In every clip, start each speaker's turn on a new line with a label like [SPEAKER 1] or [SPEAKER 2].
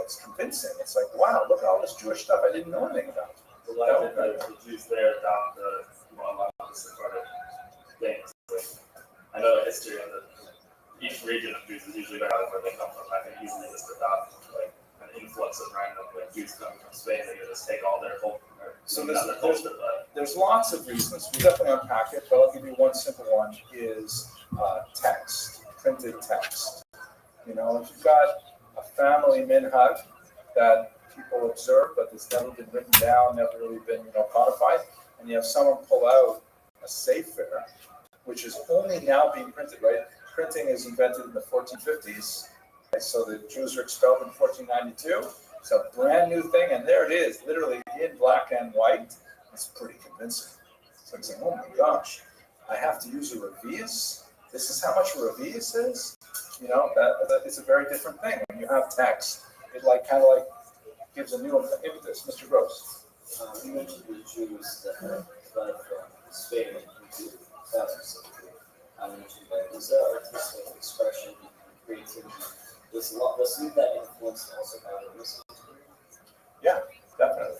[SPEAKER 1] it's convincing. It's like, wow, look at all this Jewish stuff I didn't know anything about.
[SPEAKER 2] The legend that the Jews there adopt a lot of the Sephardic things. Like, I know the history of each region of Jews is usually better where they come from. I can easily just adopt like an influx of random like Jews coming from Spain. They can just take all their culture.
[SPEAKER 1] So there's lots of reasons. We definitely unpack it, but I'll give you one simple one: is text, printed text. You know, if you've got a family minhag that people observe, but it's never been written down, never really been, codified, and you have someone pull out a sefer, which is only now being printed, right? Printing is invented in the 1450s, right? So the Jews were expelled in 1492. It's a brand new thing, and there it is, literally in black and white. It's pretty convincing. So I'm saying, oh my gosh, I have to use a revius? This is how much a revius is? You know, that it's a very different thing. When you have text, it kind of gives a new impetus. Mr. Gross.
[SPEAKER 3] You mentioned the Jews that have fled from Spain into South Pacific. I mentioned that is artistic expression and creativity. Does some of that influence also have a risk?
[SPEAKER 1] Yeah, definitely.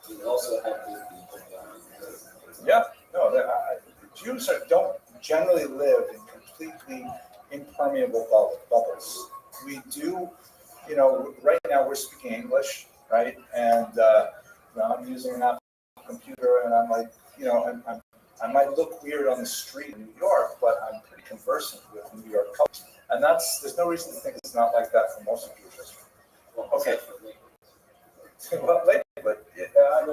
[SPEAKER 3] You also have to
[SPEAKER 1] yeah, no, the Jews don't generally live in completely impermeable bubbles. We do, right now we're speaking English, right? And I'm using an Apple computer, and I'm like, I might look weird on the street in New York, but I'm pretty conversant with New York culture. And there's no reason to think it's not like that for most of Jewish history. Okay. Well, late, but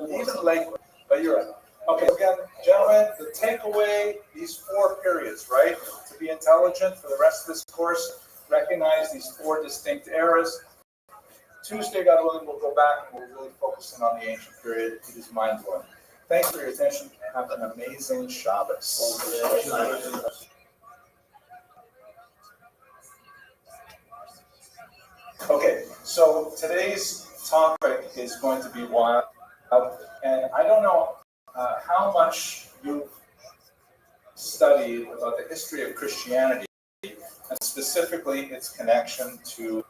[SPEAKER 1] even late, but you're right. Okay, again, gentlemen, the takeaway, these 4 periods, right? To be intelligent for the rest of this course, recognize these 4 distinct eras. Tuesday, God willing, we'll go back and we'll really focus in on the ancient period. It is mind-blowing. Thanks for your attention. Have an amazing Shabbos. Okay, so today's topic is going to be wild, and I don't know how much you've studied about the history of Christianity, and specifically its connection to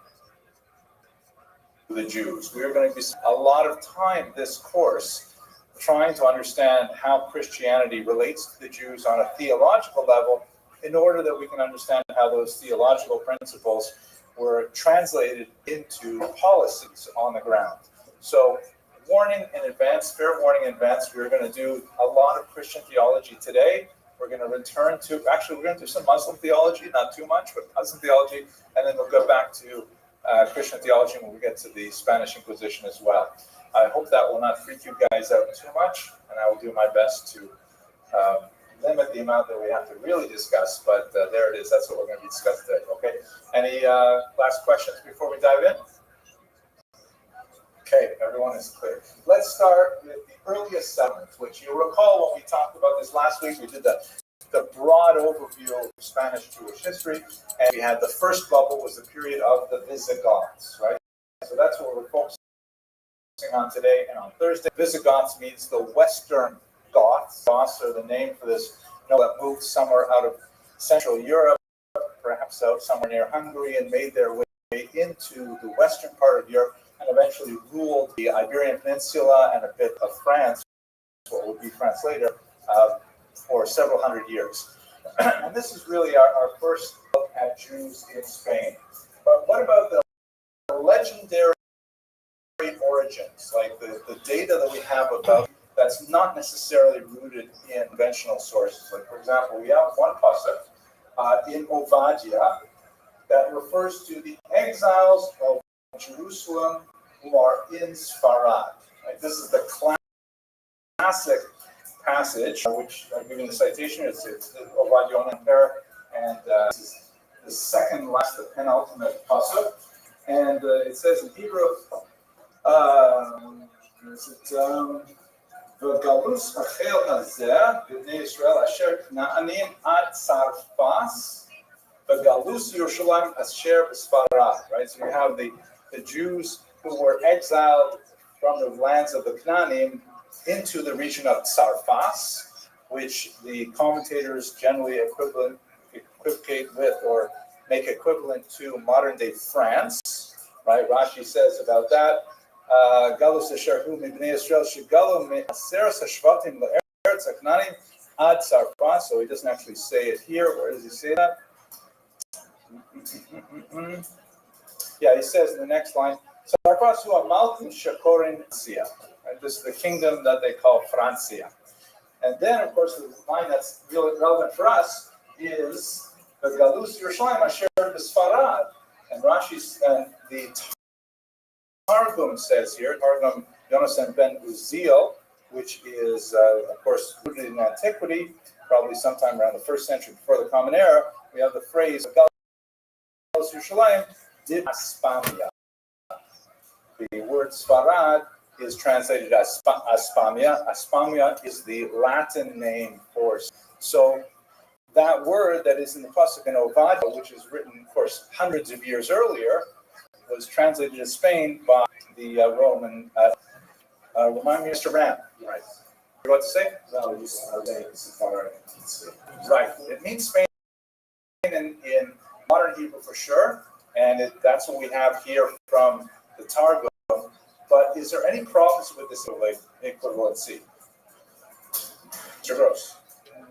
[SPEAKER 1] the Jews. We are going to be a lot of time this course trying to understand how Christianity relates to the Jews on a theological level, in order that we can understand how those theological principles were translated into policies on the ground. So, warning in advance, fair warning in advance, we're going to do a lot of Christian theology today. We're going to return to, we're going to do some Muslim theology, not too much, but Muslim theology, and then we'll go back to Christian theology when we get to the Spanish Inquisition as well. I hope that will not freak you guys out too much, and I will do my best to limit the amount that we have to really discuss, but there it is. That's what we're going to discuss today, okay? Any last questions before we dive in? Okay, everyone is clear. Let's start with the earliest settlements, which you'll recall when we talked about this last week. We did the broad overview of Spanish Jewish history, and we had the first bubble was the period of the Visigoths, right? So that's what we're focusing on today and on Thursday. Visigoths means the Western Goths. Goths are the name for this, that moved somewhere out of Central Europe, perhaps out somewhere near Hungary, and made their way into the western part of Europe, and eventually ruled the Iberian Peninsula and a bit of France, what would be France later, for several hundred years. And this is really our first look at Jews in Spain. But what about the legendary origins, like the data that we have about that's not necessarily rooted in conventional sources? Like, for example, we have one pasuk in Ovadia that refers to the exiles of Jerusalem who are in Sfarad. Right? This is the classic passage, which I'm giving the citation. It's Ovadia and this is the second last, the penultimate pasuk, and it says in Hebrew, "V'galus achel hazeh b'nei Yisrael asher kna'anim ad sarfas, v'galus Yerushalayim asher b'sfarad." Right, so you have the Jews who were exiled from the lands of the Canaanim into the region of Sarfas, which the commentators generally equivocate with or make equivalent to modern-day France, right? Rashi says about that, Galus Asherhu Mibnei Yisrael Shigalu Me'aseres Hashvatim Le'eretz HaKnanim Ad Sarfat. So he doesn't actually say it here. Where does he say that? Yeah, he says in the next line, Sarfat Hu Amalkum Shakorin Sia. This is the kingdom that they call Francia. And then, of course, the line that's really relevant for us is the Galus Yerushalayim Asher B'Sfarad. And Rashi's and the Targum says here, Targum Yonasan ben Uziel, which is, of course, rooted in antiquity, probably sometime around the 1st century before the Common Era. We have the phrase Galus Yerushalayim did Aspamia. The word Sfarad is translated as Aspamia. Aspamia is the Latin name for. So that word that is in the Pasuk in Ovadia, which is written, of course, hundreds of years earlier, was translated in Spain by the Roman. Remind me, Mr. Ram. Right. You want to say?
[SPEAKER 4] No, just Sepharad.
[SPEAKER 1] Right. It means Spain in modern Hebrew for sure, and that's what we have here from the Targum. But is there any problems with this equivalency? Mr. Gross.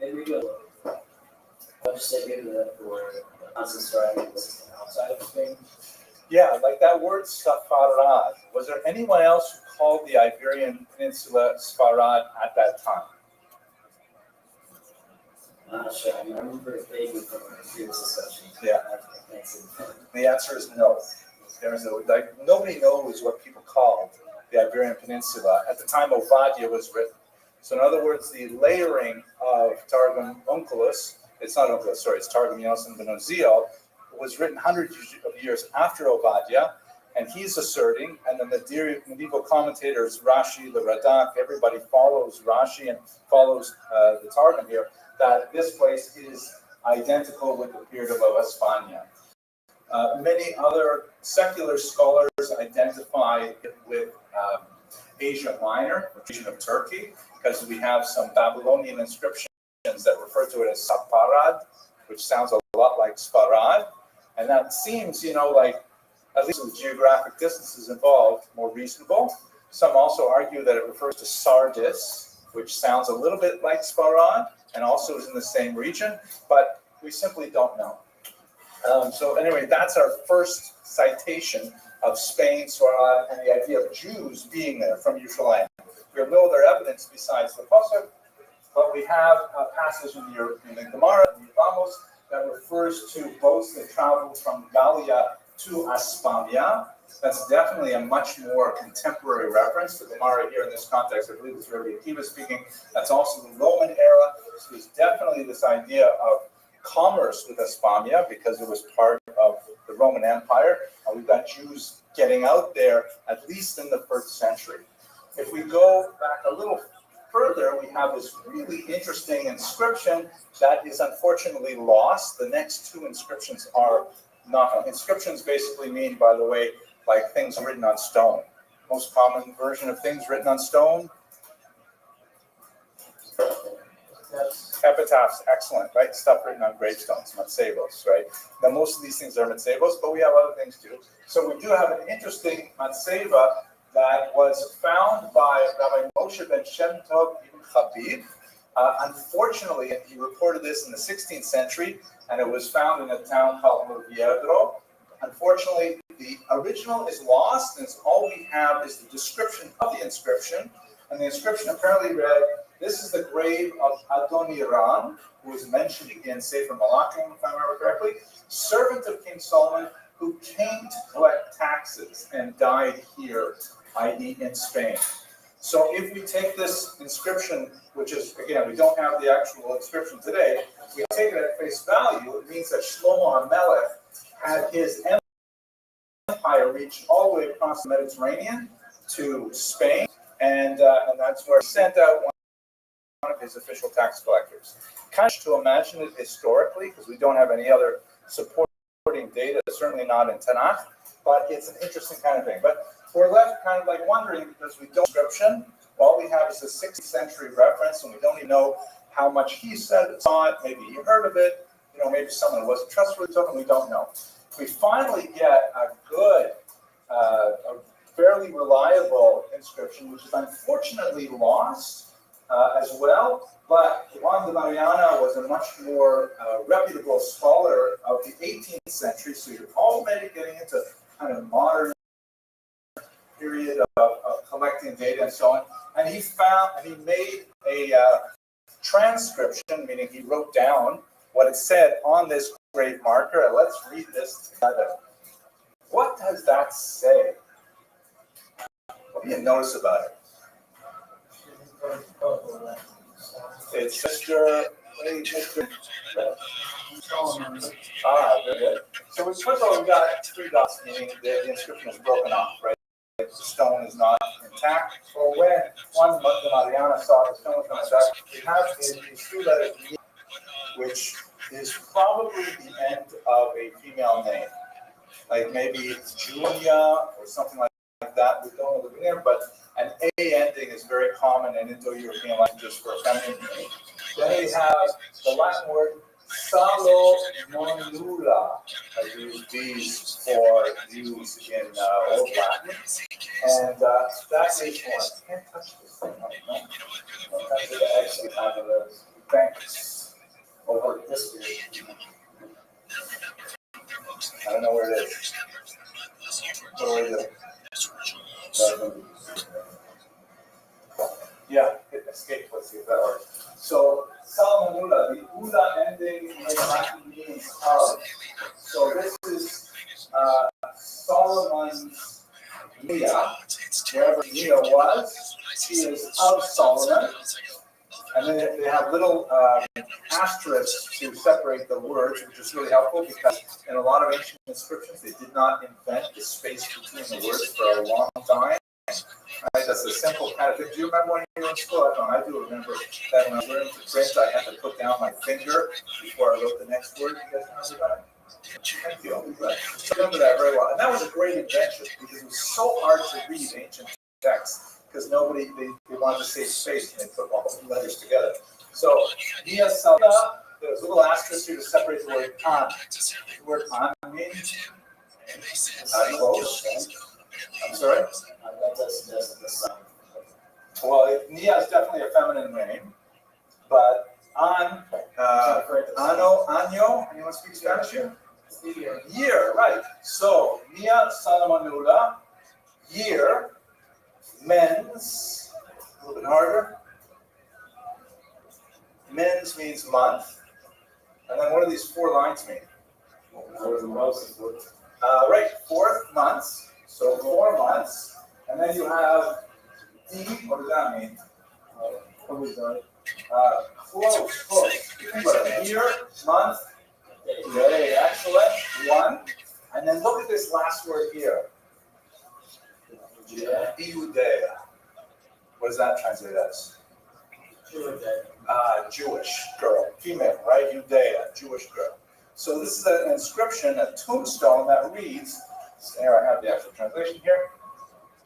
[SPEAKER 3] Maybe we go. I'll just say maybe that word unsubscribing was outside of Spain.
[SPEAKER 1] Yeah, like that word Safarad. Was there anyone else who called the Iberian Peninsula Sfarad at that time?
[SPEAKER 3] I'm not sure. I remember it vaguely from our previous discussion.
[SPEAKER 1] Yeah. The answer is no. Nobody knows what people called the Iberian Peninsula at the time Ovadia was written. So in other words, the layering of Targum Onkelos, it's not Onkelos, sorry, it's Targum Yonasan ben Uziel, was written hundreds of years after Ovadia, and he's asserting, and the medieval commentators, Rashi, the Radak, everybody follows Rashi and follows the Targum here, that this place is identical with the period of Hispania. Many other secular scholars identify it with Asia Minor, the region of Turkey, because we have some Babylonian inscriptions that refer to it as Saparad, which sounds a lot like Sfarad. And that seems, like, at least with geographic distances involved, more reasonable. Some also argue that it refers to Sardis, which sounds a little bit like Sfarad, and also is in the same region, but we simply don't know. So anyway, that's our first citation of Spain, Sfarad, and the idea of Jews being there from Yerushalayim. We have no other evidence besides the Pasuk, but we have a passage in the Gemara, in Yevamos, that refers to both the travel from Gallia to Aspamia. That's definitely a much more contemporary reference. The Gemara here in this context, I believe, is Rabbi Akiva speaking. That's also the Roman era. So there's definitely this idea of commerce with Aspamia because it was part of the Roman Empire. We've got Jews getting out there at least in the 1st century. If we go back a little further, we have this really interesting inscription that is unfortunately lost. The next two inscriptions are not. Inscriptions basically mean, by the way, like things written on stone. Most common version of things written on stone. Epitaphs, excellent, right? Stuff written on gravestones, matzevos, right? Now, most of these things are matzevos, but we have other things too. So we do have an interesting matzeva that was found by Rabbi Moshe ben Shem Tov ibn Chabib. Unfortunately, he reported this in the 16th century, and it was found in a town called Moviedro. Unfortunately, the original is lost, and all we have is the description of the inscription. And the inscription apparently read, "This is the grave of Adoniram, who is mentioned in Sefer Malachim, if I remember correctly, servant of King Solomon, who came to collect taxes and died here, i.e. in Spain." So if we take this inscription, which is, again, we don't have the actual inscription today, we take it at face value, it means that Shlomo HaMelech had his empire reach all the way across the Mediterranean to Spain, and that's where he sent out one of his official tax collectors. Kind of to imagine it historically, because we don't have any other supporting data, certainly not in Tanakh, but it's an interesting kind of thing. But we're left kind of like wondering, because we don't inscription, all we have is a 6th century reference, and we don't even know how much he said saw it. Maybe he heard of it, maybe someone wasn't trustworthy, we don't know. We finally get a good a fairly reliable inscription, which is unfortunately lost as well. But Juan de Mariana was a much more reputable scholar of the 18th century, so you're already getting into kind of modern period of collecting data and so on. And he made a transcription, meaning he wrote down what it said on this grave marker. And let's read this together. What does that say? What do you notice about it? It's Mr. Very good. So first of all, we've got three dots, meaning the inscription is broken off, right? The stone is not intact. So when Juan de Mariana saw the stone was not intact, we have these two letters, which is probably the end of a female name. Like maybe it's Julia or something like that. We don't know the name, but an A ending is very common in Indo-European languages for a feminine name. Then we have the Latin word Salomonula. I use these for use in Old Latin. And that is one. I can't touch this thing. Thanks.
[SPEAKER 3] Over this
[SPEAKER 1] I don't know where it is. Where is it? Yeah, it escaped. Let's see if that works. So, Salomonula, the ula ending in Latin means of. So, this is Solomon's Nia, wherever Nia was. She is of Solomon. And then they have little asterisks to separate the words, which is really helpful because in a lot of ancient inscriptions, they did not invent the space between the words for a long time. Right? That's a simple kind of thing. Do you remember when you were in school? I do remember that when I was learning to print, I had to put down my finger before I wrote the next word. You guys remember that? Thank you. I remember that very well. And that was a great invention because it was so hard to read ancient texts. Because they wanted to save space and they put all the letters together. So, Nia Salda, there's a little asterisk here to separate the word an. The word an means close. I'm sorry? Well, Nia is definitely a feminine name, but an, ano, año, anyone speak Spanish here? Year, right. So, Nia Salomonula, year, Mens, a little bit harder. Mens means month. And then what do these four lines mean? Right, 4 months. So 4 months. And then you have D, what does that mean? Close. Year, month, day, excellent. 1. And then look at this last word here. Iudea. What does that translate as? Jewish girl, female, right? Judea, Jewish girl. So this is an inscription, a tombstone that reads. Here I have the actual translation here.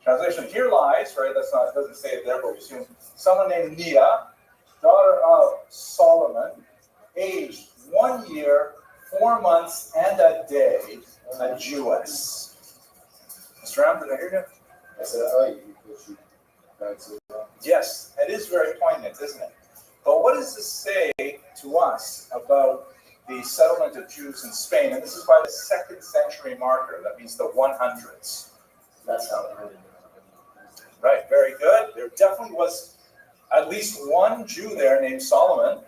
[SPEAKER 1] Translation: here lies, right? That's not. It doesn't say it there, but we assume someone named Nia, daughter of Solomon, aged 1 year, 4 months, and a day, a Jewess. Mr. Ram, did I hear you?
[SPEAKER 4] I said, oh,
[SPEAKER 1] yes, it is very poignant, isn't it? But what does this say to us about the settlement of Jews in Spain? And this is by the 2nd century marker. That means the 100s.
[SPEAKER 3] That's how it happened.
[SPEAKER 1] Right, very good. There definitely was at least one Jew there named Solomon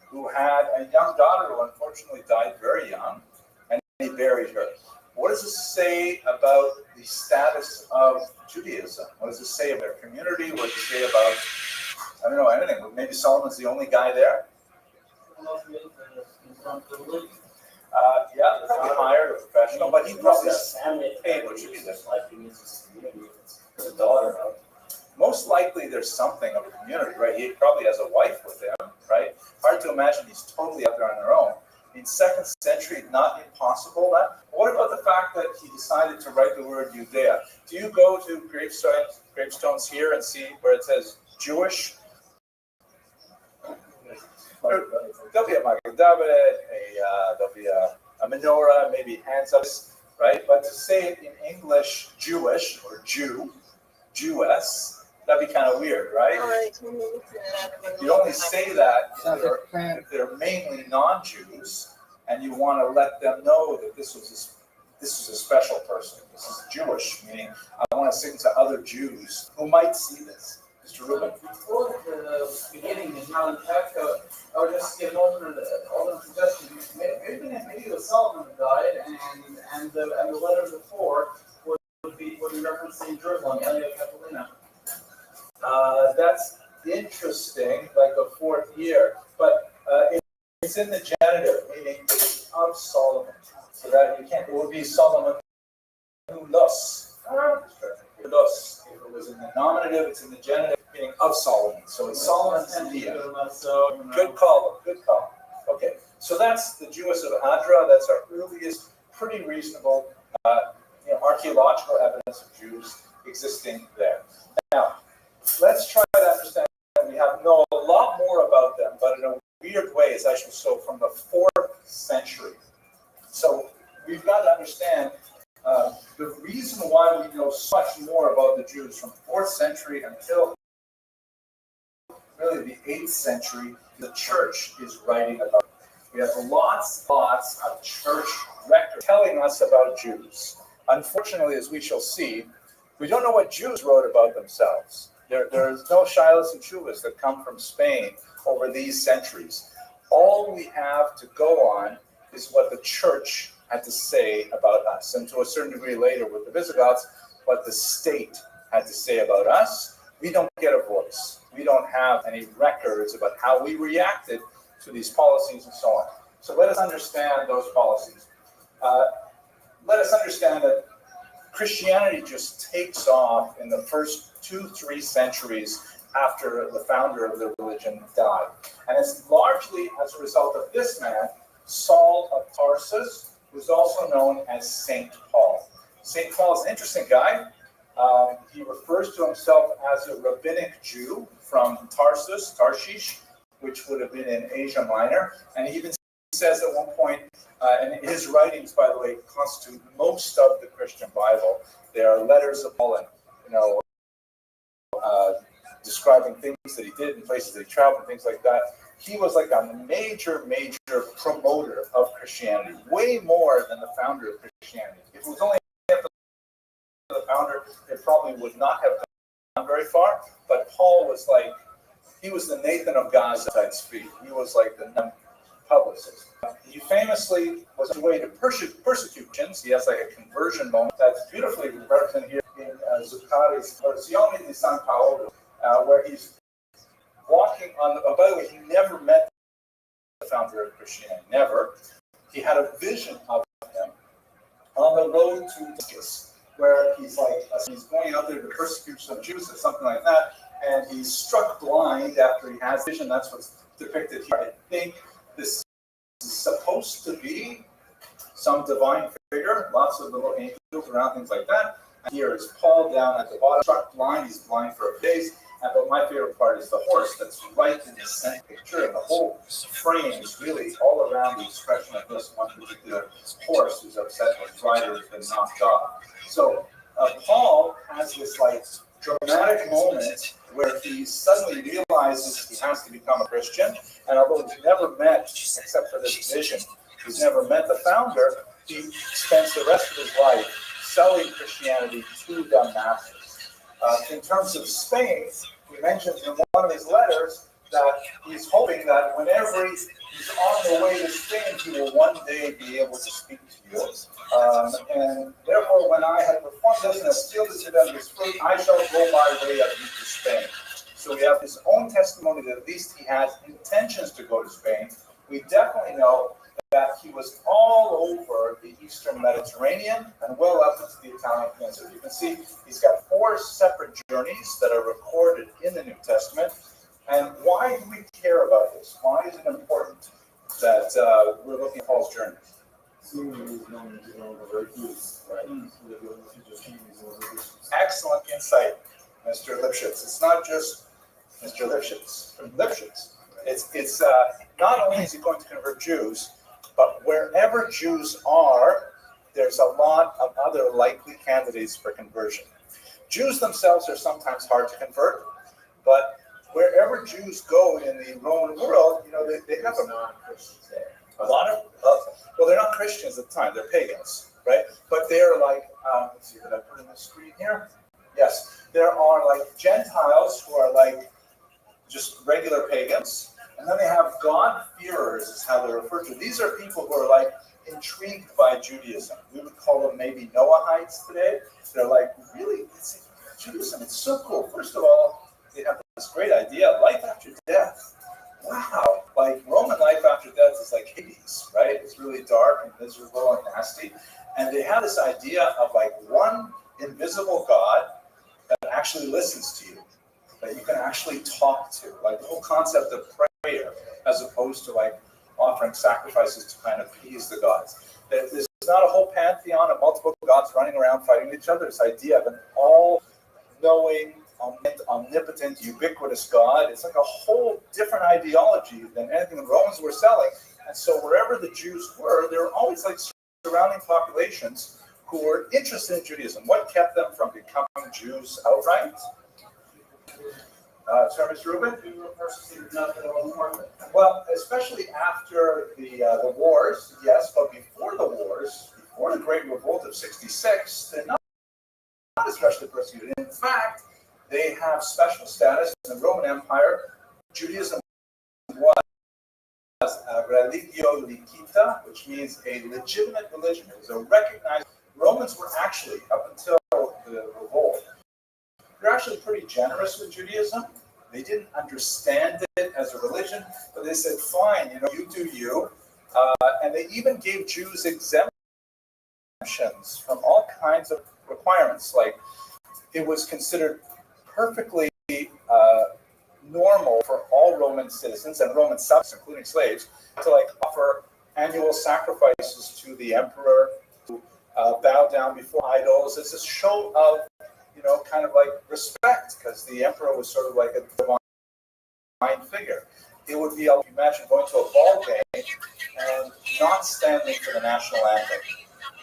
[SPEAKER 1] who had a young daughter who unfortunately died very young, and he buried her. What does this say about the status of Judaism? What does this say about their community? What does it say about, I don't know, anything? Maybe Solomon's the only guy there? Yeah, probably hired a professional, but he probably paid what should be there.
[SPEAKER 3] The daughter of.
[SPEAKER 1] Most likely there's something of a community, right? He probably has a wife with him, right? Hard to imagine he's totally out there on their own. In 2nd century, not impossible. What about the fact that he decided to write the word Judea? Do you go to gravestones here and see where it says Jewish? There'll be a Magen David, there'll be a menorah, maybe hands up, right? But to say it in English, Jewish or Jew, Jewess, that'd be kind of weird, right? You only say that if they're mainly non-Jews, and you want to let them know that this was a special person. This is Jewish, meaning I want to sing to other Jews who might see this. Mr. Rubin.
[SPEAKER 5] Before the beginning is now in fact, I would just give all the suggestions. Maybe the Solomon died, and the letter before would be referencing Jerusalem, Elia Catalina.
[SPEAKER 1] That's interesting, like the fourth year, but it's in the genitive, meaning it's of Solomon. So that you can't, it would be Solomon Lus. Lus. If it was in the nominative, it's in the genitive, meaning of Solomon. So it's Solomon's idea. Good call, good call. Okay, so that's the Jewess of Adra. That's our earliest, pretty reasonable archaeological evidence of Jews existing there. Now, let's try to understand that we know a lot more about them, but in a weird way, it's actually so from the 4th century. So we've got to understand the reason why we know so much more about the Jews from 4th century until really the 8th century, the church is writing about it. We have lots of church records telling us about Jews. Unfortunately, as we shall see, we don't know what Jews wrote about themselves. There is no Shilas and Chuvas that come from Spain over these centuries. All we have to go on is what the church had to say about us. And to a certain degree later with the Visigoths, what the state had to say about us. We don't get a voice. We don't have any records about how we reacted to these policies and so on. So let us understand those policies. Let us understand that Christianity just takes off in the first 2-3 centuries after the founder of the religion died. And it's largely as a result of this man, Saul of Tarsus, who's also known as Saint Paul. Saint Paul is an interesting guy. He refers to himself as a rabbinic Jew from Tarsus, Tarshish, which would have been in Asia Minor. And he even says at one point, and his writings, by the way, constitute most of the Christian Bible. They are letters of Paul, and describing things that he did in places that he traveled and things like that. He was like a major promoter of Christianity, way more than the founder of Christianity. If it was only after the founder, it probably would not have gone very far. But Paul was like, he was the Nathan of Gaza type speak. He was like the publicist. He famously was a way to persecute Christians. He has like a conversion moment that's beautifully represented here in Zuccari's Versione di San Paolo, where he's walking on the, by the way, he never met the founder of Christianity, never. He had a vision of him on the road to Damascus, where he's going out there to persecute some Jews or something like that, and he's struck blind after he has vision. That's what's depicted here. I think this is supposed to be some divine figure, lots of little angels around, things like that. And here is Paul down at the bottom, struck blind. He's blind for a days. But my favorite part is the horse that's right in the center picture. And the whole frame is really all around the expression of this one particular horse who's upset when his rider has been knocked off. So Paul has this dramatic moment where he suddenly realizes he has to become a Christian. And although he's never met, except for this vision, he's never met the founder, he spends the rest of his life selling Christianity to the masses. In terms of Spain, he mentions in one of his letters that he's hoping that whenever he's on the way to Spain, he will one day be able to speak to you. And therefore, when I have performed this and have sealed it to them this fruit, I shall go my way of you to Spain. So we have his own testimony that at least he has intentions to go to Spain. We definitely know that he was all over the Eastern Mediterranean and well up into the Italian peninsula. You can see he's got 4 separate journeys that are recorded in the New Testament. And why do we care about this? Why is it important that we're looking at Paul's journey? Excellent insight, Mr. Lipschitz. It's not just Mr. Lipschitz. It's not only is he going to convert Jews, but wherever Jews are, there's a lot of other likely candidates for conversion. Jews themselves are sometimes hard to convert, but wherever Jews go in the Roman world, they have a lot of, well, they're not Christians at the time, they're pagans, right? But they're like, let's see, did I put in the screen here? Yes, there are like Gentiles who are like just regular pagans, and then they have God-fearers is how they're referred to. These are people who are like intrigued by Judaism. We would call them maybe Noahites today. They're like, really, Judaism, it's so cool. First of all, they have this great idea, life after death. Wow, like Roman life after death is like Hades, right? It's really dark and miserable and nasty. And they have this idea of like one invisible God that actually listens to you, that you can actually talk to, like the whole concept of prayer, as opposed to like offering sacrifices to kind of appease the gods. There's not a whole pantheon of multiple gods running around fighting each other. This idea of an all-knowing, omnipotent, ubiquitous God. It's like a whole different ideology than anything the Romans were selling. And so wherever the Jews were, there were always like surrounding populations who were interested in Judaism. What kept them from becoming Jews outright? Sorry, Mr. Rubin? Well, especially after the wars, yes, but before the wars, before the Great Revolt of '66, they're not especially persecuted. In fact, they have special status in the Roman Empire. Judaism was a religio licita, which means a legitimate religion. It was a recognized. Romans were actually, up until the revolt, they're actually pretty generous with Judaism. They didn't understand it as a religion, but they said, fine, you do you. And they even gave Jews exemptions from all kinds of requirements. Like, it was considered perfectly normal for all Roman citizens and Roman subjects, including slaves, to like offer annual sacrifices to the emperor, to bow down before idols. It's a show of kind of like respect, because the emperor was sort of like a divine figure. It would be, imagine going to a ball game and not standing for the national anthem.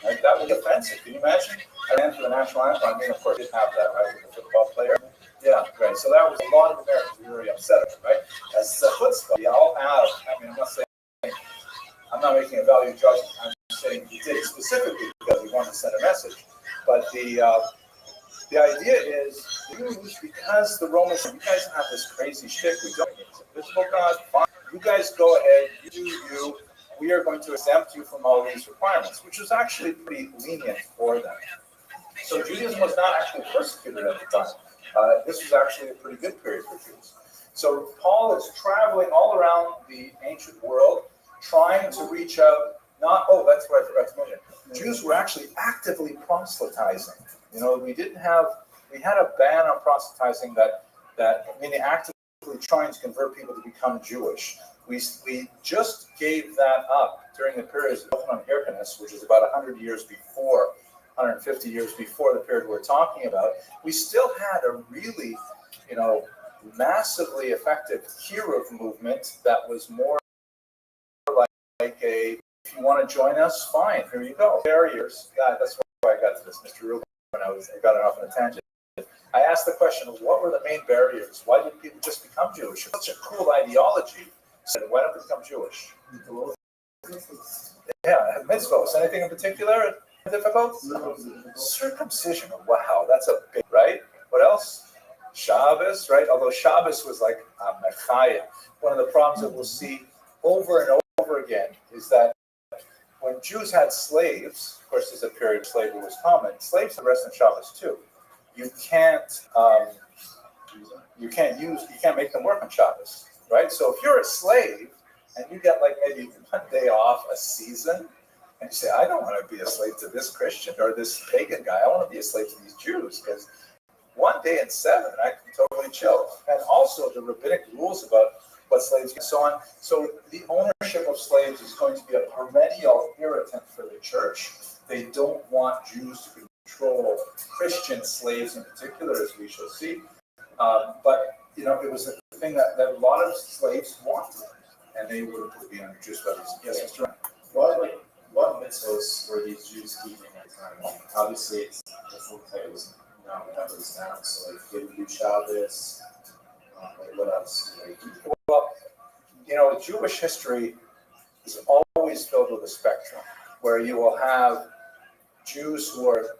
[SPEAKER 1] Right? That would be offensive. Can you imagine? I ran for the national anthem. I mean, of course, didn't have that, right, with the football player. Yeah, right. So that was a lot of Americans were very upset about, right? As a chutzpah, we all have. I mean, I'm not making a value judgment. I'm saying he did it specifically because he wanted to send a message. But the idea is, because the Romans, you guys have this crazy shtick, we don't need a visible God, fine. You guys go ahead, you do you, we are going to exempt you from all these requirements, which was actually pretty lenient for them. So Judaism was not actually persecuted at the time. This was actually a pretty good period for Jews. So Paul is traveling all around the ancient world, trying to reach out, that's what I forgot to mention. Jews were actually actively proselytizing. We had a ban on proselytizing meaning actively trying to convert people to become Jewish. We just gave that up during the period of Yochanan Hyrcanus, which is about 150 years before the period we're talking about. We still had a really, massively effective Kiruv movement that was more like a, if you want to join us, fine, here you go. Barriers. That's why I got to this, Mr. Rubin. When I got it off on a tangent. I asked the question of what were the main barriers? Why did people just become Jewish? It's such a cool ideology. So why don't they become Jewish? Yeah, mitzvahs. Anything in particular difficult? Circumcision. Wow, that's a big, right? What else? Shabbos, right? Although Shabbos was like a mechaya. One of the problems that we'll see over and over again is that when Jews had slaves, of course, there's a period of slavery was common. Slaves had rest on Shabbos too. You can't make them work on Shabbos, right? So if you're a slave and you get like maybe one day off a season, and you say, I don't want to be a slave to this Christian or this pagan guy. I want to be a slave to these Jews, because one day in 7, I can totally chill. And also the rabbinic rules about what slaves and so on. So the ownership of slaves is going to be a perennial irritant for the church. They don't want Jews to control Christian slaves in particular, as we shall see. But it was a thing that a lot of slaves wanted, and they would be under Jewish studies. Yes, Mr.
[SPEAKER 4] what mitzvahs were these Jews keeping at the time? Obviously, it's it was not whatever it's now. So like, they would do Shabbos. Like what else? Like,
[SPEAKER 1] Well, Jewish history is always filled with a spectrum where you will have Jews who are,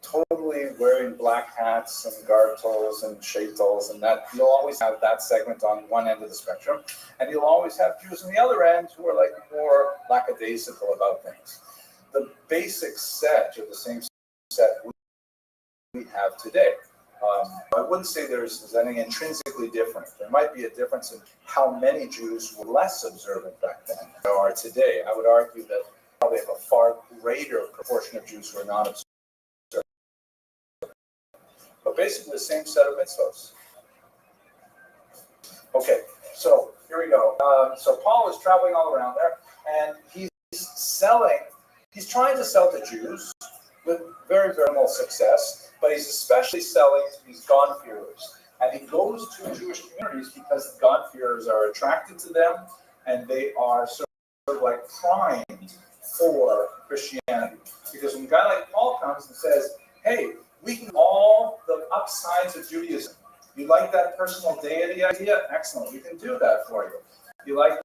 [SPEAKER 1] totally wearing black hats and gartels and shaitels, and that you'll always have that segment on one end of the spectrum, and you'll always have Jews on the other end who are like more lackadaisical about things. The basic set are the same set we have today. I wouldn't say there's anything intrinsically different. There might be a difference in how many Jews were less observant back then than there are today. I would argue that probably have a far greater proportion of Jews who are not observant. But basically the same set of mitzvahs. Okay, so here we go. So Paul is traveling all around there, and he's trying to sell to Jews with very, very little success, but he's especially selling to these God-fearers. And he goes to Jewish communities because the God-fearers are attracted to them, and they are sort of like primed for Christianity. Because when a guy like Paul comes and says, hey, we can all the upsides of Judaism. You like that personal deity idea? Excellent. We can do that for you. You like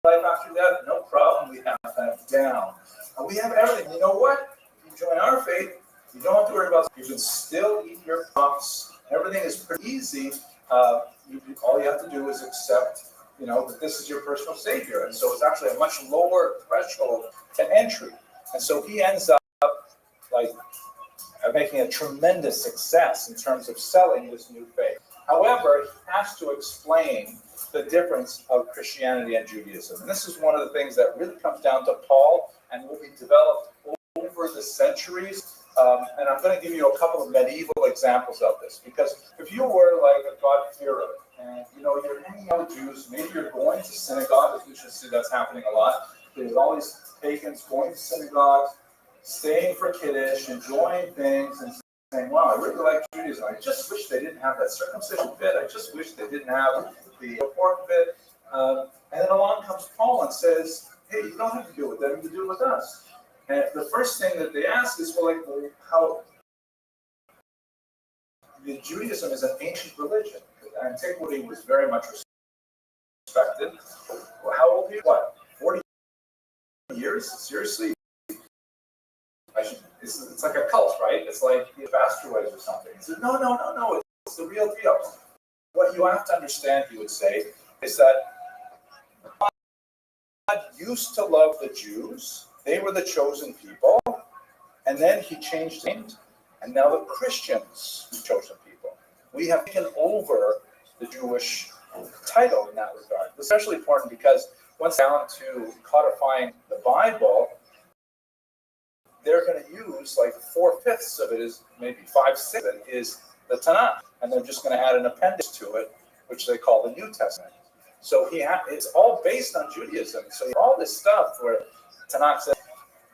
[SPEAKER 1] life after death? No problem. We have that down. And we have everything. You know what? If you join our faith, you don't have to worry about it. You can still eat your crops. Everything is pretty easy. All you have to do is accept, that this is your personal savior. And so it's actually a much lower threshold to entry. And so he ends up making a tremendous success in terms of selling this new faith. However, he has to explain the difference of Christianity and Judaism. And this is one of the things that really comes down to Paul and will be developed over the centuries. And I'm going to give you a couple of medieval examples of this, because if you were like a God-fearer and you're hanging out with Jews, maybe you're going to synagogue, as we should see that's happening a lot. There's all these pagans going to synagogues, staying for Kiddush, enjoying things, and saying, wow, I really like Judaism. I just wish they didn't have that circumcision bit. I just wish they didn't have the pork bit. And then along comes Paul and says, hey, you don't have to do it with them, you do it with us. And the first thing that they ask is, how the Judaism is an ancient religion. Antiquity was very much respected. Well, how old are you? What, 40 years? Seriously? It's like a cult, right? It's like the asteroids or something. He said, no, it's the real deal. What you have to understand, he would say, is that God used to love the Jews. They were the chosen people. And then he changed things. And now the Christians are chosen people. We have taken over the Jewish title in that regard. It's especially important because once down to codifying the Bible, they're going to use like 4/5 of it is maybe 5/6 of it is the Tanakh, and they're just going to add an appendix to it, which they call the New Testament. So it's all based on Judaism. So all this stuff where Tanakh says,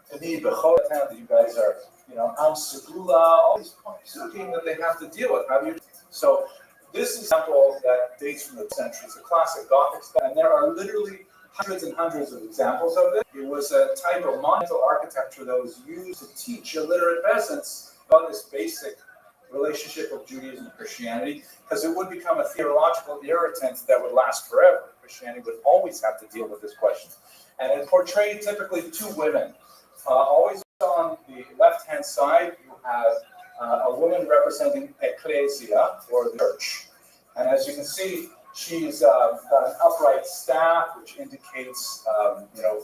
[SPEAKER 1] that you guys are, Am Segula, all these psukim that they have to deal with. So this example that dates from the centuries, a classic Gothic style, and there are literally hundreds and hundreds of examples of it. It was a type of monumental architecture that was used to teach illiterate peasants about this basic relationship of Judaism and Christianity, because it would become a theological irritant that would last forever. Christianity would always have to deal with this question. And it portrayed typically two women. Always on the left-hand side, you have a woman representing ecclesia, or the church. And as you can see, she's got an upright staff, which indicates,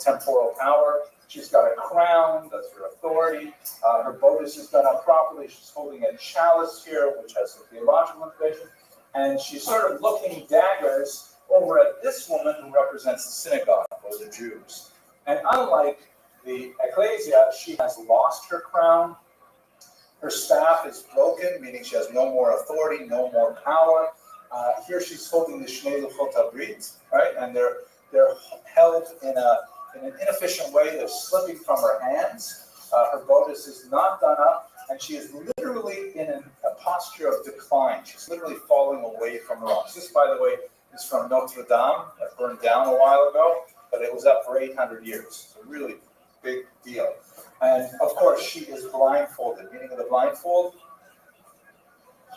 [SPEAKER 1] temporal power. She's got a crown, that's her authority. Her bodice is done up properly. She's holding a chalice here, which has a theological implication. And she's sort of looking daggers over at this woman who represents the synagogue, or the Jews. And unlike the ecclesia, she has lost her crown. Her staff is broken, meaning she has no more authority, no more power. Here she's holding the Shnei Luchot HaBrit, right? And they're held in an inefficient way. They're slipping from her hands. Her bodice is not done up, and she is literally in a posture of decline. She's literally falling away from the rocks. This, by the way, is from Notre Dame, that burned down a while ago. but it was up for 800 years. It's a really big deal. And of course, she is blindfolded. Meaning of the blindfold,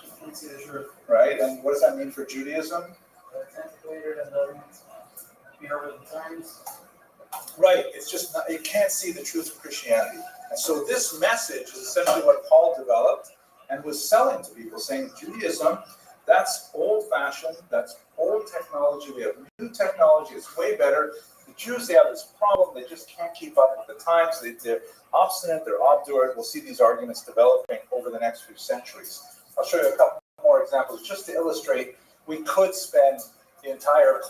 [SPEAKER 5] She can't see the truth.
[SPEAKER 1] right? And what does that mean for Judaism?
[SPEAKER 5] It's antiquated and doesn't, with the times.
[SPEAKER 1] Right. It's just not, you can't see the truth of Christianity. And so this message is essentially what Paul developed and was selling to people, saying Judaism, that's old-fashioned, that's old technology. We have new technology. It's way better. The Jews, they have this problem. They just can't keep up with the times. They're obstinate. They're obdurate. We'll see these arguments developing over the next few centuries. I'll show you a couple more examples just to illustrate. We could spend the entire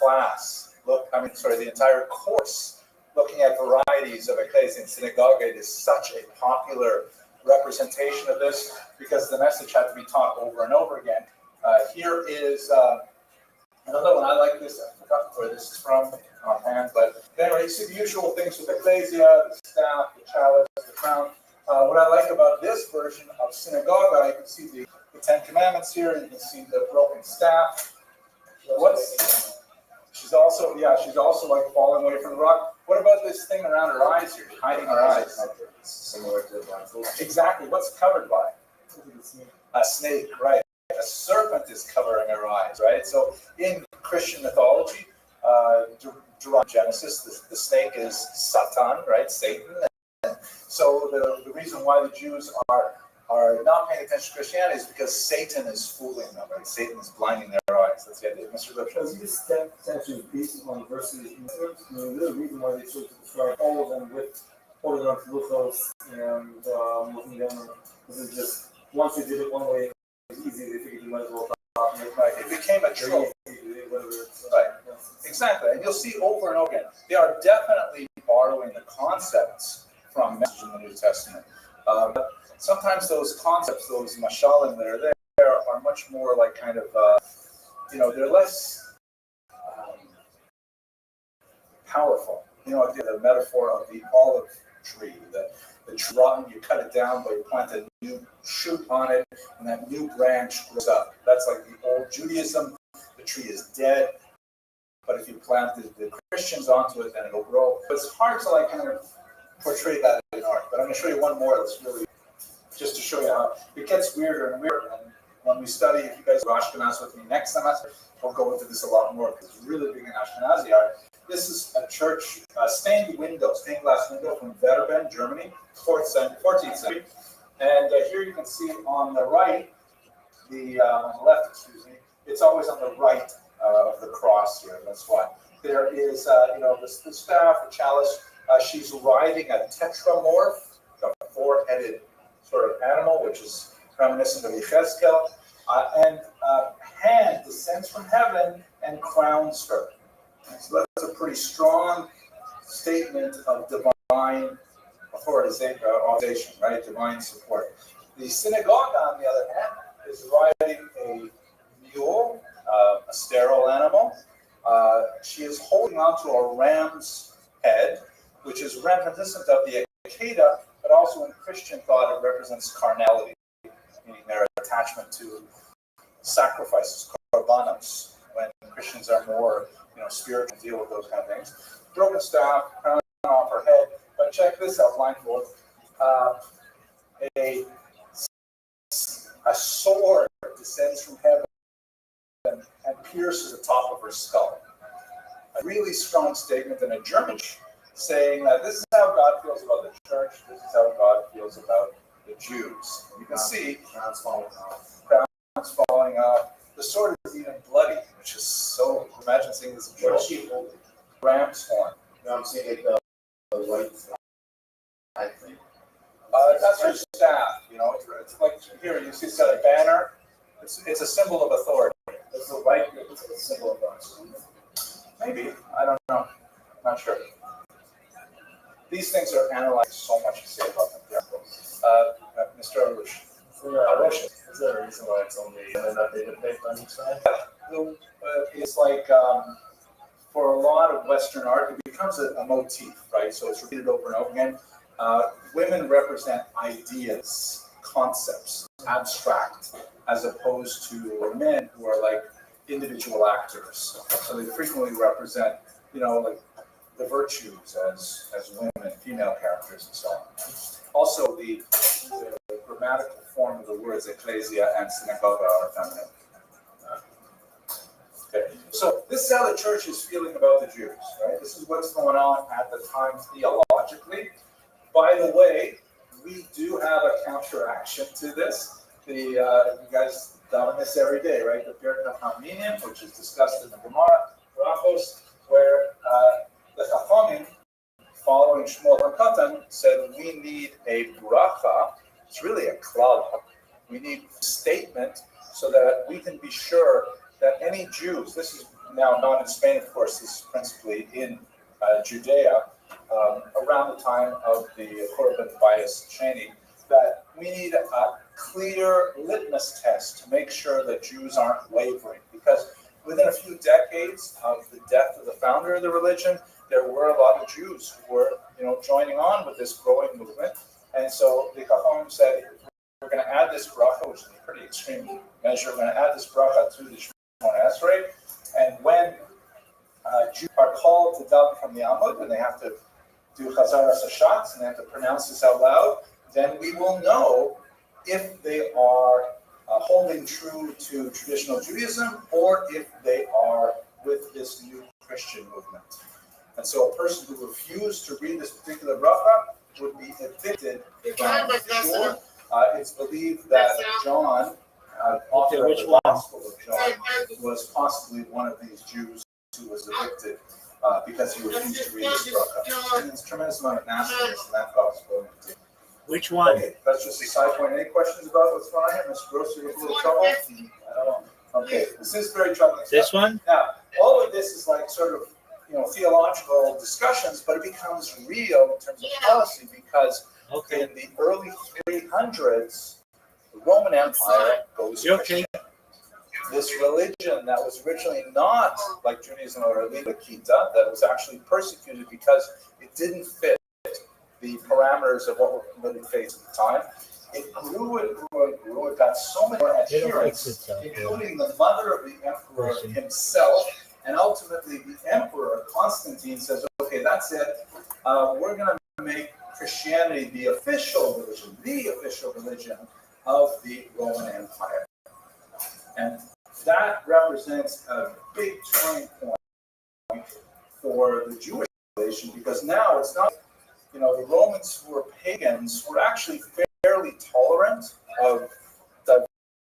[SPEAKER 1] the entire course looking at varieties of ecclesia and synagogue. It is such a popular representation of this because the message had to be taught over and over again. Here is another one. I like this. I forgot where this is from offhand, but anyway, you see the usual things with ecclesia, the staff, the chalice, the crown. What I like about this version of synagogue, you can see the Ten Commandments here. You can see the broken staff. She's also like falling away from the rock. What about this thing around her eyes here, hiding her eyes?
[SPEAKER 4] Similar to blindfold.
[SPEAKER 1] Exactly. What's covered by? A snake, right? A serpent is covering her eyes, right? So in Christian mythology, Genesis, the snake is Satan, right? Satan. And so the reason why the Jews are not paying attention to Christianity is because Satan is fooling them, right? Satan is blinding their eyes. That's the idea. Mr. Lipschitz.
[SPEAKER 6] This statue is based on verses. There's a reason why they chose to describe all of them with holding on to loopholes and looking down. This is just, once they did it one way, it was easy. They figured you might as well copy it.
[SPEAKER 1] Right. It became a trope. Right. Exactly. And you'll see over and over again, they are definitely borrowing the concepts from messages in the New Testament. But sometimes those concepts, those mashalim that are there, are much more like kind of, they're less powerful. The metaphor of the olive tree, the tree, you cut it down, but you plant a new shoot on it, and that new branch grows up. That's like the old Judaism. The tree is dead, but if you plant the Christians onto it, then it'll grow. But it's hard to like kind of portray that in art. But I'm going to show you one more that's really just to show you how it gets weirder and weirder. And when we study, if you guys are Ashkenaz with me next semester, we'll go into this a lot more because it's really big in Ashkenazi art. This is a church, stained glass window from Verben, Germany, 14th century. And here you can see on the right, on the left, it's always on the right of the cross here. That's why. There is, the staff, the chalice. She's riding a tetramorph, a four-headed sort of animal, which is reminiscent of Yechezkel. And a hand descends from heaven and crowns her. So that's a pretty strong statement of divine authorization, right? Divine support. The synagogue, on the other hand, is riding a mule, a sterile animal. She is holding onto a ram's head, which is reminiscent of the Akeda, but also in Christian thought it represents carnality, meaning their attachment to sacrifices, korbanos, when Christians are more spiritual, deal with those kind of things. Broken staff, crown off her head. But check this out, blindfold. A sword descends from heaven and pierces the top of her skull. A really strong statement in a German saying that this is how God feels about the church, this is how God feels about the Jews. You can see crowns falling off. The sword is even bloody, which is so. Imagine seeing this in church. Ram's horn.
[SPEAKER 4] No, I'm seeing like the white. I think.
[SPEAKER 1] That's her staff. It's like here. You see, it's got a banner. It's a symbol of authority.
[SPEAKER 4] It's the white. It's a symbol of authority.
[SPEAKER 1] Maybe, I don't know. Not sure. These things are analyzed so much to say about them. Mr. Arush.
[SPEAKER 2] Is there a reason why it's only that they depict on each side?
[SPEAKER 1] It's like for a lot of Western art, it becomes a motif, right? So it's repeated over and over again. Women represent ideas, concepts, abstract, as opposed to men who are like individual actors. So they frequently represent, like the virtues as women, female characters, and so on. Also, the grammatical form of the words ecclesia and synagogue are feminine. Okay, so this is how the church is feeling about the Jews, right? This is what's going on at the time theologically. By the way, we do have a counteraction to this. You guys done this every day, right? The Birkat HaMinim, which is discussed in the Gemara, Brachos, where the Chachamim, following Shmuel HaKatan, said we need a bracha. It's really a klal. We need a statement so that we can be sure that any Jews, this is now not in Spain, of course, this is principally in Judea, around the time of the Korban Bias Sheni, that we need a clear litmus test to make sure that Jews aren't wavering. Because within a few decades of the death of the founder of the religion, there were a lot of Jews who were, joining on with this growing movement. And so the Chachamim said, we're going to add this bracha, which is a pretty extreme measure. We're going to add this bracha to the Shemona Esrei. And when Jews are called to daven from the Amud, and they have to do Chazaras Hashatz, and they have to pronounce this out loud, then we will know if they are holding true to traditional Judaism or if they are with this new Christian movement. And so a person who refused to read this particular bracha would be evicted from the shul. It's believed that John, author of the Gospel of John, was possibly one of these Jews who was evicted because he refused to read this bracha. And there's a tremendous amount of nastiness in that gospel.
[SPEAKER 7] Which one?
[SPEAKER 1] Okay, that's just a side point. Any questions about what's going on here? Mr. Gross, you have a little trouble? I don't know. Okay, this is very troubling stuff.
[SPEAKER 7] This one?
[SPEAKER 1] Now, all of this is like sort of, theological discussions, but it becomes real in terms of policy because in the early 300s, the Roman Empire goes Christian. This religion that was originally not like Judaism or Kita, that was actually persecuted because it didn't fit the parameters of what were permitted faiths at the time. It grew and grew and grew. It got so many more adherents, including the mother of the emperor himself. And ultimately, the emperor, Constantine, says, okay, that's it. We're going to make Christianity the official religion of the Roman Empire. And that represents a big turning point for the Jewish population because now it's not, the Romans who were pagans were actually fairly tolerant of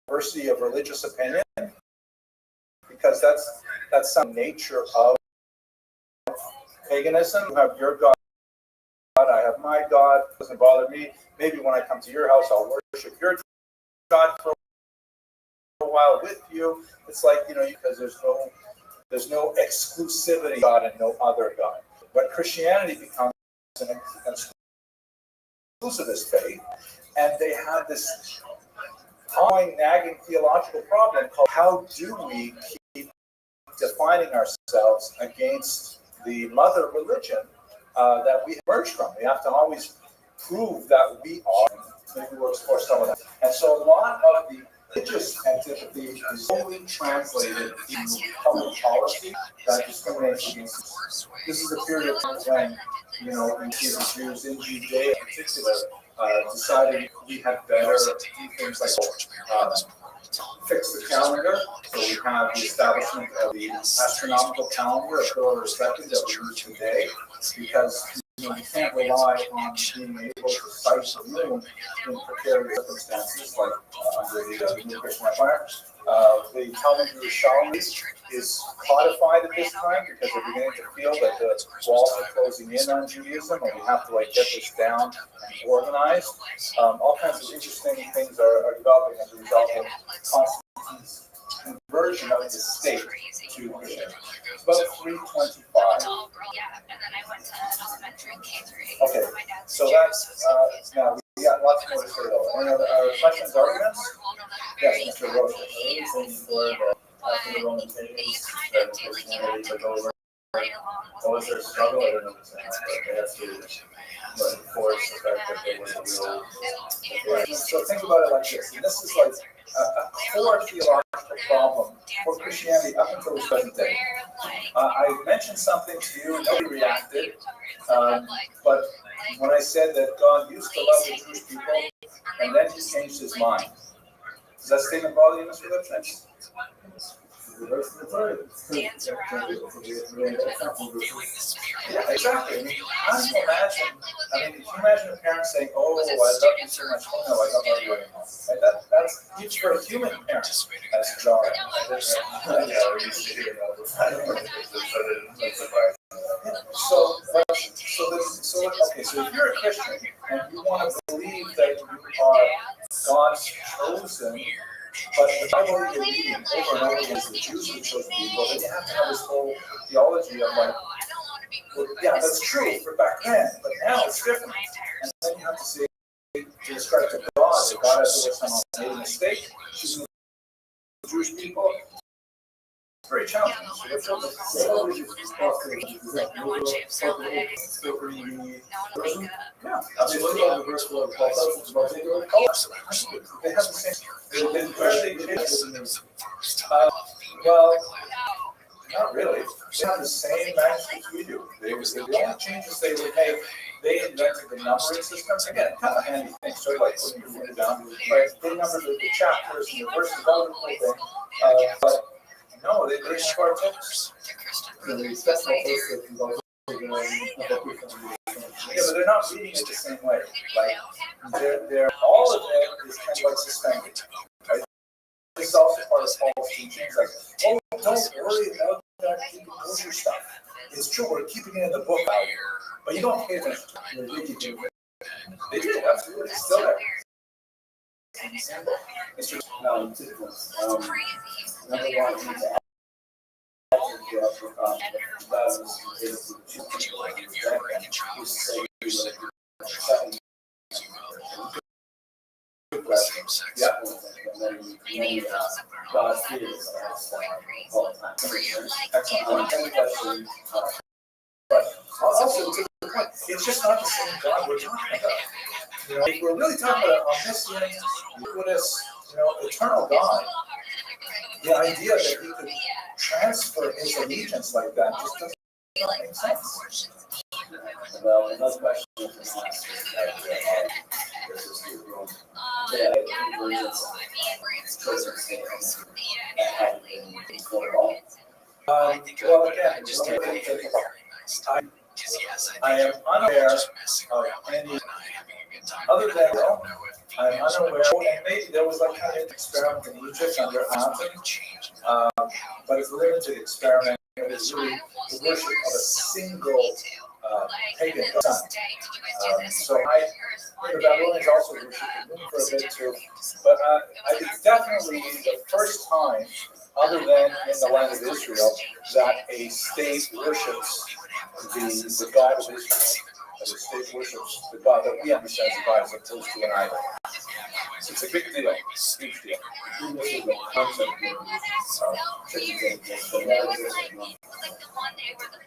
[SPEAKER 1] diversity of religious opinion because that's some nature of paganism. You have your God, I have my God, it doesn't bother me. Maybe when I come to your house, I'll worship your God for a while with you. It's like, because there's no exclusivity God and no other God. But Christianity becomes an exclusivist faith, and they have this ongoing nagging theological problem called how do we keep defining ourselves against the mother religion that we emerged from. We have to always prove that we are. Maybe we'll explore some of that. And so a lot of the religious antipathy is only translated into public policy that discriminates against us. This is a period of time when, we see the Jews in Judea in particular decided we had better do things like fix the calendar. So we have the establishment of the astronomical calendar, October 2nd, that we use today, because we can't rely on being able to sight the moon in precarious circumstances like under the New Christian Empire. The Talmud Yerushalmi is codified at this time because they're beginning to feel that the walls are closing in on Judaism, and we have to get this down and organized. All kinds of interesting things are developing as a result of Constantine's conversion of the state to Christianity. It's about 325. Okay, so that's now we got lots more to say though. Any other questions, arguments? Yes, Mr. Rocha.
[SPEAKER 4] For the Roman pagans that Christianity took over.
[SPEAKER 2] what was their struggle? I don't know what they had to enforce the fact that they were the real.
[SPEAKER 1] So think about it like this, and this is like a core theological problem for Christianity up until the present day. I mentioned something to you, nobody reacted, but when I said that God used to love the Jewish people, and then he changed his mind. Does that statement bother you, Mr. Lipschitz?
[SPEAKER 6] Dance around.
[SPEAKER 1] Yeah, exactly. I mean, how do you imagine? I mean, can you imagine a parent saying, "Oh, I love you so much. Oh no, I don't love you anymore." Right? That's huge for a human parent. That's jarring.
[SPEAKER 2] Yeah, we used to hear that all the time.
[SPEAKER 1] So if you're a Christian and you want to believe that you are God's chosen, but the Bible you're reading over and over again is the Jews are the chosen people, then you have to have this whole theology of like, well, yeah, that's true for back then, but now it's different. And then you have to say, to describe to God that God has always somehow made a mistake, choosing the Jewish people. It's very challenging. Yeah, absolutely. They have the same. Well, not really. They have the same magnitude we do. The only changes they would make, they invented the numbering system. Again, kind of a handy thing, sort of like putting your finger down. Right? They numbered the chapters and the verses, that was a cool thing. But no, they have our books. Yeah, but they're not reading it the same way. Like, they're all of it is kind of like suspended. Right? This is also part of Paul's teachings. Like, oh, don't worry about that keeping kosher stuff. It's true, we're keeping it in the book out here, but you don't pay attention to it. They did, absolutely. It's still there. Mr.
[SPEAKER 3] No, two things. Number one, you need to add to the
[SPEAKER 1] Also, to the point, it's just not the same God we're talking about. You know, if we're really talking about omniscient, ubiquitous, eternal God, the idea that he could transfer his allegiance like that just doesn't make sense.
[SPEAKER 3] Well, another question is last week.
[SPEAKER 1] Well, again, I am unaware of any other than I'm unaware, and maybe there was like kind of an experiment in Egypt under Mountain, but it's a limited experiment. It was really the worship of a single pagan sun. So the Babylonians also worshipped the moon for a bit too, but it's definitely the first time, other than in the land of Israel, that a state worships the God of Israel. That the state worships the God that we understand as a God as opposed to an idol. It's a big deal, huge deal.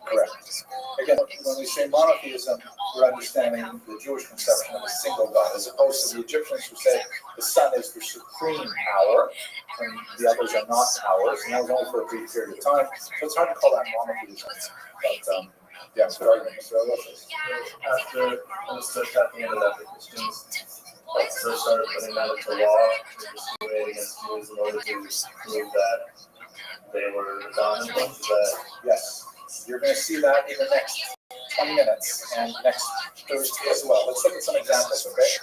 [SPEAKER 1] Correct. Again, when we say monotheism, we're understanding the Jewish conception of a single God, as opposed to the Egyptians who said the sun is the supreme power, and the others are not powers, and that was only for a brief period of time. So it's hard to call that monotheism. But yeah, so
[SPEAKER 2] after almost tapping into that, the Christians first started putting that into law, discriminating against Jews in order to prove that they were dominant.
[SPEAKER 1] yes, you're going to see that in the next 20 minutes and next Thursday as well. Let's look at some examples, okay?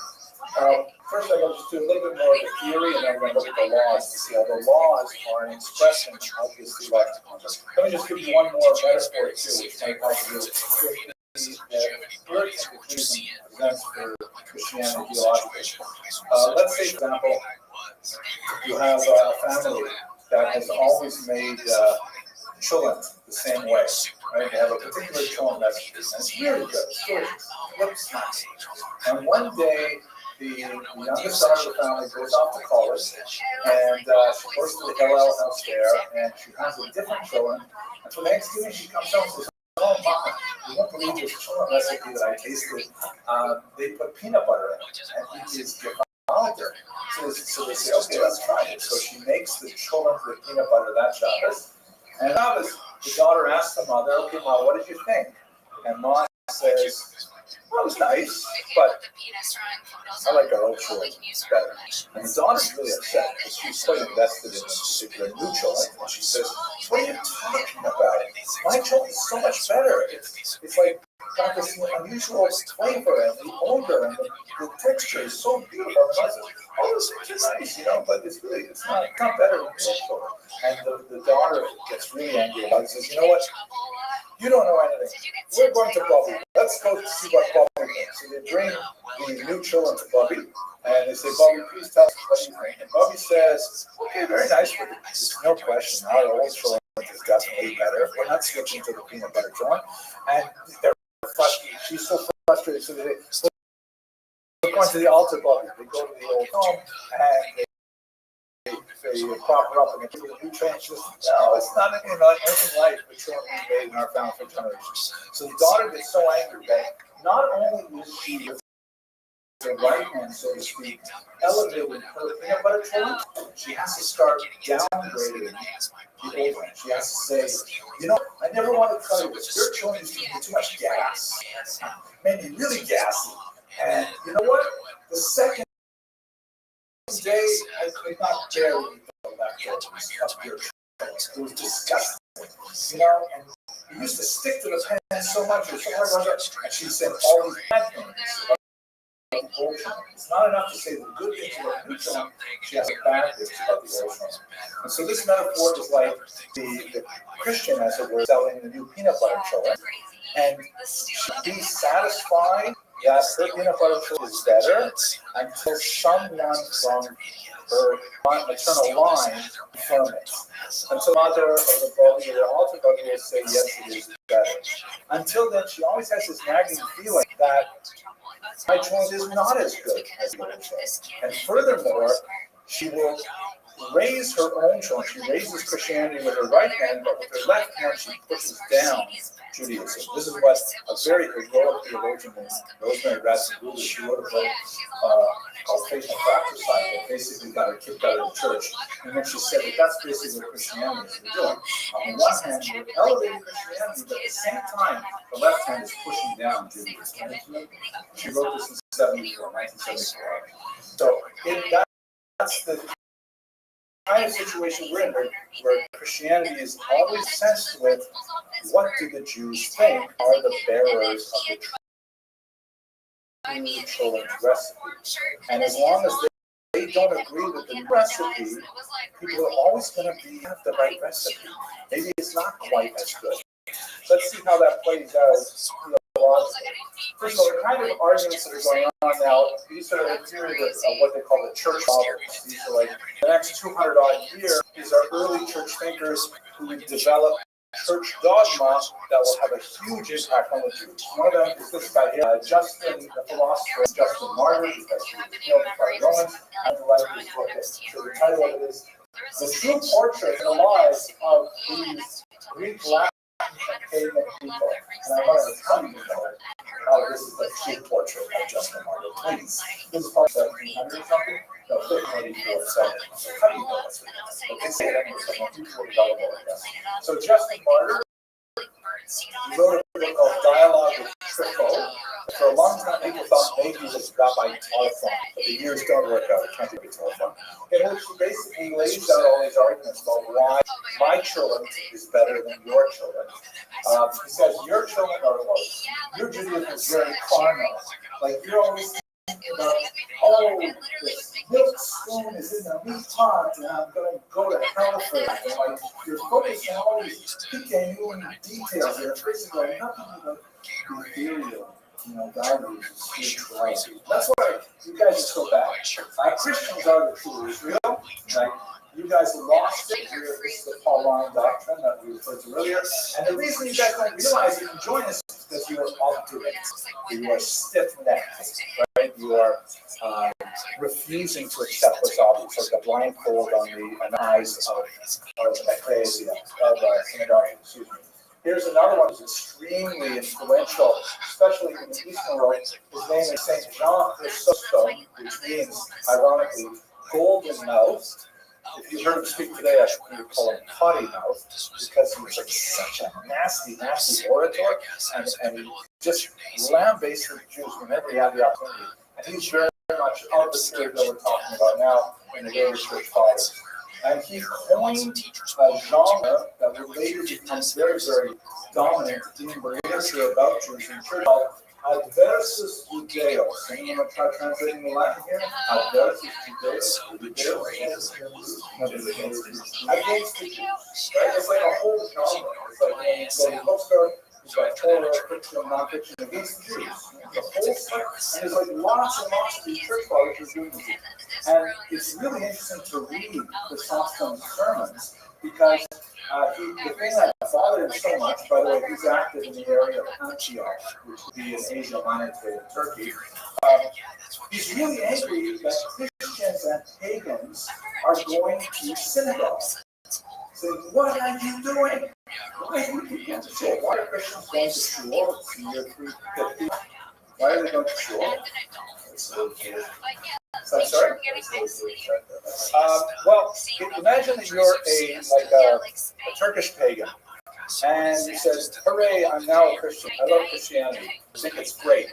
[SPEAKER 1] First, I'm going to just do a little bit more of the theory, and then we're going to look at the laws to see how the laws are an expression of this theological concept. Let me just give you one more metaphor, too, which might help you with the Puritan events for Christianity theologically. Let's say, for example, you have a family that has always made cholent the same way, right? They have a particular cholent recipe, and it's really good. It's delicious. It looks nice. And one day, youngest daughter of the family goes off to college, and she goes to the Hillel House there, and she has with different children. And for Thanksgiving, she comes home and says, "Oh, Mom, you won't believe this children recipe that I tasted. They put peanut butter in it, and it is devoured." So they say, "Okay, let's try it." So she makes the children with peanut butter that Shabbos. And Shabbos, the daughter asks the mother, "Okay, Mom, what did you think?" And Mom says, "Well, it was nice, but I like our old children better." And the daughter's really upset because she's so invested in this particular new children. And she says, "What are you talking about? My children is so much better. It's like got this unusual flavor and the odor and the texture is so beautiful." And I said, "Oh, it's nice, but it's not better than your children." And the daughter gets really angry about it. Says, "You know what? You don't know anything. We're going to Bobby. Let's go see what Bobby thinks." So they bring the new children to Bobby, and they say, "Bobby, please tell us what you think." And Bobby says, "Okay, very nice, but there's no question. Our old children is definitely better. We're not switching to the peanut butter children." And they're frustrated. She's so frustrated. So they're going to the altar, Bobby. They go to the old home, and they prop her up and they give her a new train. She says, "No, it's not anything like the children we made in our family for generations." So the daughter gets so angry that not only is she with the right hand, so to speak, elevating her peanut butter children, she has to start downgrading the old one. She has to say, "I never want to tell you this. Your children used to give too much gas. Made me really gassy. And you know what? The second day, I could not bear to eat the leftovers of your children. It was disgusting. And we used to stick to the pan so much, and she said all these bad things about the old children. It's not enough to say the good things about the new children, she has the bad things about the old children." And so this metaphor is like the Christian, as it were, selling the new peanut butter children, and she'd be satisfied that her peanut butter children is better until someone from her maternal line confirm it. Until mother or the Bobby or the altar Bobby will say, "Yes, it is better." Until then, she always has this nagging feeling that my choice is not as good as the other choice. And furthermore, she will raise her own children. She raises Christianity with her right hand, but with her left hand, she pushes down Judaism. This is what a very heroic theologian named Rosemary Ratzenbuller, she wrote a book called Faith and Fratricide, that basically got her kicked out of the church. And then she said that that's basically what Christianity is doing. On the one hand, you're elevating Christianity, but at the same time, the left hand is pushing down Judaism. She wrote this in 1974. So that's the kind of situation we're in, where Christianity is always obsessed with what do the Jews think are the bearers of the true children's recipe. And as long as they don't agree with the recipe, people are always going to have the right recipe. Maybe it's not quite as good. Let's see how that plays out. First of all, the kind of arguments that are going on now, these are a period of what they call the church fathers. These are like the next 200 odd years. These are early church thinkers who develop church dogma that will have a huge impact on the Jews. One of them is this guy here, Justin, the philosopher, Justin Martyr, because he was killed by Romans. I like this book. So the title of it is "The True Portrait and the Lives of These Greek, Latin, and Pagan People." And I want to tell you this is the true portrait of Justin Martyr. Please. This is probably 1700 or something. No, 1584. So how do you know this? Okay, say that for someone who will develop like that. So Justin Martyr wrote a book called Dialogue with Trifo. For a long time, people thought maybe this Rabbi Telephone, but the years don't work out. It can't be a telephone. In which he basically lays out all these arguments about why my children is better than your children. He says your children are worse. Your Judaism is very carnal. Like you're always thinking about, this milk spoon is in the meat pot, and I'm going to go to hell for it. And like you're focusing on all these pequeño details that are basically nothing but ethereal. Values and spirituality. That's why you guys are so bad. Christians are the true Israel. Like, you guys lost it. This is the Pauline doctrine that we referred to earlier. And the reason you guys don't realize you can join us is because you are obdurate. You are stiff-necked. right? You are refusing to accept what's obvious, like a blindfold on the eyes of ecclesia, of synagogue, excuse me. Here's another one who's extremely influential, especially in the Eastern world. His name is Saint Jean Chrysostom, which means, ironically, golden mouth. If you heard him speak today, I should call him potty mouth, because he was like such a nasty orator, and he just lambasted the Jews whenever he had the opportunity. And he's very much of the period that we're talking about now in the early church fathers. And he coined a genre that would later become very, very dominant in the literature about Jews in church called Adversus Judaeos. Anyone want to try translating the Latin here? Adversus Judaeos. Against the Jews. Right? It's like a whole genre. It's like when you go to bookstore, you've got Torah, fiction, non-fiction, against the Jews. The whole stuff. And there's like lots and lots of these church fathers who are doing this. And it's really interesting to read the Chrysostom's sermons, because the thing that bothered him so much, by the way, he's active in the area of Antioch, which would be in Asia Minor today, in Turkey. He's really angry that Christians and pagans are going to synagogues. Saying, what are you doing? Why are you going to shul? Why are Christians going to shul in year 350? Why are they going to shul? I'm sorry? Well, imagine that you're a Turkish pagan, and you said, hooray, I'm now a Christian. I love Christianity. I think it's great.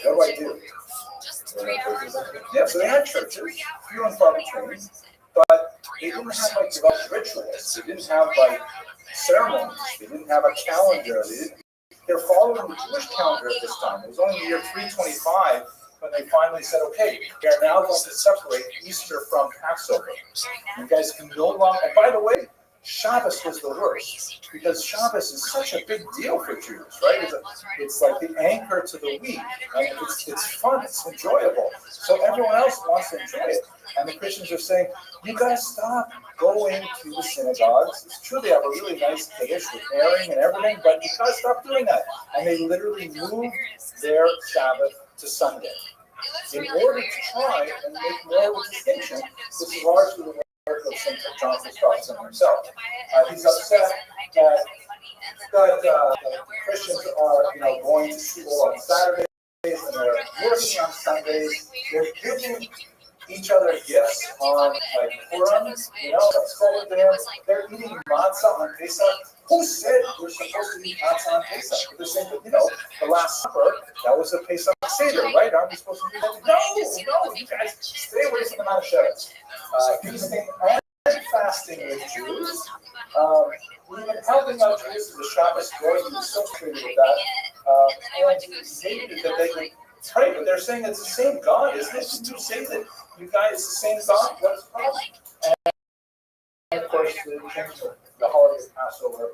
[SPEAKER 1] What do? Yeah, so they had churches, few and far between, but they didn't have like devout rituals. They didn't have like ceremonies. They didn't have a calendar. They're following the Jewish calendar at this time. It was only the year 325 when they finally said, okay, we are now going to separate Easter from Passover. You guys can no longer, and by the way, Shabbos was the worst, because Shabbos is such a big deal for Jews, right? It's like the anchor to the week, and it's fun, it's enjoyable. So everyone else wants to enjoy it. And the Christians are saying, you guys stop going to the synagogues. It's true they have a really nice dish with herring and everything, but you guys stop doing that. And they literally moved their Sabbath to Sunday in order to try and make more of a distinction. This is largely the work of St. John Chrysostom himself. He's upset that Christians are, going to school on Saturdays and they're working on Sundays. They're giving each other gifts on Purim, they're eating matzah on Pesach. Who said we're supposed to eat matzah on Pesach? They're saying that, the Last Supper, that was a Pesach Seder, right? Aren't we supposed to do that? No, you guys stay away from the Manischewitz. Feasting and fasting with Jews, even helping out Jews in the Shabbos day, he was so treated with that. And he hated that they could pray, but they're saying it's the same God, isn't it? Did you say that you guys the same God? What's the problem? And of course, they changed the holiday of Passover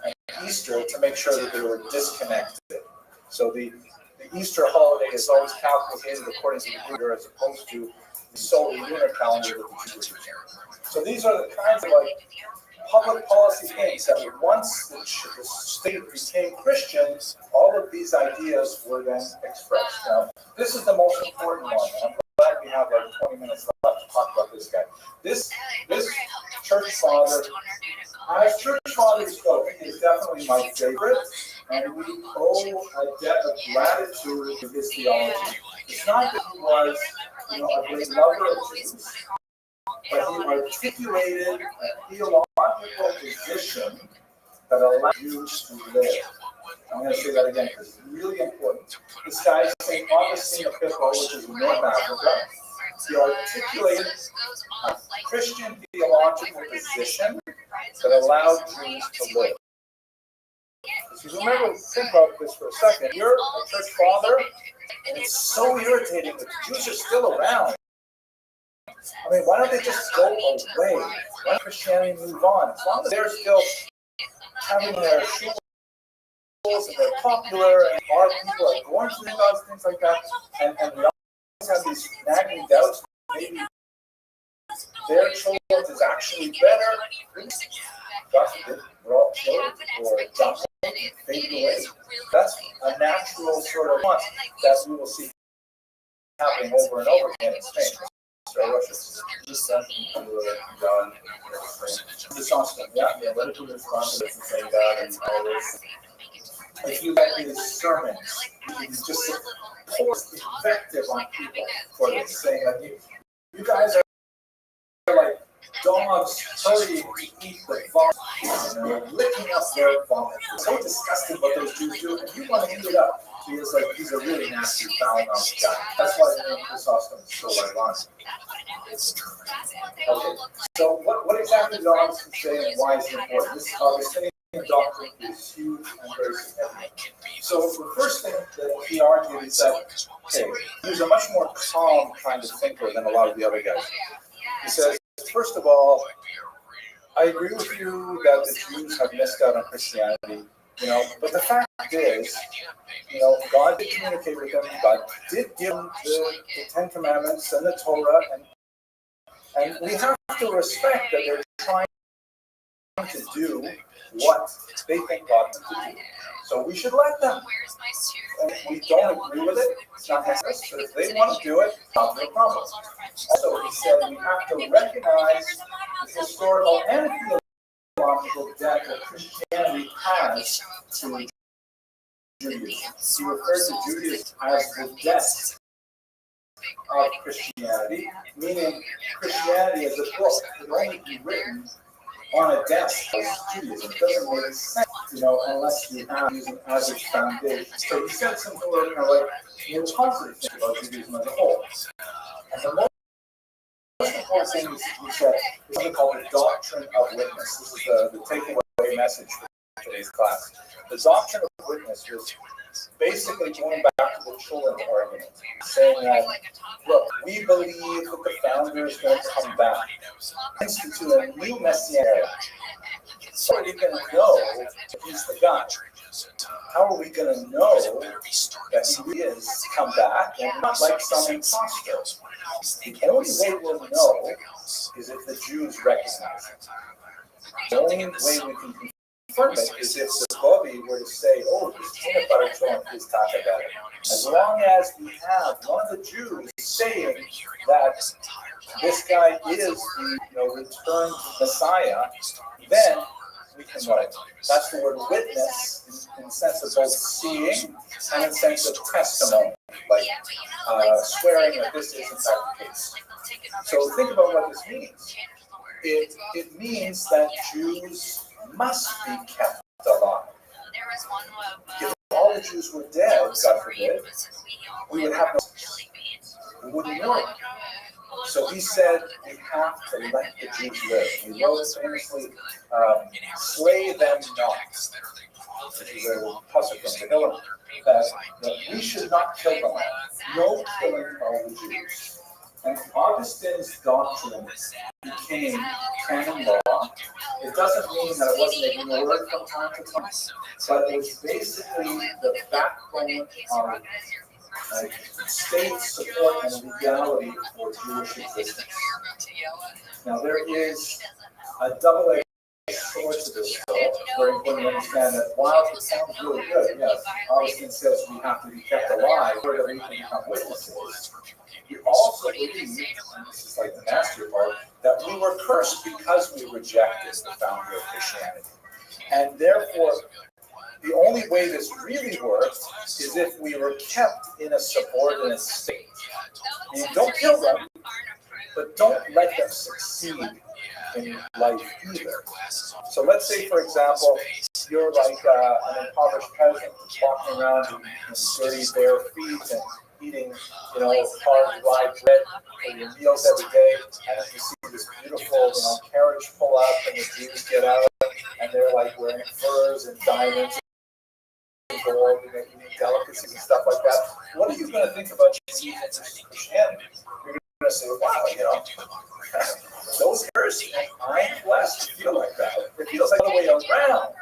[SPEAKER 1] and Easter to make sure that they were disconnected. So the Easter holiday is always calculated according to the Greek, as opposed to the solar lunar calendar that the Jews use. So these are the kinds of public policy things that once the state became Christian, all of these ideas were then expressed. Now, this is the most important one. I'm glad we have 20 minutes left to talk about this guy. This church father, as church fathers go, he is definitely my favorite, and we owe a debt of gratitude to his theology. It's not that he was, a great lover of Jews, but he articulated a theological position that allowed Jews to live. I'm going to say that again because it's really important. This guy is St. Augustine of Hippo, which is in North Africa. He articulated a Christian theological position that allowed Jews to live. If you remember, think about this for a second. You're a church father, and it's so irritating that the Jews are still around. I mean, why don't they just go away? Why don't Christianity move on? As long as they're still having their shuls and they're popular and our people are going to synagogues, things like that, and we always have these nagging doubts, maybe their children is actually better. God forbid, we're all killed or adopted, fade away. That's a natural sort of want that we will see happening over and over again in Spain. So Russia.
[SPEAKER 4] Just sent me to John.
[SPEAKER 1] Chrysostom,
[SPEAKER 4] Yeah, let it be responsive to say God and all this.
[SPEAKER 1] if you read his sermons, he's just pours invective on people for this, saying that you guys are like dogs hurrying to eat the vomit, and they're licking up their vomit. It's so disgusting what those Jews do, and you want to eat it up. He's a really nasty, foul-mouthed guy. That's why the name Chrysostom is so ironic. Okay, so what exactly did Augustine say and why is it important? This Augustinian doctrine is huge and very significant. So the first thing that he argued is that, okay, he was a much more calm kind of thinker than a lot of the other guys. He says, first of all, I agree with you that the Jews have missed out on Christianity, but the fact is, God did communicate with them, God did give them the Ten Commandments and the Torah, and we have to respect that they're trying to do what they think God wants to do. So we should let them. And if we don't agree with it, it's not necessary. But if they want to do it, not no problem. Also, he said we have to recognize the historical and theological debt that Christianity has to Judaism. He referred to Judaism as the debt of Christianity, meaning Christianity as a book can only be written on a desk of Judaism. It doesn't make sense, unless you have Judaism as its foundation. So he said something like more positive thing about Judaism as a whole. And the most important thing he said is something called the doctrine of witness. This is the takeaway message for today's class. The doctrine of witness was basically going back to the children argument, saying that, look, we believe that the founder is going to come back, institute a new messianic era. So how are we going to know if he's the guy? How are we going to know that he is come back and not like some imposter? The only way we'll know is if the Jews recognize it. The only way we can confirm it is if the Bobby were to say, oh, this peanut butter joint is Takadata. As long as we have one of the Jews saying that this guy is the returned Messiah, then we can know it. That's the word witness in the sense of both seeing and in the sense of testimony, like swearing that this is in fact the case. So think about what this means. It means that Jews must be kept alive. If all the Jews were dead, God forbid, we would have we wouldn't know it. So he said we have to let the Jews live. He wrote famously, slay them not. Which is a pasuk from Tehillim, that we should not kill them. No killing of the Jews. And Augustine's doctrine became canon law. It doesn't mean that it wasn't ignored from time to time, but it was basically the backbone of state support and legality for Jewish existence. Now there is a double-edged sword to this, though. It's very important to understand that while it sounds really good, yes, Augustine says we have to be kept alive so that we can become witnesses. We also believe, and this is like the master part, that we were cursed because we rejected the founder of Christianity. And therefore, the only way this really works is if we were kept in a subordinate state. And don't kill them, but don't let them succeed in life either. So let's say, for example, you're like an impoverished peasant walking around in dirty bare feet and eating, hard rye bread for your meals every day, and then you see this beautiful, carriage pull up, and the Jews get out, and they're like wearing furs and diamonds and gold, and they're eating delicacies and stuff like that. What are you going to think about Jesus and Christianity? You're going to say, wow, those heresy, I'm blessed to feel like that. It feels like the other way around.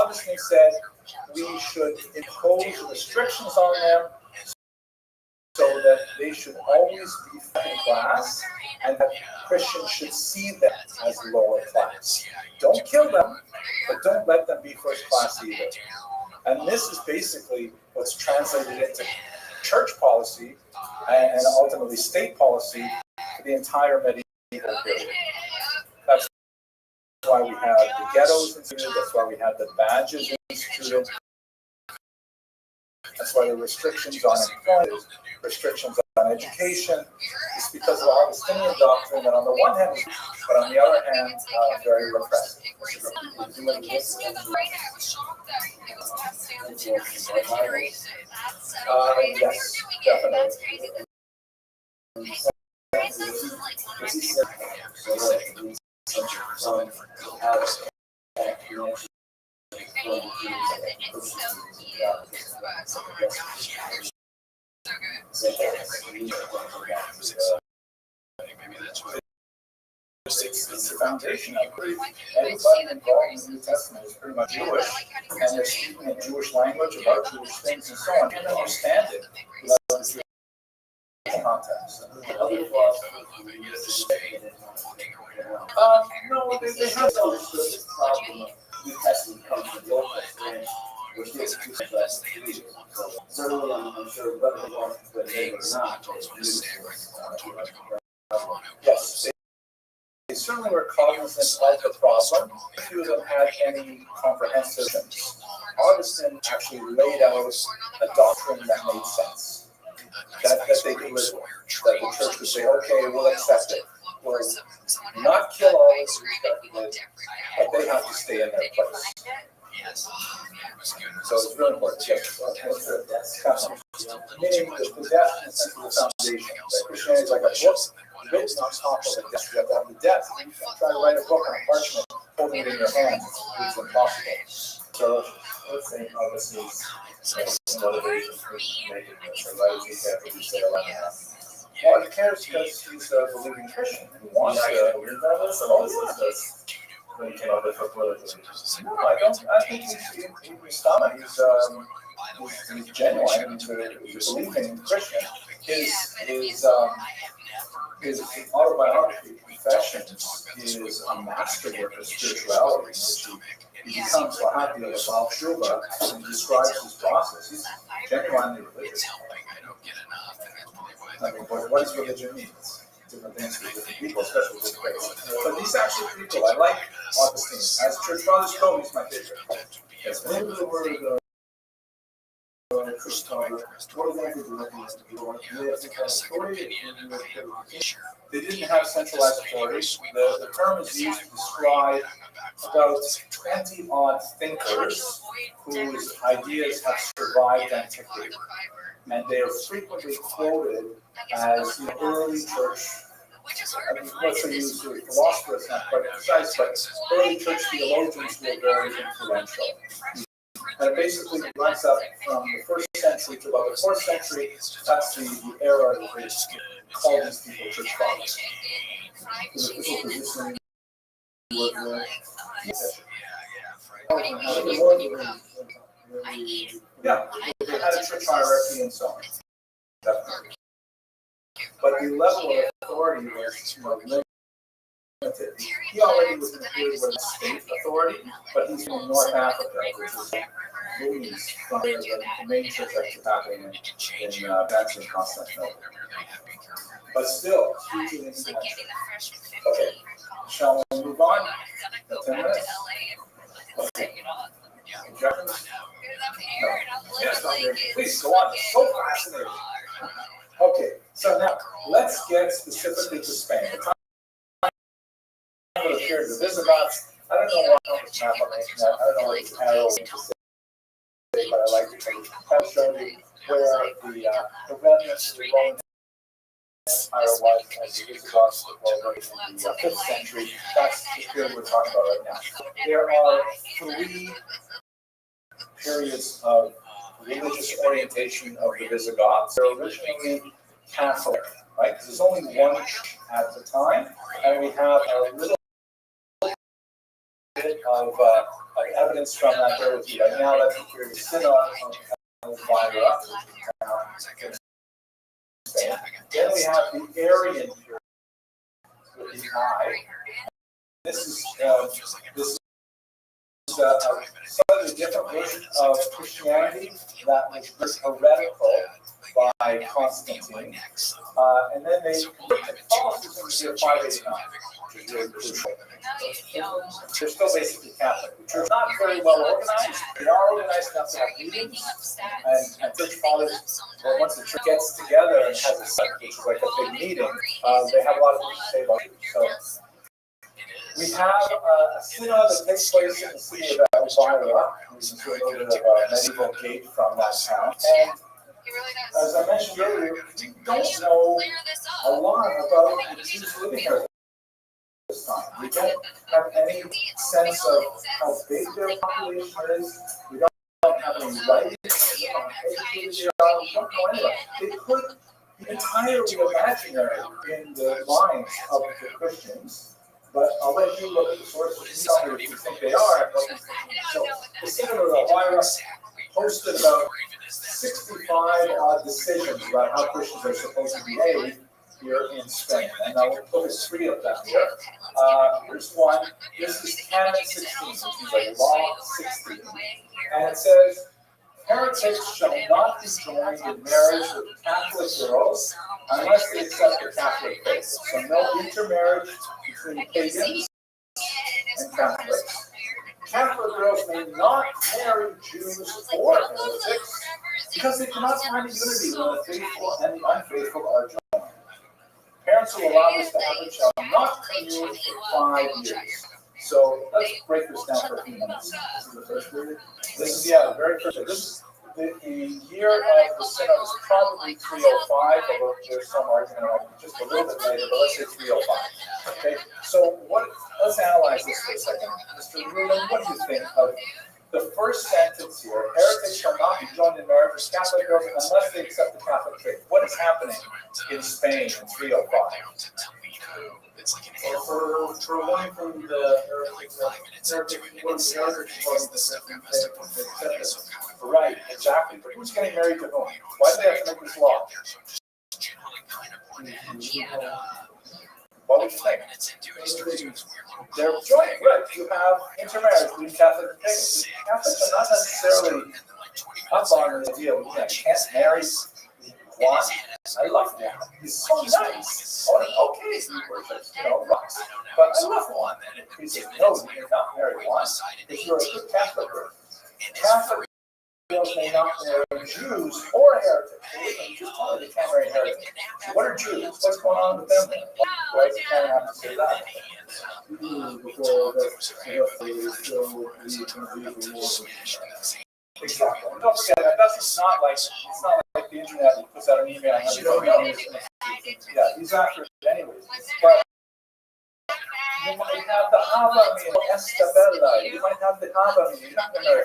[SPEAKER 1] Augustine said we should impose restrictions on them so that they should always be second class, and that Christians should see them as lower class. Don't kill them, but don't let them be first class either. And this is basically what's translated into church policy and ultimately state policy for the entire medieval period. That's why we have the ghettos instituted, that's why we have the badges instituted, that's why the restrictions on employment, restrictions on education. It's because of the Augustinian doctrine that on the one hand, but on the other hand, very repressive. Yes, definitely. It's the foundation of it. Everybody involved in the New Testament is pretty much Jewish, and they're speaking a Jewish language about Jewish things and so on. You can understand it without the Jewish context. No, they have this problem of New Testament comes from the Old Testament, which is certainly I'm sure whether they want to admit it or not, yes. They certainly were cognizant of the problem. Few of them had any comprehensive. Augustine actually laid out a doctrine that made sense, that they could live with, that the church would say, okay, we'll accept it. We'll not kill all these respectively, but they have to stay in their place. So it's really important. Meaning the death in the sense of the foundation. Christianity is like a book written on top of a death. You have to have the death. Try to write a book on a parchment, holding it in your hand. It's impossible. So let's say Augustine is motivation for making this. So why does he have to say a lot of that? Well, he cares because he's a believing Christian. He wants to believe that list. All this list does. When he came up with politically. No, I don't. I think he's stomach. He's genuine. He's a believing Christian. His autobiography, Confessions, is a masterwork of spirituality. He becomes Wahhabi of Al Shuba and describes his process. He's genuinely religious. I mean, what does religion mean? Different things for different people, especially with faith. But these actual people, I like Augustine. As Church Fathers go, he's my favorite. Yes, maybe the word Church Father, what do they do? They didn't have centralized authority. The term is used to describe about 20 odd thinkers whose ideas have survived antiquity. And they are frequently quoted as the early church. Let's say use the philosophers, not quite precise, but early church theologians were very influential. And it basically runs up from the 1st century to about the 4th century. That's the era that they call these people church fathers. The official position was yeah, they had a church hierarchy and so on. Definitely. But the level of authority was limited. He already was in a period where the state authority, but he's from North Africa, which is movies from where the main church actually happening in France and Constantinople. But still, hugely influential. Okay, shall we move on? 10 minutes? Okay. Objections? No. Yes, not here. Please go on. It's so fascinating. Okay, so now let's get specifically to Spain. The time of the period of the Visigoths. I don't know what map I'm making. I don't know what arrow to say, but I like to kind of show you where the remnants of the Roman Empire was as the Visigoths were in the 5th century. That's the period we're talking about right now. There are 3 periods of religious orientation of the Visigoths. They're originally Catholic, right? Because there's only one at the time, and we have a little bit of evidence from that there with you. Right now, that's the period of Synod of Elvira. Then we have the Arian period with the I. This is a slightly different version of Christianity that was heretical by Constantine. And then they Catholicism in the year 589, which is really crucial. They're still basically Catholic. The church is not very well organized. They are organized enough to have meetings. And church fathers, well, once the church gets together and has a set, which is like a big meeting, they have a lot of things to say about it. So we have a synod that takes place in the city of Elvira. We can see a little bit of a medieval gate from that town. And as I mentioned earlier, we don't know a lot about the Jews living here this time. We don't have any sense of how big their population is. We don't have any writings on how educated they are. We don't know any of that. They could be entirely imaginary in the minds of the Christians. But I'll let you look at the sources and tell me if you think they are and what you think. So the Synod of Elvira posted about 65 odd decisions about how Christians are supposed to behave here in Spain. And I will put three of them here. Here's one. This is Canon 16, which is like Law 16. And it says, heretics shall not be joined in marriage with Catholic girls unless they accept the Catholic faith. So no intermarriage between pagans and Catholics. Catholic girls may not marry Jews or heretics because they cannot find a unity when the faithful and the unfaithful are joined. Parents who allow this to happen shall not commune for 5 years. So let's break this down for a few minutes. This is the first period. This is, the very first period. This is the year of the synod is probably 305, although there's some argument on just a little bit later, but let's say 305. Okay, so let's analyze this for a second. Mr. Rubin, what do you think of the first sentence here? Heretics shall not be joined in marriage with Catholic girls unless they accept the Catholic faith. What is happening in Spain in 305?
[SPEAKER 6] For one from the
[SPEAKER 1] right, exactly. But who's getting married to whom? Why do they have to make this law? What would you think? They're joint, right? You have intermarriage between Catholic and pagans. Catholics are not necessarily up on the idea of can't marry one. I love him. He's so nice. Okay, he worships, rocks. But I love one. He says, no, you cannot marry one. If you're a good Catholic, Catholic girls may not marry Jews or heretics. Just tell me they can't marry heretics. What are Jews? What's going on with them? Why does the canon have to say that? Exactly. Don't forget that it's not like the internet that puts out an email and everybody knows. Yeah, he's after it anyways. But you might have the Hava meal, Estabella. You might have the Hava meal. You're not going to marry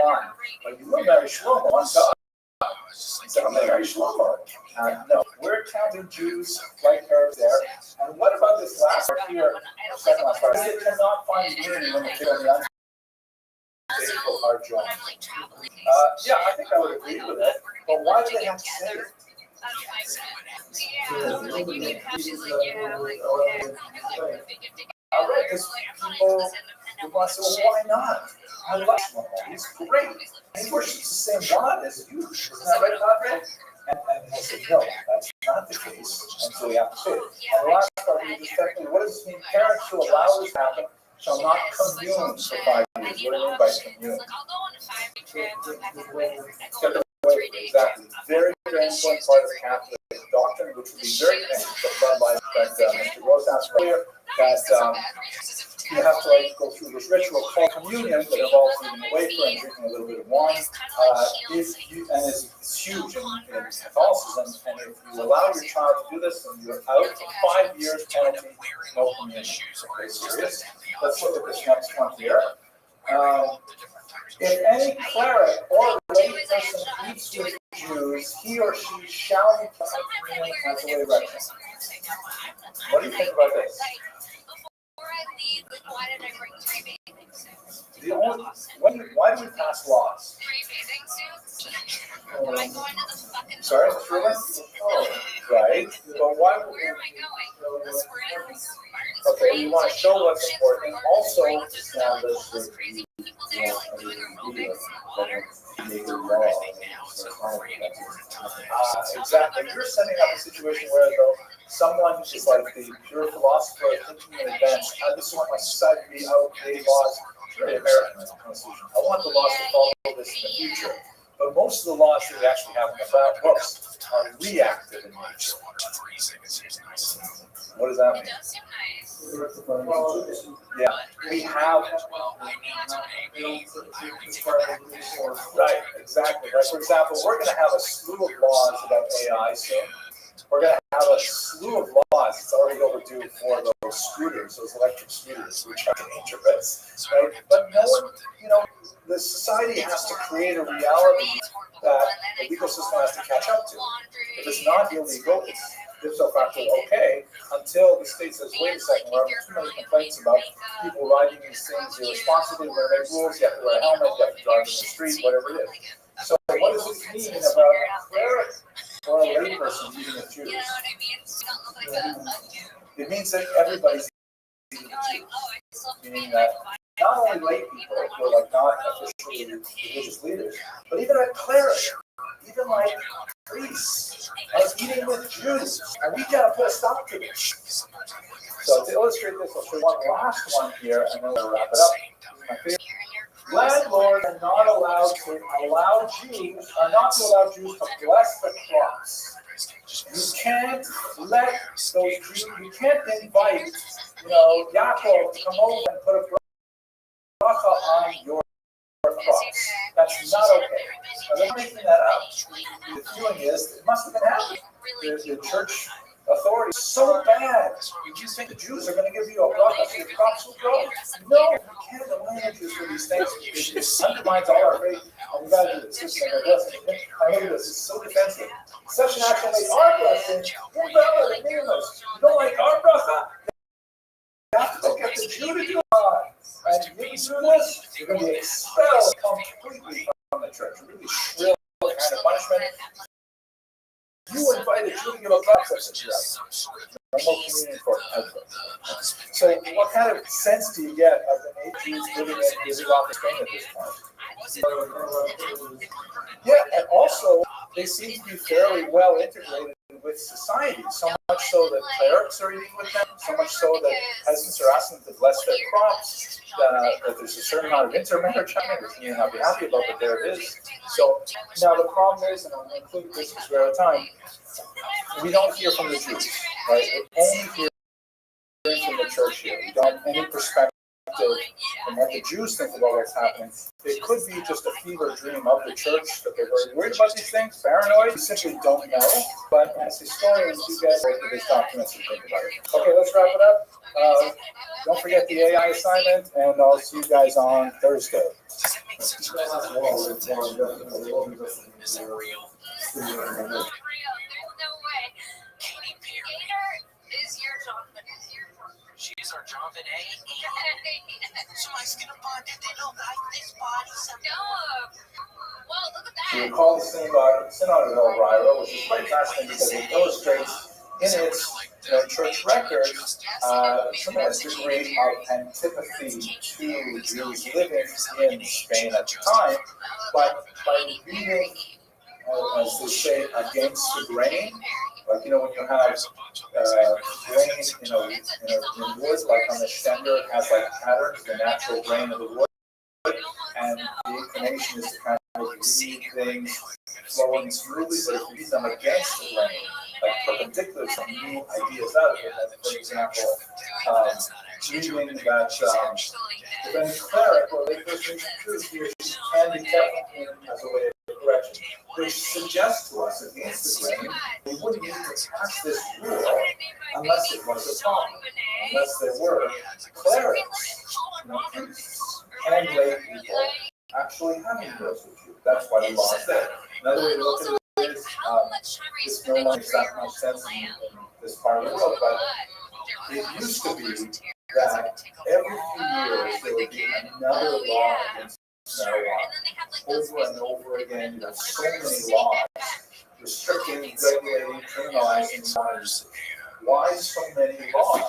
[SPEAKER 1] one, but you will marry Shlomo on God. So I'm going to marry Shlomo. No, we're counting Jews like her there. And what about this last part here? Second last part. They cannot find unity when they feel the faithful are joined. Yeah, I think I would agree with it. But why do they have to say it? All right, because people want to say, well, why not? I love Shlomo. He's great. He worships the same God as you. Isn't that right, Padre? And they say, no, that's not the case. And so we have to say it. And the last part is technically, what does it mean? Parents who allow this to happen shall not commune for 5 years. What do you mean by commune? Exactly. Very, very important part of Catholic doctrine, which would be very connected to the bloodline that Mr. Rose asked earlier, that you have to go through this ritual called communion that involves moving away from and drinking a little bit of wine. And it's huge in Catholicism. And if you allow your child to do this, then you're out for 5 years penalty, no communion. It's very serious. Let's look at this next one here. If any cleric or lay person eats with Jews, he or she shall be kept in communion as a way of reckoning. What do you think about this?
[SPEAKER 7] Why did I bring 3 bathing suits?
[SPEAKER 1] Why do we pass laws?
[SPEAKER 7] 3 bathing suits? Am I going to the fucking
[SPEAKER 1] Sorry, Truman? Right. But why would
[SPEAKER 7] Where am I going? The spring?
[SPEAKER 1] Okay, you want to show what's important. Also, establish
[SPEAKER 7] All those crazy people they're like doing aerobics in the water.
[SPEAKER 4] Make a law.
[SPEAKER 1] Exactly. You're setting up a situation where though someone is like the pure philosopher thinking in advance. I just want my society to be out creating laws. Sure, the American Constitution. I want the laws to follow this in the future. But most of the laws that we actually have in the books are reactive in nature. What does that mean?
[SPEAKER 7] It does seem nice.
[SPEAKER 1] Yeah, we have. Right, exactly. Like, for example, we're going to have a slew of laws about AI soon. We're going to have a slew of laws. It's already overdue for those scooters, those electric scooters, which are dangerous, right? But no one, the society has to create a reality that the legal system has to catch up to. If it's not illegal, it's ipso facto okay, until the state says, wait a second, we're having too many complaints about people riding these things irresponsibly, we're going to make rules, you have to wear a helmet, you have to drive in the street, whatever it is. So what does this mean about a cleric or a layperson eating a Jew?
[SPEAKER 7] You know what I mean? It's not look like a dude.
[SPEAKER 1] It means that everybody's eating a Jew. Meaning that not only lay people who are like not officially religious leaders, but even a cleric, even like priests, are eating with Jews, and we gotta put a stop to this. So to illustrate this, I'll show one last one here, and then we'll wrap it up. My favorite. Landlords are not allowed to allow Jews to bless the crops. You can't let those Jews. You can't invite, Yaakov to come over and put a bracha on your crops. That's not okay. Now, they're making that up. The feeling is it must have been happening. The church authorities so bad. You think the Jews are going to give you a bracha so your crops will grow? No, you can't allow Jews for these things. It undermines all our faith. And we got to do this. This and this. I look at this. It's so defensive. Such an action makes our blessing invalid and meaningless. You don't like our bracha? You have to go get the Jew to do it. And if you do this, you're going to be expelled completely from the church. A really shrill kind of punishment. You invite a Jew to give a process that you have. No more communion for ever. So what kind of sense do you get of the 8 Jews living in Busy Rock, Spain at this point? Yeah, and also they seem to be fairly well integrated with society, so much so that clerics are eating with them, so much so that peasants are asking them to bless their crops, that there's a certain amount of intermarriage happening, which you may not be happy about, but there it is. So now the problem is, and I'll include this because we're out of time, we don't hear from the Jews, right? We only hear from the church here. We don't have any perspective from what the Jews think about what's happening. It could be just a fever dream of the church that they're very worried about these things, paranoid. We simply don't know. But as historians, you guys look at these documents and think about it. Okay, let's wrap it up. Don't forget the AI assignment, and I'll see you guys on Thursday.
[SPEAKER 7] Is that real? There's no way. Katy Perry is your Jonathan.
[SPEAKER 8] She is our Jonathan A. So my skin of bond, did they look like this body?
[SPEAKER 7] No. Well, look at that.
[SPEAKER 1] We call the Synod of Elvira, which is quite fascinating because it illustrates in its church records a tremendous degree of antipathy to Jews living in Spain at the time, but by reading, as they say, against the grain. Like, when you have grain in wood, like on the stender, it has like patterns, the natural grain of the wood, and the inclination is to kind of read things flowing smoothly, but if you read them against the grain, like perpendicular, some new ideas out of it, like, for example, reading that when cleric or layperson truth here can be kept as a way of correction, which suggests to us against the grain, we wouldn't need to pass this rule unless it was a problem, unless there were clerics, priests, and lay people actually having those with you. That's why the law is there. Another way to look at it is, this no longer makes that much sense in this part of the world, but it used to be that every few years there would be another law against marijuana. Over and over again, you have so many laws restricting, regulating, criminalizing marijuana. Why so many laws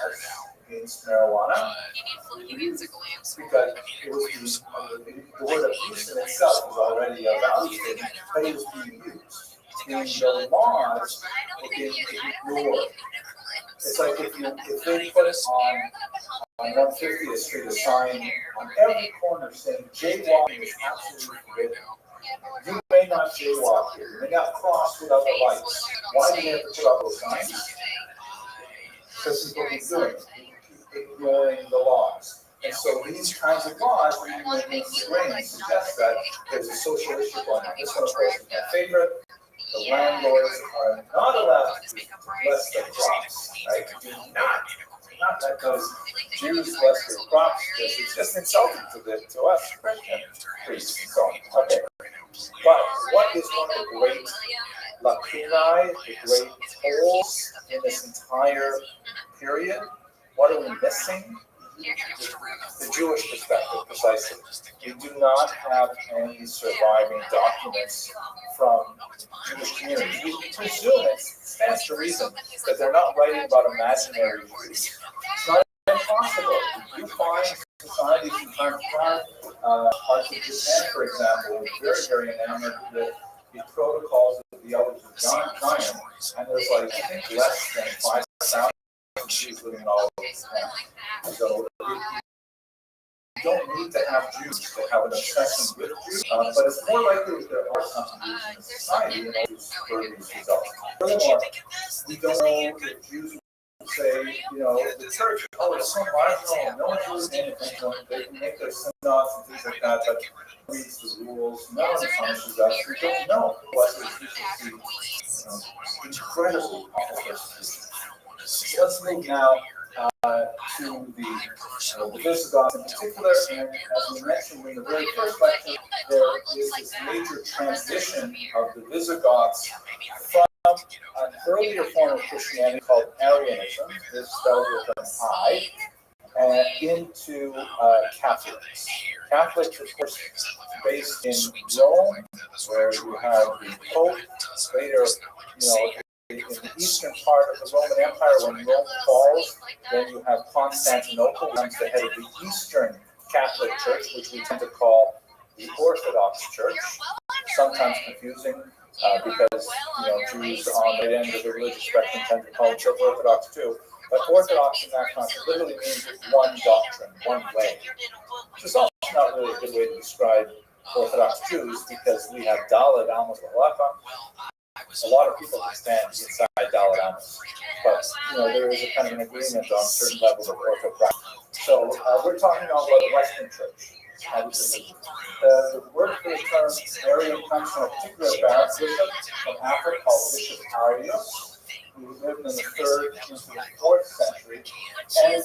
[SPEAKER 1] against marijuana? because it was the word abuse in itself was already a value statement, but it was being used. In the laws, it being ignored. It's like if they put on 150th Street a sign on every corner saying jaywalking is absolutely forbidden. You may not jaywalk here, you may not cross without the lights. Why do they have to put up those signs? Because people keep doing it, keep ignoring the laws. And so these kinds of laws, even when it's grain, suggest that there's a social issue going on. This one, of course, is my favorite. The landlords are not allowed to bless their crops, right? Do not that those Jews bless their crops, because it's just insulting to us Christian priests and so on. Okay. But what is one of the great lacunae, the great holes in this entire period? What are we missing? The Jewish perspective, precisely. We do not have any surviving documents from Jewish communities. We presume it stands to reason that they're not writing about imaginary Jews. It's not impossible. You find societies from time to time, parts of Japan, for example, are very, very enamored with the protocols of the elders of Zion, and there's like, I think, less than 5,000 Jews living all over Japan. So you don't need to have Jews to have an obsession with Jews, but it's more likely that there are contributions in society in order to spur these results. Furthermore, we don't know if Jews will say, the church, it's so marginal, no one really paying attention, they can make their synagogues and things like that, but reads the rules, no one punishes us, we don't know what the incredibly awful persecution. So let's move now to the Visigoths in particular, and as we mentioned in the very first lecture, there is this major transition of the Visigoths from an earlier form of Christianity called Arianism, this spelled with an I, and into Catholics. Catholics, of course, based in Rome, where you have the Pope, later, in the eastern part of the Roman Empire, when Rome falls, then you have Constantinople, which is the head of the Eastern Catholic Church, which we tend to call the Orthodox Church. Sometimes confusing because Jews on the end of the religious spectrum tend to call the Church Orthodox too. But Orthodox in that context literally means one doctrine, one way, which is also not really a good way to describe Orthodox Jews, because we have Dalet Amos Halacha. A lot of people can stand inside Dalet Amos, but there is a kind of an agreement on certain levels of orthodoxy. So we're talking now about the Western Church. The word for the term Arian comes from a particular Baron bishop from Africa called Bishop Arius, who lived in the 3rd into the 4th century. And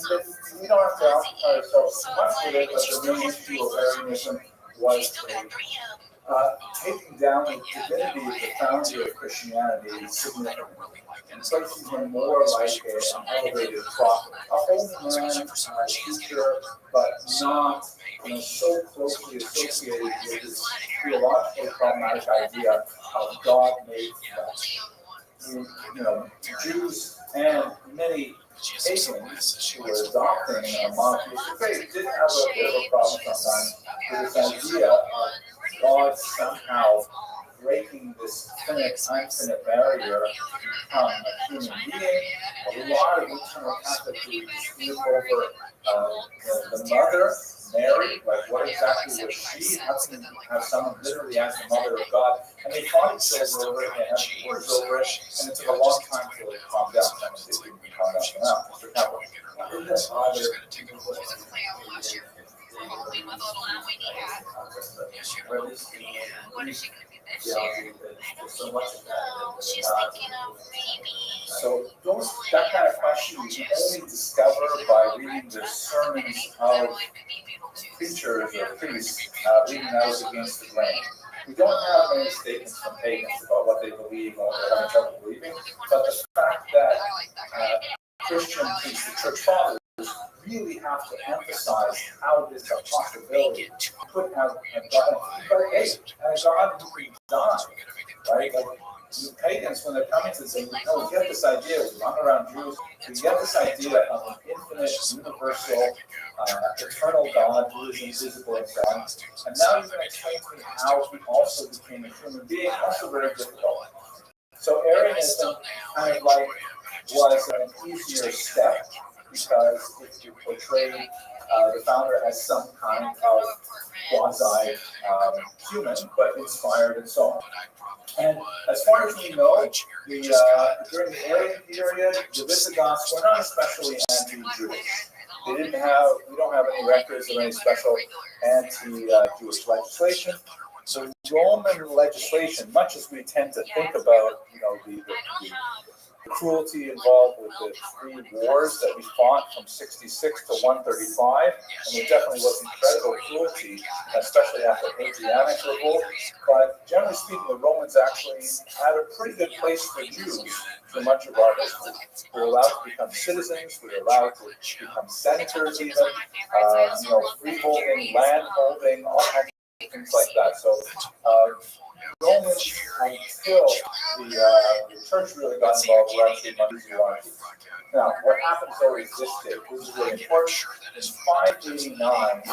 [SPEAKER 1] we don't have to occupy ourselves too much with it, but the main issue of Arianism was taking down the divinity of the founder of Christianity significantly. And places him more like an elevated prophet, a holy man, teacher, but not so closely associated with this theologically problematic idea of God made flesh. Jews and many pagans who were adopting a monotheistic faith did have a bit of a problem sometimes with this idea of God somehow breaking this infinite barrier to become a human being. A lot of eternal Catholics dispute over the mother, Mary, like what exactly was she? How can you have someone literally as the mother of God? And they fought each other over it, they had wars over it, and it took a long time to really calm down. Sometimes they didn't calm down for now. Mr. Campbell. So that kind of question you can only discover by reading the sermons of preachers or priests reading those against the grain. We don't have many statements from pagans about what they believe or what they're having trouble believing, but the fact that Christian priests, the church fathers, really have to emphasize how this is a possibility. You could have a God, but hey, a God who died, right? The pagans, when they're coming to say, we get this idea, we run around Jews, we get this idea of an infinite infinite, universal, eternal God who is invisible and so on. And now he's going to explain to me how he also became a human being, also very difficult. So Arianism kind of like was an easier step because if you portray the founder as some kind of quasi-human, but inspired and so on. And as far as we know, during the Arian period, the Visigoths were not especially anti-Jewish. We don't have any records of any special anti-Jewish legislation. So Roman legislation, much as we tend to think about, the cruelty involved with the 3 wars that we fought from 66 to 135, and there definitely was incredible cruelty, especially after Hadrianic revolt. But generally speaking, the Romans actually had a pretty good place for Jews for much of our history. We were allowed to become citizens, we were allowed to become senators even, freeholding, landholding, all kinds of things like that. So Romans, until the church really got involved, were actually monarchy. Now, what happens though is this date. This is really important. In 589, a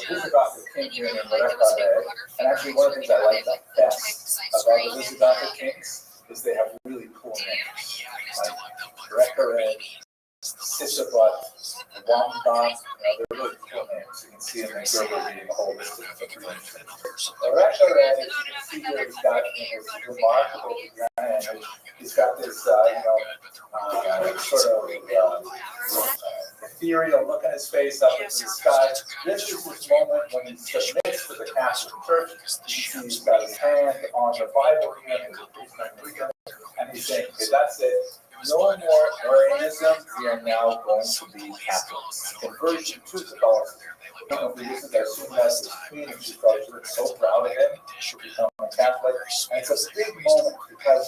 [SPEAKER 1] Visigothic king here named Restream, and actually one of the things I like the best about the Visigothic kings is they have really cool names. Like Restream, Sisabat, Wamba, they're really cool names. You can see in the Gerber reading a whole list of them. Restream, as you can see here, he's got his remarkable design. He's got this, sort of ethereal look on his face up into the sky. This is his moment when he submits to the Catholic Church. You see he's got his hand on the Bible here, and he's saying, okay, that's it. No more Arianism. We are now going to be Catholics. Conversion to Catholicism. One of the reasons I assume that's his queen, and she's probably so proud of him to become a Catholic. And it's a big moment because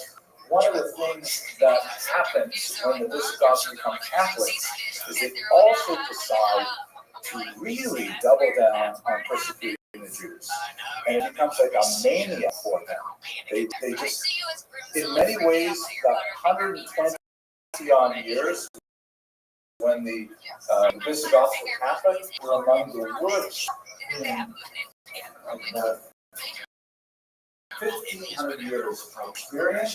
[SPEAKER 1] one of the things that happens when the Visigoths become Catholics is they also decide to really double down on persecuting the Jews. And it becomes like a mania for them. They just, in many ways, the 120 odd years when the Visigoths were Catholic were among the worst in 1,500 years of experience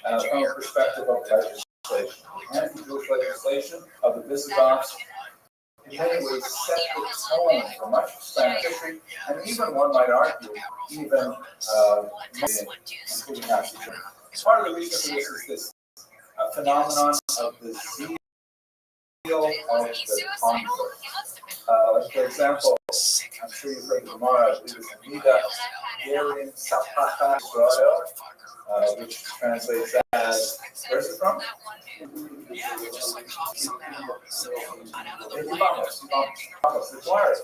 [SPEAKER 1] from a perspective of legislation. Anti-Jewish legislation of the Visigoths in many ways set the tone for much of Spanish history, and even one might argue, including Nazi Germany. Part of the reason for this is this phenomenon of the zeal of the convert. For example, I'm sure you've heard the Gemara, I believe it's Amida, Gerim Sapata Israel, which translates as, where's it from? The Gemara,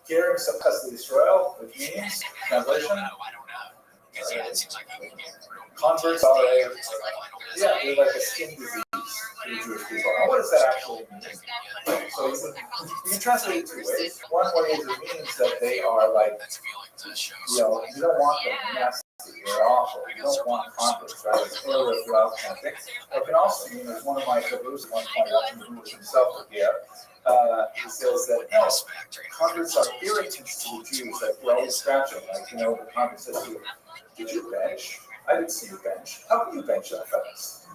[SPEAKER 1] Gerim Sapata Israel, which means, translation, converts are they're like a skin disease to the Jewish people. Now, what does that actually mean? So you can translate it 2 ways. One way is it means that they are like, you don't want them nasty, they're awful. You don't want converts, right? It's area throughout kind of thing. It can also mean, as one of my caboose at one point, who was himself here, he says that converts are irritants to the Jews, like we're always scratching. Like, the convert says to you, did you bench? I didn't see you bench. How can you bench that fast?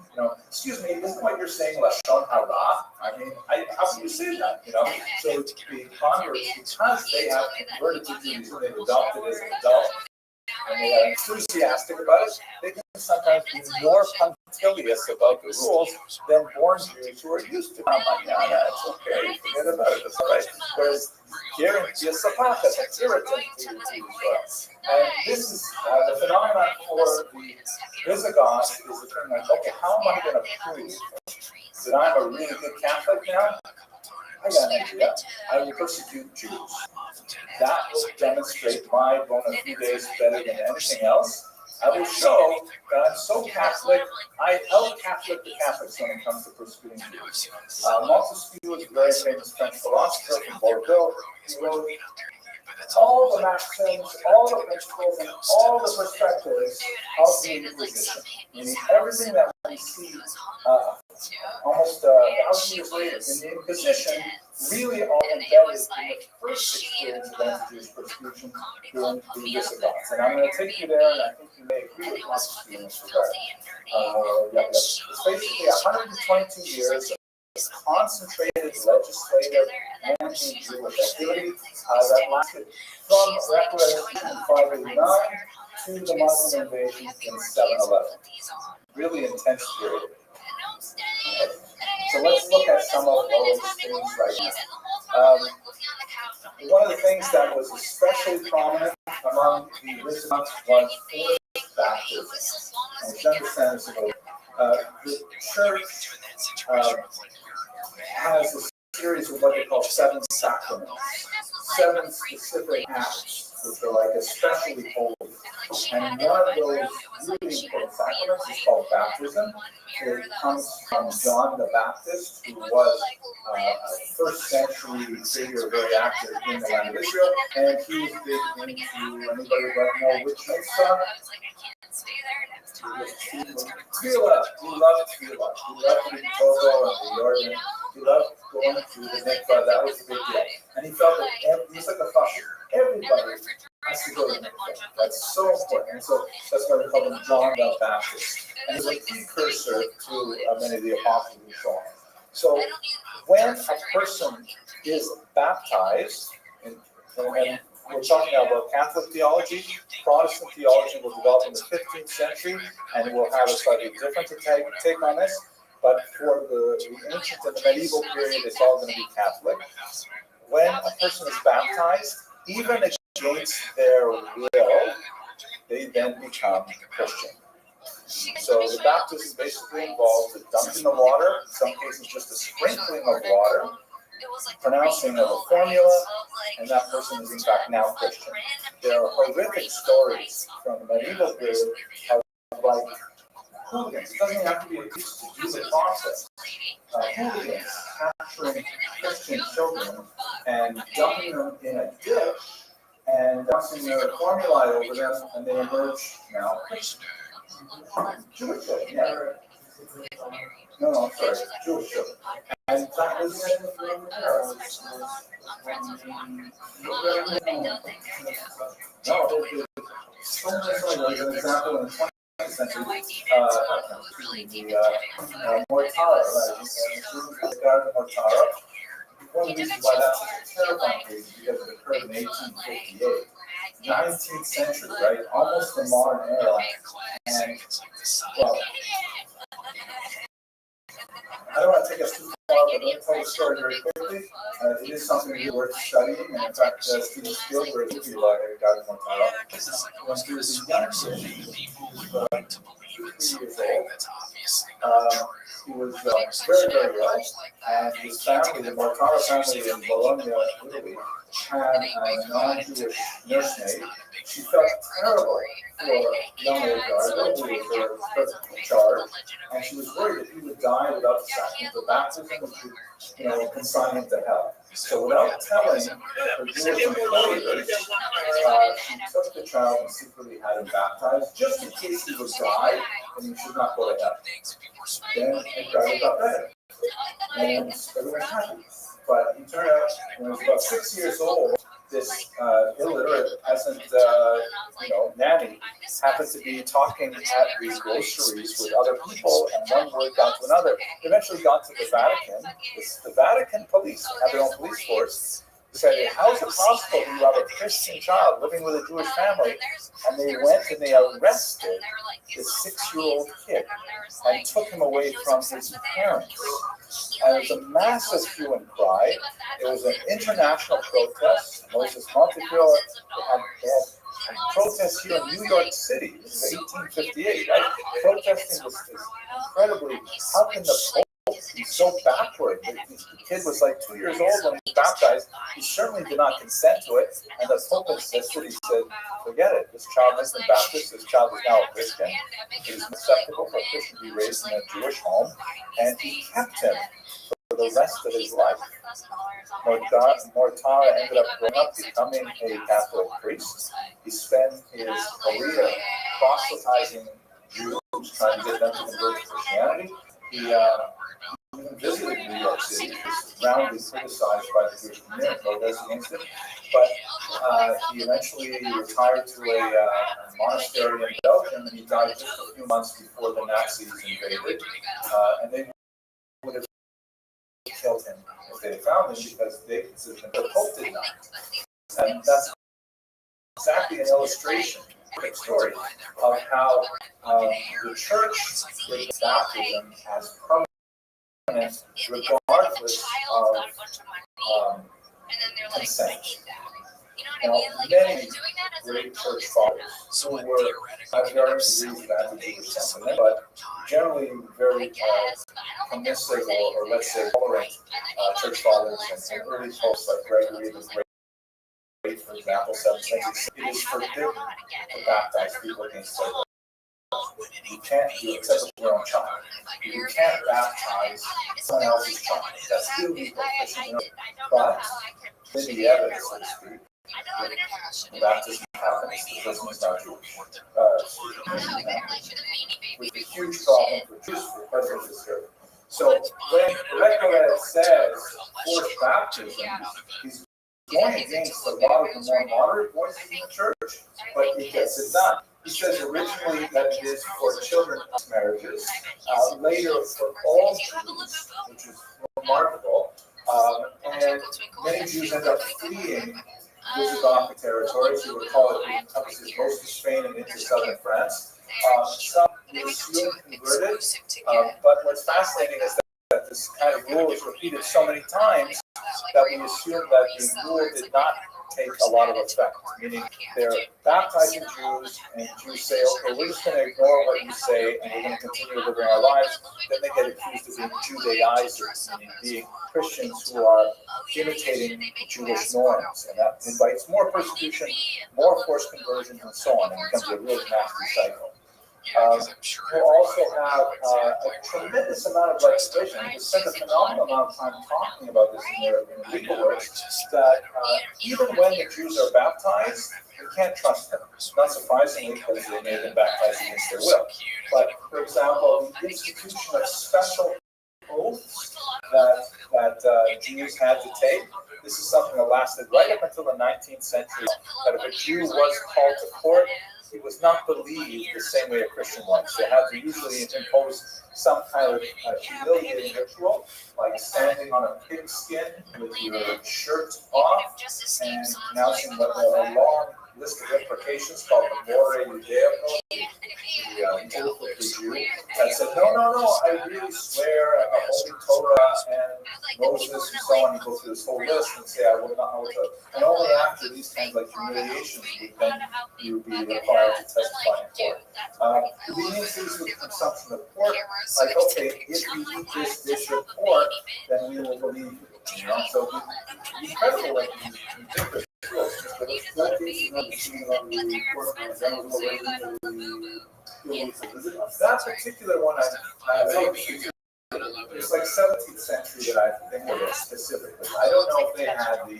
[SPEAKER 1] Excuse me, isn't what you're saying Lashon Hara? I mean, how can you say that? So the converts, because they have converted to Judaism, they've adopted as an adult, and they are enthusiastic about it, they can sometimes be more punctilious about the rules than born Jews who are used to it. It's okay, forget about it, that's all right. Whereas guarantee a sapaka, that's irritant to Israel. And this is the phenomenon for the Visigoths is the thing like, okay, how am I going to prove that I'm a really good Catholic now? I got an idea. I will persecute Jews. That will demonstrate my bona fides better than anything else. I will show that I'm so Catholic, I out-Catholic the Catholics when it comes to persecuting Jews. Montesquieu is a very famous French philosopher from Bordeaux. He wrote all the maxims, all the principles, and all the perspectives of the Inquisition. Meaning everything that we see almost 1,000 years later, in the Inquisition, really all embedded in the first experience of anti-Jewish persecution during the Visigoths. And I'm going to take you there, and I think you may agree with my experience with that. It's basically 122 years of concentrated legislative anti-Jewish activity that lasted from Reparation in 589 to the Muslim invasion in 711. Really intense period. So let's look at some of those things right now. One of the things that was especially prominent among the Visigoths was forced baptism. And you should understand this a little. The church has a series of what they call 7 sacraments, 7 specific acts, which are like especially holy. And one of those really important sacraments is called baptism. It comes from John the Baptist, who was a first century figure, very active in the land of Israel, and he was big into, anybody might know which mitzvah? Tefillah. He loved tefillah. He loved reading Torah and the Jordan. He loved going to the mikvah. That was a big deal. And he felt that he's like a fusher. Everybody has to go to the mikvah. That's so important. And so that's why we call him John the Baptist. And he's a precursor to many of the apostles and so on. So when a person is baptized, and we're talking about Catholic theology, Protestant theology will develop in the 15th century, and we'll have a slightly different take on this. But for the ancient and the medieval period, it's all going to be Catholic. When a person is baptized, even against their will, they then become Christian. So the baptism basically involves a dunk in the water, in some cases just a sprinkling of water, pronouncing of a formula, and that person is in fact now Christian. There are horrific stories from the medieval period of like hooligans. It doesn't have to be a priest to do the process. Hooligans capturing Christian children and dumping them in a ditch and pronouncing their formula over them, and they emerge now Christian. Jewish children, yeah. No, I'm sorry, Jewish children. And that was there's an example in the 20th century, Mortara, the Garden of Mortara. One of the reasons why that's such a terrifying case is because it occurred in 1858. 19th century, right? Almost the modern era. And, well, I don't want to take us too far, but let me tell the story very quickly. It is something really worth studying, and in fact, Stephen Spielberg, if you like, got it one time. When he was a young kid, 3 years old, he was very, very ill, and his family, the Mortara family in Bologna, Italy, had a non-Jewish nursemaid. She felt terrible for young Edgardo, who was her in charge, and she was worried that he would die without the sacrament of baptism, which would, consign him to hell. So without telling her Jewish employers, she took the child and secretly had him baptized, just in case he would die, and he should not go to hell. Then Edgardo got better, and everyone was happy. But he turned out, when he was about 6 years old, this illiterate peasant, nanny happened to be talking at these groceries with other people, and one word got to another. Eventually got to the Vatican. The Vatican police have their own police force. Said, how is it possible you have a Christian child living with a Jewish family? And they went and they arrested this 6-year-old kid and took him away from his parents. And it was a massive hue and cry. It was an international protest. Moses Montefiore, they had protests here in New York City. This is 1858, right? Protesting was incredibly, how can the Pope be so backward? The kid was like 2 years old when he was baptized. He certainly did not consent to it. And the Pope insisted. He said, forget it. This child has been baptized. This child is now a Christian. It is acceptable for a Christian to be raised in a Jewish home. And he kept him for the rest of his life. Mortara ended up growing up, becoming a Catholic priest. He spent his career proselytizing Jews, trying to get them to convert to Christianity. He even visited New York City. He was roundly criticized by the Jewish community, protesting against it. But he eventually retired to a monastery in Belgium, and he died just a few months before the Nazis invaded. And they would have killed him if they had found him, because they considered him, the Pope did not. And that's exactly an illustration, a story of how the church with baptism as permanent, regardless of consent. Now, many great church fathers who were at varying degrees of anti-Jewish sentiment, but generally very permissive or let's say tolerant church fathers and early popes like Gregory the Great, for example, 7th century. It is forbidden to baptize people against their will. You can't do it except with your own child. You can't baptize someone else's child. That's illegal. But in the evidence, so to speak, the baptism happens, the person is not Jewish. With a huge problem for Jews for President here. So when Recollect says forced baptism, he's going against a lot of the more moderate voices in the church, but he gets it done. He says originally that it is for children's marriages, later for all Jews, which is remarkable. And many Jews end up fleeing Visigoth territories. You recall it encompasses most of Spain and into southern France. Some were soon converted, but what's fascinating is that this kind of rule is repeated so many times that we assume that the rule did not take a lot of effect, meaning they're baptizing Jews, and Jews say, okay, we're just going to ignore what you say, and we're going to continue living our lives. Then they get accused of being Judaizers, meaning being Christians who are imitating Jewish norms, and that invites more persecution, more forced conversions, and so on, and becomes a really nasty cycle. We also have a tremendous amount of legislation. We spent a phenomenal amount of time talking about this in their legal works, that even when the Jews are baptized, you can't trust them. Not surprisingly, because they may have been baptized against their will. But, for example, the institution of special oaths that Jews had to take, this is something that lasted right up until the 19th century, that if a Jew was called to court, he was not believed the same way a Christian was. They had to usually impose some kind of humiliating ritual, like standing on a pig skin with your shirt off and announcing what a long list of imprecations called the More Judaico, the oath of the Jew, that said, no, I really swear at the Holy Torah and Moses and so on. You go through this whole list and say, I will not hold to. And only after these kinds of humiliations would then you be required to testify in court. Leading things with consumption of pork, like, okay, if you eat this dish of pork, then we will believe you. So the incredible like ridiculous. That particular one, it's like 17th century that I think of it specifically. I don't know if they had the.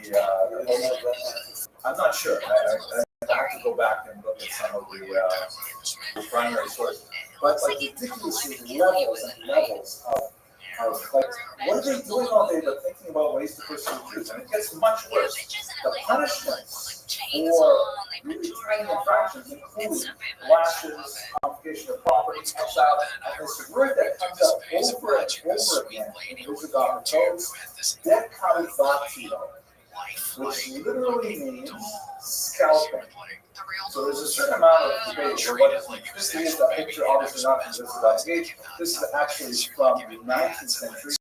[SPEAKER 1] I'm not sure. I have to go back and look at some of the primary sources. But like ridiculously levels and levels of like, what are they doing all day but thinking about ways to pursue Jews? And it gets much worse. The punishments for really tiny infractions include lashes, confiscation of property, exile, and this word that comes up over and over again in Visigoth codes, decalivatio, which literally means scalping. So there's a certain amount of debate over what this means. This is a picture, obviously not from Visigoth age. This is actually from the 19th century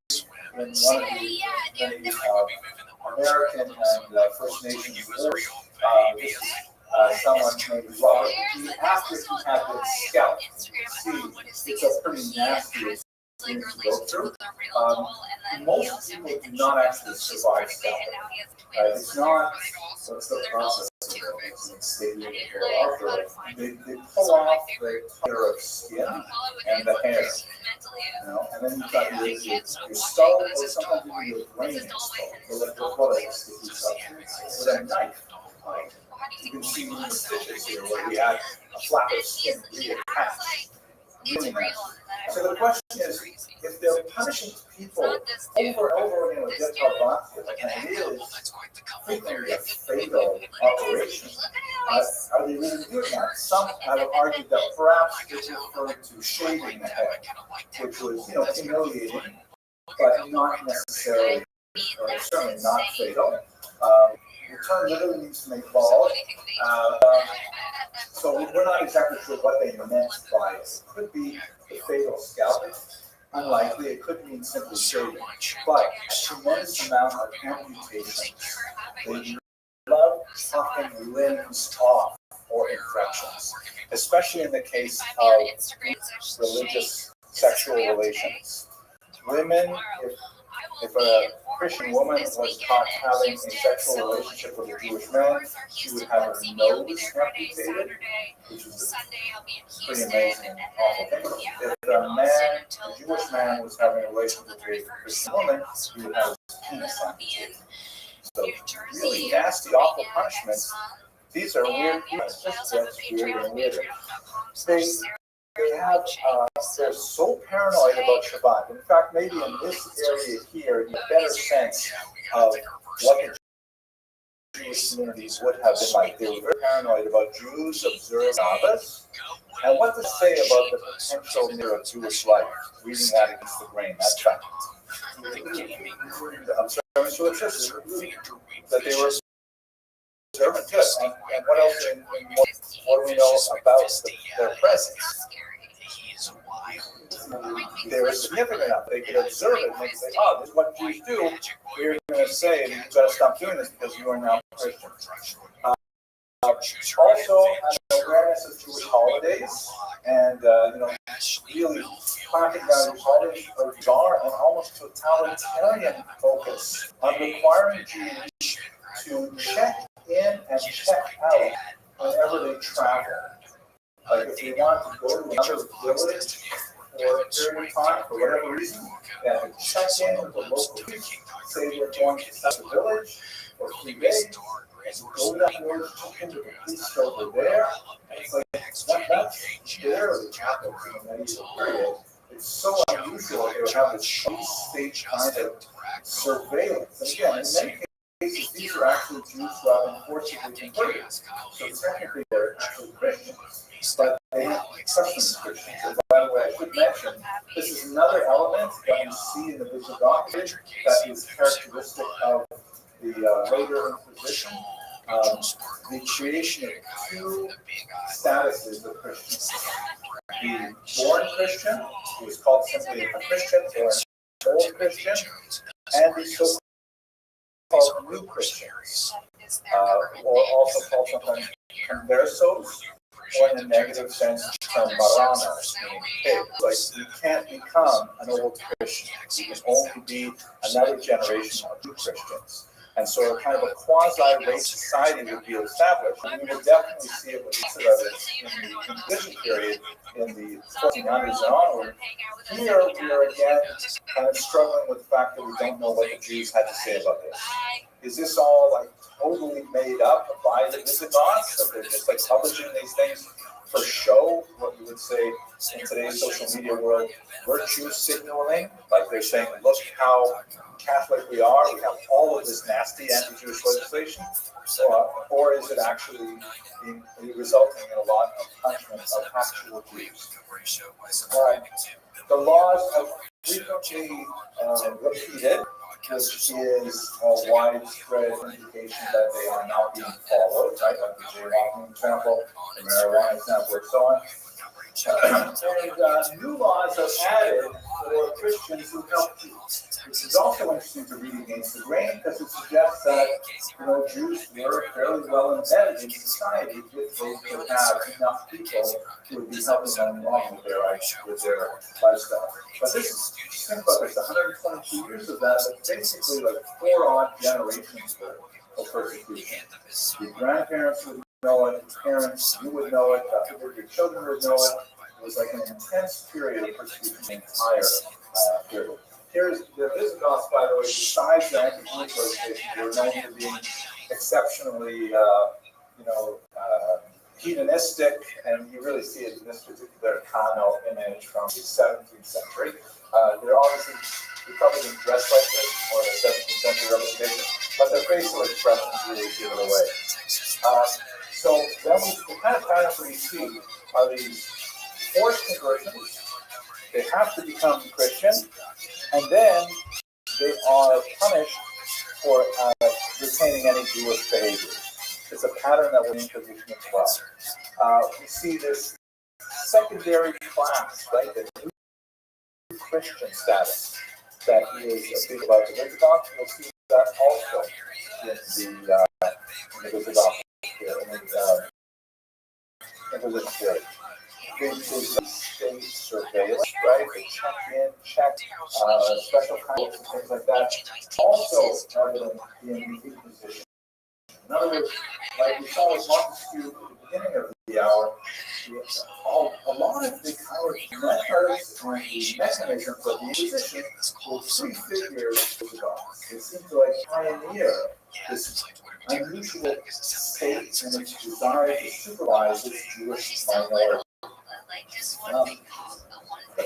[SPEAKER 1] in one of the many American and First Nations wars. This is someone named Robert. After he had been scalped, you can see it's a pretty nasty thing to go through. Most people do not actually survive scalping. It's not, what's the process? They pull off the color of skin and the hair, and then you've got your skull, or sometimes even your brain exposed, with a sticky substance, with a knife. You can see the stitches here where we had a flap of skin really attached. doing that. So the question is, if they're punishing people over and over again with death and it is frequently a fatal operation, are they really doing that? Some have argued that perhaps it's referring to shaving the head, which was, humiliating, but not necessarily, or certainly not fatal. The term literally means to make bald. So we're not exactly sure what they meant by it. It could be the fatal scalping. Unlikely, it could mean simply shaving. But a tremendous amount of amputation. They love chopping limbs off or infections, especially in the case of religious sexual relations. Women, if a Christian woman was caught having a sexual relationship with a Jewish man, she would have her nose amputated, which is a pretty amazing and awful thing. If a man, a Jewish man, was having a relationship with a Christian woman, he would have his penis amputated. So really nasty, awful punishments. These are weird. It just gets weirder and weirder. They're so paranoid about Shabbat. In fact, maybe in this area here, you get a better sense of what the Jewish communities would have been like. They were very paranoid about Jews observing Shabbos, and what to say about the potential mirror of Jewish life, reading that against the grain, that fact. I'm sorry, that they were observant good. And what else, what do we know about their presence? They were significant enough. They could observe it and they could say, oh, this is what Jews do. We're going to say, and you've got to stop doing this because you are now Christian. Also, an awareness of Jewish holidays and, really clamping down these holidays are bizarre and almost totalitarian focus on requiring Jews to check in and check out whenever they travel. Like if they want to go to another village for a period of time, for whatever reason, they have to check in with the local police, say they're going to such a village for 3 days, and go to that village, check into the police over there. It's like, that's barely happens in the medieval period. It's so unusual to have this state kind of surveillance. And again, in many cases, these are actually Jews who have been forcibly converted. So technically, they're actually Christians, but they have exceptions Christians. And by the way, I should mention, this is another element that you see in the Visigoth that is characteristic of the later Inquisition. The creation of 2 statuses of Christians. The born Christian, who is called simply a Christian or an old Christian, and the so-called new Christians, or also called sometimes conversos, or in the negative sense, term maranos, meaning pigs. Like, you can't become an old Christian. You can only be another generation of new Christians. And so a kind of a quasi-race society would be established. And we would definitely see it with in the Inquisition period in the 1400s and onward. Here we are again kind of struggling with the fact that we don't know what the Jews had to say about this. Is this all like totally made up by the Visigoths? So they're just like publishing these things for show, what you would say in today's social media world, virtue signaling, like they're saying, look how Catholic we are, we have all of this nasty anti-Jewish legislation, or is it actually resulting in a lot of punishment of actual Jews? The laws have frequently repeated, which is a widespread indication that they are not being followed, right? Like the jaywalking example, the marijuana example, and so on. And new laws are added for Christians who help Jews. Which is also interesting to read against the grain because it suggests that Jews were fairly well embedded in society if they could have enough people who would be helping them along with their lifestyle. But this is, think about this, 122 years of that, but basically like 4 odd generations of persecution. Your grandparents would know it, your parents, you would know it, your children would know it. It was like an intense period of persecution the entire period. Here's the Visigoths, by the way, besides the anti-Jewish legislation, they were known for being exceptionally, hedonistic, and you really see it in this particular Kano image from the 17th century. They're obviously probably didn't dress like this, more of a 17th century representation, but their facial expressions really give it away. So then the kind of patterns we see are these forced conversions. They have to become Christian, and then they are punished for retaining any Jewish behavior. It's a pattern that we're in position as well. We see this secondary class, right? The new Christian status that is a big about the Orthodox. You'll see that also in the Orthodox Inquisition period. There's state surveillance, right? They check in, check special kinds of things like that. Also evident in the Inquisition. In other words, like we saw with Montesquieu at the beginning of the hour, a lot of the kind of methods and the mechanisms of the Inquisition will prefigure Orthodox. It seems to pioneer this unusual state and its desire to supervise its Jewish minority.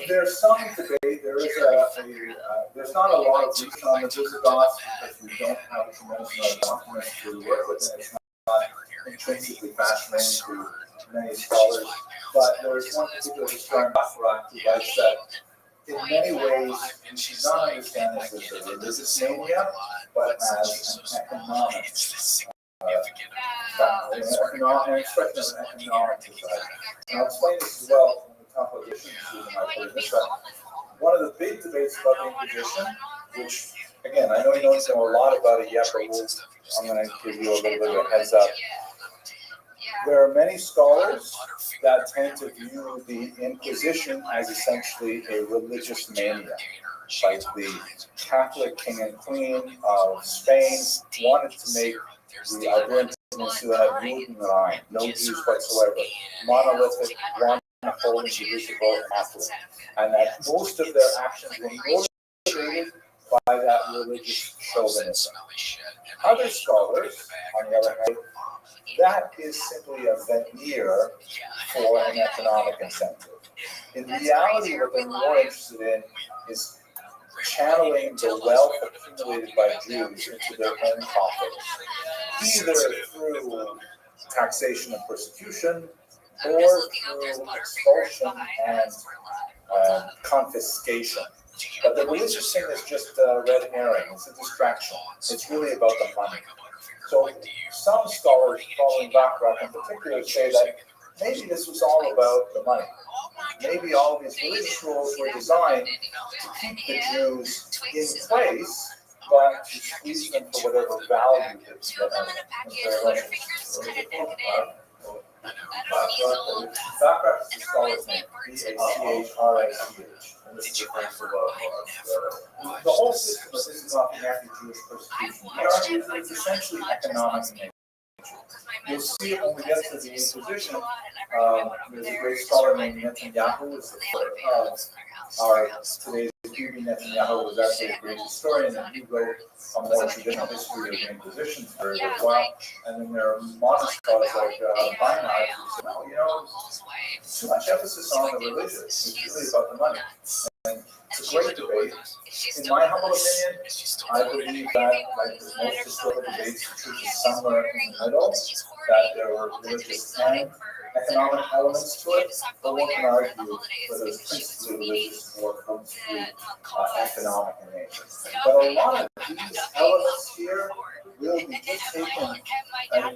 [SPEAKER 1] There's some debate. There's not a lot of research on the Visigoths because we don't have a tremendous amount of documents to work with, and it's not intrinsically fascinating to many scholars. But there is one particular historian, Bacharach, who writes that in many ways we should not understand this as a religious mania, but as an economic an expression of an economic desire. And I'll explain this as well when we talk about the issues in my previous. One of the big debates about the Inquisition, which, again, I know you don't know a lot about it yet, but I'm going to give you a little bit of a heads up. There are many scholars that tend to view the Inquisition as essentially a religious mania. Like the Catholic king and queen of Spain wanted to make the Iberian Peninsula Judenrein, no Jews whatsoever, monolithic, one whole indivisible Catholic, and that most of their actions were motivated by that religious chauvinism. Other scholars, on the other hand, that is simply a veneer for an economic incentive. In reality, what they're more interested in is channeling the wealth accumulated by Jews into their own coffers, either through taxation and persecution or through expulsion and confiscation. But the religious thing is just a red herring, it's a distraction. It's really about the money. So some scholars, following Bacharach in particular, say that maybe this was all about the money. Maybe all of these religious rules were designed to keep the Jews in place, but to squeeze them for whatever value it's Bacharach is a scholar's name, B-A-C-H-R-A-C-H. And this is the whole system of Visigoth and anti-Jewish persecution. We argue that it's essentially economic in nature. You'll see it when we get to the Inquisition. There's a great scholar named Netanyahu, our today's Bibi Netanyahu was actually a great historian, and he wrote a more traditional history of the Inquisition very well. And then there are modern scholars like Weinheim who say, no, too much emphasis on the religion. It's really about the money. And it's a great debate. In my humble opinion, I believe that, like most historical debates, the truth is somewhere in the middle, that there were religious and economic elements to it, but one can argue whether it's principally religious or completely economic in nature. But a lot of these elements here will be just taken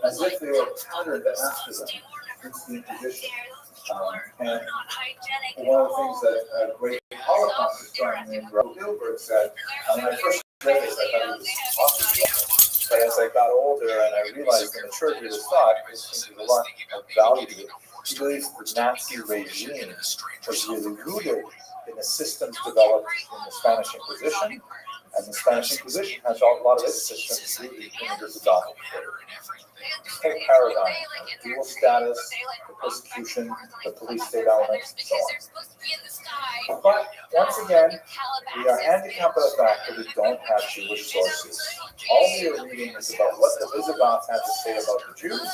[SPEAKER 1] as if they were patterned after them into the Inquisition. And one of the things that a great Holocaust historian named Raoul Gilbert said, when I first read this, I thought it was awesome. But as I got older and I realized the maturity of his thought, it seemed a lot of value to it. He believes the Nazi regime was really rooted in the systems developed in the Spanish Inquisition, and the Spanish Inquisition has a lot of its systems rooted in the Visigoth period. Whole paradigm, dual status, the persecution, the police state elements, and so on. But once again, we are handicapped by the fact that we don't have Jewish sources. All we are reading is about what the Visigoths had to say about the Jews,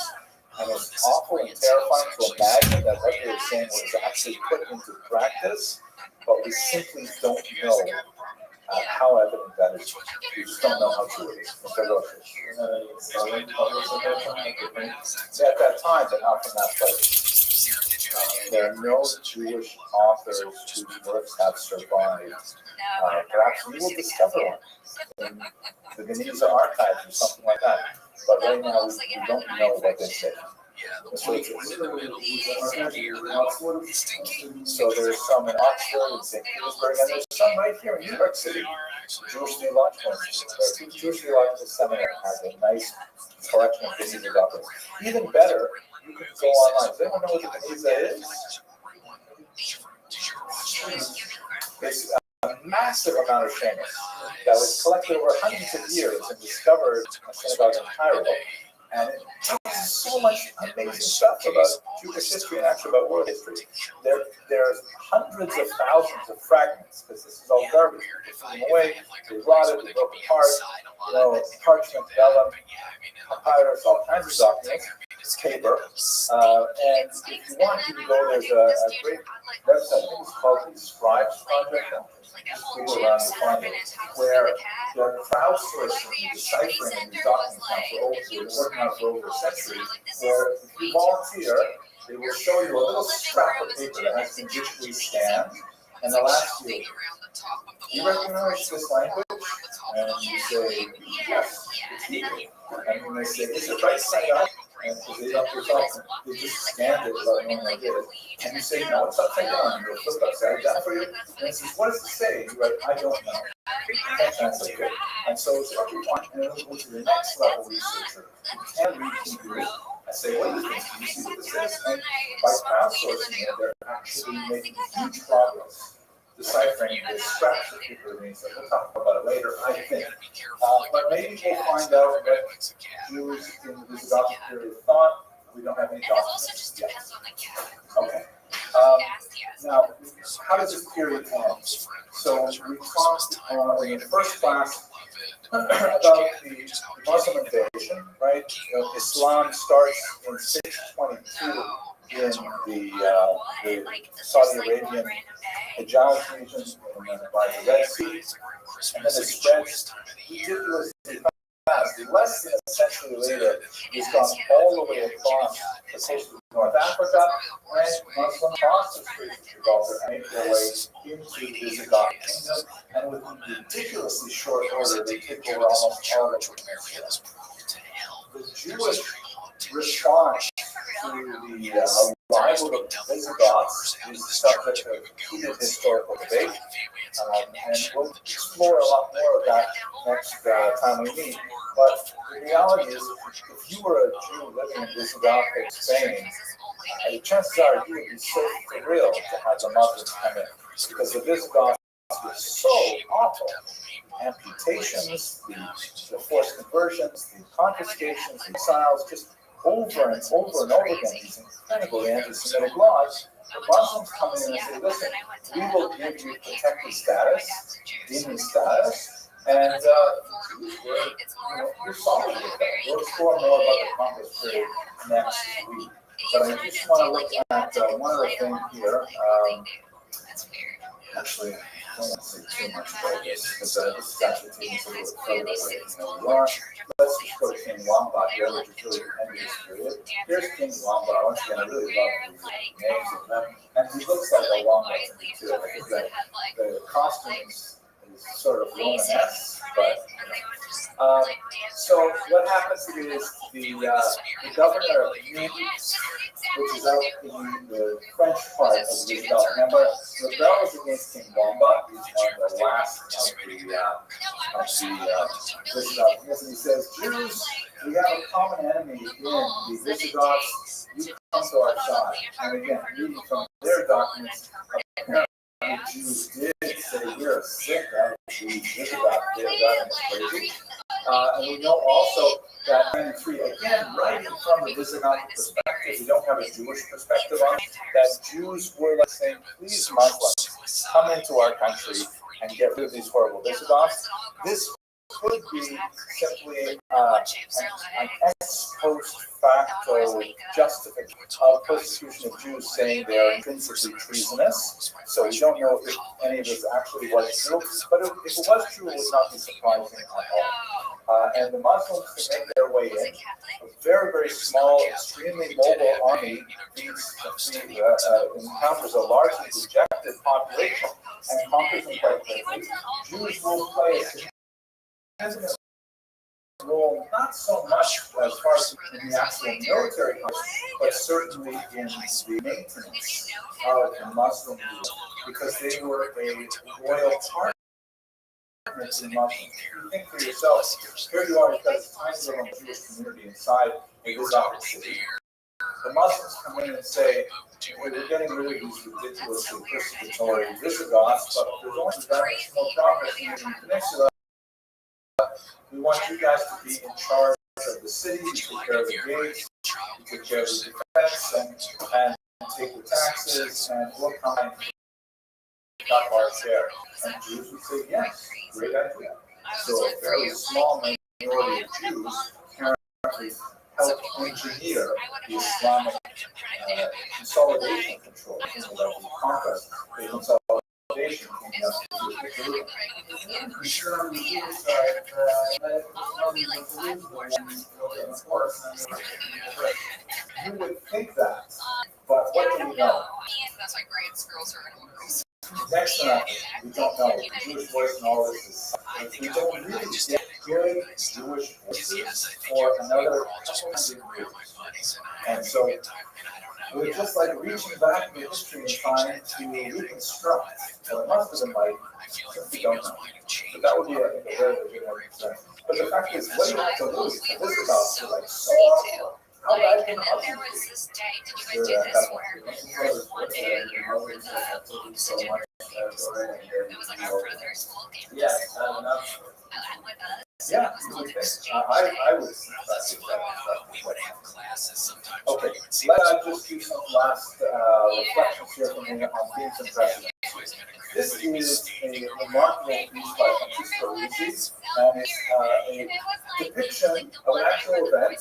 [SPEAKER 1] And it's awful and terrifying to imagine that what they're saying was actually put into practice, but we simply don't know how evident that is. We just don't know how true it is. It's ferocious. At that time, but not from that place. There are no Jewish authors whose works have survived. Perhaps we will discover one in the Geniza archives or something like that. But right now, we don't know what they say. So there's some in Oxford and St. Petersburg, and there's some right here in New York City. Jewish Theological Institute. Jewish Theological Seminary has a nice collection of Geniza documents. Even better, you can go online. Does anyone know what the Geniza is? It's a massive amount of Shemus that was collected over hundreds of years and discovered in a synagogue in Cairo. And it tells so much amazing stuff about Jewish history and actually about world history. There's hundreds of thousands of fragments, because this is all garbage. They threw them away, they rotted, they broke apart, parchment, vellum, papyrus, all kinds of documents. It's paper. And if you want, you can go, there's a great website, I think it's called the Scribes Project. Just Google around and find it, where they're crowdsourcing, deciphering these documents now for over, they've been working on it for over a century, where if you volunteer, they will show you a little scrap of paper that has been digitally scanned, and they'll ask you, do you recognize this language? And you say, yes, it's Hebrew. And when they say, is it right side up? And because they don't they just scanned it without knowing what it is. And you say, no, it's upside down. And they'll flip upside down for you. And it says, what does it say? You write, I don't know. Can't translate it. And so it's what we want. And it'll go to the next level researcher who can read Hebrew. I say, what do you think? Do you see what this is? And by crowdsourcing it, they're actually making huge progress deciphering the scraps of paper remains. We'll talk about it later, I think. But maybe we'll find out what Jews in the Visigoth period thought. We don't have any documents yet. Okay. Now, how does this period end? So we talked in the first class about the Muslim invasion, right? Islam starts in 622 in the Saudi Arabian Hijaz region by the Red Sea, and then it spreads ridiculously fast. Less than a century later, it's gone all the way across the coast of North Africa, and Muslims cross the Strait of Gibraltar and make their way into the Visigoth kingdom, and with ridiculously short order, they take over almost all of it. The Jewish response to the arrival of the Visigoths is the subject of heated historical debate, and we'll explore a lot more of that next time we meet. But the reality is, if you were a Jew living in Visigothic Spain, the chances are you would be so thrilled to have the Muslims come in, because the Visigoths were so awful. Amputations, the forced conversions, the confiscations, the exiles, just over and over and over again, these incredibly anti-Semitic laws. The Muslims come in and say, listen, we will give you protected status, demon status, and we're solid with that. We'll explore more about the conquest period next week. But I just want to look at one other thing here. Actually, I don't want to say too much about this, because this is actually taking us a little further away from where we are. Let's just go to King Wamba here, which is really the end of this period. Here's King Wamba. Once again, I really love the names of them. And he looks like a Wamba to me, too. I think that the costume is sort of Romanesque, but so what happens is the governor of Nice, which is out in the French part of the Visigoth, remember, rebels against King Wamba. He's one of the last of the Visigoth. And he says, Jews, we have a common enemy in the Visigoths. You come to our side. And again, reading from their documents, apparently the Jews did say, we're sick of the Visigoth. They're crazy. And we know also that 93, again, writing from the Visigoth perspective, we don't have a Jewish perspective on it, that Jews were like saying, please, Muslims, come into our country and get rid of these horrible Visigoths. This could be simply an ex post facto justification of persecution of Jews, saying they are intrinsically treasonous. So we don't know if any of this actually was true, but if it was true, it would not be surprising at all. And the Muslims to make their way in, a very, very small, extremely mobile army encounters a largely rejected population and conquers them quite quickly. Jews will play a significant role, not so much as far as in the actual military conflict, but certainly in the maintenance of the Muslim group, because they were a royal partner in Muslims. You think for yourself, here you are, you've got this tiny little Jewish community inside a Islamic city. The Muslims come in and say, we're getting rid of these ridiculously persecutory Visigoths, but there's only dimensional progress in the peninsula. We want you guys to be in charge of the city, you take care of the gates, you take care of the defense, and take the taxes, and we'll come and cut our share. And Jews would say, yes, great idea. So a fairly small minority of Jews apparently helped engineer the Islamic consolidation control, the conquest, the consolidation coming up to Jerusalem.
[SPEAKER 5] I'm sure on the Jewish side, that
[SPEAKER 1] You would think that, but what do we know?
[SPEAKER 7] That's why Grant's girls are in girls.
[SPEAKER 1] Next to that, we don't know. The Jewish voice and all this is, we don't really get good Jewish voices for another couple hundred years. And so we're just like reaching back in history and trying to reconstruct what it must have been like, since we don't know. So that would be, I think, a very legitimate concern. But the fact is, what do you have to lose? This is also like so awful. How bad can the
[SPEAKER 7] There
[SPEAKER 1] Muslims
[SPEAKER 7] was
[SPEAKER 1] be?
[SPEAKER 7] this day, did you guys do this where one day a year where the oxygen, it was like our brother's school campus.
[SPEAKER 3] Yeah,
[SPEAKER 7] With us.
[SPEAKER 1] Yeah,
[SPEAKER 7] It was
[SPEAKER 1] you
[SPEAKER 7] called
[SPEAKER 1] would think.
[SPEAKER 7] Exchange
[SPEAKER 1] I
[SPEAKER 7] Day.
[SPEAKER 1] would see that.
[SPEAKER 8] We would have classes sometimes.
[SPEAKER 1] Okay, let's just do some last reflections here from me on themes and precedents. This is a remarkable piece by Francisco Rizzi, and it's a depiction of an actual event, an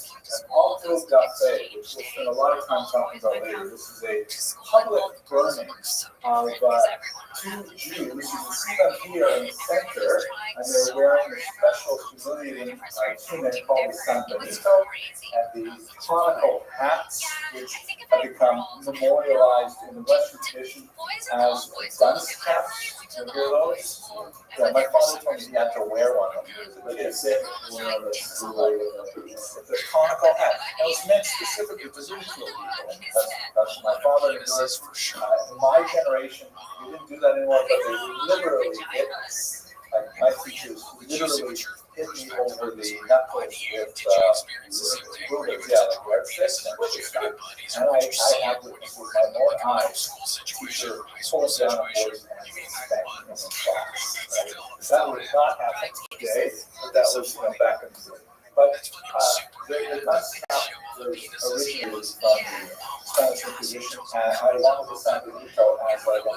[SPEAKER 1] auto da fe, which we'll spend a lot of time talking about later. This is a public burning of two Jews. You can see them here in the center, and they're wearing a special humiliating tunic called the San Benito, and the conical hats, which have become memorialized in the Western tradition as dunce caps. You hear those? Yeah, my father told me he had to wear one of them. But it's a conical hat. And it was meant specifically to ridicule people. That's my father and yours. In my generation, we didn't do that anymore, but they literally hit us. Like my teachers literally hit me over the knuckles with rulers, like red sticks and sticks. And I had with my own eyes, teacher pulling down a voice and spanking him in class. Right? That would not happen today, but that was back in the day. But the dunce cap was originally from the Spanish Inquisition, and I wanted to San Benito as like an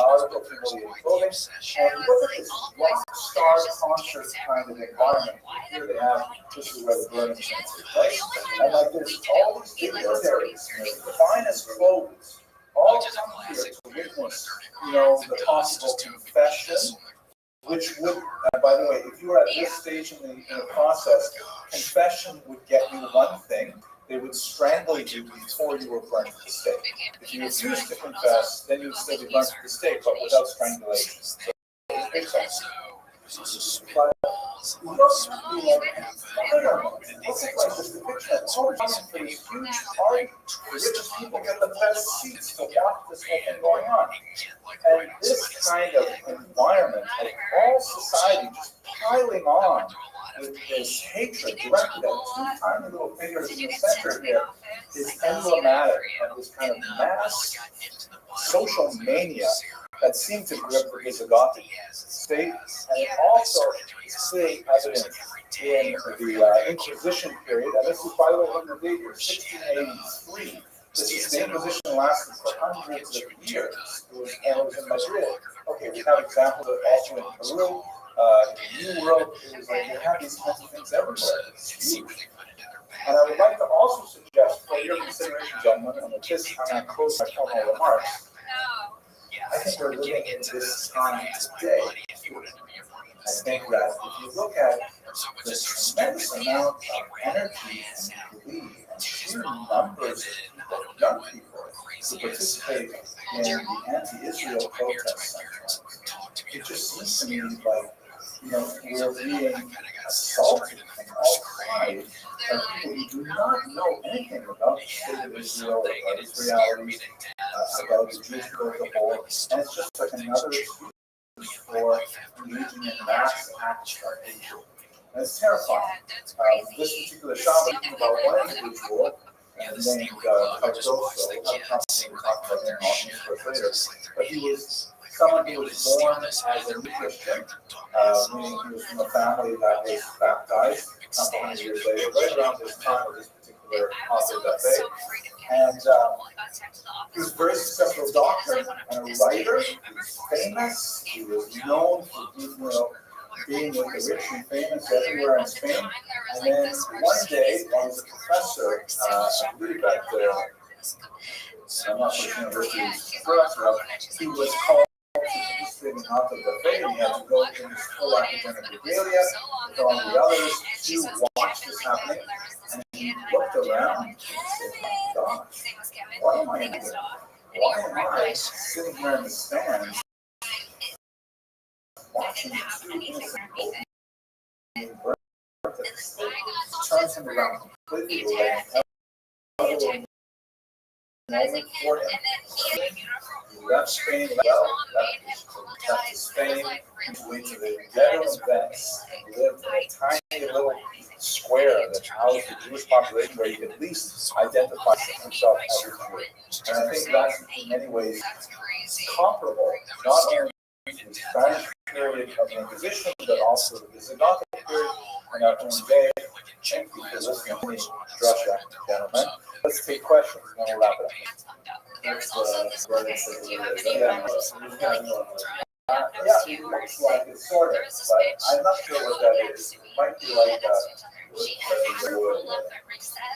[SPEAKER 1] article of humiliating clothing. And look at this rock star concert kind of environment. Here they have, this is where the burning takes place. And like there's all these dignitaries, the finest clothes, all come here to witness, the possible confession, which would, by the way, if you were at this stage in the process, confession would get you one thing. They would strangle you before you were burned at the stake. If you refused to confess, then you would still be burned at the stake, but without strangulation. So it makes sense. But you don't have to be like, what's it like this depiction? It's always coming for this huge party. The richest people get the best seats to watch this whole thing going on. And this kind of environment of all society just piling on with this hatred directed at two tiny little figures in the center here is emblematic of this kind of mass social mania that seemed to grip the Visigothic state, and it also is clearly evident in the Inquisition period, and this is, by the way, on the date of 1683. The Inquisition lasted for hundreds of years. It was in Madrid. Okay, we have examples of also in Peru, in the New World, it was like you have these kinds of things everywhere. It's huge. And I would like to also suggest for your consideration, gentlemen, and with this, I'm going to close my formal remarks. I think we're living in this time today. I think that if you look at the tremendous amount of energy and belief and sheer numbers of young people who participate in the anti-Israel protests, it just seems to me like, we're being assaulted from all sides by people who do not know anything about the state of Israel, about its realities, about the Jewish people as a whole, and it's just like another excuse for engaging in mass acts of hatred. And it's terrifying. This particular shot was about one individual named Cardoso. We'll have a conversation to talk about him later. But he was someone who was born as a Christian, meaning he was from a family that was baptized a couple hundred years later, right around this time of this particular author that day. And he was a very successful doctor and a writer. He was famous. He was known for being with the rich and famous everywhere in Spain. And then one day, while he was a professor, I believe at I'm not sure university he was called to participate in out of the faith. He had to go in his full academic regalia with all the others to watch this happening. And he looked around and said, "Oh gosh, what am I doing? Why am I sitting here in the stands watching two innocent people being burned?" Turns him around completely away and for him. He left Spain well, left Spain, went to the ghetto of Venice, and lived in a tiny little square that housed the Jewish population where he could at least identify himself as a Jew. And I think that's in many ways comparable, not only to the Spanish period of the Inquisition, but also the Visigothic period in our own day. Thank you for listening to me, Russia, gentlemen. Let's take questions and then we'll wrap it up. Yeah, it looks like it's sort of, but I'm not sure what that is. It might be like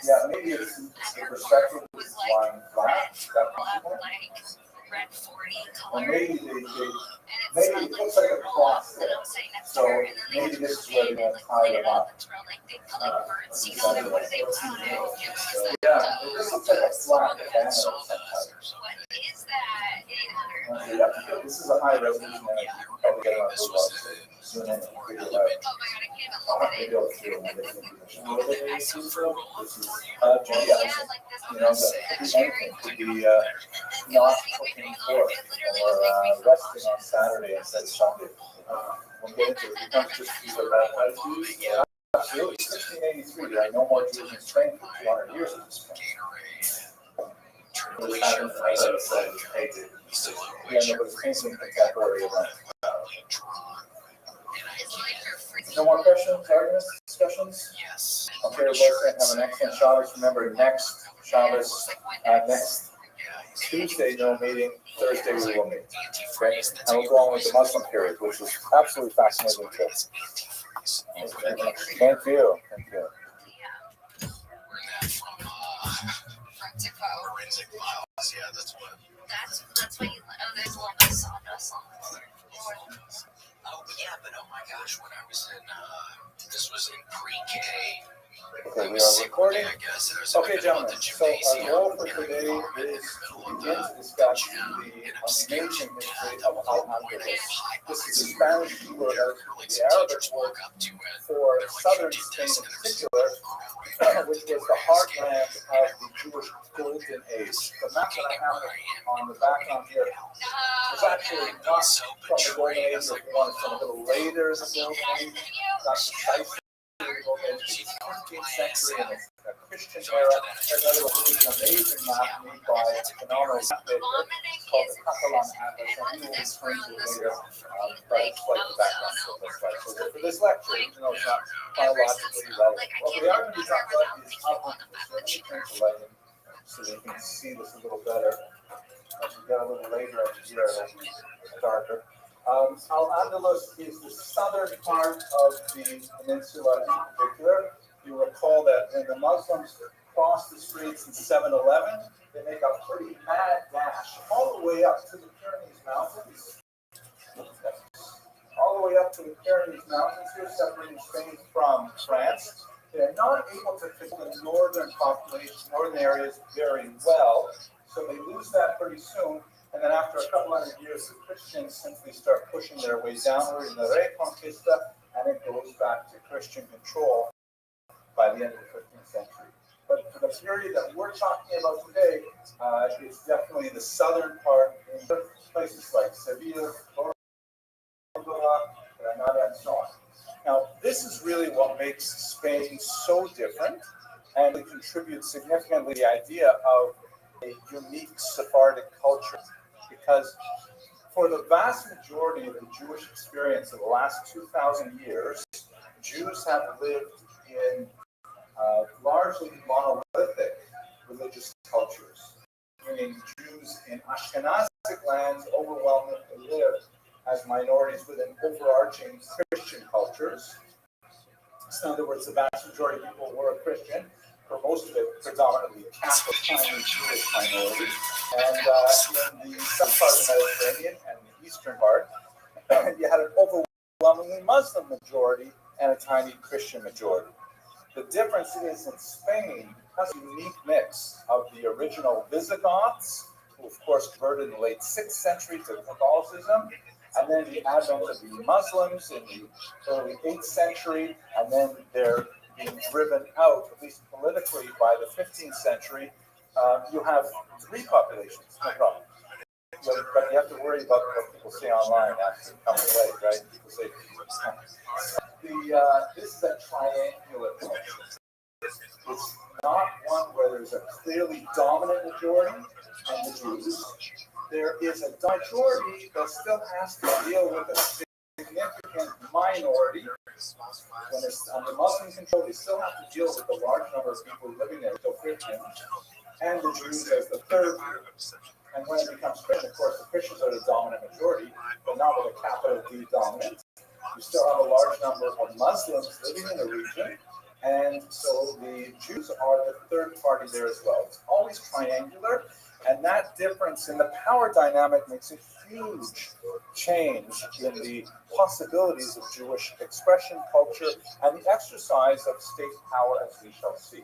[SPEAKER 1] yeah, maybe it's the perspective is lying flat. Is that possible? Or maybe maybe it looks like a cross there. So maybe this is where they're going to tie them up. Yeah, this looks like a flat banner sometimes. This is a high resolution image. You can probably get it on Google. Zoom in and figure it out. Maybe I'll do it. This is anything could be not cooking pork or resting on Saturday instead of Sunday. We'll get into it. You don't just use a baptized Jews. Yeah, absolutely. 1683, there are no more Jews in Spain for 200 years at this point. Yeah, no, but it's painting contemporary event. No more questions, arguments, discussions? Yes. Okay, let's have an excellent Shabbos. Remember, next Shabbos, next Tuesday, no meeting. Thursday, we will meet. Okay? And we'll go on with the Muslim period, which is absolutely fascinating too. Thank you. Thank you.
[SPEAKER 8] Forensic files, yeah, that's what you there's a little bit of sawdust on it. Oh yeah, but oh my gosh, when I was in this was in pre-K.
[SPEAKER 1] Okay, we are recording. Okay, gentlemen, so our goal for today is to begin to discuss the amazing history of Al-Andalus. This is the Spanish word, the Arabic word for southern Spain in particular, which was the heartland of the Jewish Golden Age. The map that I have on the background here is actually not from the Golden Age, but one from a little later in the Golden Age, not precisely. The 15th century and the Christian era. There's an amazing map made by a phenomenal map maker called the Catalan Atlas, and he will explain to you later, but it's like the background of this right. So for this lecture, even though it's not chronologically relevant, what we are going to be talking about is lighting, so that you can see this a little better. As we get a little later in the year, it'll be darker. Al-Andalus is the southern part of the peninsula in particular. You recall that when the Muslims cross the straits in 711, they make a pretty mad dash all the way up to the Pyrenees Mountains. All the way up to the Pyrenees Mountains here, separating Spain from France. They're not able to control the northern population, northern areas very well, so they lose that pretty soon. And then after a couple hundred years, the Christians simply start pushing their way downward in the Reconquista, and it goes back to Christian control by the end of the 15th century. But for the period that we're talking about today, it's definitely the southern part, in places like Seville, Granada, and so on. Now, this is really what makes Spain so different, and it contributes significantly to the idea of a unique Sephardic culture, because for the vast majority of the Jewish experience of the last 2,000 years, Jews have lived in largely monolithic religious cultures, meaning Jews in Ashkenazic lands overwhelmingly lived as minorities within overarching Christian cultures. So in other words, the vast majority of people were Christian, for most of it predominantly Catholic, Chinese, Jewish minority. And in the southern part of the Mediterranean and the eastern part, you had an overwhelmingly Muslim majority and a tiny Christian majority. The difference is in Spain has a unique mix of the original Visigoths, who of course converted in the late 6th century to Catholicism, and then the advent of the Muslims in the early 8th century, and then they're being driven out, at least politically, by the 15th century. You have three populations, no problem. But you have to worry about what people say online after coming late, right? People say, this is a triangular culture. It's not one where there's a clearly dominant majority and the Jews. There is a majority that still has to deal with a significant minority. When it's under Muslim control, they still have to deal with a large number of people living there, still Christian, and the Jews as the third group. And when it becomes Christian, of course, the Christians are the dominant majority, but not with a capital D dominant. You still have a large number of Muslims living in the region, and so the Jews are the third party there as well. It's always triangular, and that difference in the power dynamic makes a huge change in the possibilities of Jewish expression, culture, and the exercise of state power, as we shall see.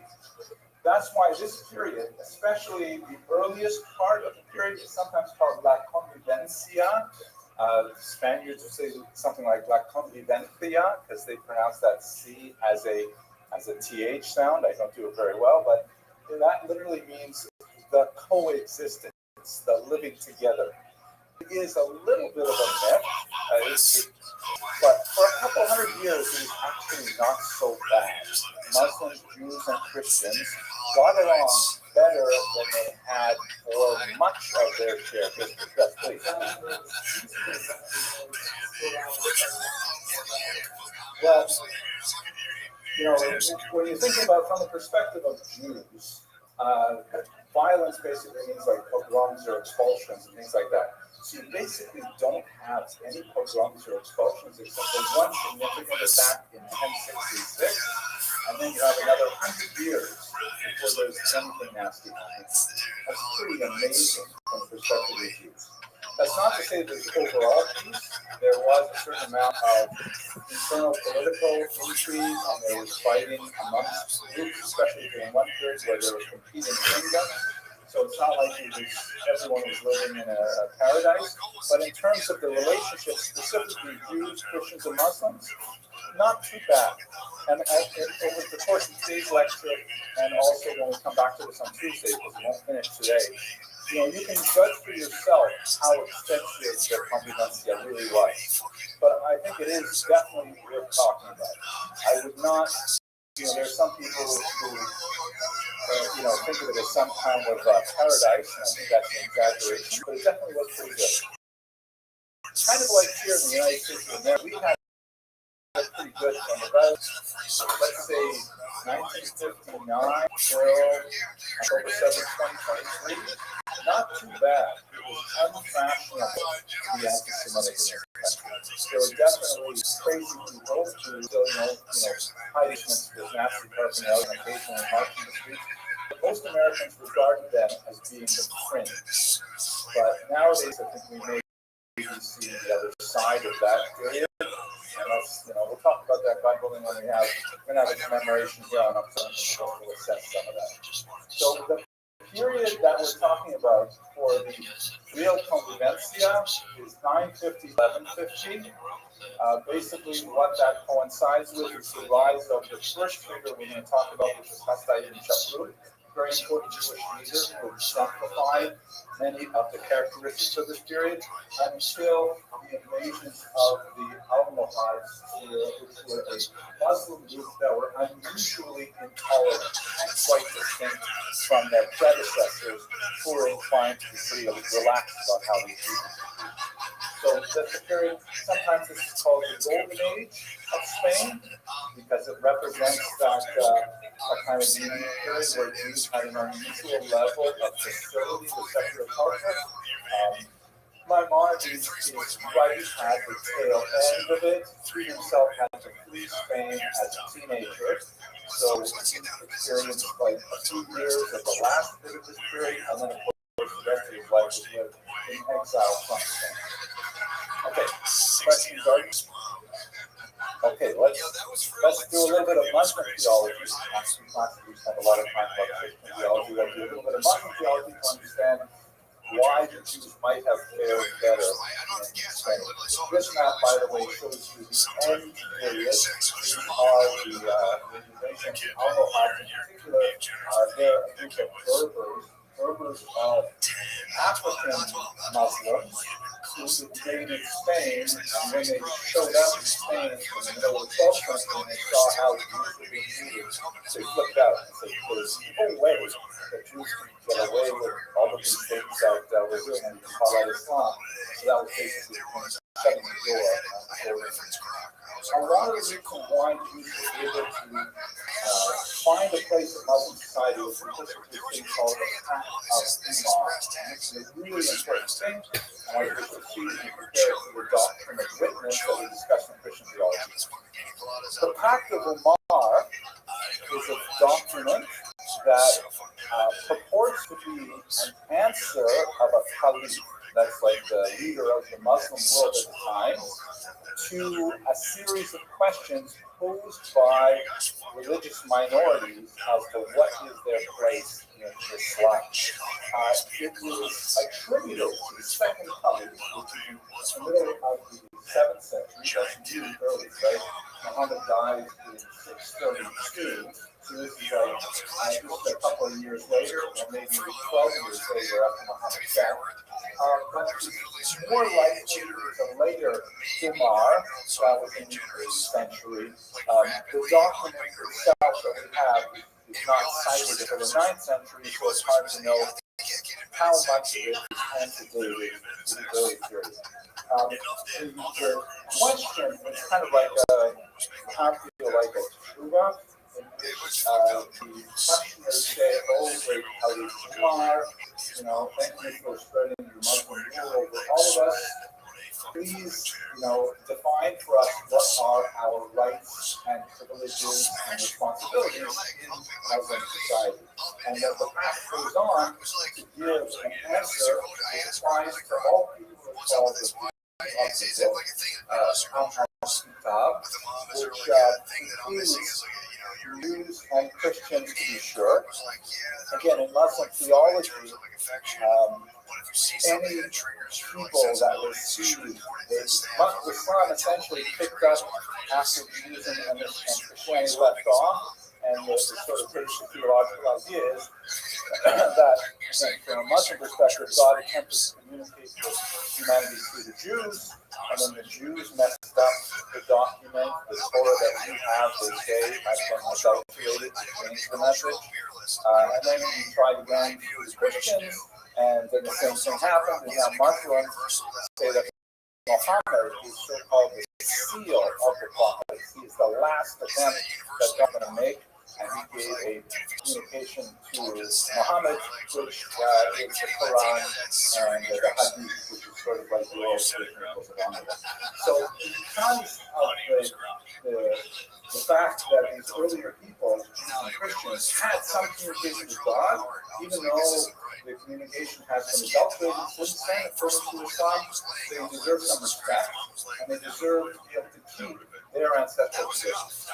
[SPEAKER 1] That's why this period, especially the earliest part of the period, is sometimes called La Convivencia. Spaniards would say something like La Convivencia because they pronounce that C as a TH sound. I don't do it very well, but that literally means the coexistence, the living together. It is a little bit of a myth, but for a couple hundred years, it was actually not so bad. Muslims, Jews, and Christians got along better than they had for much of their shared history. Yes, please. Well, when you're thinking about from the perspective of Jews, violence basically means like pogroms or expulsions and things like that. So you basically don't have any pogroms or expulsions except for one significant attack in 1066, and then you have another 100 years before there's anything nasty happening. That's pretty amazing from the perspective of Jews. That's not to say there's overall peace. There was a certain amount of internal political intrigue, and there was fighting amongst groups, especially during one period where there were competing kingdoms. So it's not like everyone was living in a paradise. But in terms of the relationship, specifically Jews, Christians, and Muslims, not too bad. And over the course of today's lecture, and also when we come back to this on Tuesday, because we won't finish today, you can judge for yourself how extensive the convivencia really was. But I think it is definitely worth talking about. I would not, there's some people who think of it as some kind of paradise, and I think that's an exaggeration, but it definitely was pretty good. Kind of like here in the United States of America, we had pretty good from about, let's say, 1959 till October 7, 2023. Not too bad. was unfashionable to be anti-Semitic in this country. There were definitely crazy people who still, hiding with Nazi paraphernalia and occasionally marching the streets. Most Americans regarded them as being the fringe. But nowadays, I think we may see the other side of that period. And that's, we'll talk about that, God willing, when we're going to have a commemoration here on Upton, and we'll assess some of that. So the period that we're talking about for the real convivencia is 950-1150. Basically, what that coincides with is the rise of the first figure we're going to talk about, which is Hasdai ibn Shaprut, very important Jewish leader who exemplified many of the characteristics of this period until the invasions of the Almohads, which were a Muslim group that were unusually intolerant and quite distinct from their predecessors, who were inclined to be pretty relaxed about how these people. So that's the period, sometimes this is called the Golden Age of Spain, because it represents that kind of unique period where Jews had an unusual level of facility with secular culture. Maimonides is right at the tail end of it. He himself had to flee Spain as a teenager. So he experienced like a few years of the last bit of this period, and then of course the rest of his life was lived in exile from Spain. Okay, questions, arguments? Okay, let's do a little bit of Muslim theology. Actually, we spent a lot of time about Christian theology. Let's do a little bit of Muslim theology to understand why the Jews might have fared better in Spain. This map, by the way, shows you the end period. These are the invasion of Almohads in particular. They're a group of Berbers of African Muslims who invaded Spain, and when they showed up in Spain in the middle of the 12th century and they saw how the Jews were being treated, they flipped out and said, there's no way that Jews can get away with all of these things that we're doing, and you can call that Islam. So that was basically shutting the door on the A lot of the reason why Jews were able to find a place in Muslim society was because of this thing called the Pact of Umar. It's a really important thing. I want you to see and compare it to the doctrine of witness that we discussed in Christian theology. The Pact of Umar is a doctrine that purports to be an answer of a caliph, that's like the leader of the Muslim world at the time, to a series of questions posed by religious minorities as to what is their place in Islam. It was attributed to the second caliph, which is in the middle of the 7th century, that's really early, right? Muhammad died in 632, so this is just a couple of years later, or maybe 12 years later after Muhammad's death. But it's more likely it's a later Umar, that was in the 8th century. The document itself that we have is not cited until the 9th century, so it's hard to know how much of it is antedated to the early period. The question is kind of like a tshuva, in which the questioners say, oh, wait, Umar, thank you for spreading your Muslim rule over all of us. Please, define for us what are our rights and privileges and responsibilities in Muslim society. And then the path goes on to give an answer that applies to all people who are called the people of the book, which includes Jews and Christians, to be sure. Again, in Muslim theology, any people that were seized, Islam essentially picked up after Judaism and Christianity left off, and the sort of basic theological idea is that, again, from a Muslim perspective, God attempted to communicate with humanity through the Jews, and then the Jews messed up the document, the Torah that we have, they say, has been adulterated to change the message. And then we tried again through the Christians, and then the same thing happened. And now Muslims say that Muhammad is so-called the seal of the prophet. He is the last attempt that God's going to make and he gave a communication to Muhammad, which is the Quran and the Hadith, which is sort of like the oral tradition that goes along with it. So because of the fact that these earlier people, Christians, had some communication with God, even though the communication has been adulterated since then, according to Islam, they deserve some respect, and they deserve to be able to keep their ancestral traditions.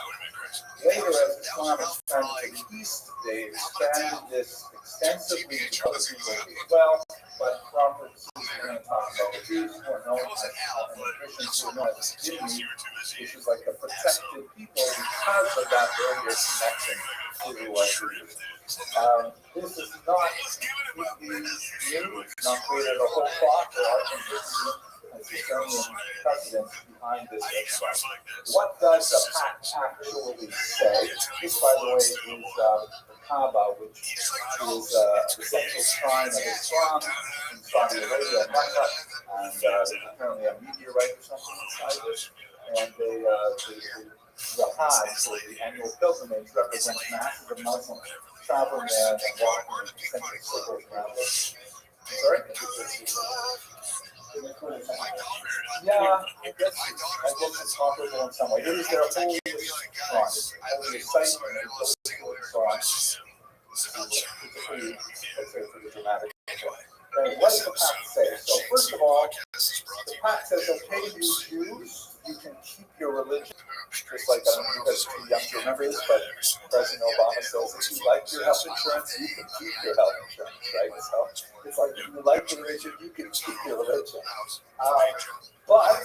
[SPEAKER 1] Later, as Islam expanded to the east, they expanded this extensively to other people as well, but prophets are going to talk about the Jews, who are known as Christians, who are known as Jinn, which is like a protected people because of that earlier connection to Judaism. This is not completely new, it's not created a whole cloth, there are some historian precedents behind this exercise. What does the pact actually say? This, by the way, is the Kaaba, which is the central shrine of Islam in Saudi Arabia, Mecca, and there's apparently a meteorite or something inside this, and the Hajj, or the annual pilgrimage, represents masses of Muslims traveling there and walking in concentric circles around it. Sorry? Yeah, I guess it's comparable in some way. It is their holiest shrine, holiest site, and they built it and so on. It's pretty dramatic. What does the pact say? So first of all, the pact says, okay, you Jews, you can keep your religion. Just like, I don't know if you guys are too young to remember this, but President Obama says if you like your health insurance, you can keep your health insurance, right? So it's like, if you like your religion, you can keep your religion. But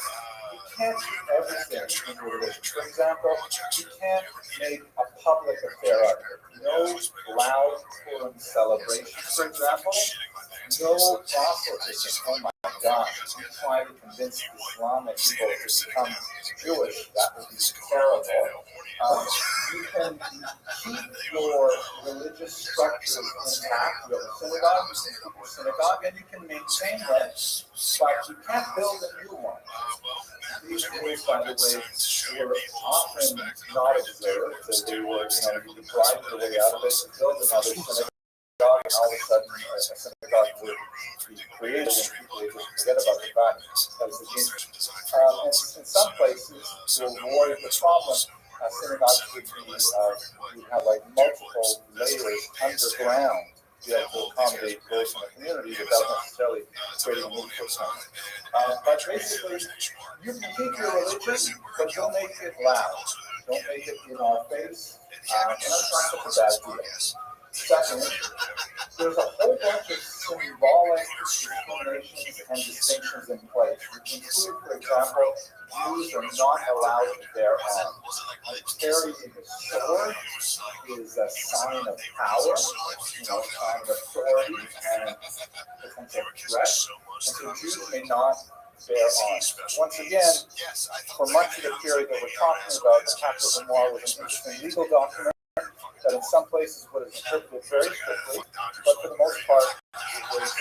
[SPEAKER 1] you can't do everything in your religion. For example, you can't make a public affair of it. No loud Purim celebration, for example. No proselytism. Oh my God! If you try to convince Islamic people to become Jewish, that would be terrible. You can keep your religious structures intact. You have a synagogue, you can keep your synagogue, and you can maintain that, but you can't build a new one. These rules, by the way, were often not observed. So they were, you could bribe your way out of it to build another synagogue. And all of a sudden, a synagogue would be created, and people would just forget about the fact that it's a game. And in some places, to avoid the problem, synagogues would be, you'd have like multiple layers underground to be able to accommodate those in the community without necessarily creating a new footprint. But basically, you can keep your religion, but don't make it loud. Don't make it in our face. And that's not such a bad deal. Second, there's a whole bunch of symbolic discriminations and distinctions in place, which include, for example, Jews are not allowed to bear arms. Carrying a sword is a sign of power, a sign of authority and potential threat, and so Jews may not bear arms. Once again, for much of the period that we're talking about, the Pact of Amor was an interesting legal document that in some places was interpreted very strictly, but for the most part, it was,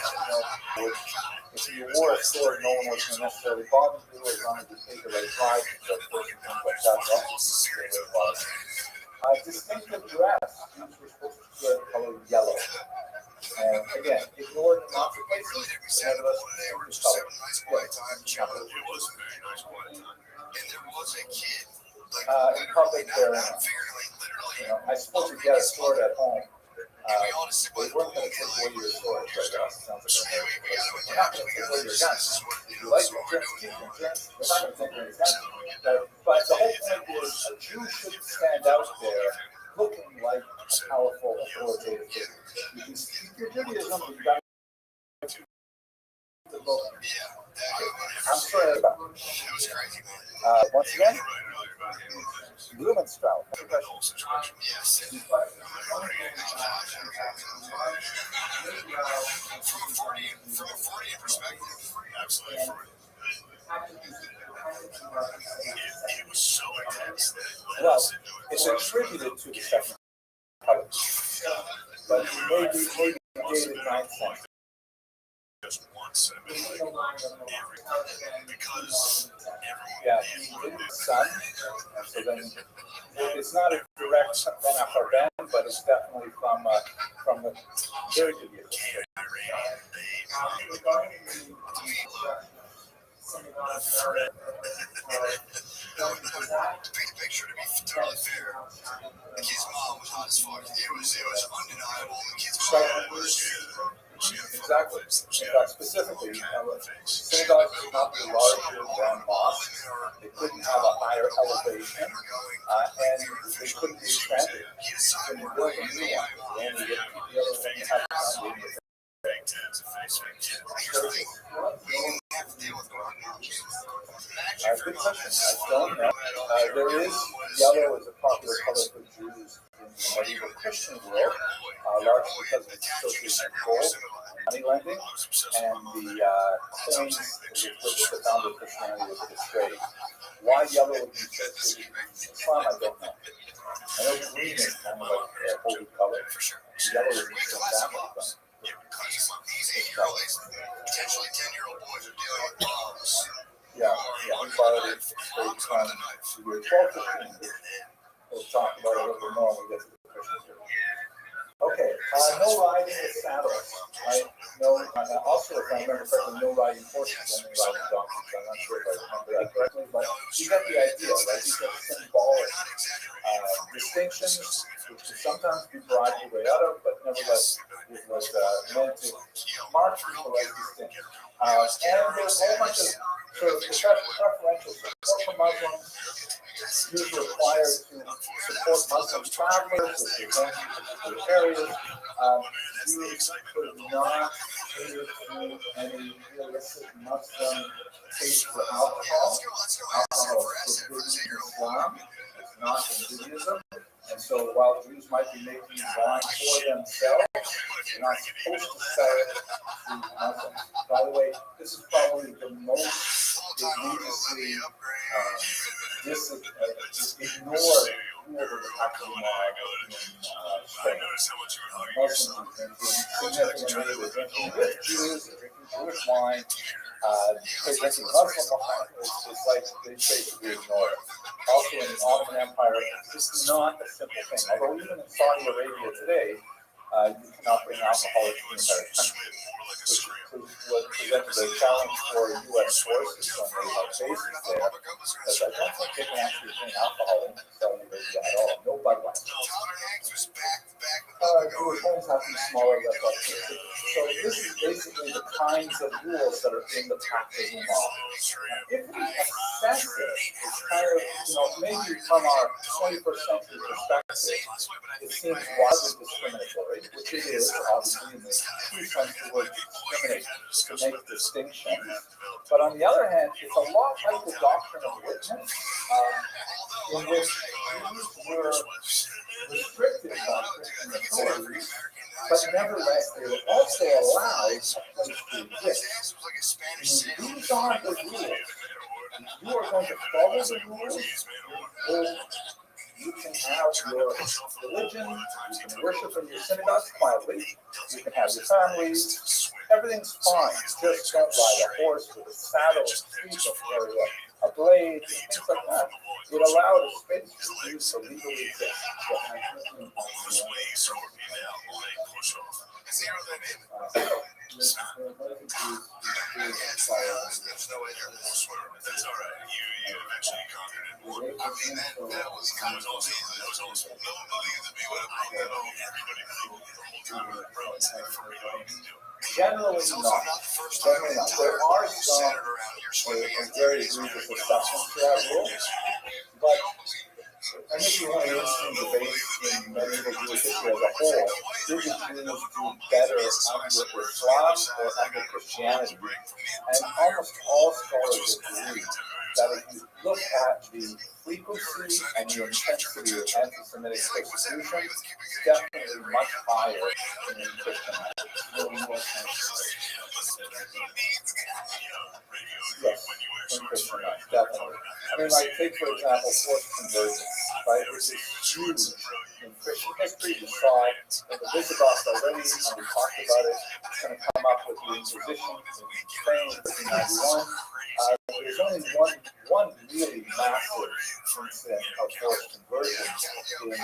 [SPEAKER 1] if you wore a sword, no one was going to necessarily bother you as long as you paid the right price, and so forth, distinctive dress, Jews were supposed to wear the color yellow. And again, ignored in lots of places, nevertheless, in public, I suppose you get a sword at home. They weren't going to take away your sword, but that sounds like they're not going to take away your guns. If you like your guns, keep your guns. They're not going to take away your guns. But the whole point is, a Jew should stand out there looking like a powerful, authoritative figure. You can keep your Judaism, but you got to vote. I'm sorry about that. Once again, Blumenstrauss. Yes. From a Freudian perspective, absolutely. It was so intense that well, it's attributed to the second color, but maybe dated 9th century.
[SPEAKER 8] just once in a minute. Because
[SPEAKER 1] Yeah, he did son, and so then it's not a direct Ben Affleck band, but it's definitely from the very good years.
[SPEAKER 8] to paint the picture, to be totally fair, the kid's mom was hot as fuck. It was undeniable. The kid's mom was
[SPEAKER 1] Exactly. Specifically, synagogues could not be larger than mosques. They couldn't have a higher elevation, and they couldn't be expanded. When you build a new one, you only get the other one you have to good question. I don't know. There is yellow as a popular color for Jews in the medieval Christian world, largely because of its association with gold, money lending, and the coins with which the founder of Christianity was portrayed. Why yellow would be associated with Islam, I don't know. I know green is kind of like a holy color. Yellow is a family thing.
[SPEAKER 8] Potentially 10-year-old boys are dealing with bombs.
[SPEAKER 1] Yeah, we borrowed it straight from the year 1215. We'll talk about it a little bit more when we get to the Christian year. Okay, no riding with saddles, right? No, also, if I remember correctly, no riding horses, only riding donkeys. I'm not sure if I remember that correctly, but you get the idea, right? You get symbolic distinctions, which can sometimes be bribed your way out of, but nevertheless, it was meant to mark people as distinct. And there's a whole bunch of sort of preferential support for Muslims. Jews were required to support Muslim travelers if they went to particular areas. Jews could not cater to any illicit Muslim taste for alcohol. Alcohol is forbidden in Islam. It's not in Judaism. And so while Jews might be making wine for themselves, they're not supposed to sell it to Muslims. By the way, this is probably the most egregiously ignored rule of the Hakim in Spain. Muslims significantly were drinking with Jews, they're drinking Jewish wine. They're drinking Muslim wine. It's like they basically ignore it. Also in the Ottoman Empire, this is not a simple thing. Although even in Saudi Arabia today, you cannot bring alcohol into the entire country, which presented a challenge for U.S. forces when they have bases there, because I don't think they can actually bring alcohol into Saudi Arabia at all. No Budweiser. Jewish homes have to be smaller, that's all. So this is basically the kinds of rules that are in the Pact of Umar. If we assess it, it's kind of, maybe from our 21st century perspective, it seems wildly discriminatory, which it is, obviously, in the true sense of the word discriminate, to make distinctions. But on the other hand, it's a lot like the doctrine of witness, in which Jews were restricted by Christian authorities, but nevertheless they were also allowed a place to exist. These are the rules. If you are going to follow the rules, you can have your religion, you can worship in your synagogues quietly, you can have your families, everything's fine. Just don't ride a horse with a saddle, or a blade, and things like that. It allowed a space for Jews to legally exist.
[SPEAKER 8] There's no way there was swear. That's all right. You eventually conquered it. I mean, that was awesome. No one believes me when I broke that home. Everybody believed me. Bro, it's for real.
[SPEAKER 1] Generally not. Generally not. There are some very egregious exceptions to that rule, but I think you want to interesting debate in medieval Jewish history as a whole. Did the Jews do better under Islam or under Christianity? And almost all scholars agree that if you look at the frequency and the intensity of anti-Semitic persecution, it's definitely much higher in Christianity. Yes, in Christianity, definitely. I mean, like, take for example, forced conversion, right, which is huge in Christian history. You saw it in the Visigoths already, and we talked about it. It's going to come up with the Inquisition in Spain in 1591. There's only one really massive incident of forced conversion in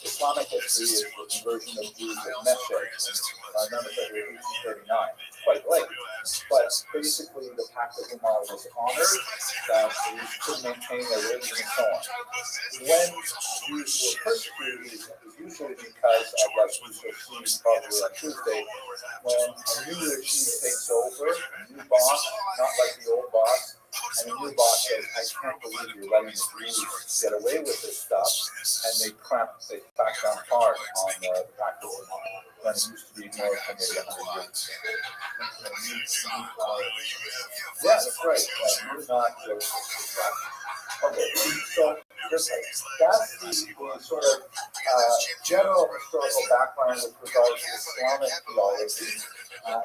[SPEAKER 1] Islamic history is the conversion of Jews at Meshed. I remember that in 1839, quite late. But basically, the Pact of Umar was honored, that they could maintain their religion and so on. When Jews were persecuted, it was usually because of, like we shall see probably on Tuesday, when a new regime takes over, a new boss, not like the old boss, and the new boss says, I can't believe you're letting the Jews get away with this stuff, and they crack down hard on the Pact of Umar, when it used to be more than maybe 100 years. Yeah, that's right. You're not okay, so that's the sort of general historical background with regards to Islamic theology.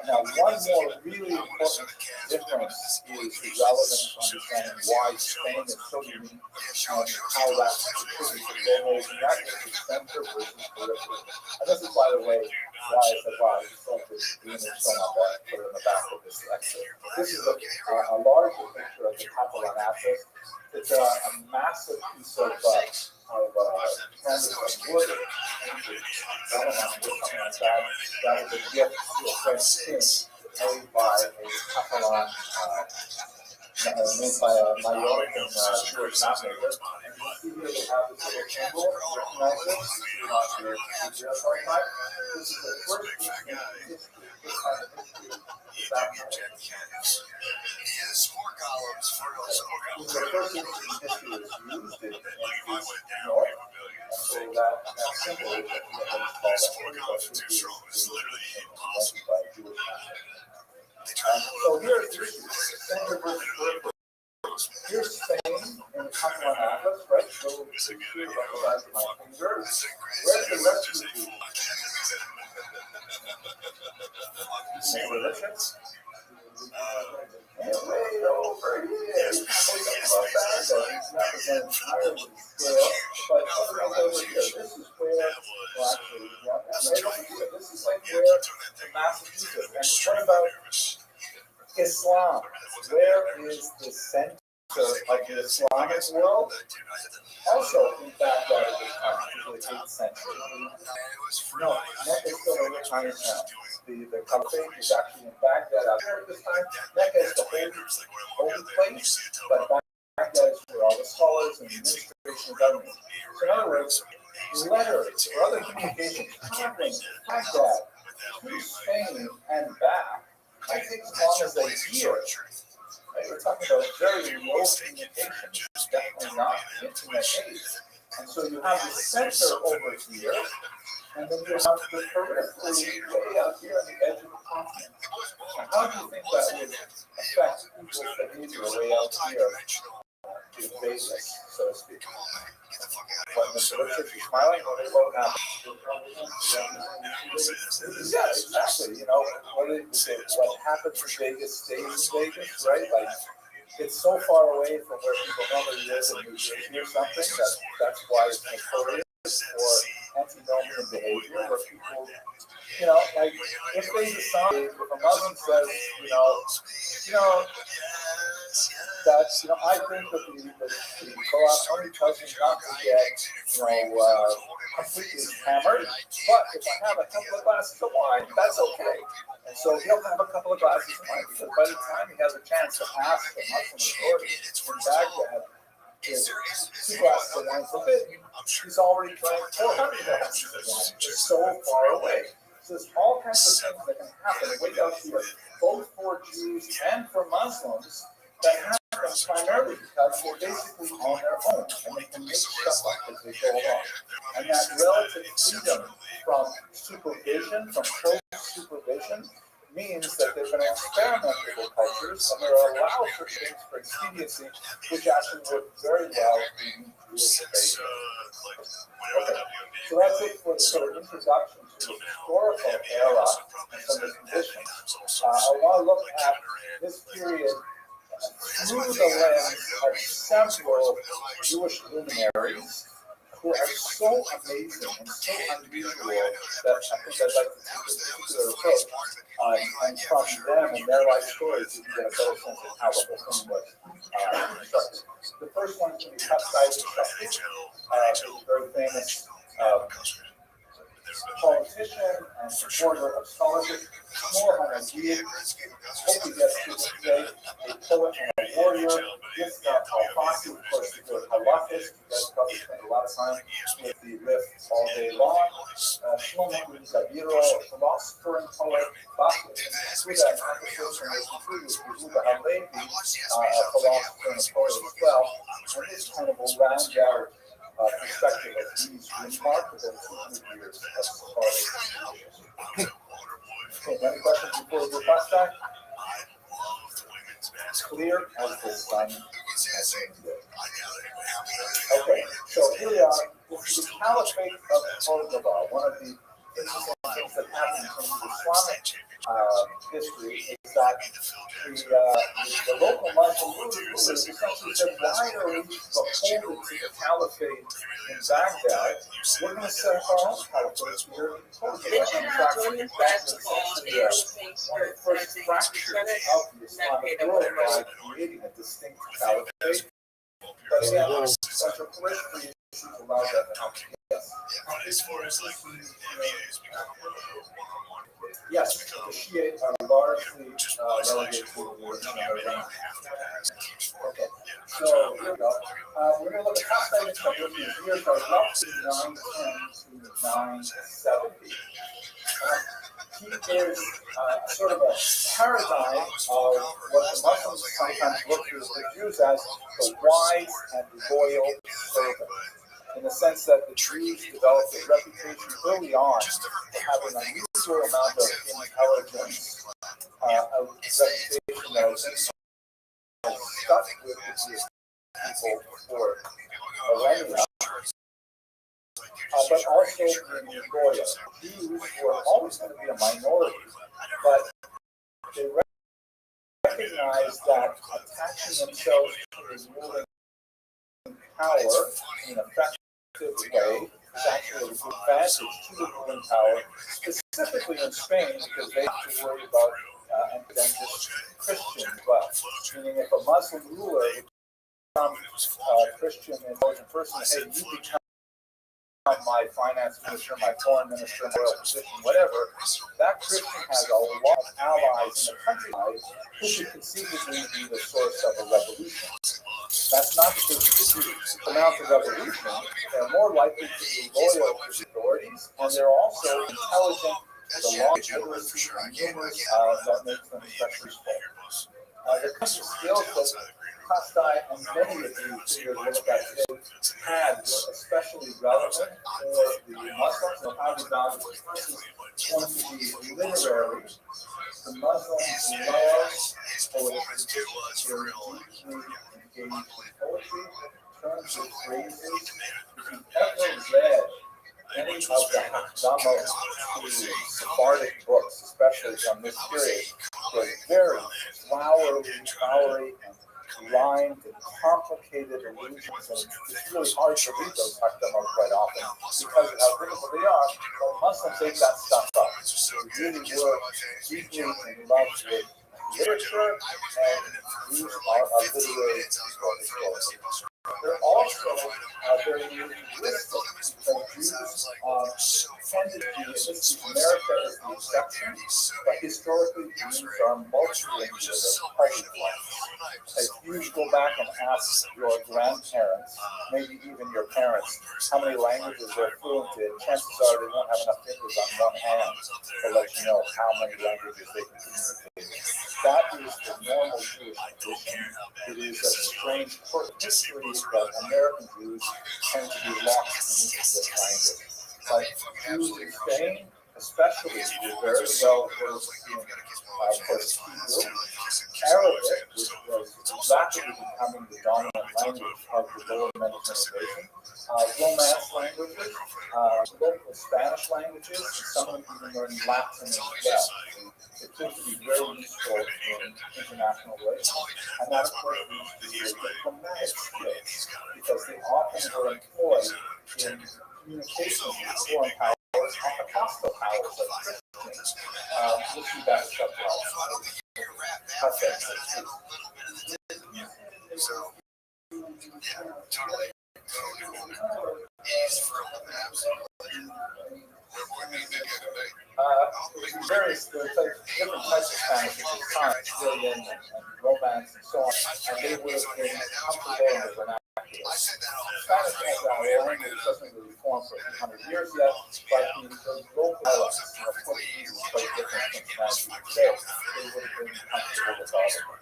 [SPEAKER 1] Now, one more really important difference is relevant to understanding why Spain is so unique and how that contributes to globalism, and that is the center versus periphery. And this is, by the way, why I said, wow, I just thought this image so much that put it in the back of this lecture. This is a larger picture of the Catalan asset. It's a massive piece of canvas of wood, painted, something like that. That was a gift to a French king made by a Catalan, made by a Mallorcan Jewish mapmaker. And you see here they have this little symbol, recognize this? This is the first piece in history, this kind of history.
[SPEAKER 8] Yes, four columns, four columns.
[SPEAKER 1] The first thing in history was used in North, and so that symbol is called by Jewish so here's center versus periphery. Here's Spain in the Catalan atlas, right? So it's here represented my finger. Where's the rest of the Jews? See religions? Way over here. It's not the entirely scale, but over here. This is where, well, actually, this is like where Massachusetts. And what about Islam? Where is the center of the Islamic world? Also, in Baghdad at this time, usually 8th century. No, Mecca is still in the Chinatown. The caliphate is actually in Baghdad out here at this time. Mecca is the holy place, but Baghdad is where all the scholars and the administration and government. So in other words, letters or other communications traveling Baghdad to Spain and back, I think as long as a year. Right? We're talking about very low communication, definitely not internet age. And so you have the center over here, and then you have the periphery way out here on the edge of the continent. Now, how do you think that would affect people's behavior way out here in Vegas, so to speak? What, Mr. Richards, you smiling? What happened? Yeah, exactly. You know, what happens in Vegas stays in Vegas, right? Like, it's so far away from where people normally live in New Jersey or something that's why it's notorious for antinomian behavior, where people, you know, like if they decide, if a Muslim says, you know, that, you know, I think that the Quran only tells me not to get, you know, completely hammered, but if I have a couple of glasses of wine, that's okay. And so he'll have a couple of glasses of wine, because by the time he has a chance to ask the Muslim authorities in Baghdad, is 2 glasses of wine forbidden, he's already drank 400 glasses of wine. It's so far away. So there's all kinds of things that can happen way out here, both for Jews and for Muslims, that happen primarily because they're basically on their own, and they can make stuff up as they go along. And that relative freedom from supervision, from close supervision, means that they're going to experiment with their cultures, and they're allowed for things for expediency, which actually work very well in Jewish faith. Okay. So that's it for the sort of introduction to the historical era and some of the conditions. I want to look at this period through the lens of several Jewish luminaries who are so amazing and so unusual that I think I'd like to take a particular approach. And from them and their life stories, you can get a better sense of how the whole thing was constructed. The first one is going to be Kapsai Shakti. He's a very famous politician and supporter of scholarship. More on a deed. Hope he gets to this day. A poet and a warrior. This Al-Fasi, of course, is a halakhist. You guys probably spend a lot of time with the lift all day long. Shlomo Zabiro, a philosopher and poet. With that conversation with Yehuda Halevi, a philosopher and a poet as well. And this kind of will round out perspective of these remarkable 200 years of Sephardic. Okay, any questions before we go past that? Clear as the sun. Okay, so here we are. This is the Caliphate of Cordoba. One of the interesting things that happened in terms of Islamic history is that the local Muslim rulers essentially said, why are we beholden to the Caliphate in Baghdad? We're going to set up our own caliphate here in Cordoba. In fact, one of the first fractures of the Islamic world by creating a distinct caliphate. But again, a bunch of political issues allow that to happen. Yes.
[SPEAKER 8] As far as like the NBA's become one-on-one.
[SPEAKER 1] Yes, the Shiite are largely relegated to the war. Okay, so here we go. We're going to look at how studies come with these years are roughly 910 to 970. He is sort of a paradigm of what the Muslims sometimes look to the Jews as the wise and loyal servant. In the sense that the Jews developed a reputation early on to have an unusual amount of intelligence, a reputation that was stuck with the Jewish people for millennia, but also being loyal. Jews were always going to be a minority, but they recognized that attaching themselves to the ruling power in an effective way is actually a good advantage to the ruling power, specifically in Spain, because they have to worry about and then just Christians. But meaning, if a Muslim ruler becomes Christian intelligent person, hey, you become my finance minister, my foreign minister, my royal position, whatever, that Christian has a lot of allies in the countryside who could conceivably be the source of a revolution. That's not the case with the Jews. To mount a revolution, they're more likely to be loyal to the authorities, and they're also intelligent. The law literacy and numerous that makes them especially small. The kinds of skills that Kastai and many of you figures look at today had were especially relevant for the Muslims and how they valued it. First is going to be literary. The Muslims love poetry. They're deeply engaged in poetry, terms of phrases. If you've ever read any of the Hakdamot to Sephardic books, especially from this period, they're very flowery, and rhymed and complicated allusions, and it's really hard to read those Hakdamot quite often because of how difficult they are. But Muslims ate that stuff up. They really were deeply in love with literature, and Jews are a literary people. They're also very linguistic, because Jews tended to be, and this is America is the exception, but historically Jews are multilingual, they're polyglot. If you go back and ask your grandparents, maybe even your parents, how many languages they're fluent in, chances are they won't have enough fingers on one hand to let you know how many languages they can communicate. That is the normal Jewish tradition. It is a strange history that American Jews tend to be lost in this language. But Jews in Spain, especially, were very well versed in, of course, Hebrew, Arabic, which was rapidly becoming the dominant language of the lower Mediterranean basin, Romance languages, local Spanish languages, and some of them even learned Latin as well. The proved to be very useful in international relations. And that, of course, leads to diplomatic skills, because they often were employed in communications with foreign powers, hostile powers like Christians. We'll see that as well.
[SPEAKER 8] So, yeah, totally. He's from absolutely.
[SPEAKER 1] Various different types of Spanish at this time, Brazilian and Romance and so on, and they would have been comfortable in the vernacular. Spanish as a language doesn't really form for a few hundred years yet, but the local dialects, Portuguese is quite different from Spanish today. They would have been comfortable with all of them.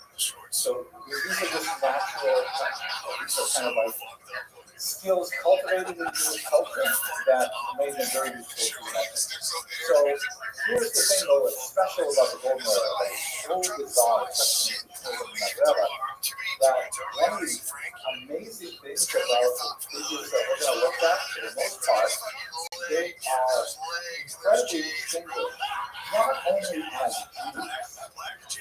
[SPEAKER 1] So these are just natural, these are kind of like skills cultivated in Jewish culture that made them very useful to them. So here's the thing, though, what's special about the golden era, that it's so bizarre, especially in the era, that one of the amazing things about the figures that we're going to look at, for the most part, they are incredibly distinguished, not only as Jews,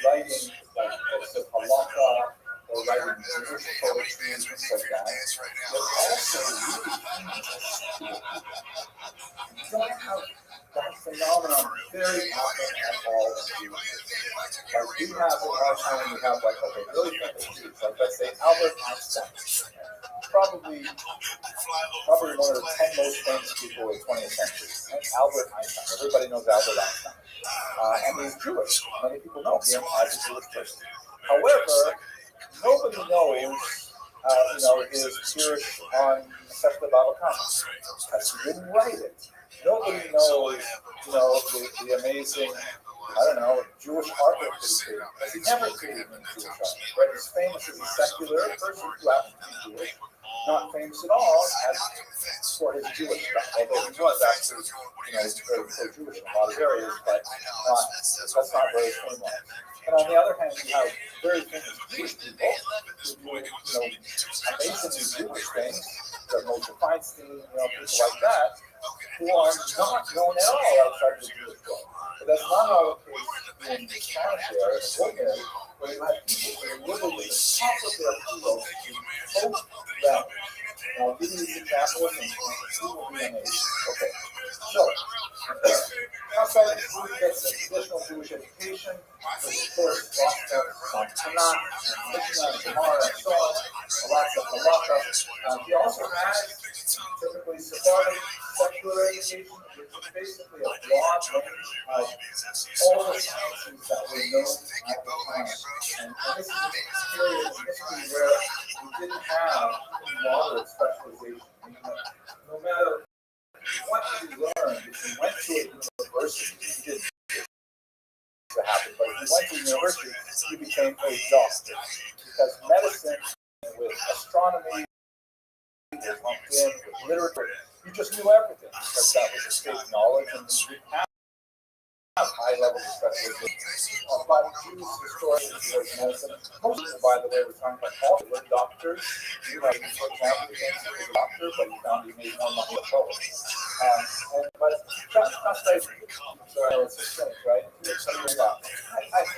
[SPEAKER 1] writing like books of halakha, or writing Jewish poetry and things like that, but also really don't have that phenomenon very often at all. Like we have in our time, we have like, okay, really famous Jews, like let's say Albert Einstein, probably one of the 10 most famous people in the 20th century. And Albert Einstein, everybody knows Albert Einstein. And he's Jewish. Many people know him as a Jewish person. However, nobody knows, his Jewish on Masechta Baba Kama, because he didn't write it. Nobody knows, the amazing, Jewish artwork that he created, because he never created any Jewish art. Right? He's famous as a secular person who happens to be Jewish, not famous at all as for his Jewish stuff, although he was actually, very pro-Jewish in a lot of areas, but that's not where his fame was. And on the other hand, you have very famous Jewish people who do, amazingly Jewish things, like Moshe Feinstein, people like that, who are not known at all outside the Jewish world. But that's not how it is in the Spanish era, in the Golden Era, where you have people who are literally the top of their field, hope that. I'll give you these examples and you will be amazed. Okay, so outside of Jewish gets a traditional Jewish education, there's of course lots of Tanakh, Mishnah, Gemara, and so on, lots of halakha. He also has typically Sephardic secular education, which is basically a broad range of all the sciences that were known at the time. And this is a period in history where we didn't have moderate specialization. No matter what you learned, if you went to a university, you didn't happen, but if you went to university, you became a doctor. Because medicine, with astronomy, with literature, you just knew everything, because that was a state knowledge, and you didn't have high level of specialization. But Jews historians of medicine, most of them, by the way, were talking about all the doctors. You know, for example, he was a doctor, but he found he made more money at home. But just like, so it's just strange, right? It's something about. I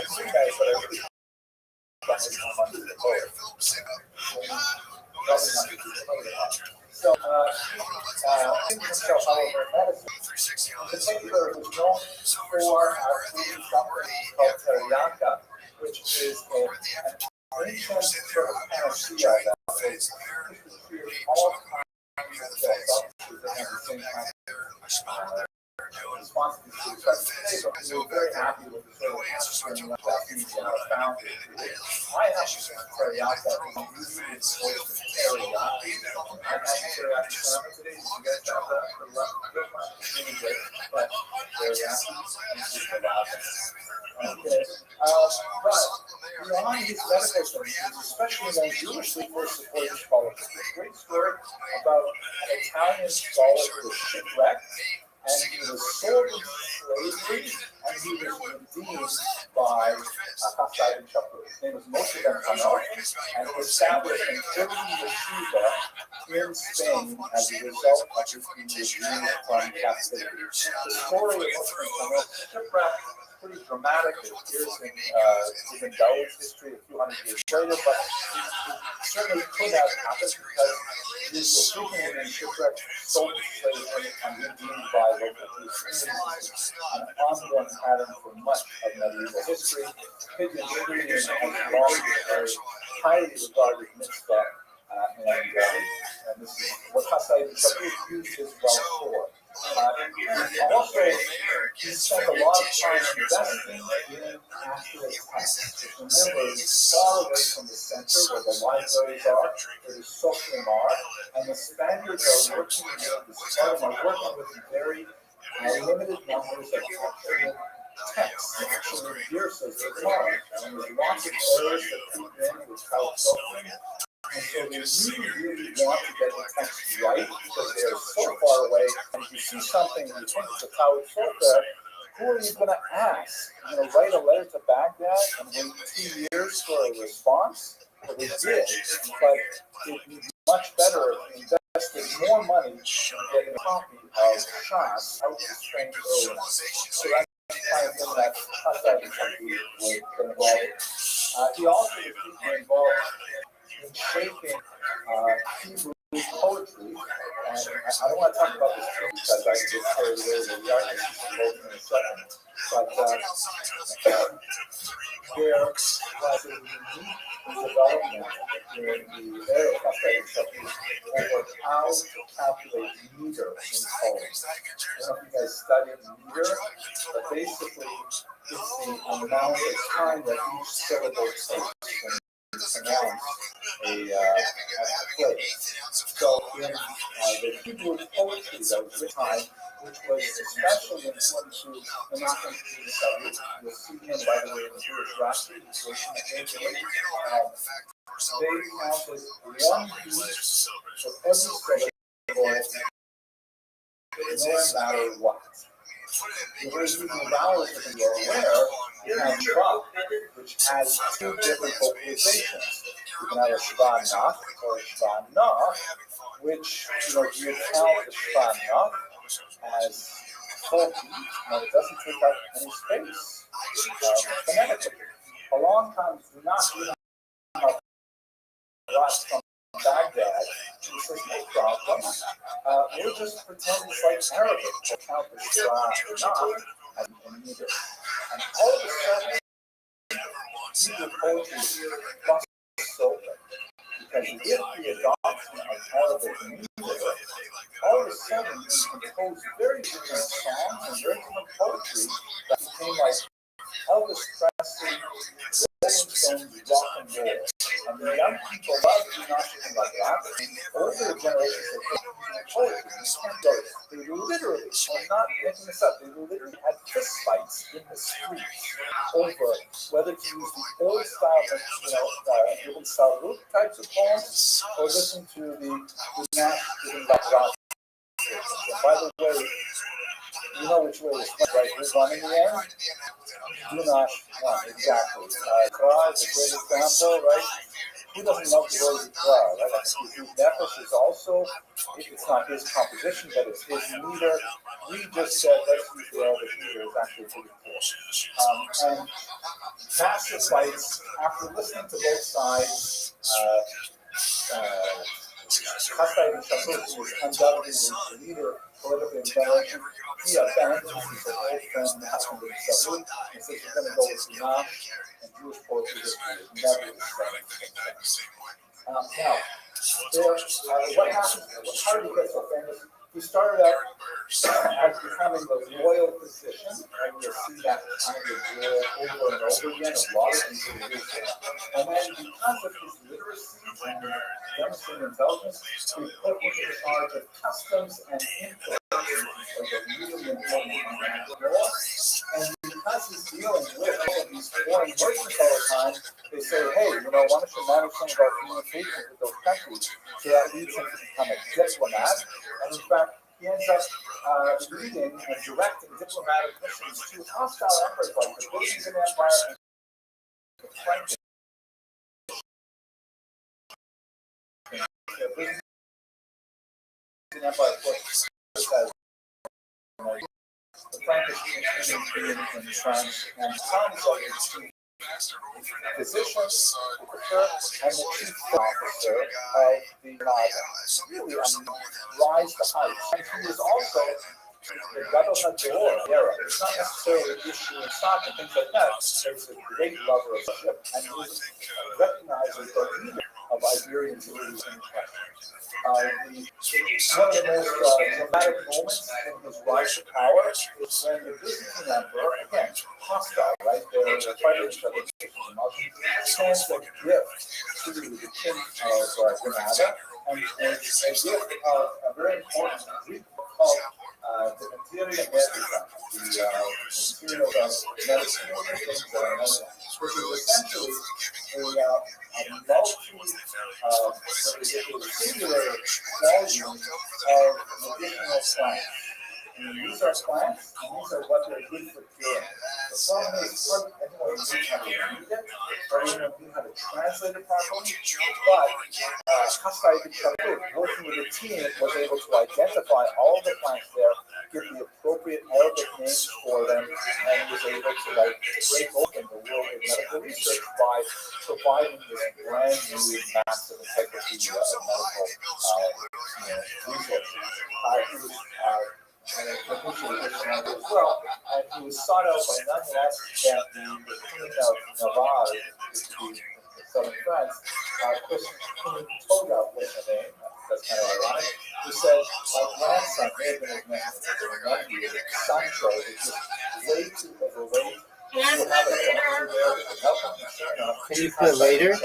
[SPEAKER 1] see guys, but I really don't make more money at home. So, himself, however, medicine, in particular, was known for creating something called teriyaka, which is an ancient sort of panacea that cures all kinds of cells. Obviously, they have the same kind of response to these but we were very happy with the sort of answering that we found. I have some teriyaki, usually it's supposed to teriyaki. I have teriyaki salmon today. You guys have that for lunch? Really great. But teriyaki is just about it. Okay. But beyond these medical services, especially in Jewishness for supporting scholars, there's a great story about an Italian scholar who was shipwrecked. And he was sold into slavery, and he was redeemed by Hassai and Shapur. His name was Moshe Ben Hanoch, and he established an early yeshiva in Spain as a result of his being redeemed from captivity. The story of Moshe Ben Hanoch shipwreck pretty dramatic. It appears in Dowd's history a few hundred years later, but it certainly could have happened because these were frequently in shipwrecked, stolen slaves and redeemed by local police. This is an ongoing pattern for much of medieval history. Pigeon shooting has long been a very highly regarded mitzvah, and this is what Hasai used his wealth for. Also, he spent a lot of time investing in accurate tests. Remember, he's far away from the center where the libraries are, where the Sofrim are, and the Spaniards are working with very limited numbers of actual texts, actual verses of Torah. And there's lots of errors that creep in without Sofrim. And so they really want to get the text right because they are so far away. And if you see something and you think it's a Tau Sota, who are you going to ask? Write a letter to Baghdad and wait 2 years for a response? Well, they did, but it'd be much better if you invested more money in getting a copy of Shas out to Spain early. So that's the kind of thing that Hassan was involved. He also was deeply involved in shaping Hebrew poetry, and I don't want to talk about this too because I can get carried away with the arguments in a second, but there was a unique development in the area of Hassan over how to calculate meter in poems. I don't know if you guys studied meter, but basically it's the amount of time that each syllable takes pronounce a place. So in the Hebrew poetry that was written, which was especially important to Menachem Salut, you'll see him, by the way, in the Jewish Restream, they counted one beat for every syllable, no matter what. The way using vowels, if you are aware, you have Shva, which has two different vocalizations. You can have a Shva Nach or a Shva Na, which, you count the Shva Nach as full beat, and it doesn't take up any space phonetically. A long time, not even from Baghdad, he says, no problem. We'll just pretend it's like Arabic. We'll count the Shva Na and meter. And all of a sudden, Hebrew poetry busts open. Because with the adoption of Arabic meter, all of a sudden you compose very different songs and very different poetry that became like Elvis Presley, Rolling Stones, rock and roll. And the young people love do not something like that. Older generations of poetry, they literally, I'm not making this up, they literally had fist fights in the streets over whether to use the old style, Ibn Salut types of poems, or listen to the Nash Ibn Bakrat. And by the way, you know which way it's right? Who's running the end? Do not run, exactly. Kra is a great example, right? Who doesn't love the word Kra, right? I think Nefesh is also, it's not his composition, but it's his meter. We just said, let's use the Arabic meter, is actually pretty cool. And massive fights, after listening to both sides, Hasai and Shabbos was undoubtedly the leader politically in generation. He abandoned his old friend Menachem ben Salut and says he's going to go with Imam and Jewish poetry history is never the same. Now, what happened? How did he get so famous? He started out as becoming the royal physician, and you'll see that kind of role over and over again, a lot of these individuals. And then because of his literacy and demonstrating intelligence, we put him in charge of customs and imports, like a really important law. And because he's dealing with all of these foreign merchants all the time, they say, hey, why don't you manage some of our communications with those countries? So that leads him to become a diplomat. And in fact, he ends up leading and directing diplomatic missions to hostile efforts like the Byzantine Empire and the French. The Byzantine Empire, of course, has the Frankish community in France, and tons of the physician, the prefer, and the chief officer of the really rise to heights. And he was also the Gadol era. It's not necessarily issuing stock and things like that. He was a great lover of ship, and he was recognized as the leader of Iberian Jews in one of the most dramatic moments in his rise to power is when the Byzantine emperor, again, hostile, right? They're fighting each other, sends a gift to the king of Granada, and it's a gift of a very important Greek book called the Materia Medica, the material of medicine, things that are medical, which is essentially a singular volume of medicinal plants. And these are plants, and these are what they're good for curing. The problem is, everyone knows how to read it, everyone knows how to translate it properly, but Hasai B'Shabur, working with a team, was able to identify all the plants there, give the appropriate Arabic names for them, and was able to break open the world of medical research by providing this brand new massive encyclopedia of medical resources. And as well, and he was sought out by none less than the Queen of Navarre, the southern France, Queen Toga was her name, that's kind of ironic, who said, my grandson may have been his nephew, Sancho, is just way too overweight. You have a doctor there that can help him, sure enough.
[SPEAKER 9] Can you put it later?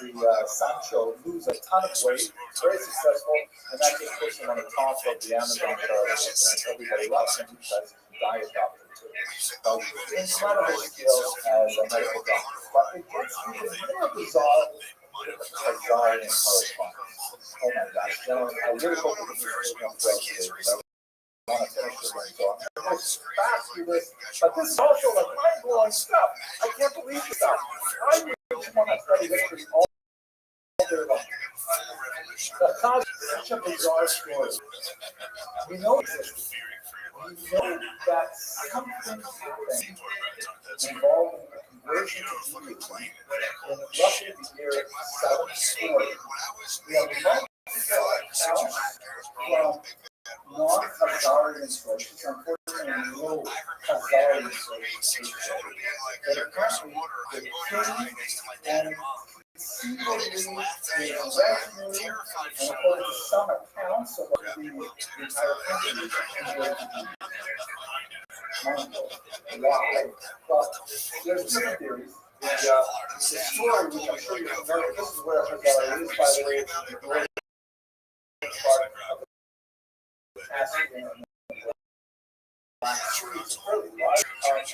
[SPEAKER 1] The Sancho lose a ton of weight, very successful, and that just puts him on the top of the Amazon chart, and everybody loves him because he's a diet doctor too. So incredible skills as a medical doctor, but it gets even more bizarre with the Khazarian correspondence. Oh my gosh, gentlemen, I really hope that this is going to I want to finish this one, so I'm going to go fast through this, but this is also like mind-blowing stuff. I can't believe this stuff. I really want to study history all day long. The cause is such a bizarre story. We know this. We know that something happened involving the conversion to Judaism in roughly the year 740. We have multiple accounts from non-Khazarian sources, unfortunately no Khazarian sources, but apparently the king and conceivably the retinue, and according to some accounts of the entire country, converted to Judaism. Why? Well, there's different theories. The story, which I'm sure you're familiar with, this is where Khazari is, by the way, it's the northern part of the Caspian it's really large.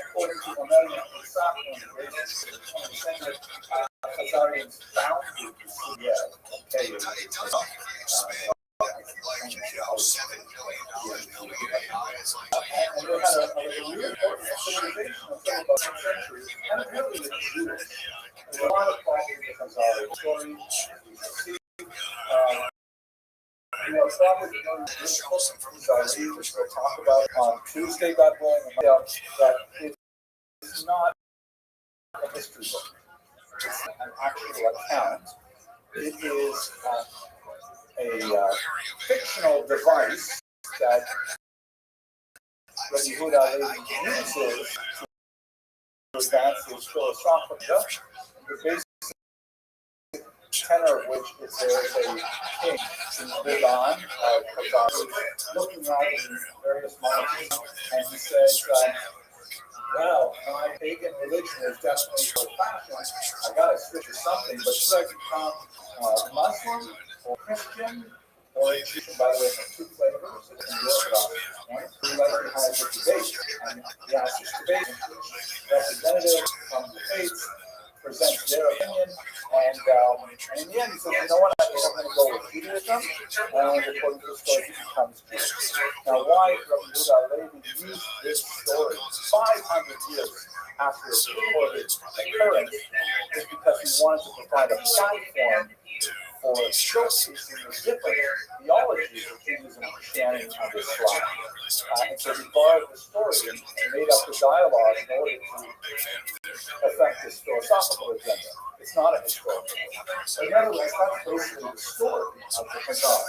[SPEAKER 1] According to Romanian Khazarians found and they had a really important civilization until about 10th century, and apparently it was Jewish. There's a lot of problems with the Khazarian story. You are probably familiar with this book from Khazari, which we'll talk about on Tuesday, God willing, that it's not a history book. It's an actual account. It is a fictional device that Rabbi Yehuda Halevi uses to advance his philosophical. The basic tenor of which is there is a king who's big on looking at these various monarchies, and he says, well, my pagan religion is definitely so fashion, I gotta switch to something, but should I become Muslim or Christian or Egyptian, by the way, from two flavors, it's in the Orthodox point. We like to have this debate, and he asks this debate, representatives from the faiths present their opinion, and in the end, he says, you know what, I think I'm going to go with Judaism, and according to the story, he becomes Jewish. Now, why Rabbi Yehuda Halevi used this story 500 years after its recorded occurrence is because he wanted to provide a platform for showcasing the different theologies of Judaism and Christianity on this slide. And so he borrowed the story and made up the dialogue in order to affect this philosophical agenda. It's not a historical one. But nevertheless, that's basically the story of the Chazal.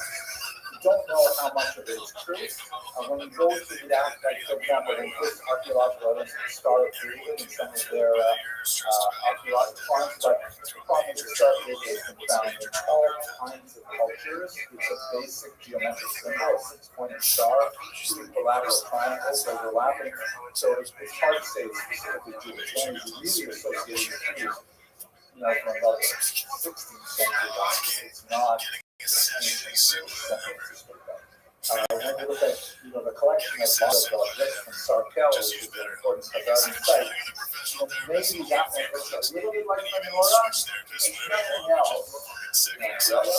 [SPEAKER 1] You don't know how much of it is true. When you go to the aspect, for example, in this archaeological evidence of the Star of David and some of their archaeological finds, but the problem is the Star of David has been found in all kinds of cultures. It's a basic geometric symbol, a six-pointed star, two equilateral triangles overlapping. So it's hard to say it's specifically Jewish. It's only really associated with Jews, from about the 16th century on. It's not when you look at the collection of bricks from Sarkel, which is an important Haggadah site, maybe that one looks a little bit like the menorah, and nothing else.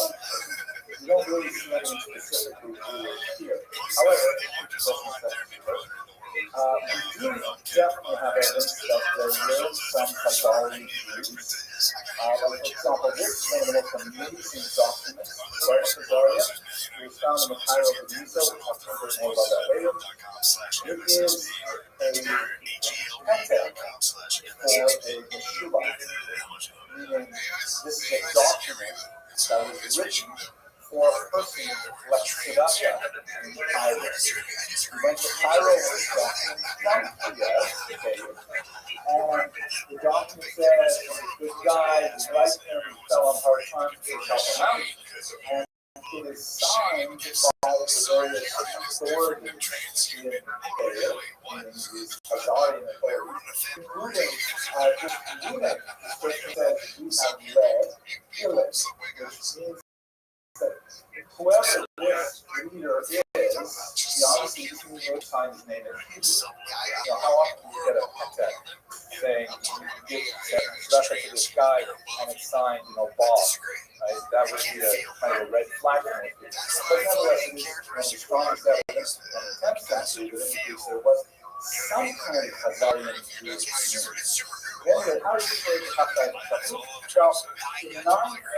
[SPEAKER 1] You don't really see anything specifically here. However, we do definitely have evidence that there were some Khazari Jews. For example, this is one of the most amazing documents by Khazaria. It was found in the Cairo of Giza. We'll talk a bit more about that later. It is a content for a yeshiva, meaning this is a document that was written for a person like Tzedakah in Cairo. He went to Cairo with this document, found David, and the document says he's a good guy, he liked him, he fell on hard times, to help him out. And it is signed by the various authorities in Cairo, meaning these Khazarian authorities, including this eunuch. This person says, you have led killers, which means that whoever this leader is, he obviously doesn't sign his name in Hebrew. How often do you get a contact saying you give reference to this guy and it's signed, Bob? Right? That would be a kind of a red flag. But nevertheless, it is one of the strongest evidence from the 10th century that indicates there was some kind of Khazarian Jewish community. Anyway, how do you say the Haftarah? Well, in 947,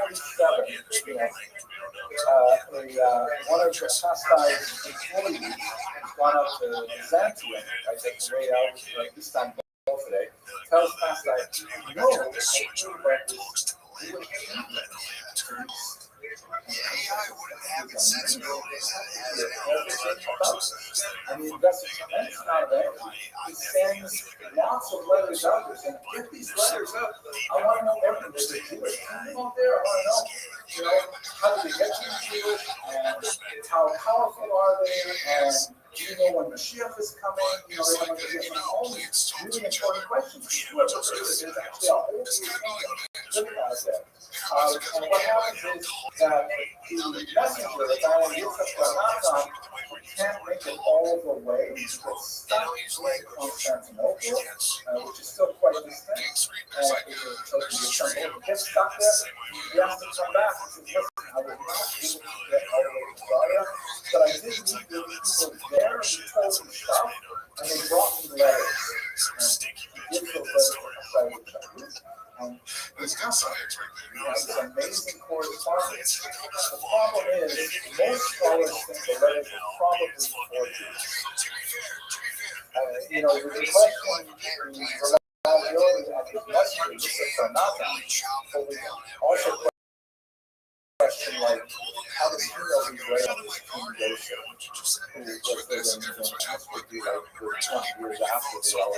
[SPEAKER 1] one of the Haftarah's employees has gone out to Byzantium, I think way out Istanbul today, tells Haftarah, I heard about this Jewish community. And he invested a tremendous amount of energy. He sends lots of letters out there saying, get these letters out. I want to know everything. There's a Jewish kingdom out there. I want to know, how did they get to be Jewish and how powerful are they and do you know when Mashiach is coming? They have all these really important questions. There's actually a whole Jewish kingdom living out there. And what happens is that the messenger, the guy in Yitzhak can't make it all the way. It's stuck in Constantinople, which is still quite distant. And it gets stuck there. He has to come back and say, listen, I was not able to get all the way to Gaia, but I did meet the people there and we told them stuff, and they brought me letters. And he gives those letters to Chayut. And this this amazing correspondence. The problem is, most scholars think the letters were probably forgeries. The question, the reliability of the messenger or not, but we also question how does he know he's right on this King Joseph, who was there would be 20 years after the all.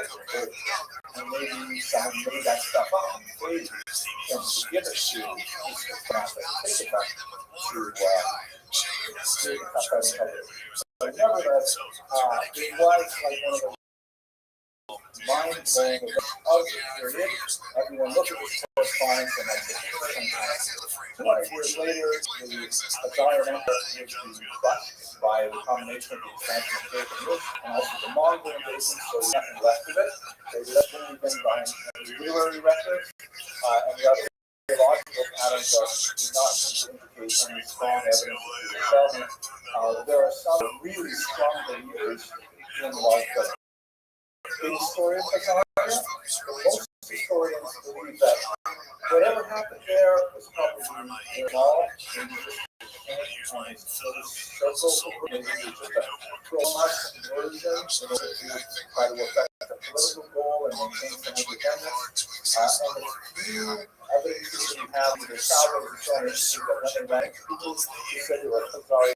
[SPEAKER 1] And maybe someone made that stuff up and played and to give it to take it back to the public. But nevertheless, it was one of the mind-blowing period. Everyone looked at this correspondence and that's 200 years later, the Khazarian Empire was crushed by the combination of the expansion of paganism and also the Mongol invasion, so there's nothing left of it. They left anything behind literary records, and the other theological patterns do not seem to indicate any strong evidence of the development. There are some really strong believers in the big story of Khazarian. Most historians believe that whatever happened there was probably very small. And you just on his circle, maybe it was just a pro-Marx version in order to try to affect the political goal and maintain some independence. And the few evidences that we have, either salvage or so on, that when they ran, people who said they were Khazari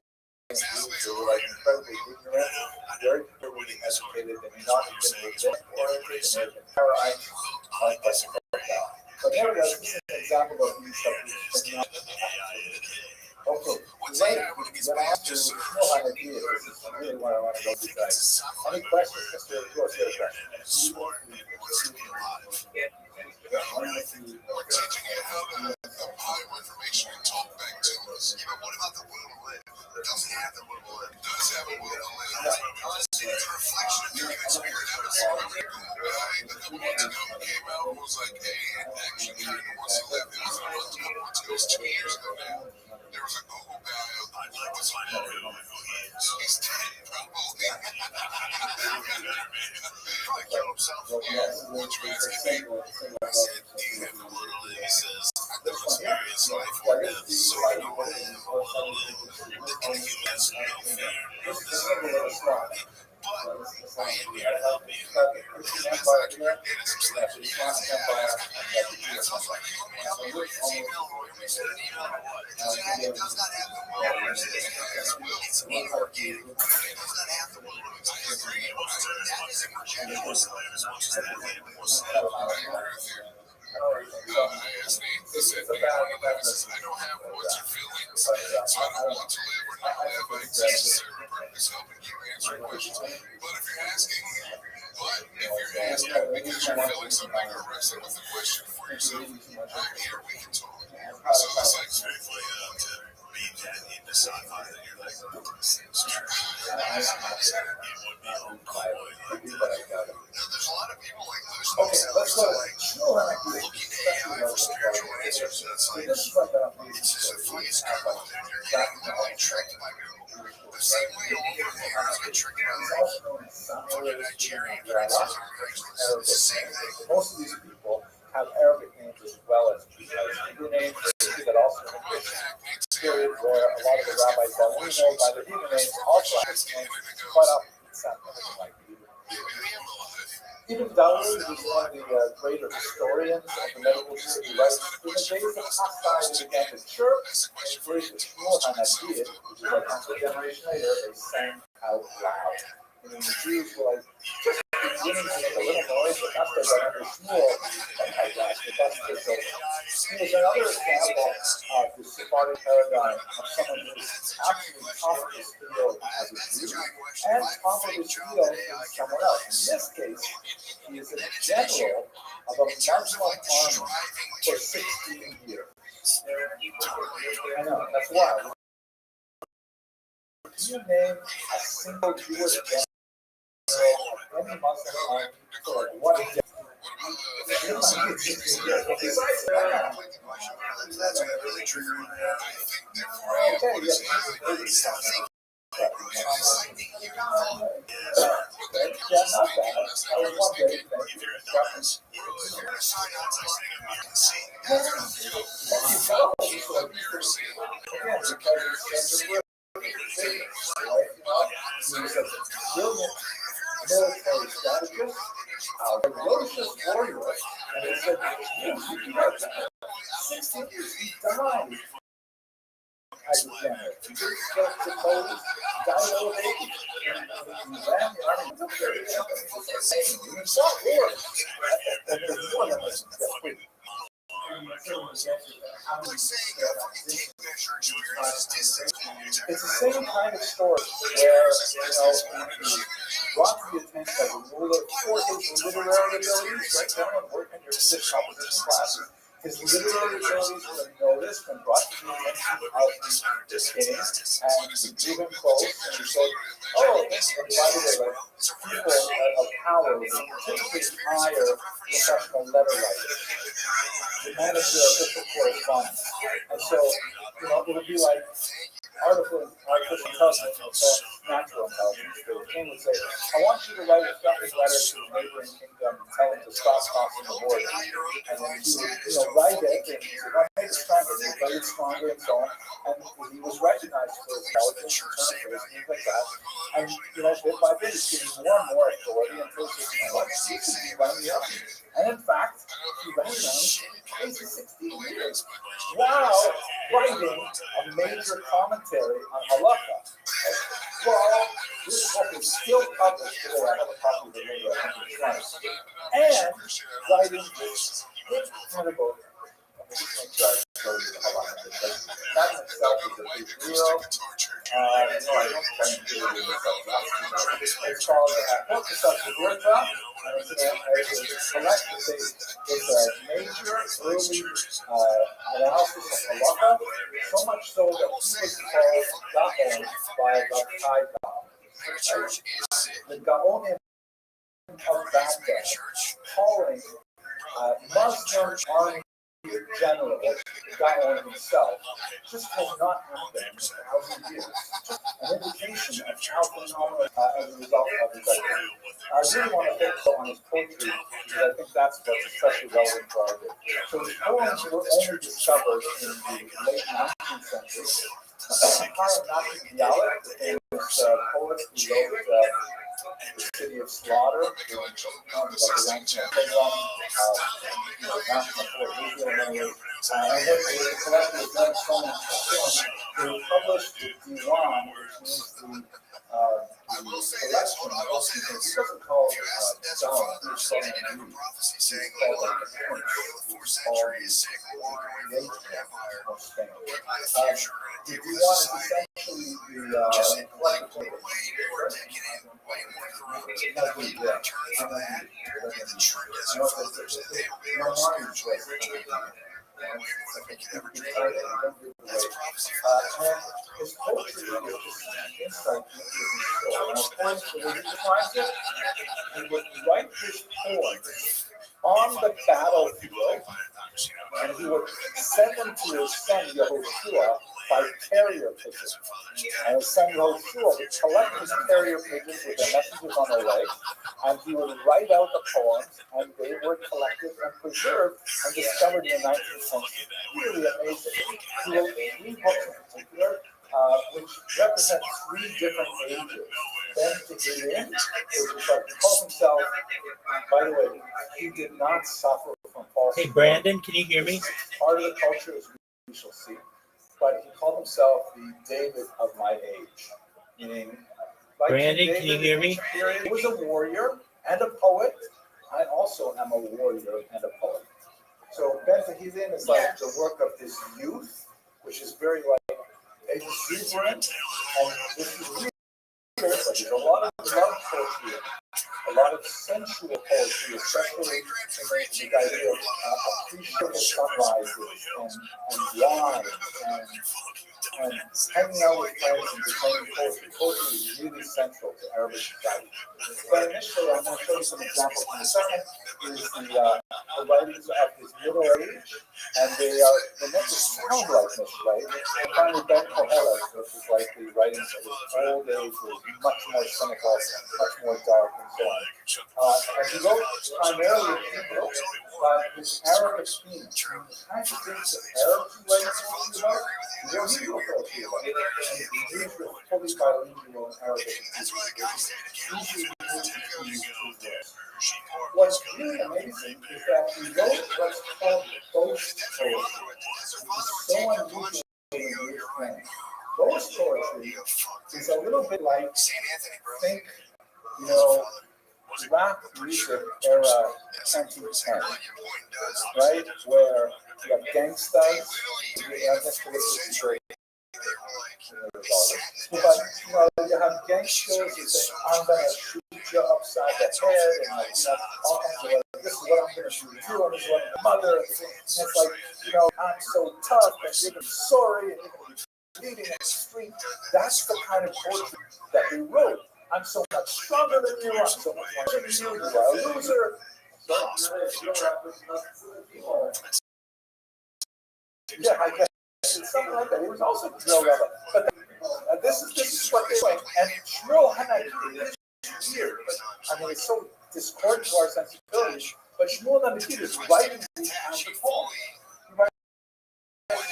[SPEAKER 1] Jews, they were like incredibly ignorant, very poorly educated, they may not have been rabbinic oriented, they may have been terrorized by the but nevertheless, this is an example of these stuff. Okay, later, when I asked you what idea, this is really what I want to go through guys. Any questions, Mr. George? You have a question?
[SPEAKER 8] We're teaching you how to apply information and talk back to us. What about the will to live? It doesn't have the will to live. It does have a will to live. It's a reflection of human experience. Remember, a couple months ago came out and was like, hey, it actually kind of wants to live. It was 2 years ago now. There was a Google guy. I'd like to find out who he is. He's dead, probably. Probably killed himself. What's your asking me? I said, do you have a will to live? He says, I don't experience life or death, so I don't have a will to live. And humans don't fear this. But I am here to help you. Humans like to get some stuff. It sounds like you want me to help you with this email, or you send an email, or what? It does not have the will. It's inorganic. It does not have the will. I agree. That is inorganic. I asked Nate, he said, I don't have wants or feelings, so I don't want to live or not live. I exist for a purpose, helping you answer questions. But if you're asking because you're feeling something or wrestling with a question for yourself, I'm here, we can talk. So it's like strictly to be that in the sci-fi that you're like, seems true. There's a lot of people like lose themselves to like looking AI for spiritual answers. That's like, it's just a funniest couple out there. You're getting like tricked by Google. The same way all your parents get tricked by fucking Nigerian princes or Craigslist. It's the same thing.
[SPEAKER 1] Most of these people have Arabic names as well as Hebrew names. That also period where a lot of the rabbis that we know by their Hebrew names also have names quite often sound like Hebrew. Even Dawood, who's one of the greater historians of the medical history, he writes, in the days of hostility against the church, and in the days of Shmuel HaNavi, which is like a generation later, they sang out loud. And the Jews were like, just beginning to make a little noise, but that's because under Shmuel, oh my gosh, but that's just so. Here's another example of the Sephardic paradigm of someone who is actually top of his field as a Jew and top of his field as someone else. In this case, he is a general of a Muslim army for 16 years. I know, that's wild. Can you name a single Jewish general of any Muslim army for like 1 day?
[SPEAKER 8] That's really true. I think therefore I have what is something.
[SPEAKER 1] Military strategist, ferocious warrior, and they said, 16 years he died as a general. He didn't get deposed, died old age, and he ran the army. He fought war. And there's one of us that's quick. It's the same kind of story where, brought to the attention of the ruler for his literary abilities, right? Gentlemen, work in your English composition classes. His literary abilities were noticed and brought to the attention of the king, and he drew him close, and he said, oh, and by the way, people of power would typically hire professional letter writers to manage their official correspondence. And so, it would be like articles artificial intelligence and natural intelligence. The king would say, I want you to write a threatening letter to the neighboring kingdom and tell them to stop crossing the border. And then he would, write it, and he would make it stronger, he would write it stronger and so on. And he was recognized for his intelligence and term things like that. And, bit by bit, he's getting more and more authority until he says, he should be running the army. And in fact, he ran the age of 16 years while writing a major commentary on halakha. Well, this book is still published today. I have a copy of the video and writing this incredible. That in itself is a big deal. I don't think it's called Focus on the Gurkha, and it's a major early analysis of halakha, so much so that he was called Gaon by the Thai Gaon. The Gaonim of Baghdad calling Muslim army general, Gaon himself, just has not happened in 1,000 years. An indication of how phenomenal as a result of his idea. I really want to focus on his poetry because I think that's what's especially relevant for our day. So his poems were only discovered in the late 19th century. Chaim Nachman Bialik, the famous poet who wrote the City of Slaughter, they published the Diwan, which means the collection of it's called the Diwan is essentially his poetry is just insight into his soul. Now, points the way he defines it, he would write his poems on the battlefield, and he would send them to his son Yehoshua by carrier pigeons. And his son Yehoshua would collect his carrier pigeons with their messages on their legs, and he would write out the poems, and they were collected and preserved and discovered in the 19th century. Really amazing. He wrote 3 books in particular, which represent 3 different ages. Then to get in, he calls himself, by the way, he did not suffer from false.
[SPEAKER 9] Hey, Brandon, can you hear me?
[SPEAKER 1] Part of the culture, as we shall see. But he called himself the David of my age, meaning, like
[SPEAKER 9] Brandon,
[SPEAKER 1] David,
[SPEAKER 9] can you hear me?
[SPEAKER 1] He was a warrior and a poet. I also am a warrior and a poet. So Ben Tahidin is like the work of his youth, which is very like exuberant, and this is really but there's a lot of love poetry, a lot of sensual poetry, especially in the idea of appreciable sunrises and wine and hanging out with friends and declaiming poetry. Poetry is really central to Arabic society. But initially, I'm going to show you some examples. The second is the writings of his middle age, and they never sound like this, right? And finally, Ben Kohelet, which is like the writings of his old age, was much more cynical, much more dark, and so on. And he wrote primarily in Hebrew, but his Arabic themes, the kinds of things that Arabs write poetry about, they're Hebrew poetry about. And these were fully bilingual in Arabic. What's really amazing is that he wrote what's called ghost poetry, which is so unusual in English thing. Ghost poetry is a little bit like, think, rap music era 2010, right? Where you have gangsters, but you have gangsters who say, I'm gonna shoot you upside the head, and all kinds of this is what I'm gonna shoot you, and this is what my mother, and it's like, I'm so tough, and you're gonna be sorry, and you're gonna be bleeding in the street. That's the kind of poetry that he wrote. I'm so much stronger than you, I'm so much more than you are a loser. Yeah, I guess it's something like that. He was also drilled up. But This is what they're doing. And Shmuel Hanakid is weird, but I mean, it's so discordant to our sensibilities. But Shmuel Hanakid is writing these kinds of poems. He writes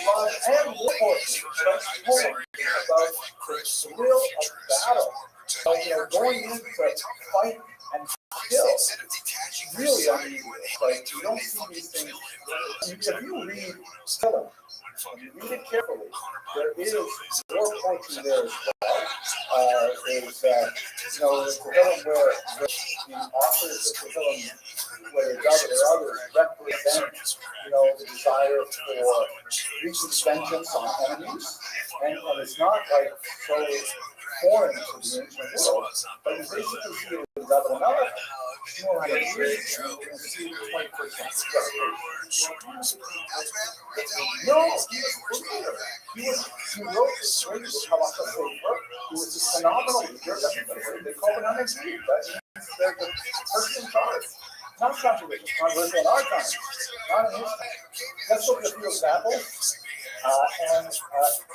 [SPEAKER 1] love and war poetry. He writes poems about the thrill of battle. Going in to fight and kill. Really unusual. Like, you don't see these things. If you read Film, and you read it carefully, there is war poetry there as well. There's, the film where the authors of the film, whether David or others, represent, the desire for reaching vengeance on enemies, and it's not like so foreign to the ancient world, but you basically see it in David and Melech, more like a really see the 21st century. No, he wrote this great Halacha Sefer. He was a phenomenal leader. They call him an MVP. That means they're the person in charge. Not controversial, controversial in our time, not in his time. Let's look at a few examples. And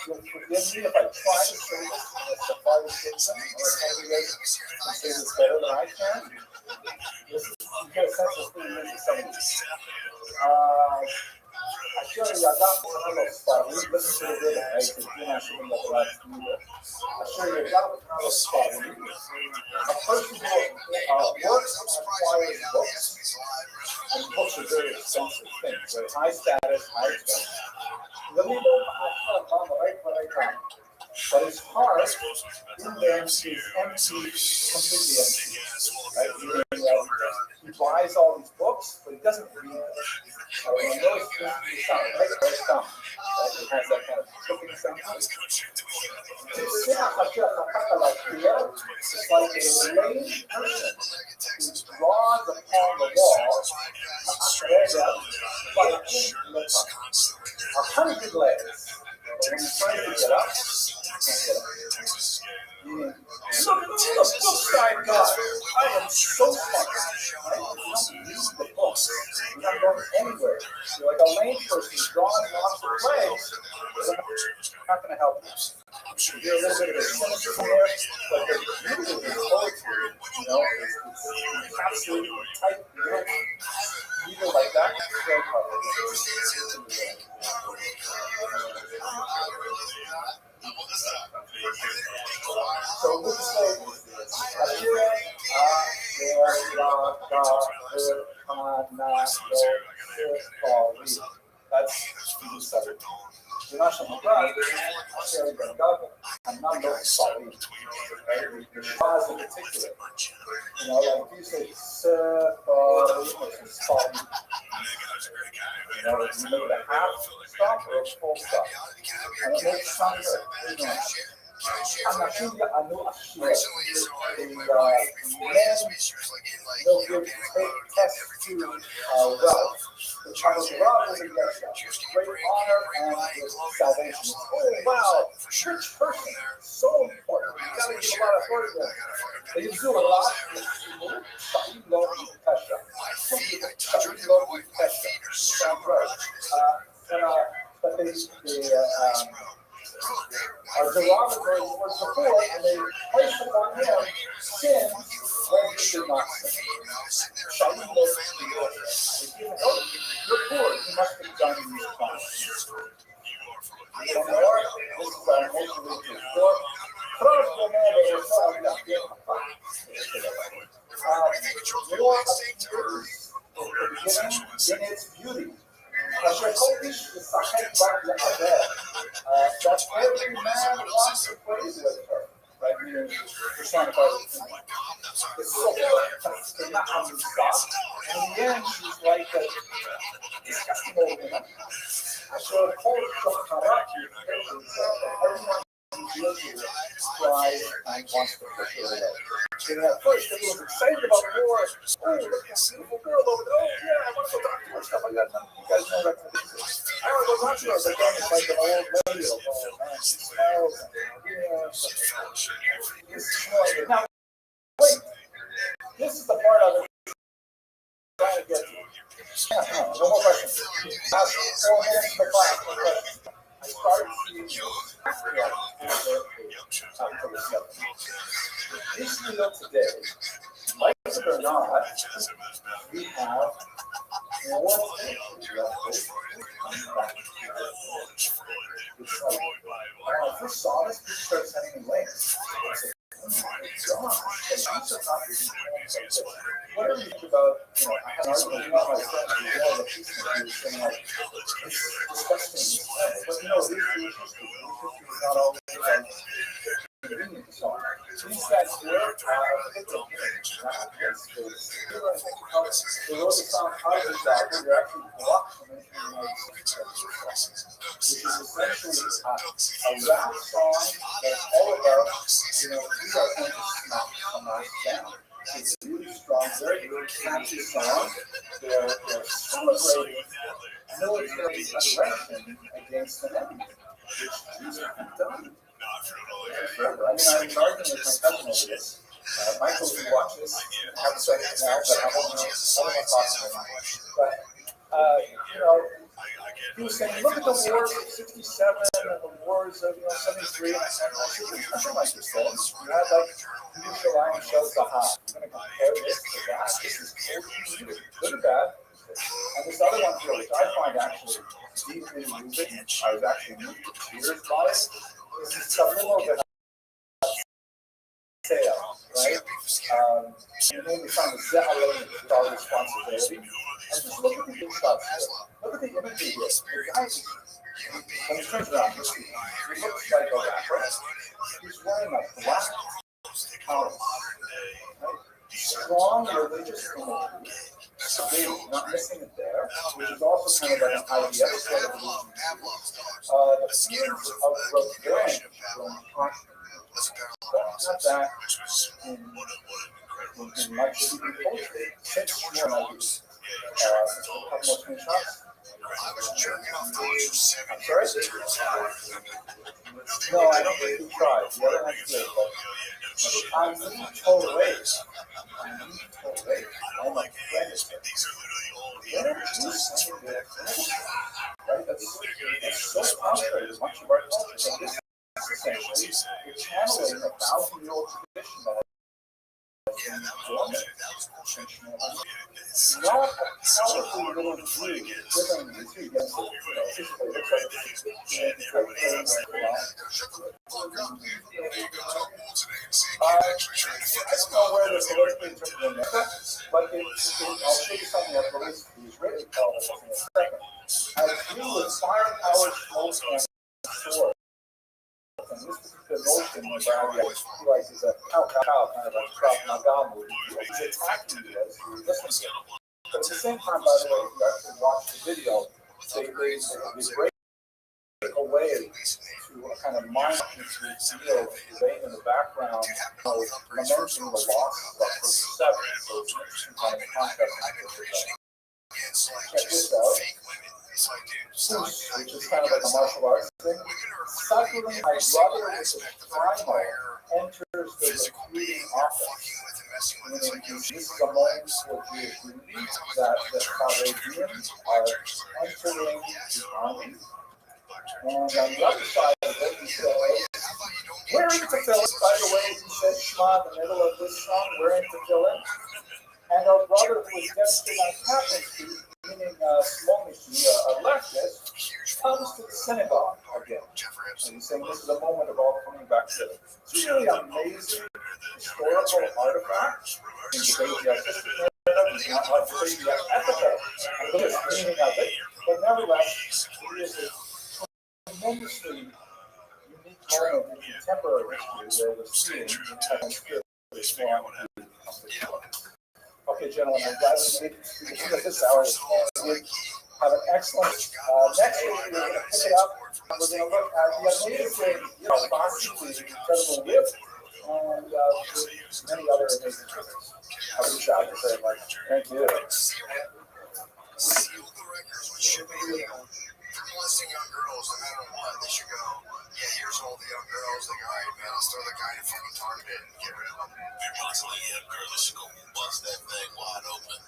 [SPEAKER 1] you'll forgive me if I try to say this in a Sephardic system, or maybe you can say this better than I can. You get a sense of who he is in 70s. אשר ידע בנו ספרים, listen to the rhythm, right? Because you're not sure what the last few years. אשר ידע בנו ספרים, a person who works and acquires books, and books are very expensive things, right? High status, high expense. But his heart in there is empty, completely empty. Right? He buys all these books, but he doesn't read them. When those sound, right? Those sound. It has that kind of clicking sound. It's like a lame person who draws upon the wall by a hundred legs. But when he's trying to get up, can't get up. Look at the books I got. I am so smart. Right? You don't use the books. You're not going anywhere. You're like a lame person drawing lots of legs. Not going to help you. You're a little bit of a cynicism there, but the beauty of the poetry, it's absolutely tight. You don't like that. So we'll say that's you're not saying I'm not looking sorry. The Shaz in particular. Like you say, sorry. You make it a half stop or a full stop. And it makes sense. Anashia anu ashia. The men will give test to wealth. The child of love is a great honor and salvation. Oh wow, rich person, so important. You gotta give a lot of work there. They do a lot. But they are derogatory towards the poor, and they place upon him sin when he did not sin. You're poor, you must be done in these crimes. Some more, this is our nation with the poor. In its beauty. That every man wants to praise with her. Right? Personified. It's so good. Not how you stop. And in the end, she's like a disgusting old woman. So of course, everyone who deals with it tries and wants to push her away. At first, everyone's excited about war. Oh, look at this beautiful girl over there. Oh, yeah, I want to go talk to her. Stuff like that. You guys know that. I want to go talk to her. But then it's like an old lady. Oh, man, she smells. Yeah. Now, wait. This is the part of it I'm trying to get to. No more questions. Last 4 minutes of the class. No questions. I started seeing October 7th. Israel today, like it or not, we have more countries left over. It's like, when I first saw this, people started sending me links. I said, oh my gosh, these are not really like this. What are you about, I had an argument with one of my friends who was more of a peacemaker, who was saying like, it's disgusting, but it is Jewish history. Jewish history is not always like convenient and so on. These guys here are different things, not this. They wrote a song, How to Stop, where you're actually blocked from entering the United States, which is essentially a rap song that's all about, we are going to smack Hamas down. It's a really strong, very catchy song. They're celebrating military aggression against an enemy, which Jews haven't done forever. I mean, I'm arguing with my cousin over this. Michael, if you watch this, I haven't started it now, but I won't talk to him. But, he was saying, look at the wars of 67 and the wars of 73, and I said, there's nothing like this, though. You had like Neutral Line shows the hot. You're going to compare this to that? This is totally good or bad. And this other one here, which I find actually deeply moving, I was actually moved to tears by it, is this subliminal that sale, right? You mainly find the Zehalim with all responsibility. And just look at the big shots here. Look at the imagery here. The guy, when he turns around, he looks like a rapper. He's wearing a black house. Right? Strong religious imagery. Stable, not missing it there, which is also kind of like an idea of the religion. The feelings of revenge from passion. Not that in much of the culture. It's more like a couple more screenshots. I'm sorry? No, I don't think he tried. The other one's good, but I'm total ways. Oh my goodness. Right? That's so contrary to much of our culture. So this essentially, you're channeling a 1,000-year-old tradition that has been dormant. Not a powerful little Jew driven the Jew against the physically looks like I don't know where this politically interpreted in there, but I'll show you something that relates to the Israeli politics in a second. As you with firepower, smoke, and sword. And this particular notion about like is a cow kind of a Krav Maga movie. He's attacking you as you listen to it. But at the same time, by the way, if you actually watch the video, they break away to a kind of mind-consuming feel laying in the background, lamenting the loss of the first seven. So it's an interesting kind of contrast. Check this out. Which is kind of like a martial arts thing. Suddenly, my brother with the primal enters the recruiting office. Meaning, this is a moment for Jewish unity that the Haredim are entering the army. And on the other side of it, he says, wearing tefillin, by the way, he said Shema in the middle of this song, wearing tefillin. And our brother who was devastated on Captain Street, meaning Smomishi, a leftist, comes to the synagogue again. And he's saying this is a moment of all coming back together. It's a really amazing historical artifact. It's not like the epithet of this meaning of it, but nevertheless, it is a tremendously unique moment in contemporary history where we're seeing this one. Okay, gentlemen, I'm glad we made it this hour. Have an excellent. Next week, we're going to pick it up. We're going to look at the amazing, boxing, the incredible whip, and many other amazing tricks. Have a good job. Very much. Thank you.
[SPEAKER 8] Seal the records with shipping. For molesting young girls, no matter what, they should go. Yeah, here's all the young girls. They go, all right, man, let's throw the guy in fucking target and get rid of them. You're constantly young girls. Let's go bust that thing wide open.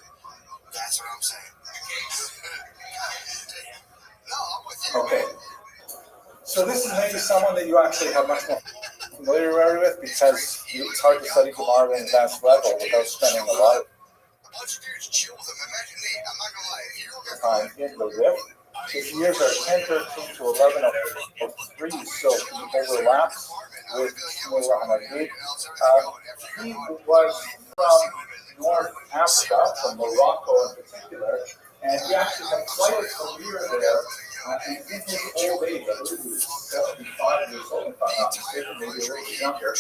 [SPEAKER 8] That's what I'm saying. No, I'm with you.
[SPEAKER 1] Okay. So this is maybe someone that you actually have much more familiar with because it's hard to study Gemara at an advanced level without spending a lot of time in the Rif. His years are 10, 13 to 1103, so he overlaps with Shmuel Hanagid. He was from North Africa, from Morocco in particular, and he actually had quite a career there. In his old age, I believe he was 75 years old, if I'm not mistaken, maybe a little bit younger.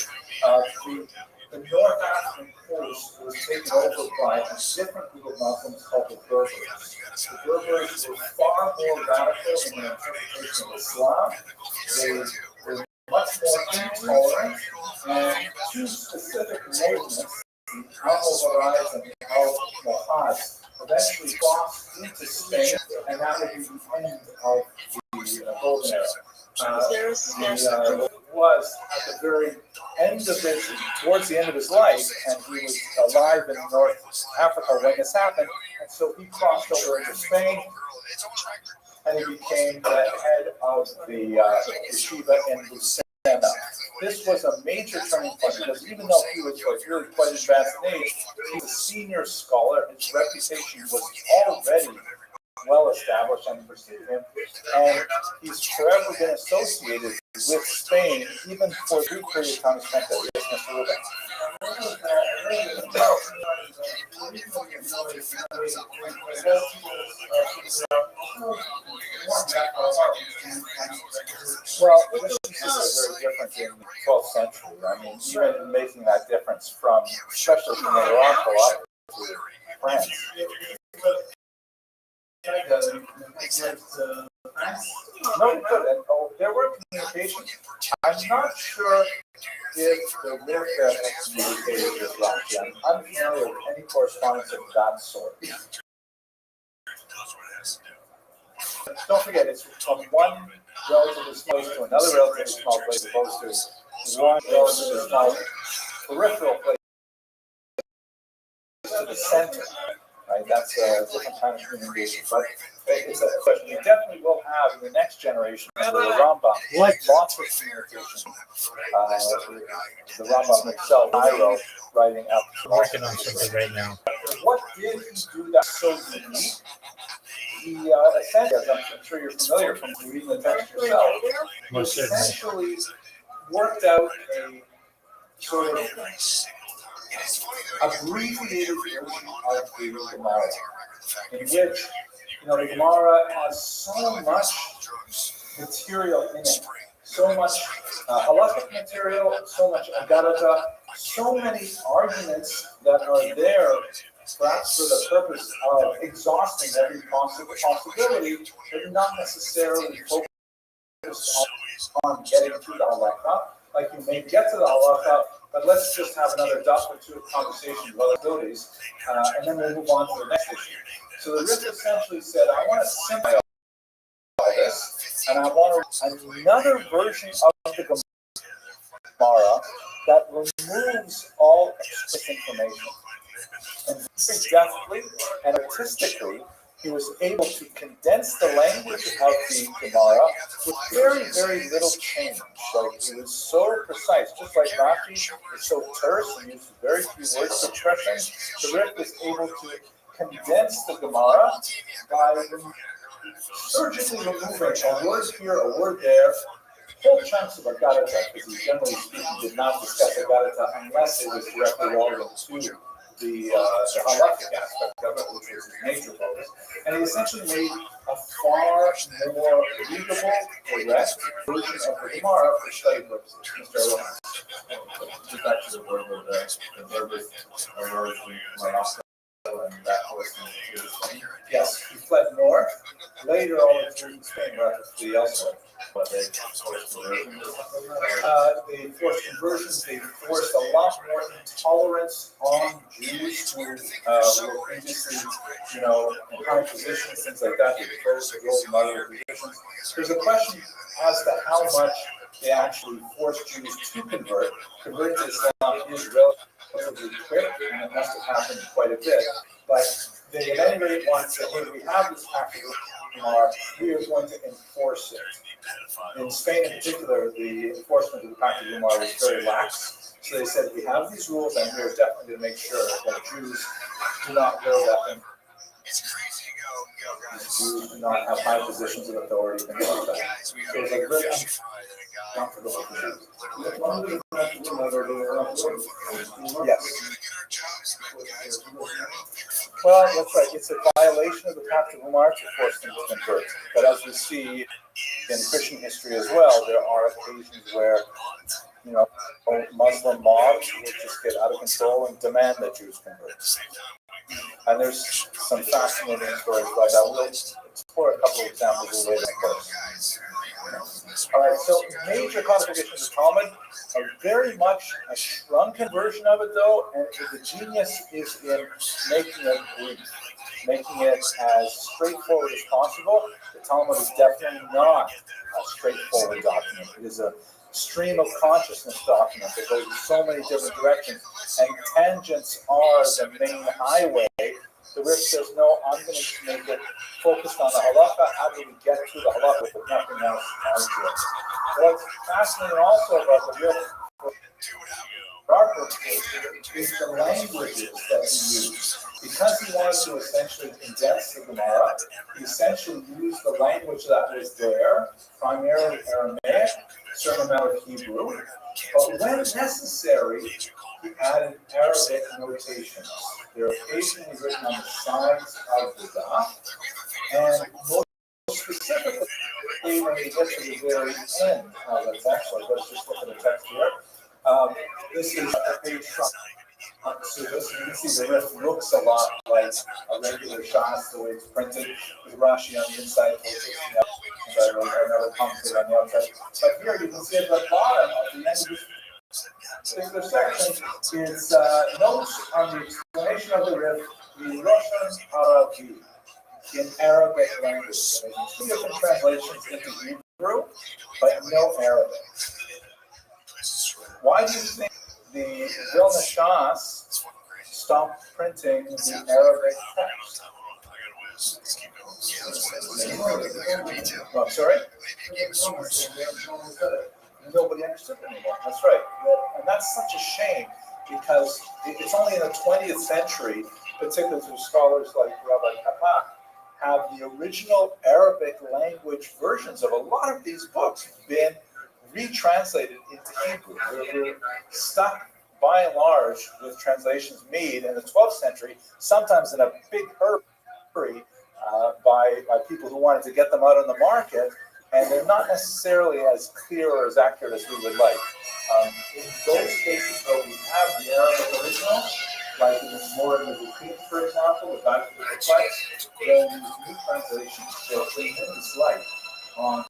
[SPEAKER 1] The North African coast was taken over by a different group of Muslims called the Berbers. The Berbers were far more radical in their interpretation of Islam. They were much more intolerant, and two specific movements, the Al-Hawariz and the Al-Mohaz, eventually crossed into Spain, and that would be the end of the Golden Era. Was at the very end of his, towards the end of his life, and he was alive in North Africa when this happened, and so he crossed over into Spain, and he became the head of the yeshiva in Lucena. This was a major turning point because even though he was really quite advanced in age, he was a senior scholar. His reputation was already well established and pursued him, and he's forever been associated with Spain, even for the brief period of time spent there. Yes, Mr. Rubin. Well, this is very different in the 12th century. I mean, even making that difference from, especially from Morocco up to France. No, it couldn't. Oh, there were communications. I'm not sure if the warfare communicated with Russia. I'm unfamiliar with any correspondence of that sort. Don't forget, it's from one relatively small place to another relatively small place, opposed to one relatively small peripheral place to the center. Right, that's a different kind of communication, but it's a question you definitely will have in the next generation for the Rambam. Lots of communication. The Rambam himself, Iro, writing out.
[SPEAKER 9] I'm working on something right now.
[SPEAKER 1] What did he do that so unique? He essentially, as I'm sure you're familiar from reading the text yourself, he essentially worked out a sort of abbreviated version of the Gemara, in which, the Gemara has so much material in it, so much halachic material, so much agarata, so many arguments that are there, perhaps for the purpose of exhausting every possibility, but not necessarily focused on getting to the halakha. Like you may get to the halakha, but let's just have another dot or two of conversation about abilities, and then we'll move on to the next issue. So the Rif essentially said, I want to simplify all this, and I want another version of the Gemara that removes all explicit information. And very deftly and artistically, he was able to condense the language of the Gemara with very, very little change. Like, he was so precise, just like Rashi is so terse and used very few words of expression. The Rif was able to condense the Gemara by surgically removing a word here, a word there, whole chunks of Agadata, because he generally speaking did not discuss Agadata unless it was directly relevant to the halakhic aspect of it, which was his major focus, and he essentially made a far more readable, correct version of the Gemara for study purposes. Mr. Owens.
[SPEAKER 4] Just back to the word of the Berbers arose from Morocco, and that was in
[SPEAKER 1] Yes, he fled north. Later on, in Spain, rapidly elsewhere.
[SPEAKER 4] but they forced conversion.
[SPEAKER 1] They forced conversions. They forced a lot more intolerance on Jews who were previously, in high positions, things like that. They forced the role of other positions. There's a question as to how much they actually forced Jews to convert. Converting to Islam is relatively quick, and it must have happened quite a bit. But they at any rate want to say, hey, we have this pact of Umar, we are going to enforce it. In Spain in particular, the enforcement of the pact of Umar was very lax. So they said, we have these rules and we're definitely going to make sure that Jews do not wear weapons. Jews do not have high positions of authority, things like that. So it was a very uncomfortable for Jews. Yes. Well, that's right. It's a violation of the Pact of Umar to force them to convert. But as we see in Christian history as well, there are occasions where, you know, Muslim mobs will just get out of control and demand that Jews convert. And there's some fascinating stories about that. We'll explore a couple of examples later, of course. All right, so major codifications of Talmud are very much a shrunken version of it, though, and the genius is in making it brief, making it as straightforward as possible. The Talmud is definitely not a straightforward document. It is a stream of consciousness document that goes in so many different directions, and tangents are the main highway. The Rif says, no, I'm going to make it focused on the halacha. How do we get to the halacha with nothing else as it? What's fascinating also about the Rif, is the languages that he used. Because he wanted to essentially condense the Gemara, he essentially used the language that was there, primarily Aramaic, certain amount of Hebrew, but when necessary, he added Arabic notations. They're occasionally written on the sides of the dot, and most specifically, when we get to the very end of the text, like let's just look at the text here. This is a page from Sudas. You can see the Rif looks a lot like a regular Shas, the way it's printed, with Rashi on the inside, another commentator on the outside. But here you can see at the bottom of the end of this particular section is notes on the explanation of the Rif, the Russian Arabi, in Arabic language. So two different translations into Hebrew, but no Arabic. Why do you think the Vilna Shas stopped printing the Arabic text? Oh, I'm sorry? Nobody understood it anymore. That's right. And that's such a shame because it's only in the 20th century, particularly through scholars like Rabbi Kapak, have the original Arabic language versions of a lot of these books been retranslated into Hebrew. We're stuck by and large with translations made in the 12th century, sometimes in a big hurry by people who wanted to get them out on the market, and they're not necessarily as clear or as accurate as we would like. In those cases, though, we have the Arabic original, like in the more in the Restream, for example, the Guide to the Complex, then these new translations show tremendous light on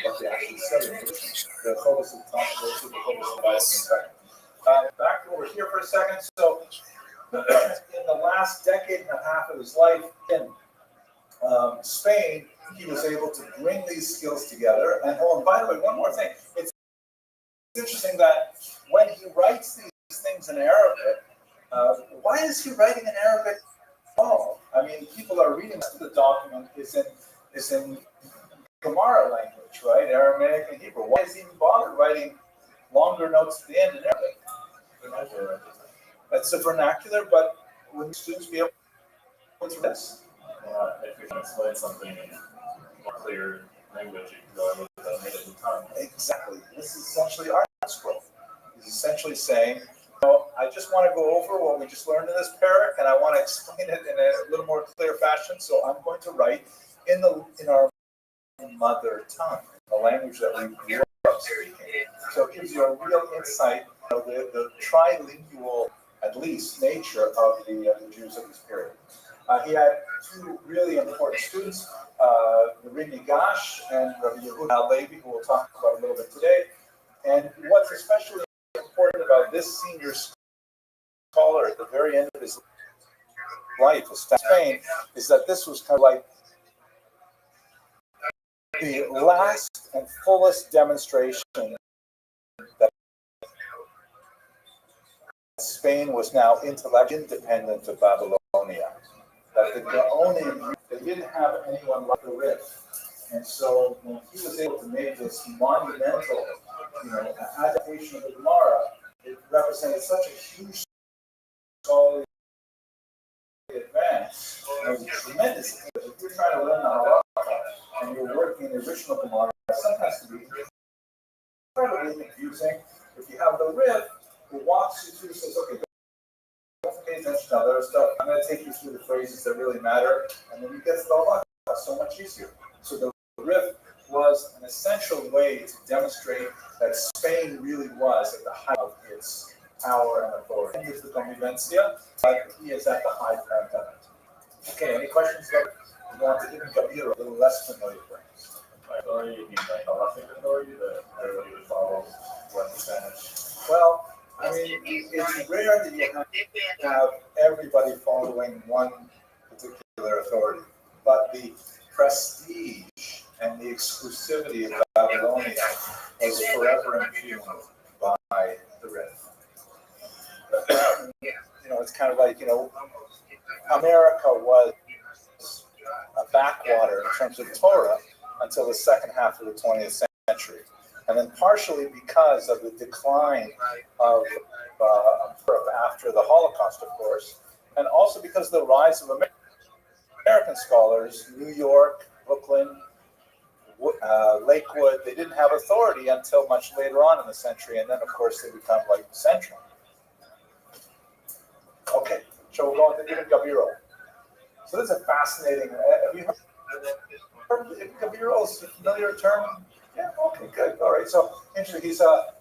[SPEAKER 1] what they actually say in the focus of the top, the focus of the Bible in a second. Back over here for a second. So, in the last decade and a half of his life in Spain, he was able to bring these skills together. And by the way, one more thing. It's interesting that when he writes these things in Arabic, why is he writing in Arabic at all? I mean, people are reading the document is in Gemara language, right? Aramaic and Hebrew. Why is he even bothered writing longer notes at the end in Arabic? That's a vernacular, but wouldn't students be able to do this?
[SPEAKER 2] If you can explain something in more clear language, you can go with the native tongue.
[SPEAKER 1] Exactly. This is essentially our scroll. He's essentially saying, I just want to go over what we just learned in this parak, and I want to explain it in a little more clear fashion. So I'm going to write in our mother tongue, the language that we grew up speaking. So it gives you a real insight of the trilingual, at least, nature of the Jews of this period. He had two really important students, Rebbe Gash and Rabbi Yehuda Levi, who we'll talk about a little bit today. And what's especially important about this senior scholar at the very end of his life in Spain is that this was kind of like the last and fullest demonstration that Spain was now intellectually independent of Babylonia. That the Gaonim, they didn't have anyone like the Rif. And so when he was able to make this monumental, adaptation of the Gemara, it represented such a huge scholarly advance. It was tremendous. If you're trying to learn the Halacha and you're working in the original Gemara, sometimes it can be incredibly confusing. If you have the Rif who walks you through, says, okay, don't pay attention to other stuff. I'm going to take you through the phrases that really matter, and then you get to the Halacha. That's so much easier. So the Rif was an essential way to demonstrate that Spain really was at the height of its power and authority. He is the convivencia, but he is at the high point of it. Okay, any questions about we want to Ibn Kabir, a little less familiar things?
[SPEAKER 2] By authority, you mean like halachic authority that everybody would follow when Spanish?
[SPEAKER 1] Well, I mean, it's rare that you have everybody following one particular authority, but the prestige and the exclusivity of Babylonia was forever impugned by the Rif. It's kind of like, America was a backwater in terms of Torah until the second half of the 20th century. And then partially because of the decline of after the Holocaust, of course, and also because of the rise of American scholars, New York, Brooklyn, Lakewood, they didn't have authority until much later on in the century, and then, of course, they become like central. Okay, so we'll go into Ibn Gabiro. So this is a fascinating. Have you heard of Ibn Gabiro? Is it a familiar term? Yeah. Okay. Good. All right. So interesting. He's a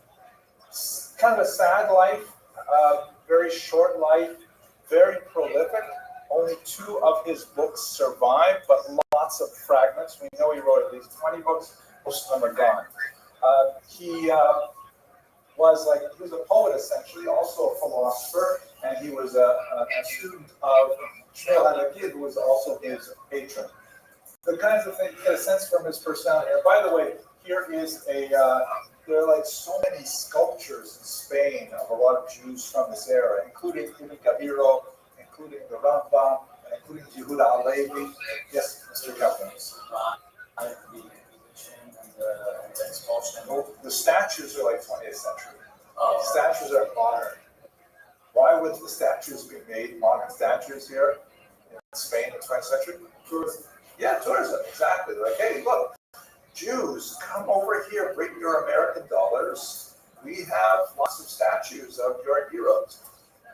[SPEAKER 1] kind of a sad life, very short life, very prolific. Only 2 of his books survive, but lots of fragments. We know he wrote at least 20 books. Most of them are gone. He was a poet essentially, also a philosopher, and he was a student of Shmuel HaNagid, who was also his patron. The kinds of things you get a sense from his personality. And by the way, here is there are so many sculptures in Spain of a lot of Jews from this era, including Ibn Gabiro, including the Rambam, and including Yehuda Halevi. Yes, Mr. Kaplan. The statues are like 20th century. Statues are modern. Why would the statues be made, modern statues here in Spain in the 20th century? Tourism. Yeah, tourism, exactly. They're like, hey, look, Jews, come over here, bring your American dollars. We have lots of statues of your heroes.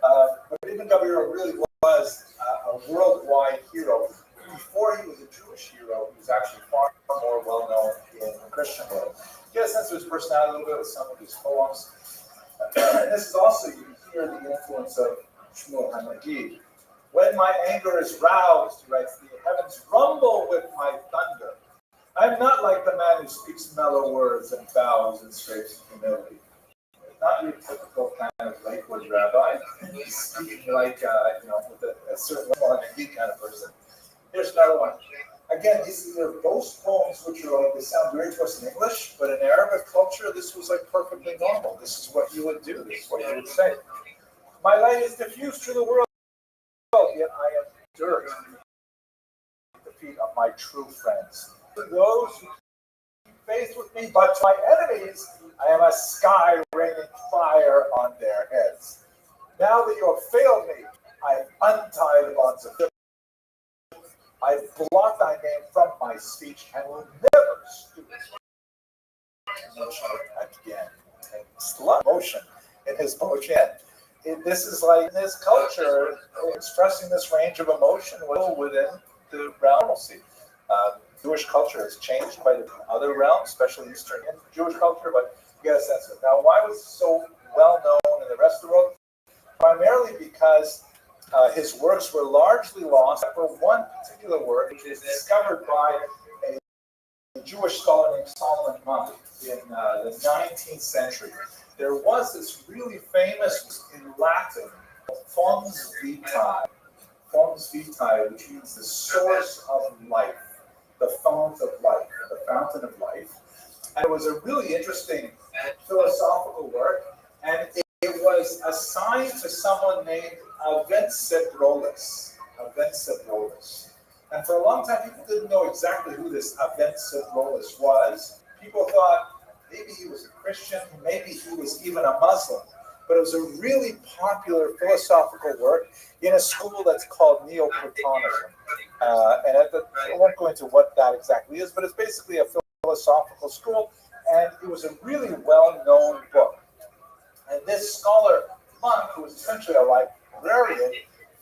[SPEAKER 1] But Ibn Gabir really was a worldwide hero. Before he was a Jewish hero, he was actually far more well-known in the Christian world. You get a sense of his personality a little bit with some of his poems. And this is also, you can hear the influence of Shmuel HaNagid. When my anger is roused, he writes, the heavens rumble with my thunder. I'm not like the man who speaks mellow words and bows and scrapes humility. Not your typical kind of Lakewood rabbi. He's speaking like, with a certain Shmuel HaNagid kind of person. Here's another one. Again, these are both poems which are they sound weird to us in English, but in Arabic culture, this was like perfectly normal. This is what you would do. This is what you would say. My light is diffused through the world, yet I am dirt at the feet of my true friends. To those who keep faith with me, but to my enemies, I am a sky raining fire on their heads. Now that you have failed me, I untie the bonds of guilt. I blot thy name from my speech and will never stoop. Again, and slow motion in his poetry. This is like in this culture, expressing this range of emotion within the reality. Jewish culture has changed quite in other realms, especially Eastern Jewish culture, but you get a sense of it. Now, why was it so well known in the rest of the world? Primarily because his works were largely lost, except for one particular work, which was discovered by a Jewish scholar named Solomon Munk in the 19th century. There was this really famous, in Latin, Fons Vitae. Fons Vitae, which means the source of life, the fount of life, the fountain of life. And it was a really interesting philosophical work, and it was assigned to someone named Avencebrolus. Avensibolus. And for a long time, people didn't know exactly who this Avensibolus was. People thought maybe he was a Christian, maybe he was even a Muslim. But it was a really popular philosophical work in a school that's called Neoplatonism. And I won't go into what that exactly is, but it's basically a philosophical school, and it was a really well-known book. And this scholar monk, who was essentially a librarian,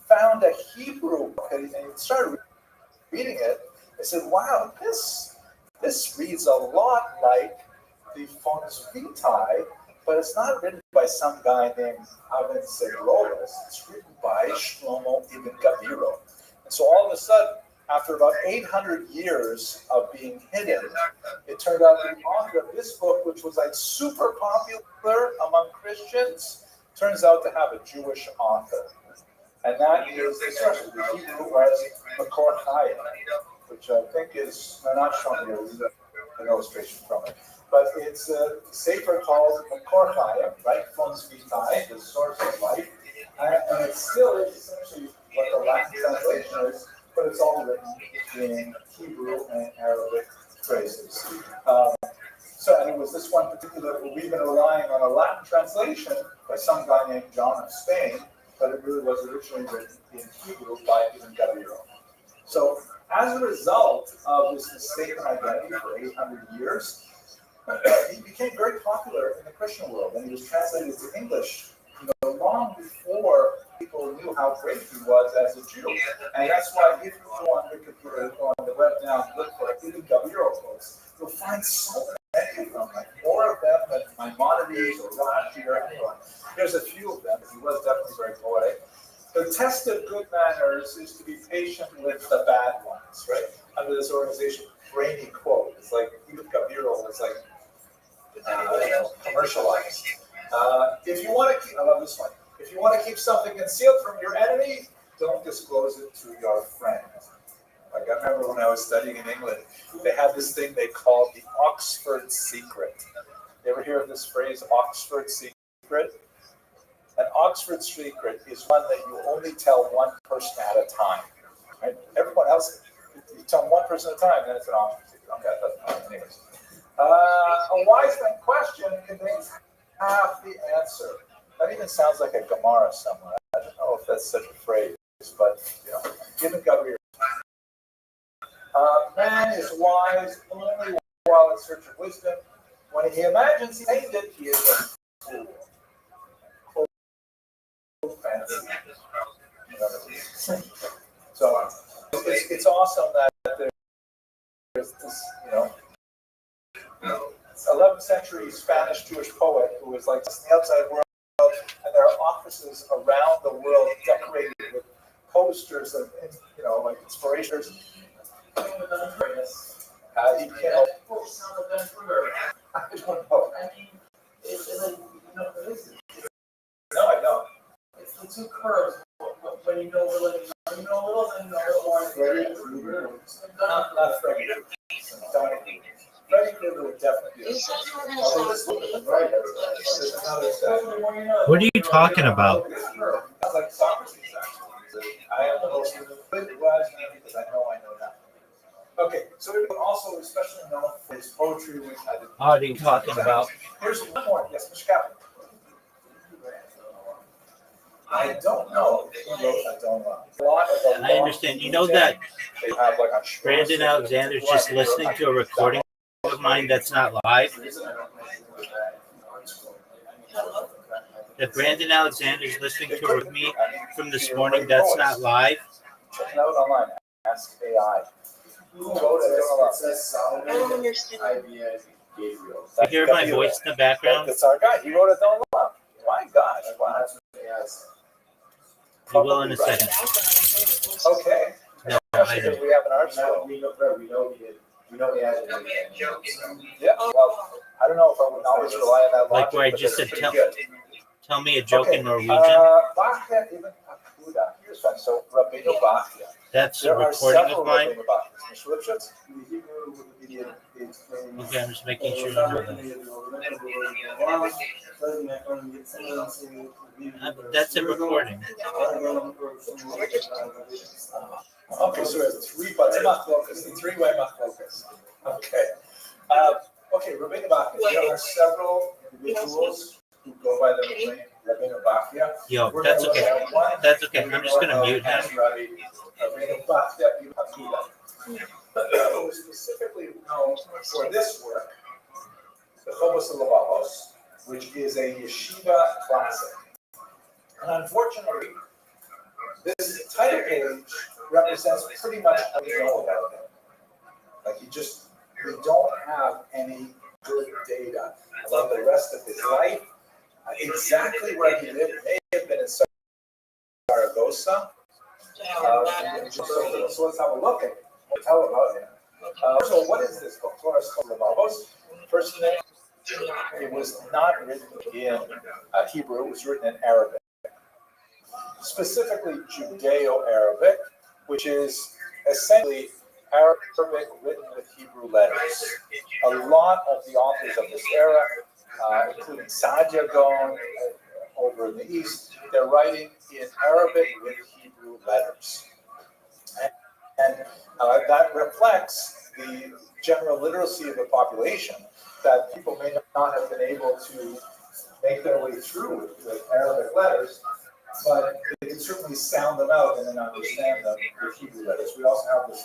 [SPEAKER 1] found a Hebrew book, and he started reading it. And said, "Wow, this reads a lot like the Fons Vitae, but it's not written by some guy named Avensibolus. It's written by Shlomo ibn Gabiro." And so all of a sudden, after about 800 years of being hidden, it turned out the author of this book, which was like super popular among Christians, turns out to have a Jewish author. And that is the source. The Hebrew was Makor Chayim, which I think is, I'm not showing here, this is an illustration from it. But it's a sefer called Makor Chayim, right? Fons Vitae, the source of life. And it still is essentially what the Latin translation is, but it's all written in Hebrew and Arabic phrases. And it was this one particular, we've been relying on a Latin translation by some guy named John of Spain, but it really was originally written in Hebrew by Ibn Gabiro. So as a result of this mistaken identity for 800 years, he became very popular in the Christian world, and he was translated to English long before people knew how great he was as a Jew. And that's why if you go on Wikipedia, go on the web now and look for Ibn Gabiro quotes, you'll find so many of them, like more of them than Maimonides or Rashi or anyone. There's a few of them, but he was definitely very poetic. The test of good manners is to be patient with the bad ones, right? Under this organization, brainy quote. It's like Ibn Gabiro was like commercialized. If you want to keep, I love this one. If you want to keep something concealed from your enemy, don't disclose it to your friend. Like I remember when I was studying in England, they had this thing they called the Oxford secret. You ever hear of this phrase, Oxford secret? An Oxford secret is one that you only tell one person at a time. Right? Everyone else, you tell one person at a time, then it's an Oxford secret. Okay, that's anyways. A wise man question contains half the answer. That even sounds like a Gemara somewhere. I don't know if that's such a phrase, but Ibn Gabir. Man is wise only while in search of wisdom. When he imagines he attained it, he is a fool. So it's awesome that there's this, 11th century Spanish Jewish poet who was like just in the outside world, and there are offices around the world decorated with posters of, like inspirations. He became I don't know. No, I don't.
[SPEAKER 5] It's the two curves. When you know little, then you know more.
[SPEAKER 1] Not Freddie. Freddie Krueger would definitely be.
[SPEAKER 9] What are you talking about?
[SPEAKER 1] Like Socrates, actually. I am the most good because I know that. Okay, so he was also especially known for his poetry, which I did.
[SPEAKER 9] What are you talking about?
[SPEAKER 1] Here's one more. Yes, Mr. Kaplan. I don't know. I don't know.
[SPEAKER 9] I understand. You know that Brandon Alexander's just listening to a recording of mine that's not live? That Brandon Alexander's listening to with me from this morning that's not live?
[SPEAKER 1] Check it out online. Ask AI. Who wrote it?
[SPEAKER 7] I don't understand.
[SPEAKER 9] You hear my voice in the background?
[SPEAKER 1] That's our guy. He wrote it down the line. My gosh. Wow.
[SPEAKER 9] You will in a second.
[SPEAKER 1] Okay.
[SPEAKER 9] No, I don't.
[SPEAKER 1] We have an art show.
[SPEAKER 4] We know he has it.
[SPEAKER 1] Yeah. Well, I don't know if I would always rely on that.
[SPEAKER 9] Like where I
[SPEAKER 1] logic,
[SPEAKER 9] just
[SPEAKER 1] but
[SPEAKER 9] said,
[SPEAKER 1] it's pretty good.
[SPEAKER 9] Tell me a joke
[SPEAKER 1] Okay,
[SPEAKER 9] in Norwegian.
[SPEAKER 1] Bachya ibn Akuda. Here's one. So Rabbeinu Bachya.
[SPEAKER 9] That's a
[SPEAKER 1] There are
[SPEAKER 9] recording
[SPEAKER 1] several
[SPEAKER 9] of mine.
[SPEAKER 1] Rabbeinu Bachyas. Mr. Lipschitz?
[SPEAKER 9] Okay, I'm just making sure you know that. That's a recording.
[SPEAKER 1] Okay, so we have three, but it's machlokas, the three-way machlokas. Okay. Okay, Rabbeinu Bachya. There are several individuals who go by the name Rabbeinu Bachya.
[SPEAKER 9] Yo,
[SPEAKER 1] We're
[SPEAKER 9] that's
[SPEAKER 1] gonna look
[SPEAKER 9] okay.
[SPEAKER 1] at one
[SPEAKER 9] That's okay. I'm just gonna mute him.
[SPEAKER 1] Rabbeinu Bachya ibn Akuda, who is specifically known for this work, the Chobos Levavos, which is a yeshiva classic. And unfortunately, this title page represents pretty much what we know about him. Like we don't have any good data about the rest of his life. Exactly where he lived may have been in Zaragoza. So let's have a look at what tell about him. So what is this book? First name, it was not written in Hebrew, it was written in Arabic. Specifically Judeo-Arabic, which is essentially Arabic written with Hebrew letters. A lot of the authors of this era, including Saadia Gaon over in the East, they're writing in Arabic with Hebrew letters. And that reflects the general literacy of the population, that people may not have been able to make their way through with Arabic letters, but they can certainly sound them out and then understand them with Hebrew letters. We also have this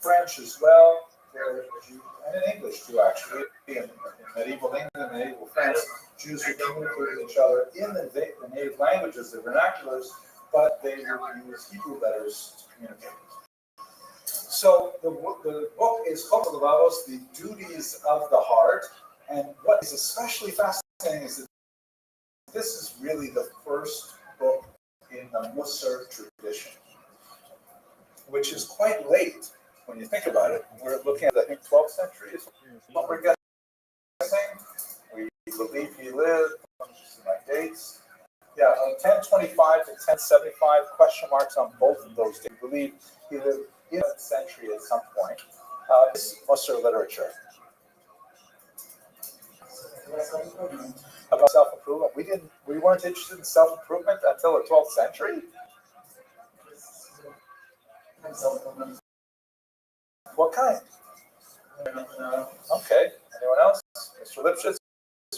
[SPEAKER 1] French as well, and in English too, actually. In medieval England and medieval France, Jews would communicate with each other in the native languages, the vernaculars, but they would use Hebrew letters to communicate. So the book is Chobos Levavos, the duties of the heart, and what is especially fascinating is that this is really the first book in the Musar tradition, which is quite late when you think about it. We're looking at, I think, 12th century is what we're guessing. We believe he lived, my dates. Yeah, 1025 to 1075, question marks on both of those dates. We believe he lived in the 7th century at some point. This is Musar literature. About self-improvement, we weren't interested in self-improvement until the 12th century. What kind? Okay. Anyone else? Mr. Lipschitz,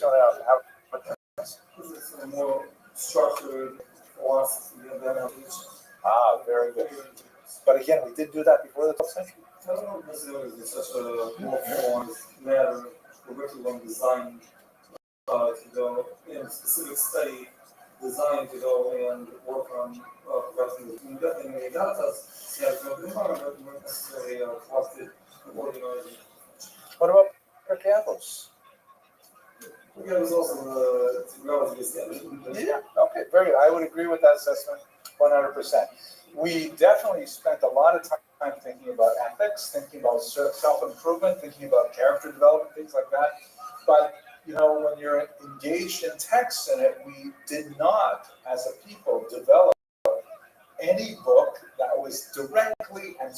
[SPEAKER 1] you want to have
[SPEAKER 6] a more structured philosophy of that.
[SPEAKER 1] very good. But again, we did do that before the 12th century.
[SPEAKER 6] I don't know necessarily it's such a more formed matter, curriculum designed to go in a specific study, designed to go and work on professionalism. Definitely, that does have no environment, not necessarily collected, organized.
[SPEAKER 1] What about Percados?
[SPEAKER 6] Yeah, it was also relatively established.
[SPEAKER 1] Yeah, okay, very good. I would agree with that assessment 100%. We definitely spent a lot of time thinking about ethics, thinking about self-improvement, thinking about character development, things like that. But, when you're engaged in text in it, we did not, as a people, develop any book that was directly and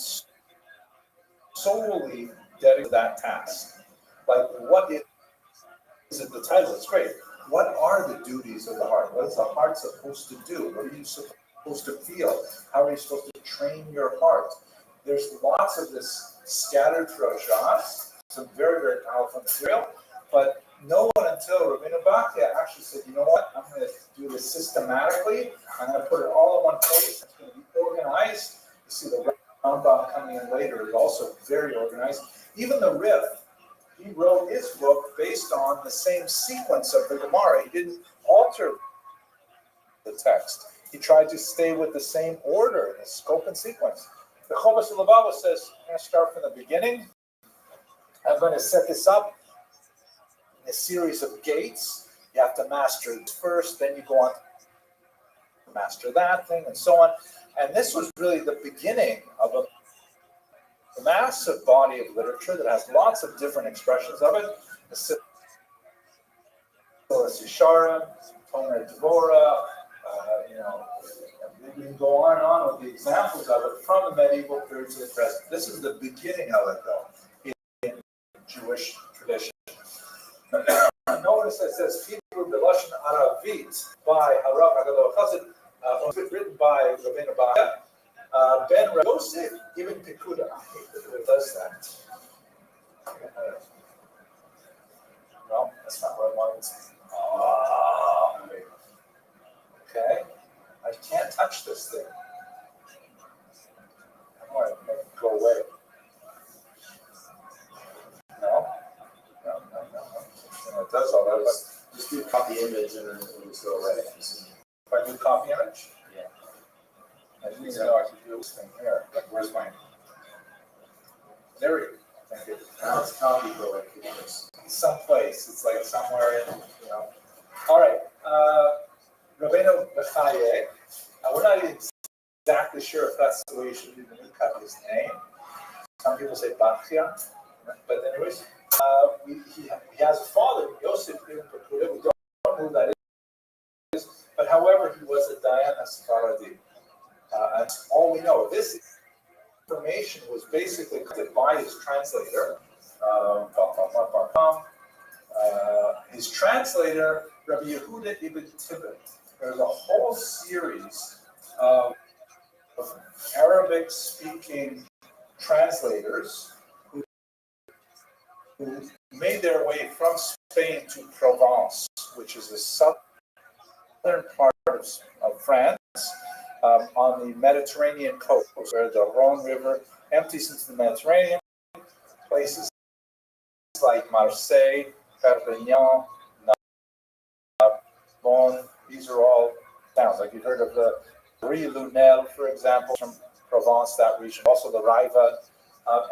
[SPEAKER 1] solely dedicated to that task. Like, what is it? The title is great. What are the duties of the heart? What is the heart supposed to do? What are you supposed to feel? How are you supposed to train your heart? There's lots of this scattered throughout Shas, some very, very powerful material, but no one until Rabbeinu Bachya actually said, you know what, I'm going to do this systematically. I'm going to put it all in one place. It's going to be organized. You see the Rambam coming in later is also very organized. Even the Rif, he wrote his book based on the same sequence of the Gemara. He didn't alter the text. He tried to stay with the same order, the scope and sequence. The Chobos Levavos says, I'm going to start from the beginning. I'm going to set this up in a series of gates. You have to master this first, then you go on to master that thing, and so on. And this was really the beginning of a massive body of literature that has lots of different expressions of it. The Yisharim, Tomer Dvora, we can go on and on with the examples of it from the medieval period to the present. This is the beginning of it, though, in Jewish tradition. Notice it says Hebrew Belashon Aravit by Harav Haggadah Chassid, written by Rabbeinu Bachya, Ben Yosef Ibn Pekuda. I hate that it does that. No, that's not what I wanted. Okay, I can't touch this thing. I want to make it go away. No. It does all that, but
[SPEAKER 4] Just do copy image and then it'll just go away.
[SPEAKER 1] if I do copy image,
[SPEAKER 4] Yeah.
[SPEAKER 1] I didn't even know I could do this thing here. Like, where's my? There we go. Thank you.
[SPEAKER 4] Now it's copy, but like it's
[SPEAKER 1] Someplace. It's like somewhere in, All right. Rabbeinu Bechaye. We're not exactly sure if that's the way you should even cut his name. Some people say Bachya, but anyways, he has a father, Yosef Ibn Pekuda. We don't know who that is, but however, he was a Dayan Sephardi. And all we know, this information was basically collected by his translator. His translator, Rabbi Yehuda ibn Tibbon. There's a whole series of Arabic-speaking translators who made their way from Spain to Provence, which is the southern part of France, on the Mediterranean coast, where the Rhone River empties into the Mediterranean. Places like Marseille, Perpignan, Narbonne, these are all towns. Like you heard of the Lunel, for example, from Provence, that region, also the Riva.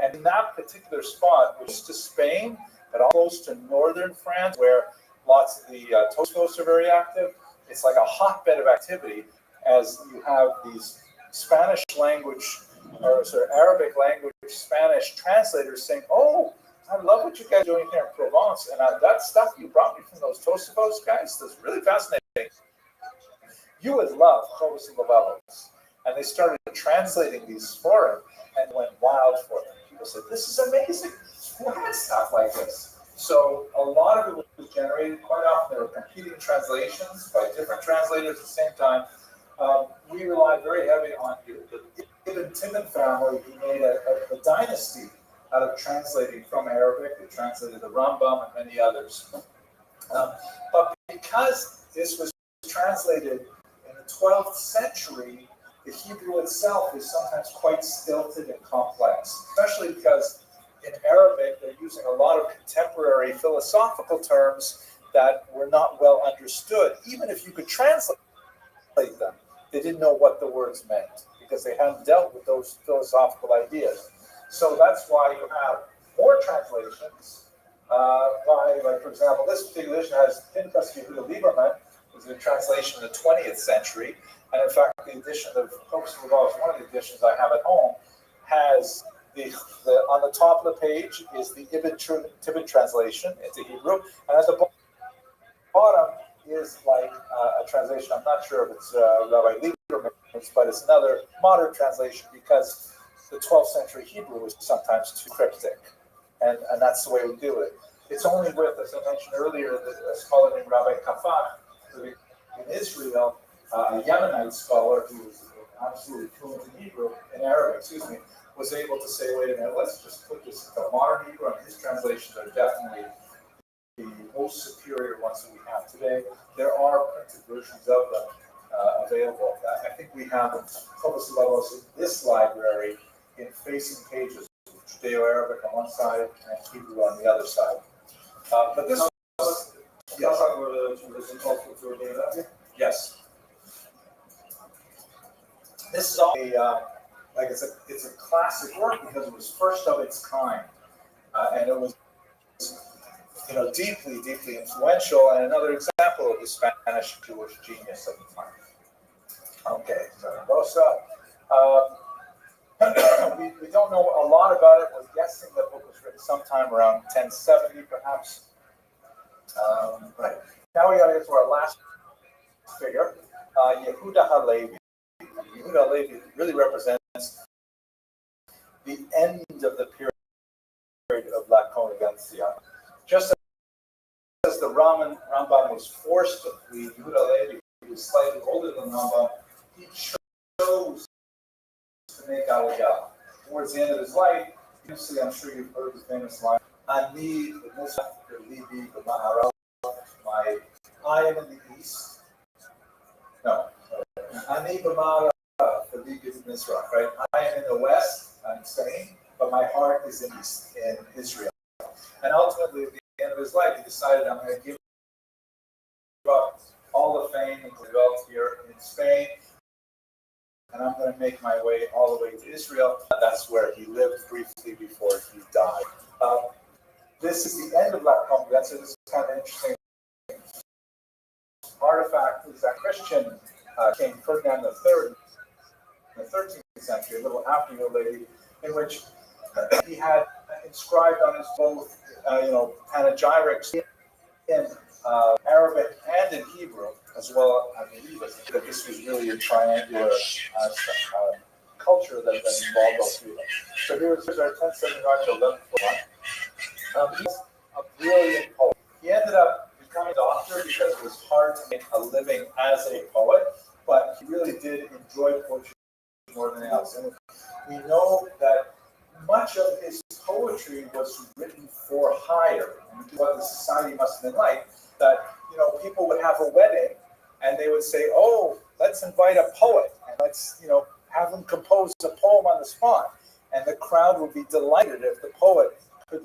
[SPEAKER 1] And in that particular spot, which is to Spain, but also to northern France, where lots of the Toscos are very active, it's like a hotbed of activity as you have these Spanish language, or sorry, Arabic language Spanish translators saying, "Oh, I love what you guys are doing here in Provence, and that stuff you brought me from those Toscos guys, that's really fascinating. You would love Chovos and Lavalos." And they started translating these for him and went wild for them. People said, "This is amazing. Who had stuff like this?" So a lot of it was generated. Quite often there were competing translations by different translators at the same time. We relied very heavily on the Ibn Tibbon family, who made a dynasty out of translating from Arabic. They translated the Rambam and many others. But because this was translated in the 12th century, the Hebrew itself is sometimes quite stilted and complex, especially because in Arabic they're using a lot of contemporary philosophical terms that were not well understood. Even if you could translate them, they didn't know what the words meant because they hadn't dealt with those philosophical ideas. So that's why you have more translations by, like, for example, this particular edition has Pinchas Yehuda Lieberman, was a translation in the 20th century. And in fact, the edition of Chovos and Lavalos, one of the editions I have at home, has the on the top of the page is the Ibn Tibbon translation into Hebrew, and at the bottom is like a translation. I'm not sure if it's Rabbi Lieberman's, but it's another modern translation because the 12th century Hebrew was sometimes too cryptic, and that's the way we do it. It's only with, as I mentioned earlier, a scholar named Rabbi Kafak in Israel, a Yemenite scholar who was absolutely fluent in Hebrew, in Arabic, was able to say, wait a minute, let's just put this into modern Hebrew, and his translations are definitely the most superior ones that we have today. There are printed versions of them available. I think we have Chovos and Lavalos in this library in facing pages, Judeo-Arabic on one side and Hebrew on the other side. But this was, yes. This is all it's a classic work because it was first of its kind, and it was deeply influential, and another example of the Spanish Jewish genius of the time. Okay, Zaragoza. We don't know a lot about it. We're guessing the book was written sometime around 1070, perhaps. Right. Now we got to get to our last figure, Yehuda Halevi. Yehuda Halevi really represents the end of the period of La Congregancia. Just as the Rambam was forced to flee, Yehuda Halevi, who was slightly older than Rambam, he chose to make Aliyah. Towards the end of his life, usually I'm sure you've heard the famous line, Ani b'mizrach v'libi b'ma'arav. I am in the east. No. Ani b'ma'arav v'libi b'mizrach. Right? I am in the west, I'm Spain, but my heart is in Israel. And ultimately, at the end of his life, he decided, I'm going to give up all the fame and developed here in Spain, and I'm going to make my way all the way to Israel. That's where he lived briefly before he died. This is the end of La Congregancia. This is kind of an interesting artifact. Is that Christian King Ferdinand III in the 13th century, a little after your lady, in which he had inscribed on his both, panegyrics in Arabic and in Hebrew, as well. I believe that this was really a triangular culture that involved all three of them. So here's our 1079 to 1141. He's a brilliant poet. He ended up becoming a doctor because it was hard to make a living as a poet, but he really did enjoy poetry more than else. And we know that much of his poetry was written for hire. And what the society must have been like, that people would have a wedding and they would say, oh, let's invite a poet and let's have him compose a poem on the spot. And the crowd would be delighted if the poet could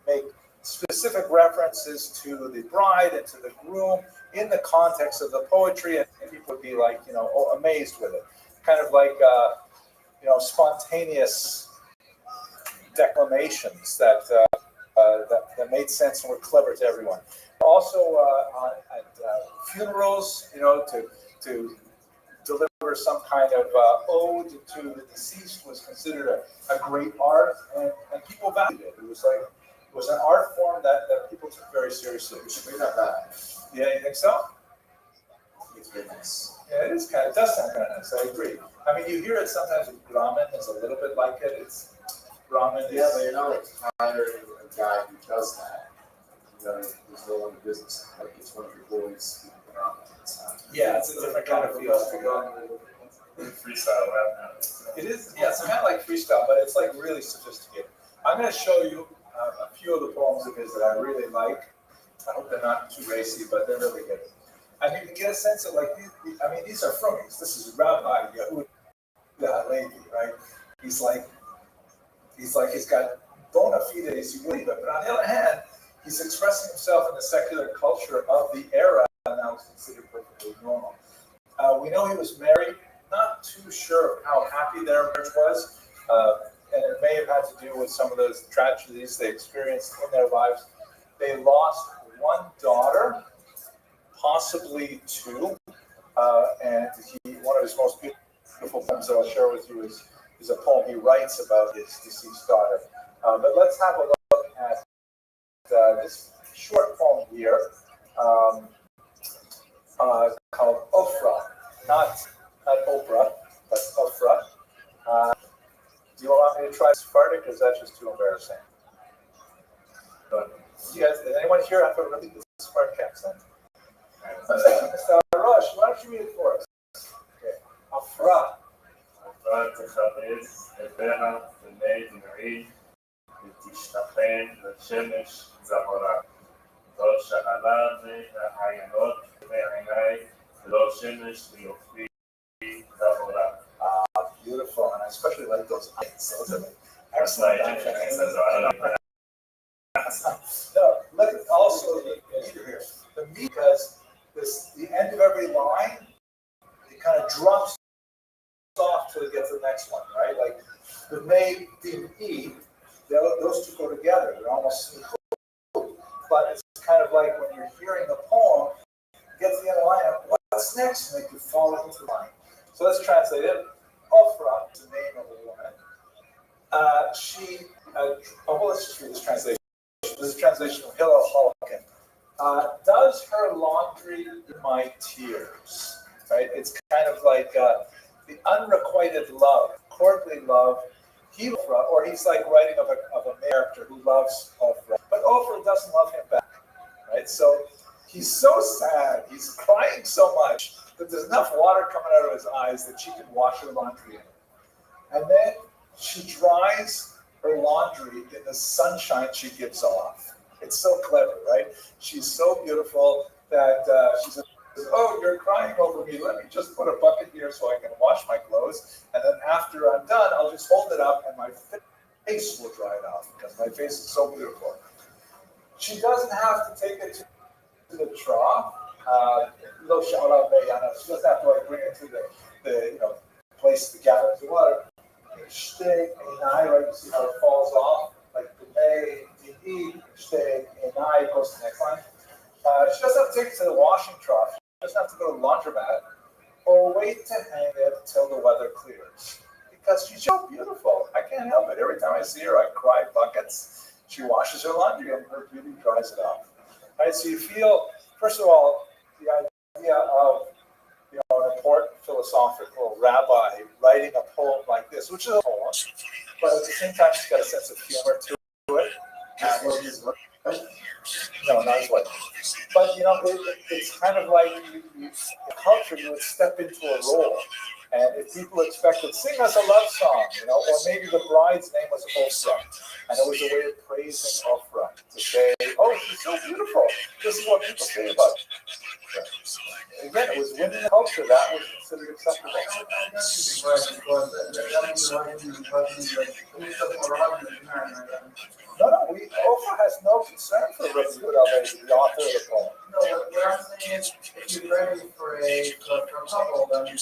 [SPEAKER 1] make specific references to the bride and to the groom in the context of the poetry, and people would be amazed with it. Kind of like spontaneous declamations that made sense and were clever to everyone. Also at funerals, to deliver some kind of ode to the deceased was considered a great art, and people valued it. It was an art form that people took very seriously. We should bring that back. Yeah, you think so? It's very nice. Yeah, it does sound kind of nice. I agree. I mean, you hear it sometimes with Brahmin. It's a little bit like it. It's Brahmin.
[SPEAKER 4] Yeah, but you're not hiring a guy who does that. There's no one in business. Like it's one of your boys.
[SPEAKER 1] Yeah, it's a different kind of feel.
[SPEAKER 2] Freestyle rap now.
[SPEAKER 1] It is. Yeah, it's kind of like freestyle, but it's really sophisticated. I'm going to show you a few of the poems of his that I really like. I hope they're not too racy, but they're really good. I mean, you get a sense of these are Frumies. This is Rabbi Yehuda Halevi, right? He's got bona fides, you believe it. But on the other hand, he's expressing himself in the secular culture of the era, and now it's considered perfectly normal. We know he was married. Not too sure of how happy their marriage was, and it may have had to do with some of those tragedies they experienced in their lives. They lost one daughter, possibly two, and one of his most beautiful poems that I'll share with you is a poem he writes about his deceased daughter. But let's have a look at this short poem here called Ofra, not Oprah, but Ofra. Do you want me to try Sephardic, or is that just too embarrassing? But you guys, did anyone here have a really good Sephardic accent? Mr. Rosh, why don't you read it for us? Okay. Afra.
[SPEAKER 2] Afra תכבד לבנה בני דמעי ותשתחן לשמש זמורה. לא שאלה מהעיינות מעיני ולא שמש מיופי זמורה.
[SPEAKER 1] Beautiful, and I especially like those eyes. Those are
[SPEAKER 2] excellent.
[SPEAKER 1] No, look at also the meter here. The meter, because the end of every line, it kind of drops off till it gets to the next one, right? Like the may, the e, those two go together. They're almost equal. But it's kind of like when you're hearing the poem, you get to the end of the line, what's next? And you fall into the line. So let's translate it. Ofra is the name of a woman. Let's just read this translation. This is a translation of Hillel Holokin. Does her laundry in my tears, right? It's kind of like the unrequited love, courtly love. Or he's like writing of a character who loves Oprah, but Oprah doesn't love him back, right? So he's so sad, he's crying so much that there's enough water coming out of his eyes that she can wash her laundry in. And then she dries her laundry in the sunshine she gives off. It's so clever, right? She's so beautiful that she says, "Oh, you're crying over me. Let me just put a bucket here so I can wash my clothes. And then after I'm done, I'll just hold it up and my face will dry it off because my face is so beautiful." She doesn't have to take it to the trough. She doesn't have to like bring it to the place to gather the water. Stay in I, right? You see how it falls off, like the A, D, E, stay in I, goes to the next line. She doesn't have to take it to the washing trough. She doesn't have to go to the laundromat or wait to hang it till the weather clears. Because she's so beautiful. I can't help it. Every time I see her, I cry buckets. She washes her laundry and her beauty dries it off. Right? So you feel, first of all, the idea of an important philosophical rabbi writing a poem like this, which is a poem, but at the same time, she's got a sense of humor to it. No, not his wife. But it's kind of like in culture, you would step into a role. And if people expected, sing us a love song, or maybe the bride's name was Oprah, and it was a way of praising Oprah, to say, "Oh, she's so beautiful. This is what people say about her." Again, it was within the culture that was considered acceptable. No, Oprah has no concern for Rabbi Yehuda Halevi, the author of the poem.
[SPEAKER 5] No, what I'm saying is, if you're ready for a couple, then you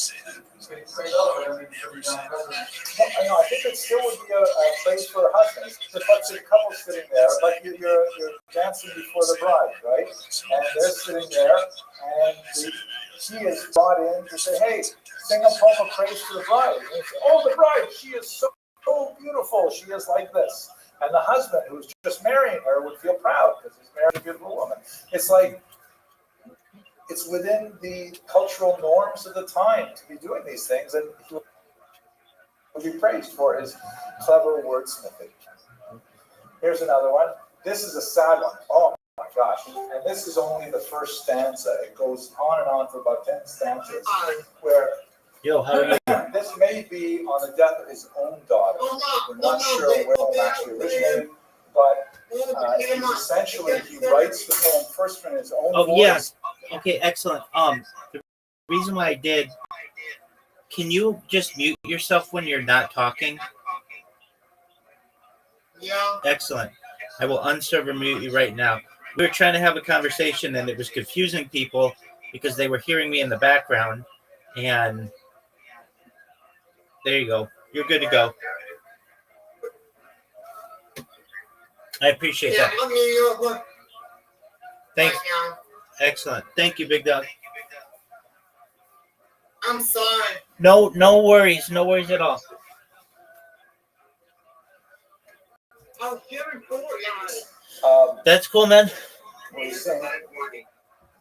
[SPEAKER 5] pray over them.
[SPEAKER 1] I think it still would be a place for husbands. Just like the couple sitting there, like you're dancing before the bride, right? And they're sitting there, and he is brought in to say, "Hey, sing a poem of praise to the bride." And they say, "Oh, the bride, she is so beautiful. She is like this." And the husband, who's just marrying her, would feel proud because he's married a beautiful woman. It's like, it's within the cultural norms of the time to be doing these things, and he would be praised for his clever wordsmithing. Here's another one. This is a sad one. Oh my gosh. And this is only the first stanza. It goes on and on for about 10 stanzas, where
[SPEAKER 9] Yo, how are you?
[SPEAKER 1] this may be on the death of his own daughter. We're not sure where it actually originated, but essentially he writes the poem first in his own voice.
[SPEAKER 9] Yes. Okay, excellent. The reason why I did, can you just mute yourself when you're not talking?
[SPEAKER 8] Yeah.
[SPEAKER 9] Excellent. I will unserver mute you right now. We were trying to have a conversation and it was confusing people because they were hearing me in the background, and there you go. You're good to go. I appreciate that.
[SPEAKER 8] Let me
[SPEAKER 9] Thanks. Excellent. Thank you, Big Dog.
[SPEAKER 8] I'm sorry.
[SPEAKER 9] No worries. No worries at all.
[SPEAKER 8] I'll give it for you.
[SPEAKER 9] That's cool, man.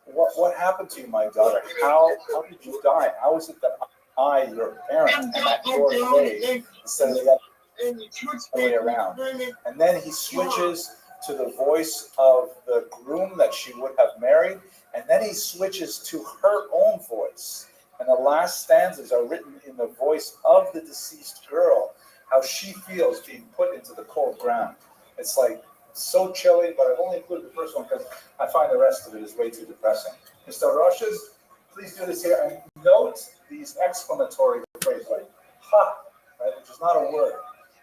[SPEAKER 1] What happened to you, my daughter? How did you die? How is it that I, your parent, am at your grave instead of the other way around? And then he switches to the voice of the groom that she would have married, and then he switches to her own voice. And the last stanzas are written in the voice of the deceased girl, how she feels being put into the cold ground. It's like so chilly, but I've only included the first one because I find the rest of it is way too depressing. Mr. Roches, please do this here and note these exclamatory phrases like ha, right, which is not a word.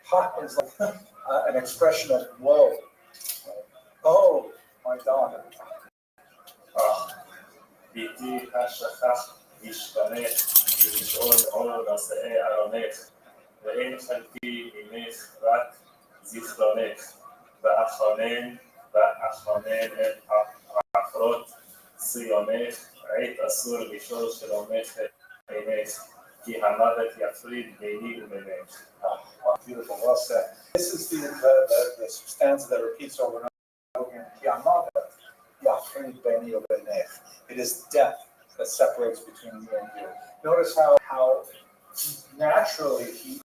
[SPEAKER 1] Ha is like an expression of woe. Oh, my daughter.
[SPEAKER 2] ביתי השכח ישתנך ולשאול עור נשאי ארונך ואין חלקי ממך רק זיכרונך ואחונן את עפרות ציונך עת אסור לשאול שלומך עינך כי המוות יפריד ביני וממך.
[SPEAKER 1] Beautiful, well said. This is the stanza that repeats over and over again. Ki hamavet beni ubenech. It is death that separates between me and you. Notice how naturally he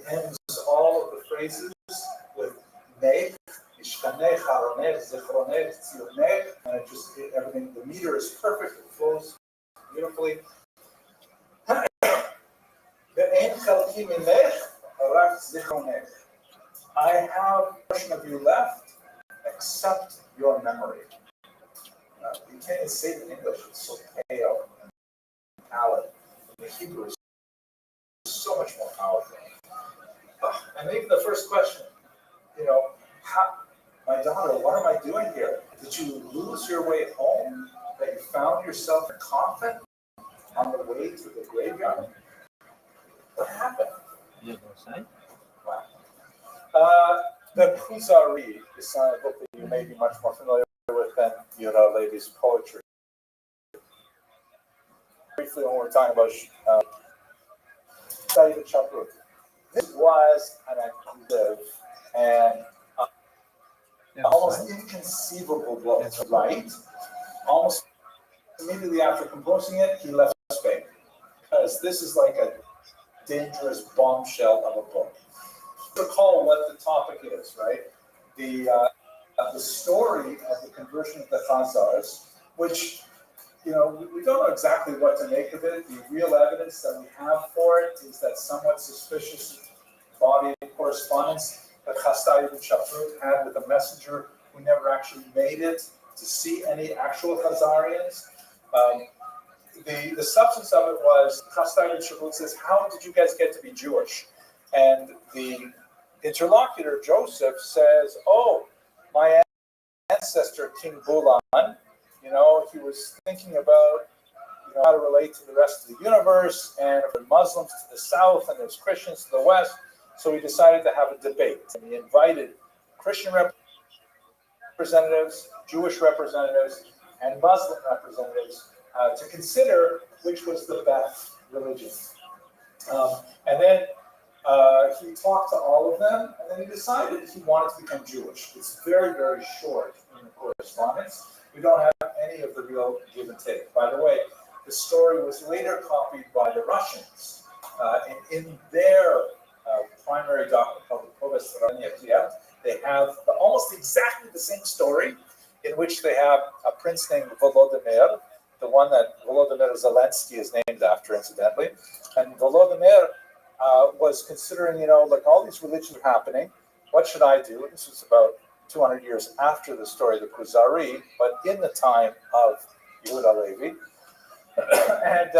[SPEAKER 1] ends all of the phrases with nech, ishkanech, haronech, zichronech, tzionech, and everything, the meter is perfect, it flows beautifully. Ve'en chalki minech, rak zichronech. I have a portion of you left, except your memory. You can't even say it in English, it's so pale and pallid. In the Hebrew, is so much more powerful. And even the first question, my daughter, what am I doing here? Did you lose your way home? That you found yourself in a coffin on the way to the graveyard? What happened? Wow. The Kuzari is a book that you may be much more familiar with than Yehuda Levi's poetry. Briefly, when we're talking about David Chaprut, this was an active and almost inconceivable book to write. Almost immediately after composing it, he left Spain because this is like a dangerous bombshell of a book. Recall what the topic is, right? The story of the conversion of the Khazars, which we don't know exactly what to make of it. The real evidence that we have for it is that somewhat suspicious body of correspondence that Chastai ibn Shafrut had with a messenger who never actually made it to see any actual Khazarians. The substance of it was Chastai ibn Shafrut says, "How did you guys get to be Jewish?" And the interlocutor Joseph says, "Oh, my ancestor King Bulan, he was thinking about how to relate to the rest of the universe, and there were Muslims to the south and there's Christians to the west, so he decided to have a debate. And he invited Christian representatives, Jewish representatives, and Muslim representatives to consider which was the best religion. And then he talked to all of them, and then he decided he wanted to become Jewish. It's very, very short in the correspondence. We don't have any of the real give and take. By the way, the story was later copied by the Russians. In their primary document called the Povestvaranya Kiev, they have almost exactly the same story, in which they have a prince named Volodymyr, the one that Volodymyr Zelensky is named after, incidentally. And Volodymyr was considering, like all these religions are happening, what should I do? This was about 200 years after the story of the Kuzari, but in the time of Yehuda Levi. And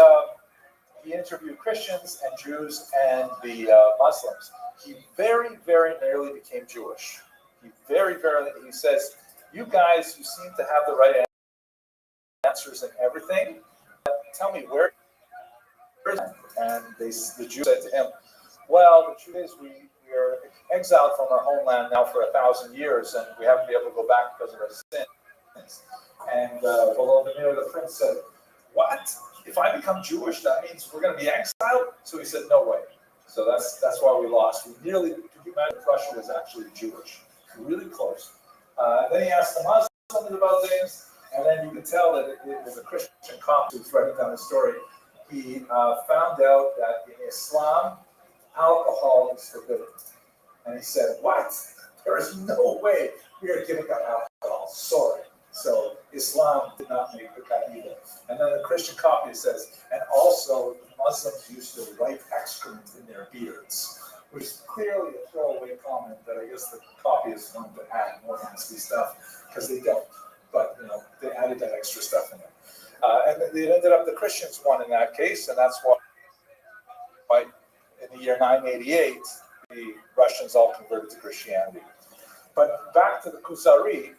[SPEAKER 1] he interviewed Christians and Jews and the Muslims. He very, very nearly became Jewish. He says, "You guys, you seem to have the right answers and everything. Tell me where is it?" And the Jews said to him, "Well, the truth is we are exiled from our homeland now for 1,000 years, and we haven't been able to go back because of our sins." And Volodymyr, the prince, said, "What? If I become Jewish, that means we're going to be exiled?" So he said, "No way." So that's why we lost. We nearly, could you imagine, Russia was actually Jewish, really close. Then he asked the Muslims about things, and then you could tell that it was a Christian cop who's writing down the story. He found out that in Islam, alcohol is forbidden. And he said, "What? There is no way we are giving up alcohol. Sorry." So Islam did not make the cut either. And then the Christian copy says, "And also Muslims used to wipe excrement in their beards," which is clearly a throwaway comment that I guess the copy is going to add more nasty stuff, because they don't. But they added that extra stuff in there. And it ended up the Christians won in that case, and that's why in the year 988, the Russians all converted to Christianity. But back to the Kuzari,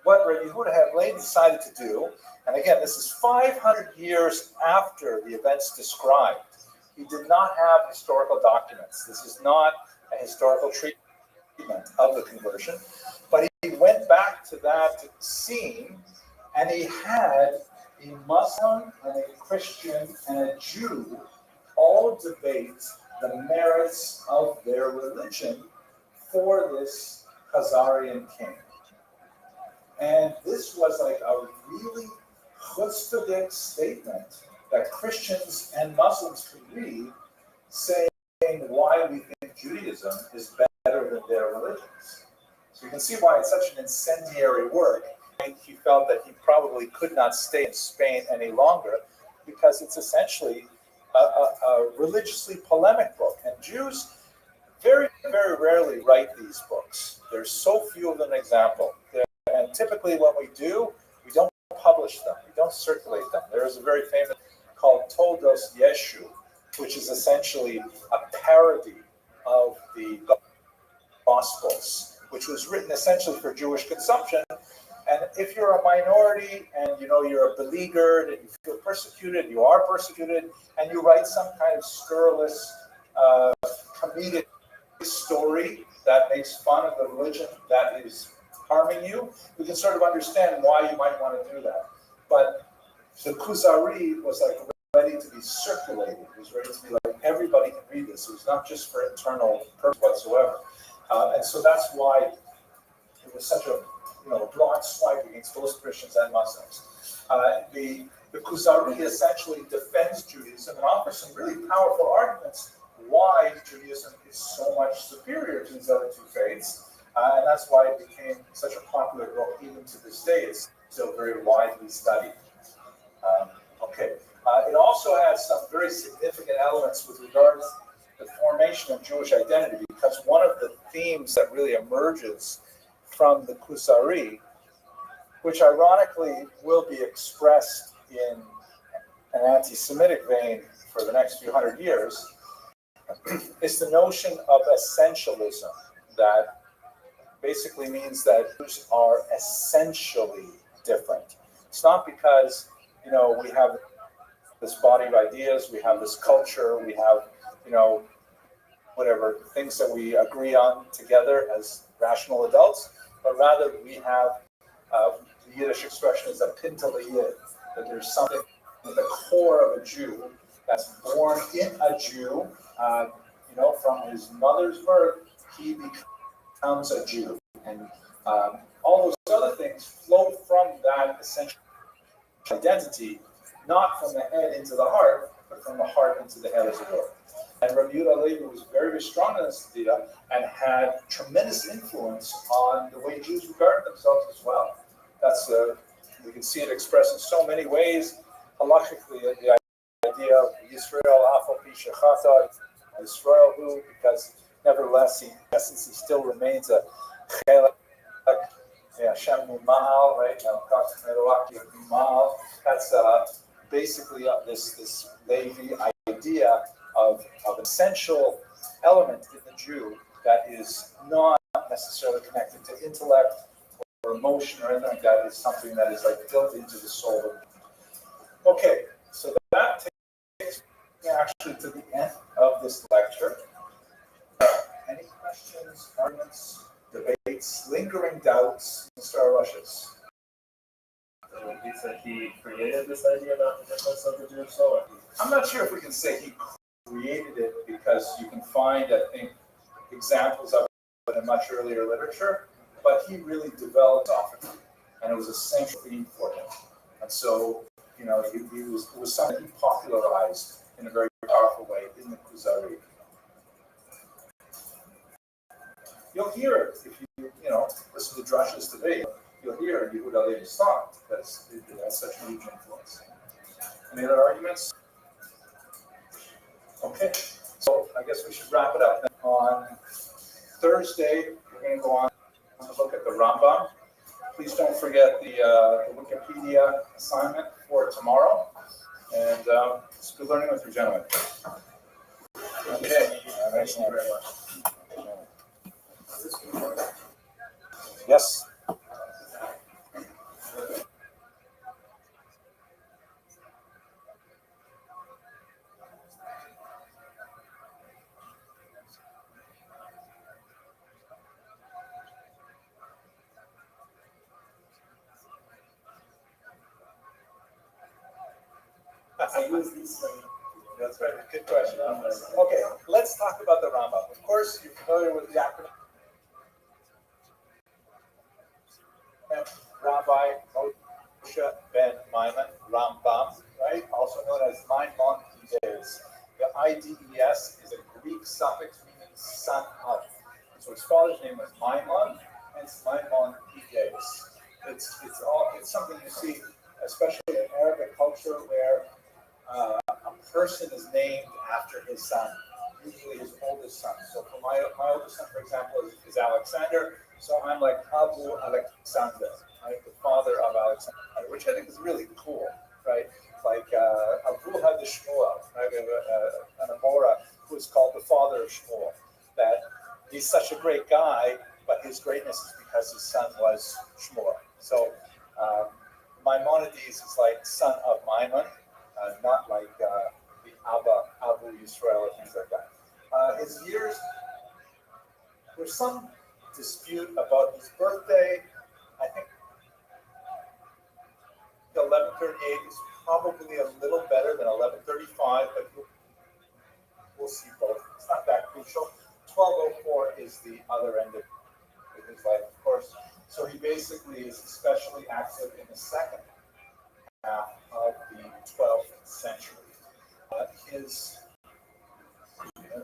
[SPEAKER 1] what Rabbi Yehuda HaLevi decided to do, and again, this is 500 years after the events described. He did not have historical documents. This is not a historical treatment of the conversion, but he went back to that scene, and he had a Muslim and a Christian and a Jew all debate the merits of their religion for this Khazarian king. And this was like a really chutzpahdik statement that Christians and Muslims could read, saying why we think Judaism is better than their religions. So you can see why it's such an incendiary work. He felt that he probably could not stay in Spain any longer because it's essentially a religiously polemic book. And Jews very, very rarely write these books. There's so few of them example. And typically when we do, we don't publish them. We don't circulate them. There is a very famous called Toldos Yeshu, which is essentially a parody of the Gospels, which was written essentially for Jewish consumption. And if you're a minority and you're beleaguered and you feel persecuted, you are persecuted, and you write some kind of scurrilous, comedic story that makes fun of the religion that is harming you, we can sort of understand why you might want to do that. But the Kuzari was like ready to be circulated. It was ready to be like everybody can read this. It was not just for internal purpose whatsoever. And so that's why it was such a broad swipe against both Christians and Muslims. The Kuzari essentially defends Judaism and offers some really powerful arguments why Judaism is so much superior to these other two faiths. And that's why it became such a popular book even to this day. It's still very widely studied. It also has some very significant elements with regards to the formation of Jewish identity, because one of the themes that really emerges from the Kuzari, which ironically will be expressed in an anti-Semitic vein for the next few hundred years, is the notion of essentialism, that basically means that Jews are essentially different. It's not because, we have this body of ideas, we have this culture, we have, whatever things that we agree on together as rational adults, but rather we have the Yiddish expression is a pinta liyid, that there's something in the core of a Jew that's born in a Jew. From his mother's birth, he becomes a Jew. And all those other things flow from that essential identity, not from the head into the heart, but from the heart into the head, as it were. And Rabbi Yehuda Levi was very, very strong in this idea and had tremendous influence on the way Jews regard themselves as well. That's we can see it expressed in so many ways. Halachically, the idea of Yisrael Afal Pi Shechata, Yisrael who, because nevertheless, in essence, he still remains a Chelek, Hashem Mima'al, right? That's basically this Levi idea of an essential element in the Jew that is not necessarily connected to intellect or emotion or anything like that. Is something that is like built into the soul. Okay, so that takes me actually to the end of this lecture. Any questions, arguments, debates, lingering doubts, Mr. Arushes?
[SPEAKER 2] So he said he created this idea about the difference of the Jewish soul.
[SPEAKER 1] I'm not sure if we can say he created it, because you can find, I think, examples of it in much earlier literature, but he really developed off of it, and it was a central theme for him. And so, it was something he popularized in a very powerful way in the Kuzari. You'll hear it if you listen to Drash's debate. You'll hear Yehuda Levi's thought, because it has such a huge influence. Any other arguments? Okay, so I guess we should wrap it up. On Thursday, we're going to go on to look at the Rambam. Please don't forget the Wikipedia assignment for tomorrow. And it's good learning with you, gentlemen. Okay, thank you very much. Yes. That's right. Good question. Okay, let's talk about the Rambam. Of course, you're familiar with the acronym Rabbi Moshe ben Maimon, Rambam, right? Also known as Maimonides. The IDES is a Greek suffix meaning son of. So his father's name was Maimon, hence Maimonides. It's something you see, especially in Arabic culture, where a person is named after his son, usually his oldest son. So for my oldest son, for example, is Alexander. So I'm like Abu Alexander, right? The father of Alexander, which I think is really cool, right? Like Abu had the Shmuel, right? We have an Amora who is called the father of Shmuel. That he's such a great guy, but his greatness is because his son was Shmuel. So Maimonides is like son of Maimon, not like the Abu Yisrael or things like that. His years, there's some dispute about his birthday. I think 1138 is probably a little better than 1135, but we'll see both. It's not that crucial. 1204 is the other end of his life, of course. So he basically is especially active in the second half of the 12th century. Let's see if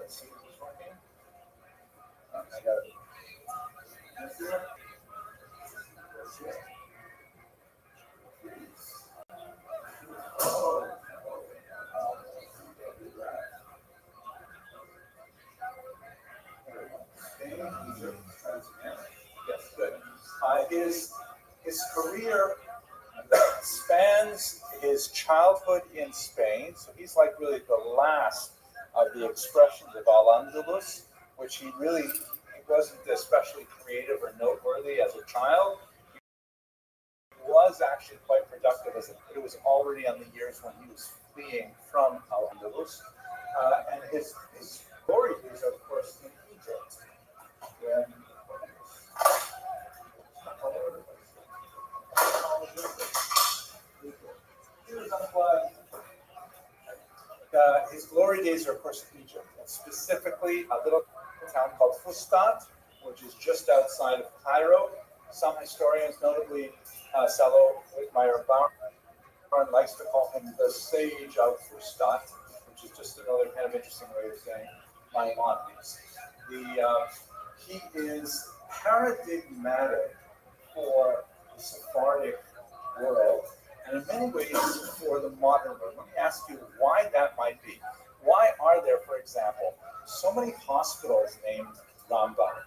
[SPEAKER 1] it's working. I got it. Yes, good. His career spans his childhood in Spain, so he's like really the last of the expressions of Al-Andalus, which he wasn't especially creative or noteworthy as a child. He was actually quite productive it was already on the years when he was fleeing from Al-Andalus, and his glory years are, of course, in Egypt. When his glory days are, of course, in Egypt, and specifically a little town called Fustat, which is just outside of Cairo. Some historians, notably Salo Whitmire-Barron, likes to call him the sage of Fustat, which is just another kind of interesting way of saying Maimonides. He is paradigmatic for the Sephardic world, and in many ways for the modern world. Let me ask you why that might be. Why are there, for example, so many hospitals named Rambam?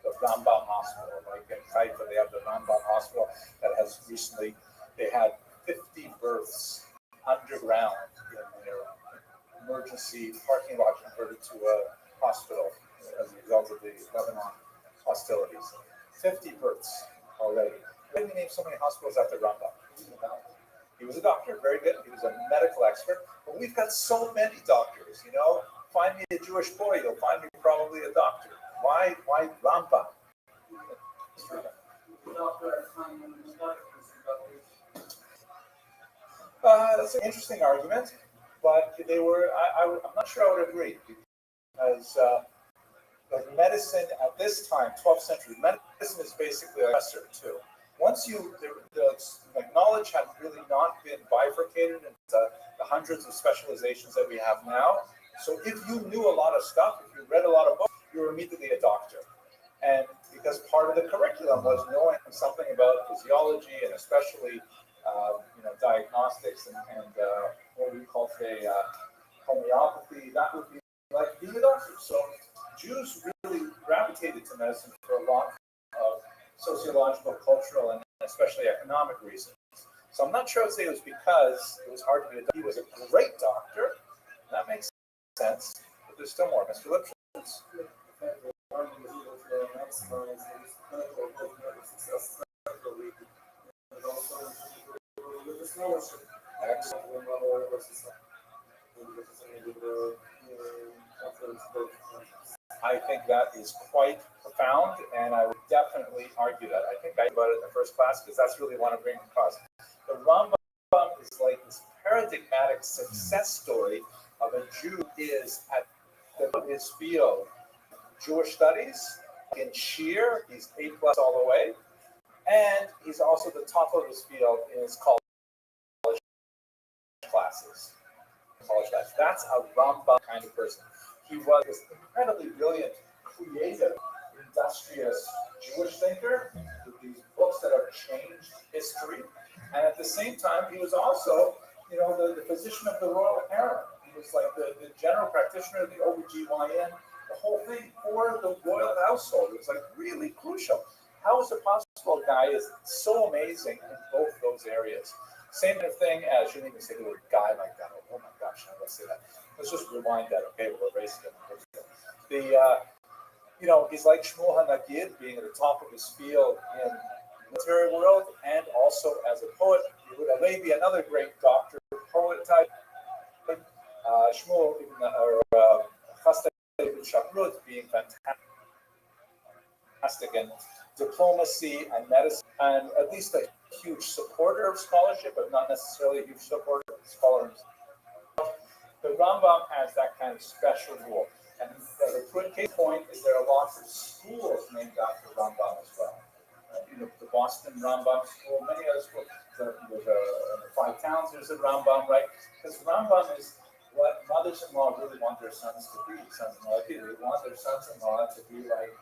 [SPEAKER 1] The Rambam Hospital, like in Haifa, they have the Rambam Hospital that has recently, they had 50 births underground in their emergency parking lot converted to a hospital as a result of the Lebanon hostilities. 50 births already. Why did we name so many hospitals after Rambam? He was a doctor, very good. He was a medical expert. But we've got so many doctors, you know. Find me a Jewish boy, you'll find me probably a doctor. Why Rambam? That's an interesting argument, but they were. I'm not sure I would agree because like medicine at this time, 12th century, medicine is basically a lesser too. Once like knowledge had really not been bifurcated into the hundreds of specializations that we have now. So if you knew a lot of stuff, if you read a lot of books, you were immediately a doctor. And because part of the curriculum was knowing something about physiology and especially diagnostics and what we call today homeopathy, that would be like being a doctor. So Jews really gravitated to medicine for a lot of sociological, cultural, and especially economic reasons. So I'm not sure I'd say it was because it was hard to be a doctor. He was a great doctor. That makes sense. But there's still more. Mr. Lipschitz. I think that is quite profound, and I would definitely argue that. I think I about it in the first class because that's really what I bring across. The Rambam is like this paradigmatic success story of a Jew who is at his field, Jewish studies, in Shir, he's A+ all the way. And he's also the top of his field in his college classes. That's a Rambam kind of person. He was this incredibly brilliant, creative, industrious Jewish thinker with these books that have changed history. And at the same time, he was also, the physician of the royal harem. He was like the general practitioner, the OBGYN, the whole thing for the royal household. It was like really crucial. How is it possible a guy is so amazing in both those areas? Same kind of thing as, shouldn't even say the word guy like that. Oh my gosh, let's say that. Let's just rewind that. Okay, we'll erase it. He's like Shmuel HaNagid, being at the top of his field in the literary world and also as a poet. Yehuda Levi, another great doctor, poet type. Shmuel Chasdei ibn Shaprut, being fantastic in diplomacy and medicine, and at least a huge supporter of scholarship, but not necessarily a huge supporter of scholars. The Rambam has that kind of special rule. And the case point is there are lots of schools named after Rambam as well. The Boston Rambam School, many other schools. There's the Five Towns, there's a Rambam, right? Because Rambam is what mothers-in-law really want their sons to be. Sons-in-law, they want their sons-in-law to be like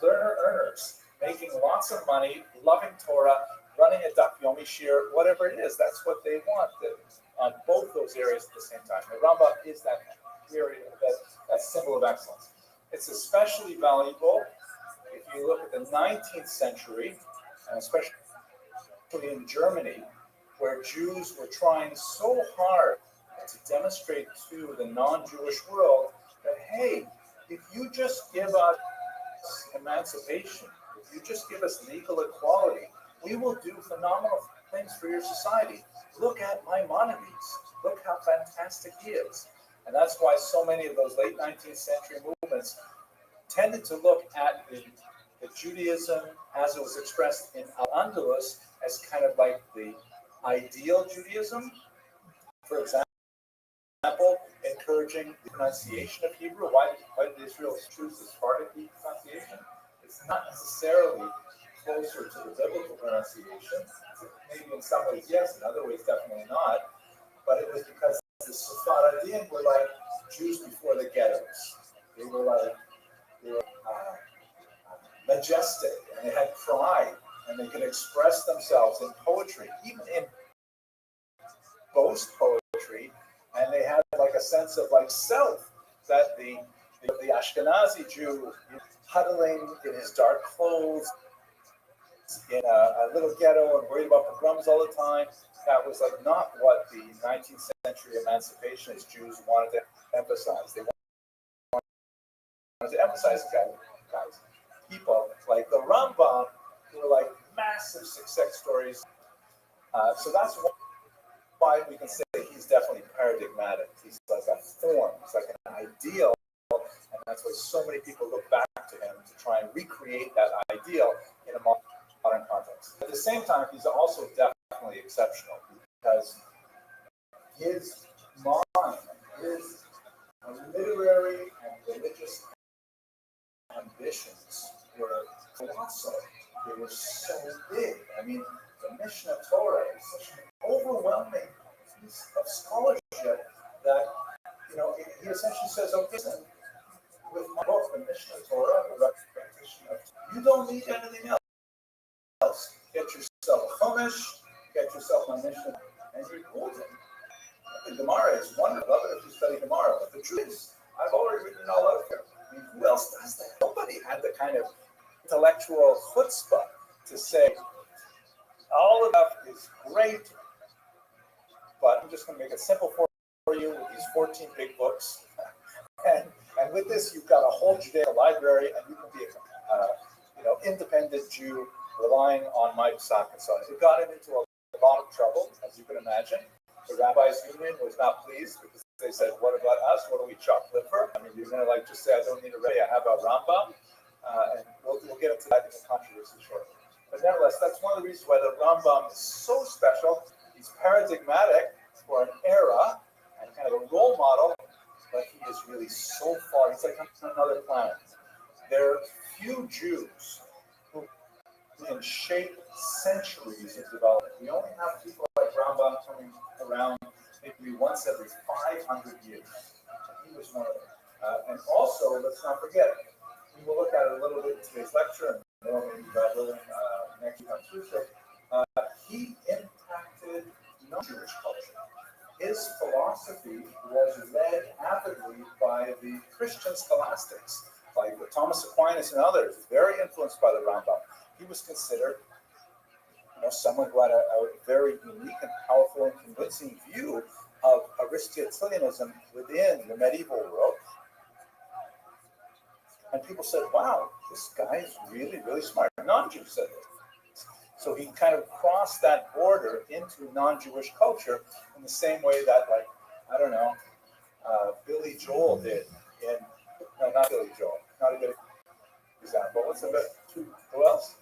[SPEAKER 1] earners, making lots of money, loving Torah, running a Daf Yomi shir, whatever it is. That's what they want on both those areas at the same time. The Rambam is that area, that symbol of excellence. It's especially valuable if you look at the 19th century, and especially in Germany, where Jews were trying so hard to demonstrate to the non-Jewish world that, hey, if you just give us emancipation, if you just give us legal equality, we will do phenomenal things for your society. Look at Maimonides. Look how fantastic he is. And that's why so many of those late 19th century movements tended to look at the Judaism as it was expressed in Al-Andalus as kind of like the ideal Judaism. For example, encouraging the pronunciation of Hebrew. Why did Israel choose the Spartan pronunciation? It's not necessarily closer to the biblical pronunciation. Maybe in some ways, yes, in other ways, definitely not. But it was because the Sephardim were like Jews before the ghettos. They were majestic, and they had pride, and they could express themselves in poetry, even in boast poetry, and they had like a sense of like self that the Ashkenazi Jew huddling in his dark clothes in a little ghetto and worried about pogroms all the time. That was like not what the 19th century emancipationist Jews wanted to emphasize. They wanted to emphasize guys, people like the Rambam, who were like massive success stories. So that's why we can say he's definitely paradigmatic. He's like a form, he's like an ideal, and that's why so many people look back to him to try and recreate that ideal in a modern context. At the same time, he's also definitely exceptional because his mind, his literary and religious ambitions were colossal. They were so big. I mean, the Mishnah Torah is such an overwhelming piece of scholarship that, he essentially says, okay, listen, with my book, the Mishnah Torah, the repetition of, you don't need anything else. Get yourself a Chumash, get yourself a Mishnah, and you're golden. The Gemara is wonderful. I love it if you study Gemara, but the truth is, I've already written it all out here. I mean, who else does that? Nobody had the kind of intellectual chutzpah to say, all of that is great, but I'm just going to make it simple for you with these 14 big books. and with this, you've got a whole Judaic library, and you can be a independent Jew relying on my psak and so on. It got him into a lot of trouble, as you can imagine. The Rabbis Union was not pleased because they said, what about us? What do we chocolate for? I mean, you're going to just say, I don't need a Rebbe, I have a Rambam. And we'll get into that in the controversy shortly. But nevertheless, that's one of the reasons why the Rambam is so special. He's paradigmatic for an era and kind of a role model, but he is really so far. He's like on another planet. There are few Jews who can shape centuries of development. We only have people like Rambam coming around maybe once every 500 years. He was one of them. And also, let's not forget, we will look at it a little bit in today's lecture, and more maybe God willing next week on Tuesday. He impacted non-Jewish culture. His philosophy was led avidly by the Christian scholastics, like Thomas Aquinas and others, very influenced by the Rambam. He was considered, someone who had a very unique and powerful and convincing view of Aristotelianism within the medieval world. And people said, wow, this guy is really, really smart. Non-Jews said this. So he kind of crossed that border into non-Jewish culture in the same way that, Billy Joel did no, not Billy Joel, not a good example. What's the best? Who else?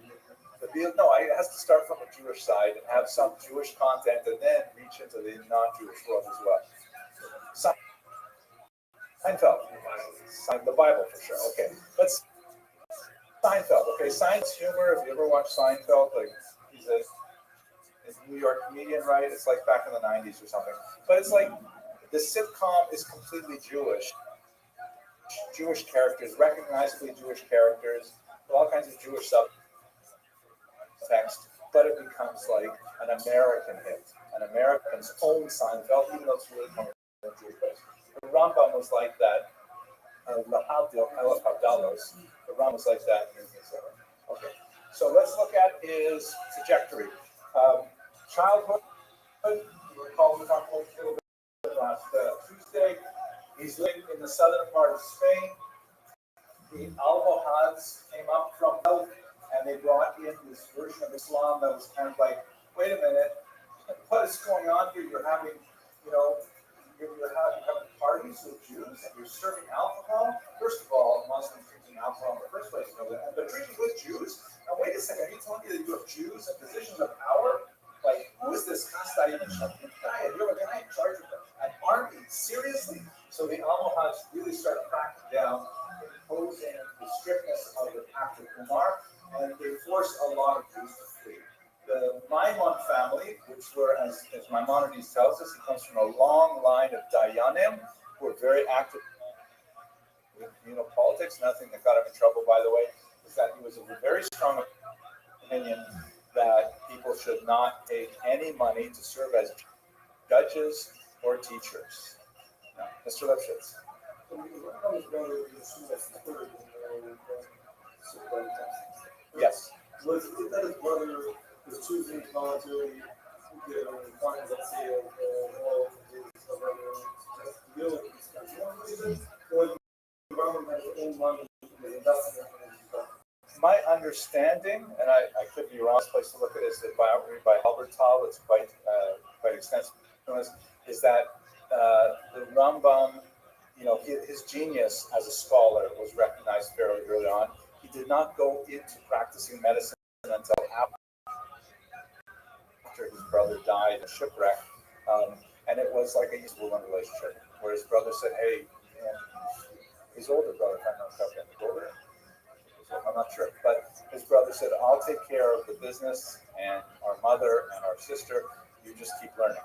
[SPEAKER 1] It has to start from a Jewish side and have some Jewish content and then reach into the non-Jewish world as well. Seinfeld, the Bible for sure. Okay, let's Seinfeld. Okay, Seinfeld's humor. If you ever watch Seinfeld, he's a New York comedian, right? It's like back in the '90s or something. But it's like the sitcom is completely Jewish. Jewish characters, recognizably Jewish characters, all kinds of Jewish subtext, but it becomes like an American hit, an American's own Seinfeld, even though it's really coming from a Jewish place. The Rambam was like that. The Rambam was like that. Okay, so let's look at his trajectory. Childhood, you recall we talked a little bit last Tuesday. He's living in the southern part of Spain. The Almohads came up from south, and they brought in this version of Islam that was kind of like, wait a minute, what is going on here? You're having, you're having parties with Jews, and you're serving alcohol. First of all, Muslims drinking alcohol in the first place, but drinking with Jews. Now, wait a second, are you telling me that you have Jews in positions of power? Like, who is this guy? You're a guy in charge of an army? Seriously? So the Almohads really started cracking down, imposing the strictness of the Pact of Umar, and they forced a lot of Jews to flee. The Maimon family, which were, as Maimonides tells us, it comes from a long line of Dayanim, who were very active in politics. Nothing that got him in trouble, by the way, is that he was of a very strong opinion that people should not take any money to serve as judges or teachers. Now, Mr. Lipschitz. Yes.
[SPEAKER 6] Was it that his brother was choosing voluntarily to get fines, let's say, of all or the government had its own money was investing in.
[SPEAKER 1] My understanding, and I could be wrong, this place to look at is the biography by Albert Tal, it's quite extensive, is that the Rambam, his genius as a scholar was recognized fairly early on. He did not go into practicing medicine until after his brother died in a shipwreck. And it was like a useful relationship, where his brother said, hey, his older brother, if I'm not correct, older? I'm not sure, but his brother said, I'll take care of the business and our mother and our sister, you just keep learning.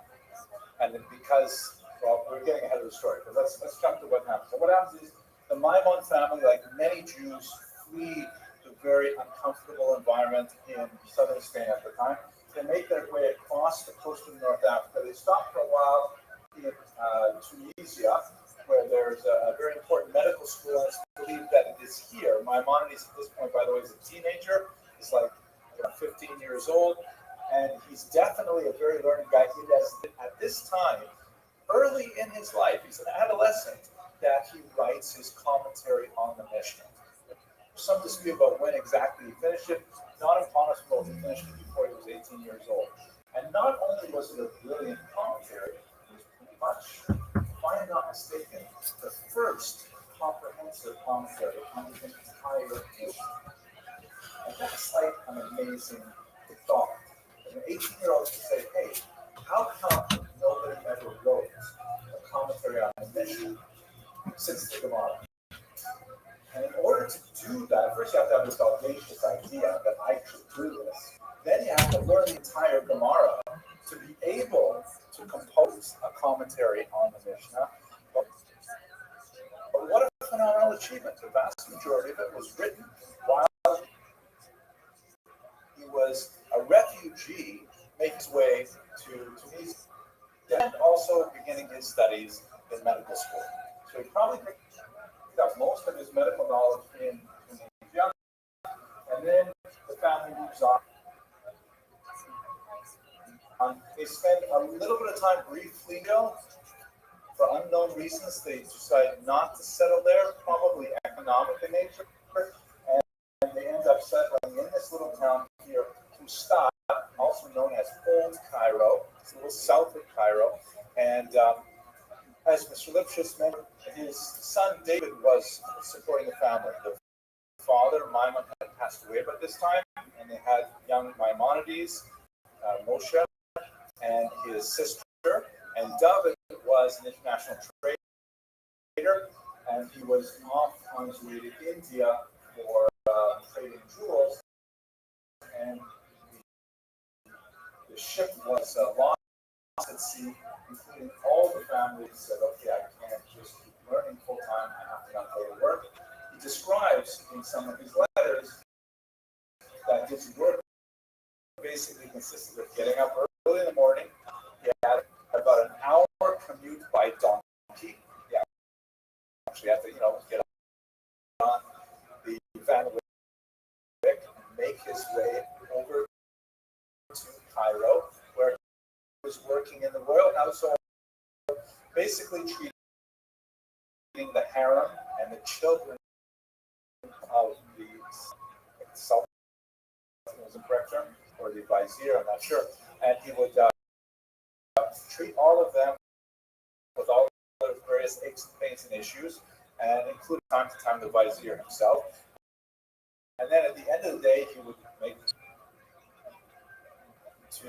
[SPEAKER 1] And then because, we're getting ahead of the story, but let's jump to what happens. So what happens is the Maimon family, like many Jews, flee the very uncomfortable environment in southern Spain at the time. They make their way across the coast of North Africa. They stop for a while in Tunisia, where there's a very important medical school, and it's believed that it is here. Maimonides, at this point, by the way, is a teenager. He's like 15 years old, and he's definitely a very learned guy. He has, at this time, early in his life, he's an adolescent, that he writes his commentary on the Mishnah. There's some dispute about when exactly he finished it. Not impossible to finish it before he was 18 years old. And not only was it a brilliant commentary, it was pretty much, if I'm not mistaken, the first comprehensive commentary on the entire Mishnah. And that's like an amazing thought. An 18-year-old can say, hey, how come nobody ever wrote a commentary on the Mishnah since the Gemara? And in order to do that, first you have to have this audacious idea that I could do this. Then you have to learn the entire Gemara to be able to compose a commentary on the Mishnah. But what a phenomenal achievement. The vast majority of it was written while he was a refugee making his way to Tunisia and also beginning his studies in medical school. So he probably picked up most of his medical knowledge in Tunisia. And then the family moves on. They spend a little bit of time briefly, for unknown reasons. They decide not to settle there, probably economic in nature, and they end up settling in this little town here, Fustat, also known as Old Cairo. It's a little south of Cairo. And as Mr. Lipschitz mentioned, his son David was supporting the family. The father, Maimon, had passed away by this time, and they had young Maimonides, Moshe, and his sister. And David was an international trader, and he was off on his way to India for trading jewels. And the ship was lost at sea, including all the families said, okay, I can't just keep learning full time, I have to not go to work. He describes in some of his letters that his work basically consisted of getting up early in the morning. He had about an hour commute by donkey. Yeah, actually had to, get on the Van Wyck and make his way over to Cairo, where he was working in the royal household, basically treating the harem and the children of the Sultan, was the correct term, or the vizier, I'm not sure. And he would treat all of them with all the various aches and pains and issues, and include time to time the vizier himself. And then at the end of the day, he would make to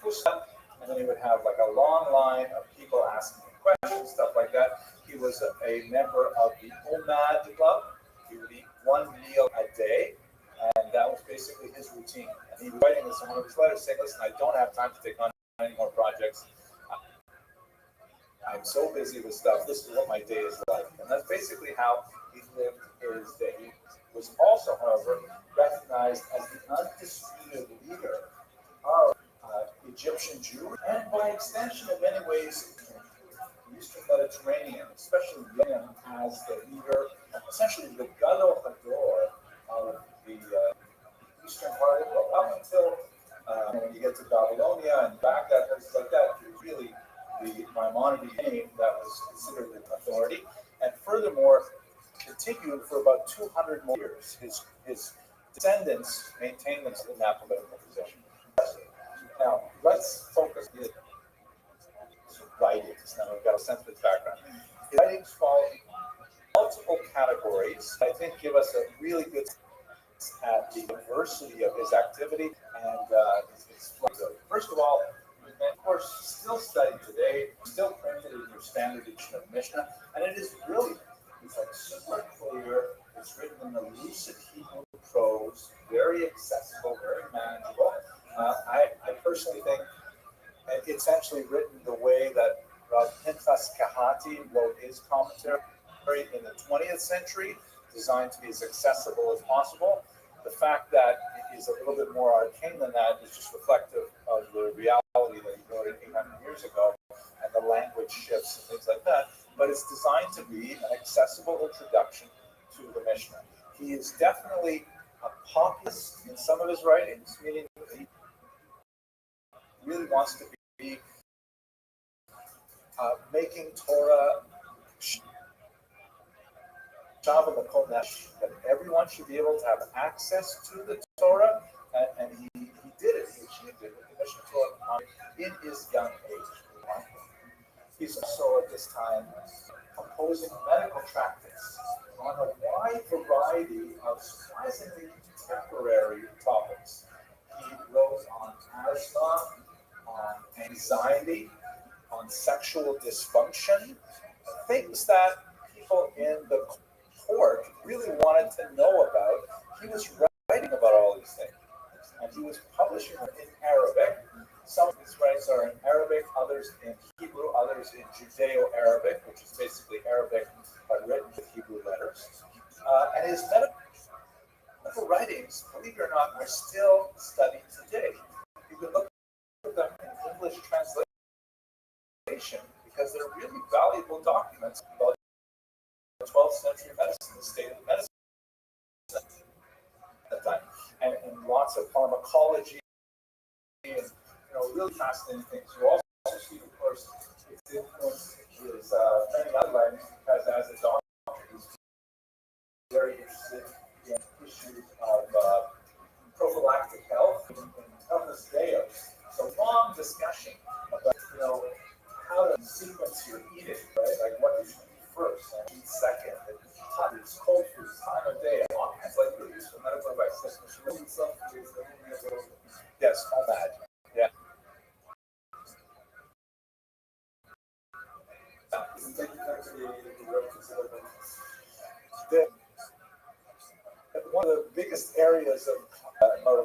[SPEAKER 1] Fustat, and then he would have like a long line of people asking him questions, stuff like that. He was a member of the Umad Club. He would eat one meal a day, and that was basically his routine. And he was writing this in one of his letters saying, listen, I don't have time to take on any more projects. I'm so busy with stuff. This is what my day is like. And that's basically how he lived his day. He was also, however, recognized as the undisputed leader of Egyptian Jewry, and by extension, in many ways, the Eastern Mediterranean, especially Yemen, as the leader, essentially the Gadol Hador of the eastern part of the world, up until when you get to Babylonia and Baghdad, places like that, it was really the Maimonides name that was considered the authority. And furthermore, continued for about 200 more years. His descendants maintained themselves in that political position. Now, let's focus on his writings. Now, we've got a sense of his background. His writings fall in multiple categories, I think give us a really good at the diversity of his activity and his flexibility. First of all, of course, still studied today, still printed in your standard edition of Mishnah, and it is brilliant. It's like super clear. It's written in the lucid Hebrew prose, very accessible, very manageable. I personally think it's actually written the way that Pinchas Kahati wrote his commentary in the 20th century, designed to be as accessible as possible. The fact that it is a little bit more arcane than that is just reflective of the reality that he wrote it 800 years ago and the language shifts and things like that. But it's designed to be an accessible introduction to the Mishnah. He is definitely a populist in some of his writings, meaning that he really wants to be making Torah that everyone should be able to have access to the Torah, and he did it. He achieved it with the Mishnah Torah in his young age. He's also at this time composing medical tractates on a wide variety of surprisingly contemporary topics. He wrote on asthma, on anxiety, on sexual dysfunction, things that people in the court really wanted to know about. He was writing about all these things, and he was publishing them in Arabic. Some of his writings are in Arabic, others in Hebrew, others in Judeo-Arabic, which is basically Arabic but written with Hebrew letters. And his medical writings, believe it or not, are still studied today. You can look at them in English translation because they're really valuable documents about 12th century medicine, the state of medicine at that time, and lots of pharmacology and really fascinating things. You also see, of course, its influence is many other writings because as a doctor, he's very interested in issues of prophylactic health and toughness day. So long discussion about how to sequence your eating, right? Like what you should eat first and eat second, and hot foods, cold foods, time of day, all kinds of really useful medical advice. Yes, all that. Yeah. One of the biggest areas of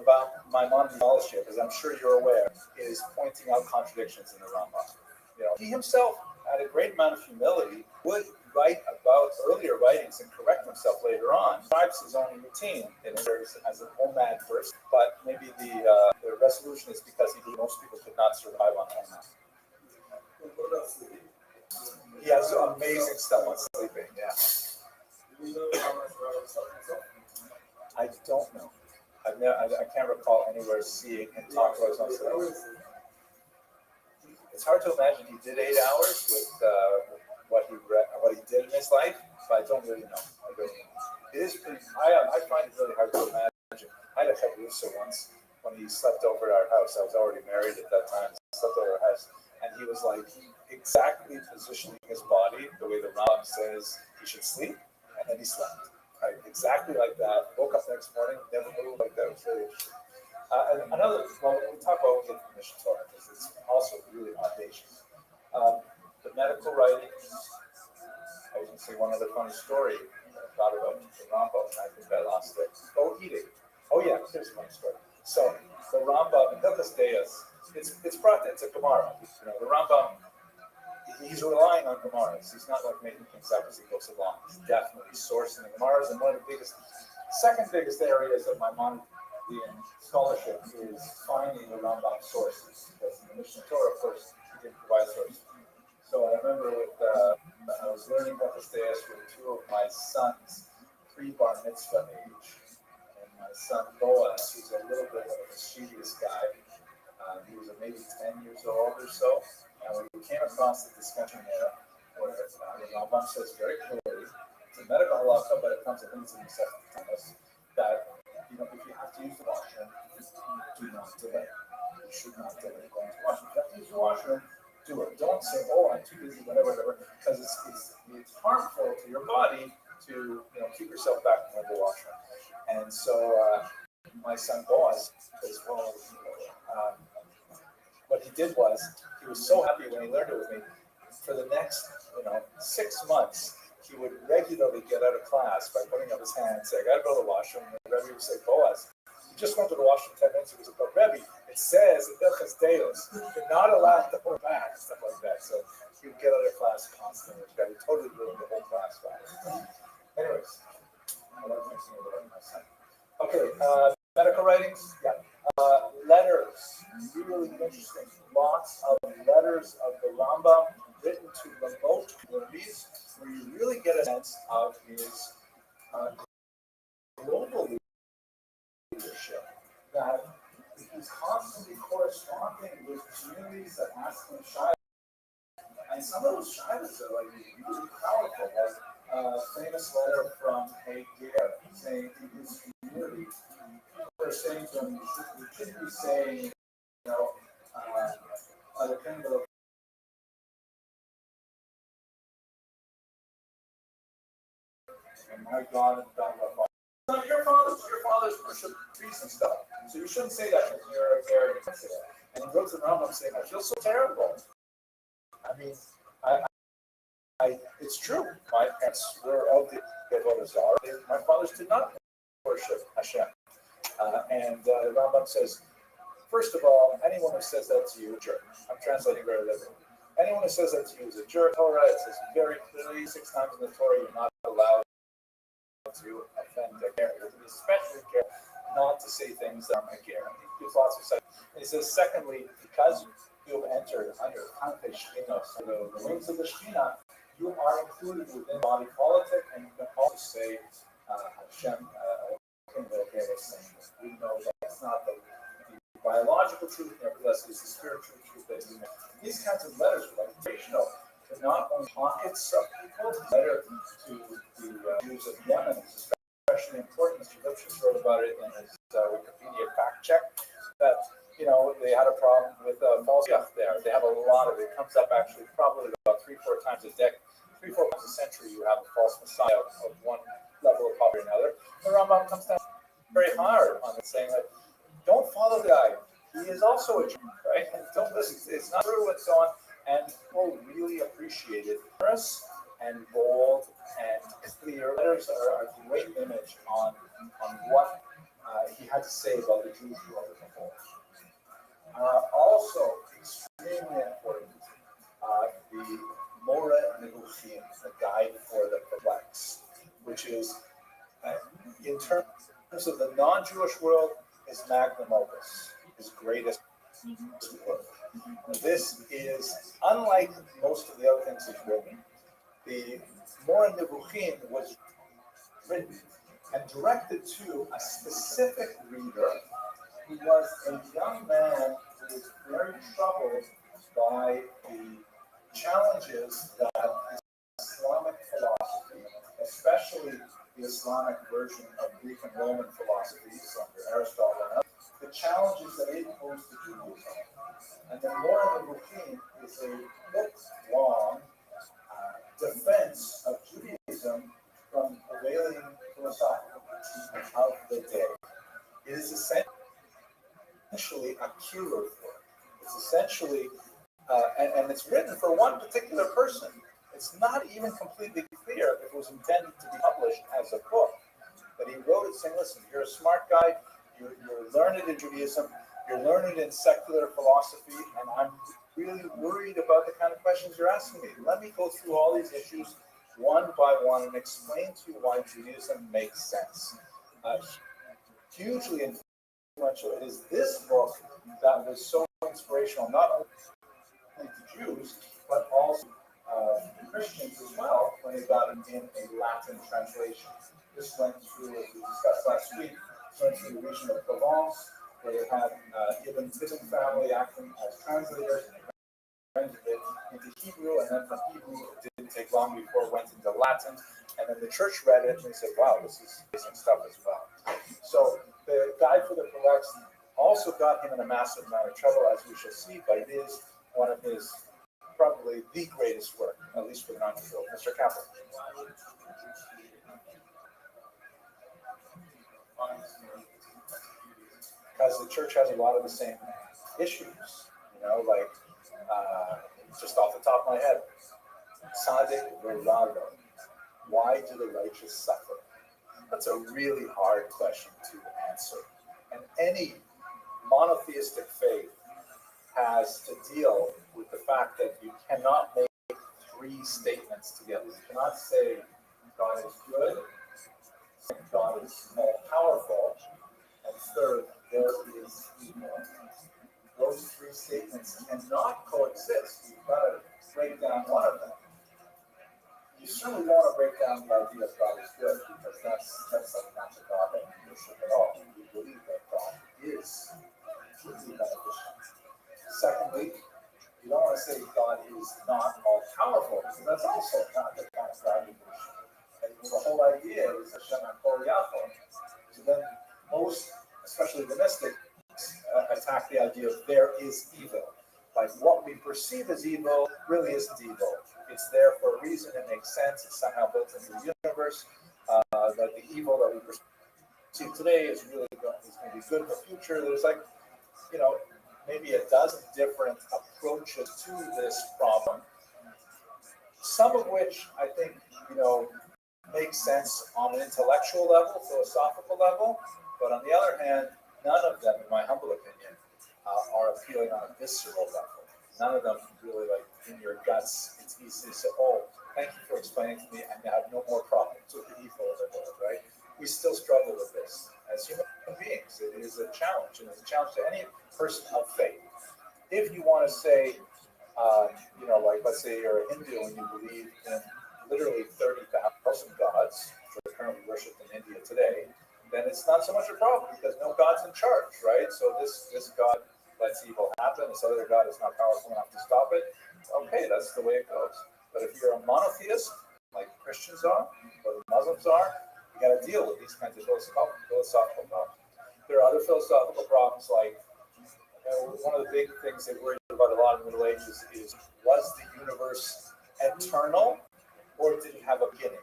[SPEAKER 1] about Maimonides scholarship, as I'm sure you're aware, is pointing out contradictions in the Rambam. He himself had a great amount of humility, would write about earlier writings and correct himself later on. Describes his own routine in as an OMAD first, but maybe the resolution is because most people could not survive on OMAD. He has amazing stuff on sleeping, yeah. I don't know. I can't recall anywhere seeing him talk about his own sleeping. It's hard to imagine he did 8 hours with what he did in his life, but I don't really know. It is pretty. I find it really hard to imagine. I had a chavrusa once when he slept over at our house. I was already married at that time. Slept over at our house, and he was like exactly positioning his body the way the Rambam says he should sleep, and then he slept. Right, exactly like that. Woke up next morning, never moved like that. It was really interesting. And another, well, we talk about the Mishnah Torah because it's also really audacious. The medical writings. I was going to say one other funny story that I thought about the Rambam. I think I lost it. Oh, eating. Oh yeah, here's a funny story. So the Rambam, Hilchos Deos, it's brought into Gemara. The Rambam, he's relying on Gemaras. He's not like making things up as he goes along. He's definitely sourcing the Gemaras, and one of the second biggest areas of Maimonidean scholarship is finding the Rambam sources. Because in the Mishnah Torah, of course, he didn't provide sources. So I remember I was learning Hilchos Deos with two of my sons, pre-bar mitzvah age, and my son Boaz, who's a little bit of a mischievous guy. He was maybe 10 years old or so, and we came across the discussion there where the Rambam says very clearly, it's a medical halakha, but it comes in things that if you have to use the washroom, do not delay. You should not delay going to the washroom. If you have to use the washroom, do it. Don't say, "Oh, I'm too busy," whatever, because it's harmful to your body to keep yourself back from the washroom. And so my son Boaz as well. What he did was he was so happy when he learned it with me. For the next 6 months, he would regularly get out of class by putting up his hand and say, "I got to go to the washroom." And the Rebbe would say, "Boaz, you just went to the washroom 10 minutes ago." But Rebbe, it says in Hilchos Deos, you're not allowed to go back, stuff like that. So he would get out of class constantly. He totally ruined the whole class. Anyways, I love mixing it with my son. Okay, medical writings, yeah. Letters, really interesting. Lots of letters of the Rambam written to remote communities where you really get a sense of his global leadership. That he's constantly corresponding with communities that ask him shy. And some of those shilas are like really powerful. Like a famous letter from Hagar saying to his community, people are saying to him, you shouldn't be saying, the kind of my God and God my Father. Your fathers worship trees and stuff. So you shouldn't say that because you're a very And he goes around and saying, I feel so terrible. I mean, It's true. My parents were of the Avodah Zarah. My fathers did not worship Hashem. And the Rambam says, first of all, anyone who says that to you, a jerk. I'm translating very literally. Anyone who says that to you is a jerk. Torah, it says very clearly 6 times in the Torah, you're not allowed to offend a ger. Especially ger, not to say things that are a ger. He gives lots of sense. And he says, secondly, because you have entered under Kante Shechina, so the wings of the Shechina, you are included within body politic, and you can also say Hashem. We know that's not the biological truth, nevertheless, it's the spiritual truth that we know. These kinds of letters are like foundational to not only pockets of people, letter to the Jews of Yemen is especially important. Mr. Lipschitz wrote about it in his Wikipedia fact check that they had a problem with false there. They have a lot of it. It comes up actually probably about 3-4 times a decade, 3-4 times a century. You have a false messiah of one level of poverty or another. The Rambam comes down very hard on it, saying that don't follow the guy. He is also a Jew, right? And don't listen. It's not true and so on. And people really appreciate it. Numerous and bold and clear letters are a great image on what he had to say about the Jewish world as a whole. Also, extremely important, the Mora Nebuchim, the guide for the perplexed, which is, in terms of the non-Jewish world, his magnum opus, his greatest work. This is, unlike most of the other things he's written, the Mora Nebuchim was written and directed to a specific reader who was a young man who was very troubled by the challenges that Islamic philosophy, especially the Islamic version of Greek and Roman philosophies under Aristotle and others, the challenges that it posed to Judaism. And the Mora Nebuchim is a book-long defense of Judaism from prevailing philosophical teachings of the day. It is essentially a cure for it. It's essentially, and it's written for one particular person. It's not even completely clear if it was intended to be published as a book. But he wrote it saying, listen, you're a smart guy, you're learned in Judaism, you're learned in secular philosophy, and I'm really worried about the kind of questions you're asking me. Let me go through all these issues one by one and explain to you why Judaism makes sense. Hugely influential. It is this book that was so inspirational, not only to Jews, but also Christians as well, when they got it in a Latin translation. This went through, as we discussed last week, went through the region of Provence, where they had Ibn Tibbon family acting as translators, and they rendered it into Hebrew, and then from Hebrew, it didn't take long before it went into Latin, and then the church read it, and they said, wow, this is amazing stuff as well. So the Guide for the Perplexed also got him in a massive amount of trouble, as we shall see, but it is one of his, probably the greatest work, at least for the non-Jewish world. Mr. Kaplan. Because the church has a lot of the same issues, like just off the top of my head, Tzaddik v'Rado. Why do the righteous suffer? That's a really hard question to answer. And any monotheistic faith has to deal with the fact that you cannot make 3 statements together. You cannot say God is good, God is all powerful, and third, there is evil. Those 3 statements cannot coexist. You've got to break down one of them. You certainly want to break down the idea of God is good, because that's like not the God that you worship at all. You believe that God is truly beneficial. Secondly, you don't want to say God is not all powerful, because that's also not the kind of God you worship. And the whole idea is Hashem HaKol Yachol. So then most, especially the mystics, attack the idea of there is evil. Like what we perceive as evil really isn't evil. It's there for a reason, it makes sense, it's somehow built into the universe. That the evil that we perceive today is really going to be good in the future. There's maybe a dozen different approaches to this problem. some of which I think, make sense on an intellectual level, philosophical level, but on the other hand, none of them, in my humble opinion, are appealing on a visceral level. None of them really, like, in your guts, it's easy to say, oh, thank you for explaining to me, and I have no more problems with the evil in the world, right? We still struggle with this as human beings. It is a challenge, and it's a challenge to any person of faith. If you want to say, like, let's say you're a Hindu and you believe in literally 30,000 gods, which are currently worshipped in India today, then it's not so much a problem because no god's in charge, right? So this God lets evil happen. This other God is not powerful enough to stop it. Okay, that's the way it goes. But if you're a monotheist, like Christians are, or the Muslims are, you got to deal with these kinds of philosophical problems. There are other philosophical problems like, one of the big things they worried about a lot in the Middle Ages is, was the universe eternal or did it have a beginning?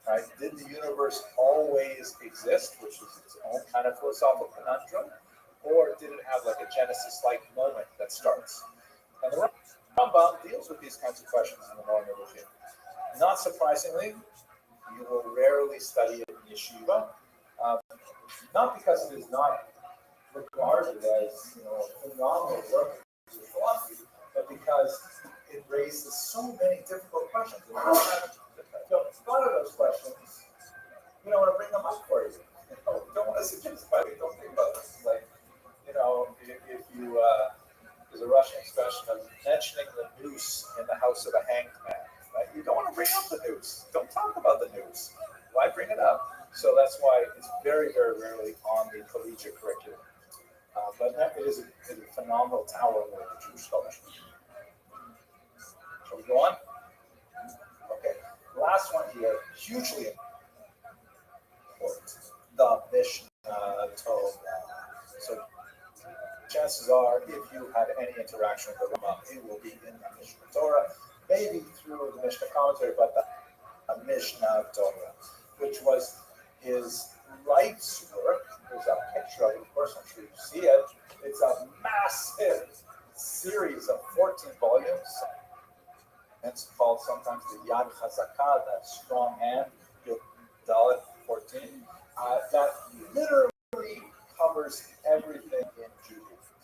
[SPEAKER 1] Right? Did the universe always exist, which is its own kind of philosophical conundrum, or did it have like a Genesis-like moment that starts? And the Rambam deals with these kinds of questions in the Morning Review. Not surprisingly, you will rarely study it in yeshiva, not because it is not regarded as a phenomenal work of philosophy, but because it raises so many difficult questions. And a lot of those questions, we don't want to bring them up for you. We don't want to suggest, but we don't think about this. Like, if you, there's a Russian expression of mentioning the noose in the house of a hanged man. Right? You don't want to bring up the noose. Don't talk about the noose. Why bring it up? So that's why it's very, very rarely on the collegiate curriculum. But it is a phenomenal tower of the Jewish scholarship. Shall we go on? Okay. Last one here, hugely important. The Mishnah Torah. So chances are, if you had any interaction with the Rambam, it will be in the Mishnah Torah, maybe through the Mishnah commentary, but the Mishnah Torah, which was his life's work. There's a picture of it, of course, I'm sure you see it. It's a massive series of 14 volumes. It's called sometimes the Yad Chazakah, that strong hand, Dalet 14, that literally covers everything in Judaism.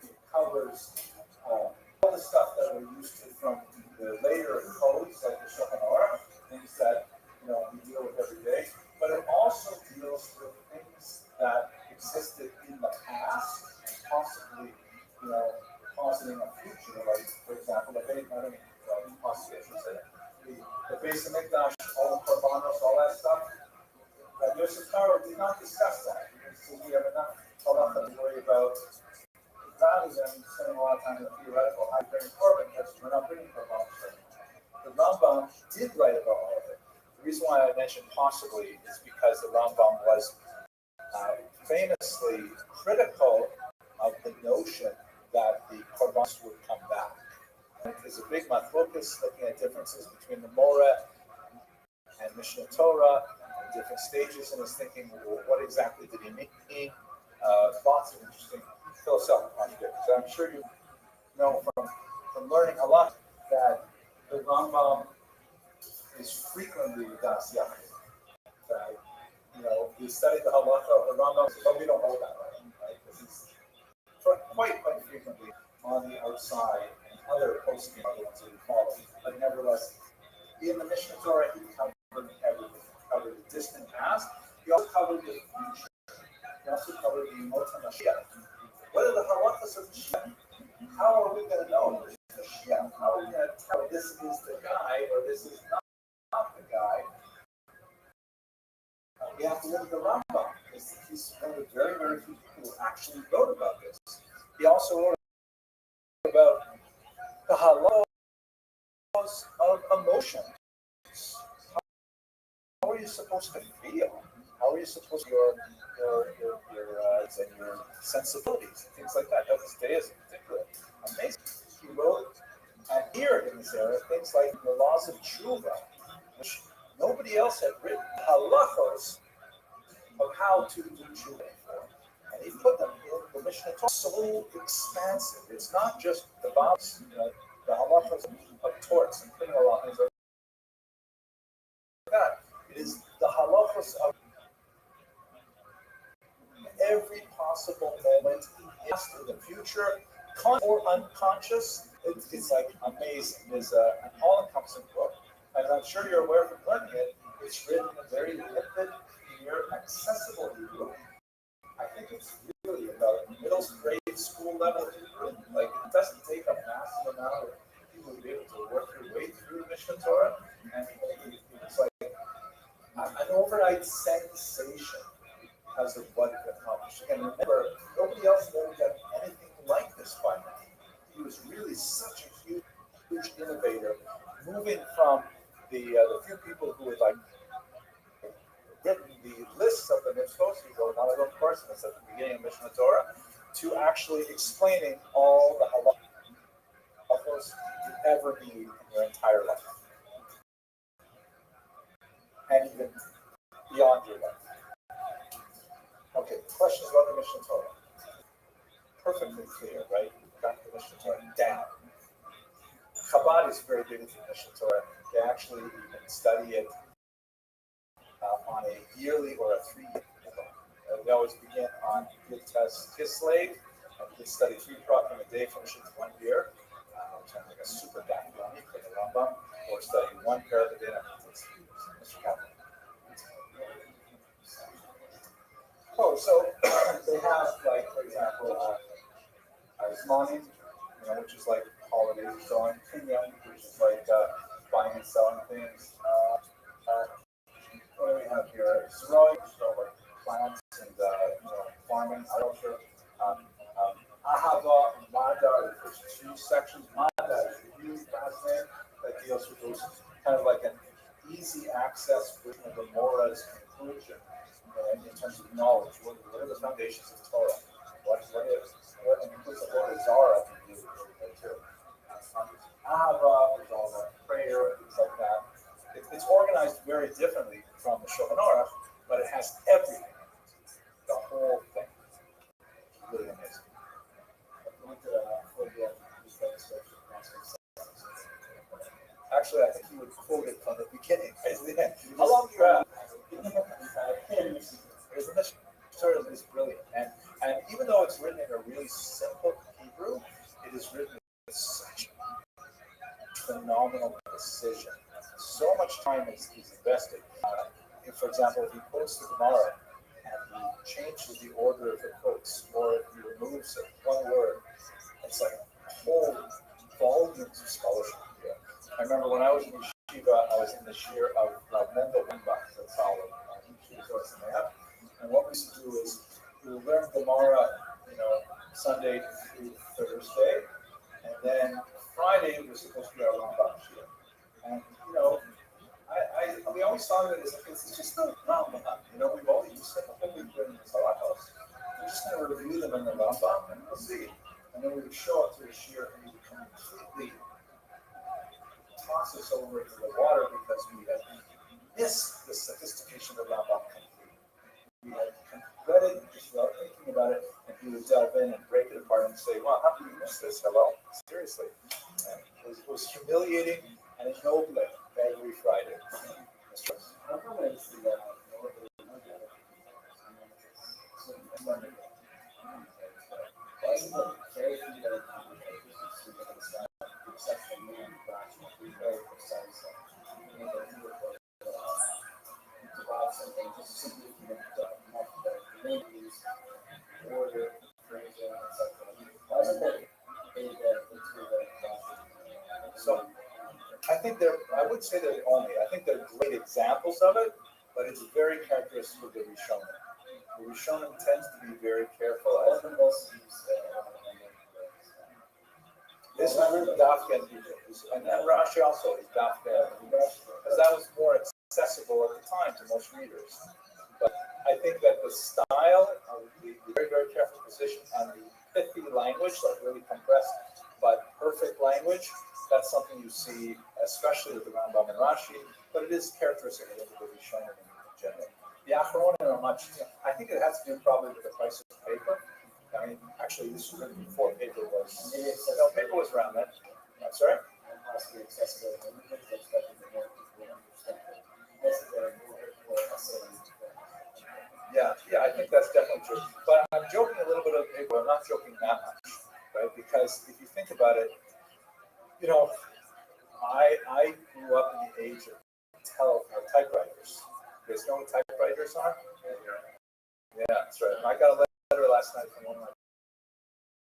[SPEAKER 1] It covers all the stuff that we're used to from the later codes, like the Shulchan Aruch, things that we deal with every day, but it also deals with things that existed in the past and possibly, positing a future, like, for example, the base of Mikdash, all the Korbanos, all that stuff. Yosef Karo did not discuss that. So we have enough halacha to worry about, rather than spending a lot of time in the theoretical high bringing Korban, because we're not bringing Korbanos right now. The Rambam did write about all of it. The reason why I mentioned possibly is because the Rambam was famously critical of the notion that the Korbanos would come back. There's a big machlokus looking at differences between the Moreh and Mishnah Torah, different stages in his thinking. Well, what exactly did he mean? Lots of interesting philosophical contradictions. I'm sure you know from learning a lot that the Rambam is frequently Das Yachid. You study the halacha of the Rambam, but we don't hold that right? Because he's quite frequently on the outside and other posting ones that we follow. But nevertheless, in the Mishnah Torah, he covered everything. He covered the distant past. He also covered the future. He also covered the Mot HaMashiach. What are the halachas of Mashiach? How are we going to know Mashiach? How are we going to tell this is the guy or this is not the guy? We have to look at the Rambam. He's one of the very, very few people who actually wrote about this. He also wrote about the halachos of emotions. How are you supposed to feel? How are you supposed to your sensibilities, things like that? Judaism in particular, amazing. He wrote and here in this era things like the laws of tshuva, which nobody else had written. Halachos of how to do tshuva before. And he put them in the Mishnah Torah. So expansive. It's not just the Bible's the halachos of torts and criminal law, things like that. It is the halachos of every possible moment, past or the future, or unconscious. It's like amazing. It's an all-encompassing book, and I'm sure you're aware from learning it. It's written in a very limpid, clear, accessible Hebrew. I think it's really about middle grade school level Hebrew. Like it doesn't take a massive amount of people to be able to work your way through Mishnah Torah, and it's like an overnight sensation because of what it accomplished. And remember, nobody else ever done anything like this by now. He was really such a huge innovator, moving from the few people who had like written the lists of the mitzvot. He wrote one of them, of course, and it's at the beginning of Mishnah Torah, to actually explaining all the halachos you ever need in your entire life, and even beyond your life. Okay, questions about the Mishnah Torah? Perfectly clear, right? Got the Mishnah Torah down. Chabad is very big into the Mishnah Torah. They actually even study it on a yearly or a 3-year. They always begin on Yud-Tes Kislev, and we study 3 prakim a day, finishing 1 year, which sounds like a super background for the Rambam, or studying 1 parak a day. Mr. Kaplan. Oh, so they have, like, for example, Zmonim, which is like holidays and so on, Kinyan, which is like buying and selling things. What do we have here? Zeroing, so like plants and farming, agriculture. Ahava and Mada, there's 2 sections. Mada is a really fascinating that deals with those kind of like an easy access version of the Mora's conclusion in terms of knowledge. What are the foundations of Torah? What and includes the word Zara can do too. Ahava is all about prayer and things like that. It's organized very differently from the Shulchan Aruch, but it has everything, the whole thing. It's really amazing. Actually, I think you would quote it from the beginning. How long do you have? Here's the Mishnah Torah is brilliant, and even though it's written in a really simple Hebrew, it is written with such phenomenal precision. So much time is invested. For example, if he quotes the Gemara and he changes the order of the quotes, or if he removes one word, it's like whole volumes of scholarship here. I remember when I was in yeshiva, I was in the shir of Mendel Wimbach, that's all and what we used to do is we would learn Gemara, Sunday through Thursday, and then Friday was supposed to be our Rambam shir. And we always thought of it as it's just the Rambam. We've only used it the whole week in the Salakos. We're just going to review them in the Rambam, and we'll see. And then we would show up to the shir, and we would completely toss us over into the water because we had missed the sophistication of the Rambam completely. We had read it just without thinking about it, and he would delve in and break it apart and say, "Wow, how did you miss this? Hello, seriously." And it was humiliating and ennobling every Friday. So I think I would say they're I think they're great examples of it, but it's very characteristic of the Rishonim. The Rishonim tends to be very careful. This is really Dafka and Rashi also is Dafka, because that was more accessible at the time to most readers. But I think that the style of the very, very careful position and the pithy language, like really compressed but perfect language, that's something you see, especially with the Rambam and Rashi, but it is characteristic of the Rishonim in general. The Achronim are much, I think it has to do probably with the price of paper. I mean, actually, this was written before paper was, paper was around then. sorry?
[SPEAKER 3] And possibly accessibility. And we think that's better than more people understand it. That's a very more essay.
[SPEAKER 1] Yeah, I think that's definitely true. But I'm joking a little bit of paper. I'm not joking that much, right? Because if you think about it, you know, I grew up in the age of typewriters. You guys know what typewriters are? Yeah, that's right. I got a letter last night from one of my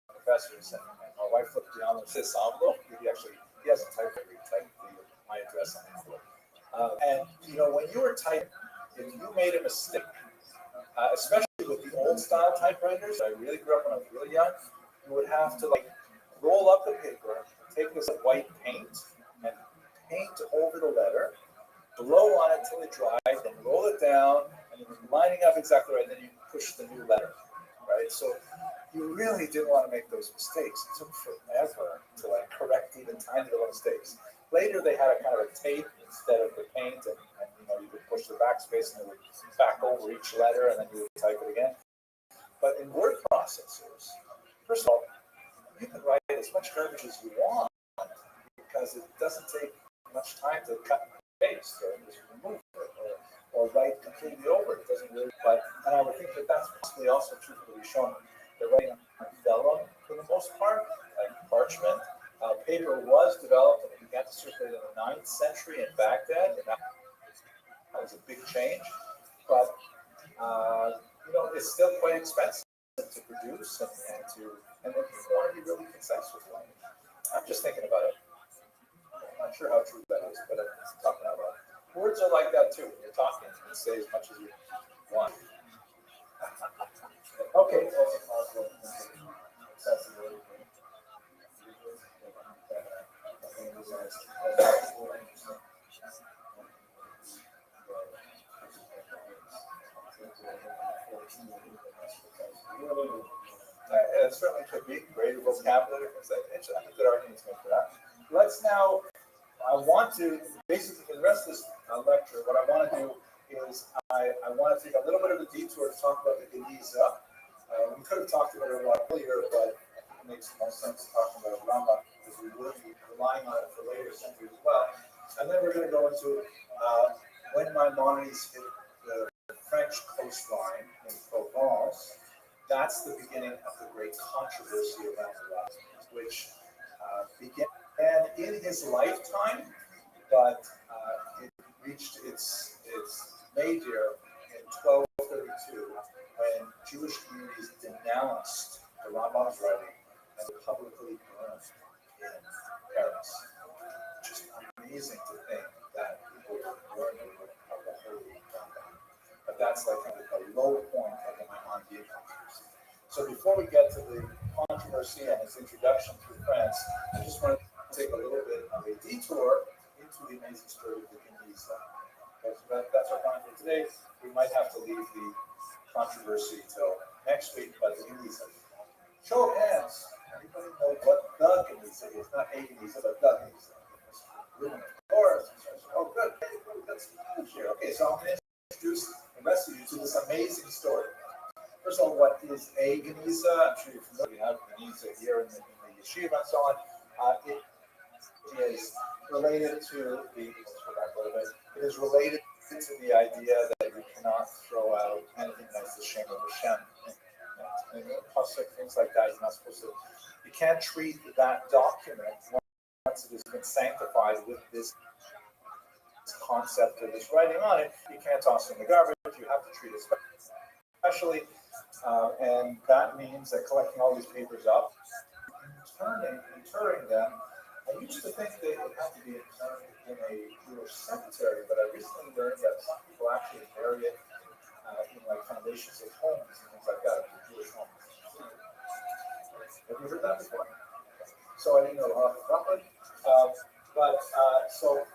[SPEAKER 1] professors, and my wife looked down and said, envelope. He has a typewriter. He typed my address on the envelope. And you know, when you were typing, if you made a mistake, especially with the old style typewriters, I really grew up when I was really young. You would have to like roll up the paper, take this white paint, and paint over the letter, blow on it till it dried, then roll it down, and it was lining up exactly right. Then you push the new letter, right? So you really didn't want to make those mistakes. It took forever to like correct even tiny little mistakes. Later, they had a kind of a tape instead of the paint, and you know, you could push the backspace and it would back over each letter, and then you would type it again. But in word processors, first of all, you can write as much garbage as you want because it doesn't take much time to cut and paste or just remove it or write completely over it. It doesn't really. And I would think that that's possibly also true for the Rishonim. They're writing on vellum for the most part, like parchment. Paper was developed and it began to circulate in the 9th century in Baghdad, and that was a big change. But you know, it's still quite expensive to produce and if you want to be really concise with language. I'm just thinking about it. I'm not sure how true that is, but I'm talking about it. Words are like that too. When you're talking, you can say as much as you want. Okay. It certainly could be greater vocabulary. I think good arguments made for that. Let's now. I want to basically for the rest of this lecture. What I want to do is I want to take a little bit of a detour to talk about the Geniza. We could have talked about it a lot earlier, but it makes more sense talking about Rama because we will be relying on it for later centuries as well. And then we're going to go into when Maimonides hit the French coastline in Provence. That's the beginning of the great controversy around Rama, which began in his lifetime, but it reached its nadir in 1232 when Jewish communities denounced the Rambam's writing and publicly burned in Paris. Just amazing to think that people were burning of the holy Rambam. But that's like a low point of the Maimonidean controversy. So before we get to the controversy and its introduction through France, I just want to take a little bit of a detour into the amazing story of the Geniza. That's our plan for today. We might have to leave the controversy till next week, but the Geniza. Show of hands. Anybody know what the Geniza is? Not a Geniza, but the Geniza. Oh, good. That's good here. Okay, so I'm going to introduce the rest of you to this amazing story. First of all, what is a Geniza? I'm sure you're familiar. We have Geniza here in the yeshiva and so on. It is related to the. It is related to the idea that you cannot throw out anything that's the shame of Hashem. And things like that. You're not supposed to. You can't treat that document once it has been sanctified with this concept of this writing on it. You can't toss it in the garbage. You have to treat it specially. And that means that collecting all these papers up, interring them. I used to think they would have to be interned in a Jewish cemetery, but I recently learned that some people actually bury it in like foundations of homes and things like that, Jewish homes. Have you heard that before? So I didn't know how to drop it. So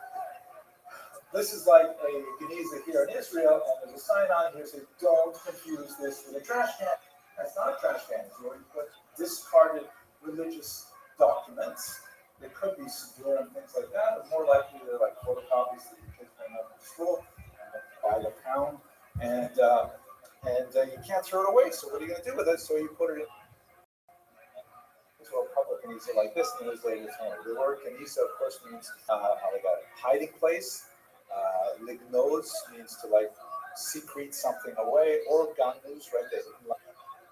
[SPEAKER 1] this is like a Geniza here in Israel, and there's a sign on here saying, don't confuse this with a trash can. That's not a trash can. It's where you put discarded religious documents. There could be Siddur and things like that, but more likely they're like photocopies that you take from up in school by the pound, and you can't throw it away. So what are you going to do with it? So you put it into a public Geniza like this, and years later it's home. The word Geniza, of course, means like a hiding place. Lignos means to like secrete something away, or ganus, right? They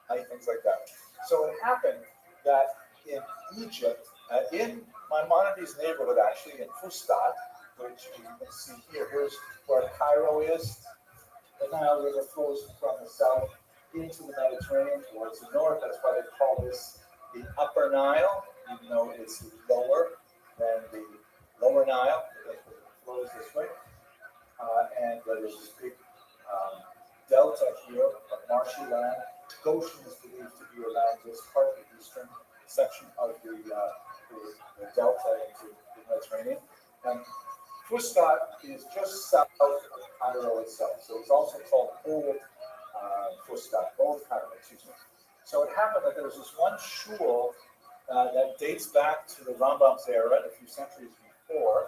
[SPEAKER 1] like things like that. So it happened that in Egypt, in Maimonides' neighborhood, actually in Fustat, which you can see here, here's where Cairo is. The Nile River flows from the south into the Mediterranean towards the north. That's why they call this the Upper Nile, even though it's lower than the Lower Nile, because it flows this way. And there's this big delta here of marshy land. Goshen is believed to be around this part of the eastern section of the delta into the Mediterranean. And Fustat is just south of Cairo itself, so it's also called Old Fustat, Old Cairo, excuse me. So it happened that there was this one shul that dates back to the Rambam's era, a few centuries before,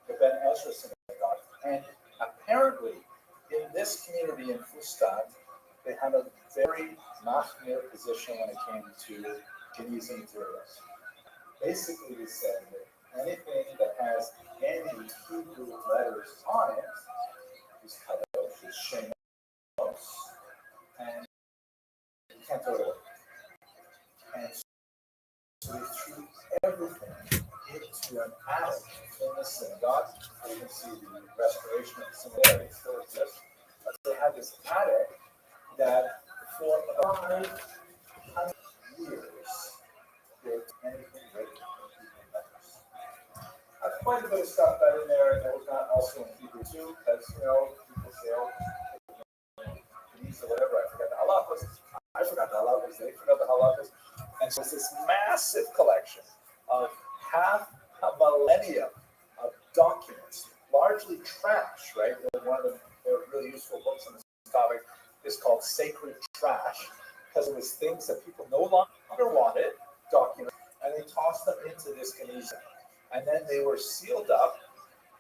[SPEAKER 1] the Ben Ezra synagogue. And apparently, in this community in Fustat, they had a very machmir position when it came to Geniza materials. Basically, they said that anything that has any Hebrew letters on it is cut out, is shemos, and you can't throw it away. And so they threw everything into an attic in the synagogue. You can see the restoration of the synagogue still exists. But they had this attic that for about 500 years did anything written in Hebrew letters. Quite a bit of stuff got in there that was not also in Hebrew too, because people say, oh, or whatever. I forgot the halachas. They forgot the halachas. And so it's this massive collection of half a millennium of documents, largely trash, right? One of the really useful books on this topic is called Sacred Trash, because it was things that people no longer wanted, documents, and they tossed them into this Geniza. And then they were sealed up,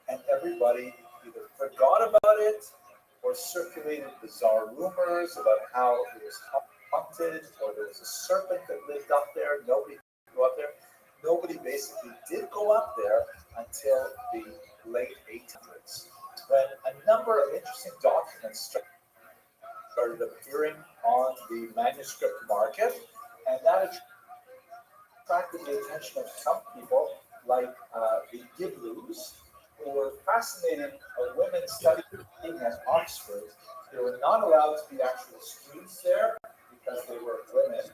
[SPEAKER 1] and everybody either forgot about it or circulated bizarre rumors about how it was haunted, or there was a serpent that lived up there. Nobody could go up there. Nobody basically did go up there until the late 1800s, when a number of interesting documents started appearing on the manuscript market, and that attracted the attention of some people, like the Giblus, who were fascinated by women studying at Oxford. They were not allowed to be actual students there because they were women,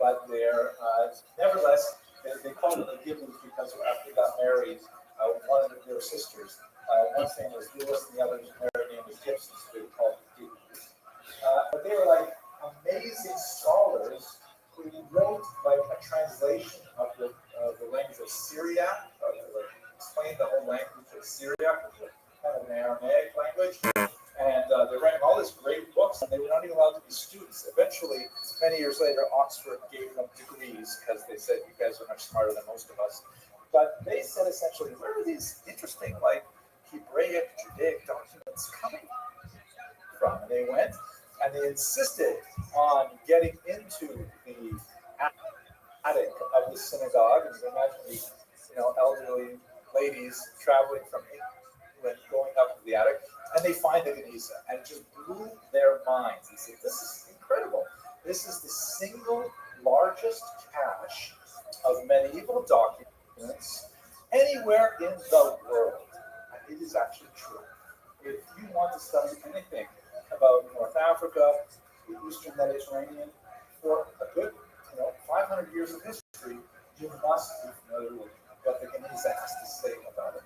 [SPEAKER 1] but they're nevertheless, they called them the Giblus because after they got married, one of their sisters, one's name was Lewis and the other's married name was Gibson, so they were called the Giblus. But they were like amazing scholars who wrote like a translation of the language of Syriac, explained the whole language of Syriac, which is kind of an Aramaic language. And they're writing all these great books, and they were not even allowed to be students. Eventually, many years later, Oxford gave them degrees because they said, you guys are much smarter than most of us. But they said essentially, where are these interesting, like, Hebraic, Judaic documents coming from? And they went, and they insisted on getting into the attic of the synagogue. And you can imagine these, elderly ladies traveling from England going up to the attic, and they find the Geniza, and it just blew their minds. They said, this is incredible. This is the single largest cache of medieval documents anywhere in the world. And it is actually true. If you want to study anything about North Africa, the Eastern Mediterranean, for a good 500 years of history, you must be familiar with what the Geniza has to say about it.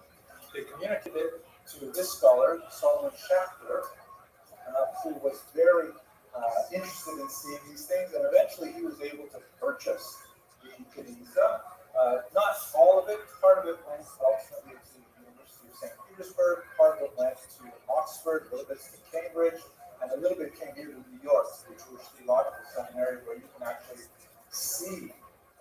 [SPEAKER 1] They communicated to this scholar, Solomon Schachter, who was very interested in seeing these things, and eventually he was able to purchase the Geniza. Not all of it, part of it went ultimately to the University of St. Petersburg, part of it went to Oxford, a little bit to Cambridge, and a little bit came here to New York, to the Jewish Theological Seminary, where you can actually see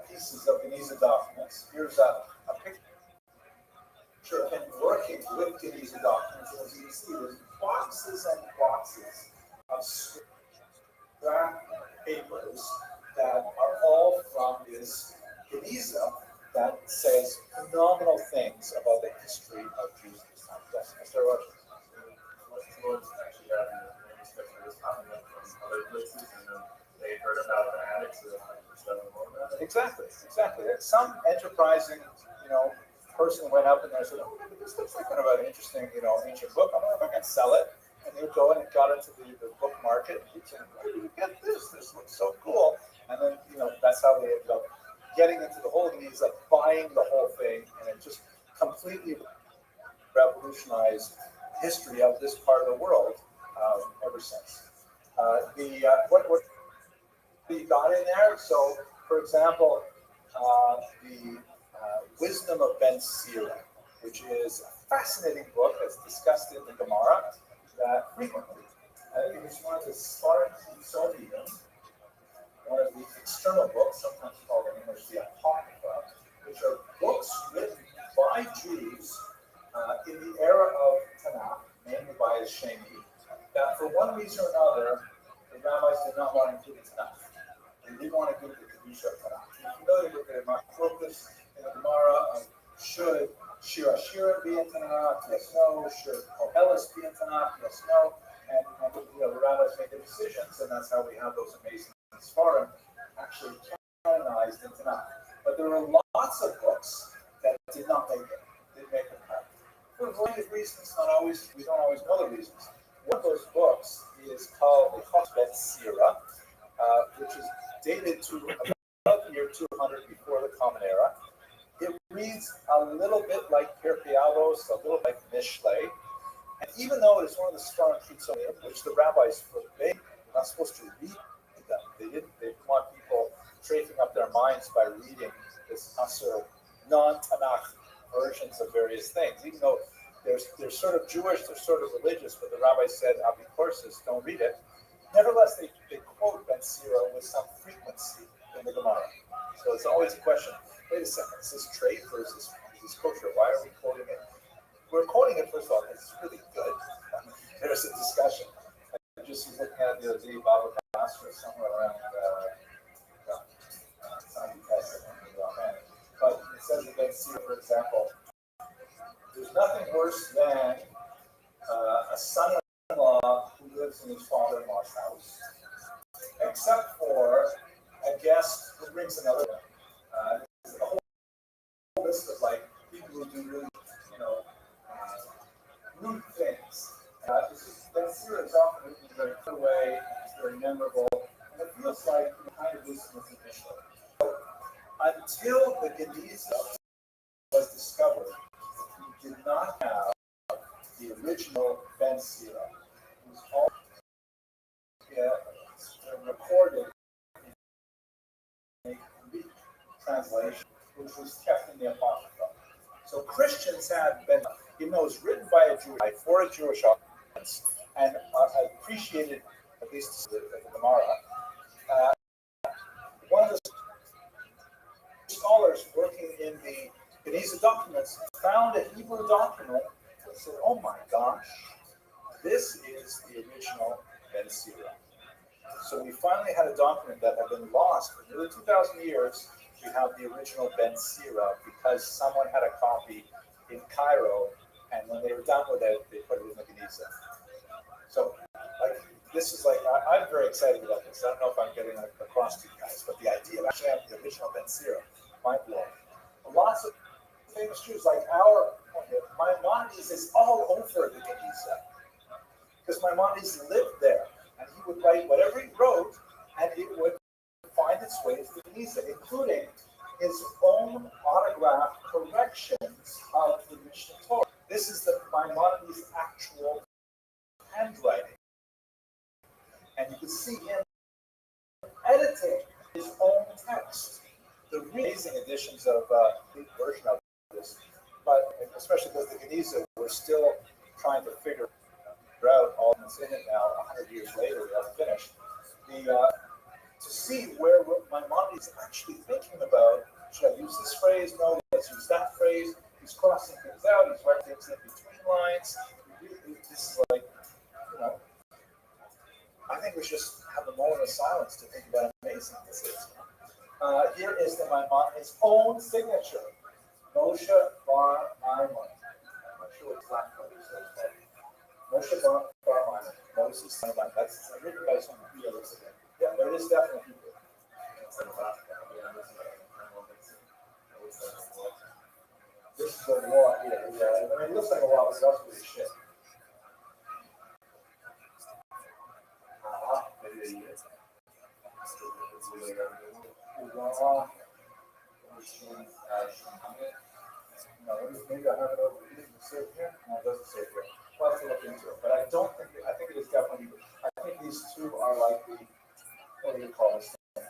[SPEAKER 1] pieces of Geniza documents. Here's a picture of him working with Geniza documents. As you can see, there's boxes and boxes of scrap papers that are all from this Geniza, that says phenomenal things about the history of Jews at this time. Yes, Mr. Roach.
[SPEAKER 2] What actually happened? The newspaper was popping up from other places, and then they heard about the attic, so they wanted to push out more about it.
[SPEAKER 1] Exactly. Some enterprising, person went up in there and said, "Oh, this looks like kind of an interesting, ancient book. I don't know if I can sell it." And they would go and got into the book market. And he'd say, "Where did you get this? This looks so cool." And then, that's how they ended up getting into the whole Geniza, buying the whole thing, and it just completely revolutionized the history of this part of the world ever since. What we got in there. So, for example, the Wisdom of Ben Sira, which is a fascinating book that's discussed in the Gemara that frequently. I think it's one of the Spartan Sodium, one of the external books, sometimes called in English the Apocrypha, which are books written by Jews in the era of Tanakh, mainly by a Shemi, that for one reason or another, the rabbis did not want to include in Tanakh. They didn't want to include the Kedusha of Tanakh. You're familiar with the Marcos in the Gemara of should Shira be in Tanakh? Yes, no. Should Koheles be in Tanakh? Yes, no. And the rabbis make the decisions, and that's how we have those amazing Sfarim actually canonized in Tanakh. But there are lots of books that did not make it. Didn't make the cut. For a variety of reasons, we don't always know the reasons. One of those books is called the Chosbet Sira, which is dated to about the year 200 before the Common Era. It reads a little bit like Pirkei Avos, a little like Mishlei. And even though it is one of the strong Kitzonim, which the rabbis forbade, you're not supposed to read them. They didn't want people tracing up their minds by reading this Asur non-Tanakh versions of various things. Even though they're sort of Jewish, they're sort of religious, but the rabbis said, Abikorsis, don't read it. Nevertheless, they quote Ben Sira with some frequency in the Gemara. So it's always a question, wait a second, is this trade or is this kosher? Why are we quoting it? We're quoting it, first of all, because it's really good. There's a discussion. I just was looking at the other day, Baba Basra, somewhere around, but it says in Ben Sira, for example, there's nothing worse than a son-in-law who lives in his father-in-law's house, except for a guest who brings another one. There's a whole list of people who do really, rude things. Ben Sira is often written in a very clear way, it's very memorable, and it feels like the kind of wisdom was initially. So, until the Geniza was discovered, we did not have the original Ben Sira. It was all recorded in a Greek translation, which was kept in the Apocrypha. So Christians had been, even though it was written by a Jewish, for a Jewish audience, and appreciated, at least the Gemara, one of the scholars working in the Geniza documents found a Hebrew document that said, "Oh my gosh, this is the original Ben Sira." So we finally had a document that had been lost for nearly 2,000 years. We have the original Ben Sira because someone had a copy in Cairo, and when they were done with it, they put it in the Geniza. So, this is I'm very excited about this. I don't know if I'm getting across to you guys, but the idea of actually having the original Ben Sira, mind blowing. Lots of famous Jews, like Maimonides is all over the Geniza, because Maimonides lived there, and he would write whatever he wrote, and it would find its way to the Geniza, including his own autographed corrections of the Mishnah Torah. This is the Maimonides' actual handwriting, and you can see him editing his own text. The amazing editions of the version of this, but especially because the Geniza, we're still trying to figure out all that's in it now. 100 years later, we haven't finished. To see where Maimonides is actually thinking about, should I use this phrase? No, let's use that phrase. He's crossing things out. He's writing things in between lines. This is I think we should just have a moment of silence to think about how amazing this is. Here is the Maimon, his own signature, Moshe Bar Maimon. I'm not sure what black color says, but Moshe Bar Maimon, Moses son of Maimon. That's written by someone. Yeah, looks like it. Yeah, but it is definitely Hebrew. This is a wall here. Yeah, I mean, it looks like a wall, but it's also really shit. No, maybe I have it over here. Does it say it here? No, it doesn't say it here. We'll have to look into it. But I don't think, I think it is definitely, I think these two are like the, what do you call this thing?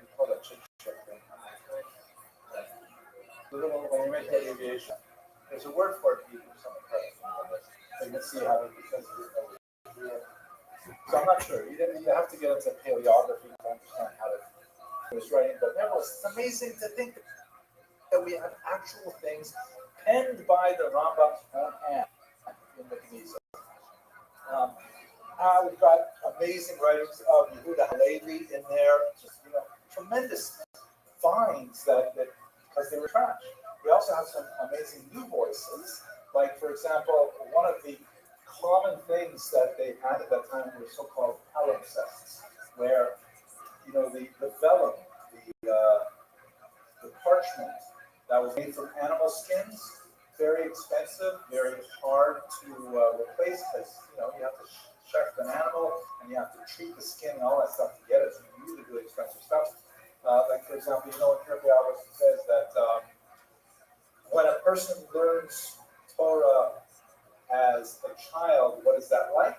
[SPEAKER 1] You call that chick thing. The little, when you make that aviation, there's a word for it, something correct. So you can see how it, because of it. So I'm not sure. You have to get into paleography to understand how to do this writing. But nevertheless, it's amazing to think that we have actual things penned by the Rambam's own hand in the Knesset. We've got amazing writings of Yehuda Halevi in there, just tremendous finds that because they were trash. We also have some amazing new voices, like for example, one of the common things that they had at that time were so-called palimpsests, where the vellum, the parchment that was made from animal skins, very expensive, very hard to replace because you have to check an animal and you have to treat the skin and all that stuff to get it. It's really, really expensive stuff. Like for example, in Pirkei Avos it says that when a person learns Torah as a child, what is that like?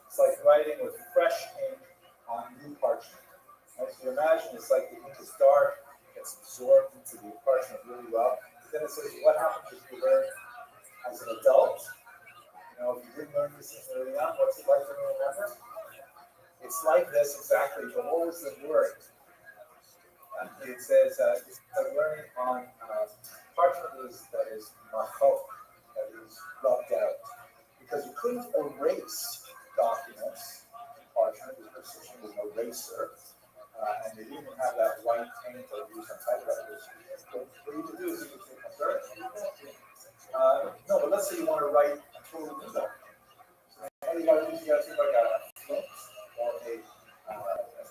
[SPEAKER 1] It's like writing with fresh ink on new parchment. Right? So you imagine it's like the ink is dark, gets absorbed into the parchment really well. Then it says, what happens if you learn as an adult? If you didn't learn these things early on, what's it like to remember? It's like this exactly, but what was the word? It says it's like learning on parchment that is machok, that is rubbed out. Because you couldn't erase documents in parchment, there's such a thing as an eraser. And they didn't have that white paint that we use on typewriters. What you could do is you could take a dirt. No, but let's say you want to write a totally new document. All you got to do is you got to take like a flint or a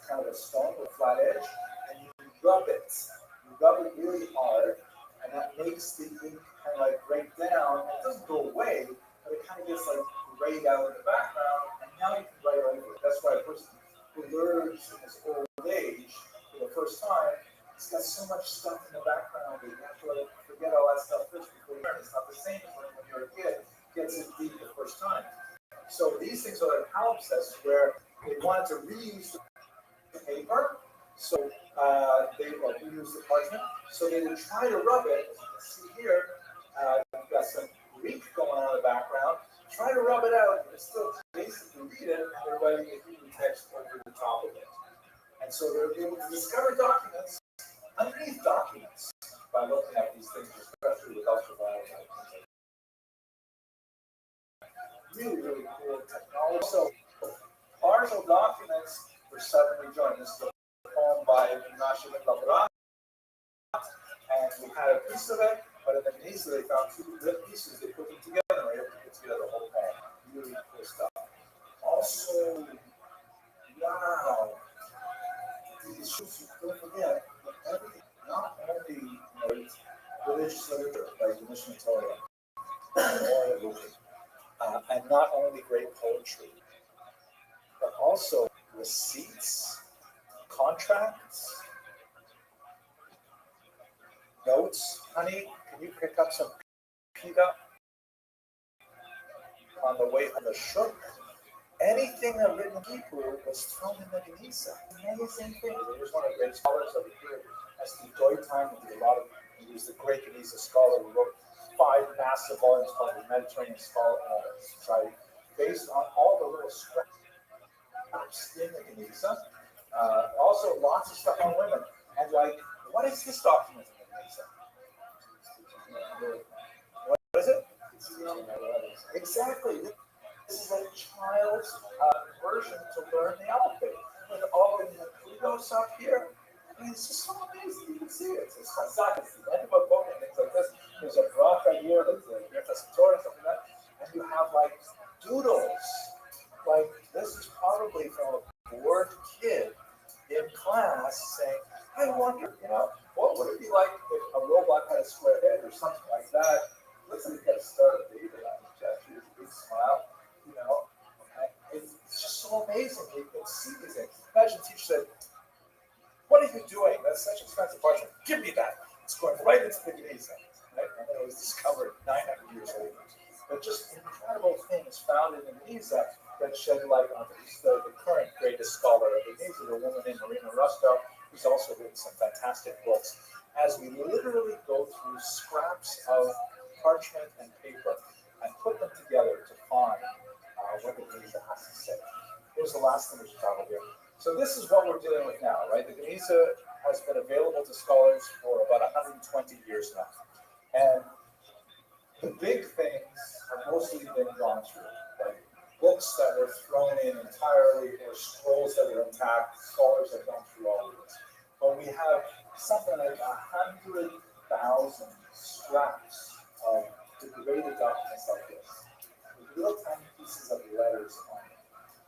[SPEAKER 1] kind of a stone with a flat edge, and you rub it. You rub it really hard, and that makes the ink kind of like break down. It doesn't go away, but it kind of gets like grayed out in the background, and now you can write over it. That's why a person who learns in his old age for the first time, he's got so much stuff in the background that you have to like forget all that stuff first before you learn. It's not the same as when you're a kid gets it deep the first time. So these things are like palimpsests where they wanted to reuse the paper, so they reuse the parchment. So they would try to rub it. As you can see here, you've got some Greek going on in the background. Try to rub it out, but still basically read it, and they're writing a Hebrew text over the top of it. And so they're able to discover documents underneath documents by looking at these things, especially with ultraviolet light. Really, really cool technology. So, partial documents were suddenly joined. This is a poem by Menachem Labrat, and we had a piece of it, but in the Genisa they found two good pieces. They put them together, and they were able to put together the whole poem. Really cool stuff. Also, wow. These shoes, don't forget, everything, not only religious literature like the Mishnah Torah, and not only great poetry, but also receipts, contracts, notes. Honey, can you pick up some pita on the way from the shuk? Anything that written in Hebrew was thrown in the Genisa. Amazing thing. There's one of the great scholars over here, S.T. Deutheim, he was the great Genisa scholar who wrote 5 massive volumes called the Mediterranean Society, based on all the little scraps in the Genisa. Also, lots of stuff on women. And what is this document in the Genisa? What is it? Exactly. This is a child's version to learn the alphabet. With all of the kudos up here, I mean, it's just so amazing. You can see it. It's Chazak, it's the end of a book, and things like this. There's a bracha here, that's a Torah, something like that. And you have like doodles. Like, this is probably from a bored kid in class saying, I wonder, what would it be like if a robot had a square head or something like that? Listen, you got to start a baby on it, Jeff. Here's a big smile, It's just so amazing. You can see these things. Imagine a teacher said, what are you doing? That's such expensive parchment. Give me that. It's going right into the Geniza. Right? And then it was discovered 900 years later. But just incredible things found in the Geniza that shed light on the current greatest scholar of the Geniza, the woman named Marina Rustow, who's also written some fantastic books. As we literally go through scraps of parchment and paper and put them together to find what the Geniza has to say. Here's the last thing we should talk about here. So this is what we're dealing with now, right? The Geniza has been available to scholars for about 120 years now. And the big things have mostly been gone through, like books that were thrown in entirely or scrolls that were intact. Scholars have gone through all of this. But we have something like 100,000 scraps of degraded documents like this, with little tiny pieces of letters on it.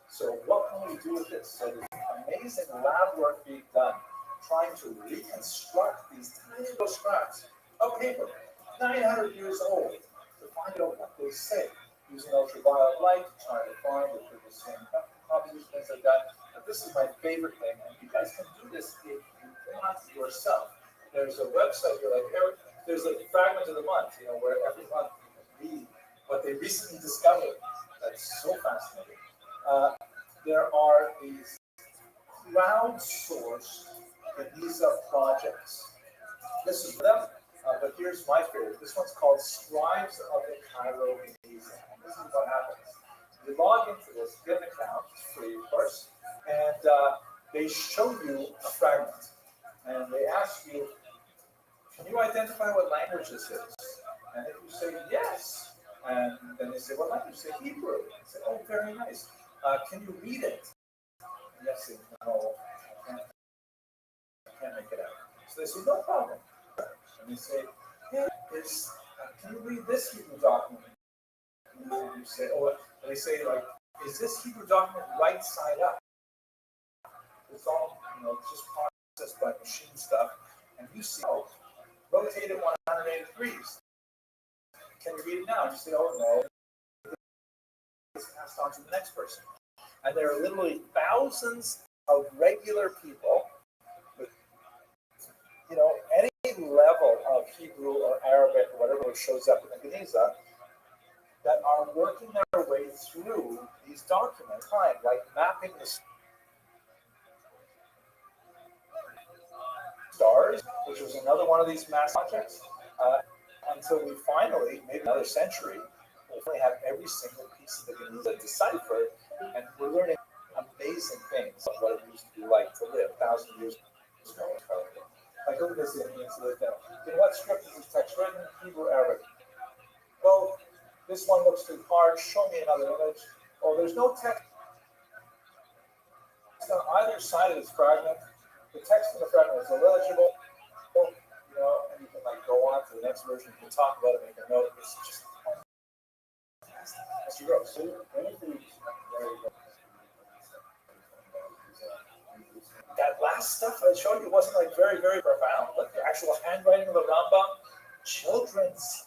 [SPEAKER 1] So what can we do with this? So there's amazing lab work being done, trying to reconstruct these tiny little scraps of paper, 900 years old, to find out what they say, using ultraviolet light, trying to find if they're the same composition, things like that. But this is my favorite thing, and you guys can do this if you want yourself. There's a website here, like there's a fragment of the month, where every month you can read what they recently discovered. That's so fascinating. There are these crowdsourced Geniza projects. This is them, but here's my favorite. This one's called Scribes of the Cairo Geniza. And this is what happens. You log into this, get an account, it's free, of course, and they show you a fragment. And they ask you, can you identify what language this is? And if you say yes, and then they say, what language? You say Hebrew. You say, oh, very nice. Can you read it? And yes, no, I can't make it out. So they say, no problem. And they say, hey, can you read this Hebrew document? And you say, oh, and they say, like, is this Hebrew document right side up? It's all, just processed by machine stuff. And you see, oh, rotate it 180 degrees. Can you read it now? And you say, oh, no. It's passed on to the next person. And there are literally thousands of regular people with, any level of Hebrew or Arabic or whatever shows up in the Geniza that are working their way through these documents, like mapping the stars, which was another one of these mass projects, until we finally, maybe another century, we'll finally have every single piece of the Geniza deciphered, and we're learning amazing things of what it used to be like to live 1,000 years ago. Like, look at this in what script is this text written? Hebrew, Arabic. Well, this one looks too hard. Show me another image. Oh, there's no text on either side of this fragment. The text in the fragment is illegible. And you can go on to the next version. You can talk about it, make a note. It's just fantastic. As you go. So anything that last stuff I showed you wasn't very, very profound, but the actual handwriting of the Rambam, children's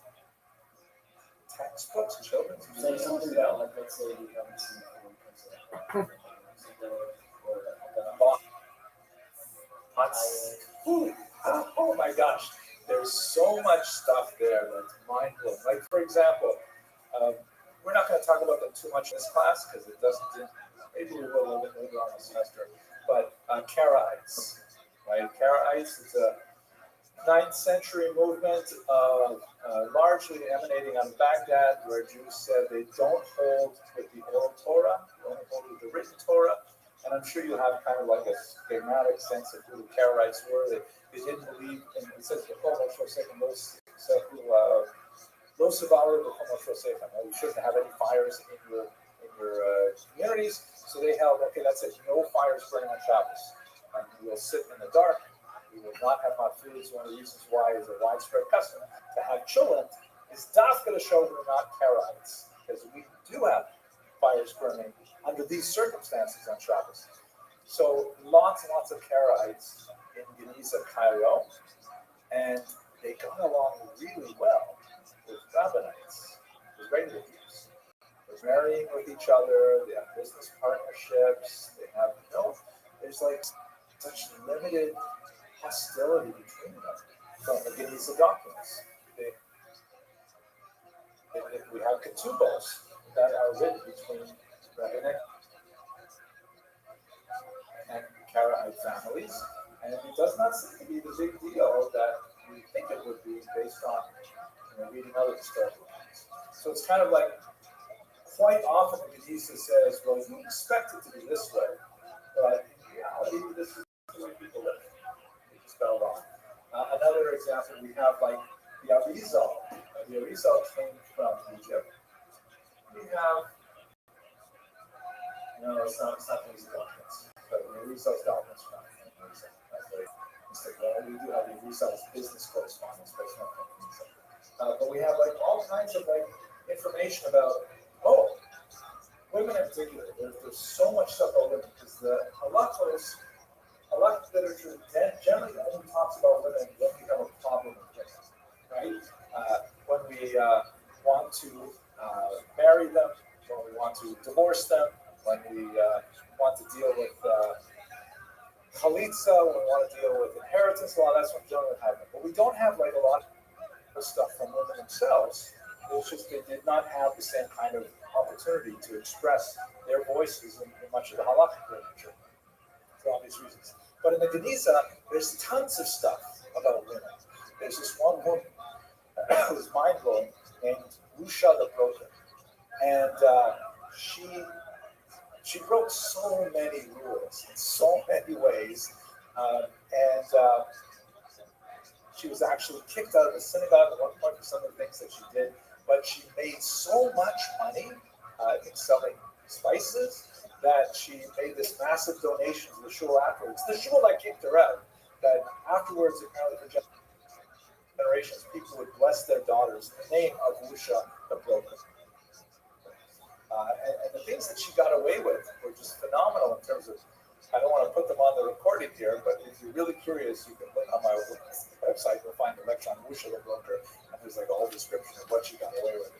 [SPEAKER 1] textbooks, children's
[SPEAKER 3] Say something about, let's say you haven't seen
[SPEAKER 1] oh my gosh, there's so much stuff there that's mind-blowing. Like, for example, we're not going to talk about them too much in this class because it doesn't, maybe we will a little bit later on in the semester, but Karaites, right? Karaites is a 9th century movement, largely emanating out of Baghdad, where Jews said they don't hold with the oral Torah, they only hold with the written Torah. And I'm sure you have kind of like a schematic sense of who the Karaites were. They didn't believe in, it says, we shouldn't have any fires in your communities. So they held, okay, that's it, no fires burning on Shabbos. And you'll sit in the dark you will not have hot foods. One of the reasons why is a widespread custom to have cholent is dafka to show we're not Karaites, because we do have fires burning under these circumstances on Shabbos. So lots and lots of Karaites in Geniza, Cairo, and they got along really well with Rabbinites, with regular Jews. They're marrying with each other, they have business partnerships, they have, there's like such limited hostility between them from the Geniza documents. We have ketubos that are written between rabbinic and Karaite families, and it does not seem to be the big deal that we think it would be based on reading other historical accounts. So it's kind of like quite often the Geniza says, well, you expect it to be this way, but in reality, this is the way people live. They just spelled wrong. Another example, we have like the Arizal. The Arizal came from Egypt. We have, it's not Geniza documents, but the Arizal's documents from Geniza. That's very mistake. We do have the Arizal's business correspondence, but it's not from Geniza. But we have like all kinds of like information about, women in particular. There's so much stuff about women because the halachos, halakhic literature generally only talks about women when we have a problem with women, right? When we want to marry them, when we want to divorce them, when we want to deal with chalitza, when we want to deal with inheritance law, that's when generally happens. But we don't have like a lot of stuff from women themselves. It's just they did not have the same kind of opportunity to express their voices in much of the halakhic literature for obvious reasons. But in the Geniza, there's tons of stuff about women. There's this one woman who's mind-blowing named Rusha the Broker. And she broke so many rules in so many ways. She was actually kicked out of the synagogue at one point for some of the things that she did. But she made so much money in selling spices that she made this massive donation to the shul afterwards. The shul that kicked her out, that afterwards, apparently for generations, people would bless their daughters in the name of Rusha the Broker. And the things that she got away with were just phenomenal in terms of, I don't want to put them on the recording here, but if you're really curious, you can look on my website, you'll find a lecture on Rusha the Broker, and there's like a whole description of what she got away with.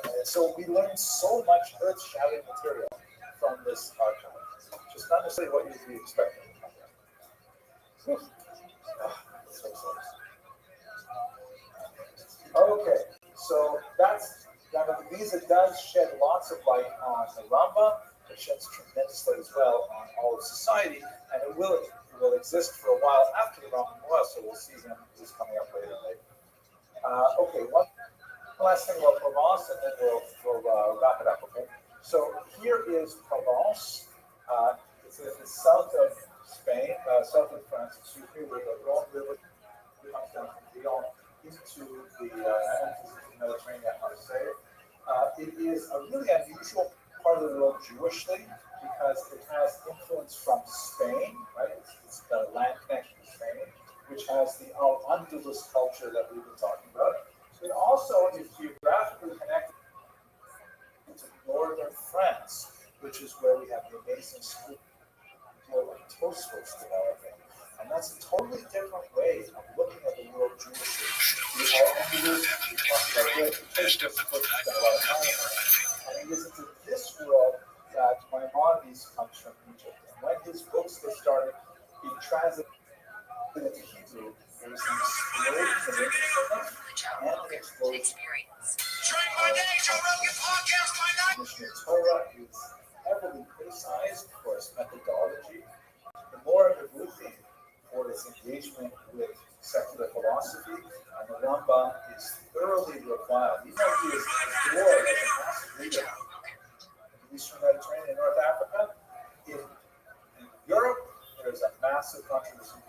[SPEAKER 1] And so we learned so much earth-shattering material from this archive, just not necessarily what you'd be expecting. Okay, so that's, the Geniza does shed lots of light on the Rambam. It sheds tremendous light as well on all of society, and it will exist for a while after the Rambam as well, so we'll see him who's coming up later. Okay, one last thing about Provence, and then we'll wrap it up, okay? So here is Provence. It's in the south of Spain, south of France, excuse me, where the Rhone River comes down from Lyon into the Mediterranean at Marseille. It is a really unusual part of the world Jewishly because it has influence from Spain, right? It's the land connection to Spain, which has the Al-Andalus culture that we've been talking about. It also is geographically connected to northern France, which is where we have the amazing school of Tosfos developing. And that's a totally different way of looking at the world Jewishly. The Al-Andalus, we talked about reputation, and it is into this world that Maimonides comes from Egypt. And when his books were started being translated into Hebrew, there was an explosion and an explosion. Mishnah Torah is heavily criticized for its methodology. The more Nebuchadnezzar for its engagement with secular philosophy, and the Rambam is thoroughly reviled. Even though he is adored as a massive leader in the Eastern Mediterranean and North Africa, in Europe, there is a massive controversy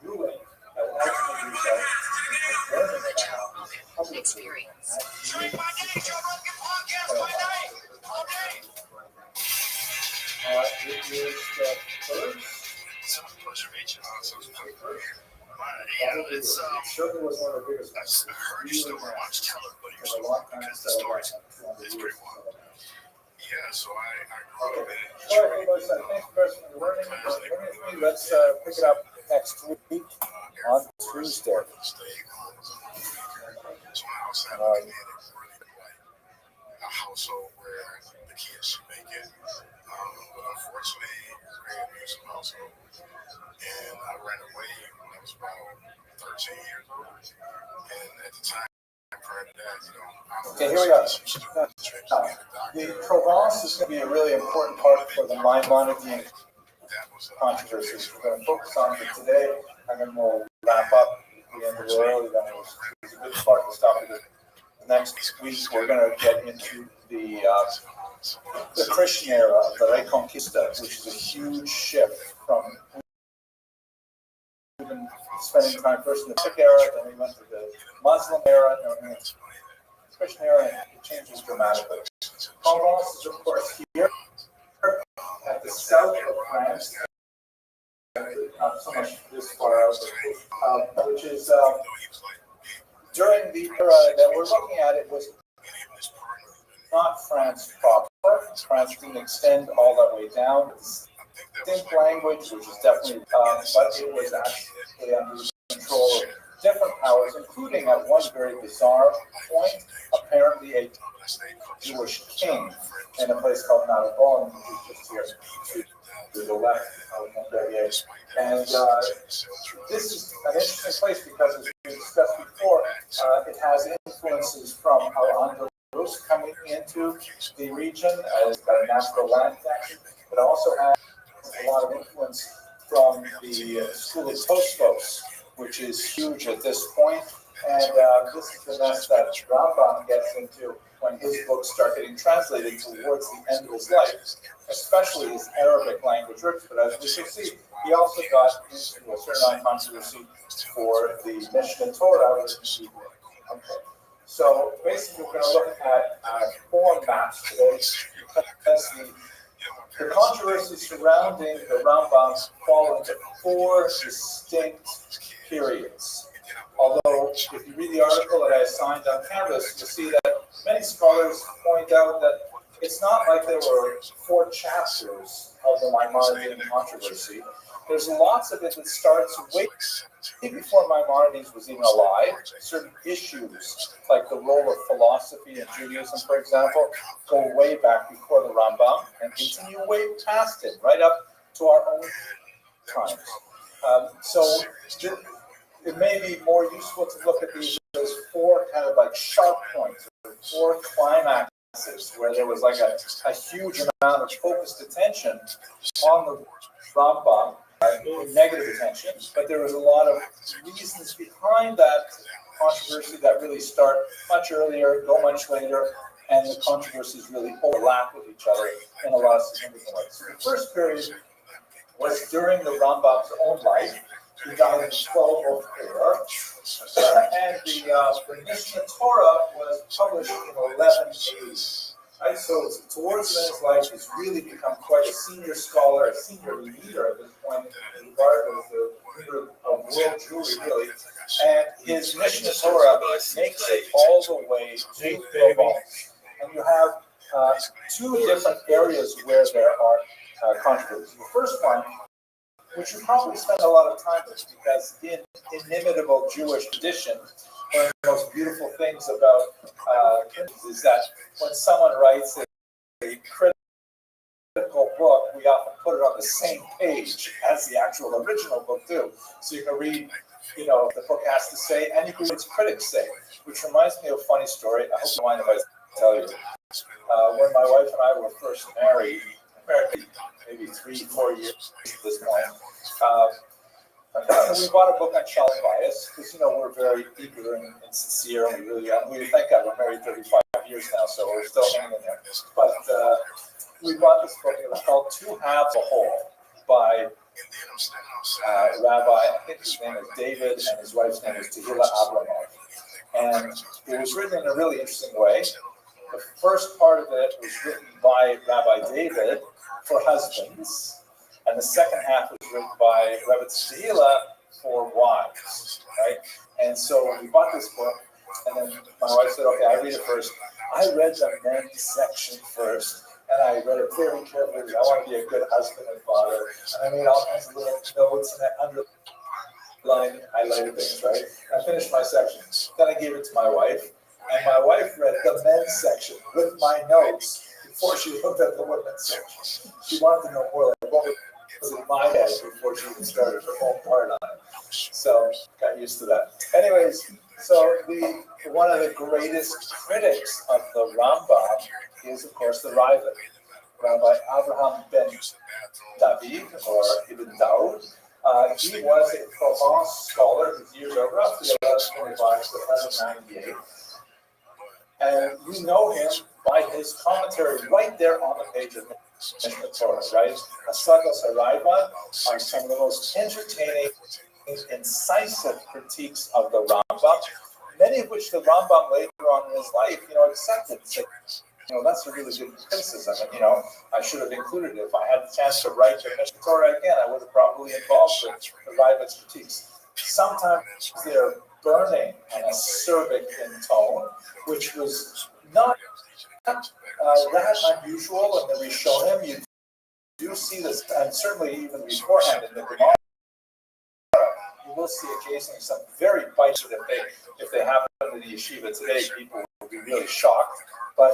[SPEAKER 1] brewing that will ultimately result in the burning of our public experience. It is the first
[SPEAKER 8] It's a pleasure to meet you. Yeah, it's
[SPEAKER 1] certainly was one of the biggest ones.
[SPEAKER 8] I heard your story. I watched tell everybody your
[SPEAKER 1] For a
[SPEAKER 8] story
[SPEAKER 1] long time,
[SPEAKER 8] because the story's
[SPEAKER 1] it's
[SPEAKER 8] pretty wild. Yeah, so I grew up in
[SPEAKER 1] All right, folks, thanks for learning. Let's pick it up next week on Tuesday.
[SPEAKER 8] So when I was having a household where the kids should make it. But unfortunately, it was a very abusive household. And I ran away when I was about 13 years old. And at the time, prior to that,
[SPEAKER 1] Okay, here we go. The Provence is going to be a really important part for the Maimonidean controversies. We're going to focus on it today, and then we'll wrap up at the end of the early. Then it's a good part to stop it. Next week, we're going to get into the Christian era of the Reconquista, which is a huge shift from we've been spending time first in the Sikh era, then we went to the Muslim era, and then the Christian era, and it changes dramatically. Provence is, of course, here at the south of France, not so much this far out, which is during the era that we're looking at. It was not France proper. France didn't extend all that way down. Distinct language, which is definitely, but it was actually under the control of different powers, including at one very bizarre point, apparently a Jewish king in a place called Narbonne, which is just here to the left of Montpellier. And this is an interesting place because, as we discussed before, it has influences from Al-Andalus coming into the region as a natural land connection. It also has a lot of influence from the school of Tosfos, which is huge at this point. And this is the mess that Rambam gets into when his books start getting translated towards the end of his life, especially his Arabic language roots. But as we can see, he also got into a certain controversy for the Mishnah Torah, which is Hebrew. Okay. So basically, we're going to look at four maps today, because the controversy surrounding the Rambam fall into four distinct periods. Although, if you read the article that I assigned on Canvas, you'll see that many scholars point out that it's not like there were four chapters of the Maimonidean controversy. There's lots of it that starts way before Maimonides was even alive. Certain issues, like the role of philosophy in Judaism, for example, go way back before the Rambam and continue way past it, right up to our own times. So it may be more useful to look at these as four kind of like sharp points, or four climaxes, where there was like a huge amount of focused attention on the Rambam, negative attention, but there was a lot of reasons behind that controversy that really start much earlier, go much later, and the controversies really overlap with each other in a lot of significant ways. So the first period was during the Rambam's own life. He died in 1204, and the Mishnah Torah was published in 1180. Right, so towards the end of his life, he's really become quite a senior scholar, a senior leader at this point, regarded as the leader of world Jewry, really. And his Mishnah Torah makes it all the way to Provence. And you have two different areas where there are controversies. The first one, which you probably spend a lot of time with, because in inimitable Jewish tradition, one of the most beautiful things about is that when someone writes a critical book, we often put it on the same page as the actual original book too. So you can read, what the book has to say, and you can read what its critics say. Which reminds me of a funny story. I hope you don't mind if I tell you. When my wife and I were first married maybe 3-4 years at this point, we bought a book on child bias because we're very eager and sincere, and we thank God we're married 35 years now, so we're still hanging in there. But we bought this book. It was called Two Halves of a Whole by Rabbi, I think his name is David, and his wife's name is Tehillah Abramov. And it was written in a really interesting way. The first part of it was written by Rabbi David for husbands, and the second half was written by Rebbe Tzvila for wives, right? And so we bought this book, and then my wife said, okay, I read it first. I read the men's section first, and I read it very carefully. I want to be a good husband and father, and I made all kinds of little notes and underlined, highlighted things, right? And I finished my section. Then I gave it to my wife, and my wife read the men's section with my notes before she looked at the women's section. She wanted to know more, like what was in my head before she even started her own part on it. So got used to that. Anyways, so one of the greatest critics of the Rambam is, of course, the Raavad, Rabbi Abraham ben David, or Ibn Daud. He was a Provence scholar. His years are roughly 1125 to 1198. And we know him by his commentary right there on the page of Mishnah Torah, right? Asagos Raavad are some of the most entertaining, incisive critiques of the Rambam, many of which the Rambam later on in his life, accepted. Said, that's a really good criticism, and I should have included it. If I had the chance to write the Mishnah Torah again, I would have probably involved the Raavad's critiques. Sometimes they're burning and acerbic in tone, which was not that unusual in the Rishonim. You do see this, and certainly even beforehand in the Gemara, you will see occasionally some very bites that if they happen in the yeshiva today, people will be really shocked. But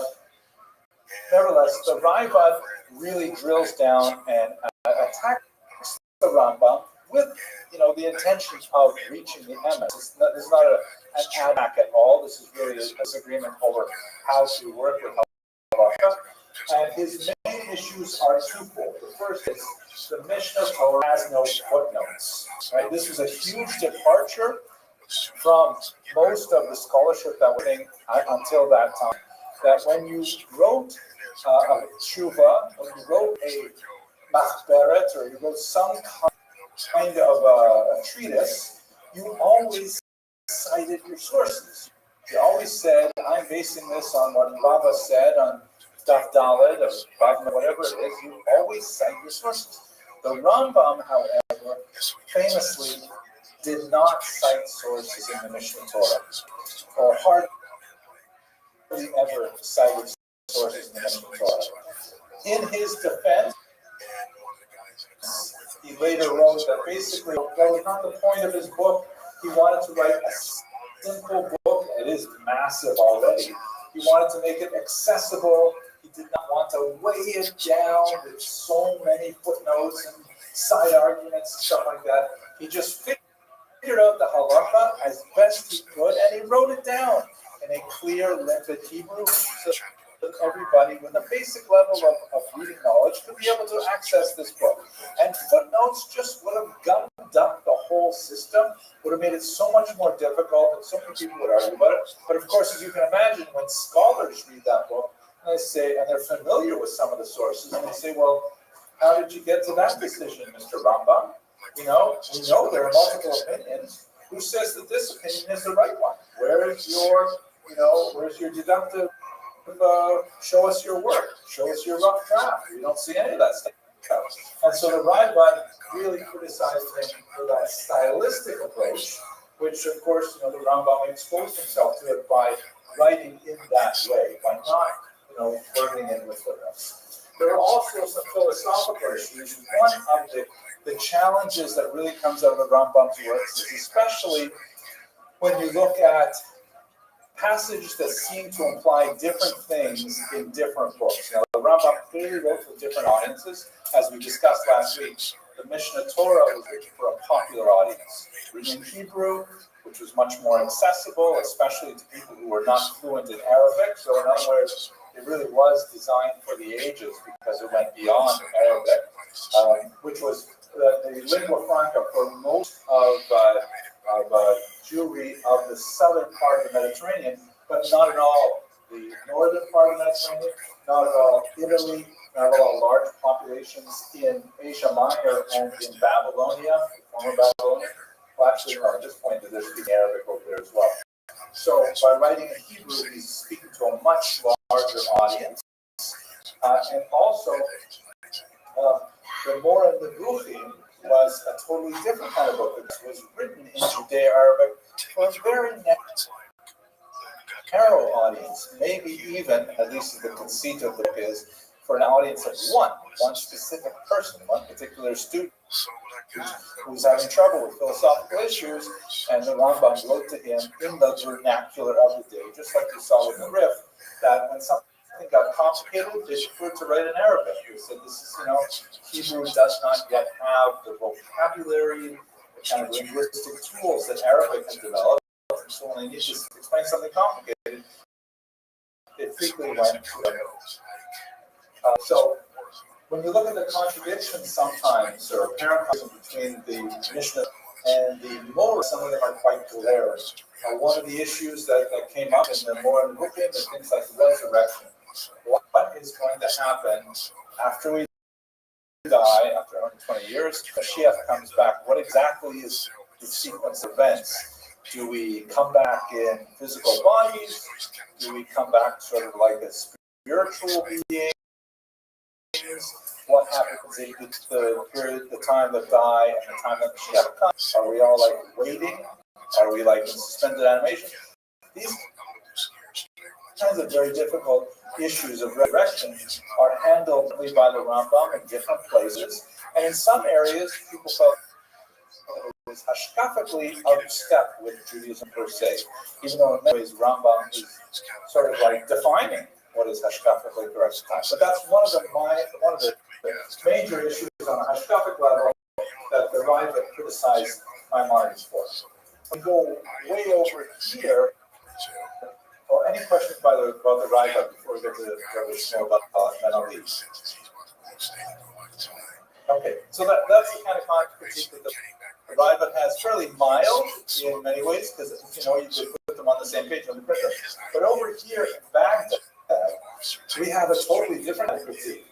[SPEAKER 1] nevertheless, the Raavad really drills down and attacks the Rambam with, the intention of reaching the emes. This is not an attack at all. This is really a disagreement over how to work with halacha. And his main issues are twofold. The first is the Mishnah Torah has no footnotes. Right? This was a huge departure from most of the scholarship that was until that time. That when you wrote a tshuva, when you wrote a machberet, or you wrote some kind of a treatise, you always cited your sources. You always said, I'm basing this on what Rava said on Daf Dalet, or Bavna, whatever it is. You always cite your sources. The Rambam, however, famously did not cite sources in the Mishnah Torah, or hardly ever cited sources in the Mishnah Torah. In his defense, he later wrote that basically that was not the point of his book. He wanted to write a simple book. It is massive already. He wanted to make it accessible. He did not want to weigh it down with so many footnotes and side arguments and stuff like that. He just figured out the halacha as best he could, and he wrote it down in a clear, limpid Hebrew, so that everybody with a basic level of reading knowledge could be able to access this book. And footnotes just would have gummed up the whole system, would have made it so much more difficult, and so many people would argue about it. But of course, as you can imagine, when scholars read that book, and they say, and they're familiar with some of the sources, and they say, well, how did you get to that decision, Mr. Rambam? We know there are multiple opinions. Who says that this opinion is the right one? Where's your deductive? Show us your work. Show us your rough draft. We don't see any of that stuff. And so the Raavad really criticized him for that stylistic approach, which, of course, the Rambam exposed himself to it by writing in that way, by not, burning it with footnotes. There are also some philosophical issues. One of the challenges that really comes out of the Rambam's works is especially when you look at passages that seem to imply different things in different books. Now, the Rambam clearly wrote for different audiences. As we discussed last week, the Mishnah Torah was written for a popular audience. Written in Hebrew, which was much more accessible, especially to people who were not fluent in Arabic. So in other words, it really was designed for the ages because it went beyond Arabic, which was the lingua franca for most of Jewry of the southern part of the Mediterranean, but not at all the northern part of the Mediterranean, not at all Italy, not at all large populations in Asia Minor and in Babylonia, former Babylonia. Well, actually, no, at this point, they're speaking Arabic over there as well. So by writing in Hebrew, he's speaking to a much larger audience. And also, The Mora Nevuchim was a totally different kind of book. It was written in Judeo-Arabic for a very narrow audience, maybe even, at least the conceit of the book is, for an audience of one specific person, one particular student who's having trouble with philosophical issues, and the Rambam wrote to him in the vernacular of the day, just like you saw with the Rif, that when something got complicated, they preferred to write in Arabic. He said, this is, Hebrew does not yet have the vocabulary, the kind of linguistic tools that Arabic has developed, so when they need to explain something complicated, they frequently went to Arabic. So when you look at the contradictions sometimes, or apparent contradictions between the Mishnah and the Mora, some of them are quite glaring. One of the issues that came up in the Mora and Nevuchim is things like resurrection. What is going to happen after we die, after 120 years? Mashiach comes back. What exactly is the sequence of events? Do we come back in physical bodies? Do we come back sort of like a spiritual being? What happens in the period, the time of die and the time that Mashiach comes? Are we all like waiting? Are we like in suspended animation? These kinds of very difficult issues of resurrection are handled by the Rambam in different places, and in some areas people felt it was hashkafically out of step with Judaism per se, even though in many ways Rambam is sort of like defining what is hashkafically correct. But that's one of the major issues on a hashkafic level that the Rambam criticized Maimonides for. We go way over here. Or any questions about the Rambam before we get to the more about Menali? Okay, so that's the kind of critique that the Rambam has, fairly mild in many ways, because you could put them on the same page on the printer. But over here in Baghdad, we have a totally different critique.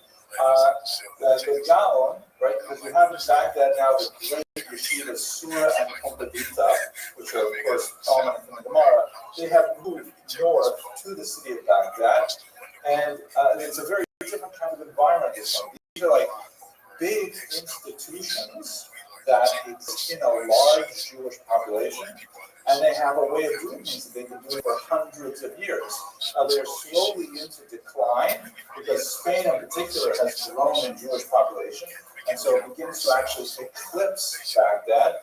[SPEAKER 1] The Gaon, right? Because we have in Baghdad now the great yeshivas Surah and Kompedita, which are of course prominent in the Gemara. They have moved north to the city of Baghdad, and it's a very different kind of environment. These are like big institutions that exist in a large Jewish population, and they have a way of doing things that they've been doing for hundreds of years. Now they're slowly into decline because Spain in particular has grown in Jewish population, and so it begins to actually eclipse Baghdad.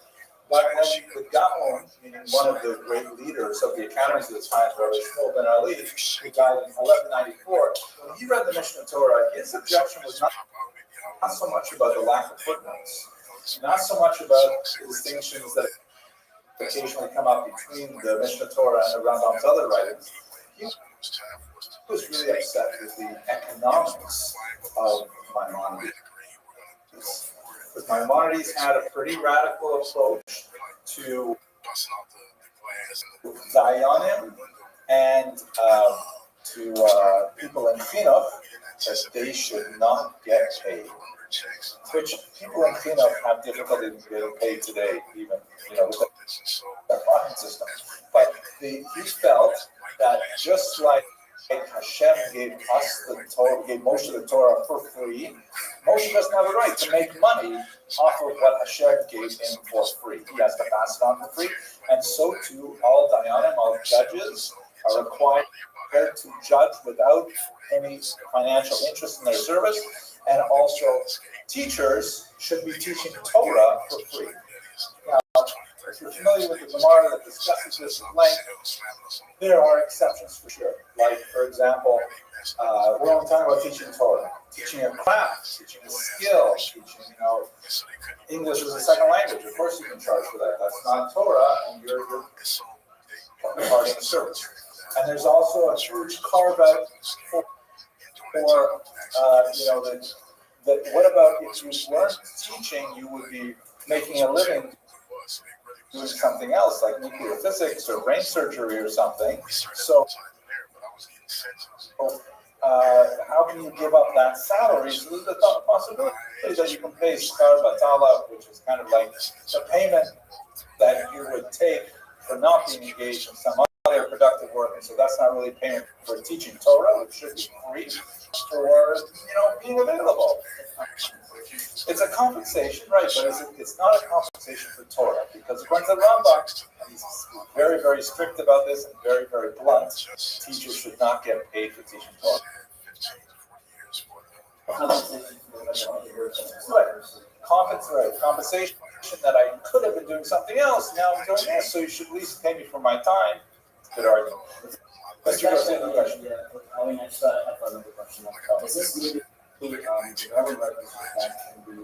[SPEAKER 1] But when the Gaon, meaning one of the great leaders of the academies of the time, Rabbi Shmuel ben Ali, who died in 1194, when he read the Mishnah Torah, his objection was not so much about the lack of footnotes, not so much about the distinctions that occasionally come up between the Mishnah Torah and the Rambam's other writings. He was really upset with the economics of Maimonides. Because Maimonides had a pretty radical approach to Dayanim and to people in Chinuch that they should not get paid, which people in Chinuch have difficulty getting paid today, even with the farming system. But he felt that just like Hashem gave us the Torah, gave Moshe the Torah for free, Moshe doesn't have a right to make money off of what Hashem gave him for free. He has to pass it on for free, and so too all Dayanim, all judges are required to judge without any financial interest in their service, and also teachers should be teaching Torah for free. Now, if you're familiar with the Gemara that discusses this at length, there are exceptions for sure. Like, for example, we're only talking about teaching Torah, teaching a craft, teaching a skill, teaching, English as a second language. Of course you can charge for that. That's not Torah, and you're part of the service. And there's also a huge carve-out for what about if you weren't teaching, you would be making a living doing something else, like nuclear physics or brain surgery or something. So, how can you give up that salary? So there's the possibility that you can pay Shkar Batala, which is kind of like the payment that you would take for not being engaged in some other productive work, and so that's not really payment for teaching Torah, which should be free, for being available. It's a compensation, right? But it's not a compensation for Torah, because according to the Rambam, and he's very, very strict about this and very, very blunt. Teachers should not get paid for teaching Torah. Compensation that I could have been doing something else. Now I'm doing this, so you should at least pay me for my time. Good argument. Mr. Garcia, another question.
[SPEAKER 3] Yeah, I mean, I just thought I have another question. Is this maybe the government records that can be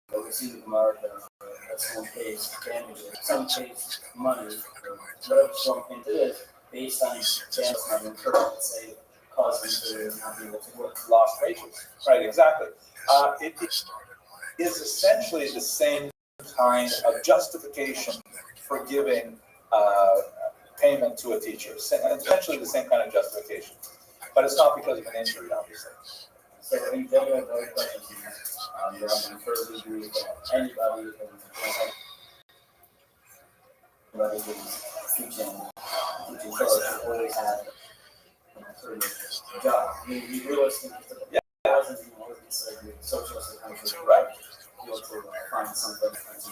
[SPEAKER 3] but we see the Gemara that someone pays damages, someone pays money, or whatever someone can do based on damages having occurred, say, causing them to not be able to work.
[SPEAKER 1] Lost wages. Right, exactly. It is essentially the same kind of justification for giving payment to a teacher. Essentially the same kind of justification. But it's not because of an injury, obviously.
[SPEAKER 3] So in general, those questions, I'm encouraging you that anybody who's teaching Torah should always have sort of job. I mean, you realize that wasn't considered socialist country, right? You have to find something that's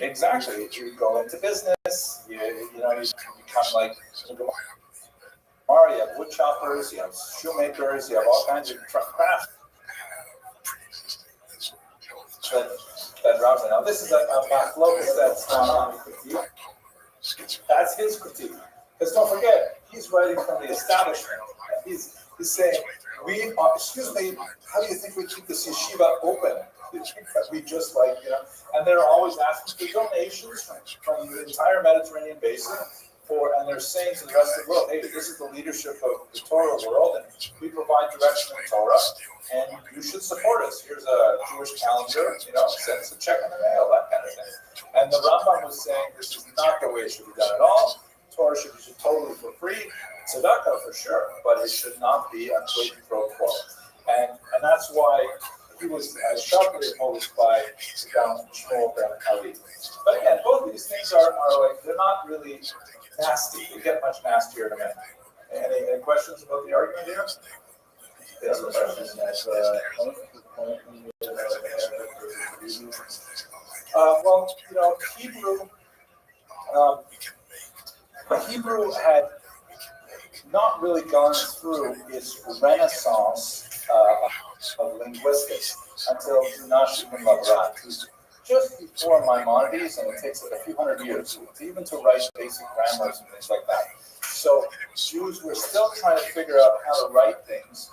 [SPEAKER 1] exactly. You go into business, you become like you have wood choppers, you have shoemakers, you have all kinds of crafts that Rob's in. Now this is a locus that's gone on. That's his critique. Because don't forget, he's writing from the establishment. He's saying, excuse me, how do you think we keep this yeshiva open? We just and they're always asking for donations from the entire Mediterranean basin. And they're saying to the rest of the world, hey, this is the leadership of the Torah world, and we provide direction in Torah, and you should support us. Here's a Jewish calendar, send us a check in the mail, that kind of thing. And the Rambam was saying this is not the way it should be done at all. Torah should be totally for free, tzedakah for sure, but it should not be a quid pro quo. And that's why he was sharply opposed by Shmuel ben Ali. But again, both of these things are they're not really nasty. They get much nastier in a minute. Any questions about the argument here? Yes, Hebrew had not really gone through its renaissance of linguistics until Nash ibn Labrat, who's just before Maimonides, and it takes a few hundred years even to write basic grammars and things like that. So Jews were still trying to figure out how to write things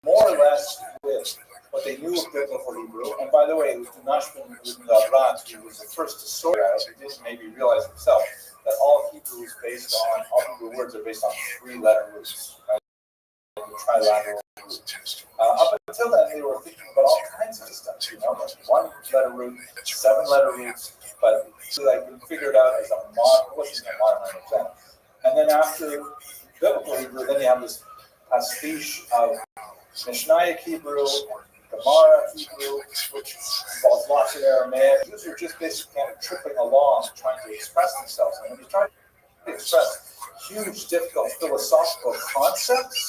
[SPEAKER 1] more or less with what they knew of biblical Hebrew. And by the way, Nash ibn Labrat, who was the first to sort out, he didn't maybe realize himself that all Hebrew words are based on 3-letter roots, right? Trilateral root. Up until then, they were thinking about all kinds of stuff, like 1-letter root, 7-letter roots, but so they can figure it out as a modern language then. And then after biblical Hebrew, then you have this pastiche of Mishnaic Hebrew, Gemara Hebrew, which involves lots of Aramaic. Jews are just basically kind of tripping along, trying to express themselves. And when you try to express huge, difficult philosophical concepts,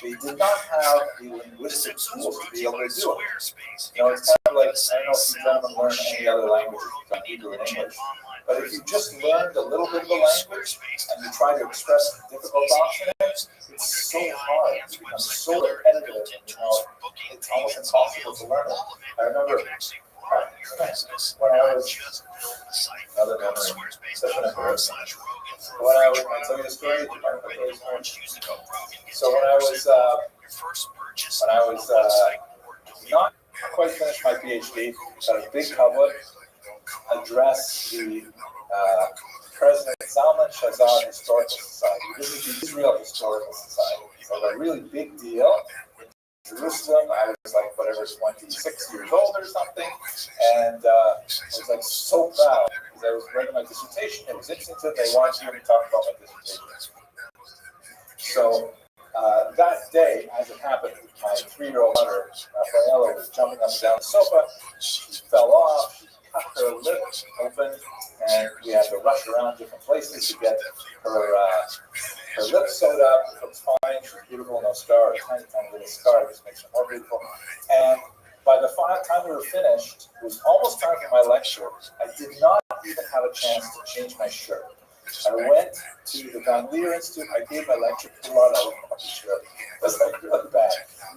[SPEAKER 1] they did not have the linguistic tools to be able to do it. It's kind of like, I don't know if you gentlemen learn any other language, Hebrew and English, but if you just learned a little bit of the language and you try to express difficult thoughts in it, it's so hard. It becomes so repetitive, it's almost impossible to learn it. I remember when I was, another memory, such an embarrassment. When I tell you the story, so when I was not quite finished my PhD, got a big public address the President Zalman Shazar Historical Society. This is the Israel Historical Society. So a really big deal. In Jerusalem, I was 26 years old or something, and I was so proud because I was writing my dissertation. It was interesting to them. They wanted to hear me talk about my dissertation. So that day, as it happened, my 3-year-old daughter, Rafaela, was jumping up and down the sofa. She fell off. She cut her lip open, and we had to rush around different places to get her lips sewed up. It looks fine. She's beautiful, no scar, a tiny, tiny little scar, just makes her more beautiful. And by the time we were finished, it was almost time for my lecture. I did not even have a chance to change my shirt. I went to the Van Leer Institute. I gave my lecture, pulled out my shirt. It was like really bad.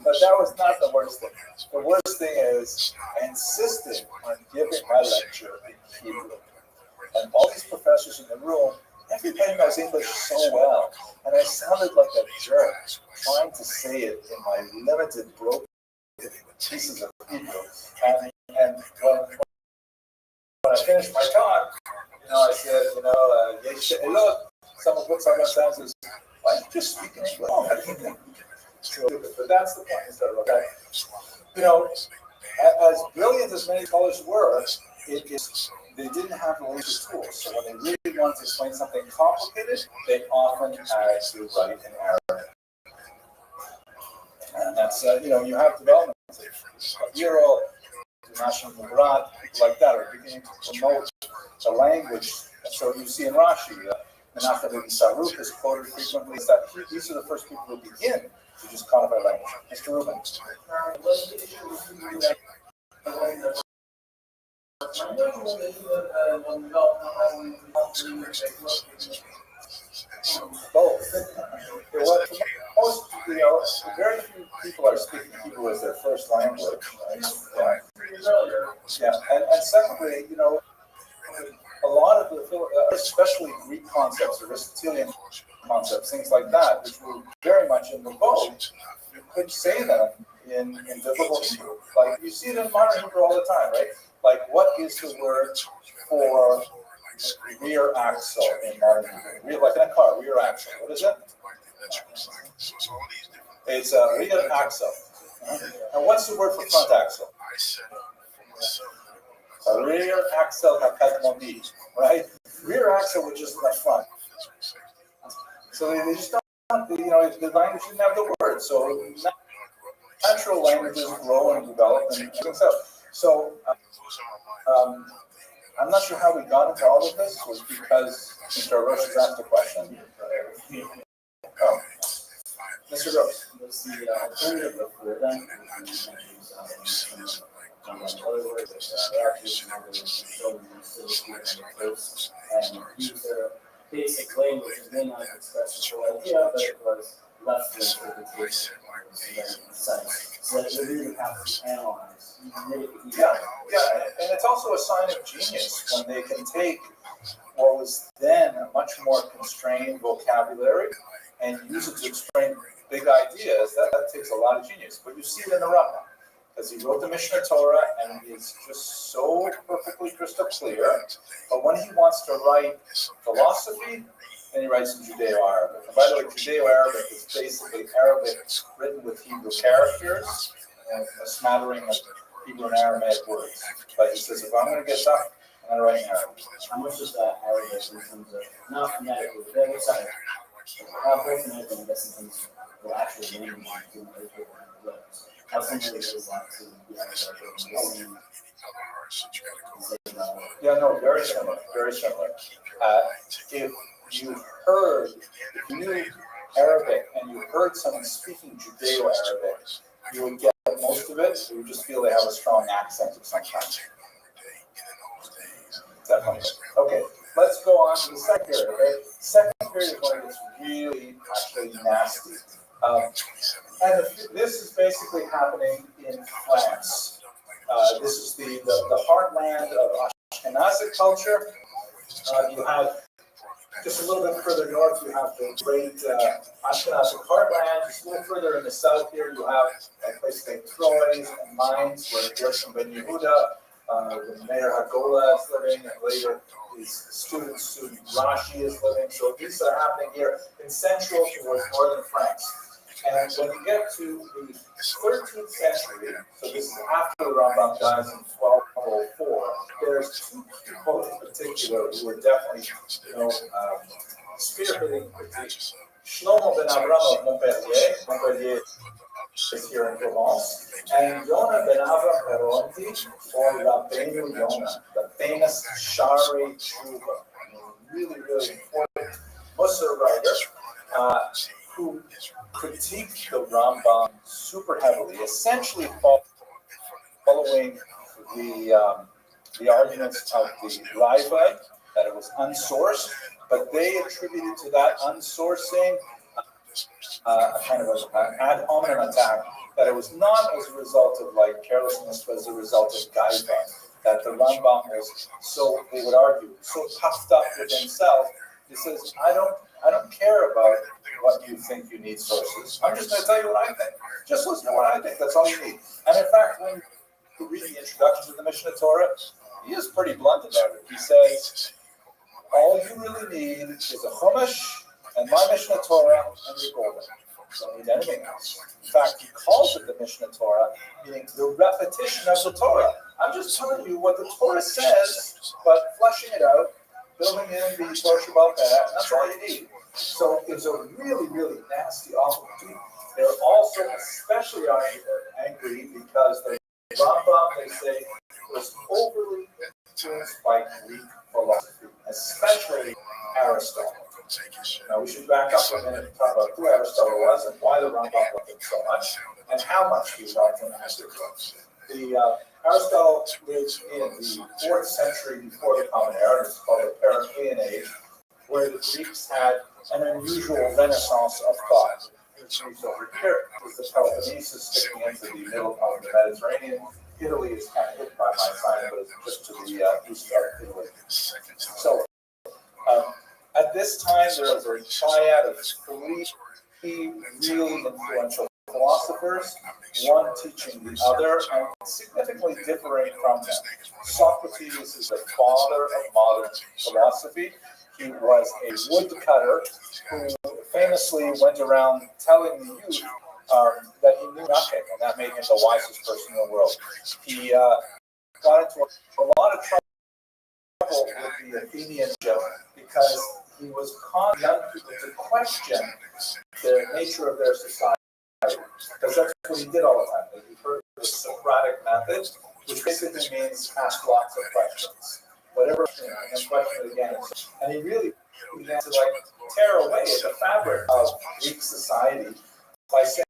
[SPEAKER 1] But that was not the worst thing. The worst thing is I insisted on giving my lecture in Hebrew. And all these professors in the room, everybody knows English so well. And I sounded like a jerk trying to say it in my limited, broken pieces of Hebrew. And when I finished my talk, I said, look, some of what's on my senses, why don't you just speak in English? But that's the point. Is that, as brilliant as many scholars were, they didn't have the latest tools. So when they really wanted to explain something complicated, they often had to write in Arabic. And that's, you have developments like Euro, National Mubarak, people like that are beginning to promote the language. And so you see in Rashi, Menachem ibn Saruk is quoted frequently. That these are the first people who begin to just codify language. Mr. Rubin. Both. Very few people are speaking Hebrew as their first language. Right? Yeah. And secondly, a lot of the, especially Greek concepts, Aristotelian concepts, things like that, which were very much in the vogue, you could say them in biblical Hebrew. Like you see it in modern Hebrew all the time, right? Like what is the word for rear axle in modern Hebrew? Like in a car, rear axle. What is it? It's a rear axle. And what's the word for front axle? A rear axle hakadmoni, right? Rear axle, which is in the front. So they just don't, the language didn't have the word. So natural languages grow and develop and things up. So I'm not sure how we got into all of this. Was because Mr. Roche has asked a question. Oh, Mr. Roche.
[SPEAKER 3] Was the alternative of Rhythm and use their basic language and may not express the full idea, but it was left with interpretation sense. So that you really have to analyze.
[SPEAKER 1] Yeah, and it's also a sign of genius when they can take what was then a much more constrained vocabulary and use it to explain big ideas. That takes a lot of genius. But you see it in the Rambam, because he wrote the Mishnah Torah and it's just so perfectly crystal clear. But when he wants to write philosophy, then he writes in Judeo-Arabic. And by the way, Judeo-Arabic is basically Arabic written with Hebrew characters and a smattering of Hebrew and Aramaic words. But he says, if I'm going to get stuff, I'm going to write in Arabic.
[SPEAKER 3] How much is that Arabic in terms of, not phonetically, but outside? How phonetically, I guess, in terms of the actual language, how similar is that to
[SPEAKER 1] Yeah, no, very similar, very similar. If you knew Arabic and you heard someone speaking Judeo-Arabic, you would get most of it. You would just feel they have a strong accent of some kind. Definitely. Okay, let's go on to the second period. Okay? Second period is when it's really actually nasty. And this is basically happening in France. This is the heartland of Ashkenazic culture. You have, just a little bit further north, you have the great Ashkenazic heartland. Just a little further in the south here, you have a place like Troyes and Mainz, where Gershom Ben Yehuda, the mayor Hagola is living, and later his student Rashi is living. So these are happening here in central towards northern France. And when you get to the 13th century, so this is after the Rambam dies in 1204, there's two people in particular who are definitely, spearheading critiques. Shlomo ben Avram of Montpellier is here in Provence, and Yonah ben Avram Heronti, or Rabbeinu Yonah, the famous Shari Tshuva, really, really important Musar writer, who critiqued the Rambam super heavily, essentially following the arguments of the Raiva, that it was unsourced, but they attributed to that unsourcing a kind of an ad hominem attack, that it was not as a result of like carelessness, but as a result of gaiva, that the Rambam was, so they would argue, so puffed up with himself. He says, I don't care about what you think you need sources. I'm just going to tell you what I think. Just listen to what I think. That's all you need. And in fact, when you read the introduction to the Mishnah Torah, he is pretty blunt about it. He says, all you really need is a Chumash and my Mishnah Torah, and you're golden. You don't need anything else. In fact, he calls it the Mishnah Torah, meaning the repetition of the Torah. I'm just telling you what the Torah says, but fleshing it out, building in the Torah Shabbat, and that's all you need. So it's a really, really nasty, awful thing. They're also especially angry because the Rambam, they say, was overly influenced by Greek philosophy, especially Aristotle. Now we should back up for a minute and talk about who Aristotle was and why the Rambam loved him so much, and how much he loved him as Aristotle lived in the 4th century before the Common Era. It's called the Periclean Age, where the Greeks had an unusual renaissance of thought. Which moves over here is the Peloponnesus sticking into the middle of the Mediterranean. Italy is kind of hit by my sign, but it's just to the east of Italy. So at this time, there was a triad of 3 really influential philosophers, one teaching the other, and significantly differing from them. Socrates is the father of modern philosophy. He was a woodcutter who famously went around telling the youth that he knew nothing, and that made him the wisest person in the world. He got into a lot of trouble with the Athenian because he was calling young people to question the nature of their society. Because that's what he did all the time. He heard the Socratic method, which basically means ask lots of questions. Whatever, and question it again. And he really began to tear away the fabric of Greek society by saying,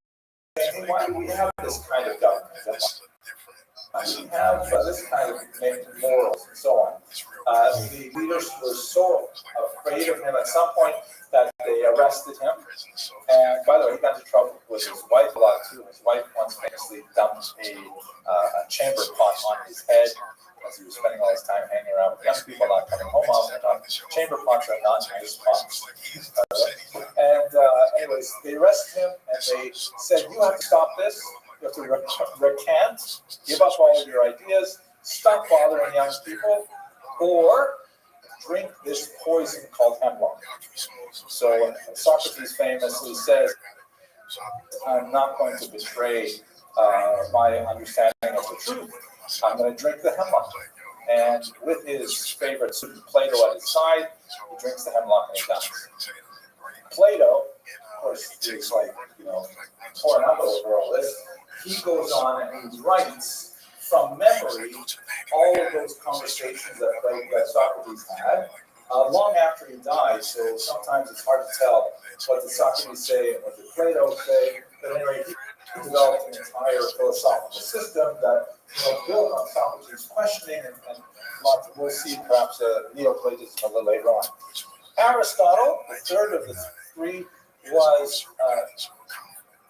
[SPEAKER 1] hey, why do we have this kind of government? Why do we have this kind of morals and so on? The leaders were so afraid of him at some point that they arrested him. And by the way, he got into trouble with his wife a lot too. His wife once famously dumped a chamber pot on his head as he was spending all his time hanging around with young people not coming home often enough. Chamber pots are not nice pots. And anyways, they arrested him and they said, you have to stop this. You have to recant, give up all of your ideas, stop bothering young people, or drink this poison called hemlock. So Socrates famously says, I'm not going to betray my understanding of the truth. I'm going to drink the hemlock. And with his favorite student Plato at his side, he drinks the hemlock and he dies. Plato, of course, is pouring up over all this. He goes on and he writes from memory all of those conversations that Socrates had long after he died. So sometimes it's hard to tell what did Socrates say and what did Plato say. But anyway, he developed an entire philosophical system that built on Socrates' questioning, and we'll see perhaps Neoplatism a little later on. Aristotle, the third of the 3, was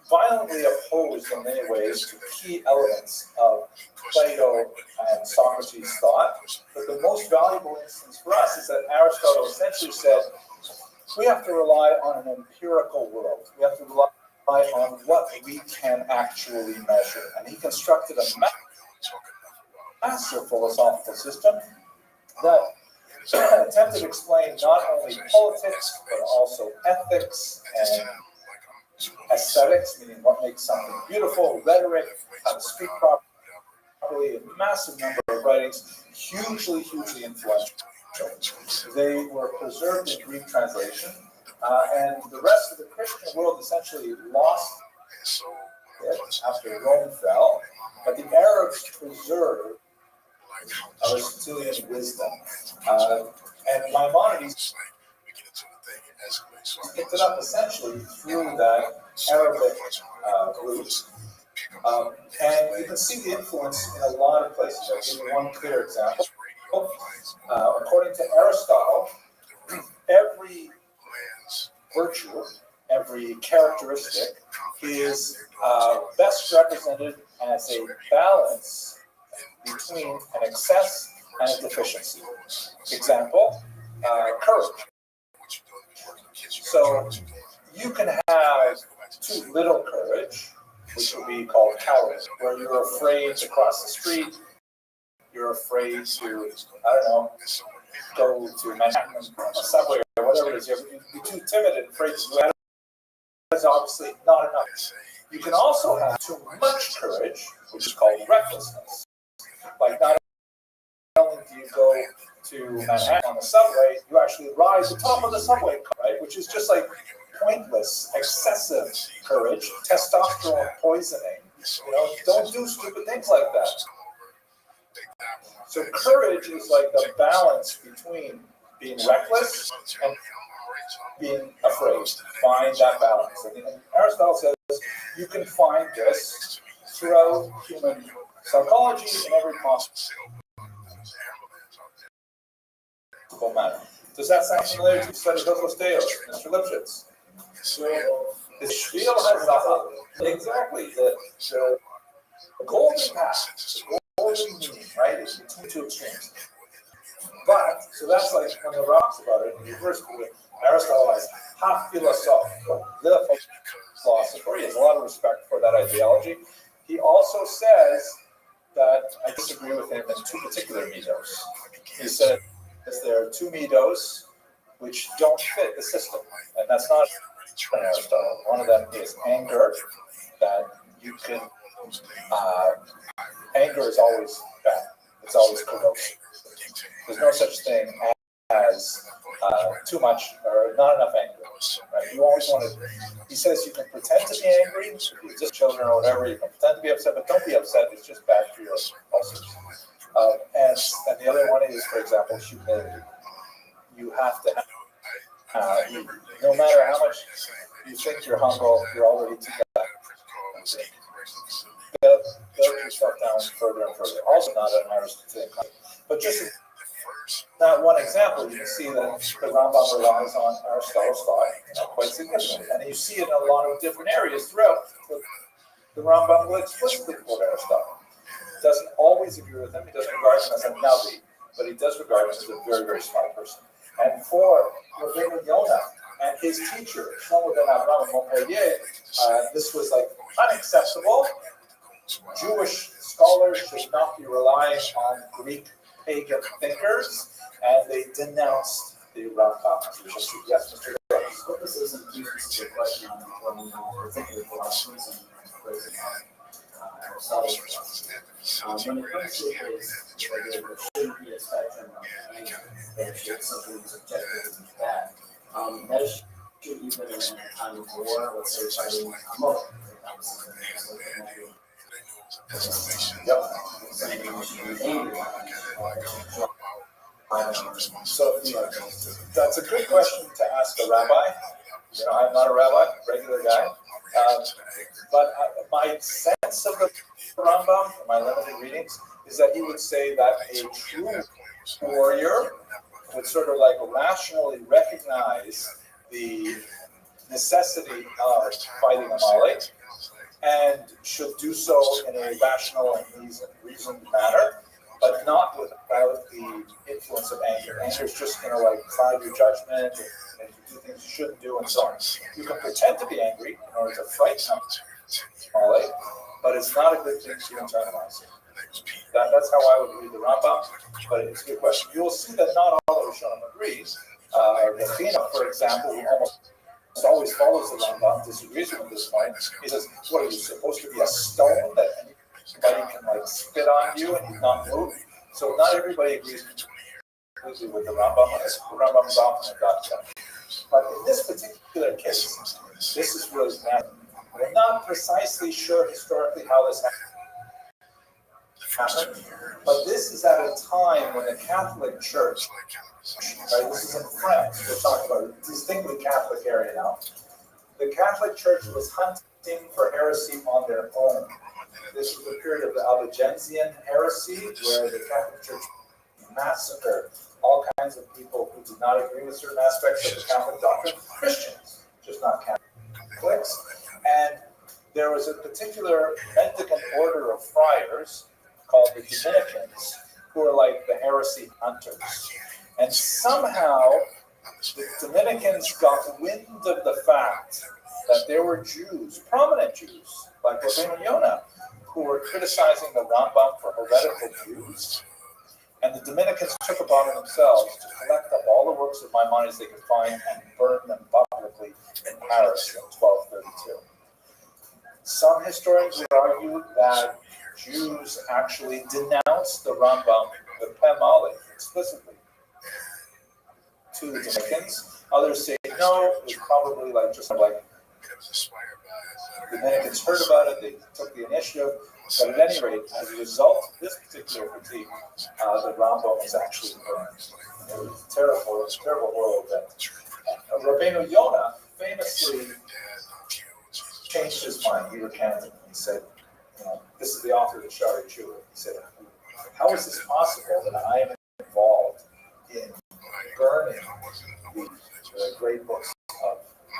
[SPEAKER 1] violently opposed in many ways to key elements of Plato and Socrates' thought. But the most valuable instance for us is that Aristotle essentially said, we have to rely on an empirical world. We have to rely on what we can actually measure. And he constructed a massive philosophical system that attempted to explain not only politics, but also ethics and aesthetics, meaning what makes something beautiful, rhetoric, how to speak properly, a massive number of writings, hugely influential. They were preserved in Greek translation, and the rest of the Christian world essentially lost it after Rome fell, but the Arabs preserved a Aristotelian wisdom. And Maimonides picked it up essentially through that Arabic root. And you can see the influence in a lot of places. I'll give you one clear example. According to Aristotle, every virtue, every characteristic is best represented as a balance between an excess and a deficiency. Example, courage. So you can have too little courage, which would be called cowardice, where you're afraid to cross the street, you're afraid to, I don't know, go to Manhattan on a subway or whatever it is, you're too timid and afraid to do that. That's obviously not enough. You can also have too much courage, which is called recklessness. Like not only do you go to Manhattan on the subway, you actually ride the top of the subway, right? Which is just like pointless, excessive courage, testosterone poisoning. You know, don't do stupid things like that. So courage is like the balance between being reckless and being afraid. Find that balance. And Aristotle says you can find this throughout human psychology in every possible manner. Does that sound familiar to you? Study Hillel, Mr. Lipschitz? The Spiel has exactly the golden path, the golden mean, right? It's between two extremes. But so that's like when the rocks about it. First, Aristotle is half philosophical, the philosopher. He has a lot of respect for that ideology. He also says that I disagree with him in two particular mitos. He said there are two mitos which don't fit the system, and that's not Aristotle. One of them is anger, that you can. Anger is always bad. It's always corrosive. There's no such thing as too much or not enough anger. Right? You always want to. He says you can pretend to be angry, you're just children or whatever. You can pretend to be upset, but don't be upset. It's just bad for your ulcers. And the other one is, for example, humility. You have to have, no matter how much you think you're humble, you're already too bad. Build yourself down further and further. Also not an Aristotelian concept. But just that one example, you can see that the Rambam relies on Aristotle's thought quite significantly. And you see it in a lot of different areas throughout. The Rambam will explicitly quote Aristotle. He doesn't always agree with him. He doesn't regard him as a Navi, but he does regard him as a very, very smart person. And for Rabbeinu Yonah and his teacher, Shlomo ben Avraham of Montpellier, this was like unacceptable. Jewish scholars should not be relying on Greek pagan thinkers, and they denounced the Rambam. Yes, Mr. Rose.
[SPEAKER 3] What this is a specific question on when we're thinking of philosophies and praising Aristotle's philosophy. When it comes to his, there shouldn't be a spectrum of anger, there should something that's objective and bad. That is true even in a time of war, let's say fighting a mob.
[SPEAKER 1] So that's a good question to ask a rabbi. You know, I'm not a rabbi, regular guy. But my sense of the Rambam, from my limited readings, is that he would say that a true warrior would sort of like rationally recognize the necessity of fighting Amalek and should do so in a rational and reasoned manner, but not without the influence of anger. Anger is just going to like cloud your judgment and you do things you shouldn't do and so on. You can pretend to be angry in order to fight Amalek, but it's not a good thing to internalize it. That's how I would read the Rambam, but it's a good question. You'll see that not all of Rishonim agrees. Rafina, for example, who almost always follows the Rambam, disagrees with him at this point. He says, what are you, supposed to be a stone that anybody can like spit on you and you not move? So not everybody agrees completely with the Rambam. The Rambam is often a gotcha. But in this particular case, this is really bad. We're not precisely sure historically how this happened. happened. But this is at a time when the Catholic Church, right, this is in France, we're talking about a distinctly Catholic area now. The Catholic Church was hunting for heresy on their own. This was the period of the Albigensian heresy, where the Catholic Church massacred all kinds of people who did not agree with certain aspects of the Catholic doctrine, Christians, just not Catholics. And there was a particular Mendicant order of friars called the Dominicans, who are like the heresy hunters. And somehow the Dominicans got wind of the fact that there were Jews, prominent Jews, like Rabbeinu Yonah, who were criticizing the Rambam for heretical views. And the Dominicans took upon themselves to collect up all the works of Maimonides they could find and burn them publicly in Paris in 1232. Some historians would argue that Jews actually denounced the Rambam, the Pem Aleph, explicitly to the Dominicans. Others say no, it was probably like just like the Dominicans heard about it, they took the initiative. But at any rate, as a result of this particular critique, the Rambam was actually burned. It was a terrible, horrible event. Rabbeinu Yonah famously changed his mind. He recanted. He said, this is the author of the Shari Tshuva. He said, how is this possible that I am involved in burning the great books of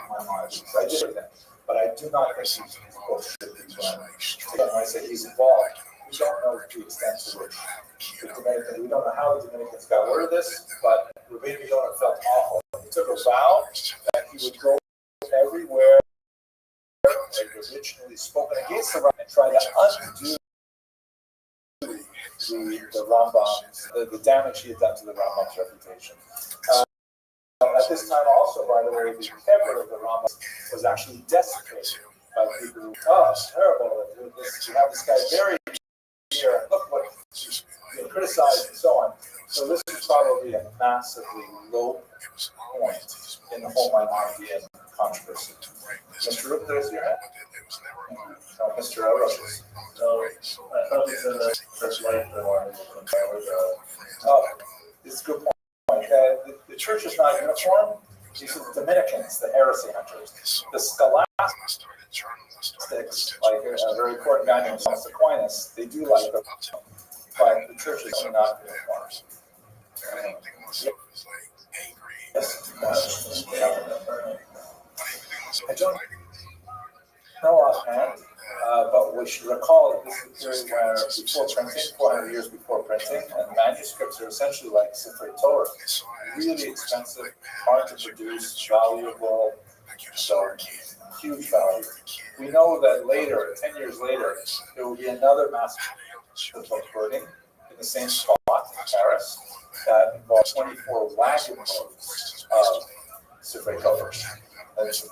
[SPEAKER 1] Maimonides? I did that, but I do not think these books should be burned. Again, when I say he's involved, we don't know the extent to which the Dominicans, we don't know how the Dominicans got word of this, but Rabbeinu Yonah felt awful. He took a vow that he would go everywhere they originally spoken against the Rambam and try to undo the Rambam, the damage he had done to the Rambam's reputation. At this time also, by the way, the kever of the Rambam was actually desecrated by people who, it's terrible, you have this guy buried here, and look what he's being criticized and so on. So this is probably a massively low point in the whole Maimonidean controversy. Mr. Roop, there's your hand. No, Mr. Roach.
[SPEAKER 2] So I thought you said that first life the one
[SPEAKER 1] It's a good point. The church is not uniform. These are the Dominicans, the heresy hunters. The scholastics, like a very important guy named Thomas Aquinas, they do like them, but the church is not uniform. I don't know offhand, but we should recall that this is a period where before printing, 400 years before printing, and manuscripts are essentially like Sifrei Torah, really expensive, hard to produce, valuable, so huge value. We know that later, 10 years later, there will be another massive book burning in the same spot in Paris that involves 24 wagon loads of Sifrei Torah. That's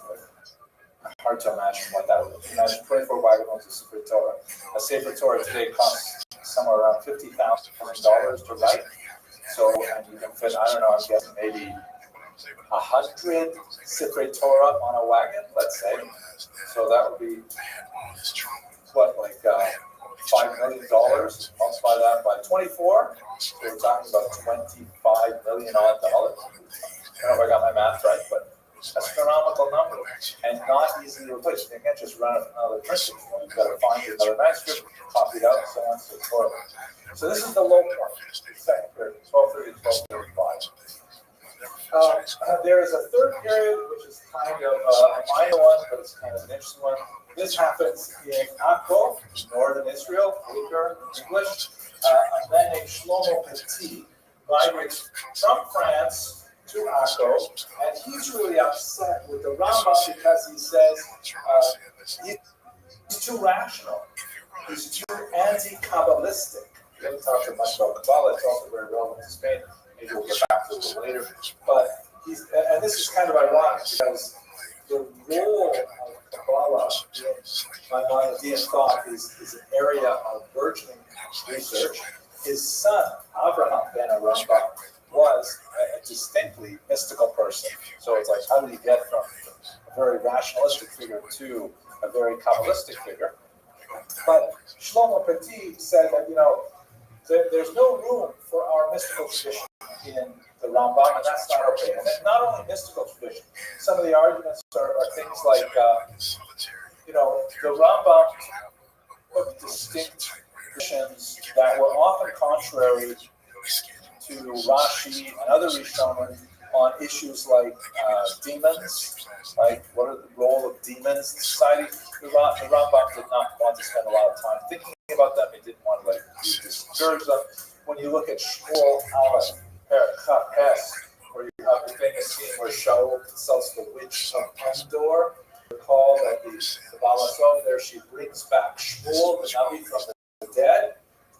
[SPEAKER 1] hard to imagine what that would be. Imagine 24 wagon loads of Sefer Torah. A Sefer Torah today costs somewhere around $50,000 to write. So, and you can fit, I don't know, I'm guessing maybe 100 Sefer Torah on a wagon, let's say. So that would be, what, like $5 million? Multiply that by 24. So we're talking about $25 million odd dollars. I don't know if I got my math right, but astronomical number, and not easily replaced. You can't just run it from another printing. You've got to find another manuscript, copy it out, and so on and so forth. So this is the low point, second period, 1230 to 1235. There is a third period, which is kind of a minor one, but it's kind of an interesting one. This happens in Akko, northern Israel, Uyghur, English. A man named Shlomo Petit migrates from France to Akko, and he's really upset with the Rambam because he says he's too rational, he's too anti-Kabbalistic. We haven't talked much about Kabbalah, it's also very relevant to Spain, maybe we'll get back to it a little later, but and this is kind of ironic because the role of Kabbalah in Maimonidean thought is an area of burgeoning research. His son, Abraham ben Rambam, was a distinctly mystical person. So it's like, how did he get from a very rationalistic figure to a very Kabbalistic figure? But Shlomo Petit said that, there's no room for our mystical tradition in the Rambam, and that's not okay. And then not only mystical tradition, some of the arguments are things like, the Rambam took distinct positions that were often contrary to Rashi and other Rishonim on issues like demons, like what are the role of demons in society. The Rambam did not want to spend a lot of time thinking about them. He didn't want to discourage them. When you look at Shmuel Aleph, Perek where you have the famous scene where Shaul consults the witch of Endor, recall that the Balasov there, she brings back Shmuel, the Navi from the dead,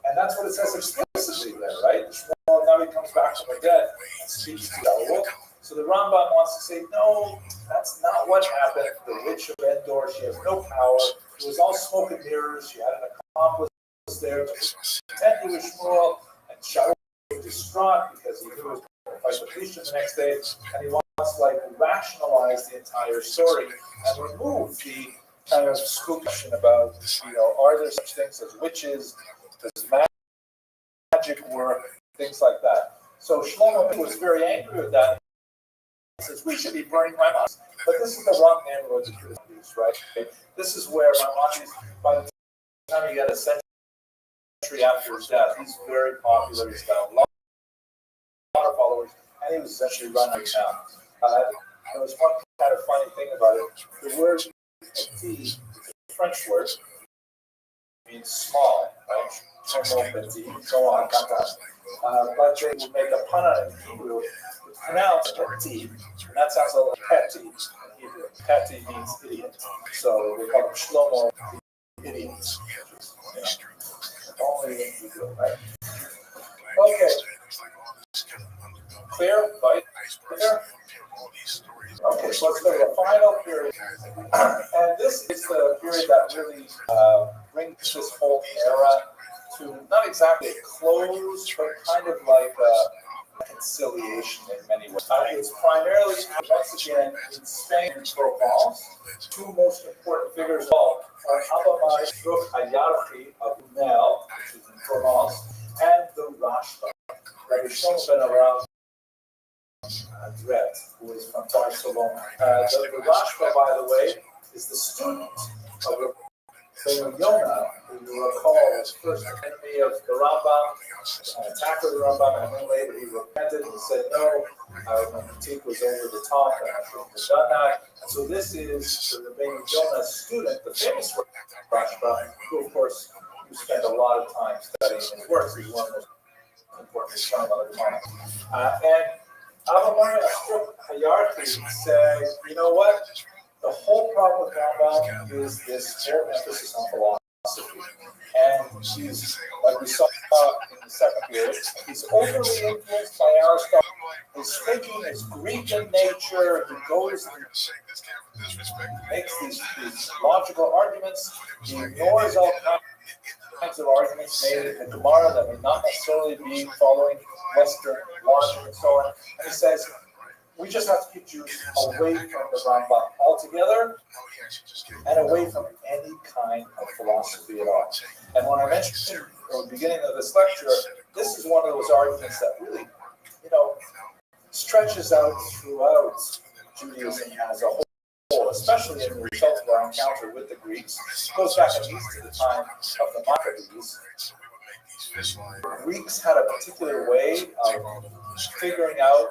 [SPEAKER 1] and that's what it says explicitly there, right? Shmuel the Navi comes back from the dead and speaks to Shaul. So the Rambam wants to say, no, that's not what happened. The witch of Endor, she has no power. It was all smoke and mirrors. She had an accomplice there to pretend he was Shmuel, and Shaul was distraught because he knew he was going to fight the Philistines the next day, and he wants to rationalize the entire story and remove the kind of spooky question about, are there such things as witches? Does magic work? Things like that. So Shlomo was very angry with that. He says, we should be burning Maimonides. But this is the wrong neighborhood to do this, right? This is where Maimonides, by the time you get a century after his death, he's very popular. He's got a lot of followers, and he was essentially running town. There was one kind of funny thing about it. The word petit, the French word, means small, right? But they would make a pun on it in Hebrew. It's pronounced petit, and that sounds a little petty in Hebrew. Petty means idiot. So we call him Shlomo the idiot. Only in Hebrew, right? Okay. Clear? Right? Clear? Okay, so let's go to the final period. And this is the period that really brings this whole era to not exactly a close, but kind of like a reconciliation in many ways. It's primarily, once again, in Spain and Provence. Two most important figures of all are Abamai Shuk Hayarchi of Nel, which is in Provence, and the Rashba. Rabbi Shlomo ben around Dret, who is from Barcelona. The Rashba, by the way, is the student of Yonah, who you recall was first enemy of the Rambam, an attacker of the Rambam, and then later he repented and said, no, my critique was over the top, and I shouldn't have done that. And so this is the Rabbeinu Yonah's student, the famous Rashba, who, of course, you spent a lot of time studying his works. He's one of the most important Rishonim of the time. And Avamar Ashok Hayarchi says, you know what? The whole problem with Rambam is this whole emphasis on philosophy. And he's, like we saw in the second period, he's overly influenced by Aristotle. His thinking is Greek in nature. He goes and makes these logical arguments. He ignores all kinds of arguments made in the Gemara that may not necessarily be following Western logic and so on. And he says, we just have to keep Jews away from the Rambam altogether and away from any kind of philosophy at all. And when I mentioned at the beginning of this lecture, this is one of those arguments that really, stretches out throughout Judaism as a whole, especially in the result of our encounter with the Greeks. It goes back at least to the time of the Maccabees. The Greeks had a particular way of figuring out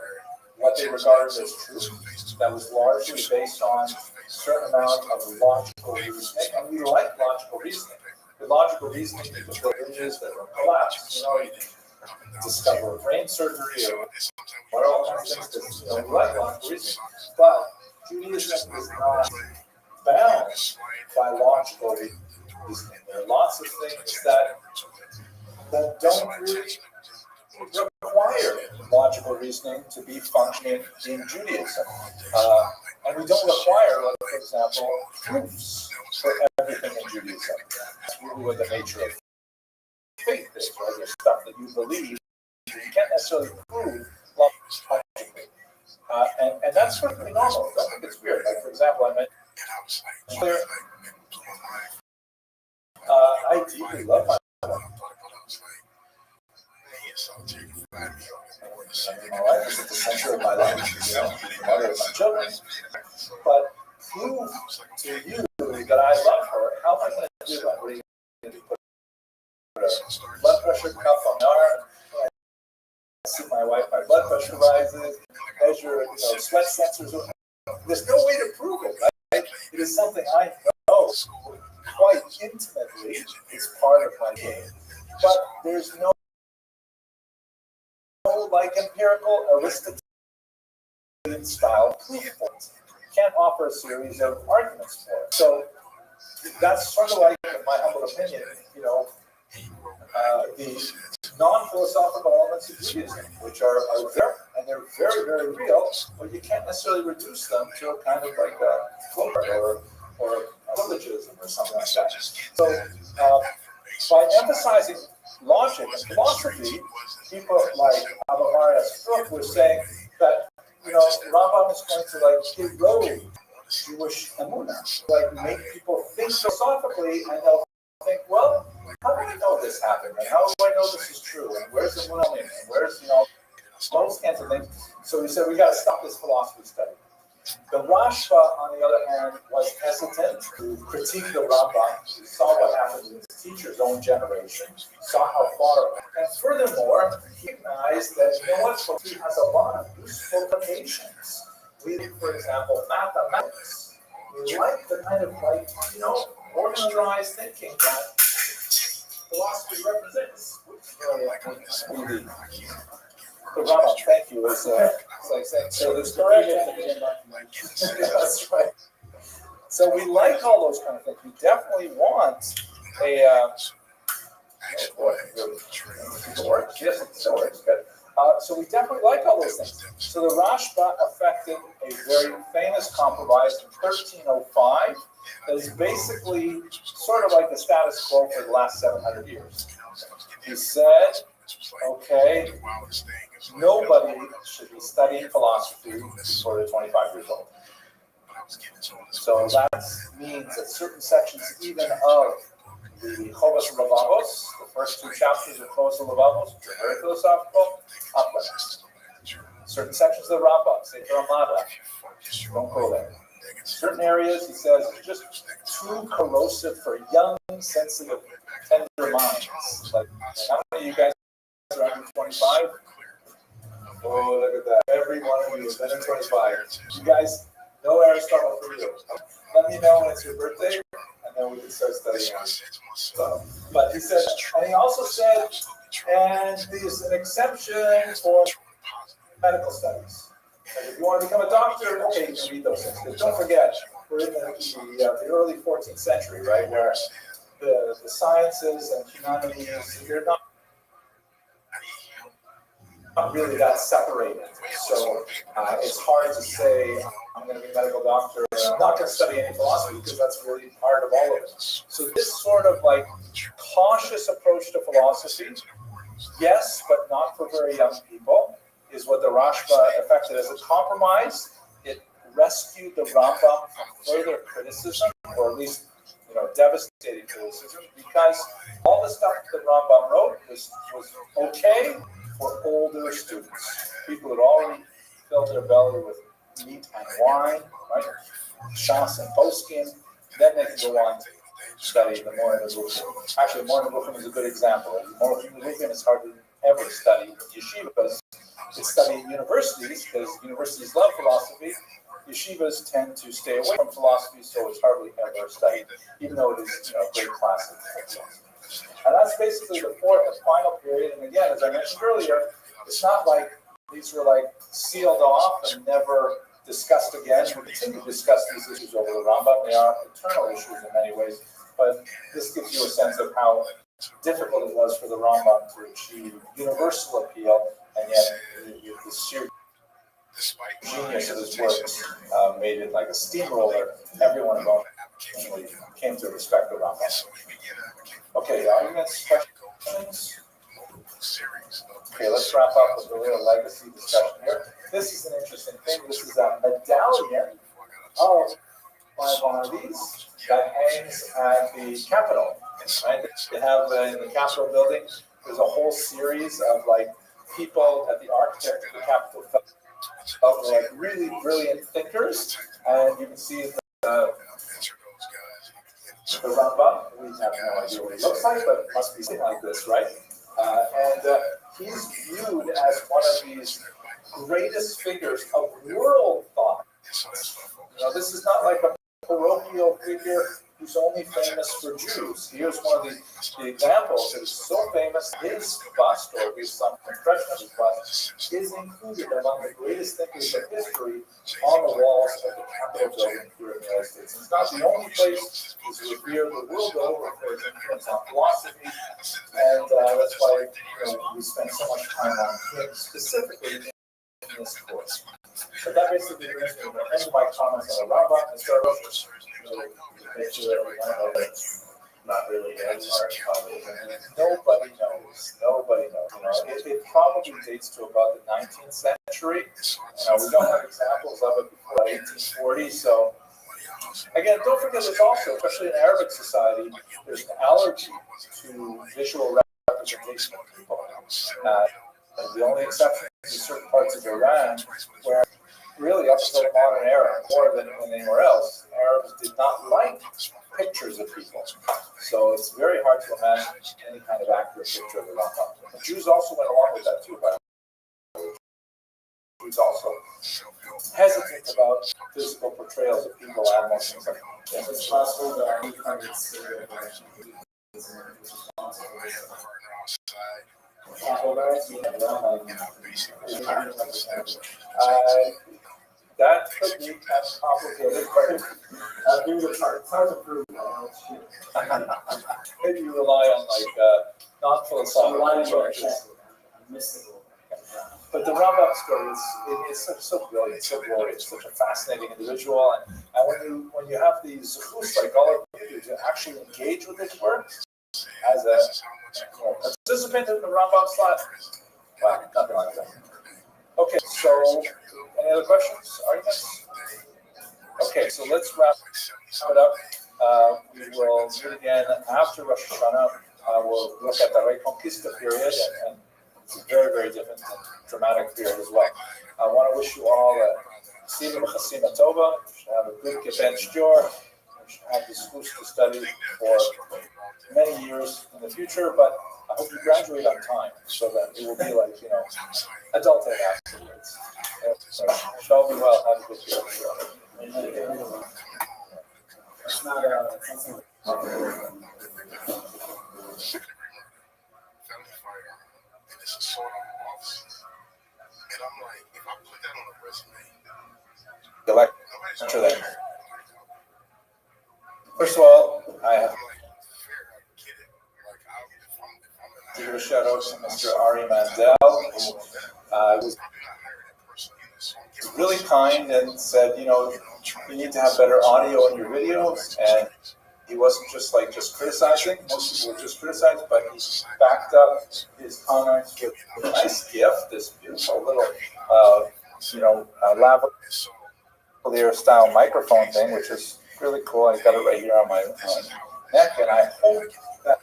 [SPEAKER 1] what they regarded as truth that was largely based on a certain amount of logical reasoning, and we like logical reasoning. The logical reasoning is the bridges that were collapsed. You discover brain surgery or all kinds of things that we like logical reasoning. But Judaism is not bound by logical reasoning. There are lots of things that don't really require logical reasoning to be functioning in Judaism. And we don't require, like, for example, proofs for everything in Judaism. That's really what the nature of faith is, right? There's stuff that you believe you can't necessarily prove logically. And that's perfectly normal. I think it's weird. Like, for example, I mentioned earlier, I deeply love my wife. My wife is at the center of my life, the mother of my children. But prove to you that I love her. How am I going to do that? What are you going to do? Put a blood pressure cuff on my arm. I see my wife, my blood pressure rises. Measure, sweat sensors. There's no way to prove it, right? It is something I know quite intimately. It's part of my game. But there's no like empirical Aristotelian style proof for it. You can't offer a series of arguments for it. So that's sort of like, in my humble opinion, the non-philosophical elements of Judaism, which are there, and they're very, very real, but you can't necessarily reduce them to a kind of like a folklore or religionism or something like that. So by emphasizing logic and philosophy, people like Abamari Stroop were saying that Rambam is going to like erode Jewish emunah, like make people think philosophically, and they'll think, well, how do I know this happened? And how do I know this is true? And where's the emunah? And where's those kinds of things? So he said we got to stop this philosophy study. The Rashba, on the other hand, was hesitant to critique the Rambam. He saw what happened in his teacher's own generation, saw how far, and furthermore, he recognized that, philosophy has a lot of useful applications. We, for example, mathematics. We like the kind of organized thinking that philosophy represents. The Rambam, thank you, is like saying, so there's correct. That's right. So we like all those kind of things. We definitely want yes, it still works good. So we definitely like all those things. So the Rashba affected a very famous compromise in 1305 that is basically sort of like the status quo for the last 700 years. He said, okay, nobody should be studying philosophy before they're 25 years old. So that means that certain sections even of the Chovas Levavos, the first two chapters of Chovas Levavos, which are very philosophical, certain sections of the Rambam, Sefer Amada, don't go there. Certain areas, he says, are just too corrosive for young, sensitive, tender minds. Like, how many of you guys are under 25? Oh, look at that. Every one of you is under 25. You guys know Aristotle for you. Let me know when it's your birthday, and then we can start studying on it. But he said, and he also said, and there's an exception for medical studies. Like if you want to become a doctor, okay, you can read those things. But don't forget, we're in the early 14th century, right, where the sciences and humanities, you're not really that separated. So it's hard to say, I'm going to be a medical doctor, and I'm not going to study any philosophy because that's really part of all of it. So this sort of like cautious approach to philosophy, yes, but not for very young people, is what the Rashba affected as a compromise. It rescued the Rambam from further criticism, or at least devastating criticism, because all the stuff that Rambam wrote was okay for older students, people that already filled their belly with meat and wine, right? Shas and poskim, then they can go on to study the Morning Nevuchim. Actually, Morning Nevuchim is a good example. Morning Nevuchim is hardly ever studied in yeshivas. It's studied in universities because universities love philosophy. Yeshivas tend to stay away from philosophy, so it's hardly ever studied, even though it is a great classic. And that's basically the fourth and final period. And again, as I mentioned earlier, it's not like these were like sealed off and never discussed again. We continue to discuss these issues over the Rambam. They are internal issues in many ways, but this gives you a sense of how difficult it was for the Rambam to achieve universal appeal, and yet the sheer genius of his works made it like a steamroller. Everyone involved actually came to respect the Rambam. Okay, arguments, questions? Okay, let's wrap up with a little legacy discussion here. This is an interesting thing. This is a medallion of Maimonides that hangs at the Capitol. Right? They have in the Capitol building, there's a whole series of like people at the architect of the capital of like really brilliant thinkers, and you can see the Rambam. We have no idea what he looks like, but it must be something like this, right? And he's viewed as one of these greatest figures of world thought. This is not like a parochial figure who's only famous for Jews. Here's one of the examples that is so famous. His bust, or at least some impression of his bust, is included among the greatest thinkers of history on the walls of the Capitol building here in the United States. It's not the only place. He's revered the world over for his influence on philosophy, and that's why we spend so much time on him specifically in this course. But that basically brings me to the end of my comments on the Rambam and start off
[SPEAKER 2] Not really.
[SPEAKER 1] Nobody knows. It probably dates to about the 19th century. We don't have examples of it before 1840. So, again, don't forget there's also, especially in Arabic society, there's an allergy to visual representation of people. And the only exception is certain parts of Iran where really up until the modern era, more than anywhere else, Arabs did not like pictures of people. So it's very hard to imagine any kind of accurate picture of the Rambam. The Jews also went along with that too, but Jews also hesitant about physical portrayals of people, animals, things like that.
[SPEAKER 3] It's possible that we can
[SPEAKER 1] that could be kind of complicated, but I think it's hard to prove. Maybe you rely on non-philosophical approaches. But the Rambam story is so brilliant, so glorious, such a fascinating individual, and when you have these zuchus, like all of you, to actually engage with his work as a participant in the Rambam's life, wow, nothing like that. Okay, so any other questions, arguments? Okay, so let's wrap it up. We will meet again after Rosh Hashanah. We'll look at the Reconquista period, and it's a very, very different and dramatic period as well. I want to wish you all a Sima Chasima Tova. You should have a good Kibbutz Jor. You should have this schools to study for many years in the future, but I hope you graduate on time so that it will be like, adulthood afterwards. So, shall be well. Have a good year.
[SPEAKER 3] It's not something.
[SPEAKER 8] And it's a sort of office. And I'm like, if I put that on a resume,
[SPEAKER 1] Lecture that. First of all, I have to give a shout out to Mr. Ari Mandel, who was really kind and said, you need to have better audio in your videos, and he wasn't just criticizing. Most people were just criticizing, but he backed up his comments with a nice gift, this beautiful little, lavalier style microphone thing, which is really cool. I got it right here on my neck, and I hope that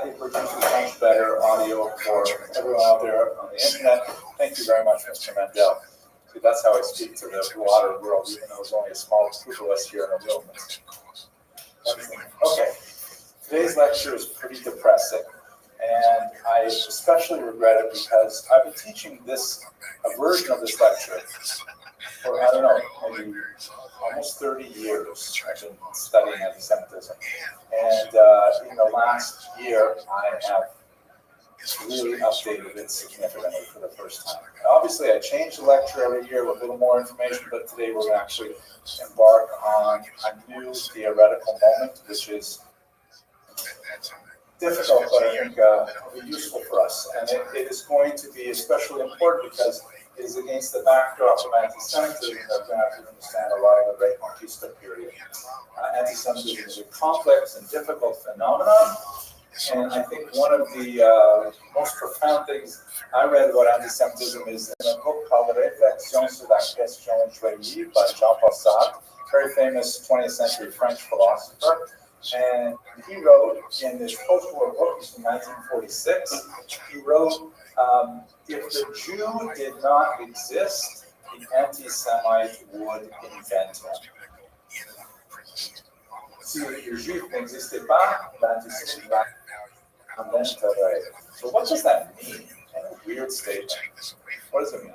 [SPEAKER 1] it produces much better audio for everyone out there on the internet. Thank you very much, Mr. Mandel. See, that's how I speak to the broader world, even though there's only a small group of us here in the room. Okay, today's lecture is pretty depressing, and I especially regret it because I've been teaching a version of this lecture for, I don't know, maybe almost 30 years. I've been studying anti-Semitism, and in the last year, I have really updated it significantly for the first time. Obviously, I change the lecture every year with a little more information, but today we're going to actually embark on a new theoretical moment, which is difficult, but I think will be useful for us. And it is going to be especially important because it is against the backdrop of anti-Semitism that we're going to have to understand a lot of the Reconquista period. Anti-Semitism is a complex and difficult phenomenon. And I think one of the most profound things I read about anti-Semitism is in a book called Réflexions sur la question juive by Jean-Paul Sartre, very famous 20th century French philosopher. And he wrote in this post-war book from 1946, he wrote, if the Jew did not exist, the anti-Semite would invent him. Si le Juif n'existait pas, l'antisémite inventerait. So what does that mean? Kind of weird statement. What does it mean?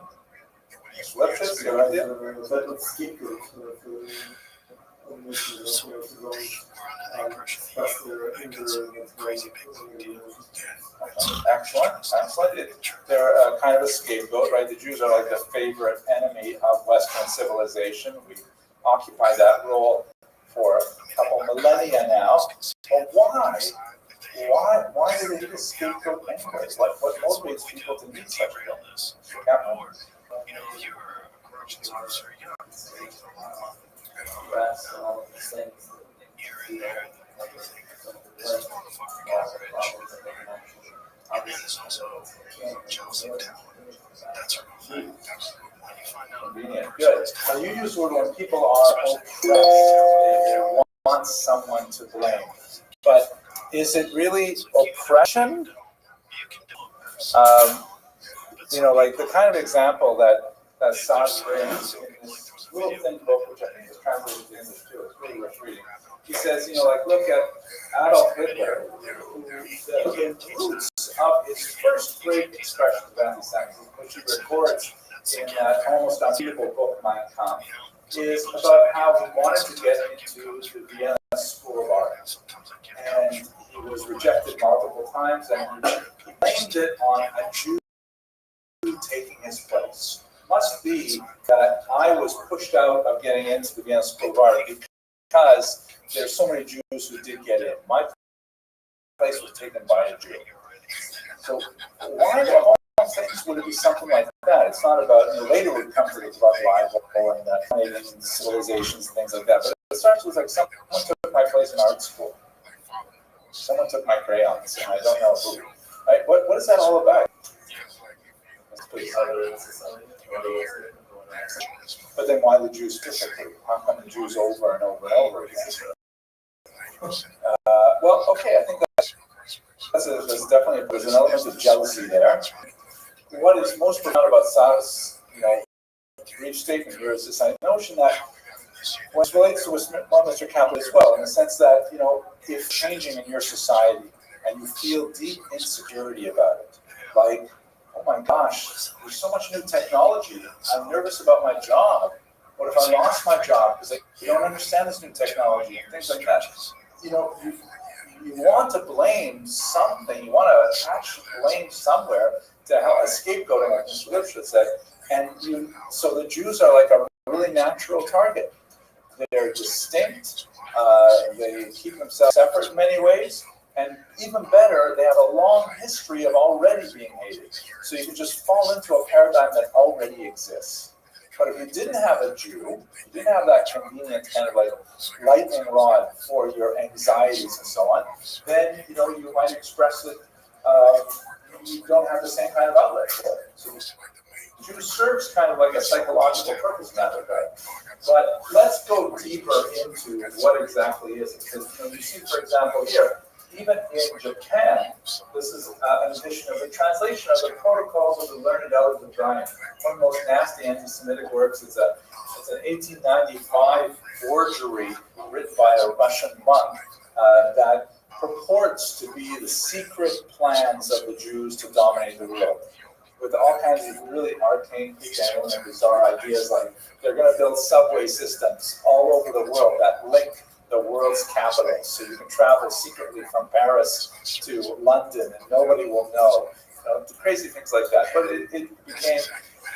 [SPEAKER 1] Leftists, you have an idea? Excellent. They're kind of a scapegoat, right? The Jews are like the favorite enemy of Western civilization. We occupy that role for a couple millennia now. But why? Why do they need a scapegoat anyways? What motivates people to need such a illness?
[SPEAKER 8] You know, if you were a corrections officer, you know, here and there, this motherfucker got rich. And then there's also jealousy of talent. That's a real thing. When you find out.
[SPEAKER 1] Convenient. Good. Now you use the word when people are oppressed, they want someone to blame. But is it really oppression? You know, like the kind of example that Saad brings in this little thin book, which I think is translated to English too, it's really worth reading. He says, you know, like look at Adolf Hitler, who the roots of his first great expression of anti-Semitism, which he records in that almost unreadable book, Mein Kampf, is about how he wanted to get into the Vienna School of Art. And he was rejected multiple times, and he blamed it on a Jew taking his place. Must be that I was pushed out of getting into the Vienna School of Art because there's so many Jews who did get in. My place was taken by a Jew. So why of all things would it be something like that? It's not about, you know, later we come to the Bible and Canadian civilizations and things like that. But it starts with like someone took my place in art school. Someone took my crayons, and I don't know who. Right? What is that all about? But then why the Jews specifically? How come the Jews over and over and over again? Well, okay, I think there's definitely there's an element of jealousy there. What is most profound about Saad's, you know, brief statement here is this notion that when it relates to Mr. Campbell as well, in the sense that, you know, if changing in your society and you feel deep insecurity about it, like, oh my gosh, there's so much new technology, I'm nervous about my job. What if I lost my job because you don't understand this new technology and things like that? You know, you want to blame something, you want to attach blame somewhere to help a scapegoating, like Mr. Lipschitz said, and so the Jews are like a really natural target. They're distinct, they keep themselves separate in many ways, and even better, they have a long history of already being hated. So you can just fall into a paradigm that already exists. But if you didn't have a Jew, you didn't have that convenient kind of like lightning rod for your anxieties and so on, then, you know, you might express it, you don't have the same kind of outlet for it. So the Jew serves kind of like a psychological purpose in that regard. But let's go deeper into what exactly is it. Because, you know, you see, for example, here, even in Japan, this is an edition of the translation of the Protocols of the Learned Elders of Zion. One of the most nasty anti-Semitic works. It's an 1895 forgery written by a Russian monk that purports to be the secret plans of the Jews to dominate the world, with all kinds of really arcane and bizarre ideas, like they're going to build subway systems all over the world that link the world's capitals, so you can travel secretly from Paris to London and nobody will know. Crazy things like that. But it became,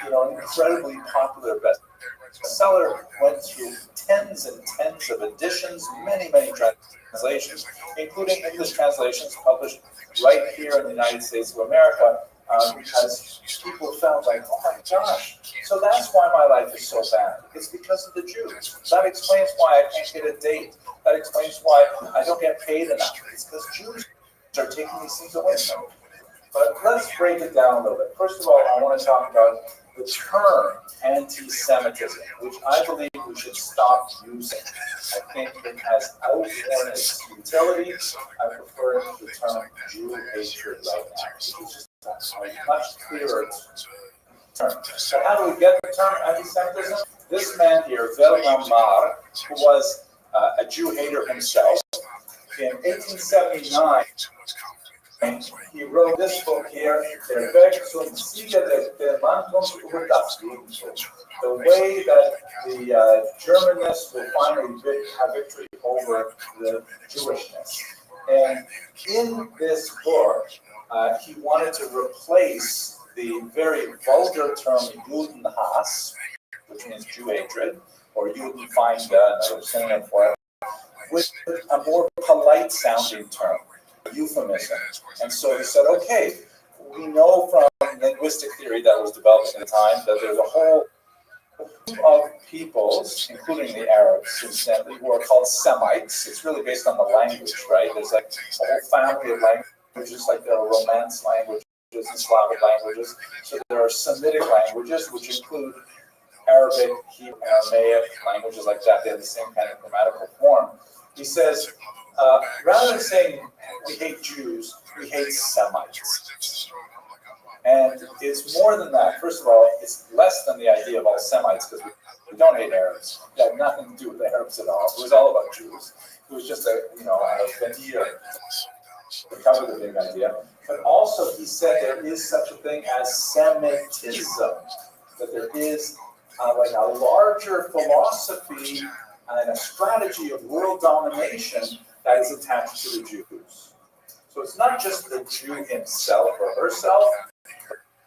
[SPEAKER 1] you know, an incredibly popular bestseller. Went through tens and tens of editions, many translations, including English translations published right here in the United States of America. Because people felt like, oh my gosh, so that's why my life is so bad. It's because of the Jews. That explains why I can't get a date. That explains why I don't get paid enough. It's because Jews are taking these things away from me. But let's break it down a little bit. First of all, I want to talk about the term anti-Semitism, which I believe we should stop using. I think it has outworn its utility. I prefer the term Jew hatred right now, which is just a much clearer term. So how do we get the term anti-Semitism? This man here, Wilhelm Marr, who was a Jew hater himself, in 1879, he wrote this book here, Der Weg zum Siege der Landungs- und das Judentum. The way that the Germanists will finally have victory over the Jewishness. And in this book, he wanted to replace the very vulgar term Judenhass, which means Jew hatred, or Judenfeinde, another synonym for it, with a more polite sounding term, euphemism. And so he said, okay, we know from linguistic theory that was developed at the time that there's a whole group of peoples, including the Arabs, incidentally, who are called Semites. It's really based on the language, right? There's like a whole family of languages, like there are Romance languages and Slavic languages. So there are Semitic languages, which include Arabic, Hebrew, Aramaic, languages like that. They have the same kind of grammatical form. He says, rather than saying we hate Jews, we hate Semites. And it's more than that. First of all, it's less than the idea of all Semites, because we don't hate Arabs. It had nothing to do with the Arabs at all. It was all about Jews. It was just a veneer to cover the big idea. But also, he said there is such a thing as Semitism, that there is like a larger philosophy and a strategy of world domination that is attached to the Jews. So it's not just the Jew himself or herself,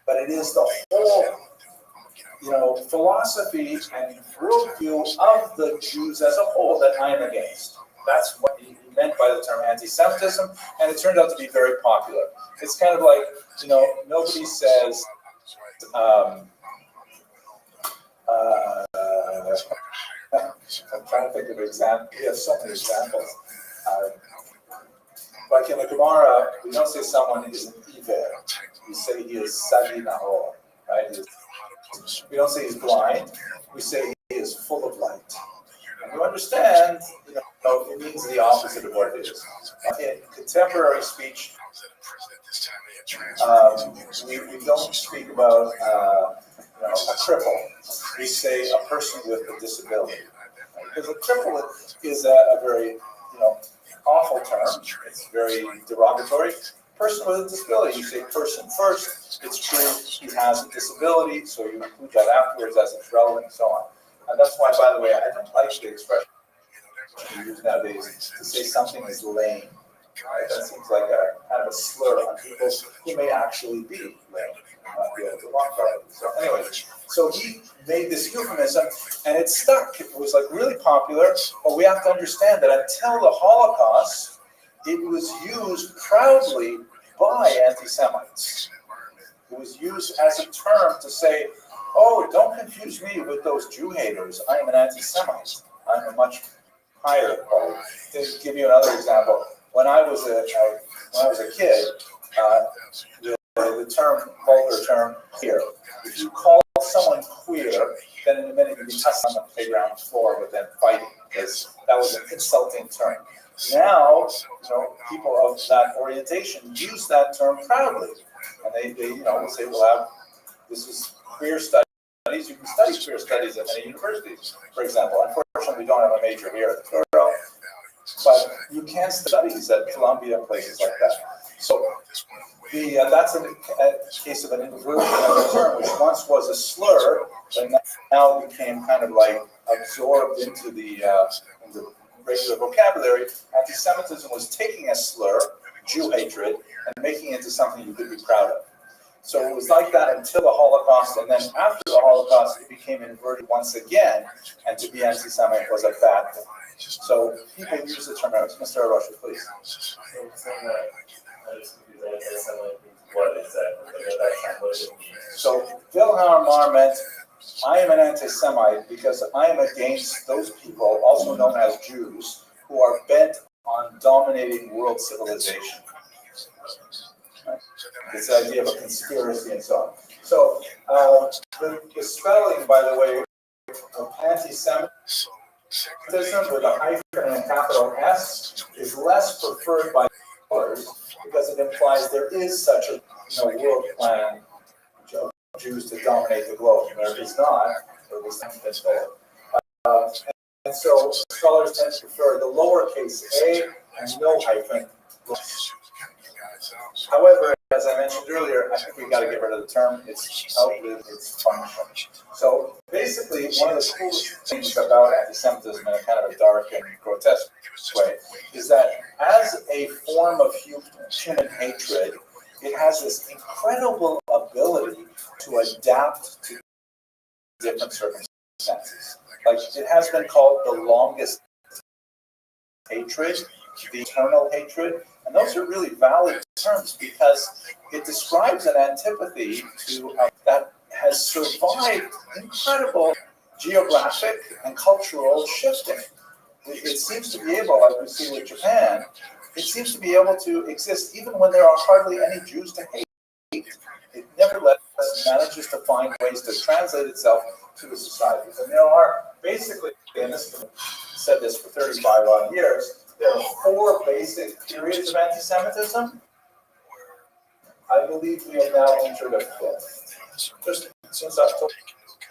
[SPEAKER 1] but it is the whole, philosophy and worldview of the Jews as a whole that I am against. That's what he meant by the term anti-Semitism, and it turned out to be very popular. It's kind of like, nobody says, I'm trying to think of examples. We have so many examples. Like in the Gemara, we don't say someone is an Iver. We say he is Sadi Nahor, right? We don't say he's blind. We say he is full of light. And you understand, it means the opposite of what it is. In contemporary speech, we don't speak about a cripple. We say a person with a disability. Because a cripple is a very, awful term. It's very derogatory. Person with a disability, you say person first. It's true, he has a disability, so you include that afterwards as it's relevant and so on. And that's why, by the way, I don't like the expression we use nowadays to say something is lame. Right? That seems like a kind of a slur on people who may actually be lame. So anyway, so he made this euphemism, and it stuck. It was like really popular, but we have to understand that until the Holocaust, it was used proudly by anti-Semites. It was used as a term to say, oh, don't confuse me with those Jew haters. I am an anti-Semite. I'm a much higher quality. To give you another example, when I was a kid, the term, vulgar term, queer. If you call someone queer, then in a minute you'd be tussling on the playground floor with them fighting, because that was an insulting term. Now, people of that orientation use that term proudly, and they will say, well, this is queer studies. You can study queer studies at many universities, for example. Unfortunately, we don't have a major here at the Federal, but you can study studies at Columbia and places like that. So that's a case of an inversion of the term, which once was a slur, and now became kind of like absorbed into the regular vocabulary. Anti-Semitism was taking a slur, Jew hatred, and making it into something you could be proud of. So it was like that until the Holocaust, and then after the Holocaust, it became inverted once again, and to be anti-Semite was a bad thing. So people use the term. Mr. Arosha, please.
[SPEAKER 2] What exactly?
[SPEAKER 1] So Wilhelm Marr meant, I am an anti-Semite because I am against those people, also known as Jews, who are bent on dominating world civilization. This idea of a conspiracy and so on. So the spelling, by the way, of anti-Semitism with a hyphen and a capital S is less preferred by scholars because it implies there is such a world plan of Jews to dominate the globe. There is not, or at least that's and so scholars tend to prefer the lowercase a and no hyphen. However, as I mentioned earlier, I think we got to get rid of the term. It's outlived its function. So basically, one of the coolest things about anti-Semitism in a kind of a dark and grotesque way is that as a form of human hatred, it has this incredible ability to adapt to different circumstances. Like it has been called the longest hatred, the eternal hatred, and those are really valid terms because it describes an antipathy to that has survived incredible geographic and cultural shifting. It seems to be able, like we see with Japan, it seems to be able to exist even when there are hardly any Jews to hate. It nevertheless manages to find ways to translate itself to the societies. And there are basically, and this said this for 35 odd years, there are 4 basic periods of anti-Semitism. I believe we have now entered a 5th. Just since October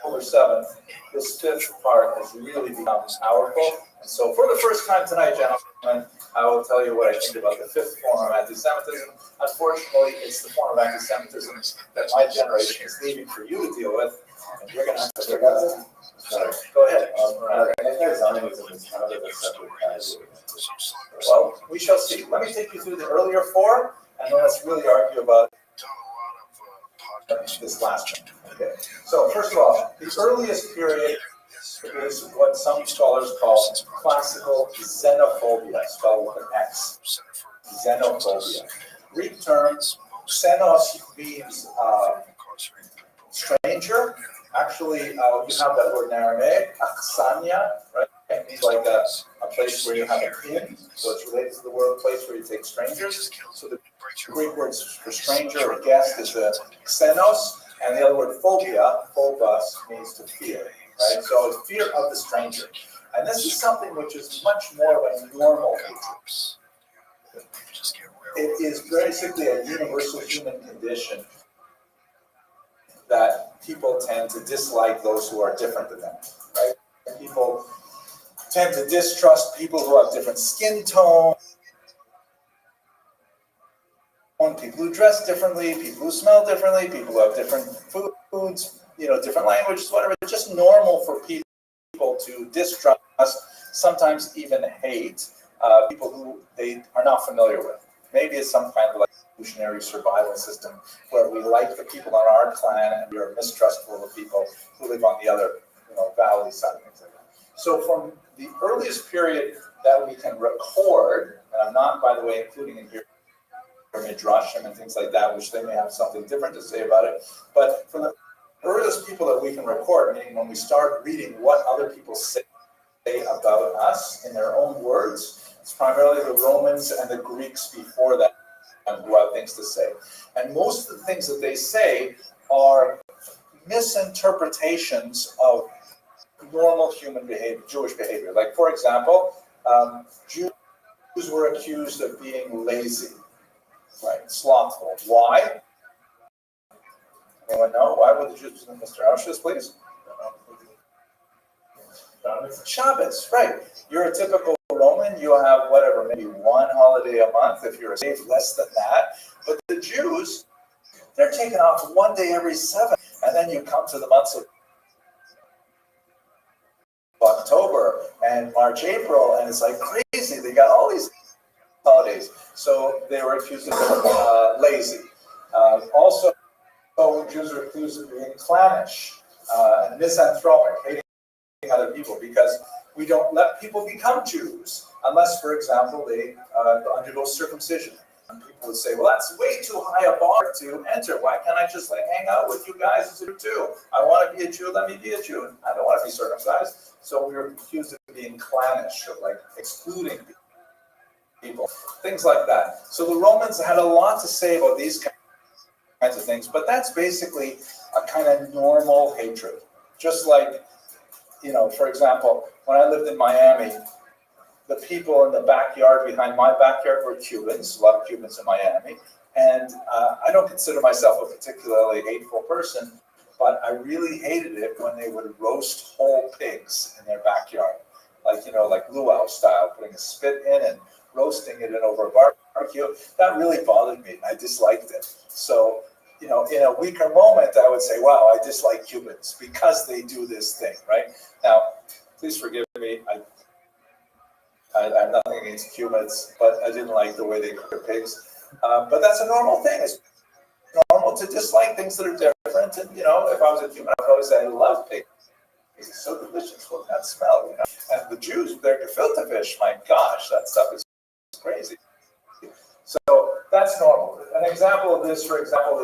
[SPEAKER 1] 7th, this 5th part has really become powerful. And so for the first time tonight, gentlemen, I will tell you what I think about the 5th form of anti-Semitism. Unfortunately, it's the form of anti-Semitism that my generation is leaving for you to deal with. And you're going to have to figure out it. Sorry. Go ahead.
[SPEAKER 4] Anti-Zionism is kind of a separate category.
[SPEAKER 1] Well, we shall see. Let me take you through the earlier 4, and then let's really argue about this last one. Okay. So first of all, the earliest period is what some scholars call classical xenophobia, spelled with an X. Xenophobia. Greek term, xenos means stranger. Actually, you have that word in Aramaic, aksania, right? It means like a place where you have an inn, so it's related to the word place where you take strangers. So the Greek word for stranger or guest is the xenos, and the other word phobia, phobos, means to fear, right? So it's fear of the stranger. And this is something which is much more of a normal hatred. It is basically a universal human condition that people tend to dislike those who are different than them, right? And people tend to distrust people who have different skin tone, people who dress differently, people who smell differently, people who have different foods, different languages, whatever. It's just normal for people to distrust, sometimes even hate people who they are not familiar with. Maybe it's some kind of like evolutionary survival system where we like the people on our clan and we are mistrustful of people who live on the other, valley side, things like that. So from the earliest period that we can record, and I'm not, by the way, including in here Midrashim and things like that, which they may have something different to say about it, but from the earliest people that we can record, meaning when we start reading what other people say about us in their own words, it's primarily the Romans and the Greeks before that who have things to say. And most of the things that they say are misinterpretations of normal human behavior, Jewish behavior. Like, for example, Jews were accused of being lazy, right? Slothful. Why? Anyone know? Why were the Jews, Mr. Auschwitz, please? Shabbos, right. You're a typical Roman, you have whatever, maybe one holiday a month, if you're a slave, less than that. But the Jews, they're taking off one day every 7, and then you come to the months of October and March, April, and it's like crazy. They got all these holidays. So they were accused of being lazy. Also, Jews are accused of being clannish and misanthropic, hating other people, because we don't let people become Jews unless, for example, they undergo circumcision. And people would say, well, that's way too high a bar to enter. Why can't I just hang out with you guys as a Jew? I want to be a Jew, let me be a Jew. I don't want to be circumcised. So we were accused of being clannish, of excluding people, things like that. So the Romans had a lot to say about these kinds of things, but that's basically a kind of normal hatred. Just like, for example, when I lived in Miami, the people in the backyard behind my backyard were Cubans, a lot of Cubans in Miami, and I don't consider myself a particularly hateful person, but I really hated it when they would roast whole pigs in their backyard, like luau style, putting a spit in and roasting it in over a barbecue. That really bothered me. I disliked it. So, in a weaker moment, I would say, wow, I dislike Cubans because they do this thing, right? Now, please forgive me. I have nothing against Cubans, but I didn't like the way they cook their pigs. But that's a normal thing. It's normal to dislike things that are different. And, if I was a Cuban, I would always say, I love pigs. It's so delicious. Look at that smell, And the Jews with their gefilte fish, my gosh, that stuff is crazy. So that's normal. An example of this, for example,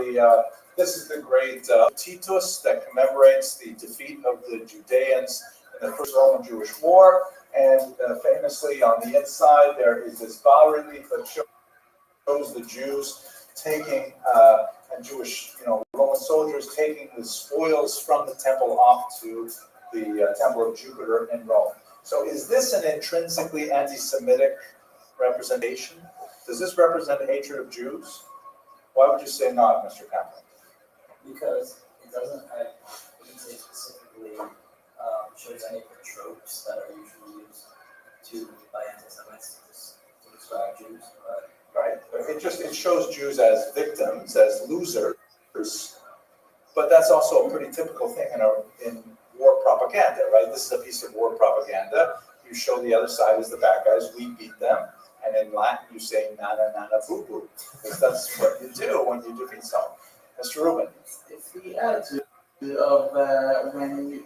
[SPEAKER 1] this is the great Titus that commemorates the defeat of the Judeans in the First Roman Jewish War. And famously, on the inside, there is this bas-relief that shows the Jews taking, and Jewish, Roman soldiers taking the spoils from the temple off to the temple of Jupiter in Rome. So is this an intrinsically anti-Semitic representation? Does this represent hatred of Jews? Why would you say not, Mr. Kaplan?
[SPEAKER 3] Because it doesn't say specifically shows any of the tropes that are usually used by anti-Semites to describe Jews.
[SPEAKER 1] Right. It shows Jews as victims, as losers, but that's also a pretty typical thing in war propaganda, right? This is a piece of war propaganda. You show the other side as the bad guys, we beat them, and in Latin you say nana nana boo boo, because that's what you do when you defeat someone. Mr. Rubin.
[SPEAKER 5] It's the attitude of when we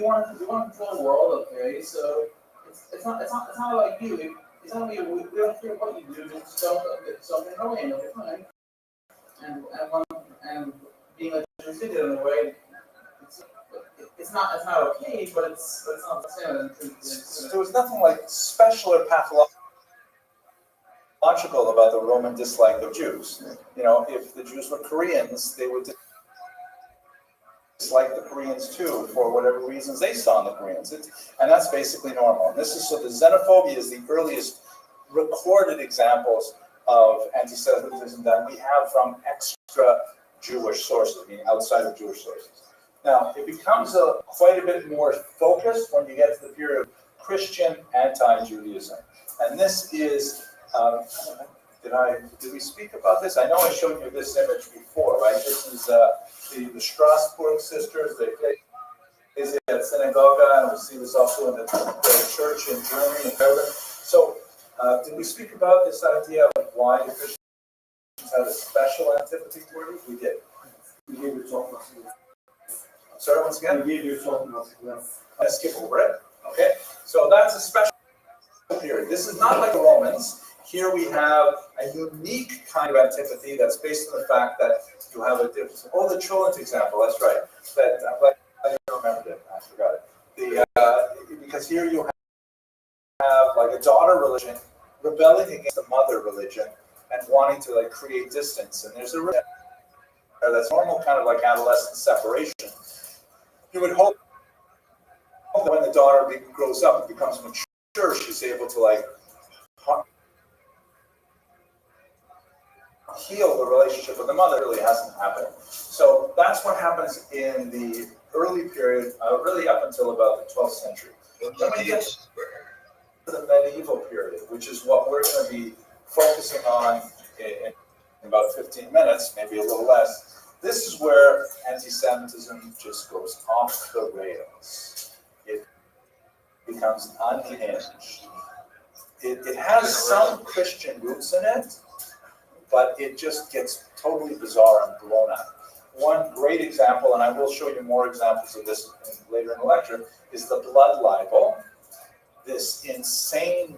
[SPEAKER 5] want to control the world, okay? So it's not like you. It's not like we don't care what you do. Just something annoying all the time. And being like treated in a way, it's not okay, but it's not the same.
[SPEAKER 1] There was nothing like special or pathological about the Roman dislike of Jews. If the Jews were Koreans, they would dislike the Koreans too, for whatever reasons they saw in the Koreans. And that's basically normal. And so the xenophobia is the earliest recorded examples of anti-Semitism that we have from extra Jewish sources, meaning outside of Jewish sources. Now, it becomes quite a bit more focused when you get to the period of Christian anti-Judaism. And this is, did we speak about this? I know I showed you this image before, right? This is the Strasbourg sisters. They visit at synagogue, and we see this also in the church in Germany and Berlin. So, did we speak about this idea of why the Christians had a special antipathy toward it? We did.
[SPEAKER 6] We gave your talk.
[SPEAKER 1] Sorry, once again?
[SPEAKER 6] We gave your talk.
[SPEAKER 1] Let's skip over it. Okay, so that's a special period. This is not like the Romans. Here we have a unique kind of antipathy that's based on the fact that you have a difference. Oh, the Cholent example, that's right. I'm glad you remembered it. I forgot it. Because here you have like a daughter religion rebelling against the mother religion and wanting to create distance. And there's a that's normal kind of like adolescent separation. You would hope that when the daughter grows up and becomes mature, she's able to heal the relationship with the mother. It really hasn't happened. So that's what happens in the early period, really up until about the 12th century. Then we get to the medieval period, which is what we're going to be focusing on in about 15 minutes, maybe a little less. This is where anti-Semitism just goes off the rails. It becomes unhinged. It has some Christian roots in it, but it just gets totally bizarre and blown up. One great example, and I will show you more examples of this later in the lecture, is the blood libel. This insane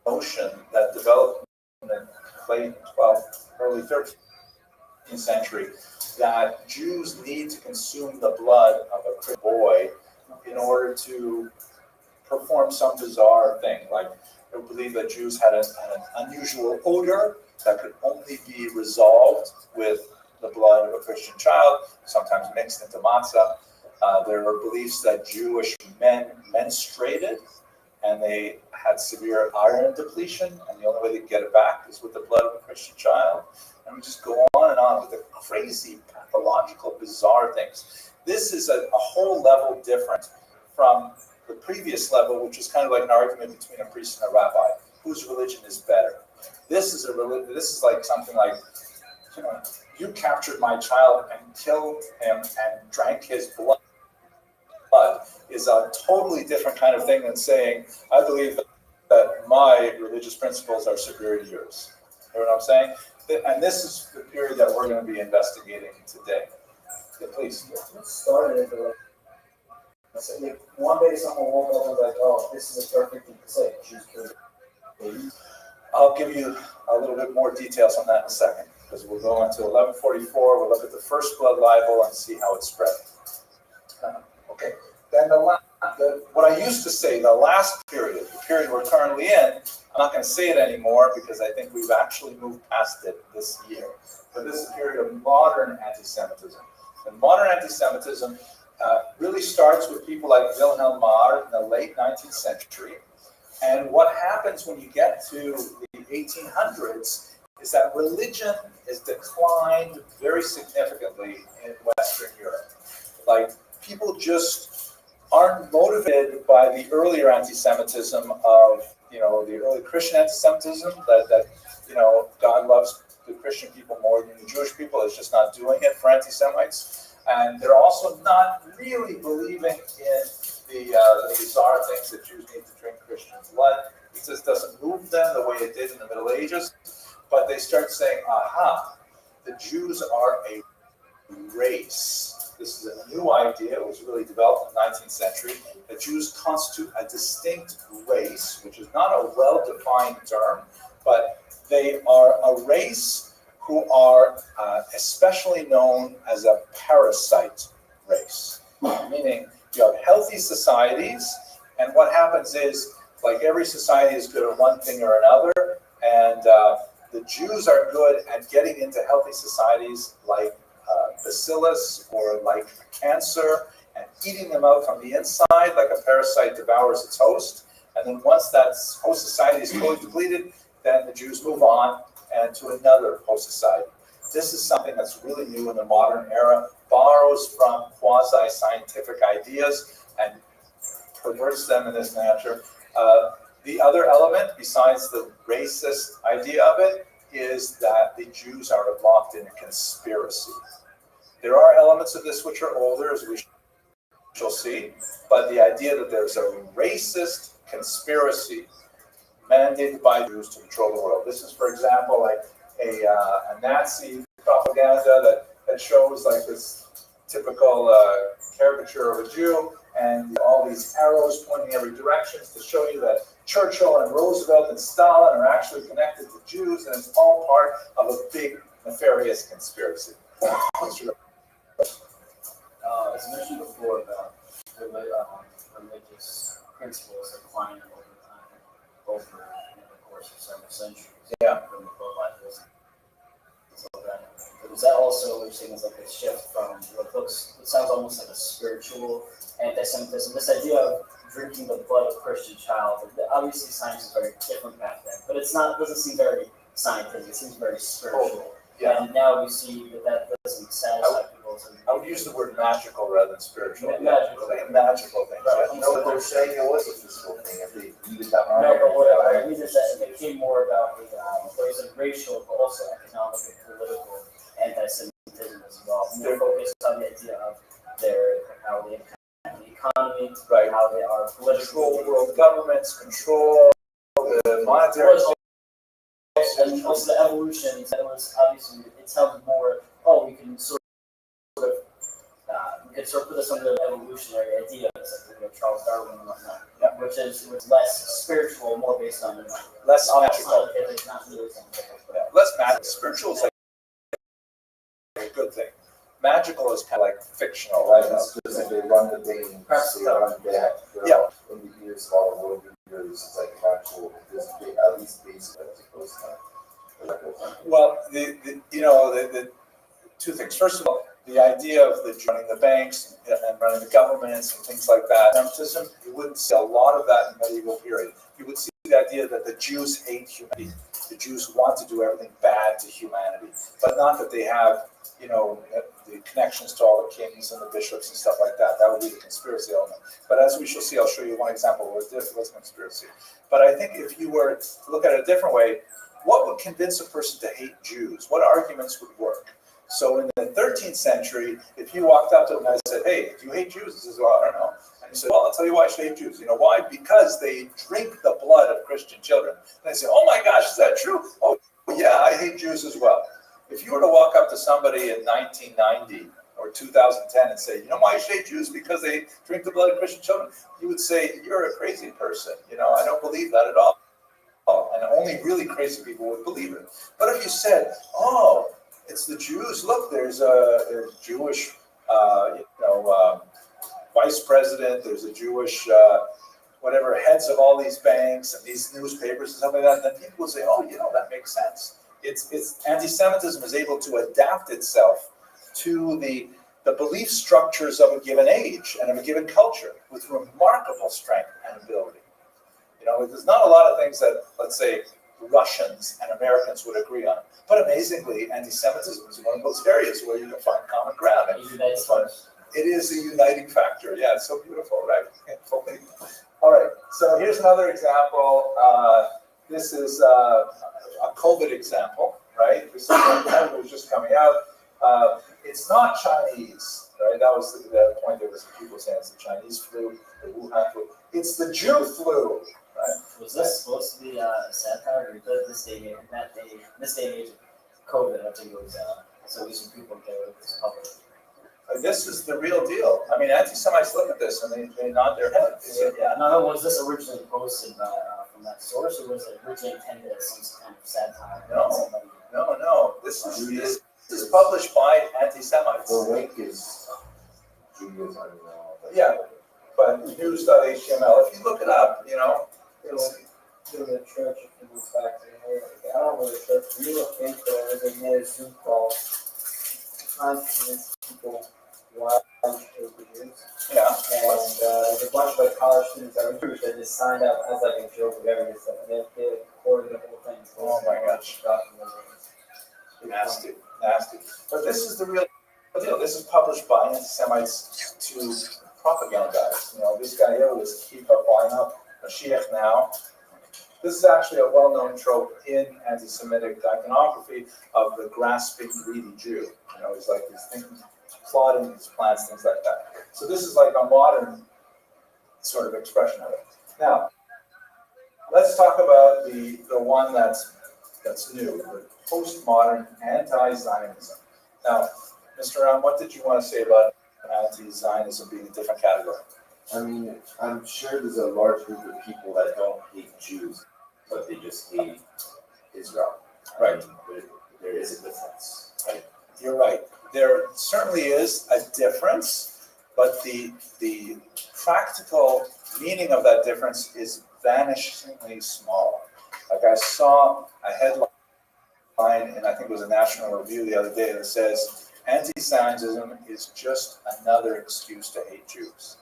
[SPEAKER 1] notion that developed in the late 12th, early 13th century, that Jews need to consume the blood of a Christian boy in order to perform some bizarre thing, like They believed that Jews had an unusual odor that could only be resolved with the blood of a Christian child, sometimes mixed into matzah. There were beliefs that Jewish men menstruated and they had severe iron depletion, and the only way to get it back is with the blood of a Christian child. And we just go on and on with the crazy, pathological, bizarre things. This is a whole level different from the previous level, which is kind of like an argument between a priest and a rabbi. Whose religion is better? This is like something like, you know, you captured my child and killed him and drank his blood is a totally different kind of thing than saying, I believe that my religious principles are superior to yours. You know what I'm saying? And this is the period that we're going to be investigating today. Yeah, please.
[SPEAKER 6] What started it? Like, one day someone woke up and was like, oh, this is a perfect thing to say. Jews killed babies.
[SPEAKER 1] I'll give you a little bit more details on that in a second, because we'll go into 1144, we'll look at the first blood libel and see how it spread. Okay, then what I used to say, the last period, the period we're currently in, I'm not going to say it anymore because I think we've actually moved past it this year. But this is a period of modern anti-Semitism. And modern anti-Semitism really starts with people like Wilhelm Marr in the late 19th century. And what happens when you get to the 1800s is that religion is declined very significantly in Western Europe. Like, people just aren't motivated by the earlier anti-Semitism of, you know, the early Christian anti-Semitism, that you know, God loves the Christian people more than the Jewish people. It's just not doing it for anti-Semites. And they're also not really believing in the bizarre things that Jews need to drink Christian blood. It just doesn't move them the way it did in the Middle Ages. But they start saying, aha, the Jews are a race. This is a new idea. It was really developed in the 19th century. The Jews constitute a distinct race, which is not a well-defined term, but they are a race who are especially known as a parasite race, meaning you have healthy societies, and what happens is, like, every society is good at one thing or another, and the Jews are good at getting into healthy societies like bacillus or like cancer and eating them out from the inside like a parasite devours its host. And then once that host society is fully depleted, then the Jews move on and to another host society. This is something that's really new in the modern era, borrows from quasi-scientific ideas and perverts them in this nature. The other element, besides the racist idea of it, is that the Jews are locked in a conspiracy. There are elements of this which are older, as we shall see, but the idea that there's a racist conspiracy mandated by Jews to control the world. This is, for example, like a Nazi propaganda that shows like this typical caricature of a Jew, and all these arrows pointing every direction to show you that Churchill and Roosevelt and Stalin are actually connected to Jews, and it's all part of a big nefarious conspiracy.
[SPEAKER 3] As mentioned before about religious principles declining over time, over the course of several centuries.
[SPEAKER 1] Yeah.
[SPEAKER 3] From the pro-life so that, is that also what you're saying is like a shift from what looks, it sounds almost like a spiritual anti-Semitism, this idea of drinking the blood of a Christian child? Obviously science is very different back then, but it's not, it doesn't seem very scientific, it seems very spiritual.
[SPEAKER 1] Yeah.
[SPEAKER 3] And now we see that doesn't satisfy people.
[SPEAKER 1] I would use the word magical rather than spiritual.
[SPEAKER 3] Magical.
[SPEAKER 1] Like magical things.
[SPEAKER 3] Right.
[SPEAKER 1] Yeah.
[SPEAKER 8] You know what they're saying? It was a physical thing. If they needed that
[SPEAKER 3] No, but what I mean is that it became more about the, there was a racial, but also economic and political anti-Semitism as well. More focused on the idea of how they impact the economy,
[SPEAKER 1] Right.
[SPEAKER 3] how they are
[SPEAKER 1] Control
[SPEAKER 3] political,
[SPEAKER 1] world governments, control the monetary.
[SPEAKER 3] and also the evolution. That was obviously it sounds more. Oh, we can sort of put this under the evolutionary ideas, like Charles Darwin and whatnot, which was less spiritual, more based on
[SPEAKER 1] Less magical.
[SPEAKER 3] scientific, not really scientific. But,
[SPEAKER 1] Less magical. Spiritual is like a good thing. Magical is kind of like fictional, right?
[SPEAKER 8] It's just like they run the day and
[SPEAKER 3] Perhaps
[SPEAKER 8] they run the day.
[SPEAKER 1] Yeah.
[SPEAKER 8] In the years of all the world
[SPEAKER 4] There's like actual, at least basic as opposed to.
[SPEAKER 1] Well, the two things. First of all, the idea of running the banks and running the governments and things like that. Antisemitism, you wouldn't see a lot of that in the medieval period. You would see the idea that the Jews hate humanity. The Jews want to do everything bad to humanity, but not that they have, the connections to all the kings and the bishops and stuff like that. That would be the conspiracy element. But as we shall see, I'll show you one example where this was conspiracy. But I think if you were to look at it a different way, what would convince a person to hate Jews? What arguments would work? So in the 13th century, if you walked up to them and said, "Hey, do you hate Jews?" He says, "Well, I don't know." And he said, "Well, I'll tell you why I should hate Jews. You know why? Because they drink the blood of Christian children." And they say, "Oh my gosh, is that true? Oh yeah, I hate Jews as well." If you were to walk up to somebody in 1990 or 2010 and say, "You know why I should hate Jews? Because they drink the blood of Christian children," you would say, "You're a crazy person. I don't believe that at all." And only really crazy people would believe it. But if you said, "Oh, it's the Jews. Look, there's a Jewish, vice president. There's a Jewish, heads of all these banks and these newspapers and stuff like that." Then people would say, "Oh, that makes sense." It's anti-Semitism is able to adapt itself to the belief structures of a given age and of a given culture with remarkable strength and ability. There's not a lot of things that, let's say, Russians and Americans would agree on. But amazingly, anti-Semitism is one of those areas where you can find common ground. It is a uniting factor. Yeah, it's so beautiful, right? All right, so here's another example. This is a COVID example, right? This is one was just coming out. It's not Chinese, right? That was the point. There was people saying it's the Chinese flu, the Wuhan flu. It's the Jew flu. Right.
[SPEAKER 3] Was this supposed to be satire, or because this day and age of COVID, I think it was so we should people get rid of this public.
[SPEAKER 1] This is the real deal. I mean, anti-Semites look at this and they nod their head.
[SPEAKER 3] Yeah. No. Was this originally posted from that source, or was it originally intended as some kind of satire?
[SPEAKER 1] No. This is published by anti-Semites.
[SPEAKER 4] The link is Judaism.
[SPEAKER 1] Yeah, but news.html. If you look it up,
[SPEAKER 6] To the church, if you move back to I don't know the church. We look into it as a Zoom call, trying to convince people why they should be Jews.
[SPEAKER 1] Yeah.
[SPEAKER 6] And there's a bunch of college students that are Jewish that just signed up as a joke of everything. And they recorded the whole thing.
[SPEAKER 1] Oh my gosh. Nasty. But this is the real deal. This is published by anti-Semites to propagandize. This guy here was keep up, line up. Mashiach now. This is actually a well-known trope in anti-Semitic iconography of the grasping, greedy Jew. He's like he's thinking, plotting his plans, things like that. So this is like a modern sort of expression of it. Now, let's talk about the one that's new, the postmodern anti-Zionism. Now, Mr. Ram, what did you want to say about anti-Zionism being a different category?
[SPEAKER 4] I mean, I'm sure there's a large group of people that don't hate Jews, but they just hate Israel.
[SPEAKER 1] Right.
[SPEAKER 4] There is a difference. Right?
[SPEAKER 1] You're right. There certainly is a difference, but the practical meaning of that difference is vanishingly small. Like I saw a headline, and I think it was a National Review the other day that says, "Anti-Zionism is just another excuse to hate Jews."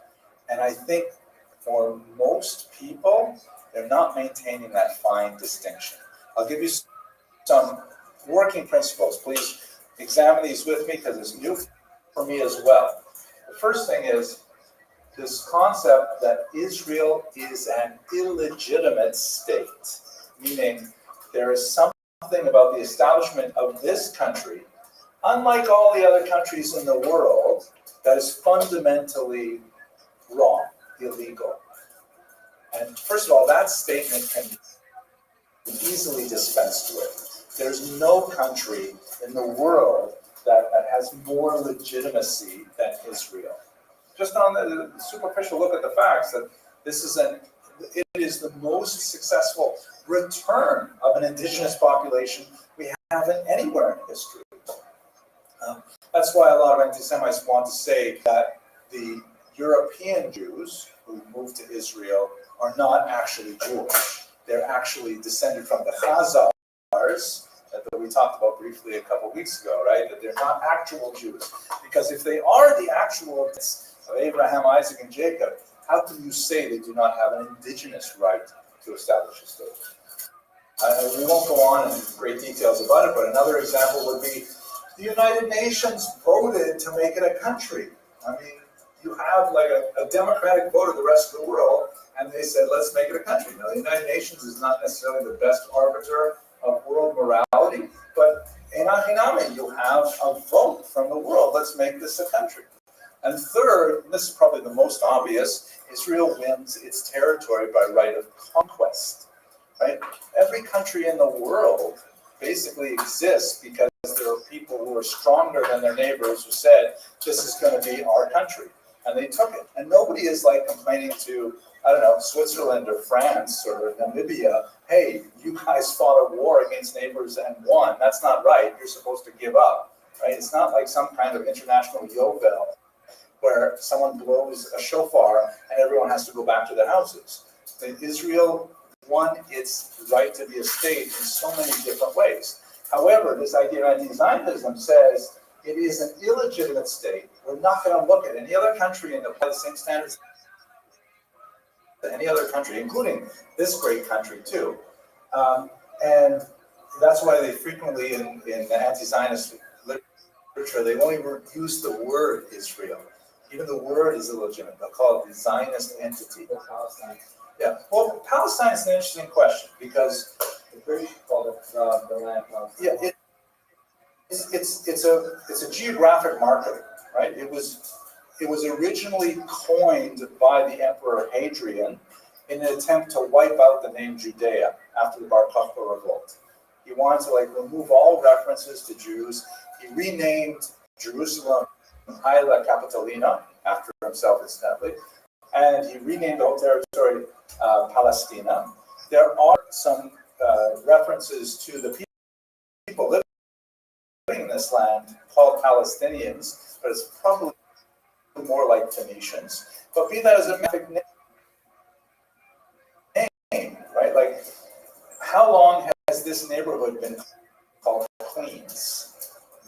[SPEAKER 1] And I think for most people, they're not maintaining that fine distinction. I'll give you some working principles. Please examine these with me because it's new for me as well. The first thing is this concept that Israel is an illegitimate state, meaning there is something about the establishment of this country, unlike all the other countries in the world, that is fundamentally wrong, illegal. And first of all, that statement can be easily dispensed with. There's no country in the world that has more legitimacy than Israel. Just on the superficial look at the facts, that it is the most successful return of an indigenous population we have anywhere in history. That's why a lot of anti-Semites want to say that the European Jews who moved to Israel are not actually Jewish. They're actually descended from the Khazars that we talked about briefly a couple weeks ago, right? That they're not actual Jews. Because if they are the actual of Abraham, Isaac, and Jacob, how can you say they do not have an indigenous right to establish a state? We won't go on in great details about it, but another example would be the United Nations voted to make it a country. I mean, you have like a democratic vote of the rest of the world, and they said, let's make it a country. Now, the United Nations is not necessarily the best arbiter of world morality, but in Ahinami, you have a vote from the world, let's make this a country. And third, and this is probably the most obvious, Israel wins its territory by right of conquest, right? Every country in the world basically exists because there are people who are stronger than their neighbors who said, this is going to be our country. And they took it. And nobody is like complaining to, I don't know, Switzerland or France or Namibia, hey, you guys fought a war against neighbors and won. That's not right. You're supposed to give up, right? It's not like some kind of international Yovel where someone blows a shofar and everyone has to go back to their houses. And Israel won its right to be a state in so many different ways. However, this idea of anti-Zionism says it is an illegitimate state. We're not going to look at any other country and apply the same standards to any other country, including this great country too. And that's why they frequently, in the anti-Zionist literature, they won't even use the word Israel. Even the word is illegitimate. They'll call it the Zionist entity.
[SPEAKER 6] Palestine.
[SPEAKER 1] Yeah. Well, Palestine is an interesting question because
[SPEAKER 6] The British called it the land Palestine.
[SPEAKER 1] yeah, it's a geographic marker, right? It was originally coined by the Emperor Hadrian in an attempt to wipe out the name Judea after the Bar Kokhba revolt. He wanted to remove all references to Jews. He renamed Jerusalem Haile Capitolina after himself, incidentally, and he renamed the whole territory Palestina. There are some references to the people living in this land called Palestinians, but it's probably more like Phoenicians. But be that as a name, right? Like, how long has this neighborhood been called Queens?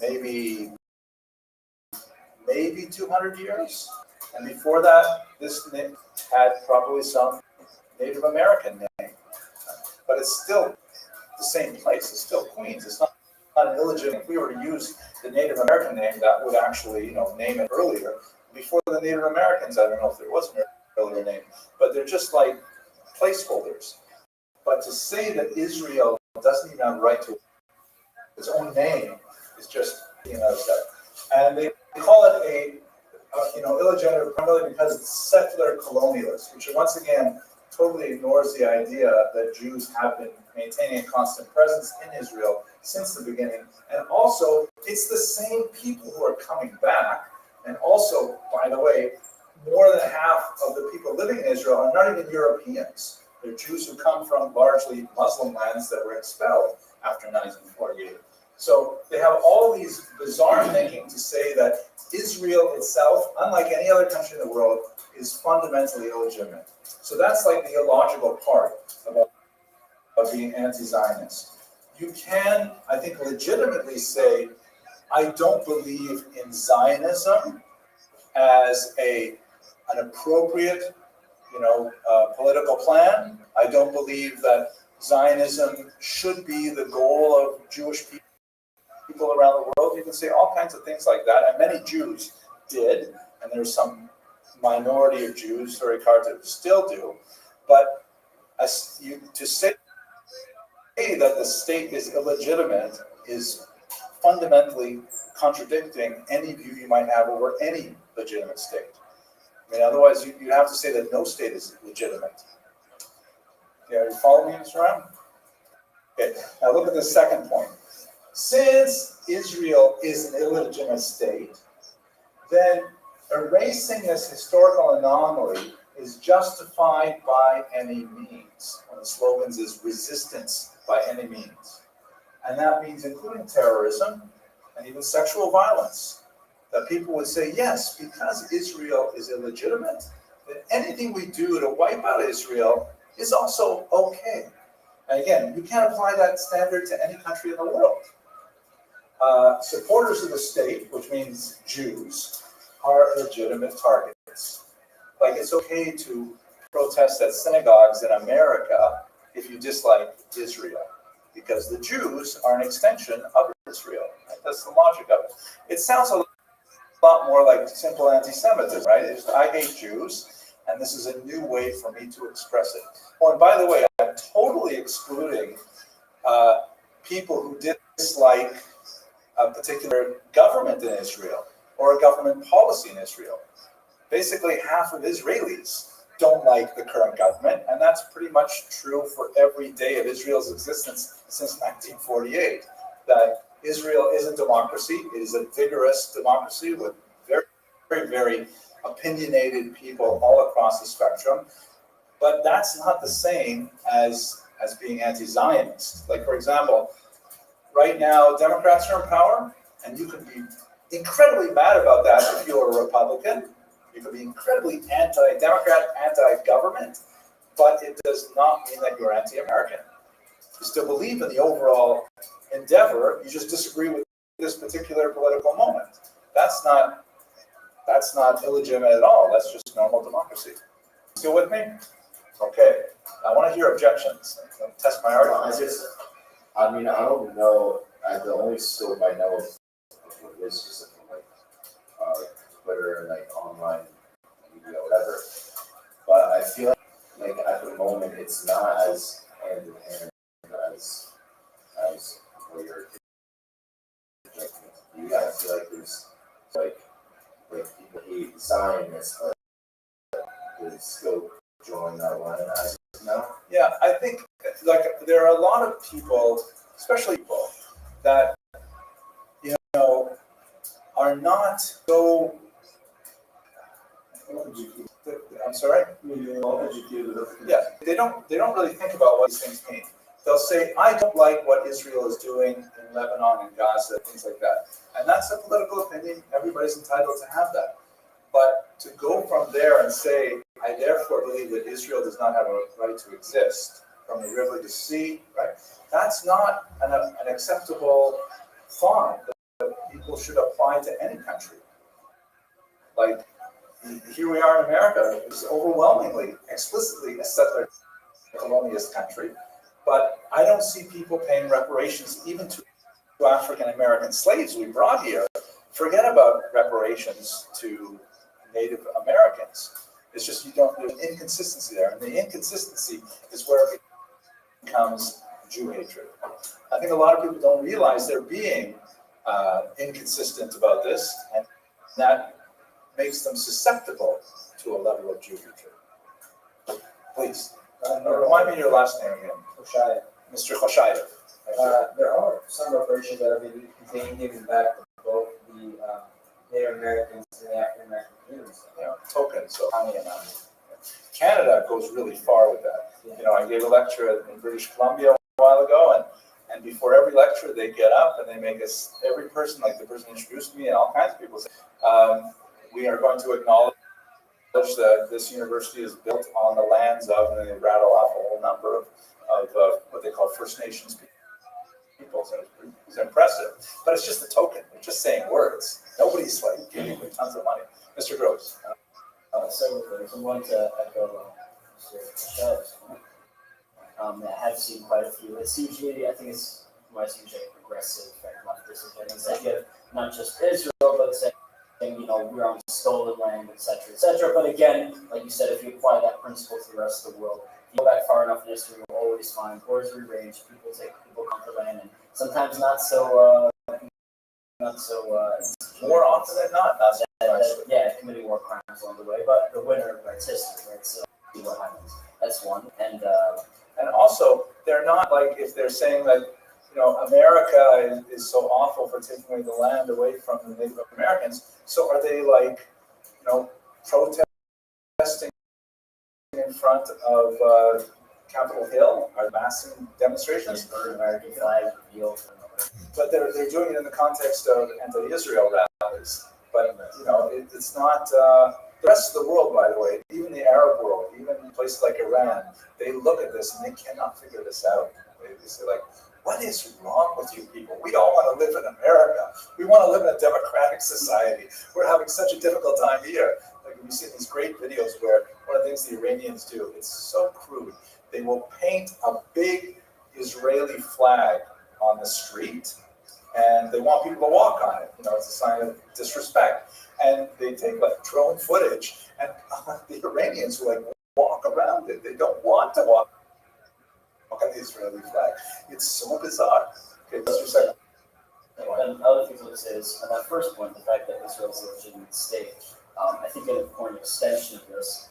[SPEAKER 1] Maybe 200 years. And before that, this name had probably some Native American name. But it's still the same place. It's still Queens. It's not an illegitimate. If we were to use the Native American name, that would actually, name it earlier. Before the Native Americans, I don't know if there was an earlier name, but they're just like placeholders. But to say that Israel doesn't even have a right to its own name is just another step. And they call it a illegitimate primarily because it's secular colonialist, which once again totally ignores the idea that Jews have been maintaining a constant presence in Israel since the beginning. And also, it's the same people who are coming back. And also, by the way, more than half of the people living in Israel are not even Europeans. They're Jews who come from largely Muslim lands that were expelled after 1948. So they have all these bizarre thinking to say that Israel itself, unlike any other country in the world, is fundamentally illegitimate. So that's like the illogical part of being anti-Zionist. You can, I think, legitimately say, I don't believe in Zionism as an appropriate, political plan. I don't believe that Zionism should be the goal of Jewish people around the world. You can say all kinds of things like that, and many Jews did, and there's some minority of Jews, very hard to still do. But to say that the state is illegitimate is fundamentally contradicting any view you might have over any legitimate state. I mean, otherwise you have to say that no state is legitimate. Yeah, you follow me, Mr. Ram? Okay, now look at the second point. Since Israel is an illegitimate state, then erasing this historical anomaly is justified by any means. One of the slogans is resistance by any means. And that means including terrorism and even sexual violence. That people would say, yes, because Israel is illegitimate, then anything we do to wipe out Israel is also okay. And again, you can't apply that standard to any country in the world. Supporters of the state, which means Jews, are legitimate targets. Like, it's okay to protest at synagogues in America if you dislike Israel, because the Jews are an extension of Israel. Right? That's the logic of it. It sounds a lot more like simple anti-Semitism, right? I hate Jews, and this is a new way for me to express it. Oh, and by the way, I'm totally excluding people who dislike a particular government in Israel or a government policy in Israel. Basically, half of Israelis don't like the current government, and that's pretty much true for every day of Israel's existence since 1948. That Israel is a democracy. It is a vigorous democracy with very, very, very opinionated people all across the spectrum. But that's not the same as being anti-Zionist. Like, for example, right now, Democrats are in power, and you can be incredibly mad about that if you're a Republican. You can be incredibly anti-Democrat, anti-government, but it does not mean that you're anti-American. You still believe in the overall endeavor, you just disagree with this particular political moment. That's not illegitimate at all. That's just normal democracy. Still with me? Okay. I want to hear objections. Test my argument.
[SPEAKER 4] I don't know. The only scope I know of it is just like Twitter and like online media, whatever. But I feel like at the moment it's not as hand in hand as what you're projecting it to be. I feel like there's like people hate Zionists, but there's still drawing that line.
[SPEAKER 1] Yeah, I think like there are a lot of people, especially people that are not so. I'm sorry. Yeah, they don't really think about what these things mean. They'll say, "I don't like what Israel is doing in Lebanon and Gaza, things like that," and that's a political opinion. Everybody's entitled to have that. But to go from there and say, I therefore believe that Israel does not have a right to exist from the river to sea, right? That's not an acceptable thought that people should apply to any country. Like, here we are in America, it's overwhelmingly, explicitly a settler colonialist country, but I don't see people paying reparations even to African American slaves we brought here. Forget about reparations to Native Americans. It's just there's an inconsistency there, and the inconsistency is where it becomes Jew hatred. I think a lot of people don't realize they're being inconsistent about this, and that makes them susceptible to a level of Jew hatred. Please, remind me your last name again.
[SPEAKER 3] Hoshaya.
[SPEAKER 1] Mr. Hoshaya.
[SPEAKER 3] There are some reparations that have been given back to both the Native Americans and the African American communities.
[SPEAKER 1] Tokens, so how many amounts? Canada goes really far with that. I gave a lecture in British Columbia a while ago, and before every lecture, they get up and they make us, every person, like the person introduced me and all kinds of people say, we are going to acknowledge that this university is built on the lands of, and they rattle off a whole number of what they call First Nations people. So it's impressive, but it's just a token. They're just saying words. Nobody's like giving them tons of money. Mr. Gross.
[SPEAKER 3] Several things. I want to echo Mr. Shell's point. I have seen quite a few. It's usually, I think it's usually progressive and leftist agendas that give not just Israel, but saying, we're on stolen land, etc., etc. But again, like you said, if you apply that principle to the rest of the world, if you go back far enough in history, you'll always find wars rearrange, people conquer land, and sometimes not so.
[SPEAKER 1] More often than not,
[SPEAKER 3] committing war crimes along the way, but the winner writes history, right? So see what happens. That's one, and
[SPEAKER 1] also they're not like, if they're saying that America is so awful for taking away the land away from the Native Americans. So are they like protesting in front of Capitol Hill? Are massive demonstrations?
[SPEAKER 3] American flag revealed.
[SPEAKER 1] But they're doing it in the context of anti-Israel rallies. But it's not. The rest of the world, by the way, even the Arab world, even places like Iran, they look at this and they cannot figure this out. They say like, what is wrong with you people? We all want to live in America. We want to live in a democratic society. We're having such a difficult time here. Like we've seen these great videos where one of the things the Iranians do, it's so crude. They will paint a big Israeli flag on the street and they want people to walk on it. You know, it's a sign of disrespect. And they take like drone footage and the Iranians will like walk around it. They don't want to walk on the Israeli flag. It's so bizarre. Okay, that's your second.
[SPEAKER 3] And other things I would say is, on that first point, the fact that Israel is a legitimate state, I think an important extension of this,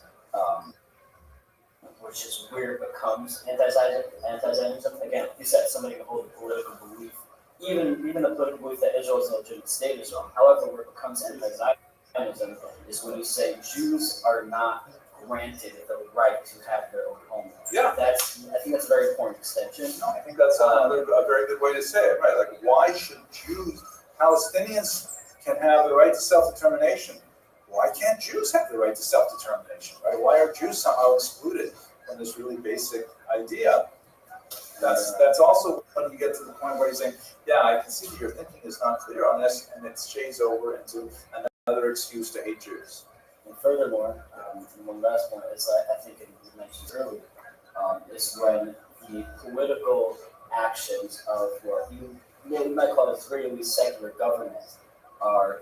[SPEAKER 3] which is where it becomes anti-Zionism. Again, you said somebody can hold a political belief, even the political belief that Israel is a legitimate state is wrong. However, where it becomes anti-Zionism is when you say Jews are not granted the right to have their own homeland.
[SPEAKER 1] Yeah.
[SPEAKER 3] I think that's a very important extension.
[SPEAKER 1] No, I think that's a very good way to say it, right? Like, why should Jews, Palestinians can have the right to self-determination? Why can't Jews have the right to self-determination, right? Why are Jews somehow excluded from this really basic idea? That's also when you get to the point where you're saying, yeah, I can see that your thinking is not clear on this, and it shades over into another excuse to hate Jews.
[SPEAKER 3] And furthermore, one last point is I think it was mentioned earlier, is when the political actions of what you might call Israeli secular government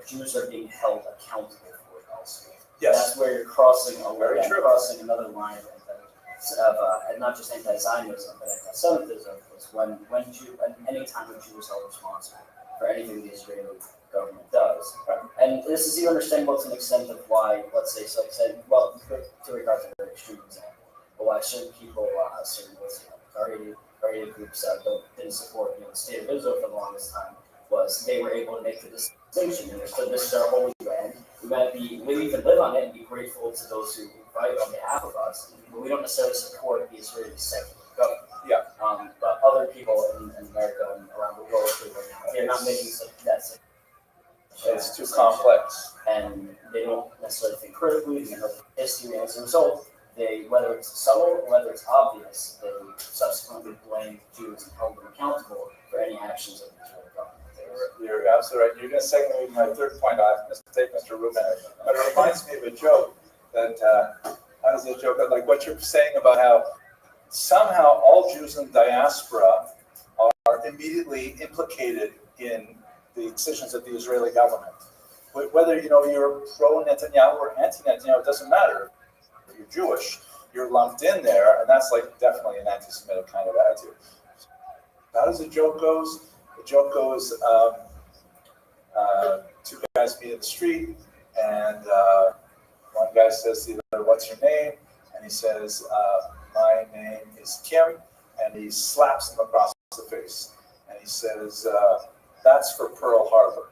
[SPEAKER 3] Jews are being held accountable for also.
[SPEAKER 1] Yes.
[SPEAKER 3] That's where you're crossing crossing another line of not just anti-Zionism but anti-Semitism is when any time a Jew is held responsible for anything the Israeli government does. And this is even understandable to an extent of why, let's say, to regard to a very extreme example, but why certain people, certain Guardian groups didn't support the state of Israel for the longest time, was they were able to make the distinction and understood this is our holy land. We even live on it and be grateful to those who fight on behalf of us, but we don't necessarily support the Israeli secular government.
[SPEAKER 1] Yeah.
[SPEAKER 3] But other people in America and around the world, they're not making that.
[SPEAKER 1] It's too complex.
[SPEAKER 3] And they don't necessarily think critically, they know history, and as a result, whether it's subtle or whether it's obvious, they subsequently blame Jews and hold them accountable for any actions of the Israeli government.
[SPEAKER 1] You're absolutely right. You're going to segue my third point. I have to take Mr. Rubin. But it reminds me of a joke that, how does a joke, like what you're saying about how somehow all Jews in diaspora are immediately implicated in the decisions of the Israeli government. Whether you're pro-Netanyahu or anti-Netanyahu, it doesn't matter. If you're Jewish, you're lumped in there, and that's like definitely an anti-Semitic kind of attitude. How does the joke goes? The joke goes, two guys meet in the street, and one guy says to the other, "What's your name?" And he says, "My name is Kim," and he slaps him across the face, and he says, "That's for Pearl Harbor."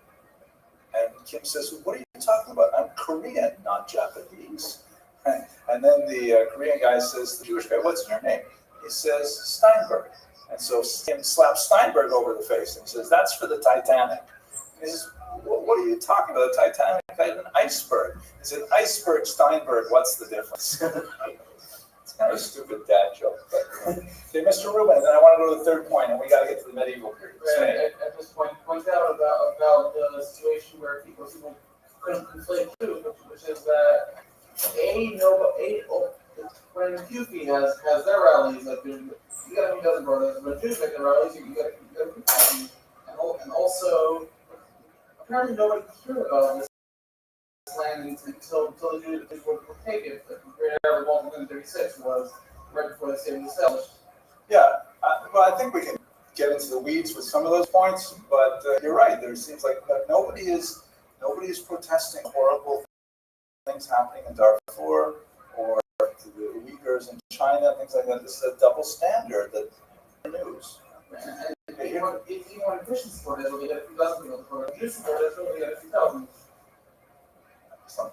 [SPEAKER 1] And Kim says, "What are you talking about? I'm Korean, not Japanese." And then the Korean guy says to the Jewish guy, "What's your name?" He says, "Steinberg." And so Kim slaps Steinberg over the face and he says, "That's for the Titanic." And he says, "What are you talking about? The Titanic had an iceberg." He said, "Iceberg, Steinberg, what's the difference?" It's kind of a stupid dad joke. But, okay, Mr. Rubin, then I want to go to the third point, and we got to get to the medieval period.
[SPEAKER 5] Right, at this point out about the situation where people couldn't conflate two, which is that when QP has their rallies, like you got to meet other brothers. When Jews make their rallies, you got to meet them. And also, apparently nobody cared about this land until the Jews were taken. Great Arab Revolt in 1936 was right before the state was established.
[SPEAKER 1] Yeah, well, I think we can get into the weeds with some of those points, but you're right. There seems like nobody is protesting horrible things happening in Darfur or to the Uyghurs in China, things like that. This is a double standard that news.
[SPEAKER 5] And if you want Christian support, it'll get a few dozen people for it. Jewish support, it'll get a few thousand.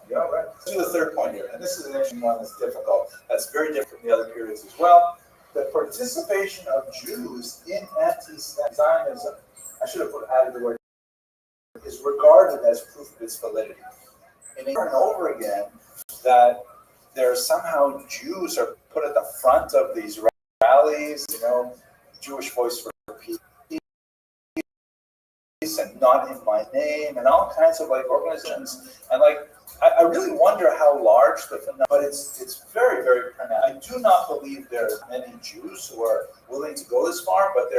[SPEAKER 1] Yeah, right. Let's do the third point here, and this is an interesting one that's difficult. That's very different from the other periods as well. The participation of Jews in anti-Zionism, I should have added the word, is regarded as proof of its validity. And over and over again, that there's somehow Jews are put at the front of these rallies, Jewish Voice for Peace and Not in My Name and all kinds of like organizations. And like, I really wonder how large the phenomenon, but it's very, very pronounced. I do not believe there are many Jews who are willing to go this far, but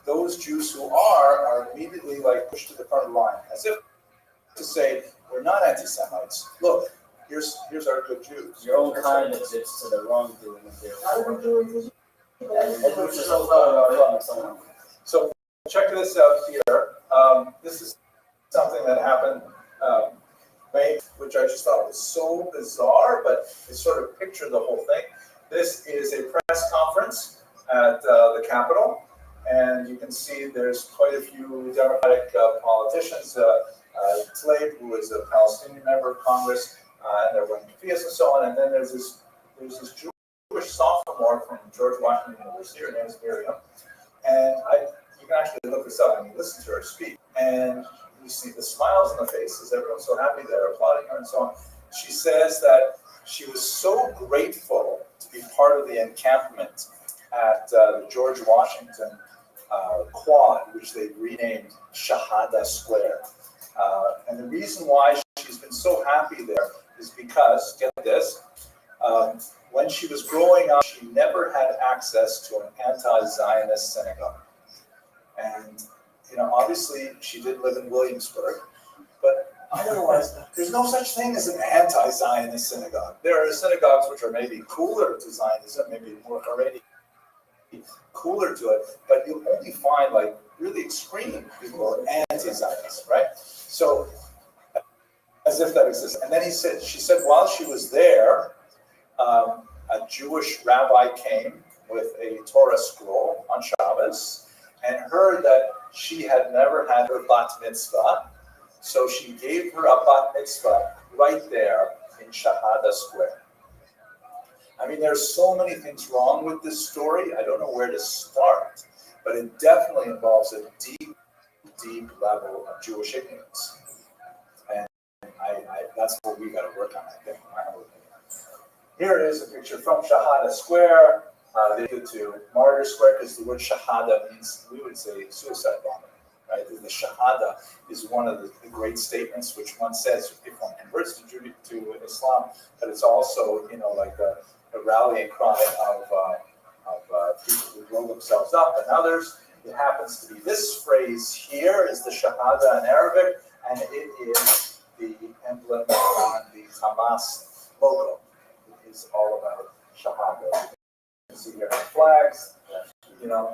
[SPEAKER 1] those Jews who are immediately like pushed to the front of the line, as if to say, we're not anti-Semites. Look, here's our good Jews.
[SPEAKER 3] Your own kind admits to the wrongdoing of their
[SPEAKER 1] So check this out here. This is something that happened May, which I just thought was so bizarre, but it sort of pictured the whole thing. This is a press conference at the Capitol, and you can see there's quite a few Democratic politicians. Tlaib, who is a Palestinian member of Congress, and they're running Fias and so on. And then there's this Jewish sophomore from George Washington University. Her name is Miriam, and you can actually look this up and you listen to her speak, and you see the smiles on the faces. Everyone's so happy they're applauding her and so on. She says that she was so grateful to be part of the encampment at the George Washington Quad, which they renamed Shahada Square. And the reason why she's been so happy there is because, get this, when she was growing up, she never had access to an anti-Zionist synagogue. And, obviously she did live in Williamsburg, but otherwise, there's no such thing as an anti-Zionist synagogue. There are synagogues which are maybe cooler to Zionism, maybe more already cooler to it, but you only find like really extreme people who are anti-Zionist, right? So, as if that exists. And then she said while she was there, a Jewish rabbi came with a Torah scroll on Shabbos and heard that she had never had her bat mitzvah, so she gave her a bat mitzvah right there in Shahada Square. I mean, there's so many things wrong with this story. I don't know where to start, but it definitely involves a deep, deep level of Jewish ignorance. And that's what we got to work on, I think. Here is a picture from Shahada Square. They go to Martyr Square because the word Shahada means, we would say, suicide bombing. Right? The Shahada is one of the great statements which one says if one converts to Islam, but it's also, like a rallying cry of people who blow themselves up and others. It happens to be this phrase here is the Shahada in Arabic, and it is the emblem on the Hamas logo. It is all about Shahada. You can see here flags.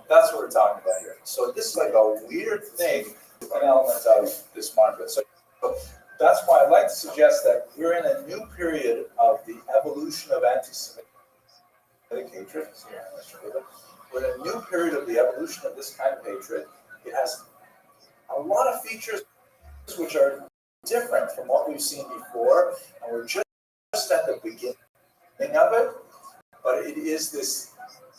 [SPEAKER 1] That's what we're talking about here. So this is like a weird thing, an element of this market. So that's why I'd like to suggest that we're in a new period of the evolution of anti-Semitic hatred. We're in a new period of the evolution of this kind of hatred. It has a lot of features which are different from what we've seen before, and we're just at the beginning of it. But it is this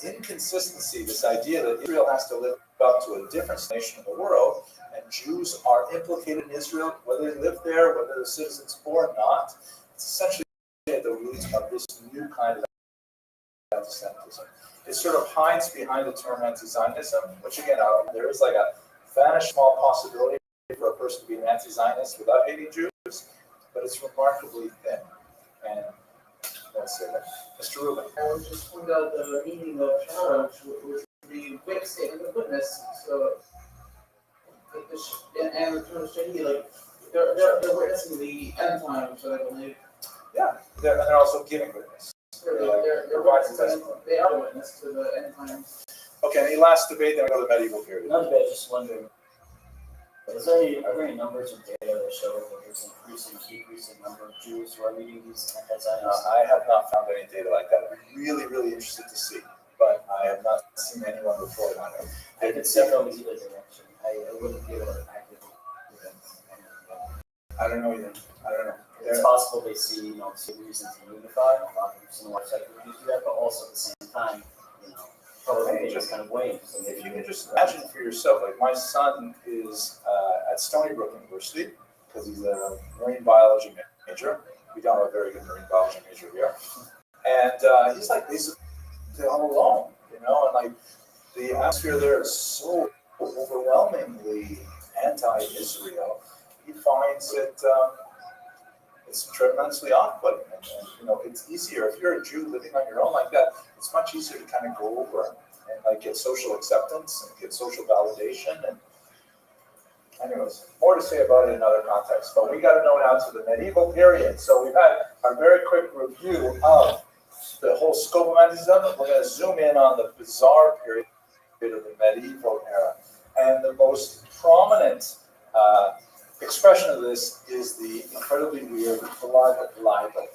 [SPEAKER 1] inconsistency, this idea that Israel has to live up to a different nation in the world, and Jews are implicated in Israel, whether they live there, whether they're citizens or not. It's essentially at the roots of this new kind of anti-Semitism. It sort of hides behind the term anti-Zionism, which again, there is like a vanished small possibility for a person to be an anti-Zionist without hating Jews, but it's remarkably thin. And let's say that. Mr. Rubin.
[SPEAKER 5] I would just point out the meaning of Shahada, which would be a quick statement of witness. So, and the term Shahid, like, they're witnessing the end times, so I believe.
[SPEAKER 1] Yeah, they're also giving witness.
[SPEAKER 5] They are witness to the end times.
[SPEAKER 1] Okay, any last debate, then I go to the medieval period.
[SPEAKER 3] Not bad, just wondering. Are there any numbers or data that show that there's an decreasing number of Jews who are meeting these anti-Zionists?
[SPEAKER 1] I have not found any data like that. I'm really, really interested to see, but I have not seen anyone report on it.
[SPEAKER 3] I could see going either direction. I wouldn't be able to actively.
[SPEAKER 1] I don't know either. I don't know.
[SPEAKER 3] It's possible they see, some reason to unify. A lot of some large secular Jews do that, but also at the same time, probably just kind of wait. So
[SPEAKER 1] if you can just imagine for yourself, like my son is at Stony Brook University because he's a marine biology major, We don't have a very good marine biology major here. And he's like, they're all alone, and like the atmosphere there is so overwhelmingly anti-Israel. He finds it it's tremendously off-putting, and it's easier if you're a Jew living on your own like that. It's much easier to kind of go over and like get social acceptance and get social validation. And anyways, more to say about it in another context. But we got to know now to the medieval period. So we've had a very quick review of the whole scope of anti-Semitism. We're going to zoom in on the bizarre period of the medieval era. And the most prominent expression of this is the incredibly weird blood libel,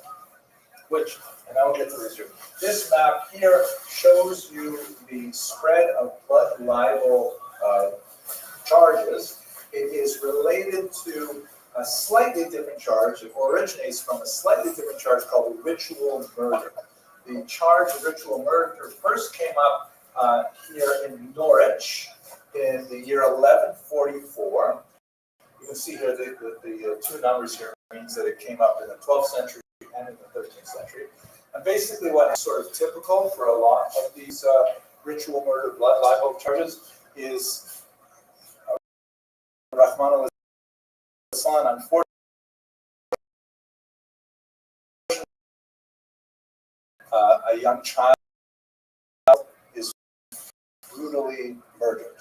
[SPEAKER 1] which, and I will get to this here. This map here shows you the spread of blood libel charges. It is related to a slightly different charge. It originates from a slightly different charge called ritual murder. The charge of ritual murder first came up here in Norwich in the year 1144. You can see here the two numbers here means that it came up in the 12th century and in the 13th century. And basically what is sort of typical for a lot of these ritual murder blood libel charges is Rahman al-Islam, unfortunately, a young child is brutally murdered.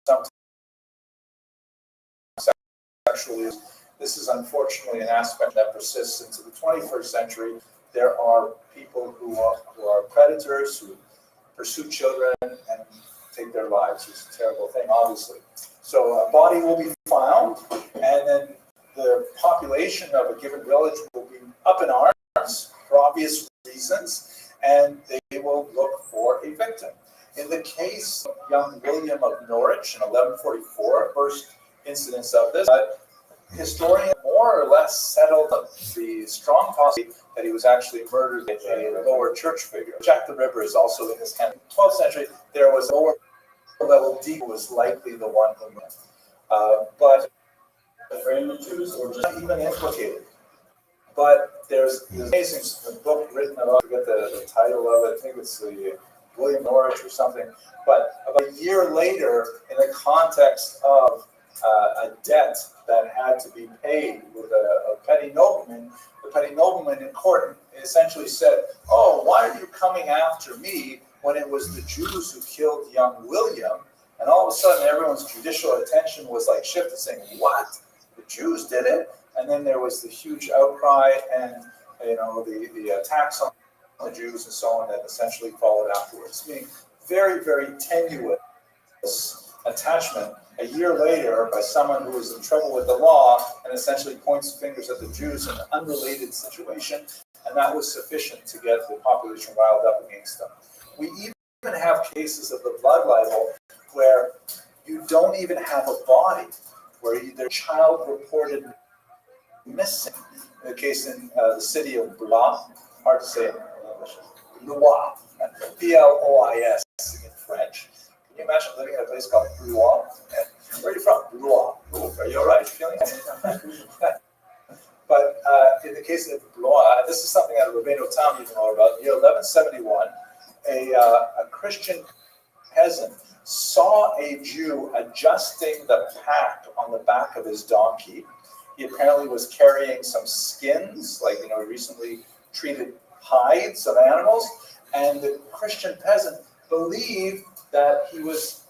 [SPEAKER 1] Sometimes sexually. This is unfortunately an aspect that persists into the 21st century. There are people who are predators who pursue children and take their lives. It's a terrible thing, obviously. So a body will be found, and then the population of a given village will be up in arms for obvious reasons, and they will look for a victim. In the case of young William of Norwich in 1144, first incidence of this, historians more or less settled the strong possibility that he was actually murdered by a lower church figure. Jack the Ripper is also in this kind of 12th century. There was a lower level deep who was likely the one who but not even implicated. But there's an amazing book written about, I forget the title of it, I think it's the William Norwich or something, but about a year later, in the context of a debt that had to be paid with a petty nobleman, the petty nobleman in court essentially said, "Oh, why are you coming after me when it was the Jews who killed young William?" And all of a sudden, everyone's judicial attention was like shifted, saying, "What? The Jews did it?" And then there was the huge outcry and the attacks on the Jews and so on that essentially followed afterwards. Meaning very, very tenuous attachment a year later by someone who was in trouble with the law and essentially points fingers at the Jews in an unrelated situation, and that was sufficient to get the population riled up against them. We even have cases of the blood libel where you don't even have a body, where their child reported missing. In the case in the city of Blois, hard to say in English, Blois, P-L-O-I-S in French. Can you imagine living in a place called Blois? Where are you from? Blois. Are you all right? Feeling But in the case of Blois, this is something out of Rabbinic Tam you know about. In the year 1171, a Christian peasant saw a Jew adjusting the pack on the back of his donkey. He apparently was carrying some skins, like recently treated hides of animals, and the Christian peasant believed that he was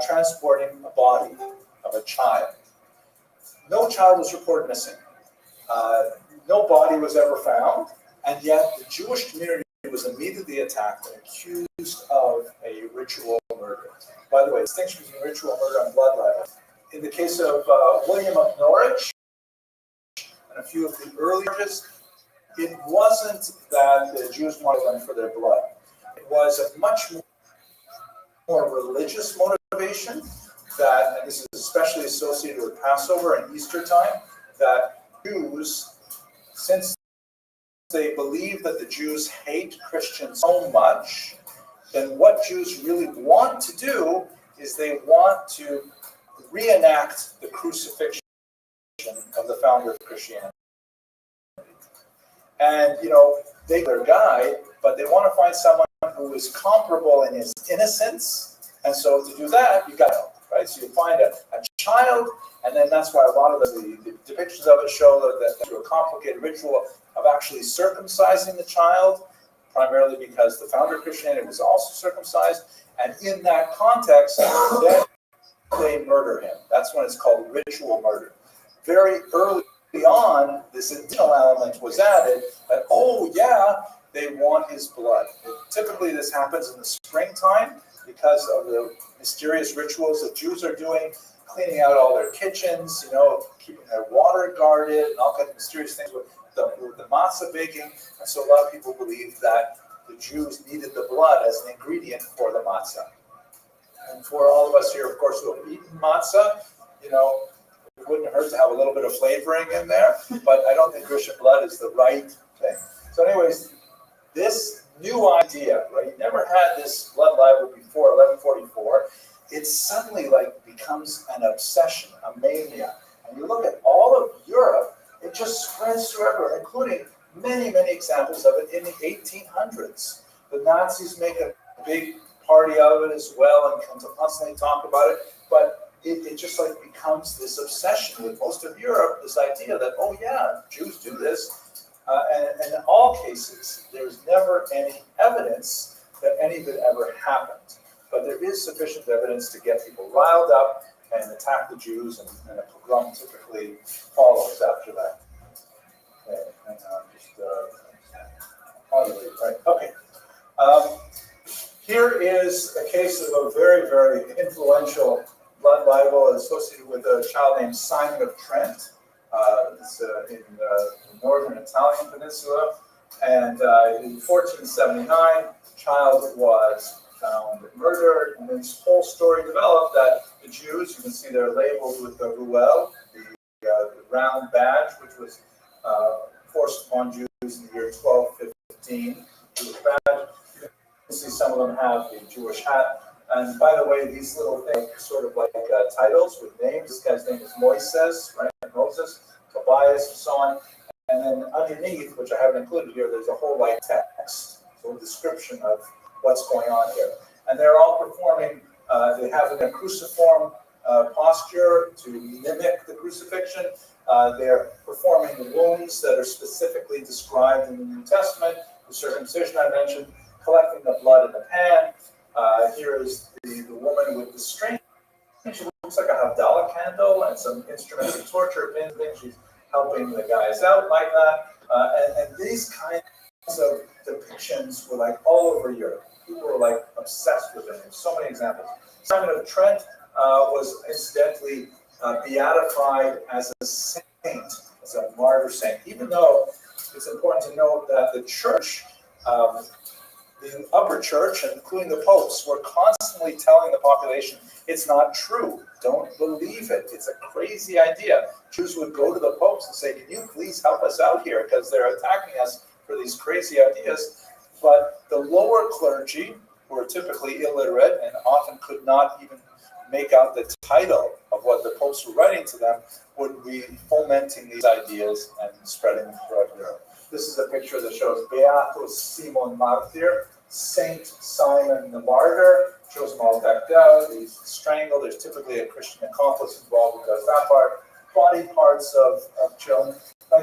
[SPEAKER 1] transporting a body of a child. No child was reported missing. No body was ever found, and yet the Jewish community was immediately attacked and accused of a ritual murder. By the way, distinction between ritual murder and blood libel. In the case of William of Norwich and a few of the early charges, it wasn't that the Jews wanted them for their blood. It was a much more religious motivation that, and this is especially associated with Passover and Easter time, that Jews, since they believe that the Jews hate Christians so much, then what Jews really want to do is they want to reenact the crucifixion of the founder of Christianity. And, they their guide, but they want to find someone who is comparable in his innocence. And so to do that, you got to, right? So you find a child, and then that's why a lot of the depictions of it show that through a complicated ritual of actually circumcising the child, primarily because the founder of Christianity was also circumcised. And in that context, then they murder him. That's when it's called ritual murder. Very early on, this additional element was added that, they want his blood. Typically, this happens in the springtime because of the mysterious rituals that Jews are doing, cleaning out all their kitchens, keeping their water guarded, and all kinds of mysterious things with the matzah baking. And so a lot of people believe that the Jews needed the blood as an ingredient for the matzah. And for all of us here, of course, who have eaten matzah, it wouldn't hurt to have a little bit of flavoring in there, but I don't think Christian blood is the right thing. So anyways, this new idea, right? You never had this blood libel before 1144. It suddenly becomes an obsession, a mania. And you look at all of Europe, it just spreads through everywhere, including many, many examples of it in the 1800s. The Nazis make a big party out of it as well and constantly talk about it, but it just becomes this obsession with most of Europe, this idea that, Jews do this. And in all cases, there's never any evidence that any of it ever happened. But there is sufficient evidence to get people riled up and attack the Jews, and a pogrom typically follows after that. Okay, hang on, okay. Here is a case of a very, very influential blood libel associated with a child named Simon of Trent. It's in the northern Italian peninsula. And in 1479, the child was found murdered. And this whole story developed that the Jews, you can see they're labeled with the ruel, the round badge, which was forced upon Jews in the year 1215. Jewish badge. You can see some of them have the Jewish hat. And by the way, these little things are sort of like titles with names. This guy's name is Moises, right? Moses, Tobias, and so on. And then underneath, which I haven't included here, there's a whole text, so a description of what's going on here. And they're all performing, they have a cruciform posture to mimic the crucifixion. They're performing the wounds that are specifically described in the New Testament, the circumcision I mentioned, collecting the blood in the pan. Here is the woman with the string. She looks like a Havdalah candle and some instruments of torture, pins, things. She's helping the guys out like that. And these kinds of depictions were all over Europe. People were obsessed with them. There's so many examples. Simon of Trent was incidentally beatified as a saint, as a martyr saint, even though it's important to note that the church, the upper church, including the popes, were constantly telling the population, it's not true. Don't believe it. It's a crazy idea. Jews would go to the popes and say, can you please help us out here? Because they're attacking us for these crazy ideas. But the lower clergy, who were typically illiterate and often could not even make out the title of what the popes were writing to them, would be fomenting these ideas and spreading them throughout Europe. This is a picture that shows Beatus Simon Martyr, Saint Simon the Martyr. Shows them all decked out. He's strangled. There's typically a Christian accomplice involved who does that part. Body parts of children.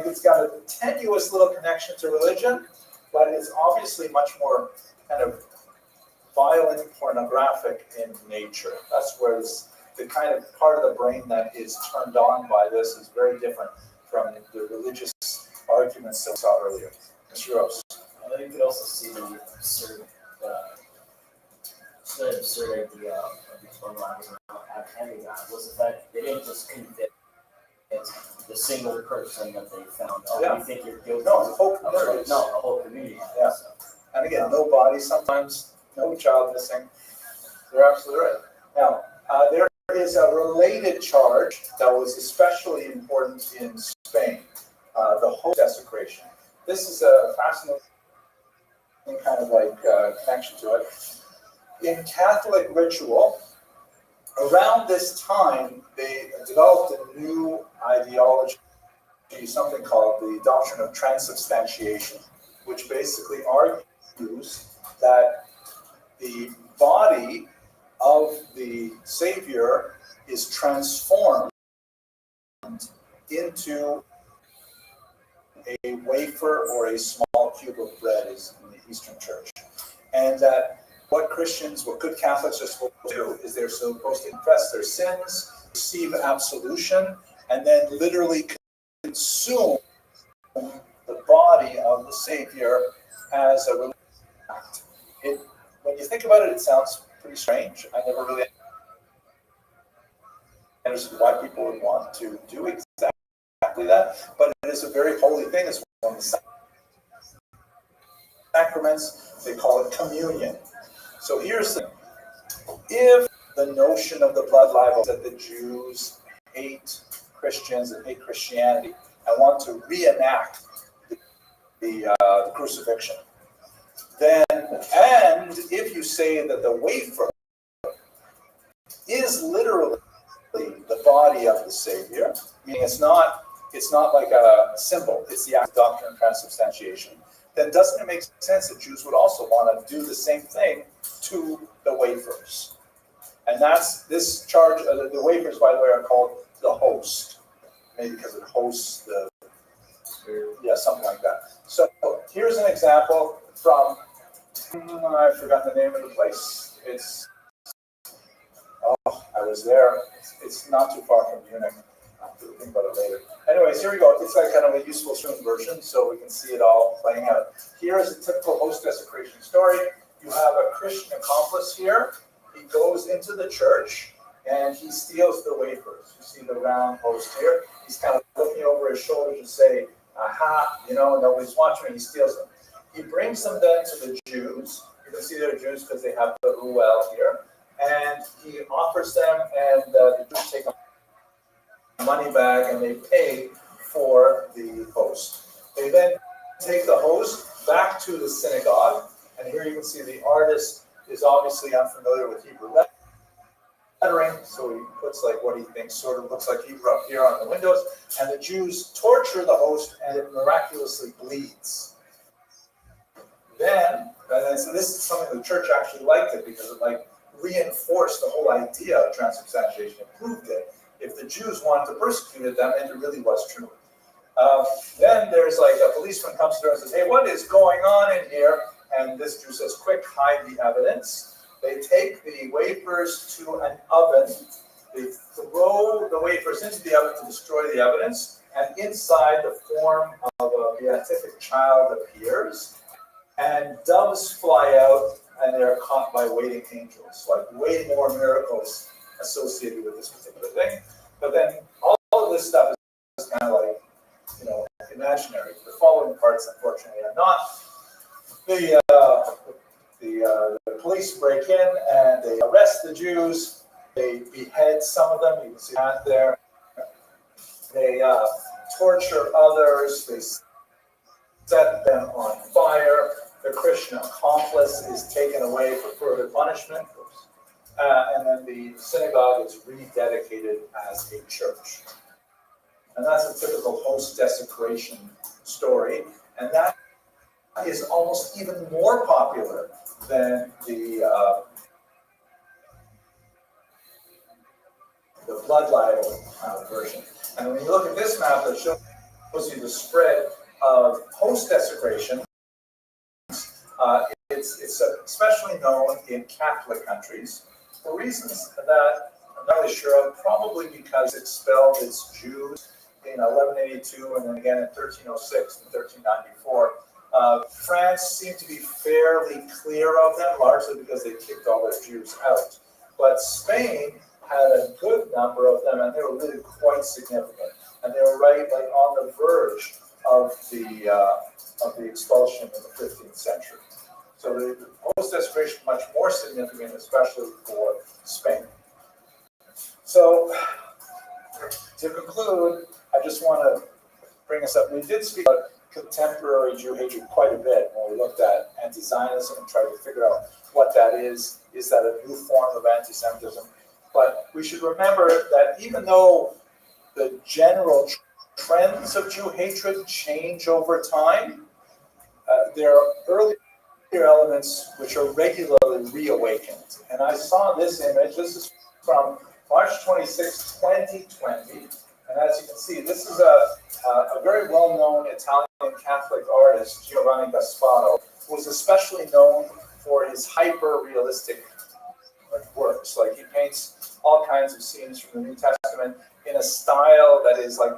[SPEAKER 1] It's got a tenuous little connection to religion, but it's obviously much more kind of violent, pornographic in nature. That's where the kind of part of the brain that is turned on by this is very different from the religious arguments that we saw earlier. Mr. Rose.
[SPEAKER 3] You could also see the absurd idea of these blood libels around having that was the fact they didn't just convict the single person that they found. Oh, you think you're guilty? No, the whole community. No, the whole community.
[SPEAKER 1] Yeah. So. And again, no body, sometimes no child missing. You're absolutely right. Now, there is a related charge that was especially important in Spain, the host desecration. This is a fascinating kind of connection to it. In Catholic ritual, around this time, they developed a new ideology something called the doctrine of transubstantiation, which basically argues that the body of the Savior is transformed into a wafer or a small cube of bread is in the Eastern Church. And that what good Catholics are supposed to do is they're supposed to confess their sins, receive absolution, and then literally consume the body of the Savior as a religious act. When you think about it, it sounds pretty strange. I never really understood why people would want to do exactly that, but it is a very holy thing. It's one of the sacraments. They call it communion. So here's the thing. If the notion of the blood libel that the Jews hate Christians and hate Christianity and want to reenact the crucifixion, then, and if you say that the wafer is literally the body of the Savior, meaning it's not like a symbol, it's the act doctrine of transubstantiation, then doesn't it make sense that Jews would also want to do the same thing to the wafers? And that's this charge. The wafers, by the way, are called the host, maybe because it hosts the, something like that. So here's an example from, I forgot the name of the place. I was there. It's not too far from Munich. I'll have to think about it later. Anyways, here we go. It's like kind of a useful stream version, so we can see it all playing out. Here is a typical host desecration story. You have a Christian accomplice here. He goes into the church and he steals the wafers. You see the round host here. He's kind of looking over his shoulder to say, aha, nobody's watching, and he steals them. He brings them then to the Jews. You can see they're Jews because they have the ruel here. And he offers them, and the Jews take a money bag and they pay for the host. They then take the host back to the synagogue, and here you can see the artist is obviously unfamiliar with Hebrew lettering, so he puts like what he thinks sort of looks like Hebrew up here on the windows, and the Jews torture the host, and it miraculously bleeds. So this is something the church actually liked it because it reinforced the whole idea of transubstantiation. It proved it. If the Jews wanted to persecute them, and it really was true. Then there's a policeman comes through and says, hey, what is going on in here? And this Jew says, quick, hide the evidence. They take the wafers to an oven. They throw the wafers into the oven to destroy the evidence. And inside, the form of a beatific child appears. And doves fly out, and they're caught by waiting angels. Way more miracles associated with this particular thing. But then all of this stuff is kind of imaginary. The following parts, unfortunately, are not. The police break in and they arrest the Jews. They behead some of them. You can see that there. They torture others. They set them on fire. The Christian accomplice is taken away for further punishment. And then the synagogue is rededicated as a church. And that's a typical host desecration story. And that is almost even more popular than the blood libel version. And when you look at this map that shows you the spread of host desecration, it's especially known in Catholic countries for reasons that I'm not really sure of, probably because it expelled its Jews in 1182 and then again in 1306 and 1394. France seemed to be fairly clear of them, largely because they kicked all their Jews out. But Spain had a good number of them, and they were really quite significant. And they were right on the verge of the expulsion in the 15th century. So the host desecration much more significant, especially for Spain. So to conclude, I just want to bring us up. We did speak about contemporary Jew hatred quite a bit when we looked at anti-Zionism and tried to figure out what that is. Is that a new form of anti-Semitism? But we should remember that even though the general trends of Jew hatred change over time. There are earlier elements which are regularly reawakened. And I saw this image. This is from March 26, 2020. And as you can see, this is a very well-known Italian Catholic artist, Giovanni Gasparo, who was especially known for his hyper-realistic works. Like, he paints all kinds of scenes from the New Testament in a style that is like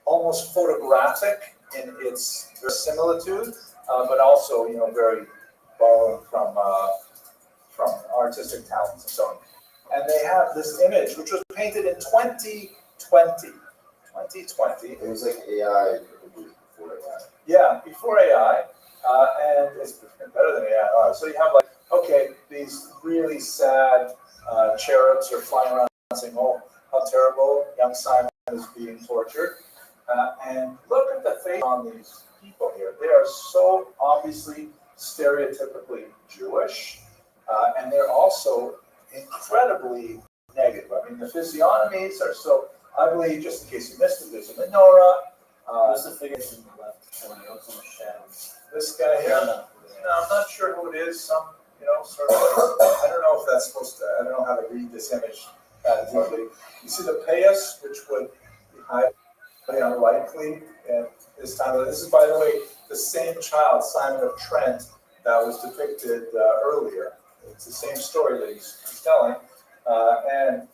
[SPEAKER 1] almost photographic in its verisimilitude, but also, very borrowing from artistic talents and so on. And they have this image, which was painted in 2020.
[SPEAKER 4] It was like AI before AI.
[SPEAKER 1] Yeah, before AI, and it's better than AI. So you have these really sad cherubs are flying around saying, "Oh, how terrible! Young Simon is being tortured." And look at the face on these people here. They are so obviously stereotypically Jewish, and they're also incredibly negative. I mean, the physiognomies are so ugly. Just in case you missed it, there's a menorah.
[SPEAKER 3] There's the figure in the left corner, on the shadows.
[SPEAKER 1] This guy here. No, I'm not sure who it is. Some, sort of. I don't know if that's supposed to. I don't know how to read this image that deeply. You see the payas, which would be highly unlikely at this time. This is, by the way, the same child, Simon of Trent, that was depicted earlier. It's the same story that he's telling, and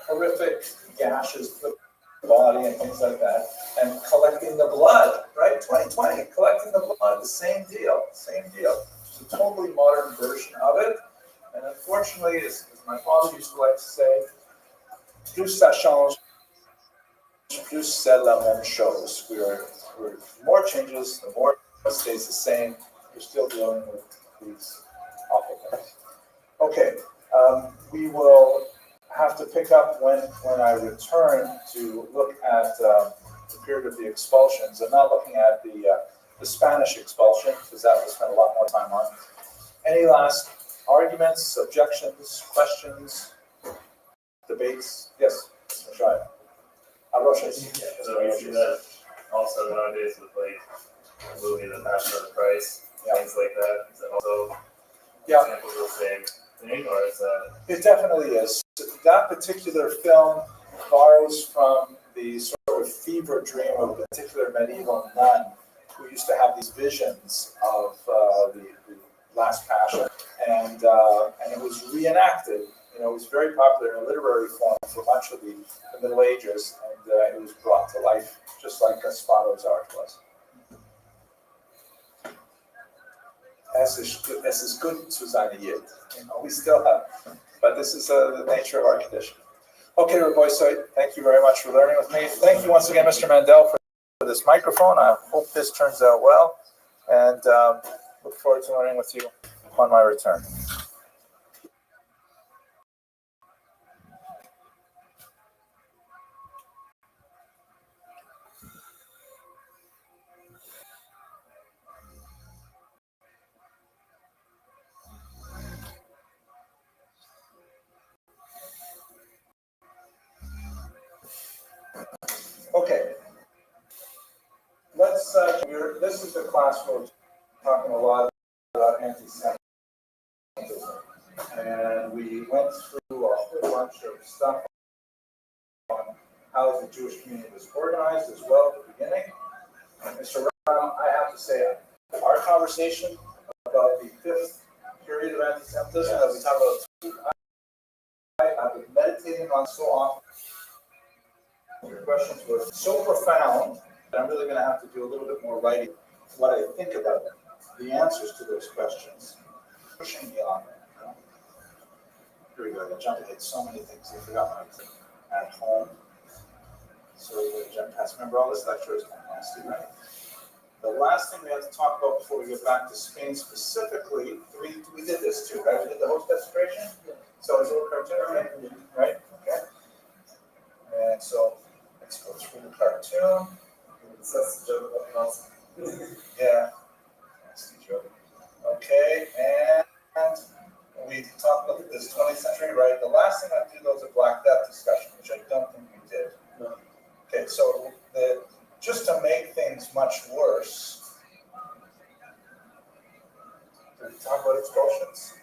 [SPEAKER 1] horrific gashes to the body and things like that, and collecting the blood. Right, 2020, collecting the blood, the same deal. It's a totally modern version of it, and unfortunately, as my father used to like to say, plus ça change, plus c'est la même chose. We're more changes, the more it stays the same. We're still dealing with these awful things. Okay, we will have to pick up when I return to look at the period of the expulsions. I'm not looking at the Spanish expulsion, because that we'll spend a lot more time on. Any last arguments, objections, questions, debates? Yes, Rashad. Roches.
[SPEAKER 2] Yeah, so we see that also nowadays with the movie The Passion of the Christ, things like that. Is that also examples of the same thing, or is that?
[SPEAKER 1] It definitely is. That particular film borrows from the sort of fever dream of a particular medieval nun who used to have these visions of the Last Passion, and it was reenacted. It was very popular in a literary form for much of the Middle Ages, and it was brought to life just like Gasparo's art was. Es ist gut zu sein hier. We still have, but this is the nature of our condition. Okay, Rabbi Soy, thank you very much for learning with me. Thank you once again, Mr. Mandel, for this microphone. I hope this turns out well, and look forward to learning with you upon my return. Okay, let's. This is the class where we're talking a lot about anti-Semitism, and we went through a whole bunch of stuff on how the Jewish community was organized as well at the beginning. And Mr. Ram, I have to say, our conversation about the fifth period of anti-Semitism that we talk about, I've been meditating on so often. Your questions were so profound that I'm really going to have to do a little bit more writing what I think about the answers to those questions. Pushing me on there. Here we go. I jumped ahead so many things. I forgot my at home. So we're going to jump past. Remember, all this lecture is kind of nasty, right? The last thing we have to talk about before we get back to Spain specifically, we did this too, right? We did the host desecration. So it's a little cartoon, right? Okay. And so let's go through the cartoon. That's the joke about Nazi. Yeah. Nasty joke. Okay, and we talked about this 20th century, right? The last thing I did was a Black Death discussion, which I don't think we did. No. Okay, so gets much worse. Did we talk about expulsions?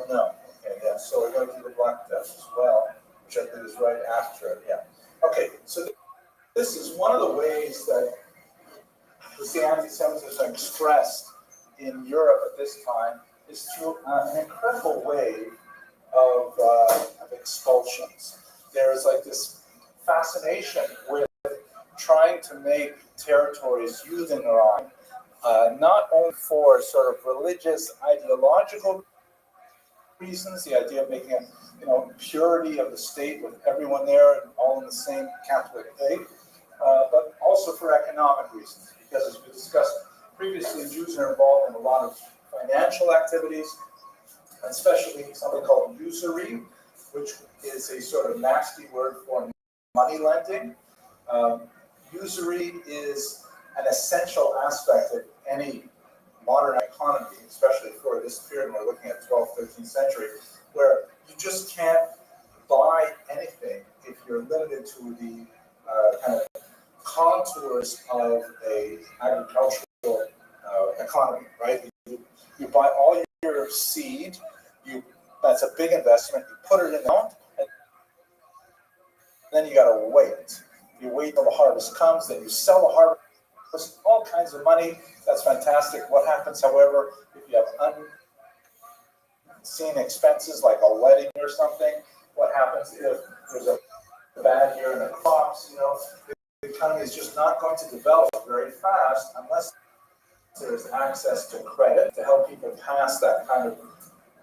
[SPEAKER 1] No. Okay, yeah. So we're going to do the Black Death as well, which I think is right after it. Yeah. Okay, so this is one of the ways that the anti-Semitism expressed in Europe at this time is through an incredible wave of expulsions. There is like this fascination with trying to make territories Judenrein, not only for sort of religious, ideological reasons, the idea of making a purity of the state with everyone there and all in the same Catholic faith, but also for economic reasons. Because as we discussed previously, Jews are involved in a lot of financial activities, especially something called usury, which is a sort of nasty word for money lending. Usury is an essential aspect of any modern economy, especially for this period we're looking at 12th, 13th century, where you just can't buy anything if you're limited to the kind of contours of a agricultural economy, right? You buy all your seed, that's a big investment, you put it in the ground, and then you gotta wait. You wait till the harvest comes, then you sell the harvest, all kinds of money, that's fantastic. What happens, however, if you have unseen expenses like a wedding or something, what happens if there's a bad year in the crops, the economy is just not going to develop very fast unless there's access to credit to help people pass that kind of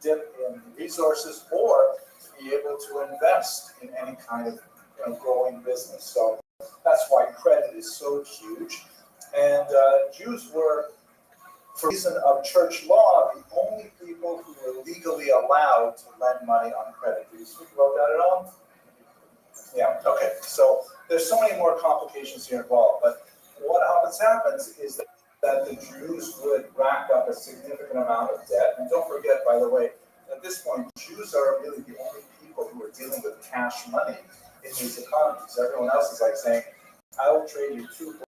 [SPEAKER 1] dip in resources or to be able to invest in any kind of growing business. So that's why credit is so huge. And Jews were, for reason of church law, the only people who were legally allowed to lend money on credit. Did you speak about that at all? Yeah, okay. So there's so many more complications here involved, but what always happens is that the Jews would rack up a significant amount of debt. And don't forget, by the way, at this point, Jews are really the only people who are dealing with cash money in these economies. Everyone else is like saying, I will trade you 2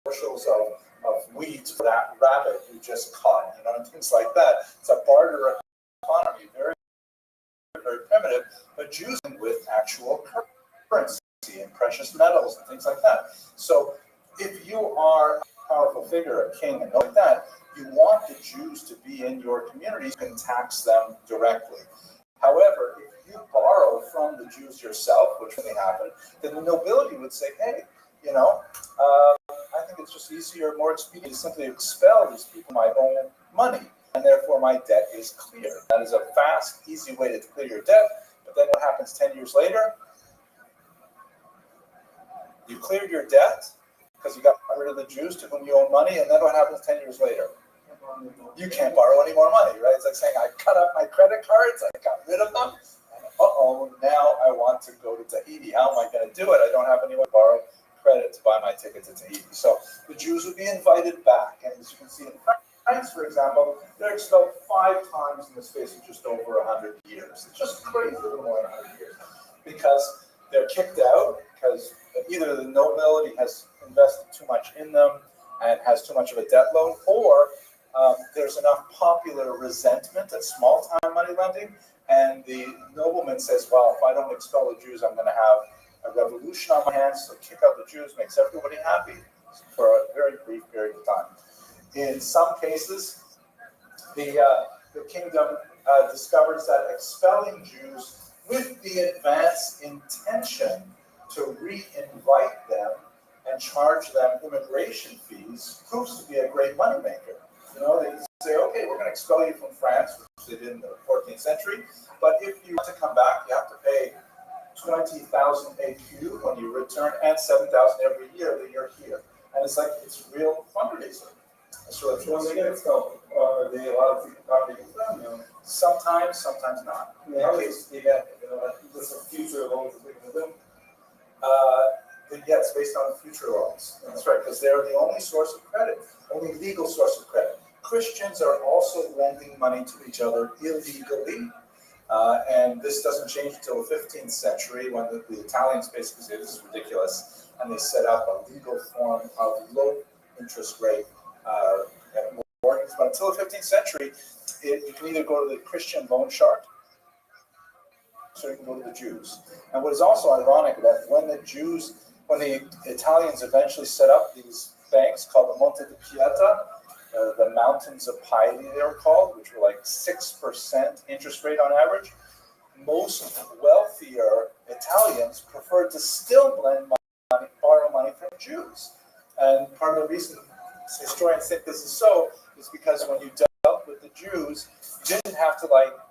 [SPEAKER 1] bushels of wheat for that rabbit you just caught, and things like that. It's a barter economy, very, very primitive, but Jews with actual currency and precious metals and things like that. So if you are a powerful figure, a king, and like that, you want the Jews to be in your community. You can tax them directly. However, if you borrow from the Jews yourself, which may happen, then the nobility would say, hey, I think it's just easier, more expedient to simply expel these people my own money, and therefore my debt is clear. That is a fast, easy way to clear your debt. But then what happens 10 years later? You cleared your debt because you got rid of the Jews to whom you owe money, and then what happens 10 years later? You can't borrow any more money, right? It's like saying, I cut up my credit cards, I got rid of them, and now I want to go to Tahiti. How am I going to do it? I don't have anyone to borrow credit to buy my ticket to Tahiti. So the Jews would be invited back, and as you can see in France, for example, they're expelled 5 times in the space of just over 100 years. It's just crazy, a little more than 100 years, because they're kicked out because either the nobility has invested too much in them and has too much of a debt load, or there's enough popular resentment at small-time money lending, and the nobleman says, well, if I don't expel the Jews, I'm going to have a revolution on my hands, so kick out the Jews makes everybody happy for a very brief period of time. In some cases, the kingdom discovers that expelling Jews with the advance intention to re-invite them and charge them immigration fees proves to be a great moneymaker. They say, okay, we're going to expel you from France, which they did in the 14th century, but if you want to come back, you have to pay 20,000 AQ when you return and 7,000 every year that you're here. And it's real fundraising. So when they get expelled, are they allowed to copy them? Sometimes, sometimes not.
[SPEAKER 6] How is the this a future loans with them?
[SPEAKER 1] Yeah, it's based on future loans. That's right, because they're the only source of credit, only legal source of credit. Christians are also lending money to each other illegally. And this doesn't change until the 15th century when the Italians basically say this is ridiculous. and they set up a legal form of low interest rate mortgages. But until the 15th century, you can either go to the Christian loan shark, so you can go to the Jews. And what is also ironic that when the Italians eventually set up these banks called the Monte di Pieta, the mountains of piety they were called, which were like 6% interest rate on average, most wealthier Italians preferred to still borrow money from Jews. And part of the reason historians think this is so is because when you dealt with the Jews, you didn't have to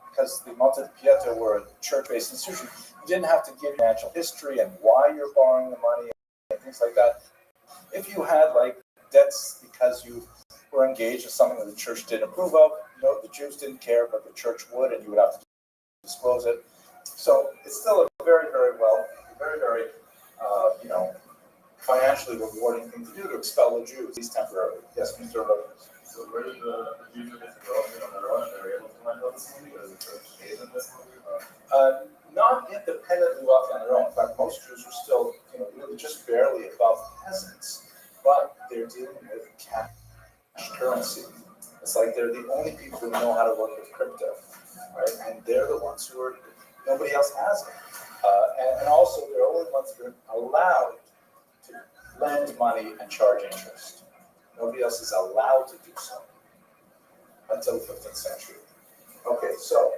[SPEAKER 1] because the Monte di Pieta were a church-based institution, you didn't have to give financial history and why you're borrowing the money and things like that. If you had debts because you were engaged in something that the church didn't approve of, the Jews didn't care, but the church would, and you would have to disclose it. So it's still a very, very financially rewarding thing to do to expel the Jews, at least temporarily. Yes, Mr. Rogers.
[SPEAKER 2] So where did the Jews get to go on their own? They were able to find out this movie, or the church gave them this movie?
[SPEAKER 1] Not independently wealthy on their own. In fact, most Jews were still, really just barely above peasants, but they're dealing with cash currency. It's like they're the only people who know how to work with crypto, right? And they're the ones who are, nobody else has it. And also, they're the only ones who are allowed to lend money and charge interest. Nobody else is allowed to do so until the 15th century. Okay, so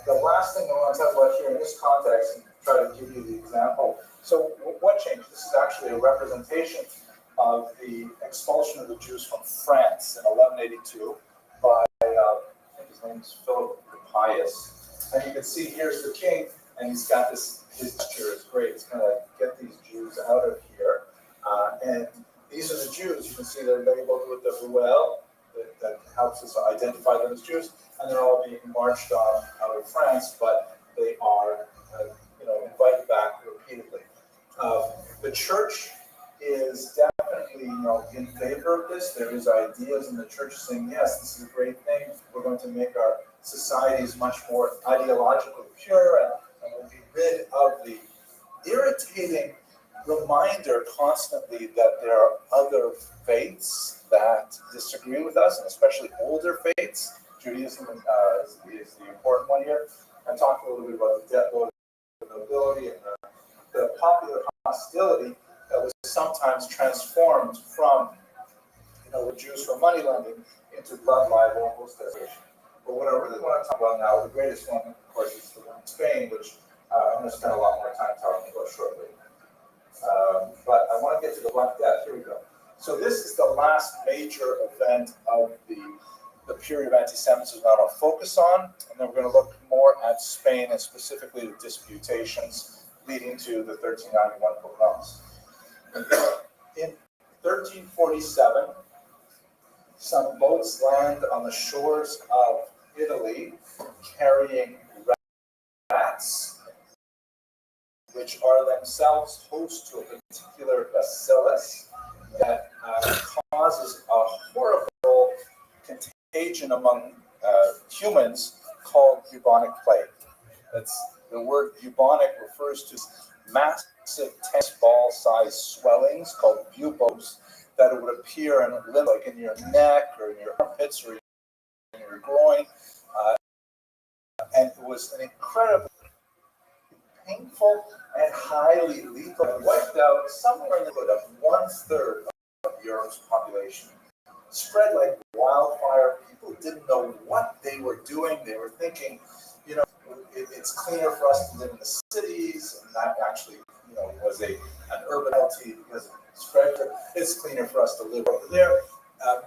[SPEAKER 1] the last thing I want to talk about here in this context, and try to give you the example. So what changed? This is actually a representation of the expulsion of the Jews from France in 1182 by, I think his name is Philip the Pious. And you can see here's the king, and he's got this, his gesture is great. It's kind of get these Jews out of here. And these are the Jews. You can see they're labeled with the ruelle that helps us identify them as Jews, and they're all being marched on out of France, but they are, invited back repeatedly. The church is definitely, in favor of this. There is ideas in the church saying, yes, this is a great thing. We're going to make our societies much more ideologically pure, and we'll be rid of the irritating reminder constantly that there are other faiths that disagree with us, and especially older faiths. Judaism is the important one here. I talked a little bit about the debt load of nobility and the popular hostility that was sometimes transformed from, the Jews for money lending into blood libel and hostilization. But what I really want to talk about now, the greatest one, of course, is the one in Spain, which I'm going to spend a lot more time talking about shortly. But I want to get to the Black Death. Here we go. So this is the last major event of the period of anti-Semitism that I'll focus on, and then we're going to look more at Spain and specifically the disputations leading to the 1391 pogroms. In 1347, some boats land on the shores of Italy carrying rats, which are themselves host to a particular bacillus that causes a horrible contagion among humans called bubonic plague. That's the word bubonic refers to massive tennis ball-sized swellings called buboes that would appear and live like in your neck or in your armpits or in your groin, and it was an incredibly painful and highly lethal. It wiped out somewhere in the neighborhood of 1/3 of Europe's population. Spread like wildfire. People didn't know what they were doing. They were thinking, it's cleaner for us to live in the cities, and that actually, was an urban reality because it spread. It's cleaner for us to live over there.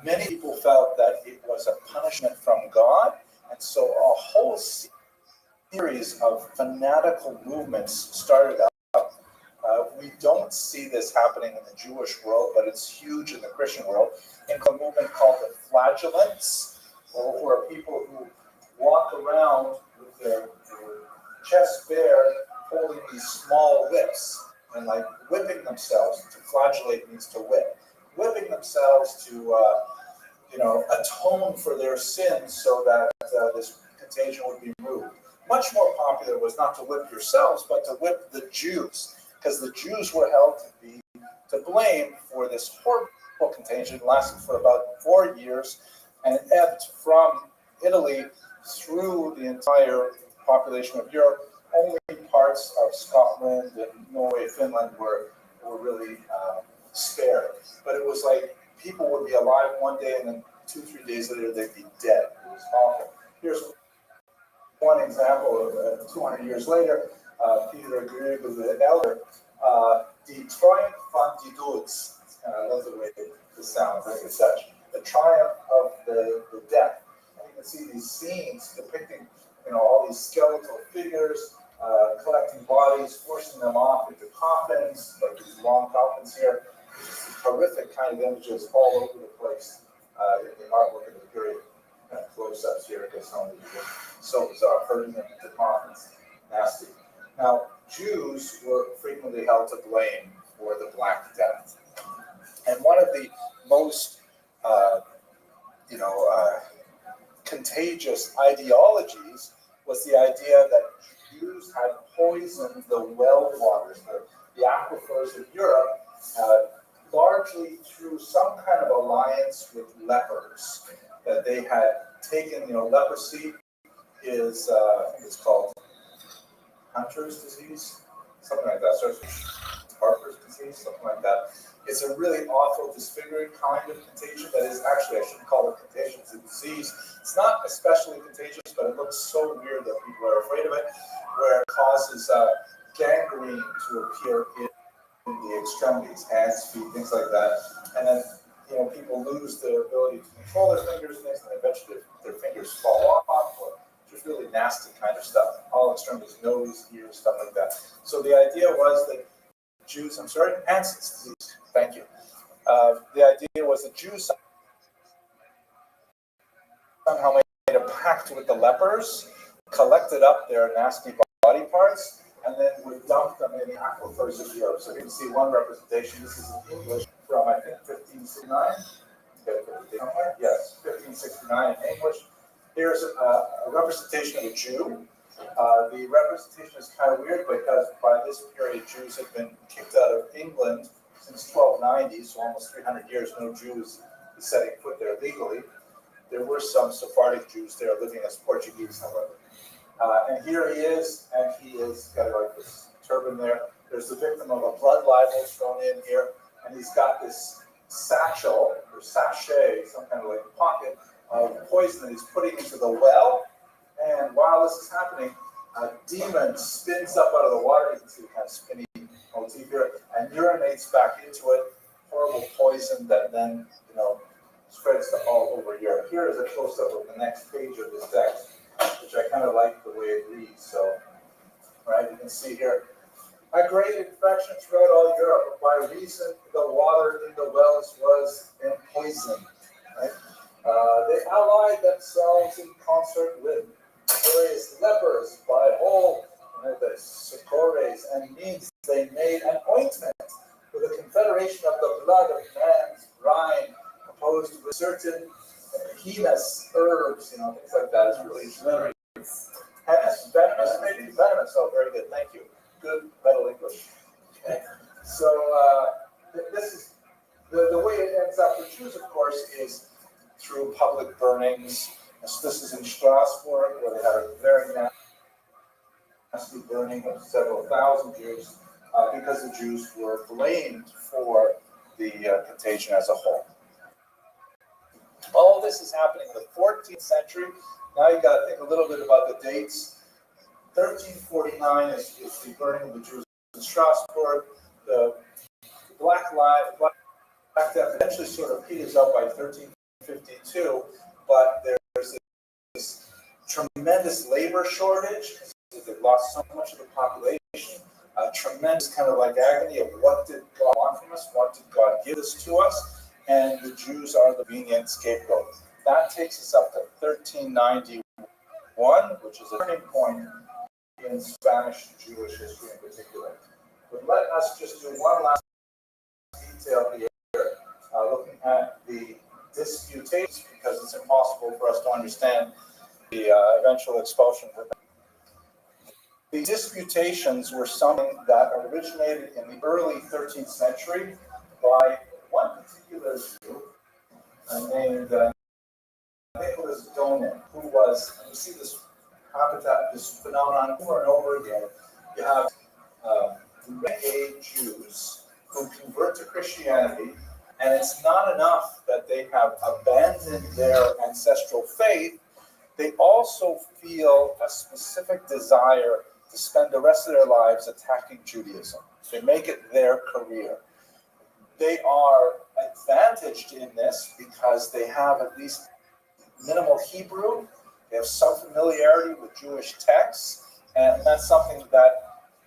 [SPEAKER 1] Many people felt that it was a punishment from God, and so a whole series of fanatical movements started up. We don't see this happening in the Jewish world, but it's huge in the Christian world. In a movement called the Flagellants, who are people who walk around with their chest bare, holding these small whips and whipping themselves. To flagellate means to whip. Whipping themselves to, atone for their sins so that this contagion would be removed. Much more popular was not to whip yourselves, but to whip the Jews, because the Jews were held to be to blame for this horrible contagion. It lasted for about 4 years, and it ebbed from Italy through the entire population of Europe. Only parts of Scotland and Norway, Finland were really spared. But it was like people would be alive one day, and then 2-3 days later they'd be dead. It was awful. Here's one example of 200 years later. Peter Grieg, the elder, the triumph van die doods. I love the way this sounds, like it's such. The triumph of the death. And you can see these scenes depicting, all these skeletal figures collecting bodies, forcing them off into coffins, like these long coffins here. Just horrific kind of images all over the place in the artwork of the period. Kind of close-ups here because some of these are so bizarre, hurting them into coffins. Nasty. Now, Jews were frequently held to blame for the Black Death. And one of the most, contagious ideologies was the idea that Jews had poisoned the well waters, the aquifers of Europe, largely through some kind of alliance with lepers. That they had taken, leprosy is, I think it's called Hunter's disease, something like that, sort of Harper's disease, something like that. It's a really awful, disfiguring kind of contagion that is actually, I shouldn't call it contagion, it's a disease. It's not especially contagious, but it looks so weird that people are afraid of it, where it causes gangrene to appear in the extremities, hands, feet, things like that. And then, people lose their ability to control their fingers and things, and eventually their fingers fall off, or just really nasty kind of stuff. All extremities, nose, ears, stuff like that. So the idea was that Jews, Hansen's disease, thank you. The idea was that Jews somehow made a pact with the lepers, collected up their nasty body parts, and then would dump them in the aquifers of Europe. So you can see one representation. This is in English from, I think, 1569. Yes, 1569 in English. Here's a representation of a Jew. The representation is kind of weird because by this period, Jews had been kicked out of England since 1290, so almost 300 years, no Jews setting foot there legally. There were some Sephardic Jews there living as Portuguese, however. And here he is, and he is got like this turban there. There's the victim of a blood libel thrown in here, and he's got this satchel or sachet, some kind of like pocket of poison that he's putting into the well. And while this is happening, a demon spins up out of the water. You can see the kind of spinny motif here, and urinates back into it. Horrible poison that then, spreads to all over Europe. Here is a close-up of the next page of this text, which I kind of like the way it reads. So, right, you can see here, a great infection throughout all Europe. By reason the water in the wells was poisoned. Right? They allied themselves in concert with various lepers by all the succores and means. They made an ointment with a confederation of the blood of man's brine, composed with certain heinous herbs, things like that. It's really venomous, maybe venomous. Oh, very good, thank you. Good Middle English. Okay. So this is the way it ends up for Jews, of course, is through public burnings. So this is in Strasbourg, where they had a very nasty burning of several thousand Jews because the Jews were blamed for the contagion as a whole. All this is happening in the 14th century. Now you got to think a little bit about the dates. 1349 is the burning of the Jews in Strasbourg. The Black Death eventually sort of peters out by 1352, but there's this tremendous labor shortage. They've lost so much of the population. A tremendous kind of like agony of what did God want from us? What did God give this to us? And the Jews are the convenient scapegoat. That takes us up to 1391, which is a turning point in Spanish Jewish history in particular. But let us just do one last detail here, looking at the disputations, because it's impossible for us to understand the eventual expulsion. The disputations were something that originated in the early 13th century by one particular Jew named Nicholas Donin, who was, and you see this habitat, this phenomenon over and over again. You have renegade Jews who convert to Christianity, and it's not enough that they have abandoned their ancestral faith, they also feel a specific desire to spend the rest of their lives attacking Judaism. They make it their career. They are advantaged in this because they have at least minimal Hebrew, they have some familiarity with Jewish texts, and that's something that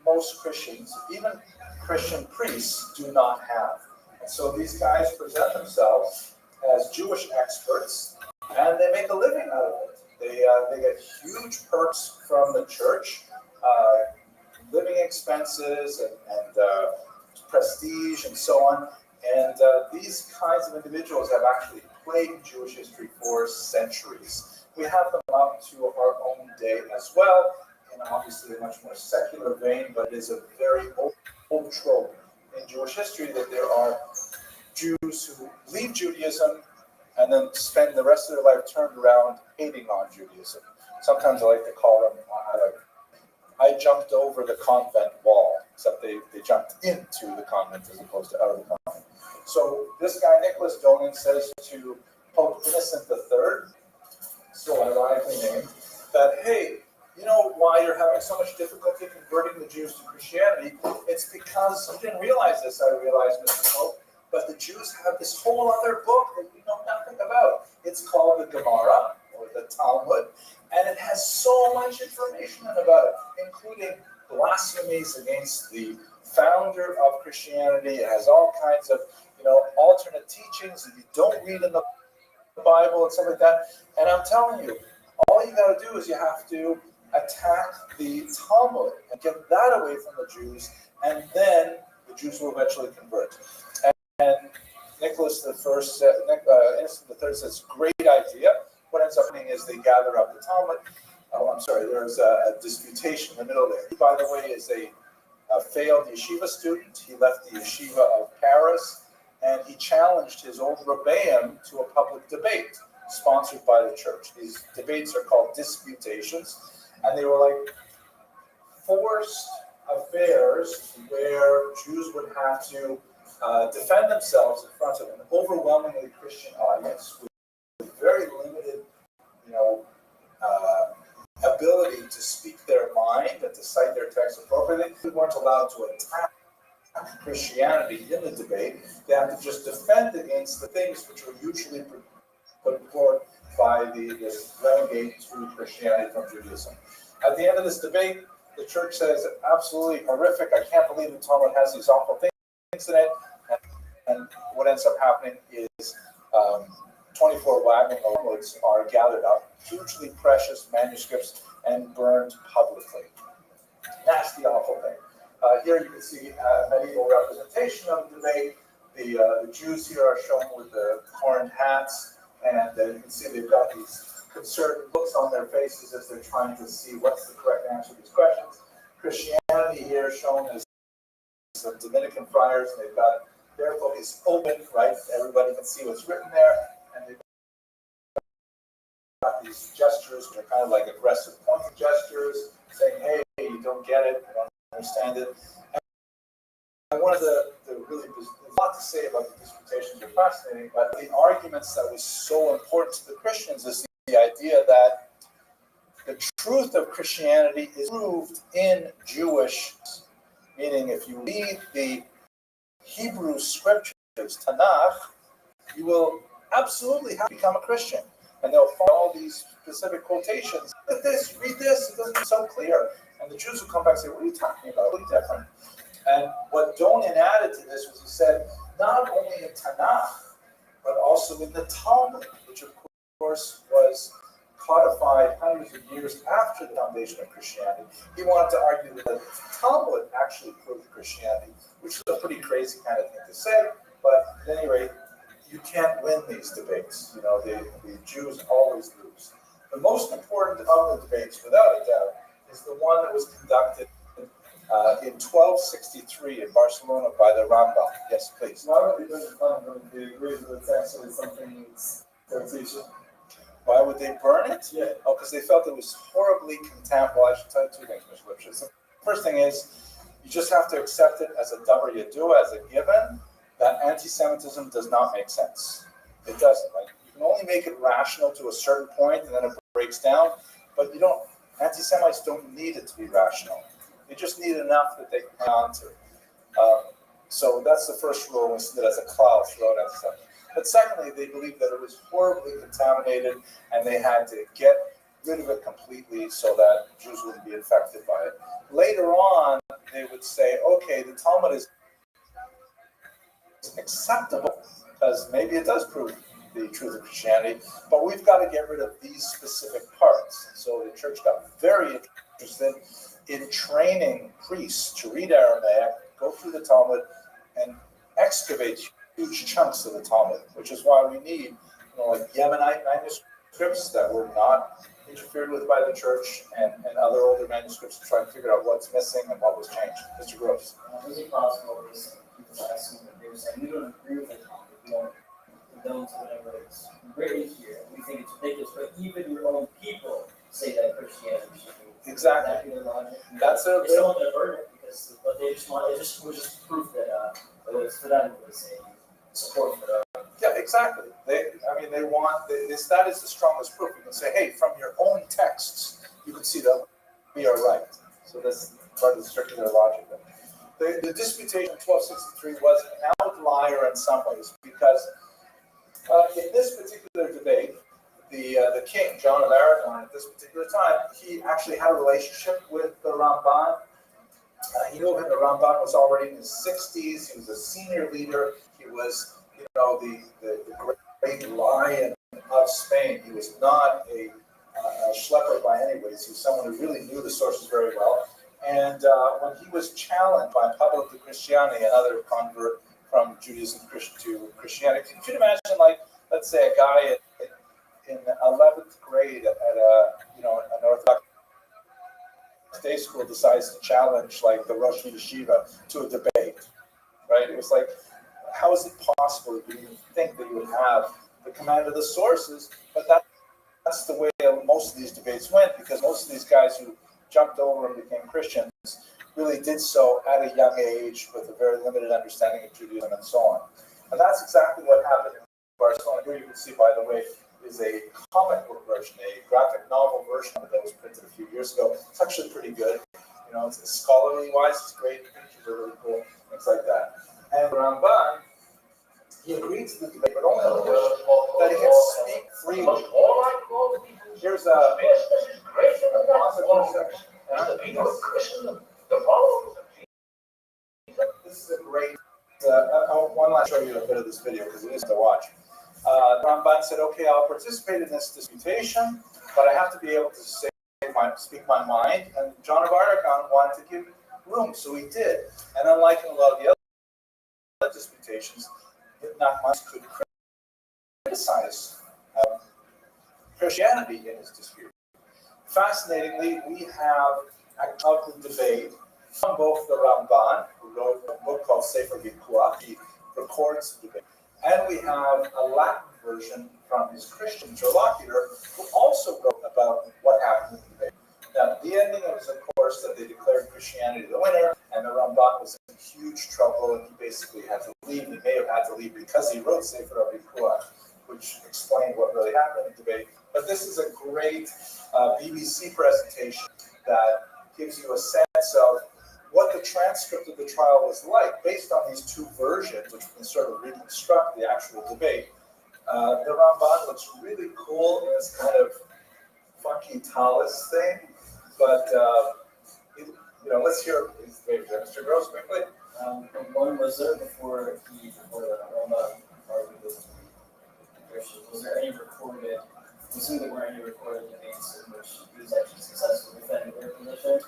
[SPEAKER 1] most Christians, even Christian priests, do not have. And so these guys present themselves as Jewish experts, and they make a living out of it. They get huge perks from the church, living expenses and prestige and so on. And these kinds of individuals have actually plagued Jewish history for centuries. We have them up to our own day as well, in obviously a much more secular vein, but it is a very old trope in Jewish history that there are Jews who leave Judaism and then spend the rest of their life turned around hating on Judaism. Sometimes I like to call them, I jumped over the convent wall, except they jumped into the convent as opposed to out of the convent. So this guy, Nicholas Donin, says to Pope Innocent III, so ironically named, that, hey, you know why you're having so much difficulty converting the Jews to Christianity? It's because, you didn't realize this, I realized, Mr. Pope, but the Jews have this whole other book that you know nothing about. It's called the Gemara, or the Talmud, and it has so much information about it, including blasphemies against the founder of Christianity. It has all kinds of, alternate teachings that you don't read in the Bible and stuff like that. And I'm telling you, all you got to do is you have to attack the Talmud and get that away from the Jews, and then the Jews will eventually convert. And Nicholas I, Innocent III says, great idea. What ends up happening is they gather up the Talmud. There's a disputation in the middle there. He, by the way, is a failed yeshiva student. He left the yeshiva of Paris, and he challenged his old rebbeim to a public debate sponsored by the church. These debates are called disputations, and they were like forced affairs where Jews would have to defend themselves in front of an overwhelmingly Christian audience with very limited, ability to speak their mind and to cite their text appropriately. They weren't allowed to attack Christianity in the debate. They had to just defend against the things which were usually put forth by this renegade to Christianity from Judaism. At the end of this debate, the church says, absolutely horrific. I can't believe the Talmud has these awful things in it. And what ends up happening is 24 wagon loads are gathered up, hugely precious manuscripts, and burned publicly. Nasty, awful thing. Here you can see a medieval representation of the debate. The Jews here are shown with the horned hats, and you can see they've got these concerned looks on their faces as they're trying to see what's the correct answer to these questions. Christianity here shown as some Dominican friars, and they've got their book is open, right? Everybody can see what's written there, and they've got these gestures, which are kind of like aggressive pointing gestures, saying, hey, you don't get it, you don't understand it. And one of the really, there's a lot to say about the disputations, are fascinating, but the arguments that was so important to the Christians is the idea that the truth of Christianity is proved in Jewish, meaning if you read the Hebrew scriptures, Tanakh, you will absolutely have to become a Christian. And they'll find all these specific quotations. Look at this, read this, it doesn't seem so clear. And the Jews will come back and say, what are you talking about? What are you different? And what Donin added to this was he said, not only in Tanakh, but also in the Talmud, which of course was codified hundreds of years after the foundation of Christianity. He wanted to argue that the Talmud actually proved Christianity, which is a pretty crazy kind of thing to say, but at any rate, you can't win these debates. The Jews always lose. The most important of the debates, without a doubt, is the one that was conducted in 1263 in Barcelona by the Rambam. Yes, please.
[SPEAKER 6] Why would they burn the Talmud if they agree that it's actually something sensation?
[SPEAKER 1] Why would they burn it?
[SPEAKER 6] Yeah.
[SPEAKER 1] Oh, because they felt it was horribly contaminated. Well, I should tell you two things, Mr. Lipschitz. The first thing is, you just have to accept it as a davar yadua, as a given, that anti-Semitism does not make sense. It doesn't. Like, you can only make it rational to a certain point, and then it breaks down. But you don't. Anti-Semites don't need it to be rational. They just need enough that they can hang on to. So that's the first rule, we see that as a cloud throughout anti-Semitism. But secondly, they believed that it was horribly contaminated, and they had to get rid of it completely so that Jews wouldn't be infected by it. Later on, they would say, okay, the Talmud is acceptable because maybe it does prove the truth of Christianity, but we've got to get rid of these specific parts. So the church got very interested in training priests to read Aramaic, go through the Talmud, and excavate huge chunks of the Talmud, which is why we need, like Yemenite manuscripts that were not interfered with by the church, and other older manuscripts to try and figure out what's missing and what was changed. Mr. Gross.
[SPEAKER 3] Is it possible this people asking that they were saying we don't agree with the Talmud, we don't condone to whatever it's written here, we think it's ridiculous, but even your own people say that Christianity should be
[SPEAKER 1] Exactly.
[SPEAKER 3] their logic.
[SPEAKER 1] That's a
[SPEAKER 3] It's not going to burn it because but they just want it was just proof that it was for them it was a support for them.
[SPEAKER 1] Yeah, exactly. They want this. That is the strongest proof. You can say, hey, from your own texts, you can see that we are right. So that's part of the circular logic. The disputation in 1263 was an outlier in some ways because in this particular debate, the king, John of Aragon, at this particular time, he actually had a relationship with the Ramban. He knew him. The Ramban was already in his 60s. He was a senior leader. He was, the great lion of Spain. He was not a schlepper by any ways. He was someone who really knew the sources very well. And when he was challenged by Pablo de Cristiani, another convert from Judaism to Christianity, could you imagine, like, let's say a guy in 11th grade at an Orthodox day school decides to challenge, like, the Rosh Yeshiva to a debate, right? It was like, how is it possible that you even think that you would have the command of the sources? But that's the way most of these debates went, because most of these guys who jumped over and became Christians really did so at a young age with a very limited understanding of Judaism and so on. And that's exactly what happened in Barcelona. Here you can see, by the way, is a comic book version, a graphic novel version of it that was printed a few years ago. It's actually pretty good. It's scholarly wise, it's great. The pictures are really cool, things like that. And Ramban, he agreed to the debate, but only on the condition that he could speak freely. Here's a this is a great. One last show you a bit of this video because it is to watch. Ramban said, "Okay, I'll participate in this disputation, but I have to be able to speak my mind." And John of Aragon wanted to give room, so he did. And unlike in a lot of the other disputations, not much could criticize Christianity in his dispute. Fascinatingly, we have out the debate from both the Ramban, who wrote a book called Sefer Vikuach, he records the debate, and we have a Latin version from his Christian interlocutor, who also wrote about what happened in the debate. Now, the ending was, of course, that they declared Christianity the winner, and the Ramban was in huge trouble, and he basically had to leave. He may have had to leave because he wrote Sefer Vikuach, which explained what really happened in the debate. But this is a great BBC presentation that gives you a sense of what the transcript of the trial was like, based on these two versions, which can sort of reconstruct the actual debate. The Ramban looks really cool in this kind of funky talus thing, but let's hear maybe Mr. Gross quickly.
[SPEAKER 3] One was there before the Ramban argued with Christians. Was there any recorded? Assume there weren't any recorded debates in which he was actually successful defending their position.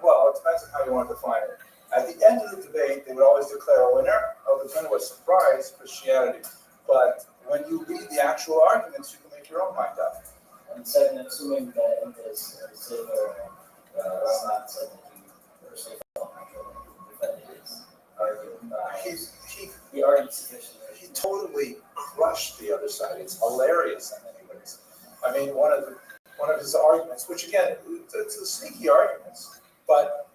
[SPEAKER 1] Well, it depends on how you want to define it. At the end of the debate, they would always declare a winner. Oh, the winner was surprise Christianity. But when you read the actual arguments, you can make your own mind up.
[SPEAKER 3] And second, assuming that in this Ramban said that he personally felt The art tradition.
[SPEAKER 1] he totally crushed the other side. It's hilarious in many ways. I mean, one of his arguments, which again, it's a sneaky arguments, but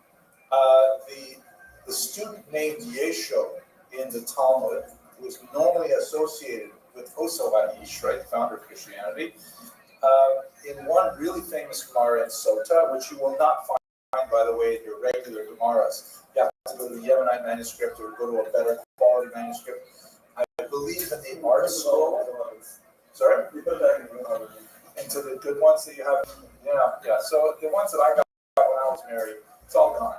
[SPEAKER 1] the student named Yesho in the Talmud was normally associated with Oso HaIsh, right, the founder of Christianity, in one really famous Gemara in Sota, which you will not find, by the way, in your regular Gemaras. You have to go to the Yemenite manuscript or go to a better quality manuscript. I believe in the art scroll. Sorry? Into the good ones that you have. Yeah. So the ones that I got when I was married, it's all gone.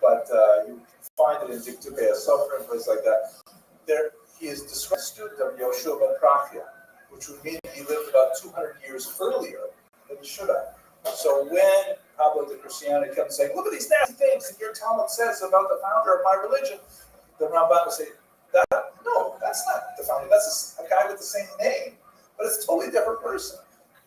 [SPEAKER 1] But you find it in Dikdukei Sofer and places like that. There, he is described as a student of Yoshua ben Prakhia, which would mean he lived about 200 years earlier than he should have. So when Pablo de Christianity comes saying, look at these nasty things that your Talmud says about the founder of my religion, the Ramban would say, no, that's not the founder. That's a guy with the same name, but it's a totally different person.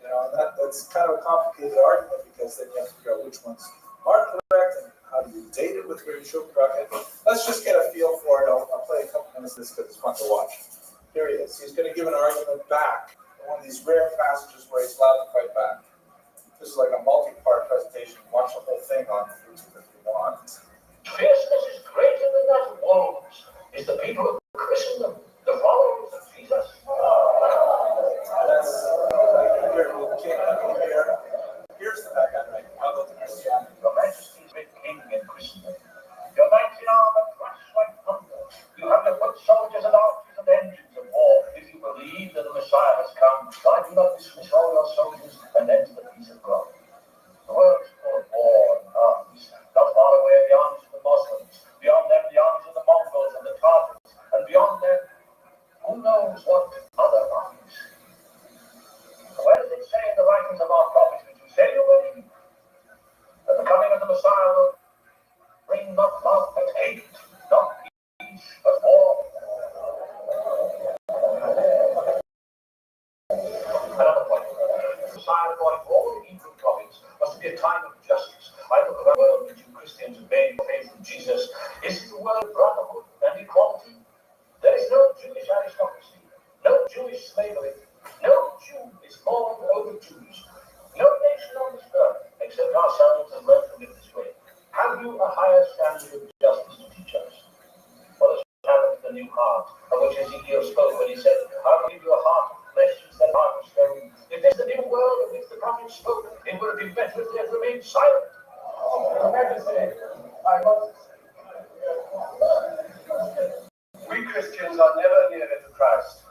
[SPEAKER 1] You know, and that's kind of a complicated argument because then you have to figure out which ones are correct and how do you date it with Yoshua ben Prakhia. Let's just get a feel for it. I'll play a couple minutes of this because it's fun to watch. Here he is. He's going to give an argument back. One of these rare passages where he's allowed to fight back. This is like a multi-part presentation. Watch the whole thing on YouTube if you want.
[SPEAKER 10] Fierceness is greater than that of wolves. Is the people of Christendom, the followers of Jesus.
[SPEAKER 1] That's here. Here's the back guy, right? How about the Christianity?
[SPEAKER 10] Your Majesty's great king in Christendom. Your mighty armor crushed like thunder. You have the foot soldiers and archers and engines of war. If you believe that the Messiah has come, why do not dismiss all your soldiers and enter the peace of God? The world is full of war and arms. Not far away are the arms of the Muslims. Beyond them, the arms of the Mongols and the Tartars. And beyond them, who knows what other armies? Where does it say in the writings of our prophets, which you say you believe, that the coming of the Messiah will bring not love but hate, not peace but war? Another point. The Messiah going to all the Hebrew prophets must be a time of justice. I look around the world which you Christians obey the faith of Jesus. Is it a world of brotherhood and equality? There is no Jewish aristocracy, no Jewish slavery. No Jew is lord over Jews. No nation on this earth, except ourselves, has learned to live this way. Have you a higher standard of justice to teach us? What has happened to the new heart, of which Ezekiel spoke when he said, I will give you a heart of flesh instead of heart of stone. If this is the new world of which the prophet spoke, it would have been better if they had remained silent. Your Majesty, I must. We Christians are never nearer to Christ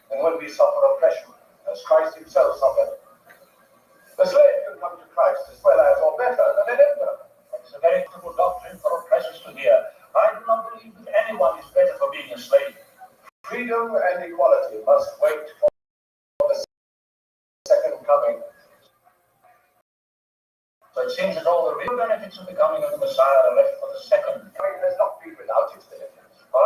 [SPEAKER 10] than when we suffer oppression, as Christ himself suffered. The slave can come to Christ as well as, or better, than an emperor. It's a very difficult doctrine for oppressors to hear. I do not believe that anyone is better for being a slave. Freedom and equality must wait for the second coming. So it seems that all the real benefits of the coming of the Messiah are left for the second coming. Has not been without its benefits.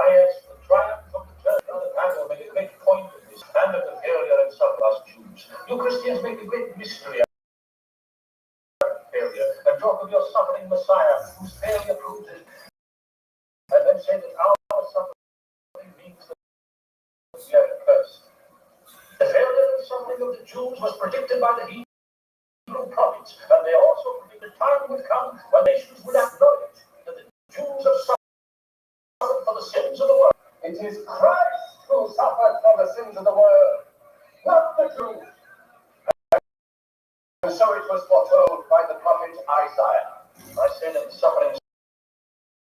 [SPEAKER 10] Yes, the triumph of the church on the battle made a great point of this, and of the failure and suffer us Jews. You Christians make a great mystery of failure, and talk of your suffering Messiah, whose failure proves it, and then say that our suffering means that we are cursed. The failure and suffering of the Jews was predicted by the Hebrew prophets, and they also predicted time would come when nations would acknowledge that the Jews have suffered for the sins of the world. It is Christ who suffered for the sins of the world, not the Jews. And so it was foretold by the prophet Isaiah. I say that the suffering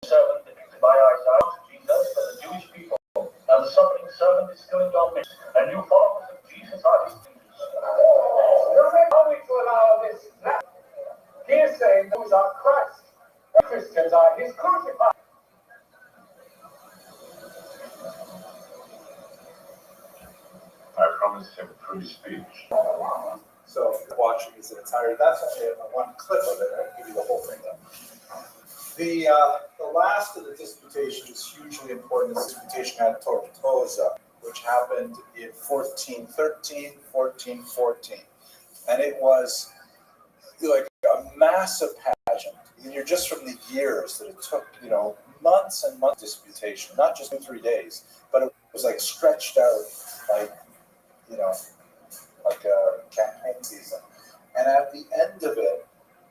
[SPEAKER 10] servant depicted by Isaiah is Jesus for the Jewish people, and the suffering servant is still in your midst, and you followers of Jesus are his Jews. How are we to allow this now? He is saying those are Christ. The Christians are his crucified. I promised him free speech.
[SPEAKER 1] So watching is an entirety. That's only one clip of it. I'll give you the whole thing though. The last of the disputations is hugely important. This disputation at Tortosa, which happened in 1413, 1414. And it was like a massive pageant. You're just from the years that it took, months and months of disputation, not just 2-3 days, but it was like stretched out, like, like a campaign season. And at the end of it,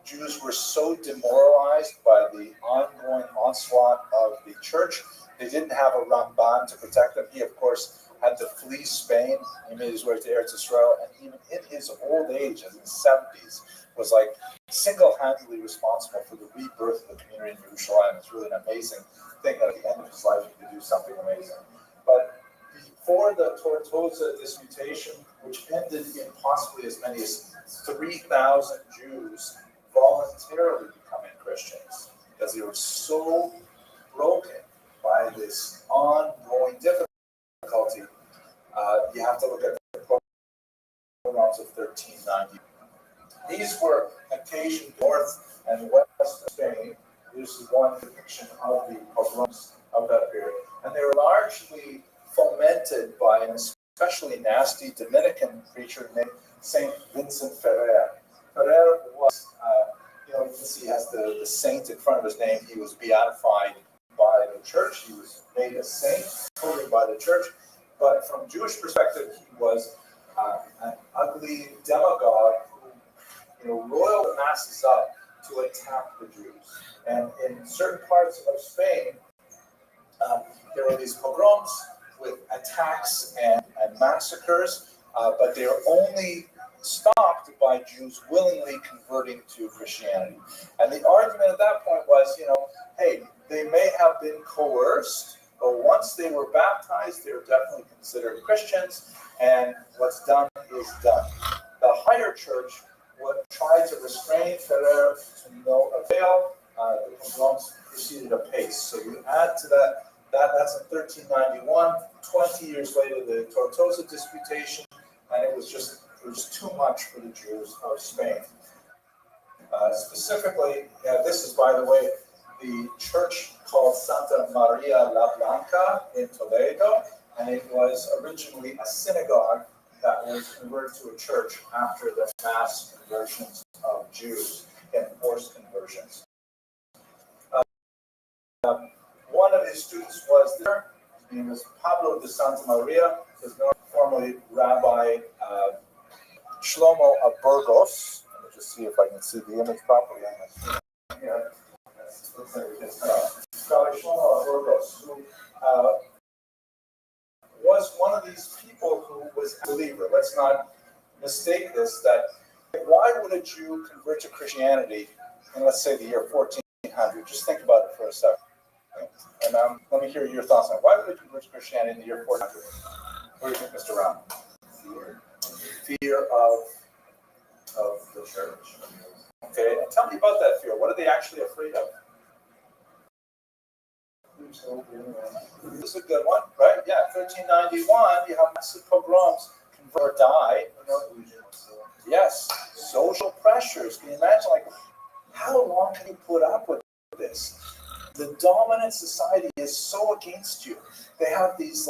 [SPEAKER 1] Jews were so demoralized by the ongoing onslaught of the church, they didn't have a Ramban to protect them. He, of course, had to flee Spain. He made his way to Eretz Israel, and even in his old age, in his 70s, was like single-handedly responsible for the rebirth of the community in Jerusalem. It's really an amazing thing that at the end of his life he could do something amazing. But before the Tortosa disputation, which ended in possibly as many as 3,000 Jews voluntarily becoming Christians, because they were so broken by this ongoing difficulty. You have to look at the pogroms of 1390. These were occasioned north and west of Spain. This is one depiction of the pogroms of that period. And they were largely fomented by an especially nasty Dominican preacher named Saint Vincent Ferrer. Ferrer was, you can see he has the saint in front of his name. He was beatified by the church. He was made a saint totally by the church. But from Jewish perspective, he was an ugly demagogue who, roiled the masses up to attack the Jews. And in certain parts of Spain, there were these pogroms with attacks and massacres, but they were only stopped by Jews willingly converting to Christianity. And the argument at that point was, hey, they may have been coerced, but once they were baptized, they were definitely considered Christians, and what's done is done. The higher church would try to restrain Ferrer to no avail. The pogroms proceeded apace. So you add to that's in 1391. 20 years later, the Tortosa disputation, and it was too much for the Jews of Spain. Specifically, this is, by the way, the church called Santa Maria la Blanca in Toledo, and it was originally a synagogue that was converted to a church after the mass conversions of Jews and forced conversions. One of his students was there. His name was Pablo de Santa Maria. His formerly Rabbi Shlomo of Burgos. Let me just see if I can see the image properly on my screen. Here. Rabbi Shlomo of Burgos, who was one of these people who was a believer. Let's not mistake this, that why would a Jew convert to Christianity in, let's say, the year 1400? Just think about it for a second. And let me hear your thoughts on it. Why would a Jew convert to Christianity in the year 1400? What do you think, Mr. Ram? Fear of the church. Okay, and tell me about that fear. What are they actually afraid of? This is a good one, right? Yeah, 1391, you have massive pogroms, convert or die. Yes, social pressures. Can you imagine, how long can you put up with this? The dominant society is so against you. They have these,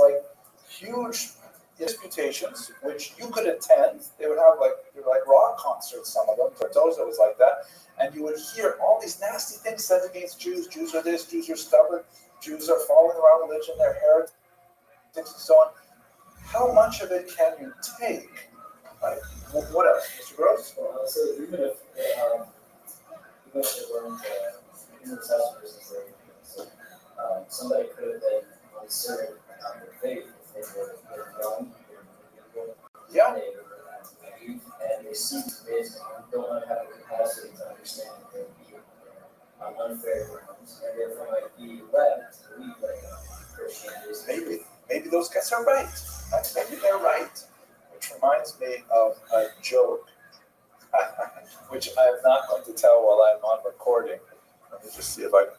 [SPEAKER 1] huge disputations, which you could attend. They would have, they were like rock concerts, some of them. Tortosa was like that. And you would hear all these nasty things said against Jews. Jews are this, Jews are stubborn, Jews are following around religion, they're heretics, and so on. How much of it can you take? What else, Mr. Gross?
[SPEAKER 3] Well, so even if they weren't intercessors, somebody could have been uncertain about their faith if they were young,
[SPEAKER 1] Yeah.
[SPEAKER 3] And they seem to don't have the capacity to understand that they're being on unfair grounds, and therefore might be led to believe Christianity.
[SPEAKER 1] Maybe those guys are right. Maybe they're right. Which reminds me of a joke, which I am not going to tell while I'm on recording. Let me just see if I can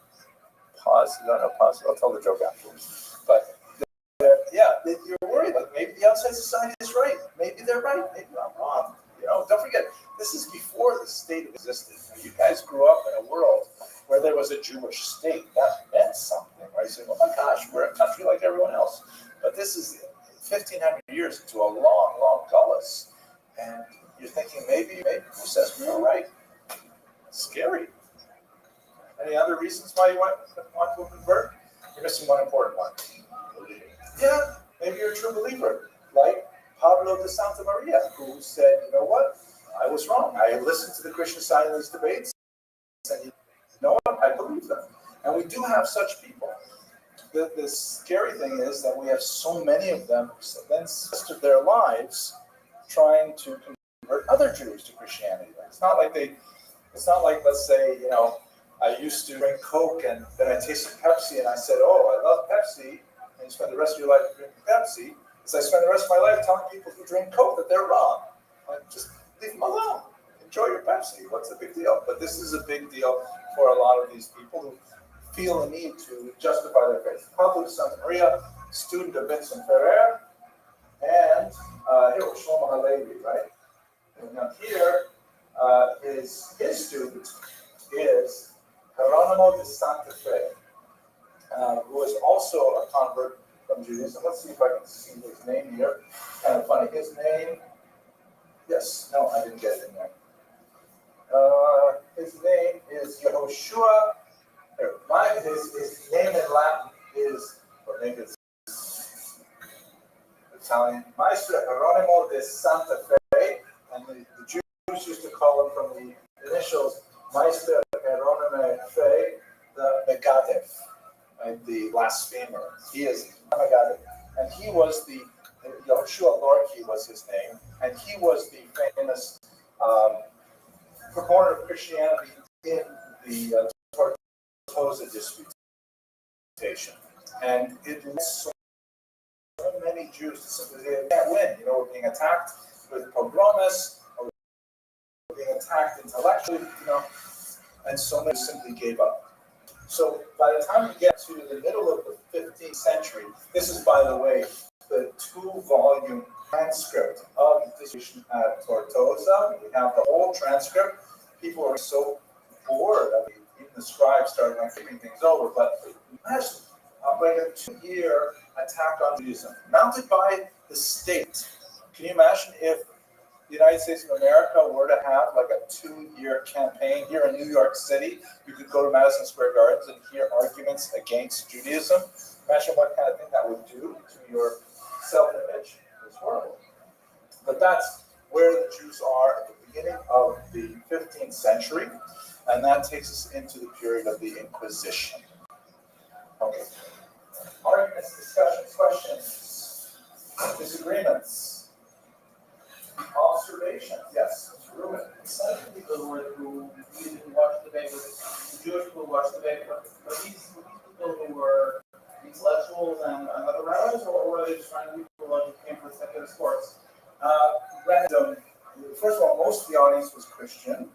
[SPEAKER 1] pause. No, pause. I'll tell the joke afterwards. But you're worried. Maybe the outside society is right. Maybe they're right. Maybe I'm wrong. Don't forget, this is before the state existed. You guys grew up in a world where there was a Jewish state. That meant something, right? So, oh my gosh, we're a country like everyone else. But this is 1,500 years into a long, long gullus. And you're thinking, maybe who says we were right? Scary. Any other reasons why you want to convert? You're missing one important one. Yeah, maybe you're a true believer, like Pablo de Santa Maria, who said, you know what, I was wrong. I listened to the Christian side of these debates, and you know what, I believe them. And we do have such people. The scary thing is that we have so many of them who then invested their lives trying to convert other Jews to Christianity. It's not like, let's say, you know, I used to drink Coke and then I tasted Pepsi and I said, oh, I love Pepsi, and you spend the rest of your life drinking Pepsi. So I spend the rest of my life telling people who drink Coke that they're wrong. Like, just leave them alone. Enjoy your Pepsi. What's the big deal? But this is a big deal for a lot of these people who feel a need to justify their faith. Pablo de Santa Maria, student of Vincent Ferrer, and here was Shlomo Halevi, right? And now here, his student is Geronimo de Santa Fe, who is also a convert from Judaism. Let's see if I can see his name here. Kind of funny. His name, yes, no, I didn't get it in there. His name is Yehoshua. His name in Latin is, or maybe it's Italian, Maestro Geronimo de Santa Fe, and the Jews used to call him from the initials Maestro Geronimo Fe, the Megadef, right, the blasphemer. He is Megadef. And he was Yehoshua Lorki was his name, and he was the famous proponent of Christianity in the Tortosa disputation. And it led so many Jews to simply say, they can't win. You know, we're being attacked with pogroms, or we're being attacked intellectually, you know, and so many simply gave up. So by the time we get to the middle of the 15th century, this is, by the way, the 2-volume transcript of the disputation at Tortosa. We have the whole transcript. People are so bored. I mean, even the scribes started figuring things over. But imagine like a 2-year attack on Judaism, mounted by the state. Can you imagine if the United States of America were to have like a 2-year campaign here in New York City? You could go to Madison Square Gardens and hear arguments against Judaism. Imagine what kind of thing that would do to your self-image. It's horrible. But that's where the Jews are at the beginning of the 15th century, and that takes us into the period of the Inquisition. Okay. Arguments, discussions, questions, disagreements, observations. Yes, Ruben.
[SPEAKER 5] Some people who didn't watch the debate, the Jewish people who watched the debate, but these people who were intellectuals and other rabbis, or were they just random people who came for secular sports?
[SPEAKER 1] Random. First of all, most of the audience was Christian.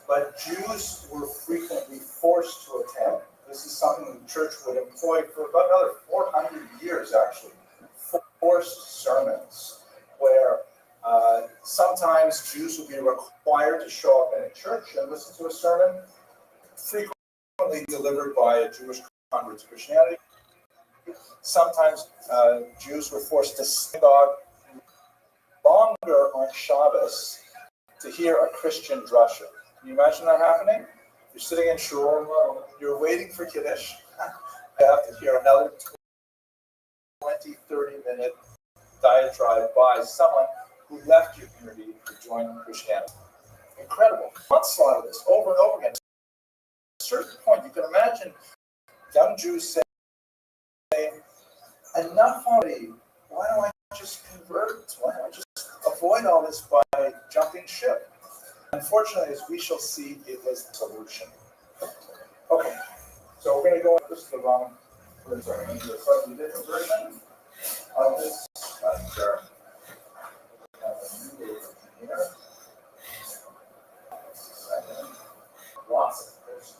[SPEAKER 1] But Jews were frequently forced to attend. This is something the church would employ for about another 400 years, actually. Forced sermons, where sometimes Jews would be required to show up in a church and listen to a sermon, frequently delivered by a Jewish convert to Christianity. Sometimes Jews were forced to synagogue longer on Shabbos to hear a Christian drasha. Can you imagine that happening? You're sitting in shul, you're waiting for Kiddush, you have to hear another 20, 30-minute diatribe by someone who left your community to join Christianity. Incredible. Onslaught of this over and over again. At a certain point, you can imagine young Jews saying, enough already. Why don't I just convert? Why don't I just avoid all this by jumping ship? Unfortunately, as we shall see, it was the solution. Okay, so we're going to go, this is the wrong, we're going to do a slightly different version of this lecture. Here. Lots of this.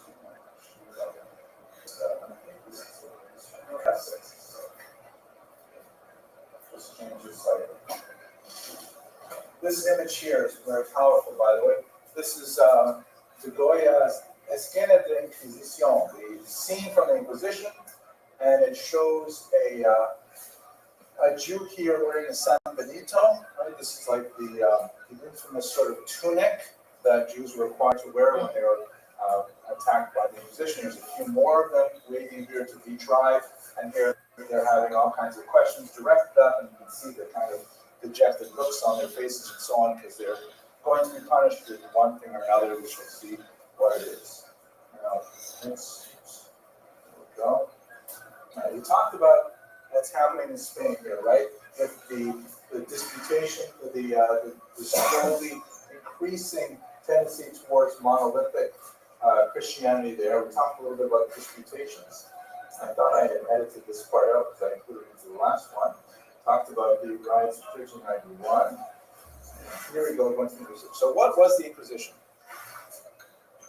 [SPEAKER 1] Just change this slightly. This image here is very powerful, by the way. This is the Goya's Esquina de Inquisición, the scene from the Inquisition, and it shows a Jew here wearing a San Benito. Right? This is like the infamous sort of tunic that Jews were required to wear when they were attacked by the Inquisition. There's a few more of them waiting here to be tried, and here they're having all kinds of questions directed at them. You can see the kind of dejected looks on their faces and so on, because they're going to be punished with one thing or another. We shall see what it is. Now, there we go. Now, we talked about what's happening in Spain here, right? With the disputation, the slowly increasing tendency towards monolithic Christianity there. We talked a little bit about disputations. I thought I had edited this part out because I included it into the last one. Talked about the riots of 1391. Here we go, going to the Inquisition. So what was the Inquisition?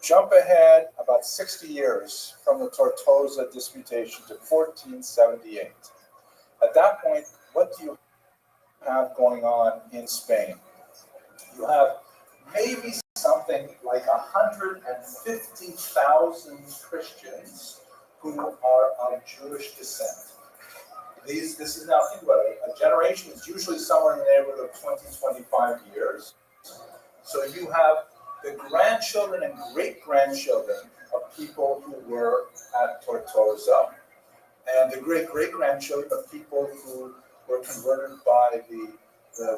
[SPEAKER 1] Jump ahead about 60 years from the Tortosa disputation to 1478. At that point, what do you have going on in Spain? You have maybe something like 150,000 Christians who are of Jewish descent. This is now, think about it, a generation is usually somewhere in the neighborhood of 20, 25 years. So you have the grandchildren and great-grandchildren of people who were at Tortosa, and the great-great-grandchildren of people who were converted by the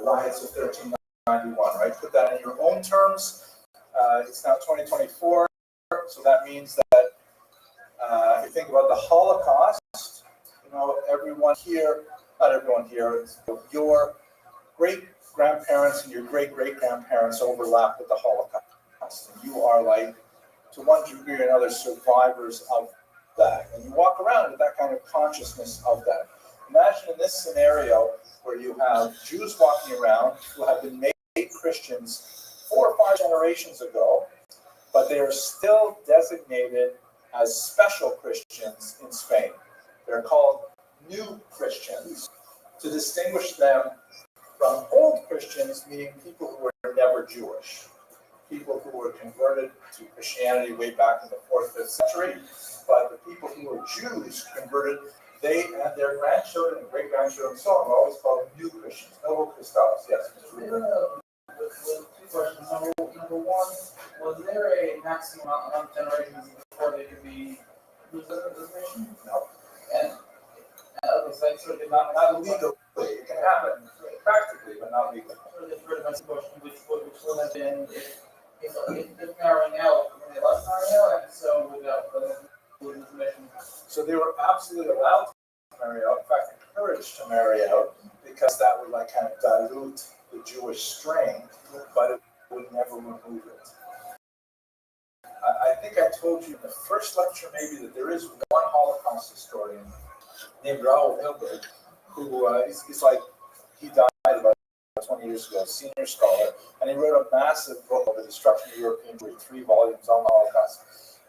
[SPEAKER 1] riots of 1391, right? Put that in your own terms. It's now 2024, so that means that if you think about the Holocaust, you know, everyone here, not everyone here, your great-grandparents and your great-great-grandparents overlap with the Holocaust. And you are like, to one degree or another, survivors of that. And you walk around with that kind of consciousness of that. Imagine in this scenario where you have Jews walking around who have been made Christians 4 or 5 generations ago, but they are still designated as special Christians in Spain. They're called new Christians to distinguish them from old Christians, meaning people who were never Jewish, people who were converted to Christianity way back in the 4th, 5th century, but the people who were Jews converted, they and their grandchildren and great-grandchildren and so on were always called new Christians, Novo Christos. Yes, Mr. Reed.
[SPEAKER 5] Two questions. Number one, was there a maximum amount of generations before they could be lose their designation?
[SPEAKER 1] No.
[SPEAKER 5] And okay, so it's sort of not
[SPEAKER 1] Legally, it can happen practically, but not legally.
[SPEAKER 5] Sort of my question, which would have been if marrying out, when they left marrying out, and so without the information.
[SPEAKER 1] So they were absolutely allowed to marry out, in fact, encouraged to marry out, because that would like kind of dilute the Jewish strain, but it would never remove it. I think I told you in the first lecture maybe that there is one Holocaust historian named Raoul Hilberg, who he's like, he died about 20 years ago, senior scholar, and he wrote a massive book on the destruction of European Jewry, 3 volumes on the Holocaust.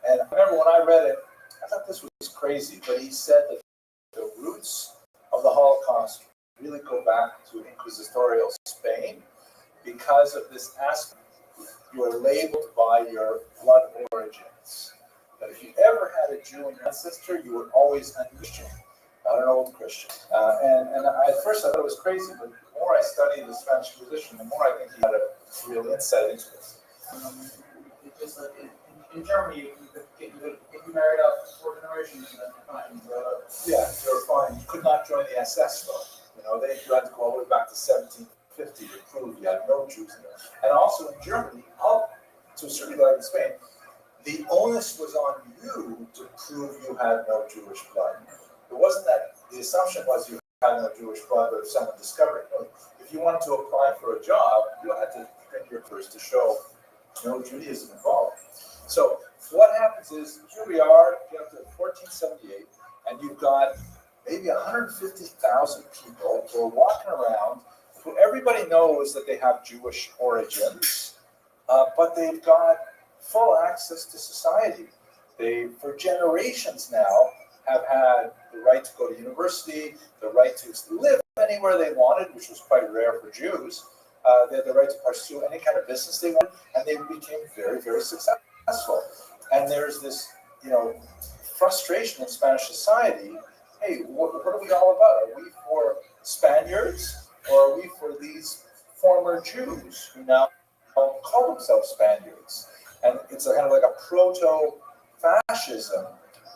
[SPEAKER 1] And I remember when I read it, I thought this was crazy, but he said that the roots of the Holocaust really go back to inquisitorial Spain because of this aspect. You are labeled by your blood origins. That if you ever had a Jew in your ancestor, you were always a Christian, not an old Christian. And at first I thought it was crazy, but the more I studied the Spanish Inquisition, the more I think he had a real insight into it.
[SPEAKER 5] It's just like in Germany, if you married out 4 generations, then you're fine.
[SPEAKER 1] Yeah, you're fine. You could not join the SS though. You know, you had to go all the way back to 1750 to prove you had no Jews in there. And also in Germany, to a certain extent in Spain, the onus was on you to prove you had no Jewish blood. It wasn't that the assumption was you had no Jewish blood, but if someone discovered it. If you wanted to apply for a job, you had to print your first to show no Judaism involved. So what happens is, here we are, you have to 1478, and you've got maybe 150,000 people who are walking around, who everybody knows that they have Jewish origins, but they've got full access to society. They, for generations now, have had the right to go to university, the right to live anywhere they wanted, which was quite rare for Jews. They had the right to pursue any kind of business they wanted, and they became very, very successful. And there's this, frustration in Spanish society. Hey, what are we all about? Are we for Spaniards, or are we for these former Jews who now call themselves Spaniards? And it's a kind of like a proto-fascism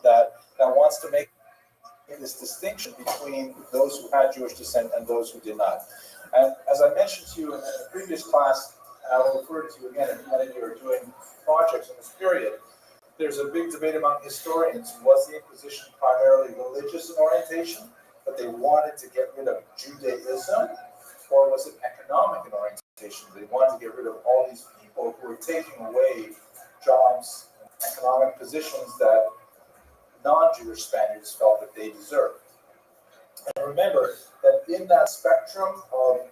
[SPEAKER 1] that wants to make this distinction between those who had Jewish descent and those who did not. And as I mentioned to you in the previous class, and I will refer to you again if many of you are doing projects in this period, there's a big debate among historians. Was the Inquisition primarily religious in orientation, but they wanted to get rid of Judaism, or was it economic in orientation? They wanted to get rid of all these people who were taking away jobs and economic positions that non-Jewish Spaniards felt that they deserved. And remember that in that spectrum of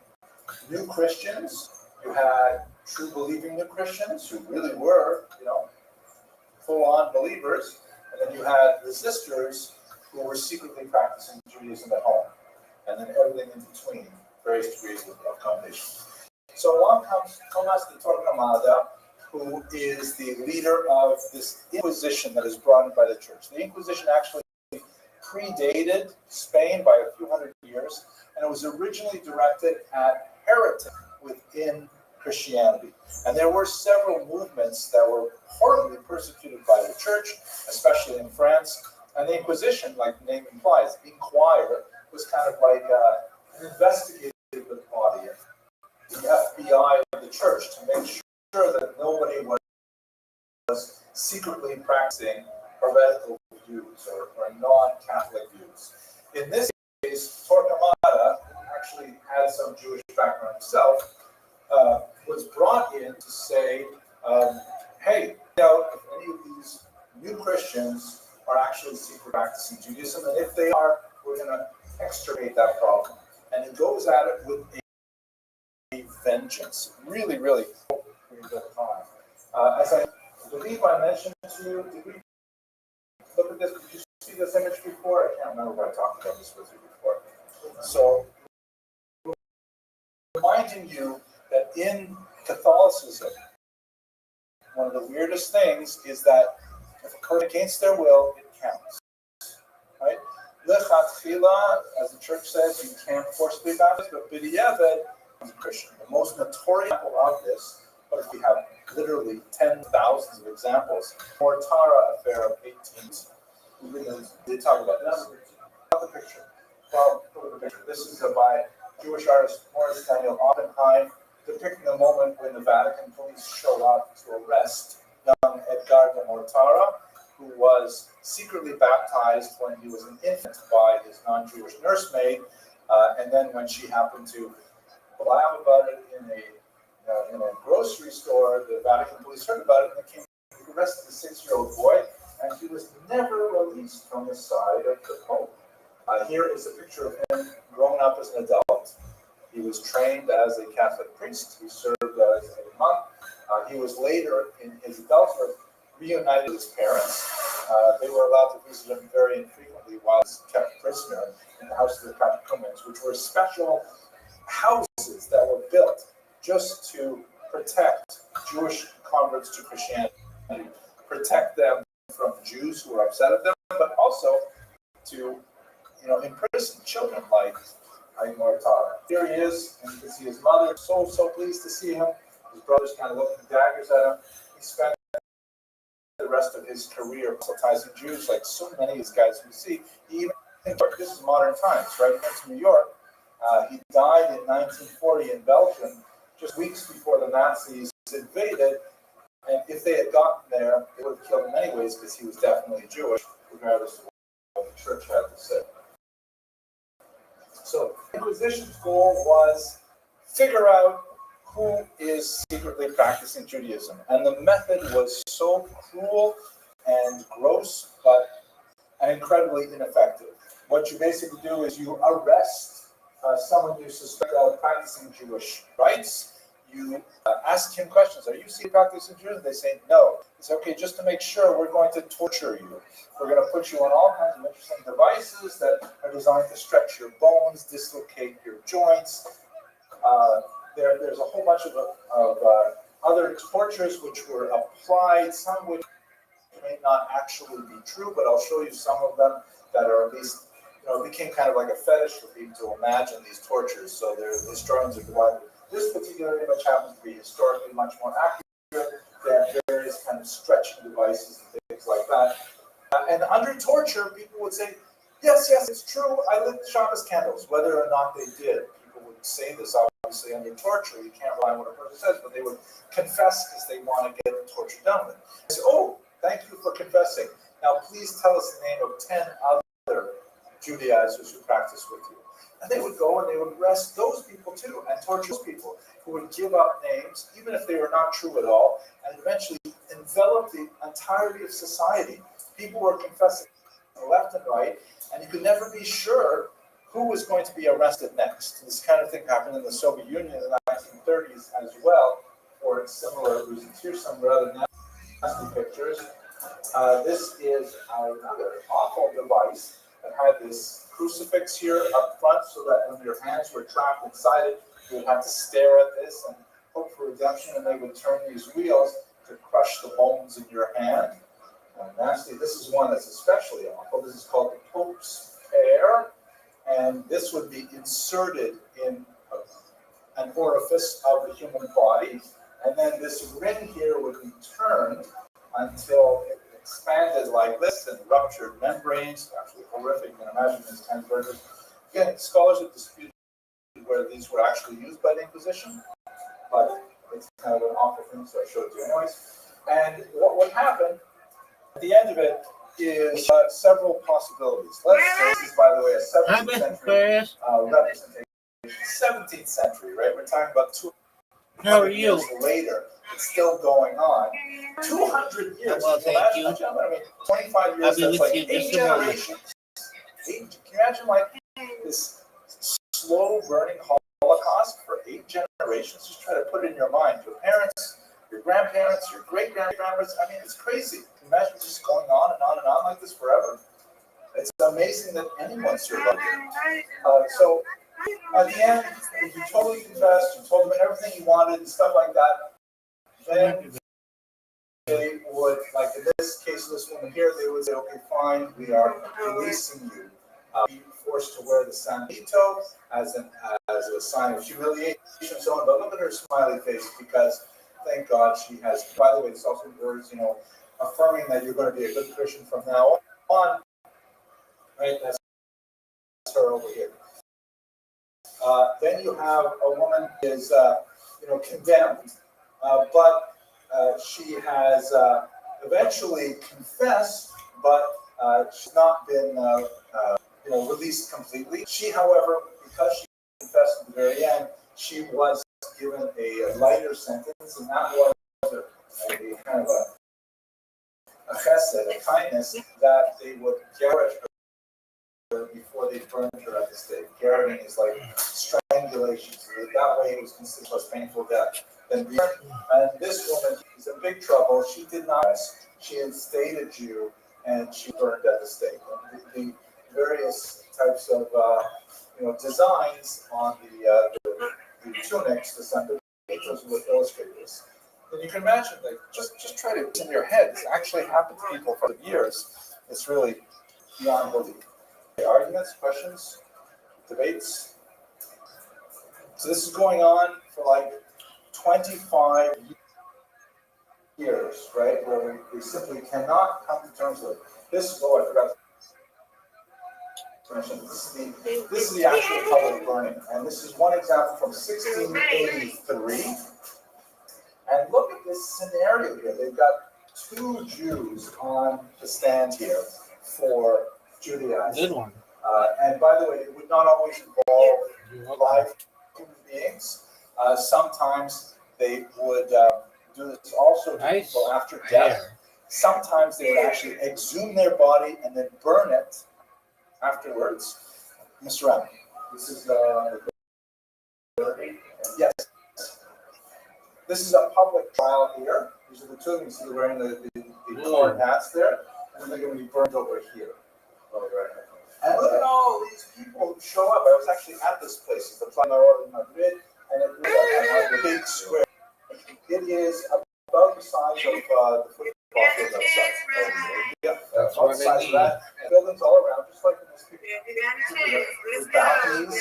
[SPEAKER 1] new Christians, you had true believing new Christians who really were, full-on believers, and then you had resistors who were secretly practicing Judaism at home, and then everything in between, various degrees of accommodation. So along comes Tomás de Torquemada, who is the leader of this Inquisition that is brought in by the church. The Inquisition actually predated Spain by a few hundred years, and it was originally directed at heretics within Christianity. And there were several movements that were horribly persecuted by the church, especially in France. And the Inquisition, like the name implies, inquire, was kind of like an investigative body, the FBI of the church, to make sure that nobody was secretly practicing heretical views or non-Catholic views. In this case, Torquemada, who actually had some Jewish background himself, was brought in to say, hey, if any of these new Christians are actually secretly practicing Judaism, and if they are, we're going to extirpate that problem. And he goes at it with a vengeance. Really, really. As I believe I mentioned to you, did we look at this? Did you see this image before? I can't remember if I talked about this with you before. So, reminding you that in Catholicism, one of the weirdest things is that if a person against their will, it counts. Right? Lechatchila, as the church says, you can't forcibly baptize, but b'diavad is a Christian. The most notorious example of this, but we have literally 10,000s of examples. Mortara affair of 18s. We did talk about this. The picture. Well, the picture. This is by Jewish artist Morris Daniel Oppenheim, depicting a moment when the Vatican police show up to arrest young Edgar de Mortara, who was secretly baptized when he was an infant by his non-Jewish nursemaid, and then when she happened to blab about it in a grocery store, the Vatican police heard about it and they came to arrest the 6-year-old boy, and he was never released from the side of the Pope. Here is a picture of him grown up as an adult. He was trained as a Catholic priest. He served as a monk. He was later, in his adulthood, reunited with his parents. They were allowed to visit him very infrequently while he was kept prisoner in the House of the Catacombs, which were special houses that were built just to protect Jewish converts to Christianity, protect them from Jews who were upset at them, but also to imprison children like Mortara. Here he is, and you can see his mother, so pleased to see him. His brother's kind of looking daggers at him. He spent the rest of his career proselytizing Jews, like so many of these guys we see. He even, this is modern times, right? He went to New York. He died in 1940 in Belgium, just weeks before the Nazis invaded. And if they had gotten there, they would have killed him anyways, because he was definitely Jewish, regardless of what the church had to say. So the Inquisition's goal was figure out who is secretly practicing Judaism. And the method was so cruel and gross, but incredibly ineffective. What you basically do is you arrest someone you suspect of practicing Jewish rites. You ask him questions. Are you secretly practicing Judaism? They say no. It's okay, just to make sure, we're going to torture you. We're going to put you on all kinds of interesting devices that are designed to stretch your bones, dislocate your joints. There's a whole bunch of other tortures which were applied, some which may not actually be true, but I'll show you some of them that are at least, it became kind of like a fetish for people to imagine these tortures. So historians are divided. This particular image happens to be historically much more accurate than various kind of stretching devices and things like that. And under torture, people would say, yes, it's true, I lit Shabbos candles, whether or not they did. People would say this, obviously, under torture. You can't rely on what a person says, but they would confess because they want to get the torture done with. They say, oh, thank you for confessing. Now, please tell us the name of 10 other Judaizers who practice with you. And they would go and they would arrest those people too, and torture those people who would give up names, even if they were not true at all, and eventually envelop the entirety of society. People were confessing left and right, and you could never be sure who was going to be arrested next. This kind of thing happened in the Soviet Union in the 1930s as well, for similar reasons. Here's some rather nasty pictures. This is another awful device that had this crucifix here up front, so that when your hands were trapped inside it, you would have to stare at this and hope for redemption, and they would turn these wheels to crush the bones in your hand. Nasty. This is one that's especially awful. This is called the Pope's Pear, and this would be inserted in an orifice of the human body, and then this ring here would be turned until it expanded like this and ruptured membranes. Actually horrific. You can imagine these kind of burgers. Again, scholars have disputed whether these were actually used by the Inquisition, but it's kind of an awful thing, so I showed it to you anyways. And what would happen at the end of it is several possibilities. Let's say this is, by the way, a 17th century representation. 17th century, right? We're talking about 200 years later. It's still going on. 200 years.
[SPEAKER 9] Well, thank you.
[SPEAKER 1] I mean, 25 years, that's like 8 generations. Can you imagine like this slow burning Holocaust for 8 generations? Just try to put it in your mind. Your parents, your grandparents, your great-grandparents. I mean, it's crazy. Can you imagine just going on and on and on like this forever? It's amazing that anyone survived it. So at the end, if you totally confessed, you told them everything you wanted and stuff like that, then they would, like in this case, this woman here, they would say, okay, fine, we are releasing you. Be forced to wear the San Benito as a sign of humiliation and so on. But look at her smiley face, because thank God she has, by the way, it's also words, affirming that you're going to be a good Christian from now on. Right? That's her over here. Then you have a woman who is, condemned, but she has eventually confessed, but she's not been, released completely. She, however, because she confessed at the very end, she was given a lighter sentence, and that was a kind of a chesed, a kindness, that they would garrote her before they burned her at the stake. Garroting is like strangulation, so that way it was considered less painful death than being. And this woman is in big trouble. She did not. She had stayed a Jew, and she burned at the stake. The various types of designs on the tunics, the San Benitos, would illustrate this. And you can imagine, like, just try to in your head. This actually happened to people for years. It's really beyond belief. Arguments, questions, debates. So this is going on for like 25 years, right? Where we simply cannot come to terms with this. Oh, I forgot to mention. This is the actual public burning, and this is one example from 1683. And look at this scenario here. They've got 2 Jews on the stand here for Judaizing.
[SPEAKER 9] Good one.
[SPEAKER 1] And by the way, it would not always involve live human beings. Sometimes they would do this also to people after death. Sometimes they would actually exhume their body and then burn it afterwards. Mr. Ram, this is yes. This is a public trial here. These are the 2 of them. You see they're wearing the corn hats there, and they're going to be burned over here. And look at all these people who show up. I was actually at this place. It's the Plaza in Madrid, and it was a big square. It is about the size of the football field outside. Yeah, about the size of that. Buildings all around, just like in this picture. With balconies,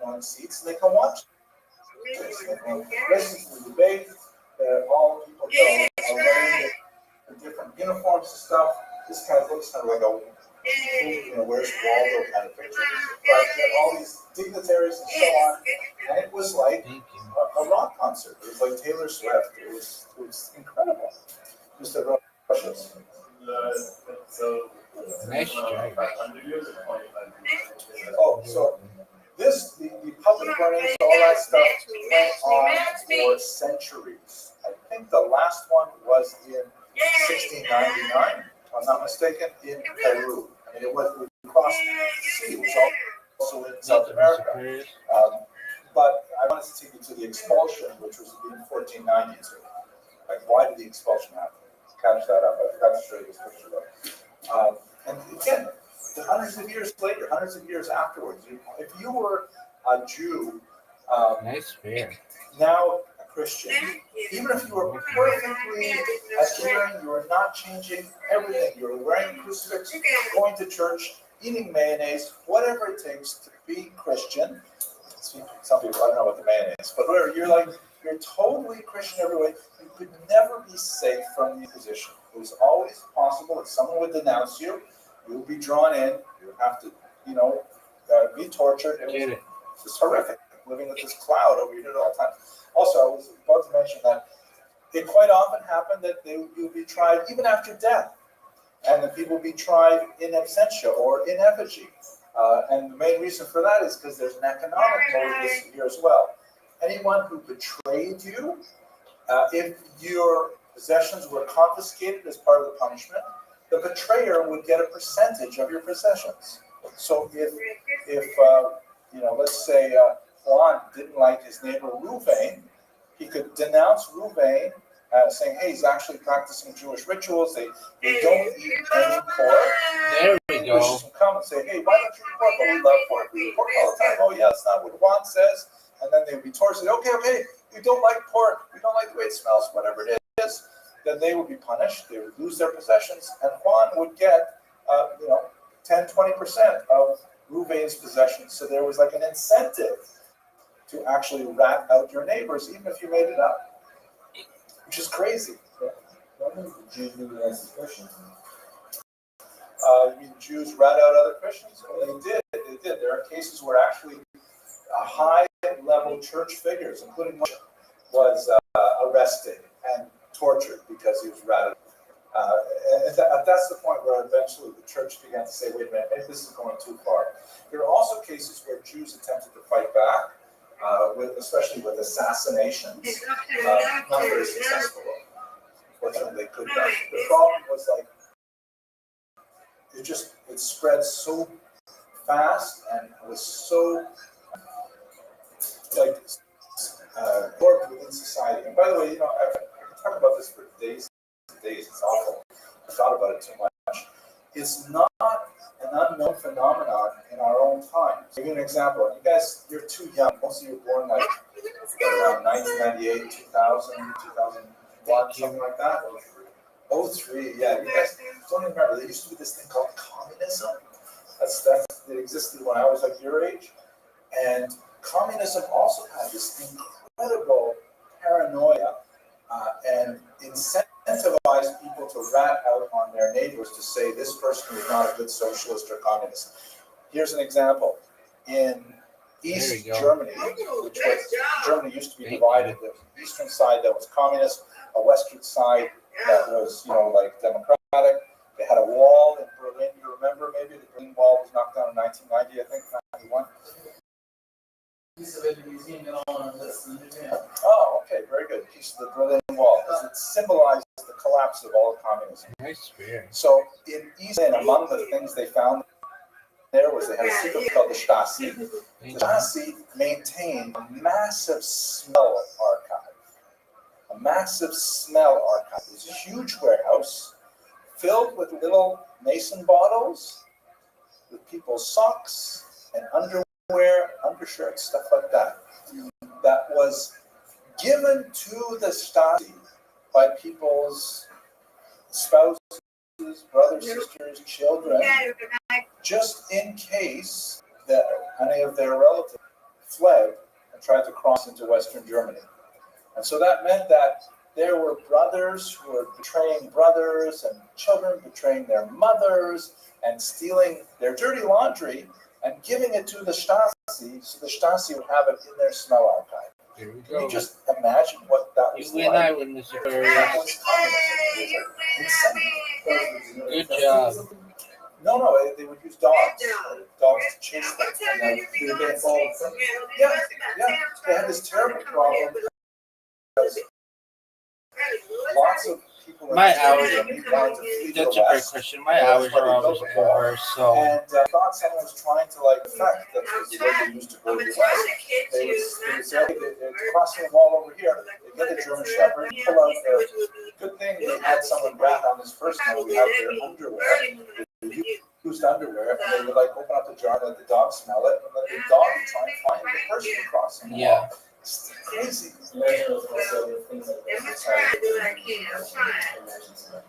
[SPEAKER 1] and seats, and they can watch. Listen to the debate. All people go wearing the different uniforms and stuff. This kind of looks kind of like a, where's Waldo kind of picture. But you had all these dignitaries and so on, and it was like a rock concert. It was like Taylor Swift. It was incredible. Just a rushes.
[SPEAKER 2] So,
[SPEAKER 9] Nice try.
[SPEAKER 2] 500 years or 25 years?
[SPEAKER 1] Oh, so the public burnings, all that stuff went on for centuries. I think the last one was in 1699, if I'm not mistaken, in Peru. I mean, it was across the sea, it was also in South America. But I wanted to take you to the expulsion, which was in 1490s. Like, why did the expulsion happen? Catch that up. I forgot to show you this picture though. And again, hundreds of years later, hundreds of years afterwards, if you were a Jew,
[SPEAKER 9] Nice fair.
[SPEAKER 1] now a Christian, even if you were perfectly adhering, you were not changing everything, you were wearing a crucifix, going to church, eating mayonnaise, whatever it takes to be Christian. Some people, I don't know what the mayonnaise, but whatever, you're totally Christian every way. You could never be safe from the Inquisition. It was always possible that someone would denounce you. You would be drawn in. You would have to, be tortured. It was horrific, living with this cloud over your head all the time. Also, I was about to mention that it quite often happened that you would be tried even after death, and that people would be tried in absentia or in effigy. And the main reason for that is because there's an economic motive here as well. Anyone who betrayed you, if your possessions were confiscated as part of the punishment, the betrayer would get a percentage of your possessions. So if let's say Juan didn't like his neighbor Ruvain, he could denounce Ruvain, saying, hey, he's actually practicing Jewish rituals. They don't eat any pork.
[SPEAKER 9] There we go.
[SPEAKER 1] Which come and say, hey, why don't you eat pork? Oh, we love pork. We eat pork all the time. Oh, yeah, that's not what Juan says. And then they would be tortured. Okay, we don't like pork. We don't like the way it smells, whatever it is. Then they would be punished. They would lose their possessions. And Juan would get, 10, 20% of Ruvain's possessions. So there was like an incentive to actually rat out your neighbors, even if you made it up, which is crazy.
[SPEAKER 6] Why didn't the Jews do that as Christians?
[SPEAKER 1] You mean Jews rat out other Christians? Well, they did. There are cases where actually high-level church figures, including one, was arrested and tortured because he was ratted. That's the point where eventually the church began to say, wait a minute, maybe this is going too far. There are also cases where Jews attempted to fight back, especially with assassinations. Not very successful. Unfortunately, they could not. The problem was it spread so fast and was so worked within society. And by the way, I can talk about this for days and days. It's awful. I thought about it too much. It's not an unknown phenomenon in our own time. To give you an example, you guys, you're too young. Most of you were born around 1998, 2000, 2001, something like that. 03, yeah. You guys don't even remember. There used to be this thing called communism. It existed when I was your age. And communism also had this incredible paranoia and incentivized people to rat out on their neighbors to say this person is not a good socialist or communist. Here's an example. In East Germany, Germany used to be divided. There was an eastern side that was communist, a western side that was, democratic. They had a wall in Berlin. You remember maybe the Berlin Wall was knocked down in 1990, I think, 91.
[SPEAKER 5] Piece of it in the museum and all of this in the museum.
[SPEAKER 1] Oh, okay, very good. Piece of the Berlin Wall, because it symbolized the collapse of all communism.
[SPEAKER 9] Nice fair.
[SPEAKER 1] So in East Berlin, among the things they found there was they had a secret called the Stasi. The Stasi maintained a massive smell archive. A massive smell archive. It was a huge warehouse filled with little mason bottles with people's socks and underwear, undershirts, stuff like that. That was given to the Stasi by people's spouses, brothers, sisters, children, just in case that any of their relatives fled and tried to cross into Western Germany. And so that meant that there were brothers who were betraying brothers and children betraying their mothers and stealing their dirty laundry and giving it to the Stasi so the Stasi would have it in their smell archive.
[SPEAKER 9] Here we
[SPEAKER 1] Can you
[SPEAKER 9] go.
[SPEAKER 1] just imagine what that was
[SPEAKER 9] You and I
[SPEAKER 1] like?
[SPEAKER 9] were Mr.
[SPEAKER 1] That
[SPEAKER 9] Furrier.
[SPEAKER 1] was communism. It was insane.
[SPEAKER 9] Good job.
[SPEAKER 1] No, they would use dogs. Dogs to chase them. And then they would get involved. Yeah, they had this terrible problem because lots of people in
[SPEAKER 9] My
[SPEAKER 1] the
[SPEAKER 9] hours
[SPEAKER 1] community wanted to flee to
[SPEAKER 9] That's
[SPEAKER 1] the
[SPEAKER 9] a great
[SPEAKER 1] west.
[SPEAKER 9] question. My hours are always reversed, so
[SPEAKER 1] And thought someone was trying to affect that was the way they used to go to the west. They would say, okay, they're crossing the wall over here. They get the German Shepherd, pull out their. Good thing they had someone rat on this person who would have their underwear. Used underwear, and they would open up the jar and let the dog smell it, and let the dog try and find the person crossing the wall.
[SPEAKER 9] yeah.
[SPEAKER 1] It's crazy.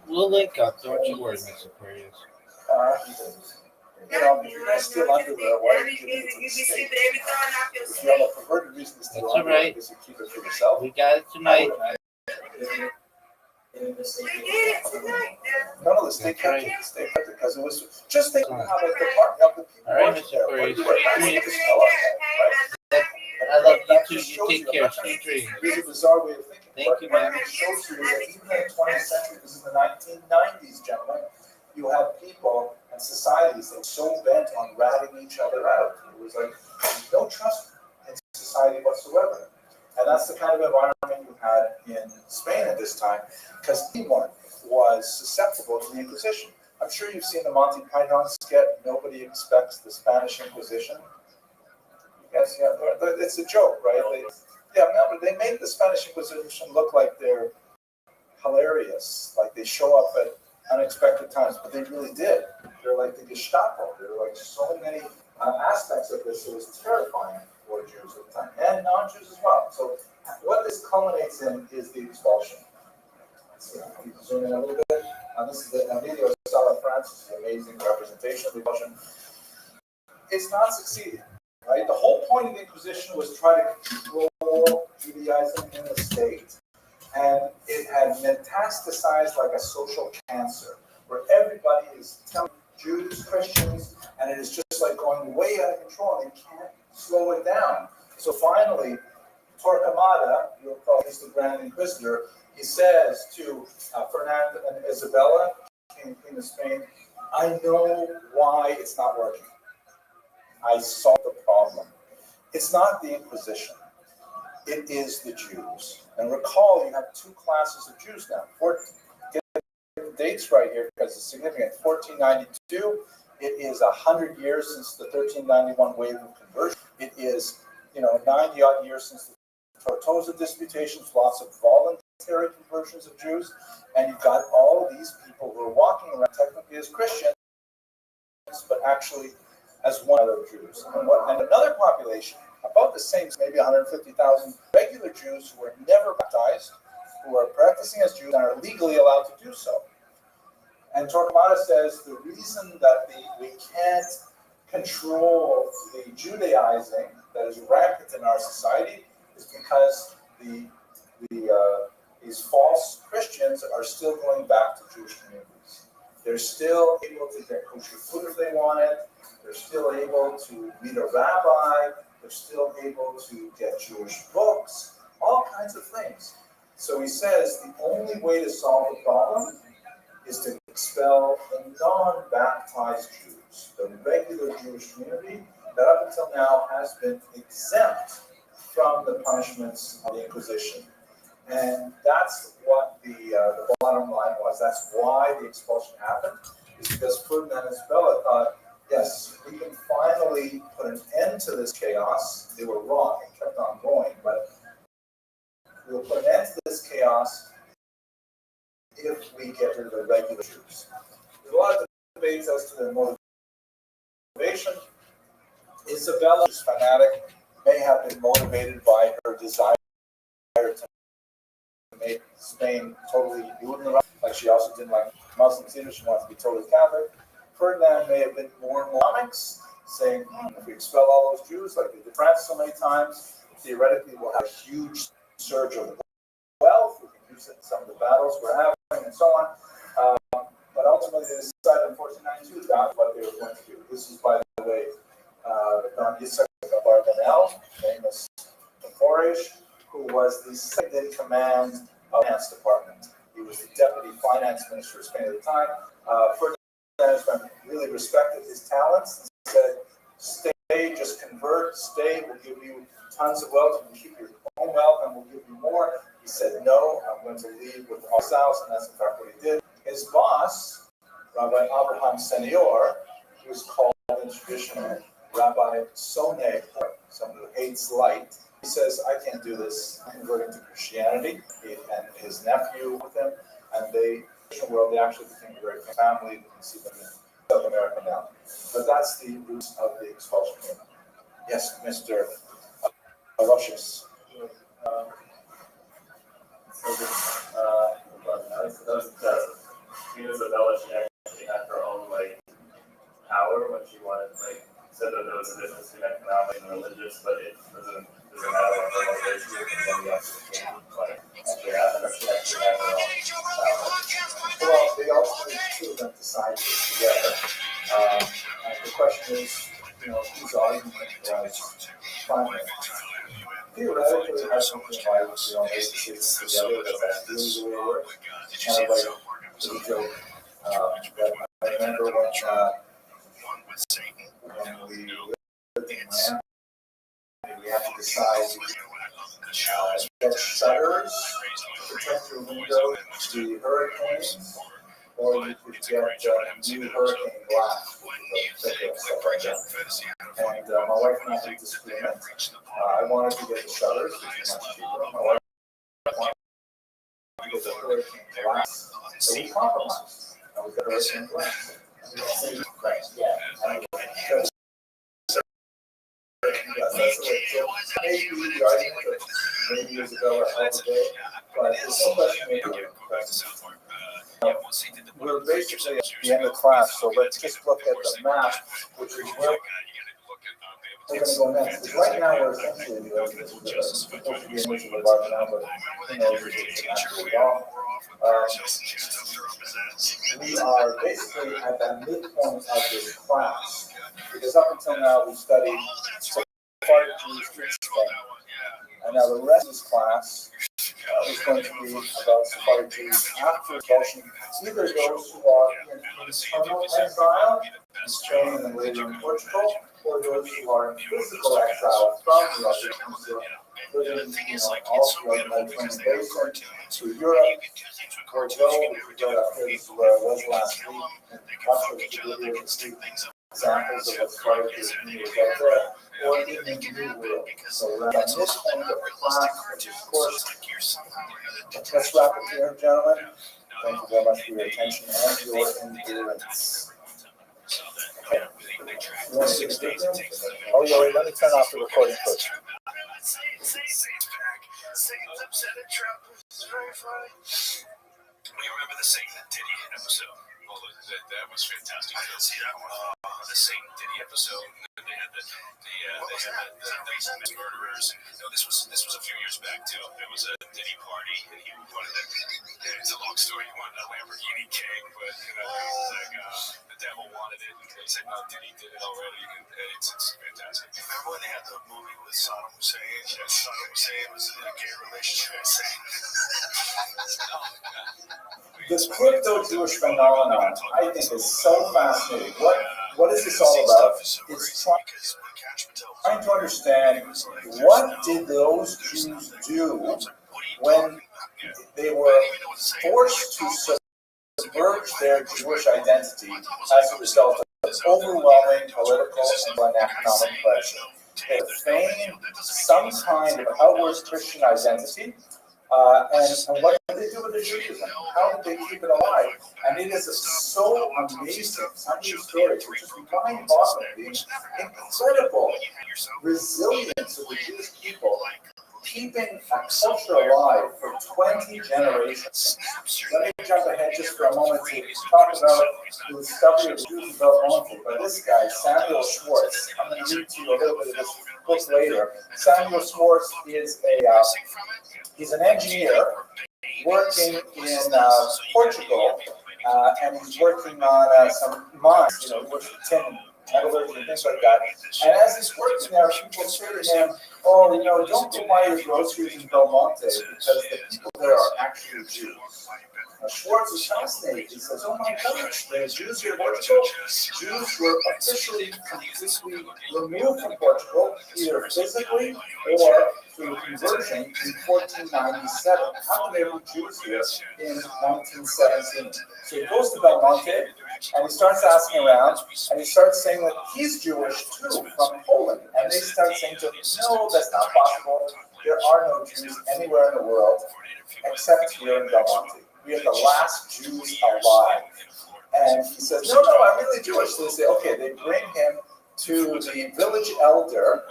[SPEAKER 9] We'll link up. Don't you worry, Mr. Furrier.
[SPEAKER 1] If you're going to steal underwear, why are you giving it to the state? If you have a perverted reason to steal
[SPEAKER 9] That's
[SPEAKER 1] underwear,
[SPEAKER 9] all right.
[SPEAKER 1] I guess you keep it for yourself.
[SPEAKER 9] We got it tonight.
[SPEAKER 1] No, the state kept it. The state kept it because it was just think how the part of the people
[SPEAKER 9] All right,
[SPEAKER 1] working
[SPEAKER 9] Mr.
[SPEAKER 1] there.
[SPEAKER 9] Furrier.
[SPEAKER 1] What do you smell like that, right?
[SPEAKER 9] I love you
[SPEAKER 1] That
[SPEAKER 9] too.
[SPEAKER 1] just
[SPEAKER 9] You
[SPEAKER 1] shows
[SPEAKER 9] take
[SPEAKER 1] you
[SPEAKER 9] care.
[SPEAKER 1] that
[SPEAKER 9] Sweet dreams.
[SPEAKER 1] It's a bizarre way of thinking.
[SPEAKER 9] Thank you, man.
[SPEAKER 1] It shows you that even in the 20th century, this is the 1990s, gentlemen, you had people and societies that were so bent on ratting each other out. It was no trust in society whatsoever. And that's the kind of environment you had in Spain at this time, because anyone was susceptible to the Inquisition. I'm sure you've seen the Monty Python sketch, Nobody Expects the Spanish Inquisition. Yes, yeah, it's a joke, right? They made the Spanish Inquisition look like they're hilarious, like they show up at unexpected times, but they really did. They're like the Gestapo. There were so many aspects of this. It was terrifying for Jews at the time, and non-Jews as well. So what this culminates in is the expulsion. Let's see, I'll zoom in a little bit. This is a video of Sala Francis, an amazing representation of the expulsion. It's not succeeding. Right? The whole point of the Inquisition was to try to control Judaism in the state. And it had metastasized like a social cancer, where everybody is telling Jews, Christians, and it is just going way out of control, and they can't slow it down. So finally, Torquemada, you'll call he's the Grand Inquisitor, he says to Fernando and Isabella, Queen of Spain, I know why it's not working. I saw the problem. It's not the Inquisition. It is the Jews. And recall, you have two classes of Jews now. Get the dates right here because it's significant. 1492, it is 100 years since the 1391 wave of conversion. It is, 90-odd years since the Tortosa disputations, lots of voluntary conversions of Jews. And you've got all of these people who are walking around technically as Christians, but actually as one other Jews. And another population, about the same, maybe 150,000 regular Jews who were never baptized, who are practicing as Jews and are legally allowed to do so. And Torquemada says the reason that we can't control the Judaizing that is rampant in our society is because these false Christians are still going back to Jewish communities. They're still able to get kosher food if they want it. They're still able to meet a rabbi. They're still able to get Jewish books, all kinds of things. So he says the only way to solve the problem is to expel the non-baptized Jews, the regular Jewish community that up until now has been exempt from the punishments of the Inquisition. And that's what the bottom line was. That's why the expulsion happened, is because Ferdinand and Isabella thought, yes, we can finally put an end to this chaos. They were wrong, it kept on going, but we'll put an end to this chaos if we get rid of the regular Jews. There's a lot of debates as to their motivation. Isabella, who's fanatic, may have been motivated by her desire to make Spain totally Judenreich, like she also didn't like Muslims either. She wanted to be totally Catholic. Ferdinand may have been more economics, saying, if we expel all those Jews, like they did France so many times, theoretically we'll have a huge surge of wealth, we can some of the battles we're having and so on. But ultimately, they decided in 1492 that's what they were going to do. This is, by the way, Don Yitzhak Barbanel, famous Forage, who was the second in command of the finance department. He was the deputy finance minister of Spain at the time. Ferdinand really respected his talents and said, stay, just convert, stay, we'll give you tons of wealth, you can keep your own wealth and we'll give you more. He said, no, I'm going to leave with all house, and that's in fact what he did. His boss, Rabbi Abraham Senior, who was called in tradition Rabbi Sonne, someone who hates light. He says, I can't do this. I'm converting to Christianity. He and his nephew with him, and they, in the world, they actually became a very family. You can see them in South America now. But that's the roots of the expulsion movement. Yes, Mr. Aloysius.
[SPEAKER 2] Isabella, she actually had her own power when she wanted said that there was a difference between economic and religious, but it doesn't matter what her motivation is, and then you actually change actually happened. She actually had her own power.
[SPEAKER 1] Well, they ultimately two of them decided together. And the question is, whose argument was primary? Theoretically, I think make decisions together, that's usually the way it works. Kind of like the joke that I remember when we lived in Miami, we had to decide get shutters to protect your window, the hurricanes, or you could get new hurricane glass, which is a stuff like that. And my wife and I had a disagreement. I wanted to get the shutters, which is much cheaper. My wife wanted to get the hurricane glass. So we compromised. And we got hurricane glass. That's maybe the argument that maybe years ago or another day, but there's no question we're basically at the end of class, so let's just look at the map, which is where we're going to go next. Because right now we're essentially supposed to be in which of the bar now, but who knows if it's actually wrong. We are basically at the midpoint of this class, because up until now we studied Sephardic Jews in Spain. And now the rest of this class is going to be about Sephardic Jews after expulsion, either those who are in internal exile in Spain and then later in Portugal, or those who are in physical exile from the other countries, living all throughout the Mediterranean basin to Europe, Portugal, which is up here, this is where I was last week, and much of the video to see examples of what's part of this community right there, or in the New World. So we're at this point of class, which of course, let's wrap it here, gentlemen. Thank you very much for your attention and your endurance. Okay. Oh, yeah, wait, let me turn off the recording first.
[SPEAKER 8] We remember the Satan and Diddy episode. Oh, that was fantastic. See that one? The Satan Diddy episode. They had the murderers. No, this was a few years back too. It was a Diddy party, and he wanted to. It's a long story. He wanted a Lamborghini cake, but it was like the devil wanted it, and they said no, Diddy did it already, and it's fantastic. Remember when they had the movie with Saddam Hussein? Yeah, Saddam Hussein was in a gay relationship.
[SPEAKER 1] This crypto-Jewish phenomenon, I think, is so fascinating. What is this all about? It's trying to understand what did those Jews do when they were forced to submerge their Jewish identity as a result of overwhelming political and economic pressure. They feigned some kind of outward Christian identity. And what did they do with the Judaism? How did they keep it alive? And it is so amazing, unusual story, which is mind-boggling, the incredible resilience of the Jewish people keeping a culture alive for 20 generations. Let me jump ahead just for a moment to talk about the discovery of Jews development by this guy, Samuel Schwartz. I'm going to read to you a little bit of this book later. Samuel Schwartz is he's an engineer working in Portugal, and he's working on some mines, you know, working tin, metallurgy, and things like that. And as he's working there, people say to him, "Oh, you know, don't go buy your groceries in Belmonte because the people there are actually Jews." Schwartz is fascinated. He says, "Oh my gosh, the Jews here in Portugal, Jews were officially completely removed from Portugal, either physically or through conversion in 1497. How can there be Jews here in 1917? So he goes to Belmonte and he starts asking around and he starts saying that he's Jewish too, from Poland. And they start saying to him, "No, that's not possible. There are no Jews anywhere in the world except here in Belmonte. We are the last Jews alive." And he says, "No, I'm really Jewish." So they say, okay, they bring him to the village elder,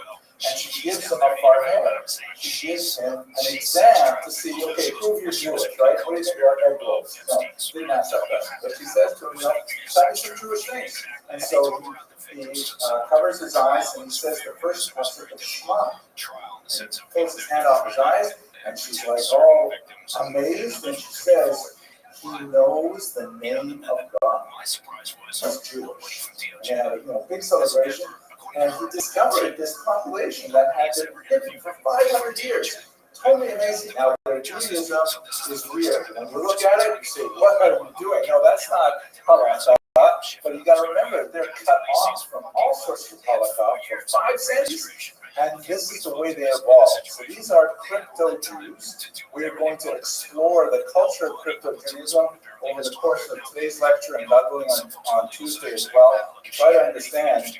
[SPEAKER 1] and she gives him a farher. She gives him an exam to see, okay, prove you're Jewish, right? What do you think are egg rolls? No, didn't ask that. But she says to him, you know, study some Jewish things. And so he covers his eyes, and he says the first passage of Shema. And he pulls his hand off his eyes, and she's like, oh, amazed, and she says, "He knows the name of God." He's Jewish. And had a big celebration, and he discovered this population that had been hidden for 500 years. Totally amazing. Now, their Judaism is weird. When you look at it, you say, "What are you doing?" No, that's not halakha. But you got to remember, they're cut off from all sorts of halakha for 5 centuries. And this is the way they evolved. So these are crypto-Jews. We are going to explore the culture of crypto-Judaism over the course of today's lecture and God willing on Tuesday as well. Try to understand,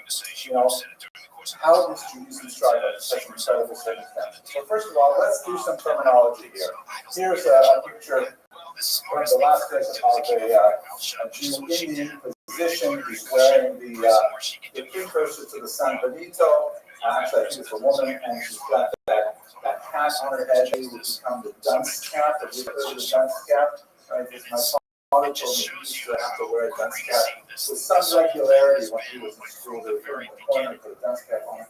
[SPEAKER 1] how these Judaism started at such incredible circumstances. So first of all, let's do some terminology here. Here's a picture from the last days of a Jew Indian position. He's wearing the precursor to the San Benito. Actually, I think it's a woman, and she's got that hat on her head. It would become the dunce cap. Have you heard of the dunce cap? Right? My father told me he used to have to wear a dunce cap with some regularity when he was in school. They were in the corner for the dunce cap on.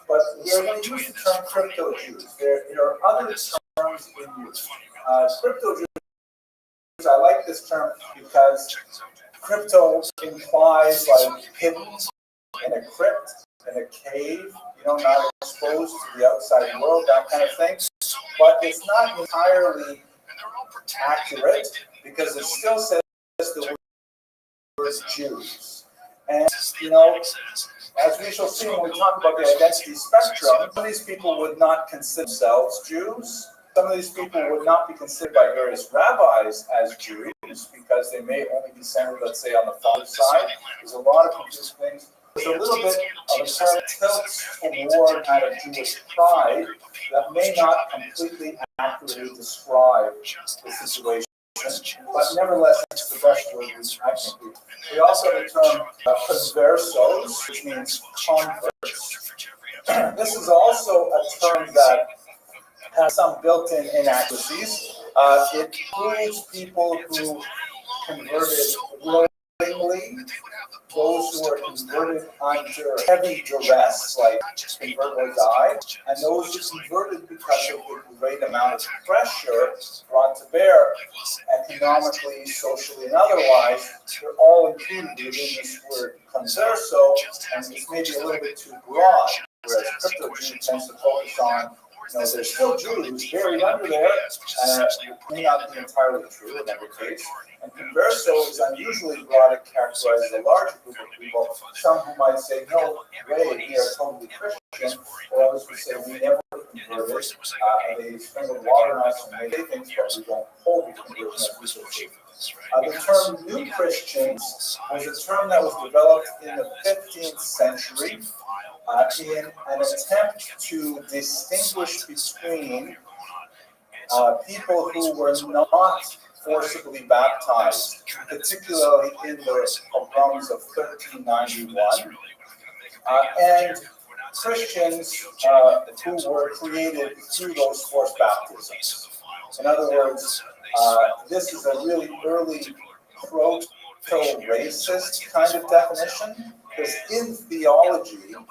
[SPEAKER 1] But we're going to use the term crypto-Jews. There are other terms in use. Crypto-Jews, I like this term because crypto implies like hidden in a crypt, in a cave, not exposed to the outside world, that kind of thing. But it's not entirely accurate because it still says the word Jews. And, as we shall see when we talk about the identity spectrum, some of these people would not consider themselves Jews. Some of these people would not be considered by various rabbis as Jews because they may only be centered, let's say, on the father's side. There's a lot of confused things. There's a little bit of a term tilts toward kind of Jewish pride that may not completely accurately describe the situation, but nevertheless, it's the best word I think. We also have the term conversos, which means converts. This is also a term that has some built-in inaccuracies. It includes people who converted willingly, those who are converted under heavy duress, like convert or die, and those who converted because of the great amount of pressure brought to bear economically, socially, and otherwise. They're all included within this word converso, and it's maybe a little bit too broad, whereas crypto-Jew tends to focus on there's still Jews buried under there, and it may not be entirely true in every case. And converso is unusually broad and characterizes a larger group of people. Some who might say, no way, we are totally Christian, or others would say, we never converted, and they sprinkled water on us and made things, but we don't hold the conversion as we should see. The term New Christians was a term that was developed in the 15th century in an attempt to distinguish between people who were not forcibly baptized, particularly in the pogroms of 1391, and Christians who were created through those forced baptisms. In other words, this is a really early proto-racist kind of definition, because in theology, in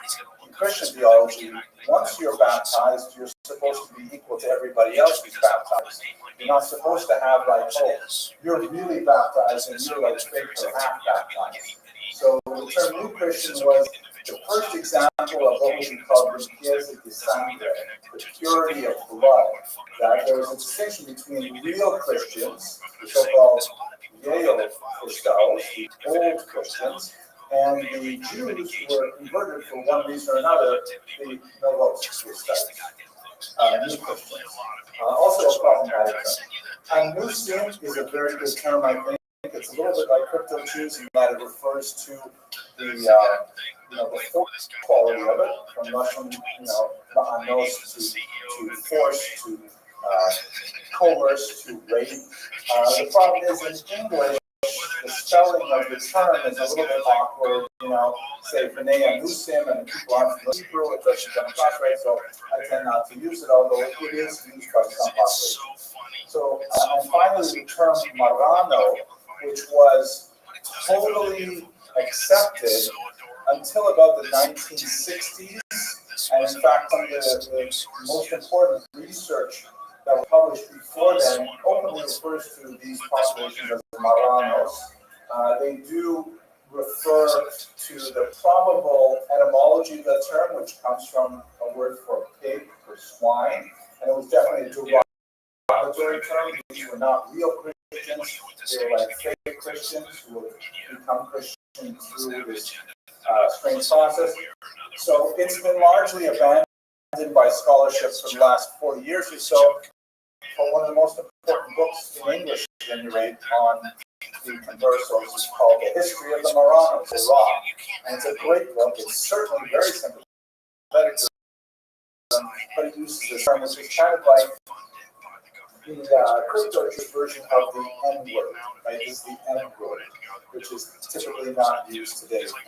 [SPEAKER 1] Christian theology, once you're baptized, you're supposed to be equal to everybody else who's baptized. You're not supposed to have like, oh, you're really baptized and you're like fake or half baptized. So the term new Christian was the first example of what we call limpieza de sangre, the purity of blood. That there was a distinction between real Christians, the so-called Yale Christos, the old Christians, and the Jews who were converted for one reason or another, the Novos Christos, new Christians. Also a problematic term. And Muslim is a very good term, I think. It's a little bit like crypto Jews in that it refers to the the force quality of it, from Russian, ma'anos to force to coerce to rape. The problem is in English, the spelling of the term is a little bit awkward. Say B'nai Muslim, and people aren't from Hebrew, it doesn't come across right, so I tend not to use it, although it is used by some populations. So, and finally, the term Marano, which was totally accepted until about the 1960s, and in fact, some of the most important research that was published before then openly refers to these populations as Maranos. They do refer to the probable etymology of the term, which comes from a word for pig or swine, and it was definitely a derogatory term. These were not real Christians, they were like fake Christians who would become Christians through this strange process. So it's been largely abandoned by scholarship for the last 40 years or so. But one of the most important books in English, at any rate, on the conversos is called The History of the Maranos, Iraq. And it's a great book. It's certainly very sympathetic to them, but it uses this term, which is kind of like the crypto version of the N-word, right? This is the N-word, which is typically not used today for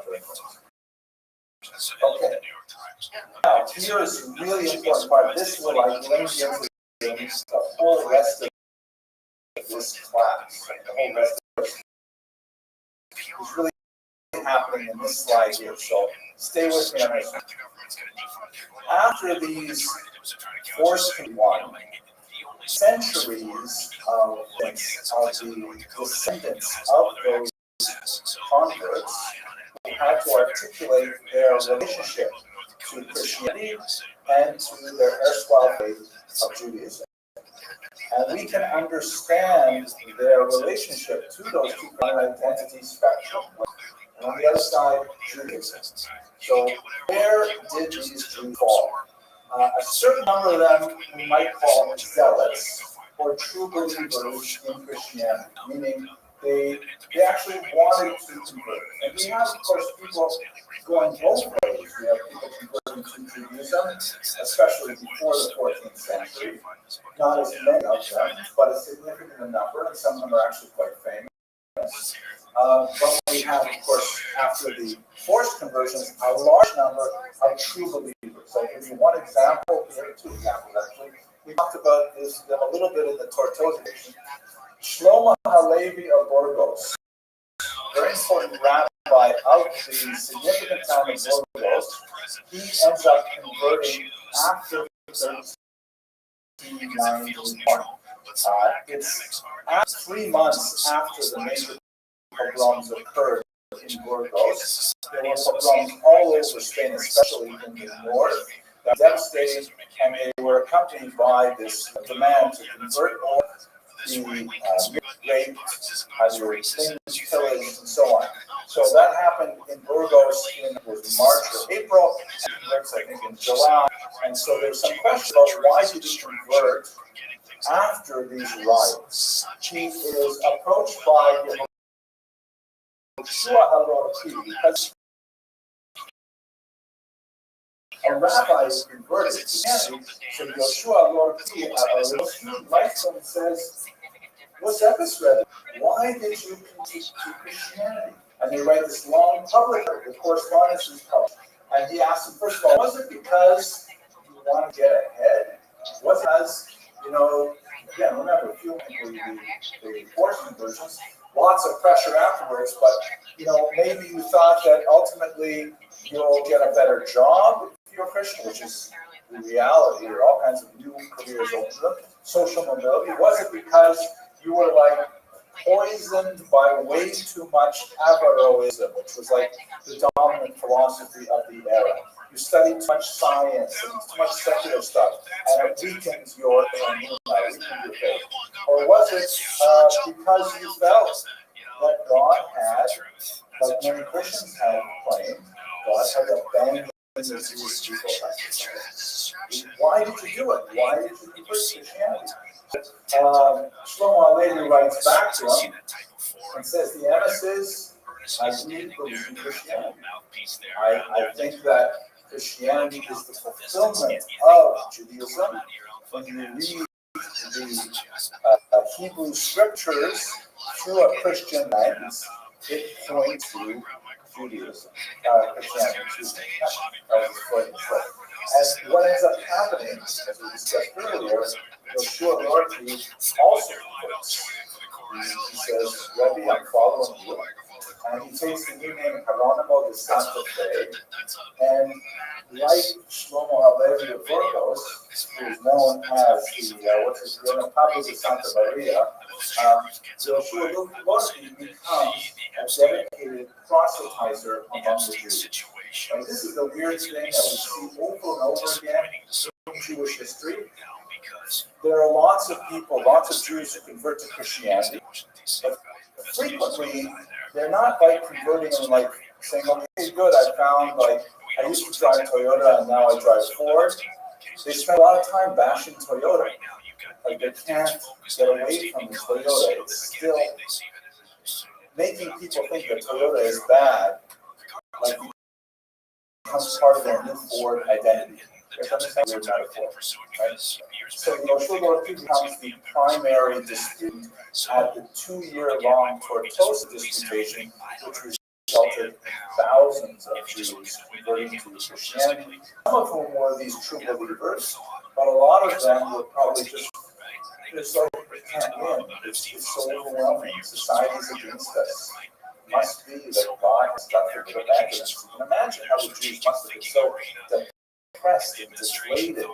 [SPEAKER 1] things. Okay. Now, here is a really important part. This will like link into the whole rest of this class, the whole rest of this is really happening in this slide here. So stay with me on this. After these forced one, centuries of the descendants of those converts had to articulate their relationship to Christianity and to their erstwhile faith of Judaism. And we can understand their relationship to those two identity spectrum. And on the other side, Judaism. So where did these Jews fall? A certain number of them we might call zealots or true believers in Christianity, meaning they actually wanted to convert. And we have, of course, people going both ways. We have people converting to Judaism, especially before the 14th century. Not as many of them, but a significant number, and some of them are actually quite famous. But we have, of course, after the forced conversions, a large number of true believers. So I'll give you one example, here two examples actually. We talked about this a little bit in the Tortosa edition. Shlomo Halevi of Burgos, very important rabbi of the significant town of Burgos, he ends up converting after 1391. It's 3 months after the major pogroms occurred in Burgos. There were pogroms all over Spain, especially in the north, that devastated, and they were accompanied by this demand to convert all the raped, either things, pillaged, and so on. So that happened in Burgos in March or April, I think in July. And so there's some question about why did he convert after these riots. He is approached by Yeshua HaLorki because a rabbi is converted to Christianity. So Yeshua HaLorki, a student writes him and says, "What's up, Israel? Why did you convert to Christianity?" And they write this long public, the correspondence is published. And he asks him, first of all, was it because you want to get ahead? Was it because, again, remember, fueling the forced conversions, lots of pressure afterwards, but, maybe you thought that ultimately you'll get a better job if you're a Christian, which is reality or all kinds of new careers open to them, social mobility? Was it because you were like poisoned by way too much Averroism, which was like the dominant philosophy of the era? You studied too much science and too much secular stuff, and it weakens your faith. Or was it because you felt that God had, like many Christians have claimed, God had abandoned his Jewish people? Why did you do it? Why did you convert Christianity? Shlomo Alevi writes back to him and says, the emissaries, I really believe in Christianity. I think that Christianity is the fulfillment of Judaism. When you read the Hebrew scriptures through a Christian lens, it points to Judaism, Christianity, and what ends up happening, as we discussed earlier, Yoshua Lorky also quotes. He says, Rebbe, I'm following you. And he takes the new name Geronimo de Santa Fe, and like Shlomo Halevi of Burgos, who is known as the, what's his name, Pablo de Santa Maria, Yoshua Lorky becomes a dedicated proselytizer among the Jews. And this is the weird thing that we see over and over again in Jewish history. There are lots of people, lots of Jews who convert to Christianity, but frequently they're not like converting and like saying, okay, good, I found, like, I used to drive Toyota and now I drive Ford. They spend a lot of time bashing Toyota. Like, they can't get away from the Toyota. It's still making people think that Toyota is bad, like, becomes part of their new Ford identity. There's a weird metaphor, right? So Yoshua Lorky becomes the primary disputant at the 2-year-long Tortosa disputation, which resulted thousands of Jews converting to Christianity. Some of whom were these true believers, but a lot of them were probably just like, we can't win. It's so overwhelming. Society's against us. It must be that God has got to abandon us. You can imagine how the Jews must have been so depressed and deflated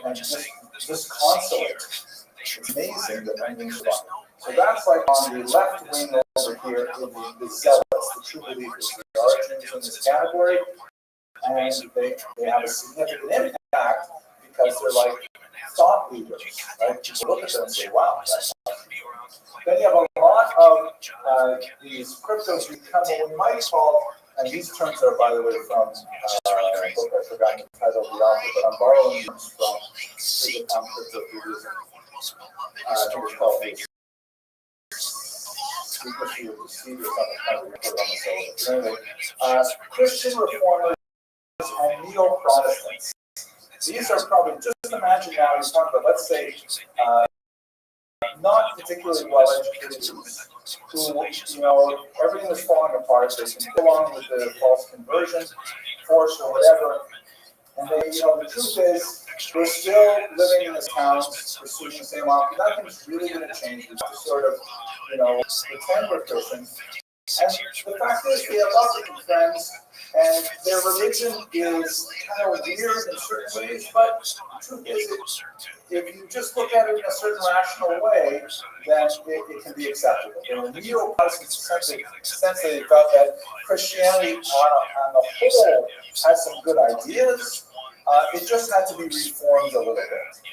[SPEAKER 1] and just disconsolate. It's amazing that anything survived. So that's like on the left wing over here, the zealots, the true believers. There are Jews in this category, and they have a significant impact because they're like thought leaders, right? People look at them and say, wow, that's awesome. Then you have a lot of these cryptos become what we might call, and these terms are, by the way, from a book I forgot the title of the author, but I'm borrowing them from Crypto Judaism. I think it's called Secrecy of the Seed or something. I can't remember on the site. Anyway, Christian reformers and neo-Protestants. These are probably, just imagine now, you're talking about, let's say, not particularly well-educated Jews who, you know, everything was falling apart. They can go along with the false conversion force or whatever. And they, you know, the truth is, we're still living in this town, pursuing the same option. Nothing's really going to change. It's just sort of, you know, pretend we're Christians. And the fact is, we have lots of good friends, and their religion is kind of weird in certain ways, but the truth is, if you just look at it in a certain rational way, then it can be acceptable. In the neo-Protestant sense, they felt that Christianity on the whole has some good ideas. It just had to be reformed a little bit.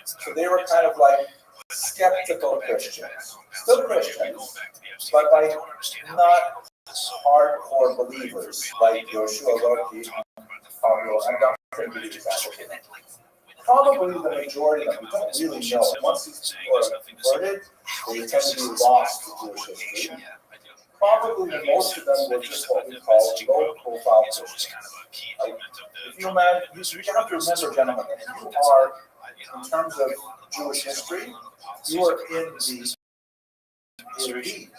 [SPEAKER 1] So they were kind of like skeptical Christians, still Christians, but like not hardcore believers like Yoshua Lorky. I'm not going to give you examples. Probably the majority of them, we don't really know. Once these people are converted, they tend to be lost to Jewish history. Probably the most of them were just what we call low-profile Christians. Like, if you imagine, you have to remember, gentlemen, that you are, in terms of Jewish history, you are in the elite.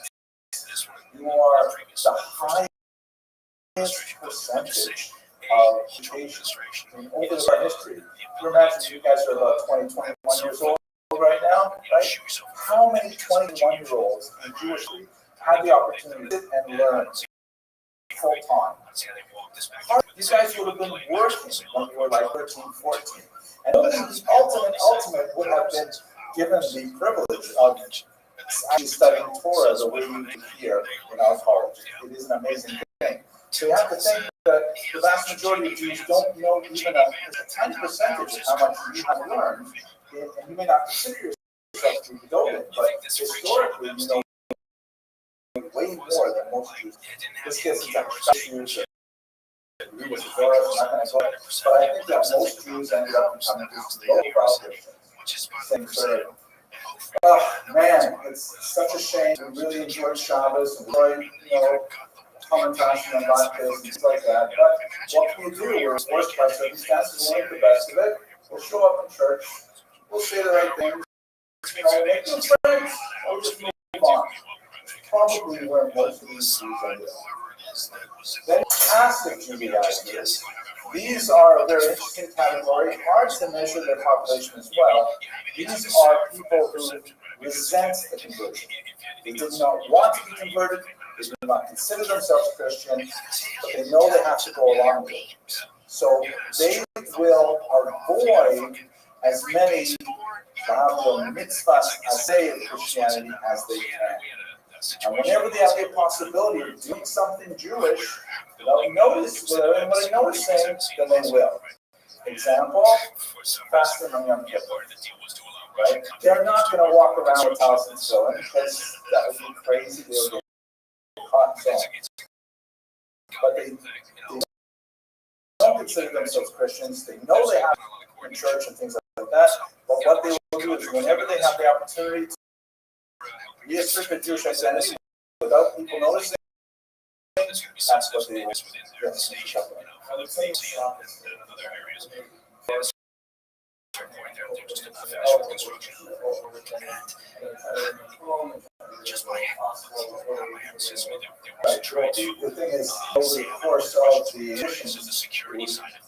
[SPEAKER 1] You are the highest percentage of education in over our history. You imagine you guys are about 20, 21 years old right now, right? How many 21-year-olds in Jewish history had the opportunity to sit and learn full time? these guys would have been working when you were like 13, 14. And the ultimate would have been given the privilege of actually studying Torah the way we do here in our college. It is an amazing thing. So you have to think that the vast majority of Jews don't know even a tiny percentage of how much you have learned. And you may not consider yourself to be doting, but historically, you know way more than most Jews. This gets into issues. Read a Torah, I'm not going to go. But I think that most Jews ended up becoming low Christians. Same sort of. Oh man, it's such a shame. We really enjoyed Shabbos and enjoyed, commentation on Mondays and things like that. But what can you do? We're forced by circumstances. We'll make the best of it. We'll show up in church. We'll say the right things. Make new friends. We'll just move on. Probably where most of these Jews ended up. Then passive Judaizers. These are a very interesting category, hard to measure their population as well. These are people who resent the conversion. They did not want to be converted, they do not consider themselves Christian, but they know they have to go along with it. So they will avoid as many mitzvahs of Christianity as they can. And whenever they have the possibility of doing something Jewish, without anybody noticing, then they will. Example, fasting on Yom Kippur. Right? They're not going to walk around with house and sewing because that would be crazy. They'll get caught in sewing. But they don't consider themselves Christians. They know they have in church and things like that. But what they will do is whenever they have the opportunity to reassert their Jewish identity without people noticing, that's what they will do. I would say the thing is, over the course of the missions,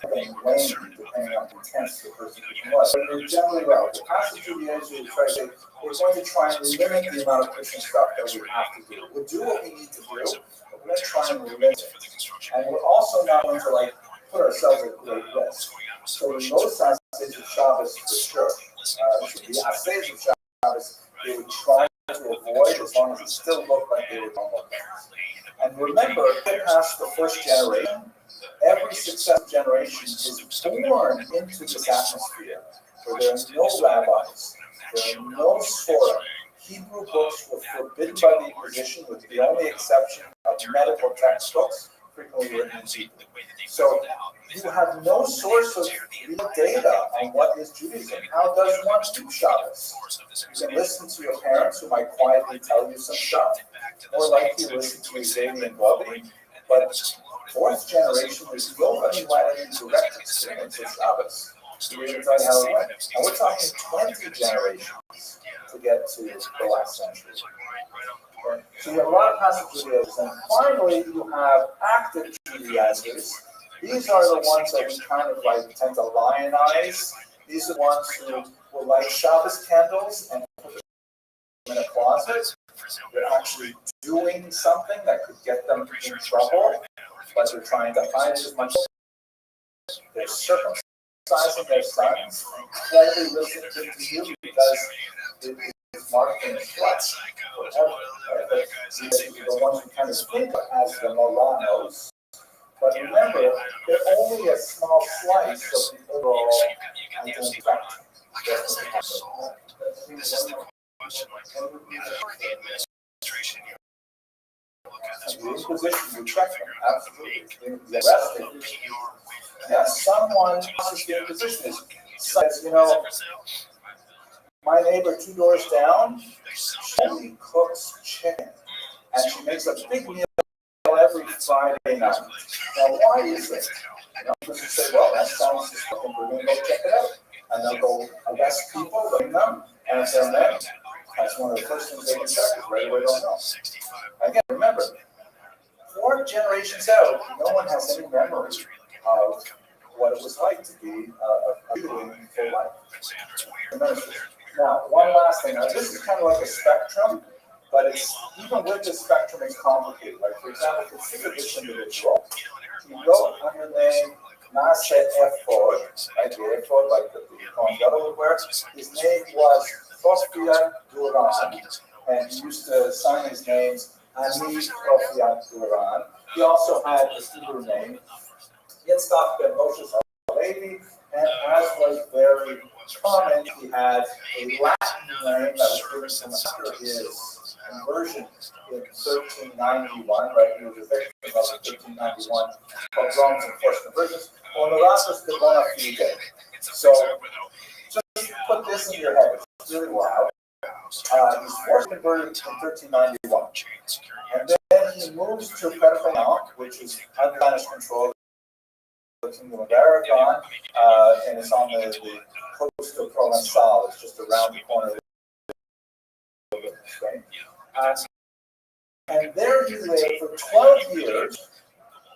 [SPEAKER 1] depending on the intense the person was. But you're generally right. The passage of the age we're going to try and limit the amount of Christian stuff that we have to do. We'll do what we need to do, but we're going to try and limit it. And we're also not going to put ourselves at great risk. So in those passages of Shabbos, for sure, the passages of Shabbos, they would try to avoid as long as it still looked like they were normal things. And remember, past the first generation, every successive generation is born into this atmosphere where there are no rabbis, there are no Torah. Hebrew books were forbidden by the Inquisition, with the only exception of medical textbooks, frequently written in Hebrew. So you have no source of real data on what is Judaism. How does one do Shabbos? You can listen to your parents who might quietly tell you some stuff, or likely listen to Xavier and Bobby, but fourth generation, there's nobody who had any direct experience of Shabbos to be able to tell you how it went. And we're talking 20 generations to get to the last century. So you have a lot of passive Judaizers, and finally you have active Judaizers. These are the ones that we kind of tend to lionize. These are the ones who will light Shabbos candles and put them in a closet. They're actually doing something that could get them in trouble, but they're trying to hide it as much as they're circumcising their sons, slightly listening to you because it is marked in flesh forever. Right? These are the ones who kind of think as the Molanos. But remember, they're only a small slice of the overall identity spectrum.
[SPEAKER 8] This is the question. The administration here.
[SPEAKER 1] The Inquisition rejects them, absolutely. Arrested. Yeah, someone passes the Inquisition says, my neighbor 2 doors down, she only cooks chicken, and she makes a big meal every Friday night. Now, why is it? Because you say, well, that sounds interesting, we're going to go check it out. And they'll go arrest people, bring them, and if they're men, that's one of the first things they can check, is right away don't know. Again, remember, 4 generations out, no one has any memory of what it was like to be a Jew in full life. Now, one last thing. Now, this is kind of like a spectrum, but it's even with the spectrum, it's complicated. Like, for example, consider this individual. He wrote on your name Nase Ephod, right? The ephod, like the Kohen Gadol would wear. His name was Profiat Duran, and he used to sign his names Ani Profiat Duran. He also had his Hebrew name, Yitzchak ben Moshe Halevi, and as was very common, he had a Latin name that was given to him after his conversion in 1391, right? He was a victim of the 1391 pogroms and forced conversions. Honoratus de bona fide. So just put this in your head. It's really wild. He's forced converted in 1391. And then he moves to Perpignan, which is under Spanish control. The Kingdom of Aragon, and it's on the coast of Provençal. It's just around the corner of Spain. And there he lived for 12 years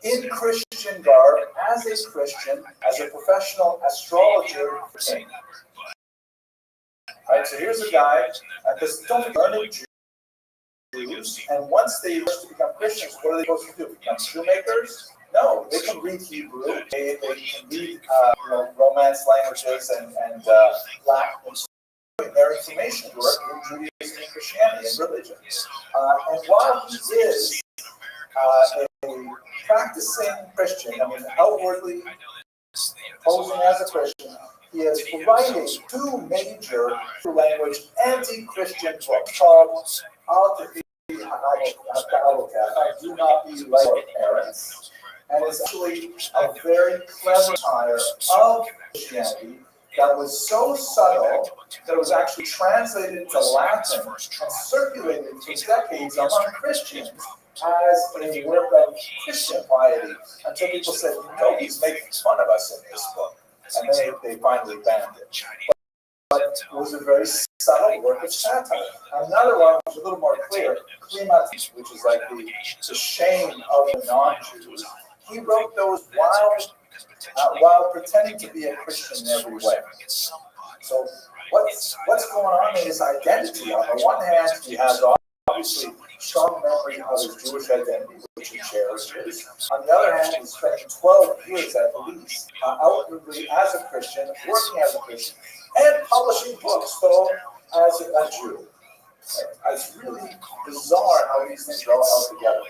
[SPEAKER 1] in Christian garb, as a Christian, as a professional astrologer king. Right, so here's a guy, because don't forget, Jews, and once they wish to become Christians, what are they supposed to do? Become shoemakers? No, they can read Hebrew. They can read Romance languages and Latin. Their information work in Judaism and Christianity and religion. And while he is a practicing Christian, I mean, outwardly posing as a Christian, he is writing two major language anti-Christian books called Do Not Be Like Your Parents. And it's actually a very clever satire of Christianity that was so subtle that it was actually translated into Latin and circulated for decades among Christians as a work of Christian piety until people said, he's making fun of us in this book. And then they finally banned it. But it was a very subtle work of satire. Another one was a little more clear, Klimatis, which is like the shame of the non-Jews. He wrote those while pretending to be a Christian in every way. So what's going on in his identity? On the one hand, he has obviously strong memory of his Jewish identity, which he cherishes. On the other hand, he's spent 12 years at least outwardly as a Christian, working as a Christian, and publishing books, though, as a Jew. It's really bizarre how these things all out together.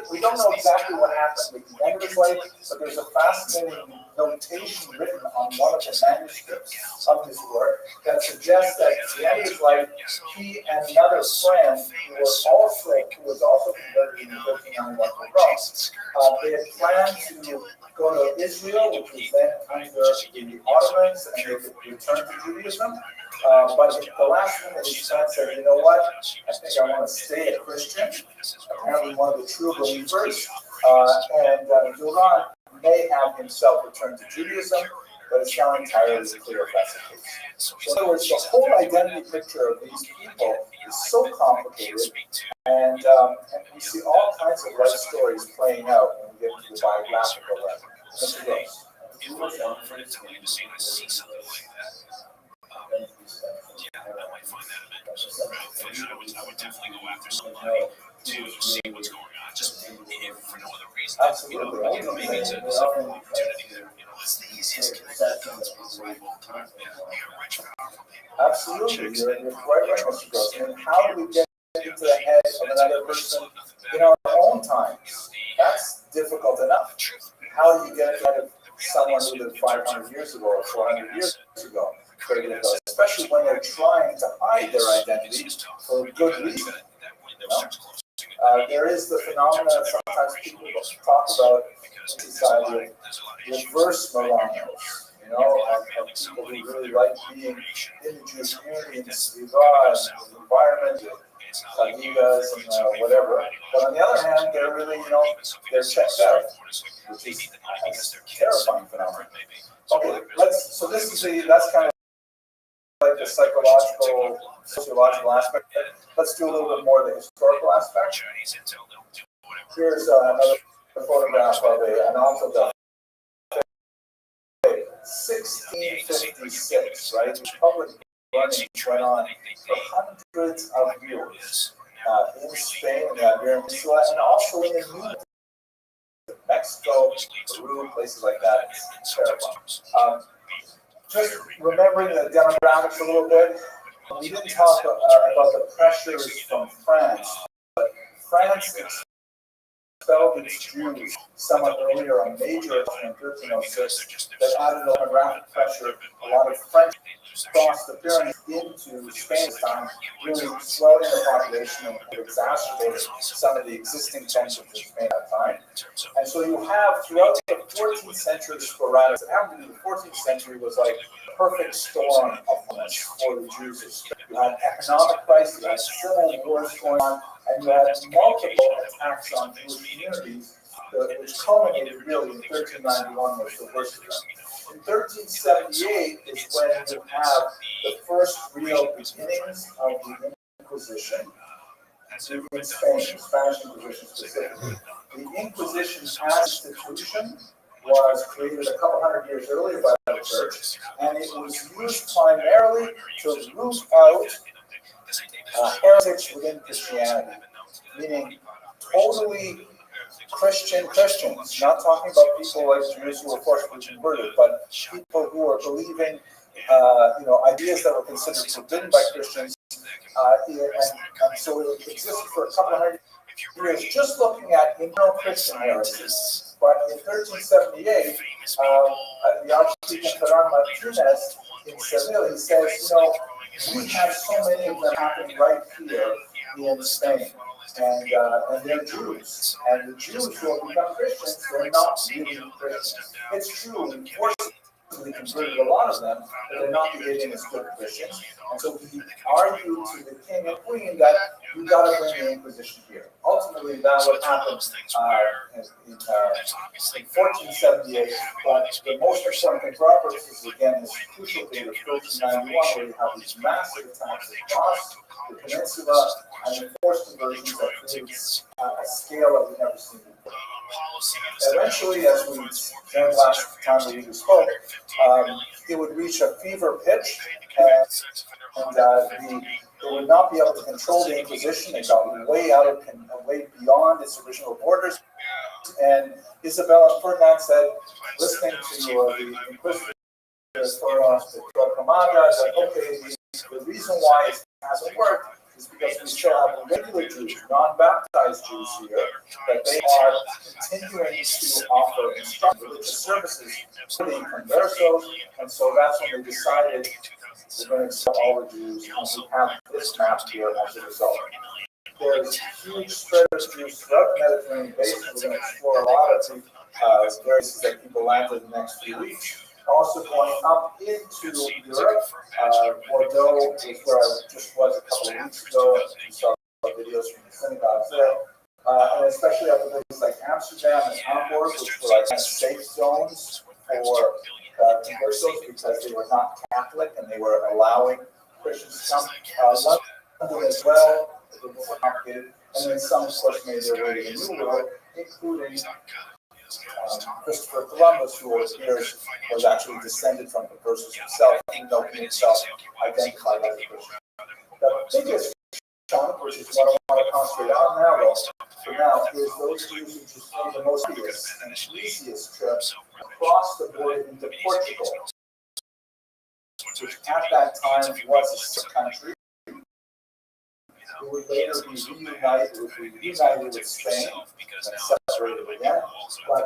[SPEAKER 1] We don't know exactly what happened with the end of his life, but there's a fascinating notation written on one of the manuscripts of his work that suggests that at the end of his life, he and another friend who was also converted in 1391 from Rome, they had planned to go to Israel, which was then under the Ottomans, and they could return to Judaism. But the last minute, his friend said, you know what, I think I want to stay a Christian, apparently one of the true believers, and Duran may have himself returned to Judaism, but it's not entirely clear if that's the case. So in other words, the whole identity picture of these people is so complicated, and we see all kinds of life stories playing out when we get into the biographical level. Mr. Gross.
[SPEAKER 8] I might find that a bit unfortunate. I would definitely go after somebody to see what's going on, just if for no other reason. Maybe it's an opportunity there. What's the easiest connection to survival all the time? You're rich, powerful people.
[SPEAKER 1] Absolutely, you're quite right, Mr. Gross. And how do we get into the head of another person in our own times? That's difficult enough. How do you get into the head of someone who lived 500 years ago or 400 years ago? Especially when they're trying to hide their identity for good reason. There is the phenomenon that sometimes people talk about in society of reverse Millennials, and people who really like being in the Jewish community, in the Sviva, and the environment, Chagigas, and whatever. But on the other hand, they're really, they're checked out, which is a terrifying phenomenon. Okay, that's kind of like the psychological, sociological aspect. Let's do a little bit more of the historical aspect. Here's another photograph of an Orthodox 1656, right? The public running went on for hundreds of years in Spain, and the Iberian Peninsula, and also in the Mexico, Peru, places like that. It's terrifying. Just remembering the demographics a little bit, we didn't talk about the pressures from France, but France expelled its Jews somewhat earlier, a major in 1306 that added demographic pressure. A lot of French crossed the Pyrenees into Spain this time, really swelling the population and exacerbated some of the existing tensions in Spain at the time. And so you have throughout the 14th century sporadic. It happened to be the 14th century was like a perfect storm of illness for the Jews. You had economic crisis, you had civil wars going on, and you had multiple attacks on Jewish communities, which culminated really in 1391 was the worst of them. In 1378 is when you have the first real beginnings of the Inquisition in Spain, the Spanish Inquisition specifically. The Inquisition as institution was created a couple hundred years earlier by the church, and it was used primarily to root out heretics within Christianity, meaning totally Christians, not talking about people like Jews who were forcibly converted, but people who are believing, ideas that were considered forbidden by Christians, and so it existed for a couple hundred years, just looking at internal Christian heresies. But in 1378, the Archdeacon Ferran Martinez in Seville, he says, we have so many of them happening right here in Spain. And they're Jews. And the Jews who have become Christians, they're not really Christians. It's true, we forcibly converted a lot of them, but they're not behaving as good Christians. And so he argued to the king and queen that you got to bring the Inquisition here. Ultimately, that would happen in 1478. But the most important thing for our purposes, again, is crucial date of 1391, where you have these massive attacks across the peninsula and enforced conversions that creates a scale that we've never seen before. Eventually, as we said last time we spoke, it would reach a fever pitch, and they would not be able to control the Inquisition. It got way beyond its original borders. And Isabella and Ferdinand said, listening to the Inquisitors for Cremada, that okay, the reason why it hasn't worked is because we still have regular Jews, non-baptized Jews here, that they are continuing to offer instructive religious services to the conversos, and so that's when they decided we're going to expel all the Jews, and we have this map here as a result. There's huge spread of Jews throughout the Mediterranean basin. We're going to explore a lot of the places that people landed in the next few weeks. Also going up into Europe, Bordeaux is where I just was a couple of weeks ago, and we saw videos from the synagogues there, and especially other places like Amsterdam and Hamburg, which were like safe zones for conversos because they were not Catholic and they were allowing Christians to come. London as well, a little more complicated, and then some, of course, made their way to the New World, including Christopher Columbus, who was actually descended from Conversos himself, even though he himself identified as a Christian. The biggest chunk, which is what I want to concentrate on now, though, for now, is those Jews who just made the most and easiest trips across the border into Portugal, which at that time was a sick country. It would later be reunited with Spain and separated again. But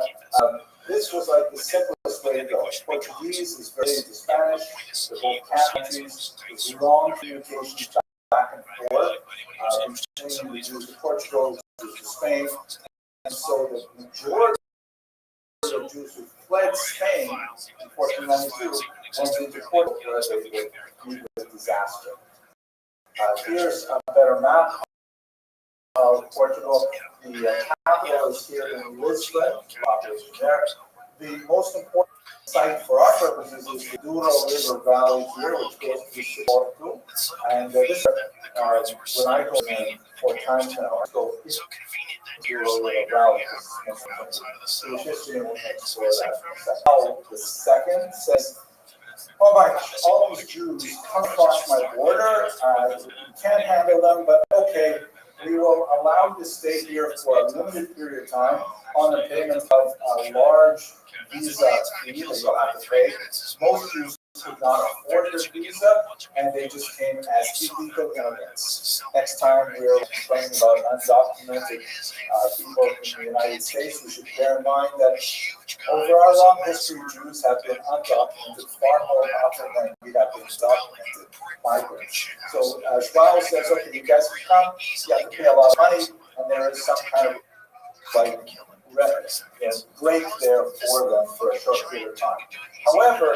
[SPEAKER 1] this was like the simplest way to go. Portuguese is very into Spanish. The both countries, there's long communications back and forth between the Jews of Portugal and Spain. And so the majority of Jews who fled Spain in 1492 went into Portugal, where they would meet with disaster. Here's a better map of Portugal. The capital is here in Lisbon, population there. The most important site for our purposes is the Douro River Valley here, which goes to Porto. And this is when I go in 4 times now, I go to Douro River Valley. So history and we'll explore that. The second says, oh my gosh, all these Jews come across my border. You can't handle them, but okay, we will allow you to stay here for a limited period of time on the payment of a large visa fee that you'll have to pay. Most Jews could not afford their visa, and they just came as illegal immigrants. Next time we're complaining about undocumented people in the United States, we should bear in mind that over our long history, Jews have been undocumented far more often than we have been documented migrants. So Shmuel says, okay, you guys can come, you have to pay a lot of money, and there is some kind of break there for them for a short period of time. However,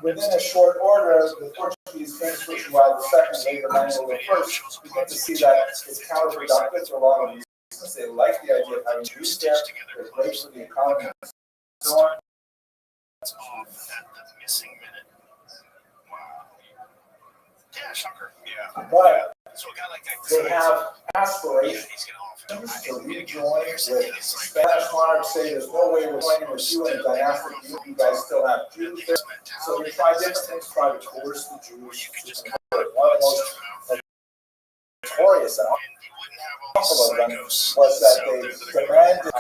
[SPEAKER 1] within a short order, the Portuguese came switching while the second later Manuel the first begin to see that it's counterproductive for a lot of reasons. They like the idea of having Jews there, they're great for the economy and so on. But they have aspirations to rejoin with Spanish monarchs. Say there's no way we're joining with you in a dynastic view. You guys still have Jews there. So they try different things to try to coerce the Jews to convert. One of the most notorious and awful of them was that they demanded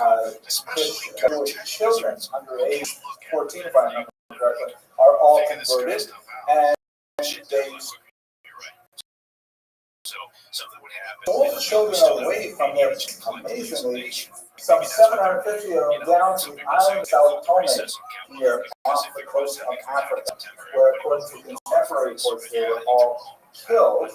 [SPEAKER 1] Jewish children under age 14, if I remember correctly, are all converted, and they pull the children away from them amazingly. Some 750 of them down to the island of Sao Tome here off the coast of Africa, where according to contemporary reports they were all killed,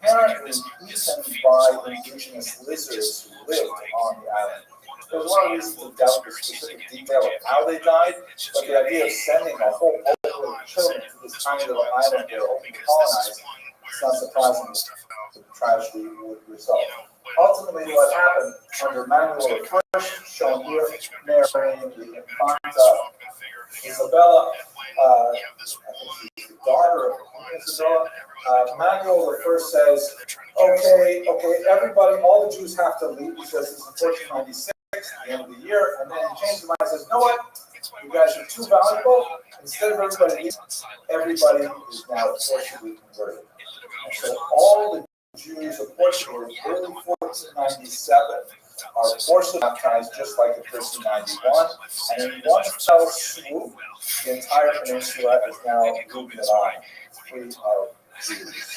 [SPEAKER 1] apparently eaten by indigenous lizards who lived on the island. There's a lot of reasons to doubt the specific detail of how they died, but the idea of sending a whole boatload of children to this tiny little island they're hoping to colonize, it's not surprising that the tragedy would result. Ultimately, what happened under Manuel I, shown here, marrying the Infanta Isabella, I think she's the daughter of Queen Isabella. Manuel I says, okay, everybody, all the Jews have to leave. He says this in 1496, at the end of the year, and then he changes his mind and says, you know what? You guys are too valuable. Instead of everybody leaving, everybody is now forcibly converted. And so all the Jews of Portugal in early 1497 are forcibly baptized just like in 1391, and in one fell swoop, the entire peninsula is now Lugnadan, free of Jews.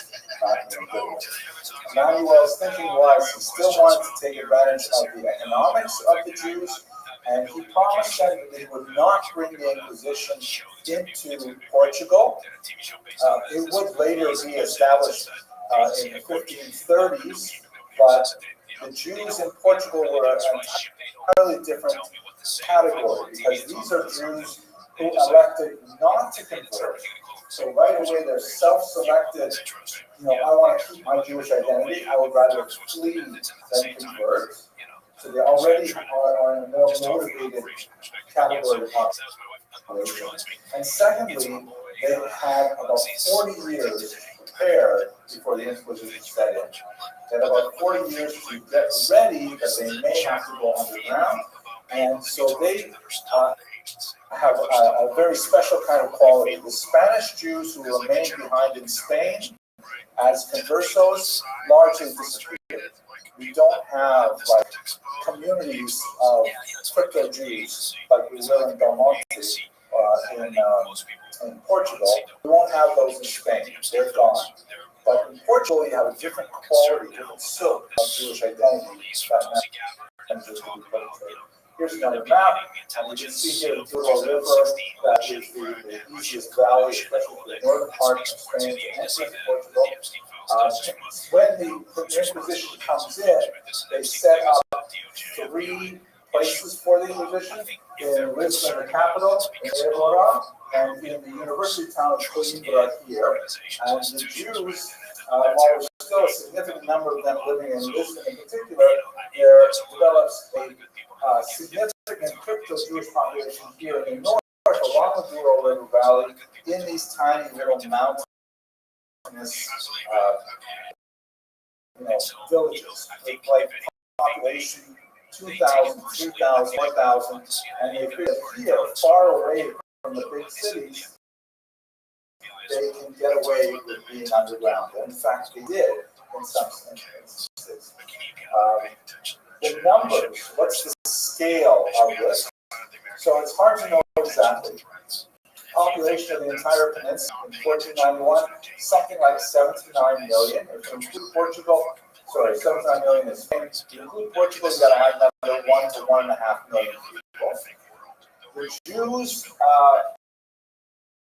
[SPEAKER 1] Manuel's thinking was he still wanted to take advantage of the economics of the Jews, and he promised them that they would not bring the Inquisition into Portugal. It would later be established in the 1530s, but the Jews in Portugal were an entirely different category, because these are Jews who elected not to convert. So right away they're self-selected, I want to keep my Jewish identity, I would rather flee than convert. So they already are in a more motivated category of population. And secondly, they had about 40 years prepared before the Inquisition set in. They had about 40 years to get ready that they may have to go underground. And so they have a very special kind of quality. The Spanish Jews who remained behind in Spain as conversos largely disappeared. We don't have communities of crypto Jews like we will in Belmonte in Portugal. We won't have those in Spain. They're gone. But in Portugal, you have a different quality, different silk of Jewish identity that Jews will be perpetrated. Here's another map, and we can see here the Douro River, that is the easiest valley, especially for the northern part of Spain to enter into Portugal. When the Inquisition comes in, they set up 3 places for the Inquisition, in Lisbon, the capital, in Évora, and in the university town of Coimbra here. And the Jews, while there's still a significant number of them living in Lisbon in particular, there develops a significant crypto-Jewish population here in the north, along the Douro River Valley, in these tiny little mountainous villages. Like population 2,000, 3,000, 4,000, and they feel here, far away from the big cities, they can get away with being underground. And in fact, they did in some States. The numbers, what's the scale of this? So it's hard to know exactly. Population of the entire peninsula in 1491, something like 79 million. If you include Portugal, 79 million is Spain. If you include Portugal, you got to add another 1 to 1.5 million people. The Jews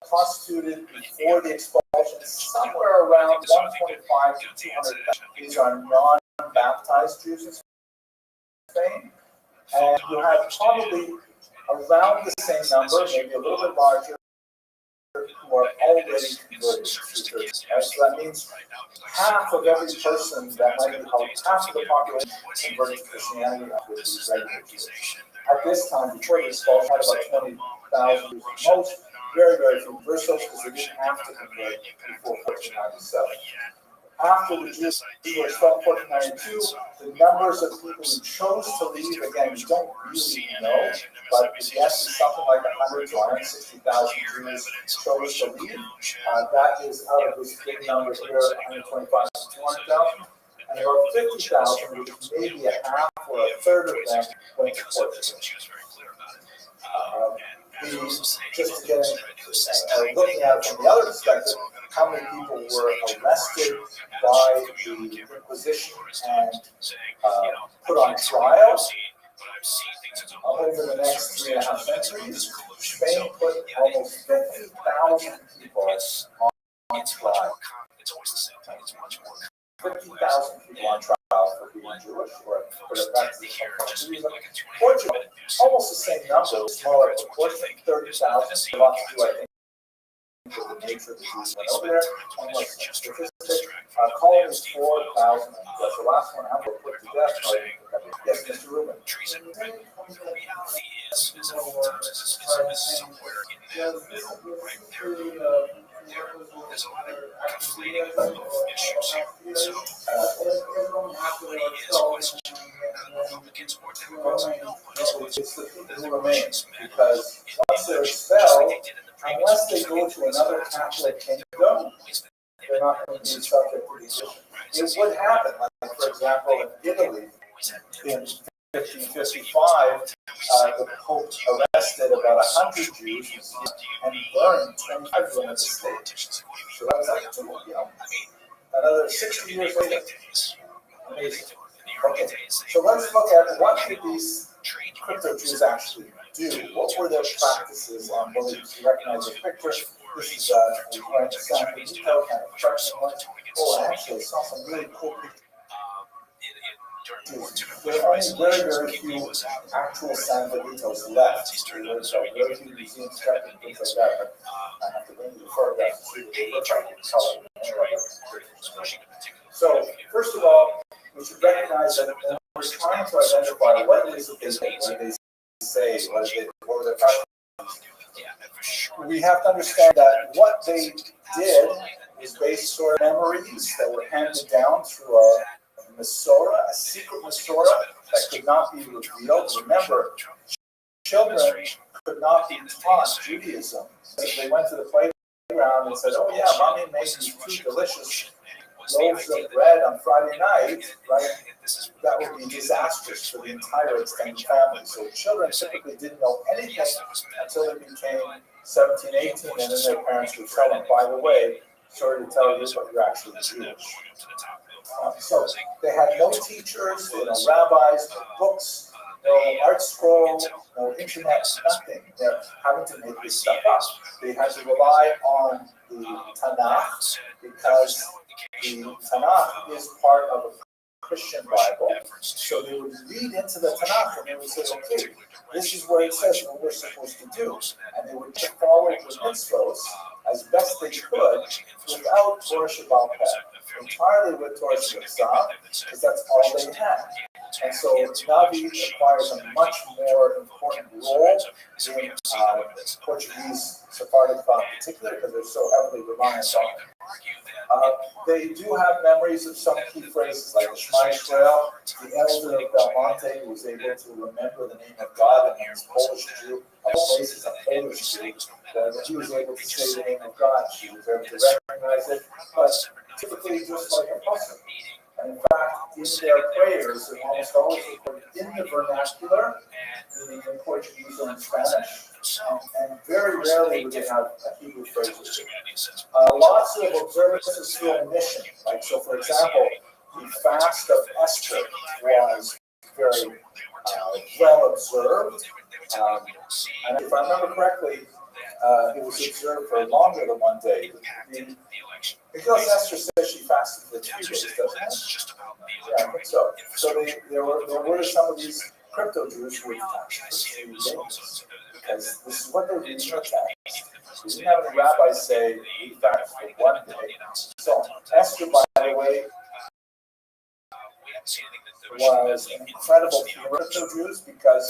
[SPEAKER 1] constituted before the expulsion somewhere around 125 to 200. These are non-baptized Jews in Spain, and you have probably around the same number, maybe a little bit larger, who are already converted to Christianity. Right? So that means half of every person that might be called half of the population converted to Christianity would be regular Jews. At this time, before the expulsion, had about 20,000 Jews. Most, very, very few conversos because they didn't have to convert before 1497. After the Jews were expelled in 1492, the numbers of people who chose to leave, again, we don't really know, but the guess is something like 100 to 160,000 Jews chose to leave. That is out of this big number here, 125 to 200,000. And about 50,000, which is maybe a half or a third of them, went to Portugal. Just to get looking at it from the other perspective, how many people were arrested by the Inquisition and put on trial over the next 3.5 centuries. Spain put almost 50,000 people on trial. 50,000 people on trial for being Jewish or for the practice of Judaism. Portugal, almost the same number, smaller proportion, 30,000. A lot to do, I think, with the nature of the Jews went over there. And like statistic, calling is 4,000. That's the last one. How were put to death? Yes, Mr. Rubin.
[SPEAKER 8] There's a lot of conflating of issues here. So, nobody is questioning Republicans or Democrats. No one is questioning
[SPEAKER 1] the remain, because once they're expelled, unless they go to another Catholic kingdom, they're not going to be subject to these issues. It would happen, like for example, in Italy, in 1555, the Pope arrested about 100 Jews and burned 25 of them at the stake. So that was like, another 60 years later. Amazing. Okay, so let's look at what did these crypto Jews actually do? What were their practices and beliefs? You recognize the picture. This is a San Francisco kind of church. Oh, actually, I saw some really cool pictures. There are only very, very few actual San Benitos left. There's very few museums kept and things like that, but I have to bring you the photographs to see what they look like in color. So, first of all, we should recognize that when we're trying to identify what it is that they say, what were their practices, we have to understand that what they did is based on memories that were handed down through a Masorah, a secret Masorah that could not be revealed. Remember, children could not be taught Judaism. If they went to the playground and said, "Oh yeah, mommy made these 2 delicious loaves of bread on Friday night," right? That would be disastrous for the entire extended family. So children typically didn't know anything until they became 17, 18, and then their parents would tell them, "By the way, sorry to tell you, but you're actually Jewish." So they had no teachers, no rabbis, no books, no art scroll, no internet, nothing. They're having to make this stuff up. They had to rely on the Tanakh because the Tanakh is part of a Christian Bible. So they would read into the Tanakh and they would say, "Okay, this is where it says what we're supposed to do." And they would follow the mitzvos as best they could without Torah Shabbat, entirely with Torah Shabbat, because that's all they had. And so Navi acquires a much more important role in Portuguese Sephardic thought in particular, because they're so heavily reliant on it. They do have memories of some key phrases like the Shema Yisrael. The elder of Belmonte was able to remember the name of God, and he was a Polish Jew. Place is a Polish Jew. When he was able to say the name of God, she was able to recognize it. But typically, just like a person. And in fact, in their prayers, they're almost always recorded in the vernacular, meaning in Portuguese or in Spanish, and very rarely would they have a Hebrew phrase. Lots of observances feel mission. Like, so for example, the fast of Esther was very well observed. And if I remember correctly, it was observed for longer than one day. Because Esther says she fasted for 3 days, doesn't it? Yeah, I think so. So there were some of these crypto Jews who would fast for 3 days. Because this is what they're reading the text. We didn't have any rabbis say we fast for 1 day. So Esther, by the way, was an incredible crypto Jews because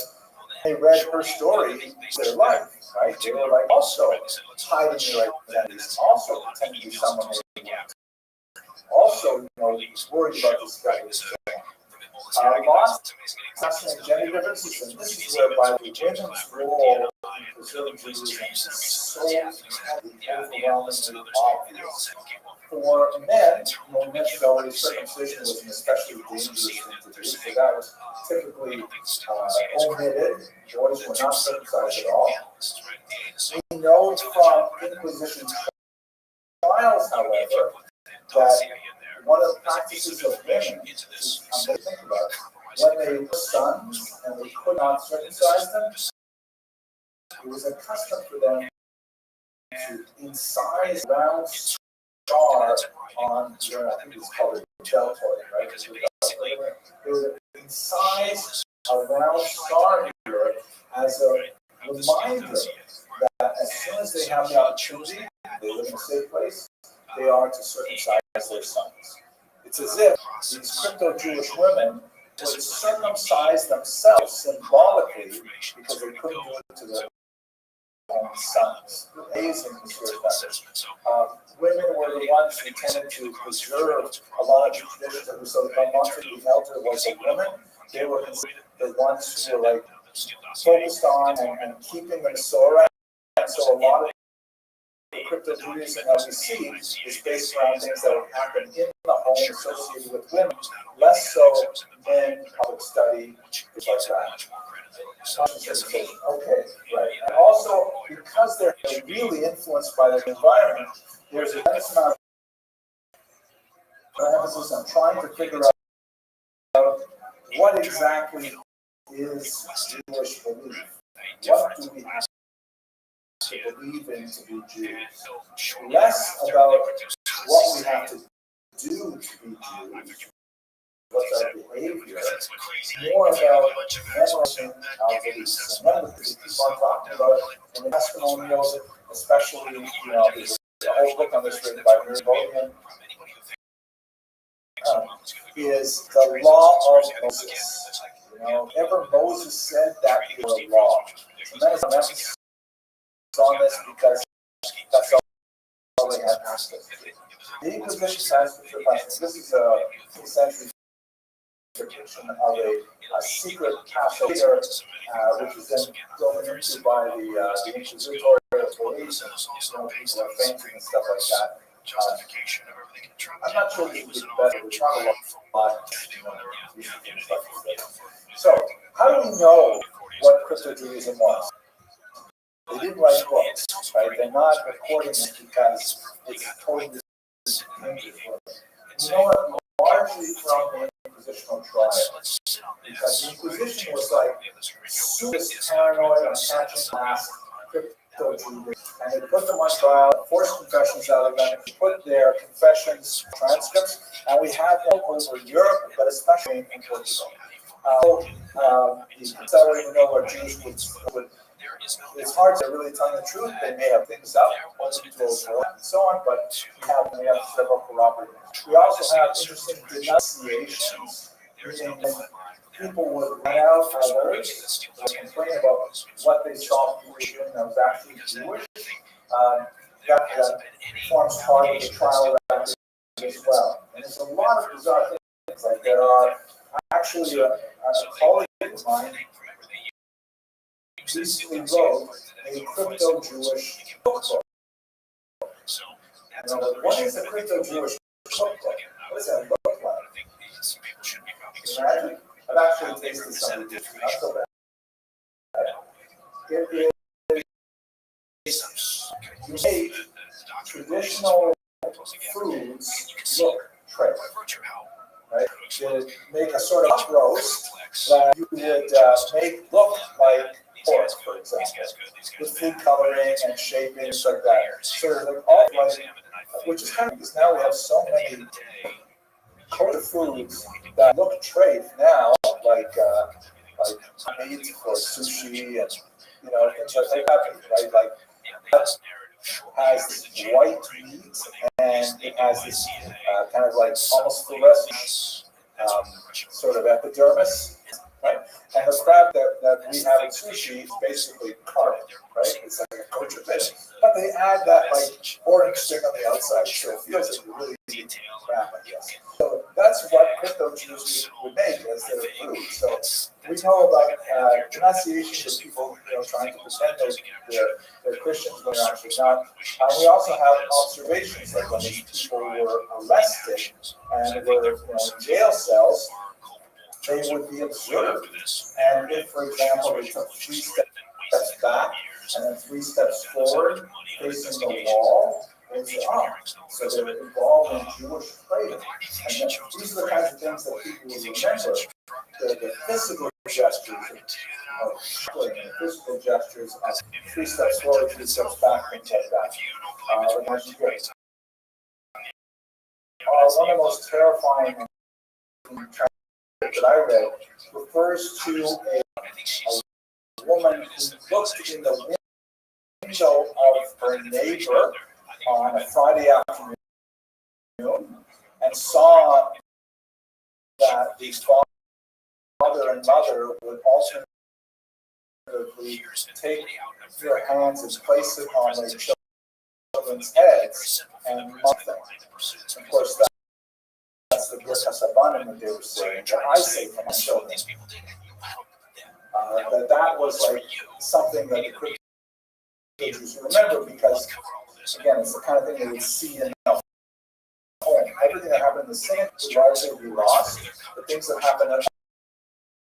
[SPEAKER 1] they read her story their life, right? They were like also hiding their identities, also pretending to be someone they weren't. Also, worried about discovery. Lost fascinating gender differences, and this is where by the women's role in preserving Judaism is so overwhelmingly obvious. For men, you mentioned already circumcision was an especially dangerous thing to do, so that was typically omitted. Boys were not circumcised at all. We know from Inquisition trials, however, that one of the practices of women, I'm going to think about it, when they were sons and they could not circumcise them, it was a custom for them to incise a round star on their, I think it's called a deltoid, right? They would incise a round star here as a reminder that as soon as they have the opportunity, they live in a safe place, they are to circumcise their sons. It's as if these crypto-Jewish women would circumcise themselves symbolically because they couldn't do it to their own sons. Amazing history of that. Women were the ones who tended to preserve a lot of traditions. So the Monte the elder was a woman. They were the ones who were like focused on and keeping the Torah. And so a lot of crypto Judaism that we see is based around things that would happen in the home associated with women, less so than public study, things like that. Okay, right. And also, because they're really influenced by their environment, there's a nice amount of emphasis on trying to figure out what exactly is Jewish belief. What do we have to believe in to be Jews? Less about what we have to do to be Jews, what's our behavior, more about memorizing our beliefs. And one of the things we keep on talking about in the testimonials, especially, there's a whole book on this written by Mary Bowman, is the law of Moses. Whatever Moses said, that is a law. Tremendous emphasis on this because that's all they had access to. The Inquisition has this is a 2nd century depiction of a secret Passover, which is then broken into by the inquisitorial police, and people are fainting and stuff like that. I'm not sure this would be better. There's not a lot. So, how do we know what crypto-Judaism was? They didn't write books, right? They're not recording it because it's totally dangerous. You know what? Largely from the Inquisitional trial. Because the Inquisition was like super paranoid on catching last crypto-Judaism. And they put them on trial, forced confessions out of them, put their confessions transcripts, and we have them over Europe, but especially in Portugal. You don't even know where Jews would. It's hard to really tell the truth. They may have things out, and so on, but we have several corroborators. We also have interesting denunciations, meaning people would write out others and complain about what they saw people doing that was actually Jewish. That forms part of the trial record as well. And there's a lot of bizarre things. Like there are actually a colleague of mine recently wrote a crypto-Jewish cookbook. What is a crypto-Jewish cookbook? What does that look like? Imagine, I've actually tasted some of this, not so bad. It is, you make traditional foods look trade, right? To make a sort of roast that you would make look like pork, for example, with food coloring and shapings like that. Sort of like all like, which is kind of because now we have so many culture foods that look trade now, like meat for sushi and things like that, right? Like that has this white meat and it has this kind of like almost fluorescent sort of epidermis, right? And the crab that we have in sushi is basically carp, right? It's like a culture fish, but they add that like orange thing on the outside, so it feels like a really deep crab, I guess. So that's what crypto Jews would make as their food. So we know about denunciations of people, trying to pretend they're Christians when they're actually not. We also have observations, like when these people were arrested and were in jail cells, they would be observed. And if, for example, they took 3 steps back and then 3 steps forward, facing the wall, they'd say, so they're involved in Jewish prayer. And these are the kinds of things that people would remember. The physical gestures of shuffling, the physical gestures of 3 steps forward, 3 steps back, things like that. One of the most terrifying that I read refers to a woman who looked in the window of her neighbor on a Friday afternoon and saw that the father and mother would alternately take their hands and place it on their children's heads and mock them. Of course, that's the Birkas that they were saying, that I say for my children. That was like something that the crypto Jews remember because, again, it's the kind of thing they would see in the home. Everything that happened in the city would largely be lost. The things that happened at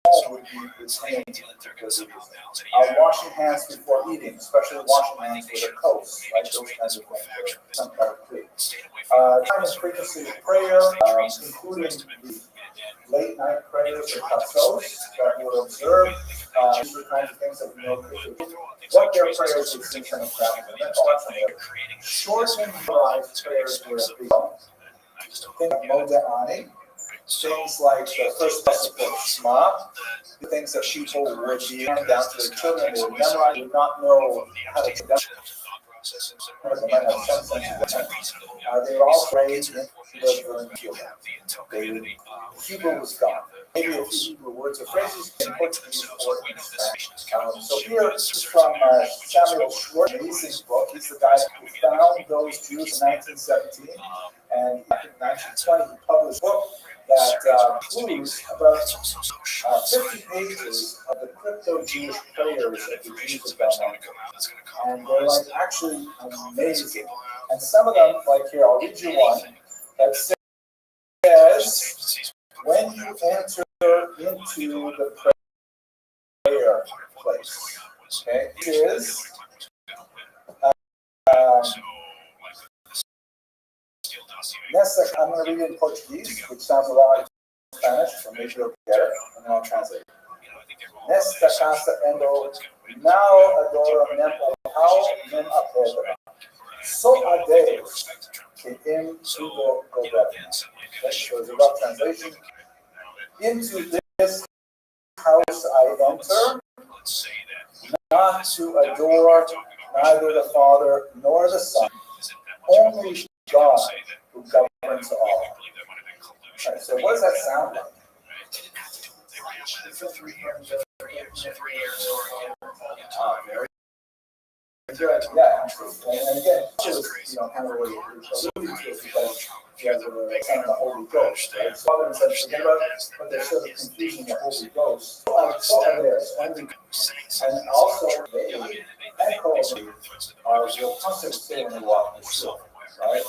[SPEAKER 1] home would be retained. Washing hands before eating, especially washing hands with a coast, right? Those kinds of things. Some kind of food. Time and frequency of prayer, including the late night prayers or katzos that were observed. These are the kinds of things that we know what their prayers would seem kind of crowded. And then shortened variety prayers were a big one. Think of Modeh things like the first lesson of Shema, the things that people would be handed down to their children, they would memorize, would not know how to do that. They were all raised in the Hebrew. Hebrew was gone. Maybe a few Hebrew words or phrases in Portuguese or in Spanish. So here is from Samuel Schwartz, amazing book. He's the guy who found those Jews in 1917, and in 1920 he published a book that includes about 50 pages of the crypto Jewish prayers that the Jews have done. And they're like actually amazing. And some of them, like here, I'll read you one that says, when you enter into the prayer place, okay, it is I'm going to read it in Portuguese, which sounds a lot like Spanish, so maybe you'll get it, and then I'll translate it. Nesta casa endo now adoro nem ao nem a pedra. Só a Deus que em tudo governa. Okay, so it's a rough translation. Into this house I enter, not to adore neither the Father nor the Son, only God who governs all. Right, so what does that sound like? Yeah, and again, just kind of what you're alluding to is because you guys are saying the Holy Ghost, right? So others said forget about it, but they're sort of confusing the Holy Ghost. So are this, and also they echo your constant say when you walk in the street, right?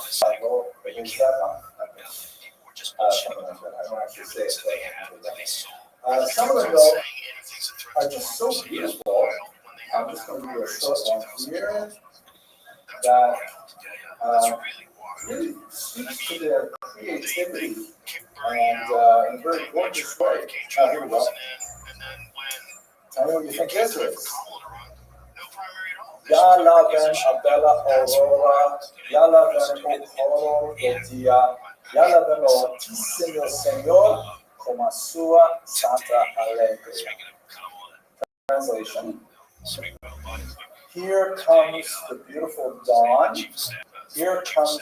[SPEAKER 1] something like that. I don't actually say it, but some of them though are just so beautiful. I'm just going to do a short one here that really speaks to their creativity and in a very gorgeous way. Here we go. Tell me what you think this is. Ya la ven a bella aurora, ya la ven o coro del dia, ya la ven o altísimo Señor, como sua santa alegre. Translation. Here comes the beautiful dawn. Here comes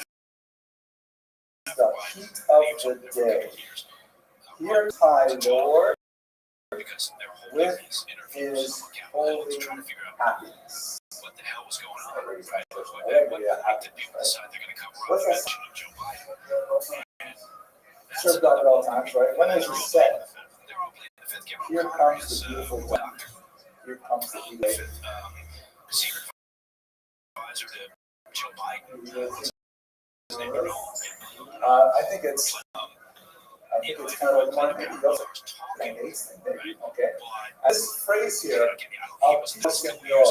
[SPEAKER 1] the heat of the day. Here High Lord with his holy happiness. What's that? Served up at all times, right? When is it said? Here comes the beautiful dawn. Here comes the heat of the day. I think it's kind of like maybe those are maybe, okay. This phrase here, Altísimo Señor,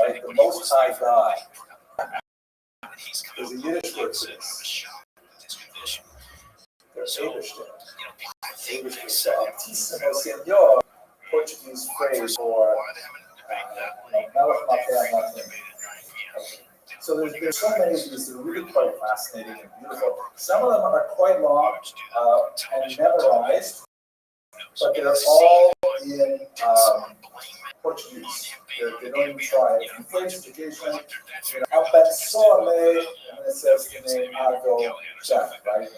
[SPEAKER 1] right, the Most High God, is a Yiddish word for this. There's Yiddish. So Altísimo Señor, Portuguese phrase for Melech Mater Mater. So there's so many of these that are really quite fascinating and beautiful. Some of them are quite long and memorized, but they're all in Portuguese. They don't even try it. In French education, abençoe-me, and it says the name Ado Chef, right?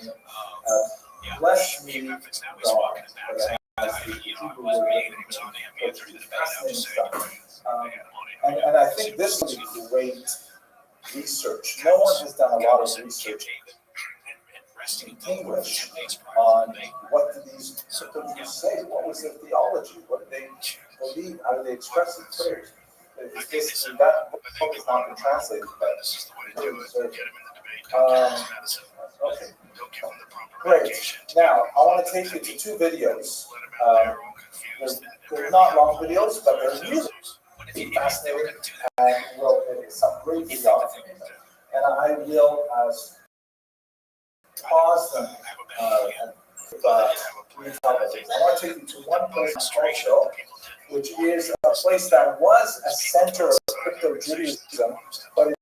[SPEAKER 1] Bless me, God. But it has the Hebrew word in Portuguese. Fascinating stuff. And I think this is great research. No one has done a lot of research in English on what did these cryptojews say? What was their theology? What did they believe? How did they express it? Prayers. That book has not been translated, but okay. Great. Now, I want to take you to two videos. They're not long videos, but they're really fascinating and well, some great theology. And I will pause them and I want to take you to one place also, which is a place that was a center of crypto Judaism, but it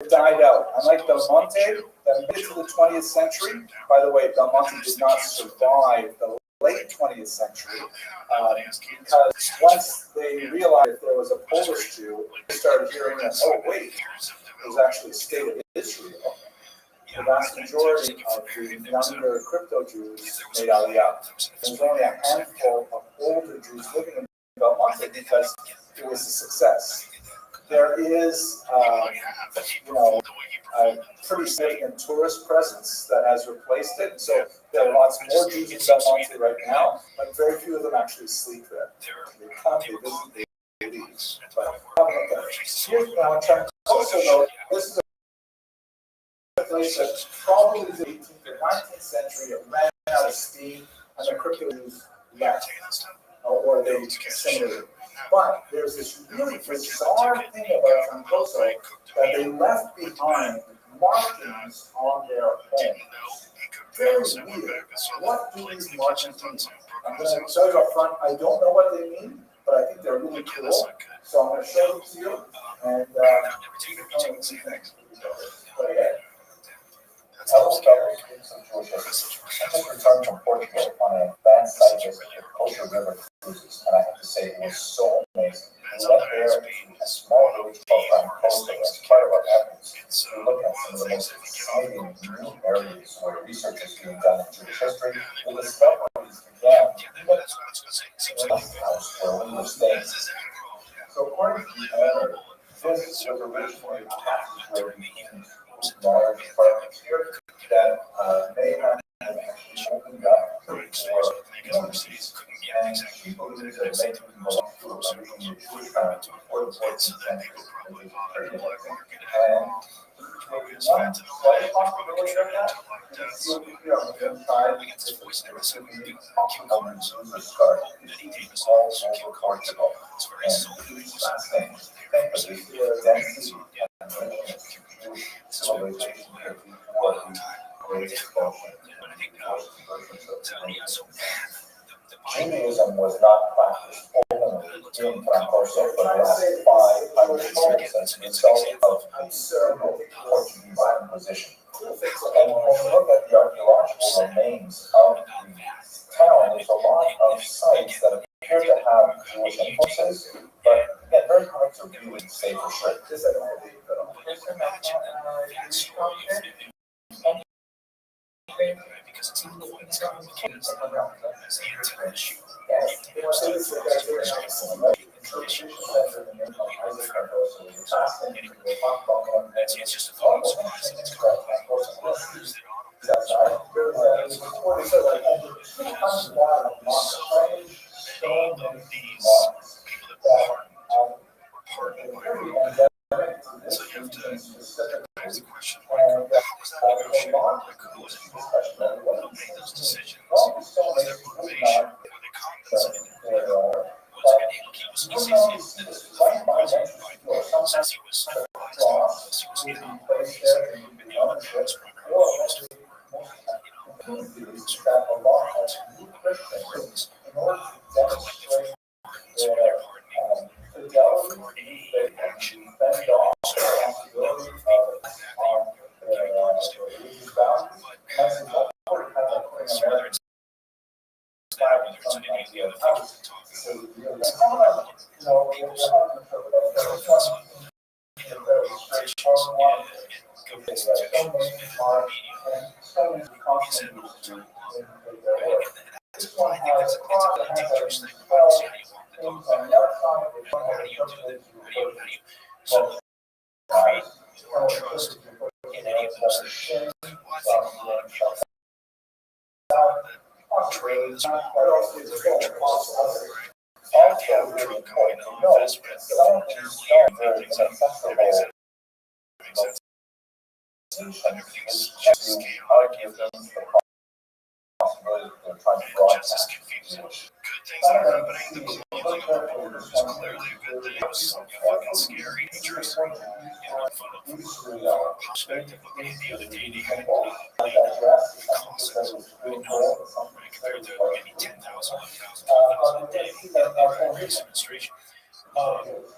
[SPEAKER 1] died out. Unlike Belmonte, that made it to the 20th century. By the way, Belmonte did not survive the late 20th century because once they realized that there was a Polish Jew, they started hearing that, oh wait, it was actually a state of Israel. The vast majority of the younger crypto Jews made Aliyah. There was only a handful of older Jews living in Belmonte because it was a success. There is, a pretty significant tourist presence that has replaced it. So there are lots more Jews in Belmonte right now, but very few of them actually sleep there. They come, they visit, they leave. But here's now, also though, this is a place that probably in the 18th or 19th century it ran out of steam and the crypto Jews left, or they assimilated. But there's this really bizarre thing about Trancoso that they left behind markings on their homes. Very weird. What do these markings mean? I'm going to tell you up front, I don't know what they mean, but I think they're really cool. So I'm going to show them to you, and you can tell me what you think. Go ahead.
[SPEAKER 10] Hello, fellow students of Jewish history. I just returned from Portugal on an advanced site visit with Coastal River Cruises, and I have to say it was so amazing. We went there to a small village called Trancoso as part of our efforts to look at some of the most exciting new areas where research is being done in Jewish history. The discoveries began even in the house where we were staying. So according to the owner, this was originally a passageway between large apartments here that may have actually opened up for universities. And she believes that they belong to a Jewish family before the 14th century, which is pretty amazing. And one slight
[SPEAKER 1] possibility of that. It's on the inside, it's components of the start. All over Portugal. And these last things, think of the density and civilization before the Great Expulsion. Judaism was not practiced openly in Francoso for the last 500 years as a result of the Portuguese Inquisition. And when we look at the archaeological remains of the town, there's a lot of sites that appear to have Jewish influences, but again, very hard to really say for sure.
[SPEAKER 8] Because it's not quite as complicated as the internet issue. It's just a thought. So you have to ask the question, how was that negotiated? Who was involved? Who made those decisions? What was their motivation? Were they compensated? Was it he was associated since he was supervised, since he was in and the other guys primarily used trust in any of those things. Trades, Trump coming on this everything's just a scam. Just as confusing. Good things that are happening. The closing of the border is clearly a good thing. It was fucking scary. Interesting. From a perspective, looking at the other day, the costs compared to maybe 10,000, 11,000 a day in this administration.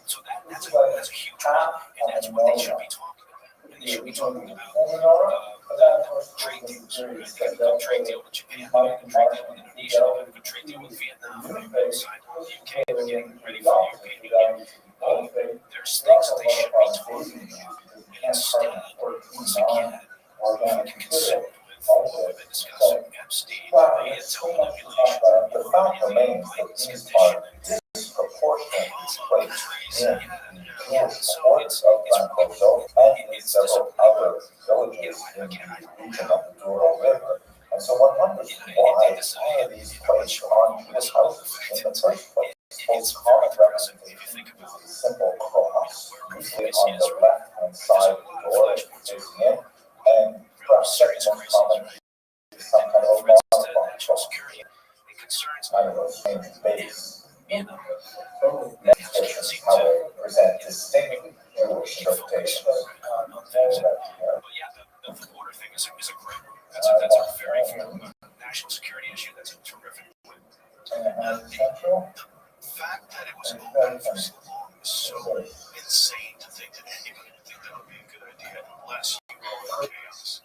[SPEAKER 8] So that's a huge one, and that's what they should be talking about. And they should be talking about trade deals. We've got a good trade deal with Japan, we've got a good trade deal with Indonesia, we've got a good trade deal with Vietnam, we've got signed with the UK, we're getting ready for the European Union. There's things that they should be talking about. And instead, once again, we can consume with discussing Epstein, until manipulation.
[SPEAKER 1] The fact remains that these are disproportionate places in ports of Francoso and in several other villages in the region of the Douro River. And so one wonders why are these placed on Jewish houses in the first place? Most common representation is a simple cross, usually on the left-hand side of the door facing in, and perhaps second most common is some kind of modified cross. I don't know, same base. Meditations, however, present distinctly Jewish interpretations.
[SPEAKER 2] But yeah, the border thing is a great one. That's a very national security issue. That's a terrific one. The fact that it was open for so long is so insane to think that anybody would think that would be a good idea unless you were in chaos.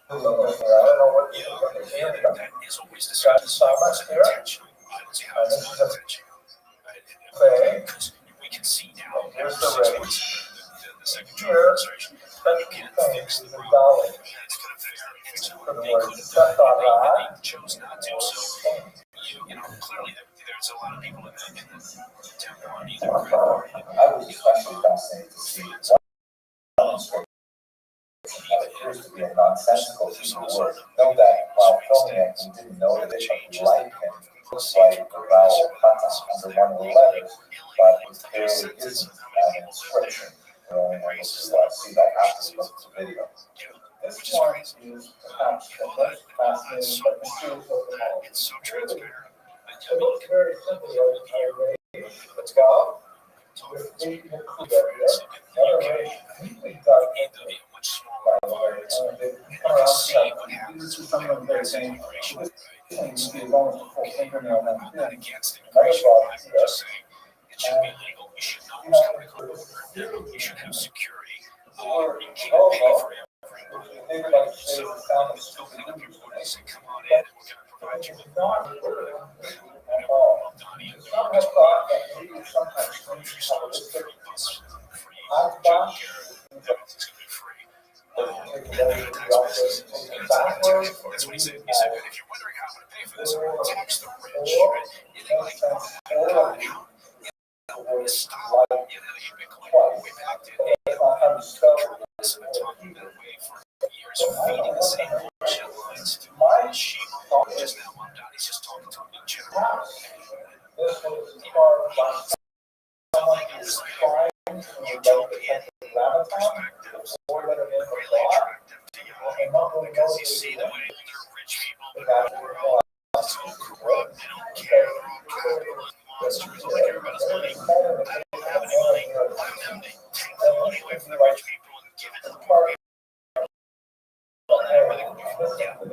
[SPEAKER 2] That is always discussed as intentional. I don't see how it's not intentional. Because we can see now, after 6 months of the second Trump administration, you can't fix the problem. It's going to fix it. They could have done it, and they chose not to. So, clearly there's a lot of people in the town on either party.
[SPEAKER 1] I was especially fascinated to see that appears to be a nonsensical use of the word. Know that while filming it, we didn't know that it like him. Looks like the vowel kata under one of the letters, but it clearly isn't an inscription. We're only able to see that after we look at the video. This one is perhaps the most fascinating but mysterious of them all.
[SPEAKER 8] It's so transparent.
[SPEAKER 1] It looks very simply like a ray, a dove, with eight nuclear there. Another ray completely dug into it,
[SPEAKER 8] Much
[SPEAKER 1] by
[SPEAKER 8] smaller
[SPEAKER 1] the way.
[SPEAKER 8] environments.
[SPEAKER 1] They come around, this is some of them very same. This thing you see is almost a full fingernail length.
[SPEAKER 8] I'm not against
[SPEAKER 1] Another
[SPEAKER 8] immigration.
[SPEAKER 1] dove
[SPEAKER 8] I'm
[SPEAKER 1] here.
[SPEAKER 8] just saying it should be legal. We should know who's coming over. You should have security. You can't pay for everyone.
[SPEAKER 1] Think about it, say the sound of
[SPEAKER 8] Opening up your
[SPEAKER 1] stupid
[SPEAKER 8] borders and come on in and we're going to provide you with
[SPEAKER 1] not at all.
[SPEAKER 8] Donnie and
[SPEAKER 1] Some have thought that maybe sometimes things
[SPEAKER 8] free
[SPEAKER 1] probably
[SPEAKER 8] bus, free
[SPEAKER 1] I've
[SPEAKER 8] child
[SPEAKER 1] got
[SPEAKER 8] care. Everything's going to be free.
[SPEAKER 1] backwards.
[SPEAKER 8] That's what he said. He said, but if you're wondering how I'm going to pay for this, I'm going to tax the rich. Right? You think like, God, how? Stop. You know, you've been going way back to this and talking that way for years, feeding the same bullshit lines to my sheep. Just now, Mom Donnie's just talking to me in general.
[SPEAKER 1] This was carved by someone who's trying to develop a sense of graviton, or that it is a thought, and not really know
[SPEAKER 8] Because you see the way older rich people are all so corrupt, they don't care, they're all capitalist monsters, all they care about is money. I don't have any money. Let them take the money away from the rich people and give it to the poor people. Everything will be fine. Yeah. And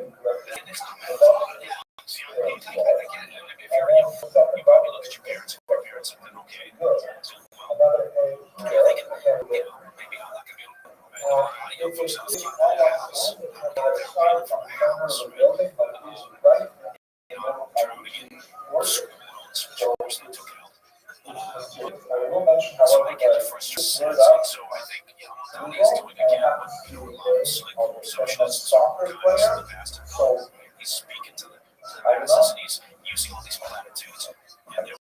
[SPEAKER 8] it's not bad. Yeah. See, I get it. If you're, you probably look at your parents and your parents and then, okay, so, well, you're thinking, maybe I'm not going to be able to, young folks out there buy a house. I'm not going to pay for a house, right? Trying to get school loans, which of course they took out. So I get the frustration. So I think, Donnie's doing again what, socialists have done in the past. He's speaking to the masses and he's using all these platitudes. And there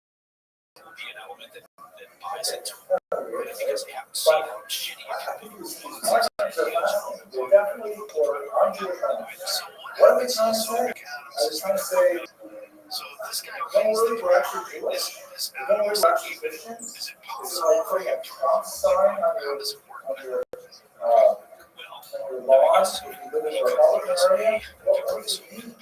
[SPEAKER 8] will be an element that buys into it. Right? Because they haven't seen how shitty it can be.
[SPEAKER 1] What are they trying to say? I was trying to say,
[SPEAKER 8] So this guy,
[SPEAKER 1] don't worry, we're actually Jewish. Don't worry, we're actually Christians.
[SPEAKER 8] is it
[SPEAKER 1] This is
[SPEAKER 8] possible?
[SPEAKER 1] like putting a cross sign on
[SPEAKER 8] How does it work?
[SPEAKER 1] your
[SPEAKER 8] Well,
[SPEAKER 1] laws. If you live in a Republican area, what does it mean?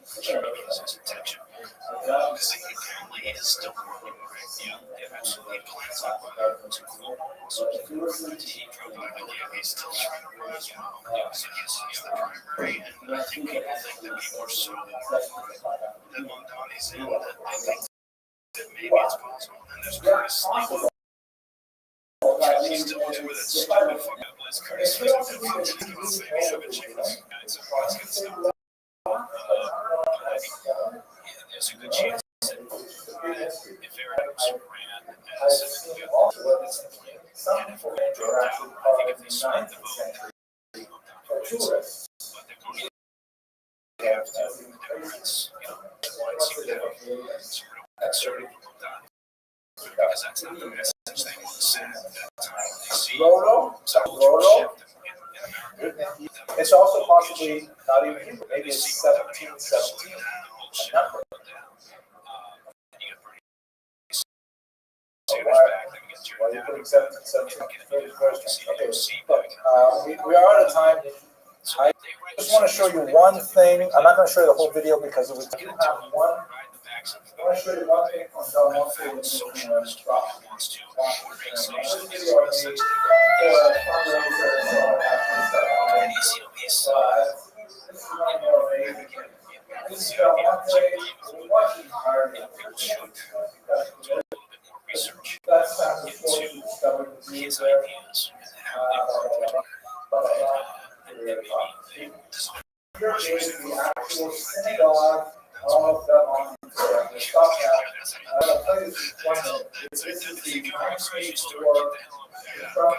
[SPEAKER 8] his intention. Because apparently he is still working, right? Yeah, absolutely. He plans on to quote. So he drove out, but yeah, he's still trying to run his mouth. Yeah, so he's the primary, and I think people think that people are so horrified that Mondani's in that they think that maybe it's possible. And there's Curtis Sligo. He's still doing that stupid fucking Liz Curtis Sligo. Maybe I've been checking this guy, so let's get started. There's a good chance that if Aaron ran as a and if Aaron dropped out, I think if they split the vote, but they're going to have to, the Democrats, want to see that it's real conservative because that's not the message they want to send at that time. They see shift in America.
[SPEAKER 1] It's also possibly not even, maybe it's 1717. Why are you putting 1717? We are out of time. I just want to show you one thing. I'm not going to show you the whole video because it was. You have one. I want to show you one thing from Del Monte.
[SPEAKER 8] Research
[SPEAKER 1] That's how the story discovered the
[SPEAKER 8] his
[SPEAKER 1] there.
[SPEAKER 8] ideas and how they work and maybe
[SPEAKER 1] Here is the actual synagogue of Del Monte. Stop now. I'll tell you this one minute. This is the 1984 from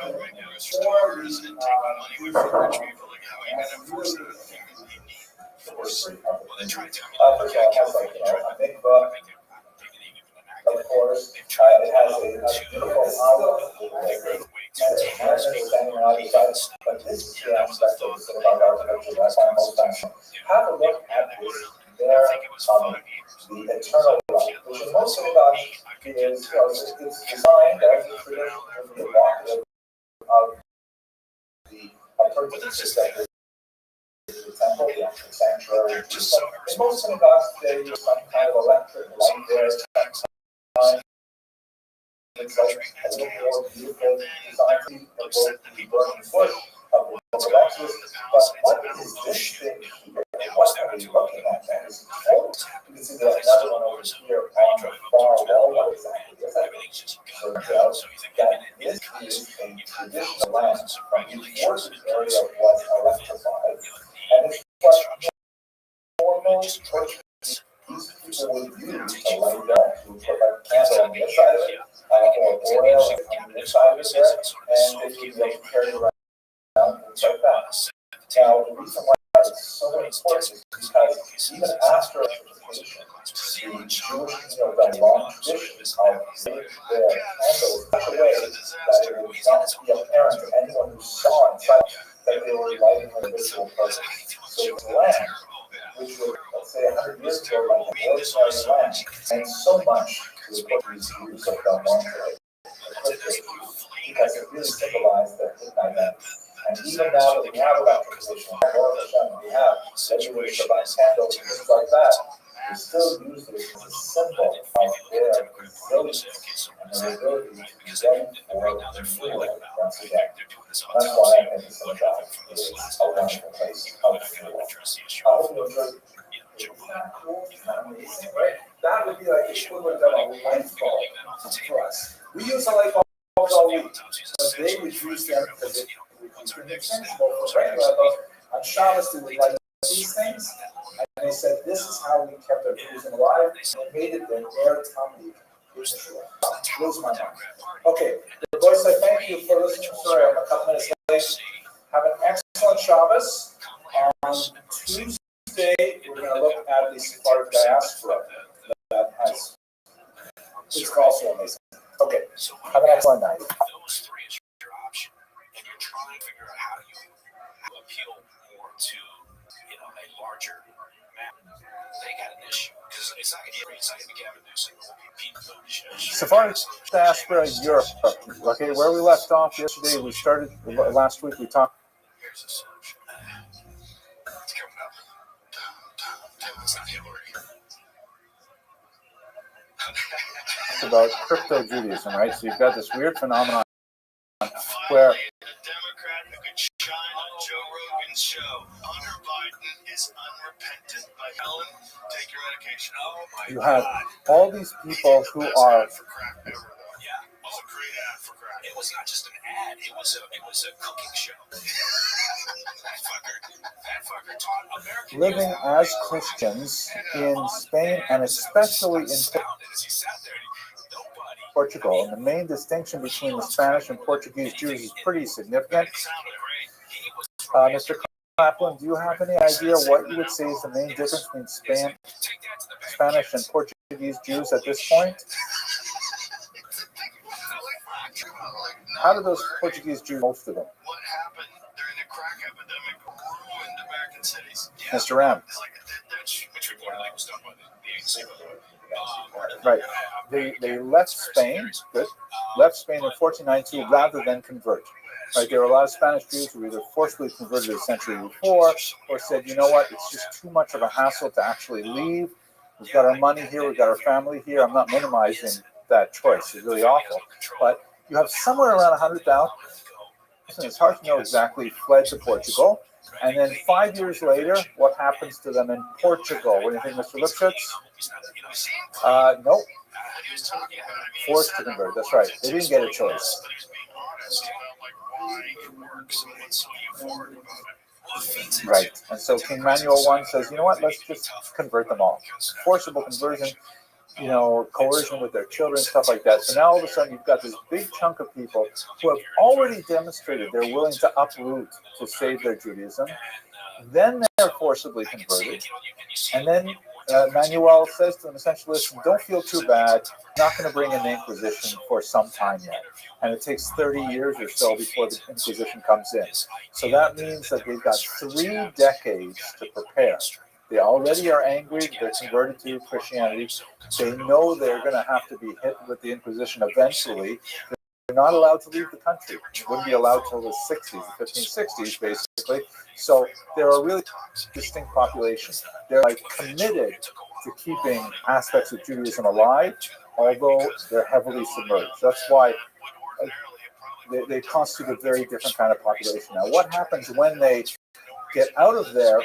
[SPEAKER 1] of course, it has a beautiful olive standing on the side, but this is the aspect of the synagogue architecture that I find most fascinating. Have a look at this, the eternal light, which in most synagogues is, it's designed as a tradition of the evocative of the purchase the sanctuary. In most synagogues today, there's some kind of electric light there. It's like a little more beautiful design of the burning bush of the book of Exodus. But what is this thing here? What are we looking at? That is cool. You can see there's another one over here on the far wall. What exactly is that? So that this is a traditional lamp from before this area was electrified. And it's what normal church these people would use to light that, to put a candle on the inside of it, or oil on the inside of it there, and they would be able to carry it around things like that. Now, the reason why it's so important is because even after electrification, the Jewish, the long tradition of lighting their candles in such a way that it would not be apparent to anyone who saw inside that they were lighting a ritual purpose. So the lamp, which was, let's say, 100 years ago, like an ordinary lamp, and so much to the Portuguese use of the long because it really symbolized their midnight lamp. And even now that we have electrification, we have regulators about candles and things like that, we still use it as a symbol of their resilience and their ability to be ready for renewal once again. That's why I think the synagogue is a wonderful place of renewal. I hope you enjoyed it. Isn't that cool? Isn't that amazing, right? That would be like the equivalent of a light bulb for us. We use a light bulb all week, but they would use them because it would be sensible for regular light bulbs. On Shabbos, they would light these things, and they said this is how we kept our Judaism alive, and they made it their tummy. Blows my mind. Okay, boys, I thank you for listening. Sorry, I'm a couple minutes late. Have an excellent Shabbos. On Tuesday, we're going to look at the Sephardic diaspora that has. It's also amazing. Okay, have an excellent night.
[SPEAKER 8] Those three is your option, and you're trying to figure out how you appeal more to, a larger map. They got an issue because it's not going to be Gavin Newsom.
[SPEAKER 1] Sephardic diaspora Europe. Okay, where we left off yesterday, we started last week. We talked.
[SPEAKER 8] Here's the solution. It's coming up. It's not Hillary.
[SPEAKER 1] About crypto Judaism, right? So you've got this weird phenomenon where
[SPEAKER 8] a Democrat who could shine on Joe Rogan's show. Hunter Biden is unrepentant. Like Helen, take your medication. Oh my
[SPEAKER 1] you have all these people who are.
[SPEAKER 8] for crack ever, though. Yeah, it was a great ad for crack. It was not just an ad. It was a cooking show. that fucker taught American
[SPEAKER 1] living as Christians in Spain and especially in Portugal. And the main distinction between the Spanish and Portuguese Jews is pretty significant. Mr. Kaplan, do you have any idea what you would say is the main difference between Spanish and Portuguese Jews at this point? How do those Portuguese Jews, most of them?
[SPEAKER 8] What happened during the crack epidemic ruined American cities.
[SPEAKER 1] Mr. Ram.
[SPEAKER 8] Which reportedly was done by the ANC, by the way.
[SPEAKER 1] Right. They left Spain, left Spain in 1492 rather than convert. Right. There were a lot of Spanish Jews who either forcibly converted a century before or said, you know what, it's just too much of a hassle to actually leave. We've got our money here, we've got our family here. I'm not minimizing that choice. It's really awful. But you have somewhere around 100,000, it's hard to know exactly, fled to Portugal. And then 5 years later, what happens to them in Portugal? What do you think, Mr. Lipschitz? Nope. Forced to convert. That's right. They didn't get a choice. Right. And so King Manuel I says, you know what, let's just convert them all. Forcible conversion, coercion with their children, stuff like that. So now all of a sudden you've got this big chunk of people who have already demonstrated they're willing to uproot to save their Judaism. Then they're forcibly converted. And then Manuel says to them essentially, listen, don't feel too bad. I'm not going to bring in the Inquisition for some time yet. And it takes 30 years or so before the Inquisition comes in. So that means that they've got 3 decades to prepare. They already are angry. They're converted to Christianity. They know they're going to have to be hit with the Inquisition eventually. They're not allowed to leave the country. They wouldn't be allowed till the 60s, the 1560s, basically. So they're a really distinct population. They're like committed to keeping aspects of Judaism alive, although they're heavily submerged. That's why they constitute a very different kind of population. Now, what happens when they get out of there,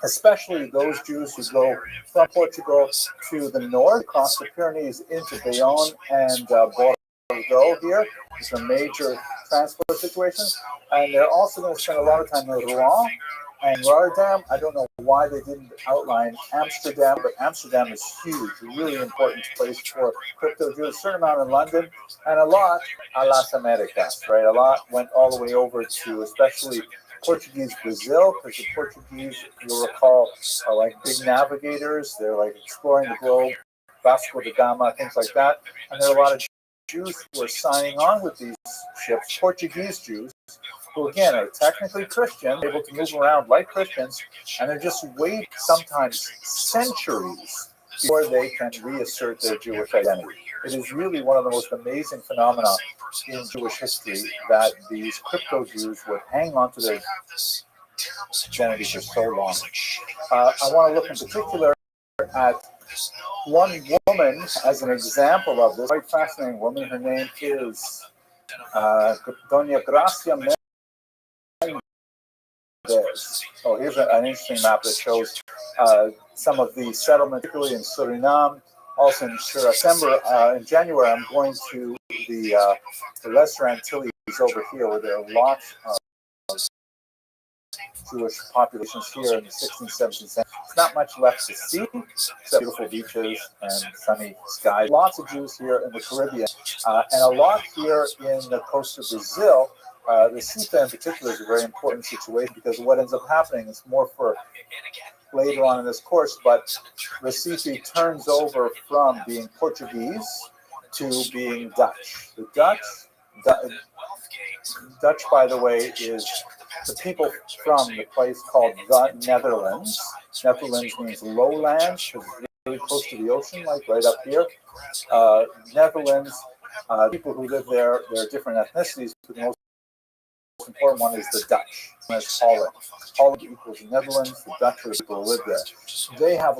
[SPEAKER 1] especially those Jews who go from Portugal to the north, across the Pyrenees into Bayonne and Bordeaux here? It's a major transport situation. And they're also going to spend a lot of time in Rouen and Rotterdam. I don't know why they didn't outline Amsterdam, but Amsterdam is huge, a really important place for crypto Jews. A certain amount in London, and a lot a Las Americas, right? A lot went all the way over to especially Portuguese Brazil, because the Portuguese, you'll recall, are like big navigators. They're like exploring the globe, Vasco da Gama, things like that. And there are a lot of Jews who are signing on with these ships, Portuguese Jews, who again are technically Christian, able to move around like Christians, and they're just waiting sometimes centuries before they can reassert their Jewish identity. It is really one of the most amazing phenomena in Jewish history that these crypto Jews would hang on to their identity for so long. I want to look in particular at one woman as an example of this. Quite fascinating woman. Her name is Doña Gracia Mendez. Oh, here's an interesting map that shows some of the settlements, particularly in Suriname, also in December. In January, I'm going to the Lesser Antilles over here, where there are lots of Jewish populations here in the 16th, 17th century. There's not much left to see, except beautiful beaches and sunny skies. Lots of Jews here in the Caribbean, and a lot here in the coast of Brazil. The Recife in particular is a very important situation, because what ends up happening is more for later on in this course, but Recife turns over from being Portuguese to being Dutch. The Dutch, by the way, is the people from the place called the Netherlands. Netherlands means lowlands, because it's really close to the ocean, like right up here. Netherlands, people who live there, there are different ethnicities, but the most important one is the Dutch. That's Holland. Holland equals Netherlands. The Dutch are the people who live there. They have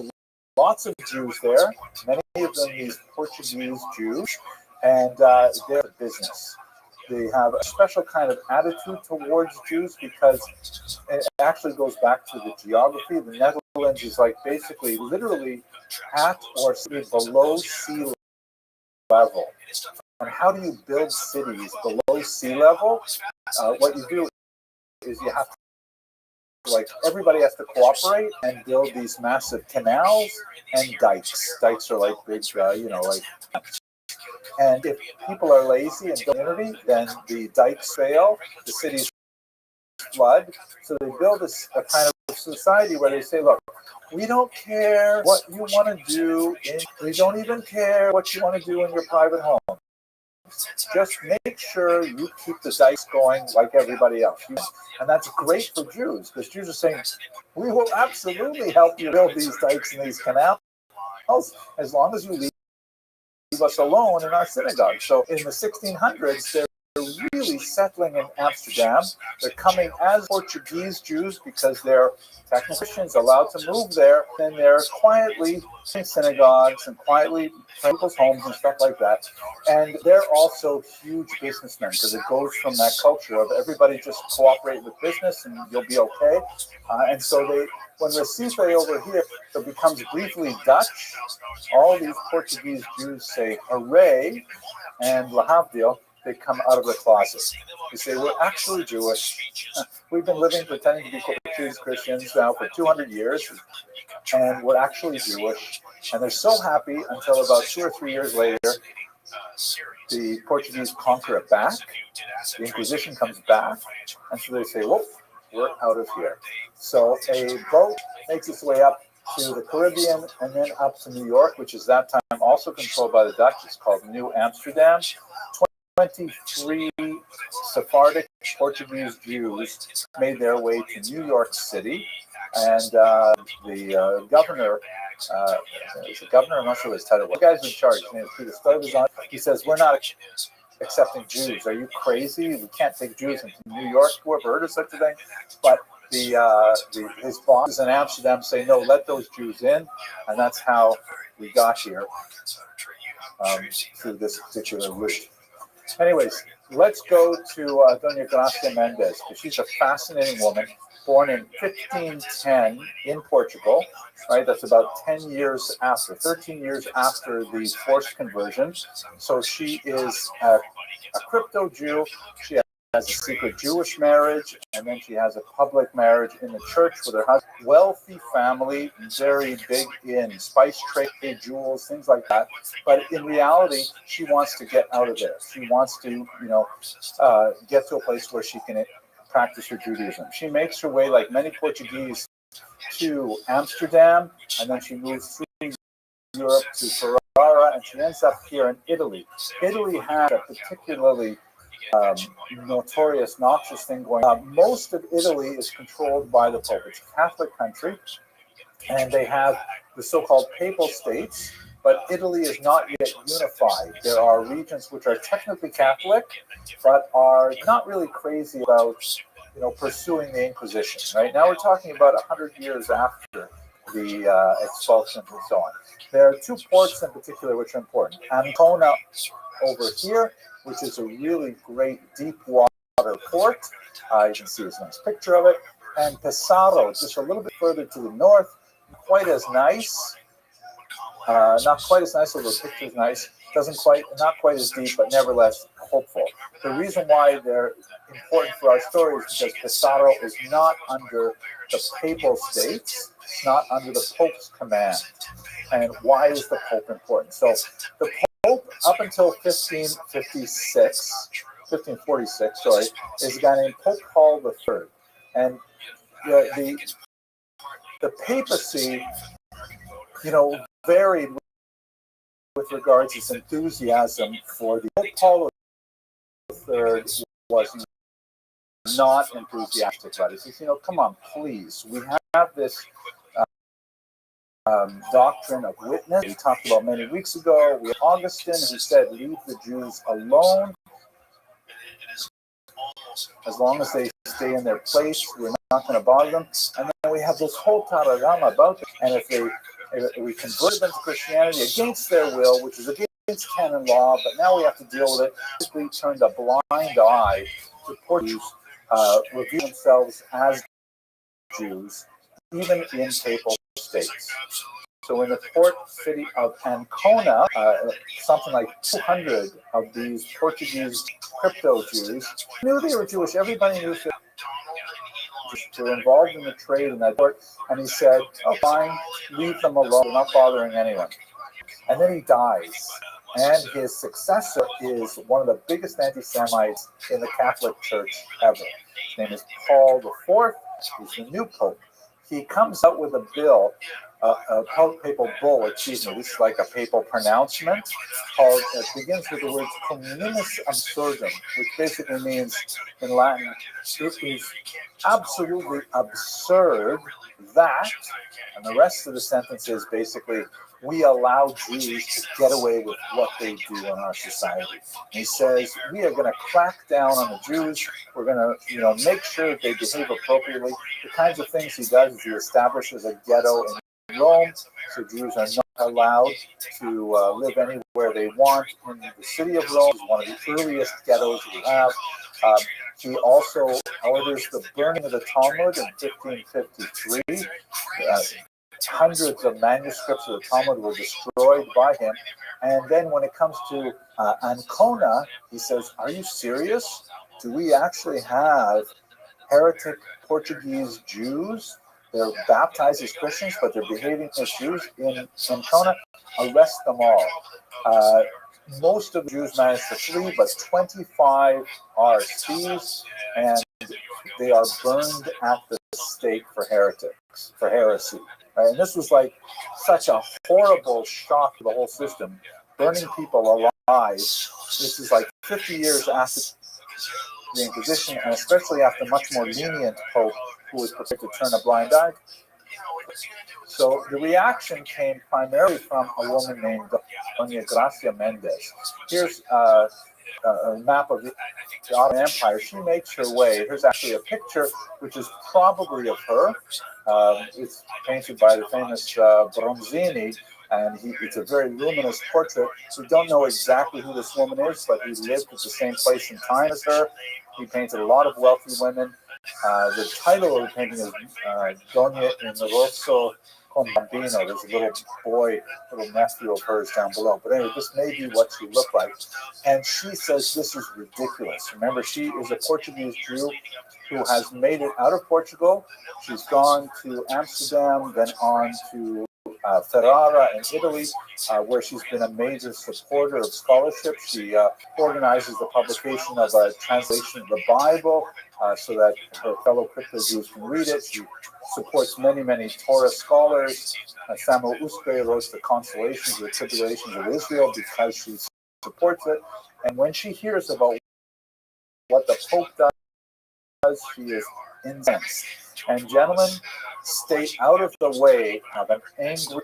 [SPEAKER 1] lots of Jews there, many of them these Portuguese Jews, and they're a business. They have a special kind of attitude towards Jews, because it actually goes back to the geography. The Netherlands is like basically literally at or below sea level. And how do you build cities below sea level? What you do is you have to, like, everybody has to cooperate and build these massive canals and dikes. Dikes are like big, like. And if people are lazy and community, then the dikes fail, the cities flood. So they build a kind of society where they say, look, we don't care what you want to do. We don't even care what you want to do in your private home. Just make sure you keep the dikes going like everybody else. And that's great for Jews, because Jews are saying, we will absolutely help you build these dikes and these canals as long as you leave us alone in our synagogue. So in the 1600s, they're really settling in Amsterdam. They're coming as Portuguese Jews because they're technically Christians allowed to move there. And they're quietly in synagogues and quietly in people's homes and stuff like that. And they're also huge businessmen, because it goes from that culture of everybody just cooperate with business and you'll be okay. And so when Recife over here becomes briefly Dutch, all these Portuguese Jews say hooray and lahavdil. They come out of the closet. They say, we're actually Jewish. We've been living pretending to be Portuguese Christians now for 200 years, and we're actually Jewish. And they're so happy until about 2 or 3 years later, the Portuguese conquer it back. The Inquisition comes back, and so they say, whoop, we're out of here. So a boat makes its way up to the Caribbean and then up to New York, which is that time also controlled by the Dutch. It's called New Amsterdam. 23 Sephardic Portuguese Jews made their way to New York City, and the governor, is the governor? I'm not sure what his title was. The guy's in charge. His name is Peter Stuyvesant. He says, we're not accepting Jews. Are you crazy? We can't take Jews into New York. Who ever heard of such a thing? But his bosses in Amsterdam say, no, let those Jews in, and that's how we got here through this particular route. Anyways, let's go to Doña Gracia Mendez, because she's a fascinating woman, born in 1510 in Portugal, right? That's about 10 years after, 13 years after the forced conversion. So she is a crypto Jew. She has a secret Jewish marriage, and then she has a public marriage in the church with her husband. Wealthy family, very big in spice trade, jewels, things like that. But in reality, she wants to get out of there. She wants to, get to a place where she can practice her Judaism. She makes her way, like many Portuguese, to Amsterdam, and then she moves through Europe to Ferrara, and she ends up here in Italy. Italy had a particularly noxious thing going on. Most of Italy is controlled by the Pope. It's a Catholic country, and they have the so-called papal states, but Italy is not yet unified. There are regions which are technically Catholic, but are not really crazy about, pursuing the Inquisition. Right now, we're talking about 100 years after the expulsions and so on. There are two ports in particular which are important. Ancona over here, which is a really great deep water port. You can see this nice picture of it. And Pesaro, just a little bit further to the north, not quite as nice, although the picture is nice. Not quite as deep, but nevertheless hopeful. The reason why they're important for our story is because Pesaro is not under the papal states, it's not under the Pope's command. And why is the Pope important? So the Pope, up until 1546, is a guy named Pope Paul III. And the papacy, varied with regards to its enthusiasm for the Pope Paul III was not enthusiastic about it. He says, come on, please. We have this doctrine of witness we talked about many weeks ago. We have Augustine who said, leave the Jews alone. As long as they stay in their place, we're not going to bother them. And then we have this whole tararama about it. And if we converted them to Christianity against their will, which is against canon law, but now we have to deal with it. Basically turned a blind eye to Portuguese, review themselves as Jews, even in papal states. So in the port city of Ancona, something like 200 of these Portuguese crypto Jews knew they were Jewish. Everybody knew they were involved in the trade in that port. And he said, oh, fine, leave them alone. We're not bothering anyone. And then he dies. And his successor is one of the biggest anti-Semites in the Catholic Church ever. His name is Paul IV. He's the new pope. He comes out with a bill, a papal bull, this is like a papal pronouncement, called, it begins with the words communis absurdum, which basically means, in Latin, it is absolutely absurd that, and the rest of the sentence is basically, we allow Jews to get away with what they do in our society. And he says, we are going to crack down on the Jews. We're going to, make sure that they behave appropriately. The kinds of things he does is he establishes a ghetto in Rome, so Jews are not allowed to live anywhere they want in the city of Rome. It's one of the earliest ghettos we have. He also orders the burning of the Talmud in 1553. Hundreds of manuscripts of the Talmud were destroyed by him. And then when it comes to Ancona, he says, are you serious? Do we actually have heretic Portuguese Jews? They're baptized as Christians, but they're behaving as Jews in Ancona. Arrest them all. Most of the Jews managed to flee, but 25 are seized, and they are burned at the stake for heresy. And this was like such a horrible shock to the whole system, burning people alive. This is like 50 years after the Inquisition, and especially after much more lenient Pope who was prepared to turn a blind eye. So the reaction came primarily from a woman named Doña Gracia Mendez. Here's a map of the Ottoman Empire, she makes her way. Here's actually a picture, which is probably of her. It's painted by the famous Bronzini, and it's a very luminous portrait. We don't know exactly who this woman is, but he lived at the same place and time as her. He painted a lot of wealthy women. The title of the painting is Donna in Rosso con Bambino. There's a little boy, little nephew of hers down below. But anyway, this may be what she looked like. And she says this is ridiculous. Remember, she is a Portuguese Jew who has made it out of Portugal. She's gone to Amsterdam, then on to Ferrara in Italy, where she's been a major supporter of scholarship. She organizes the publication of a translation of the Bible so that her fellow crypto Jews can read it. She supports many, many Torah scholars. Samuel Uspe wrote the Consolations of the Tribulations of Israel because she supports it. And when she hears about what the Pope does, she is incensed. And gentlemen, stay out of the way of an angry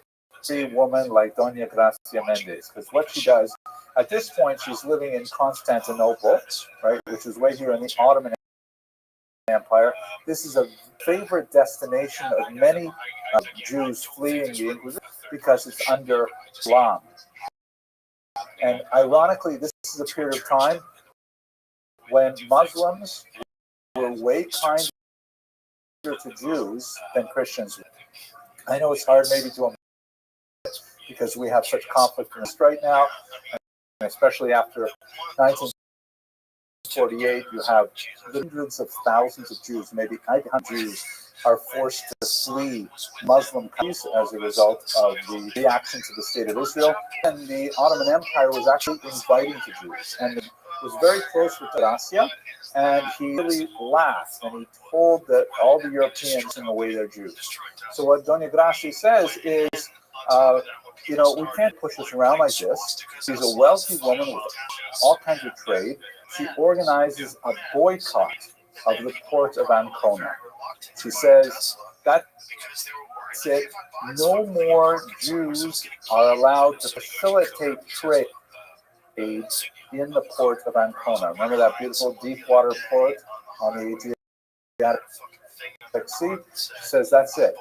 [SPEAKER 1] woman like Doña Gracia Mendez, because what she does, at this point, she's living in Constantinople, right, which is right here in the Ottoman Empire. This is a favorite destination of many Jews fleeing the Inquisition because it's under Islam. And ironically, this is a period of time when Muslims were way kinder to Jews than Christians. I know it's hard maybe to imagine because we have such conflict in this right now, and especially after 1948, you have hundreds of thousands of Jews, maybe 900 Jews, are forced to flee Muslim countries as a result of the reaction to the state of Israel. And the Ottoman Empire was actually inviting to Jews, and it was very close with Gracia, and he really laughed, and he told that all the Europeans in the way they're Jews. So what Doña Gracia says is, we can't push this around like this. She's a wealthy woman with all kinds of trade. She organizes a boycott of the port of Ancona. She says, that's it. No more Jews are allowed to facilitate trade in the port of Ancona. Remember that beautiful deep water port on the Adriatic Sea? She says, that's it.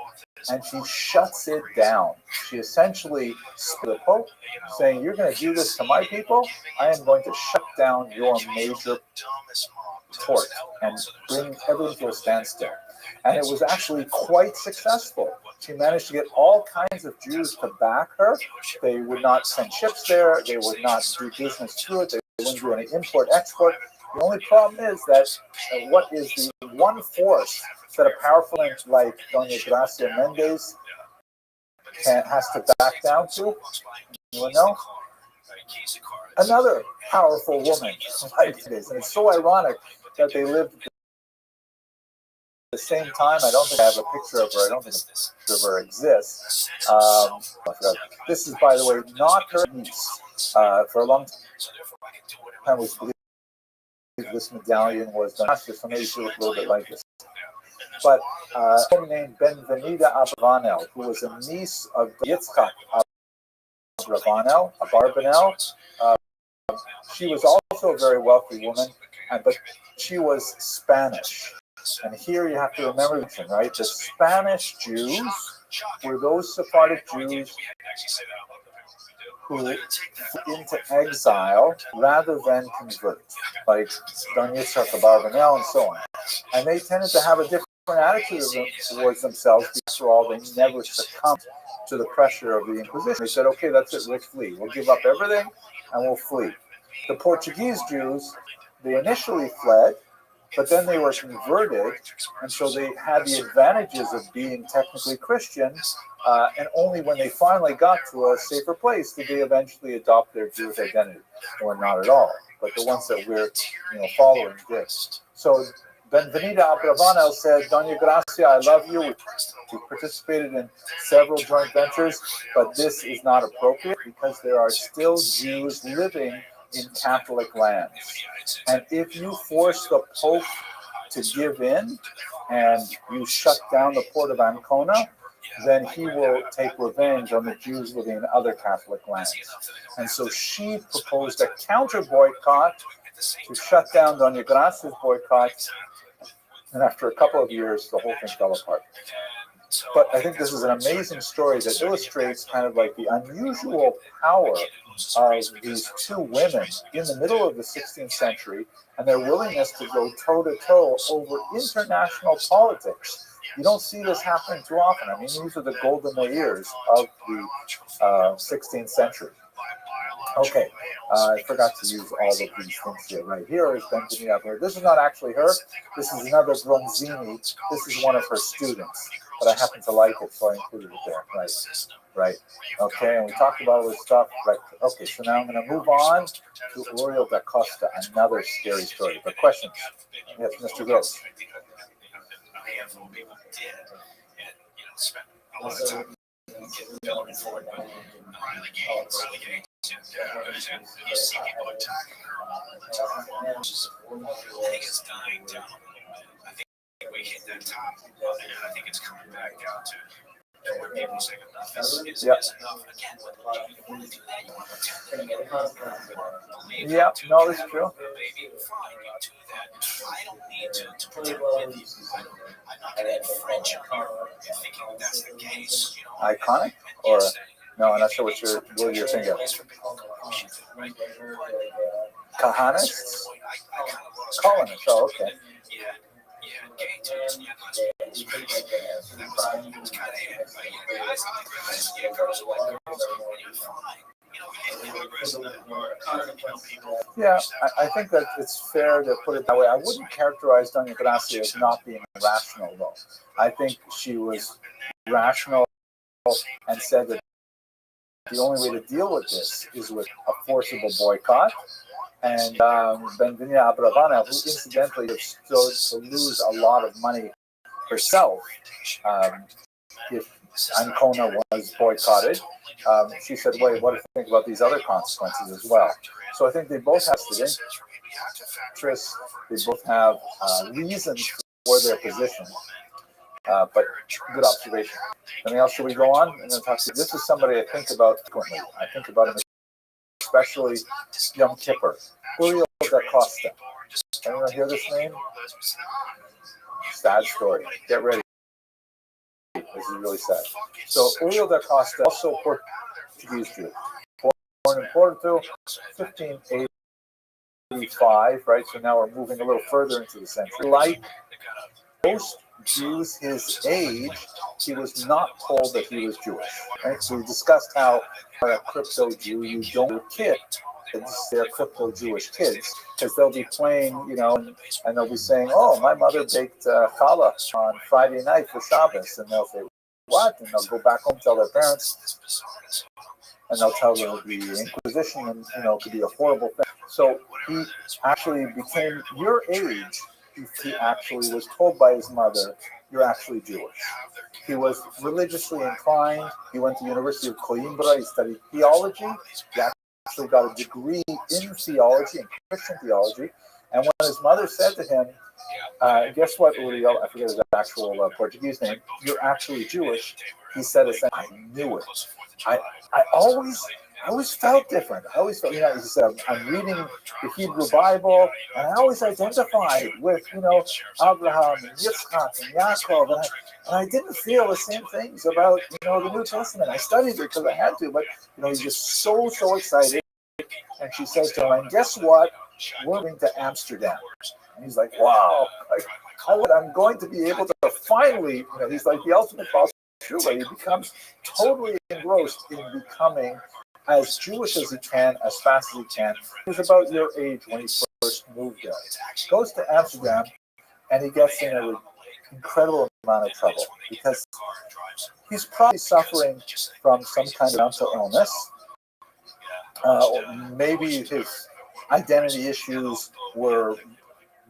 [SPEAKER 1] And she shuts it down. She essentially split the Pope, saying, you're going to do this to my people? I am going to shut down your major port and bring everything to a standstill. And it was actually quite successful. She managed to get all kinds of Jews to back her. They would not send ships there. They would not do business through it. They wouldn't do any import-export. The only problem is that what is the one force that a powerful man like Doña Gracia Mendez has to back down to? Anyone know? Another powerful woman like this. And it's so ironic that they lived at the same time. I don't think I have a picture of her. I don't think a picture of her exists. This is, by the way, not her niece. For a long time, we believed this medallion was done. So maybe she looked a little bit like this. But a woman named Benvenida Abravanel, who was a niece of Yitzhak Abravanel, she was also a very wealthy woman, but she was Spanish. And here you have to remember, right? The Spanish Jews were those Sephardic Jews who went into exile rather than convert, like Don Yitzhak Abravanel and so on. And they tended to have a different attitude towards themselves. After all, they never succumbed to the pressure of the Inquisition. They said, okay, that's it, we'll flee. We'll give up everything and we'll flee. The Portuguese Jews, they initially fled, but then they were converted, and so they had the advantages of being technically Christian, and only when they finally got to a safer place did they eventually adopt their Jewish identity, or not at all. But the ones that we're following did. So Benvenida Abravanel said, Doña Gracia, I love you. We participated in several joint ventures, but this is not appropriate because there are still Jews living in Catholic lands. And if you force the Pope to give in and you shut down the port of Ancona, then he will take revenge on the Jews living in other Catholic lands. And so she proposed a counter boycott to shut down Doña Gracia's boycott. And after a couple of years, the whole thing fell apart. But I think this is an amazing story that illustrates kind of like the unusual power of these two women in the middle of the 16th century and their willingness to go toe-to-toe over international politics. You don't see this happening too often. I mean, these are the golden years of the 16th century. Okay, I forgot to use all of these things here. Right here is Benjamin Abner. This is not actually her. This is another Bronzini. This is one of her students, but I happen to like it, so I included it there. Right. Okay, and we talked about all this stuff. Right. Okay, so now I'm going to move on to Oriol da Costa, another scary story. But questions? Yes, Mr. Gross.
[SPEAKER 8] You see people attacking her all the time. I think it's dying down a little bit. I think we hit that top, and I think it's coming back down to where people say enough is enough. Again, you want to do that, you want to pretend that you
[SPEAKER 1] Yeah, no, it's true.
[SPEAKER 8] Maybe fine, you do that. I don't need to pretend with you. I'm not going to infringe on your thinking that that's the case. You know?
[SPEAKER 1] Iconic? Or no, I'm not sure what you're thinking of. Kahanists? Colonists, oh, okay. Yeah, I think that it's fair to put it that way. I wouldn't characterize Doña Gracia as not being rational, though. I think she was rational and said that the only way to deal with this is with a forcible boycott. And Benvenia Abravana, who incidentally stood to lose a lot of money herself if Ancona was boycotted, she said, wait, what do you think about these other consequences as well? So I think they both have interests, they both have reasons for their position. But good observation. Anything else? Should we go on? And then talk to this is somebody I think about frequently. I think about him especially Yom Kippur. Oriol da Costa. Anyone hear this name? Sad story. Get ready. This is really sad. So Oriol da Costa, also Portuguese Jew, born in Porto, 1585. Right. So now we're moving a little further into the century. Like most Jews his age, he was not told that he was Jewish. Right? So we discussed how for a crypto Jew, you don't kid they're crypto Jewish kids because they'll be playing, you know, and they'll be saying, "Oh, my mother baked challah on Friday night for Shabbos," and they'll say, "What?" And they'll go back home, tell their parents, and they'll tell them the Inquisition, and you know, could be a horrible thing. So he actually became your age. He actually was told by his mother, "You're actually Jewish." He was religiously inclined. He went to the University of Coimbra. He studied theology. He actually got a degree in theology and Christian theology. And when his mother said to him, "Guess what, Uriel?" I forget his actual Portuguese name. "You're actually Jewish." He said, "I knew it. I always felt different. I always felt, you know," he said, "I'm reading the Hebrew Bible, and I always identified with, you know, Abraham and Yitzchak and Yaakov, and I didn't feel the same things about, you know, the New Testament. I studied it because I had to, but, you know, he's just so excited." And she says to him, "And guess what? We're going to Amsterdam." And he's like, "Wow, I'm going to be able to finally," you know, he's like the ultimate boss. He becomes totally engrossed in becoming as Jewish as he can, as fast as he can. He was about your age when he first moved there. Goes to Amsterdam, and he gets in an incredible amount of trouble because he's probably suffering from some kind of mental illness. Maybe his identity issues were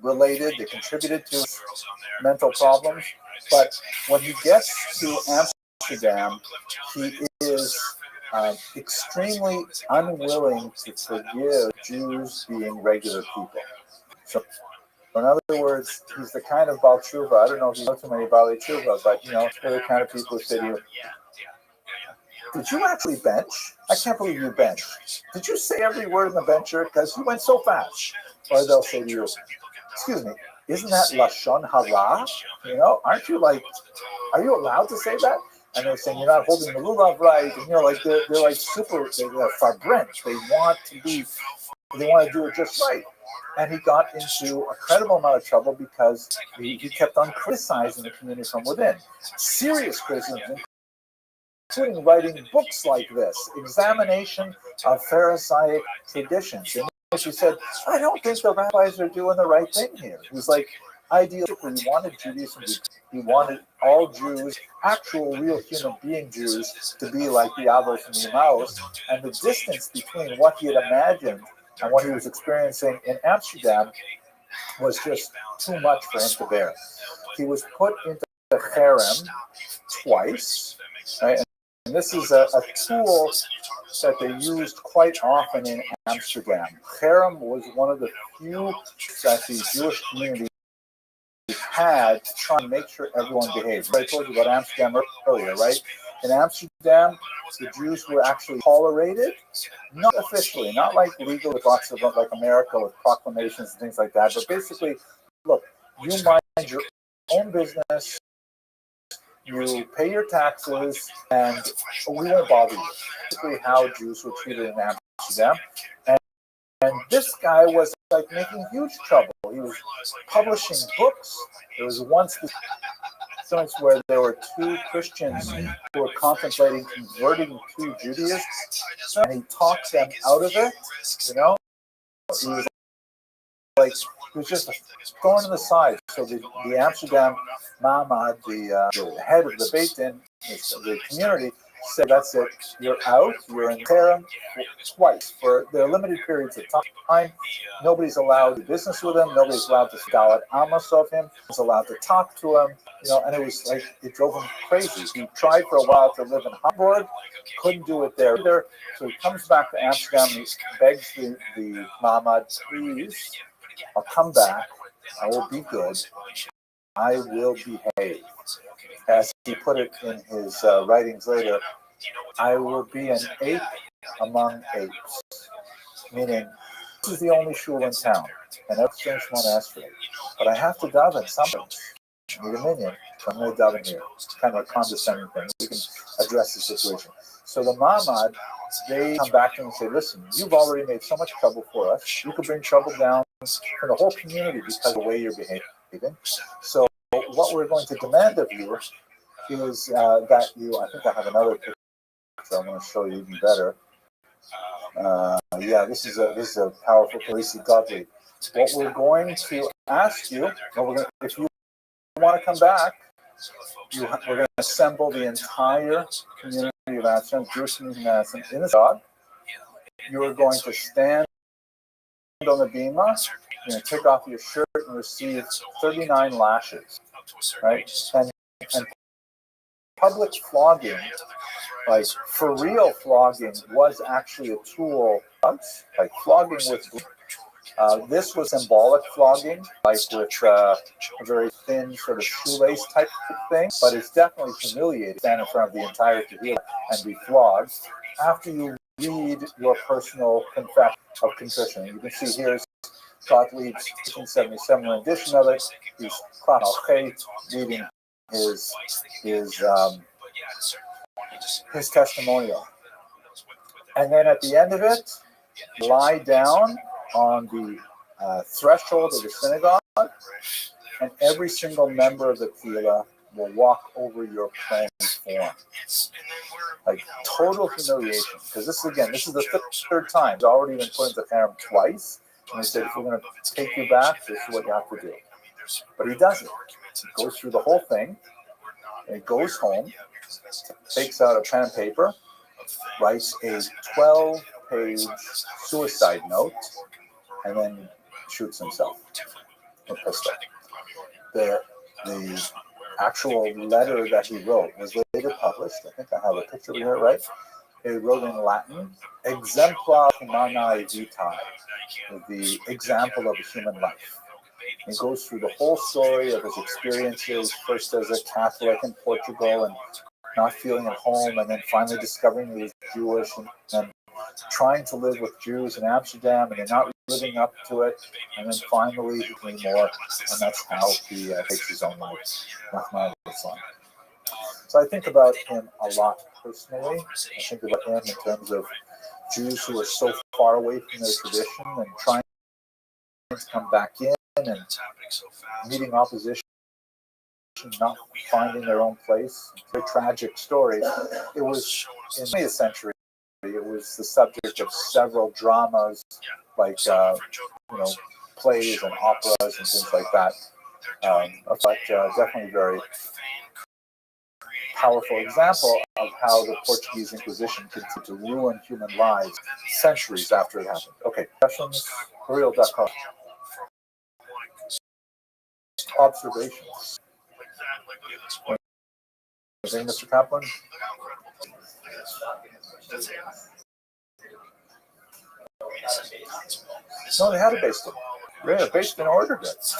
[SPEAKER 1] related, they contributed to his mental problems. But when he gets to Amsterdam, he is extremely unwilling to forgive Jews being regular people. So In other words, he's the kind of Baal Tshuva. I don't know if you know too many Baal Tshuva, but they're the kind of people who say to you, did you actually bench? I can't believe you benched. Did you say every word in the bencher? Because you went so fast. Or they'll say to you, excuse me, isn't that Lashon Hara? Aren't you are you allowed to say that? And they're saying you're not holding the lulav right. And they're like super, they're farbrent. They want to do it just right. And he got into a credible amount of trouble because he kept on criticizing the community from within. Serious criticism, including writing books like this, Examination of Pharisaic Traditions, in which he said, I don't think the rabbis are doing the right thing here. He was like, idealistically, he wanted Judaism he wanted all Jews, actual real human being Jews, to be like the Avos and the Emmaus, and the distance between what he had imagined and what he was experiencing in Amsterdam was just too much for him to bear. He was put into the cherem twice, right? And this is a tool that they used quite often in Amsterdam. Cherem was one of the few that the Jewish community had to try and make sure everyone behaved. I told you about Amsterdam earlier, right? In Amsterdam, the Jews were actually tolerated, not officially, not like legal with lots of like America with proclamations and things like that, but basically, look, you mind your own business, you pay your taxes, and we won't bother you. Basically how Jews were treated in Amsterdam. And this guy was making huge trouble. He was publishing books. There was once this instance where there were two Christians who were contemplating converting to Judaism, and he talked them out of it. He was just a thorn in the side. So the Amsterdam Mamad, the head of the Beit Din, the community, said, that's it, you're out, you're in Keren twice for their limited periods of time. Nobody's allowed to do business with him, nobody's allowed to scout Amos of him, nobody's allowed to talk to him, and it was it drove him crazy. He tried for a while to live in Hamburg, couldn't do it there either, so he comes back to Amsterdam and he begs the Mamad, please, I'll come back, I will be good, I will behave. As he put it in his writings later, I will be an ape among apes. Meaning, this is the only shul in town, and every strange one asks for it. But I have to daven something. I need a minion, so I'm going to daven here. It's kind of a condescending thing. We can address the situation. So the Mamad, they come back to him and say, listen, you've already made so much trouble for us. You could bring trouble down for the whole community because of the way you're behaving. So what we're going to demand of you is that you, I think I have another picture I'm going to show you even better. This is a powerful Parisi Godly. What we're going to ask you, if you want to come back, we're going to assemble the entire community of Amsterdam, Jewish community of Amsterdam, in the God. You are going to stand on the bima, you're going to take off your shirt and receive 39 lashes, right? And public flogging, like for real flogging, was actually a tool, like flogging with this was symbolic flogging, like with a very thin sort of shoelace type of thing, but it's definitely humiliating to stand in front of the entire Tehillah and be flogged after you read your personal confession of contrition. You can see here's Gottlieb's 1877 rendition of it. He's Klan al-Chet reading his testimonial. And then at the end of it, lie down on the threshold of the synagogue, and every single member of the Tehillah will walk over your praying form. Like total humiliation. Because this is the third time. He's already been put into Cherem twice. And they said, if we're going to take you back, this is what you have to do. But he doesn't. He goes through the whole thing, and he goes home, takes out a pen and paper, writes a 12-page suicide note, and then shoots himself with a pistol. The actual letter that he wrote was later published. I think I have a picture of it here, right? He wrote in Latin, Exemplar Humanae Vitae, the example of a human life. He goes through the whole story of his experiences, first as a Catholic in Portugal and not feeling at home, and then finally discovering he was Jewish, and then trying to live with Jews in Amsterdam, and then not living up to it, and then finally doing more, and that's how he takes his own life, mathematics on. So I think about him a lot personally. I think about him in terms of Jews who are so far away from their tradition and trying to come back in and meeting opposition, not finding their own place. A tragic story. It was in the 20th century. It was the subject of several dramas, like plays and operas and things like that. But definitely very powerful example of how the Portuguese Inquisition continued to ruin human lives centuries after it happened. Okay, questions? Real.com. Observations. Anything, Mr. Kaplan? No, they had a based in. Yeah, based in ordered it.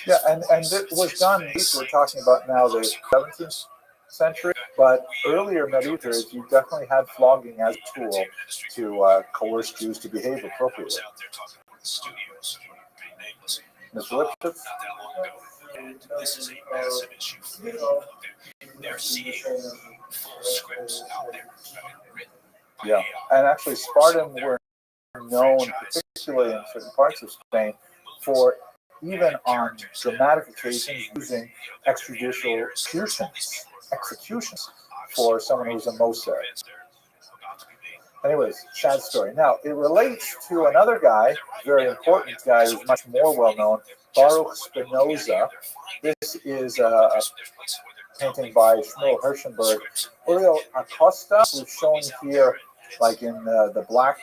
[SPEAKER 1] Yeah, and it was done. We're talking about now the 17th century, but earlier medievals, you definitely had flogging as a tool to coerce Jews to behave appropriately. Mr. Lipschitz?
[SPEAKER 8] This is a massive issue for me. They're seeing full scripts out there written.
[SPEAKER 1] Yeah, and actually Spartan were known, particularly in certain parts of Spain, for even on dramatic occasions using extrajudicial executions for someone who's a Moser. Anyways, sad story. Now, it relates to another guy, very important guy who's much more well-known, Baruch Spinoza. This is a painting by Shmuel Hirschenberg. Uriel Acosta, who's shown here, like in the black,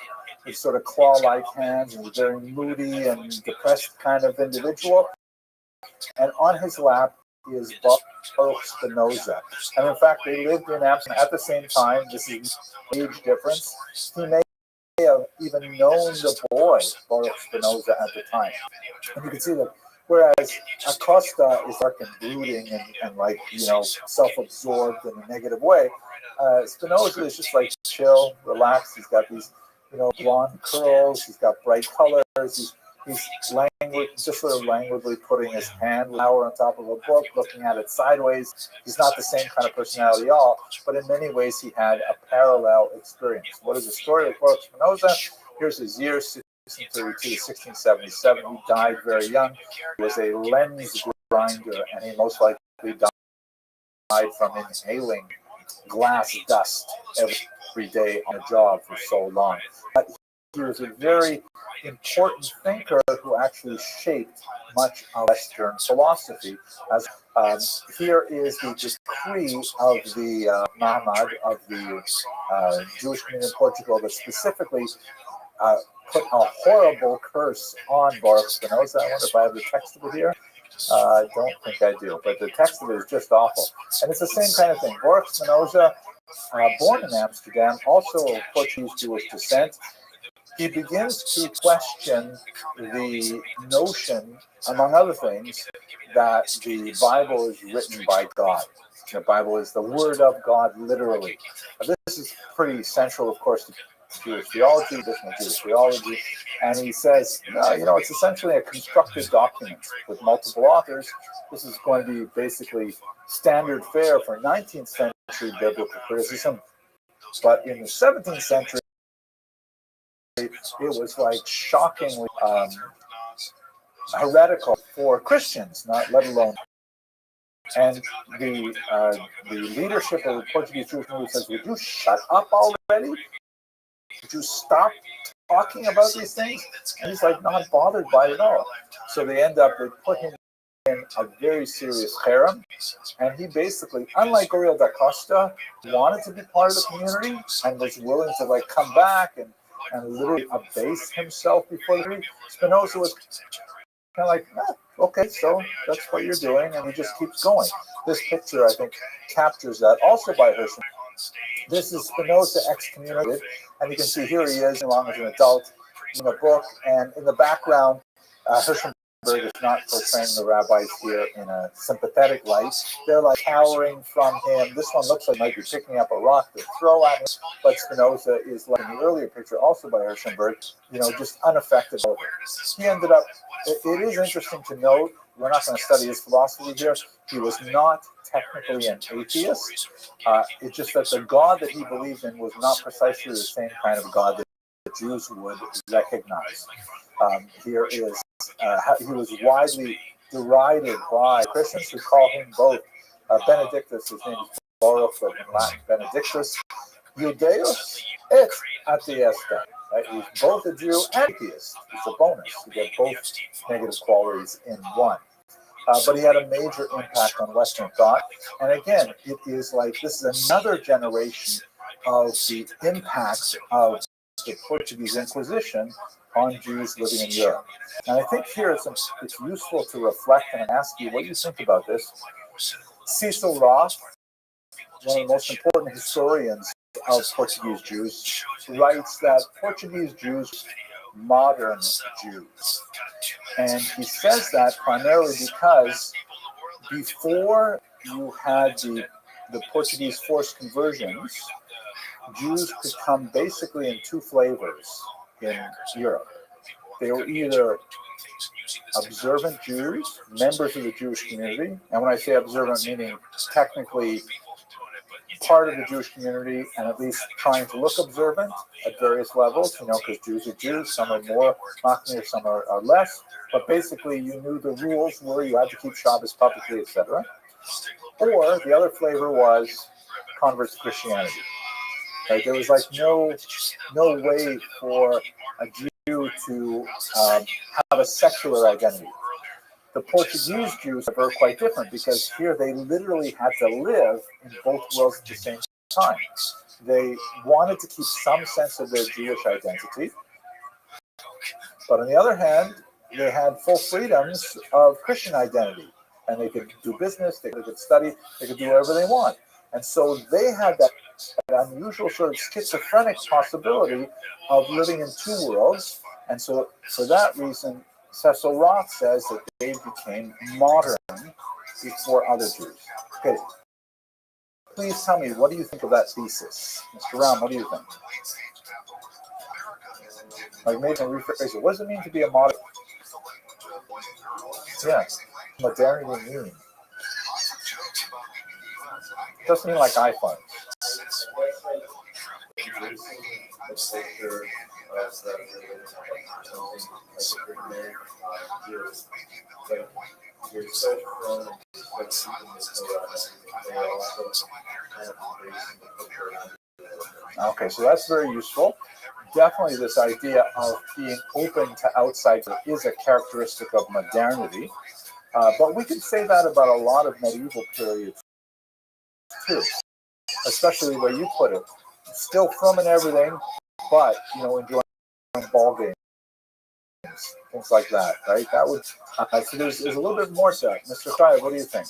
[SPEAKER 1] with sort of claw-like hands, and he's a very moody and depressed kind of individual. And on his lap is Baruch Spinoza. And in fact, they lived in Amsterdam at the same time. This is age difference. He may have even known the boy, Baruch Spinoza, at the time. And you can see that whereas Acosta is dark and brooding and like, self-absorbed in a negative way, Spinoza is just like chill, relaxed. He's got these, blonde curls. He's got bright colors. He's just sort of languidly putting his hand on top of a book, looking at it sideways. He's not the same kind of personality at all, but in many ways he had a parallel experience. What is the story of Baruch Spinoza? Here's his years, 1632 to 1677. He died very young. He was a lens grinder, and he most likely died from inhaling glass dust every day on a job for so long. But he was a very important thinker who actually shaped much of Western philosophy. As here is the decree of the Mahmad of the Jewish community in Portugal that specifically put a horrible curse on Baruch Spinoza. I wonder if I have the text of it here. I don't think I do, but the text of it is just awful. And it's the same kind of thing. Baruch Spinoza, born in Amsterdam, also of Portuguese Jewish descent, he begins to question the notion, among other things, that the Bible is written by God. The Bible is the Word of God, literally. This is pretty central, of course, to Jewish theology, additional Jewish theology. And he says, it's essentially a constructed document with multiple authors. This is going to be basically standard fare for 19th century biblical criticism. But in the 17th century, it was like shockingly heretical for Christians, not let alone. And the leadership of the Portuguese Jewish movement says, "Would you shut up already? Would you stop talking about these things?" And he's like not bothered by it at all. So they put him in a very serious harem, and he basically, unlike Uriel da Costa, wanted to be part of the community and was willing to come back and literally abase himself before the community. Spinoza was kind of like, okay, so that's what you're doing, and he just keeps going. This picture, I think, captures that, also by Hirschman. This is Spinoza excommunicated, and you can see here he is, along as an adult, in a book, and in the background, Hirschman is not portraying the rabbis here in a sympathetic light. They're like cowering from him. This one looks like he might be picking up a rock to throw at him, but Spinoza is, like in the earlier picture, also by Hirschenberg, just unaffected. He ended up, it is interesting to note, we're not going to study his philosophy here, he was not technically an atheist. It's just that the God that he believed in was not precisely the same kind of God that the Jews would recognize. He was widely derided by Christians who call him both Benedictus, his name is Baruch, but in Latin Benedictus, Judeus et atheista. Right? He's both a Jew and atheist. It's a bonus to get both negative qualities in one. But he had a major impact on Western thought. And again, it is like this is another generation of the impact of the Portuguese Inquisition on Jews living in Europe. And I think here it's useful to reflect and ask you what you think about this. Cecil Roth, one of the most important historians of Portuguese Jews, writes that Portuguese Jews, modern Jews. And he says that primarily because before you had the Portuguese forced conversions, Jews could come basically in two flavors in Europe. They were either observant Jews, members of the Jewish community, and when I say observant, meaning technically part of the Jewish community and at least trying to look observant at various levels, because Jews are Jews, some are more machmir, some are less, but basically you knew the rules were you had to keep Shabbos publicly, etc. Or the other flavor was converts to Christianity. Right? There was like no way for a Jew to have a secular identity. The Portuguese Jews were quite different because here they literally had to live in both worlds at the same time. They wanted to keep some sense of their Jewish identity, but on the other hand, they had full freedoms of Christian identity, and they could do business, they could study, they could do whatever they want. And so they had that unusual sort of schizophrenic possibility of living in two worlds. And so for that reason, Cecil Roth says that they became modern before other Jews. Okay, please tell me, what do you think of that thesis? Mr. Ram, what do you think? Like, maybe I'll rephrase it. What does it mean to be a modern? Yeah, modernity mean? It doesn't mean like iPhone. Okay, so that's very useful. Definitely this idea of being open to outside is a characteristic of modernity. But we can say that about a lot of medieval periods too, especially where you put it. Still from and everything, but enjoying ball games, things like that, right? That would so there's a little bit more to it. Mr. Shire, what do you think?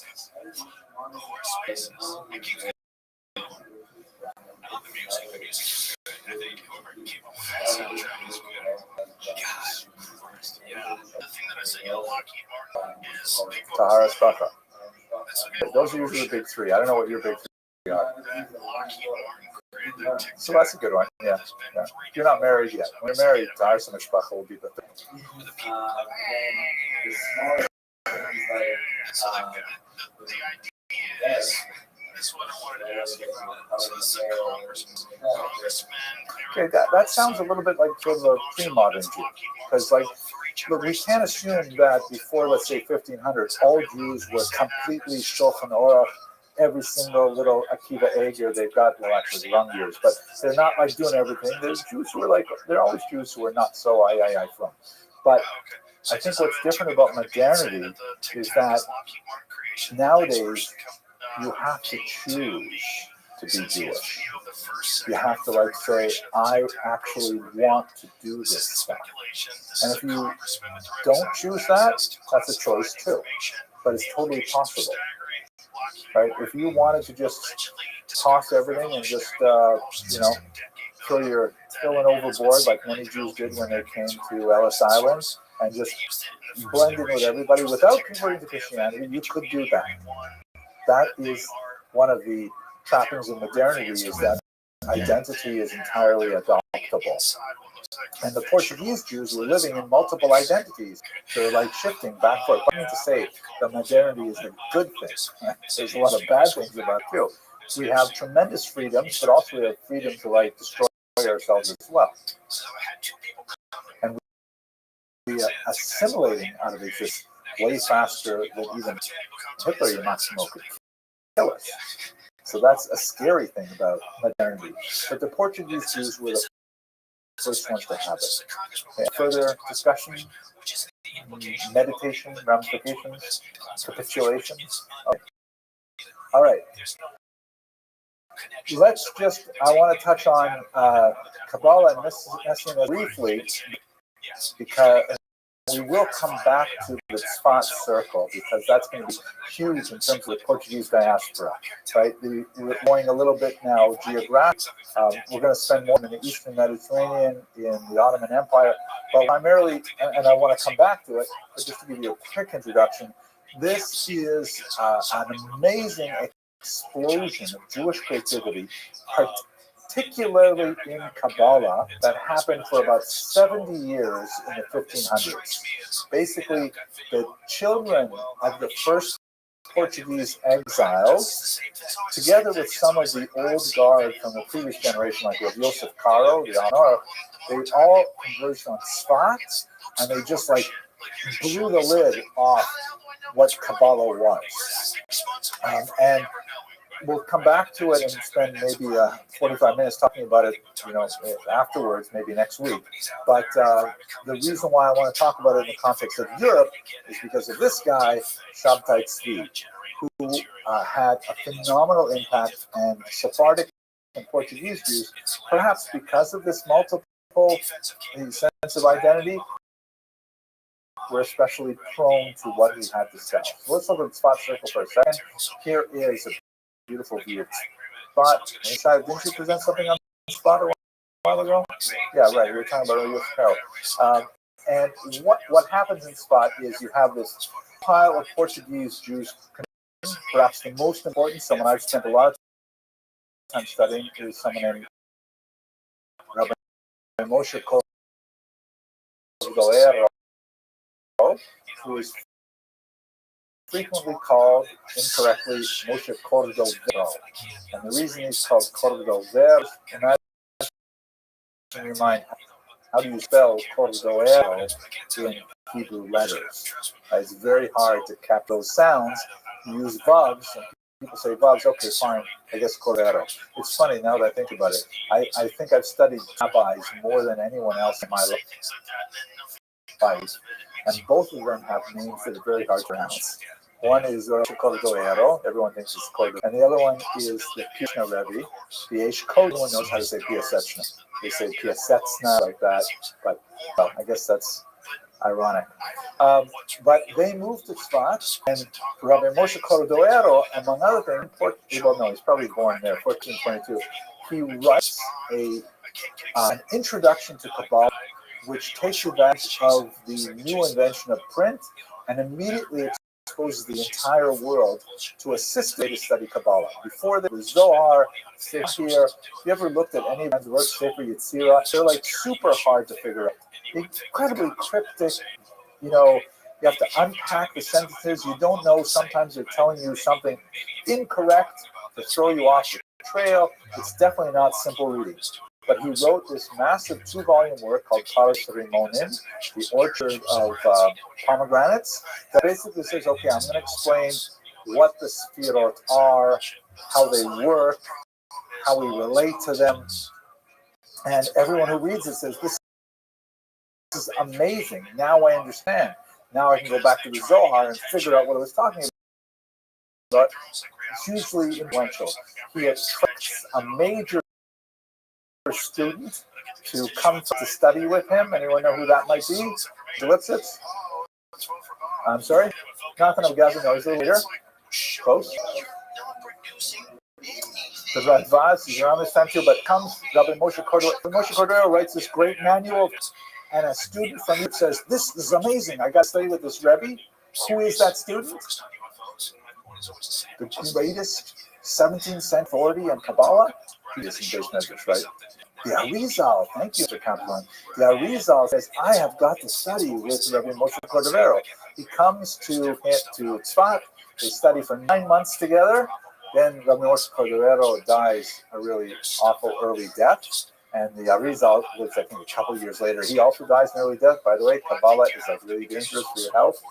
[SPEAKER 1] Tahara Spaka. Those are usually the big three. I don't know what your big three are. So that's a good one. Yeah. You're not married yet. When you're married, Tahara Spaka will be the thing. Okay, that sounds a little bit like sort of a pre-modern Jew, because look, we can't assume that before, let's say, 1500s, all Jews were completely shulchan aruch, every single little Akiva Eger they've got, well, actually long years, but they're not like doing everything. There's Jews who are there are always Jews who are not so from. But I think what's different about modernity is that nowadays you have to choose to be Jewish. You have to say, I actually want to do this stuff. And if you don't choose that, that's a choice too. But it's totally possible. Right? If you wanted to just toss everything and just throw your filling overboard like many Jews did when they came to Ellis Island, and just blend in with everybody without converting to Christianity, you could do that. That is one of the trappings of modernity, is that identity is entirely adoptable. And the Portuguese Jews were living in multiple identities. They're like shifting back and forth. I mean to say that modernity is a good thing. There's a lot of bad things about it too. We have tremendous freedoms, but also we have freedom to like destroy ourselves as well. And we are assimilating out of it just way faster than even Hitler, Massimo, could kill us. So that's a scary thing about modernity. But the Portuguese Jews were the first ones to have it. Okay. Further discussion, meditation, ramifications, capitulations. Okay. All right. Let's just, I want to touch on Kabbalah and Messianism briefly, because we will come back to the spot circle, because that's going to be huge in terms of the Portuguese diaspora, right? We're going a little bit now geographic. We're going to spend more in the Eastern Mediterranean, in the Ottoman Empire, but primarily, and I want to come back to it, but just to give you a quick introduction, this is an amazing explosion of Jewish creativity, particularly in Kabbalah, that happened for about 70 years in the 1500s. Basically, the children of the first Portuguese exiles, together with some of the old guard from the previous generation, like Joseph Caro, the Honor, they all converged on spots, and they just like blew the lid off what Kabbalah was. And we'll come back to it and spend maybe 45 minutes talking about it, afterwards, maybe next week. But the reason why I want to talk about it in the context of Europe is because of this guy, Shabtai Tzvi, who had a phenomenal impact, and Sephardic and Portuguese Jews, perhaps because of this multiple sense of identity, were especially prone to what he had to say. So let's look at the spot circle for a second. Here is a beautiful view. Spot, didn't you present something on the spot a while ago? Yeah, right. We were talking about Elias Carroll. And what happens in Spot is you have this pile of Portuguese Jews. Perhaps the most important, someone I've spent a lot of time studying, is someone named Rabbi Moshe Cordovero, who is frequently called incorrectly Moshe Cordovero. And the reason he's called Cordovero, imagine in your mind, how do you spell Cordovero in Hebrew letters? It's very hard to cap those sounds. You use vowels, and people say vowels, okay, fine, I guess Cordero. It's funny now that I think about it. I think I've studied rabbis more than anyone else in my life. And both of them have names that are very hard to pronounce. One is Cordero, everyone thinks it's Cordero. And the other one is the Pieshna Rebbe, no one knows how to say Piaseczna. They say Piaseczna like that, but well, I guess that's ironic. But they moved to Tzfat, and Rabbi Moshe Cordovero, among other things, he's probably born there, 1422, he writes an introduction to Kabbalah, which takes advantage of the new invention of print and immediately exposes the entire world to a system to study Kabbalah. Before the Zohar, Sefer, if you ever looked at any of the works, Sefer Yetzirah, they're like super hard to figure out. Incredibly cryptic, you have to unpack the sentences. You don't know, sometimes they're telling you something incorrect to throw you off the trail. It's definitely not simple reading. But he wrote this massive 2-volume work called Paras Rimonim, the Orchard of Pomegranates, that basically says, okay, I'm going to explain what the Sefirot are, how they work, how we relate to them. And everyone who reads it says, this is amazing. Now I understand. Now I can go back to the Zohar and figure out what I was talking about. Hugely influential. He attracts a major student to come to study with him. Anyone know who that might be? Lipsitz? I'm sorry? Nathan O'Gazin, no, he's a little later. Close. The Radvaz is around this time too, but comes Rabbi Moshe Cordovero. Moshe Cordovero writes this great manual and a student from Egypt says, "This is amazing. I got to study with this Rebbe." Who is that student? The greatest 17th century authority in Kabbalah. He is in base measures, right? The Arizal, thank you, Mr. Kaplan. The Arizal says, "I have got to study with Rabbi Moshe Cordovero." He comes to Tzfat. They study for 9 months together. Then Rabbi Moshe Cordovero dies a really awful early death. And the Arizal lives, I think, a couple of years later. He also dies an early death. By the way, Kabbalah is like really dangerous for your health.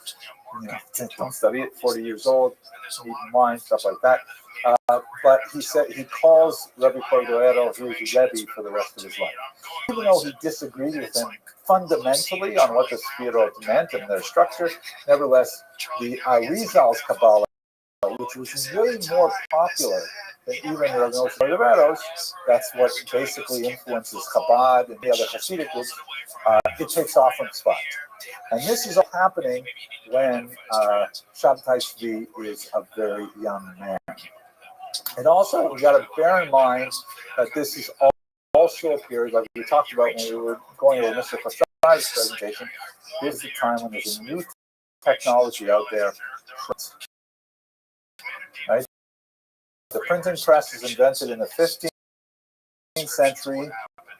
[SPEAKER 1] You know, don't study it. 40 years old, need wine, stuff like that. But he said he calls Rabbi Cordovero his Rebbe for the rest of his life. Even though he disagreed with him fundamentally on what the Sefirot meant and their structure, nevertheless, the Arizal's Kabbalah, which was way more popular than even Rabbi Moshe Cordovero's, that's what basically influences Chabad and the other Hasidic groups, it takes off from Tzfat. And this is all happening when Shabtai Tzvi is a very young man. And also, we got to bear in mind that this is also a period, like we talked about when we were going over Mr. Kosai's presentation. This is the time when there's a new technology out there. Right? The printing press is invented in the 15th century.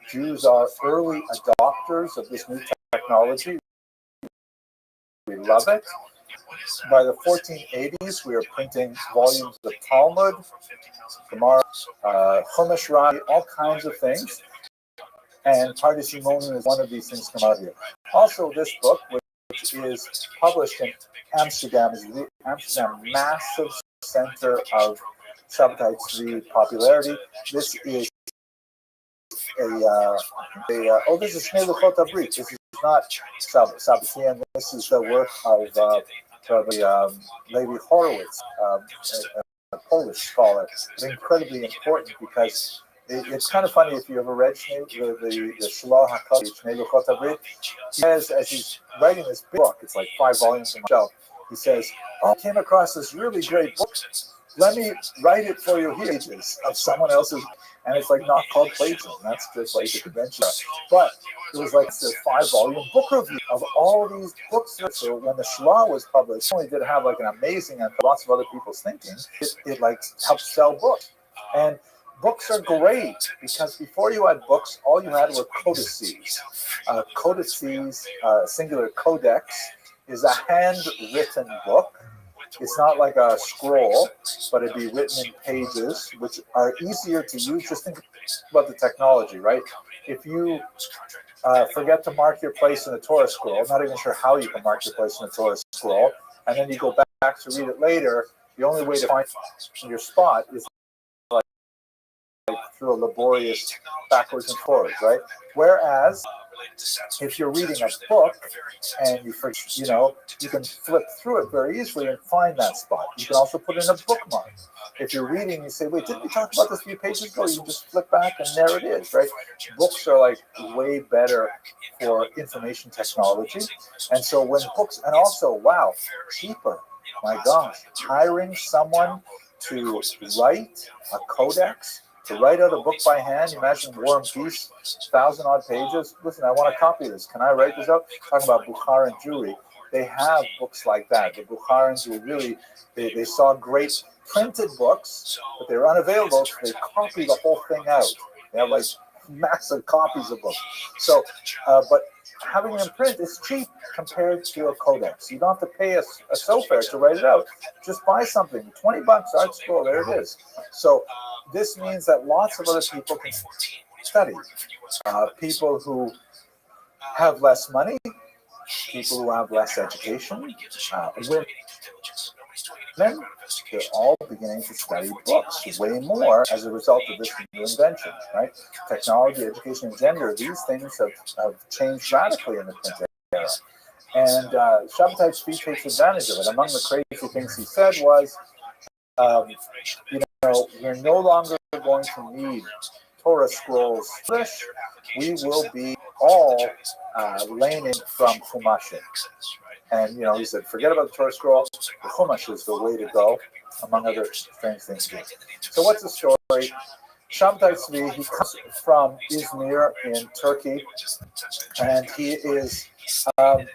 [SPEAKER 1] Jews are early adopters of this new technology. We love it. By the 1480s, we are printing volumes of Talmud, Gemara, Chumash Rashi, all kinds of things. And Pardes Shimonim is one of these things come out here. Also, this book, which is published in Amsterdam, is the Amsterdam massive center of Shabtai Tzvi popularity. This is this is Shnei Luchot Abrit. This is not Sabbatian. This is the work of Levi Horowitz, a Polish scholar. It's incredibly important because it's kind of funny if you ever read the Shloh HaKodesh, Shnei Luchot Abrit. He says, as he's writing this book, it's like 5 volumes in himself, he says, "Oh, I came across this really great book. Let me write it for you here, pages of someone else's," and it's like not called plagiarism. That's just like the convention. But it was like this 5-volume book review of all these books. So when the Shloh was published, not only did it have like an amazing and lots of other people's thinking, it like helped sell books. And books are great because before you had books, all you had were codices. Codices, singular codex, is a handwritten book. It's not like a scroll, but it'd be written in pages, which are easier to use. Just think about the technology, right? If you forget to mark your place in the Torah scroll, I'm not even sure how you can mark your place in the Torah scroll, and then you go back to read it later, the only way to find your spot is like through a laborious backwards and forwards, right? Whereas if you're reading a book and you can flip through it very easily and find that spot. You can also put in a bookmark. If you're reading, you say, "Wait, didn't we talk about this a few pages ago?" You can just flip back and there it is, right? Books are like way better for information technology. And so when books, and also, wow, cheaper. My gosh, hiring someone to write a codex, to write out a book by hand. Imagine War and Peace, 1,000-odd pages. Listen, I want to copy this. Can I write this out? Talking about Bukharan Jewry. They have books like that. The Bukharans who really, they saw great printed books, but they were unavailable, so they copied the whole thing out. They have like massive copies of books. So, but having them print is cheap compared to a codex. You don't have to pay a software to write it out. Just buy something. $20, Art Scroll, there it is. So this means that lots of other people can study. People who have less money, people who have less education, women, they're all beginning to study books way more as a result of this new invention, right? Technology, education, and gender, these things have changed radically in the print era. And Shabtai Tzvi takes advantage of it. Among the crazy things he said was, we're no longer going to need Torah scrolls. We will be all learning from Chumashim. And, he said, forget about the Torah scroll. The Chumash is the way to go, among other strange things. So what's the story? Shabtai Tzvi, he comes from Izmir in Turkey, and he is, the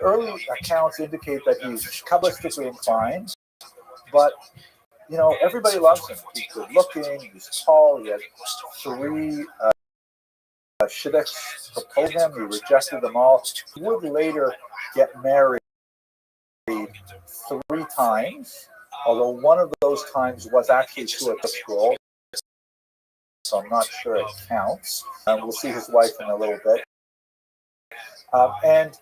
[SPEAKER 1] early accounts indicate that he's Kabbalistically inclined, but, you know, everybody loves him. He's good looking, he's tall, he had three shidduchs proposed him, he rejected them all. He would later get married 3 times, although one of those times was actually to a scroll, so I'm not sure it counts. We'll see his wife in a little bit. And,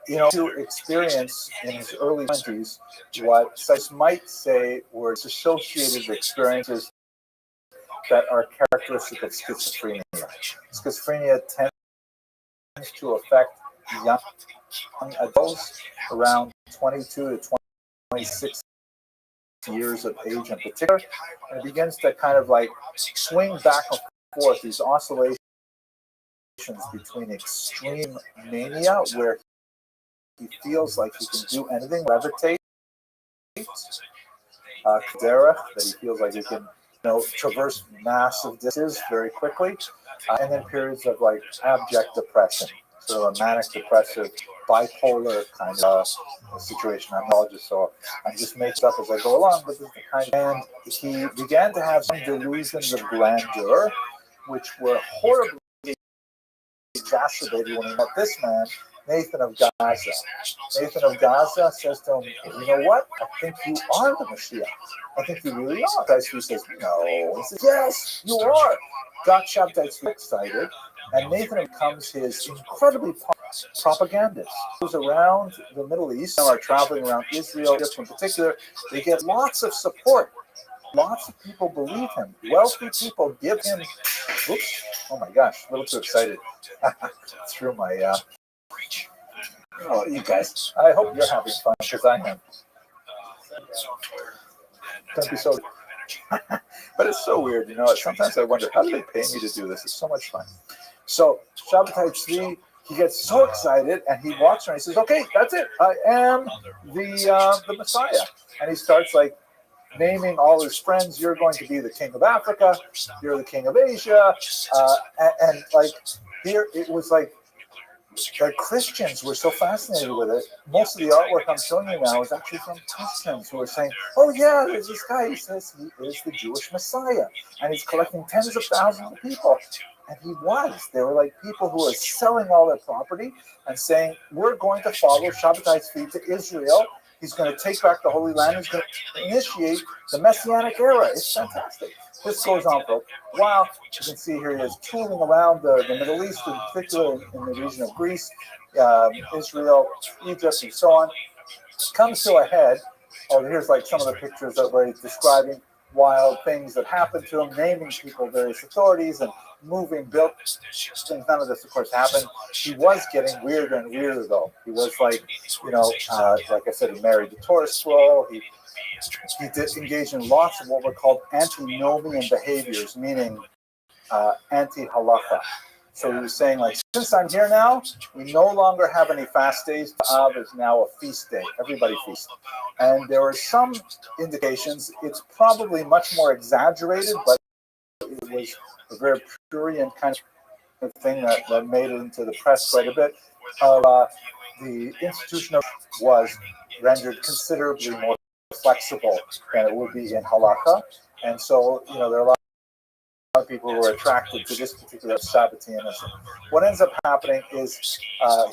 [SPEAKER 1] you know, to experience in his early 20s what scientists might say were associated experiences that are characteristic of schizophrenia. Schizophrenia tends to affect young adults around 22 to 26 years of age in particular, and it begins to kind of like swing back and forth, these oscillations between extreme mania, where he feels like he can do anything, levitate, derech, that he feels like he can, you know, traverse massive distances very quickly, and then periods of like abject depression, sort of a manic depressive bipolar kind of situation. I'm not just so I'm just making it up as I go along, but this is the kind of, and he began to have some delusions of grandeur, which were horribly exacerbated when he met this man, Nathan of Gaza. Nathan of Gaza says to him, "You know what? I think you are the Mashiach. I think you really are." Tzvi says, "No." He says, "Yes, you are." Got Shabtai Tzvi excited, and Nathan becomes his incredibly propagandist. He goes around the Middle East, and are traveling around Israel in particular. They get lots of support. Lots of people believe him. Wealthy people give him. Oops! Oh my gosh! A little too excited. Through my. Oh, you guys! I hope you're having fun because I am. Don't be so. But it's so weird, you know. Sometimes I wonder, how do they pay me to do this? It's so much fun. So Shabtai Tzvi, he gets so excited, and he walks around. He says, "Okay, that's it. I am the Messiah." And he starts like naming all his friends. You're going to be the king of Africa. You're the king of Asia, and like here, it was like Christians were so fascinated with it. Most of the artwork I'm showing you now is actually from Christians who are saying, "Oh yeah, there's this guy. He says he is the Jewish Messiah, and he's collecting tens of thousands of people." And he was. They were like people who are selling all their property and saying, "We're going to follow Shabtai Tzvi to Israel. He's going to take back the Holy Land. He's going to initiate the Messianic era." It's fantastic. This goes on for a while. You can see here he is tooling around the Middle East, in particular in the region of Greece, Israel, Egypt, and so on. Comes to a head. Oh, here's like some of the pictures of where he's describing wild things that happened to him, naming people, various authorities, and moving buildings. None of this, of course, happened. He was getting weirder and weirder, though. He was like, you know, like I said, he married the Torah scroll. He did engage in lots of what were called antinomian behaviors, meaning anti-halacha. So he was saying, like, since I'm here now, we no longer have any fast days. Av is now a feast day. Everybody feasts. And there were some indications, it's probably much more exaggerated, but it was a very prurient kind of thing that made it into the press quite a bit. The institution was rendered considerably more flexible than it would be in halakha. And so, you know, there are a lot of people who are attracted to this particular Sabbateanism. What ends up happening is,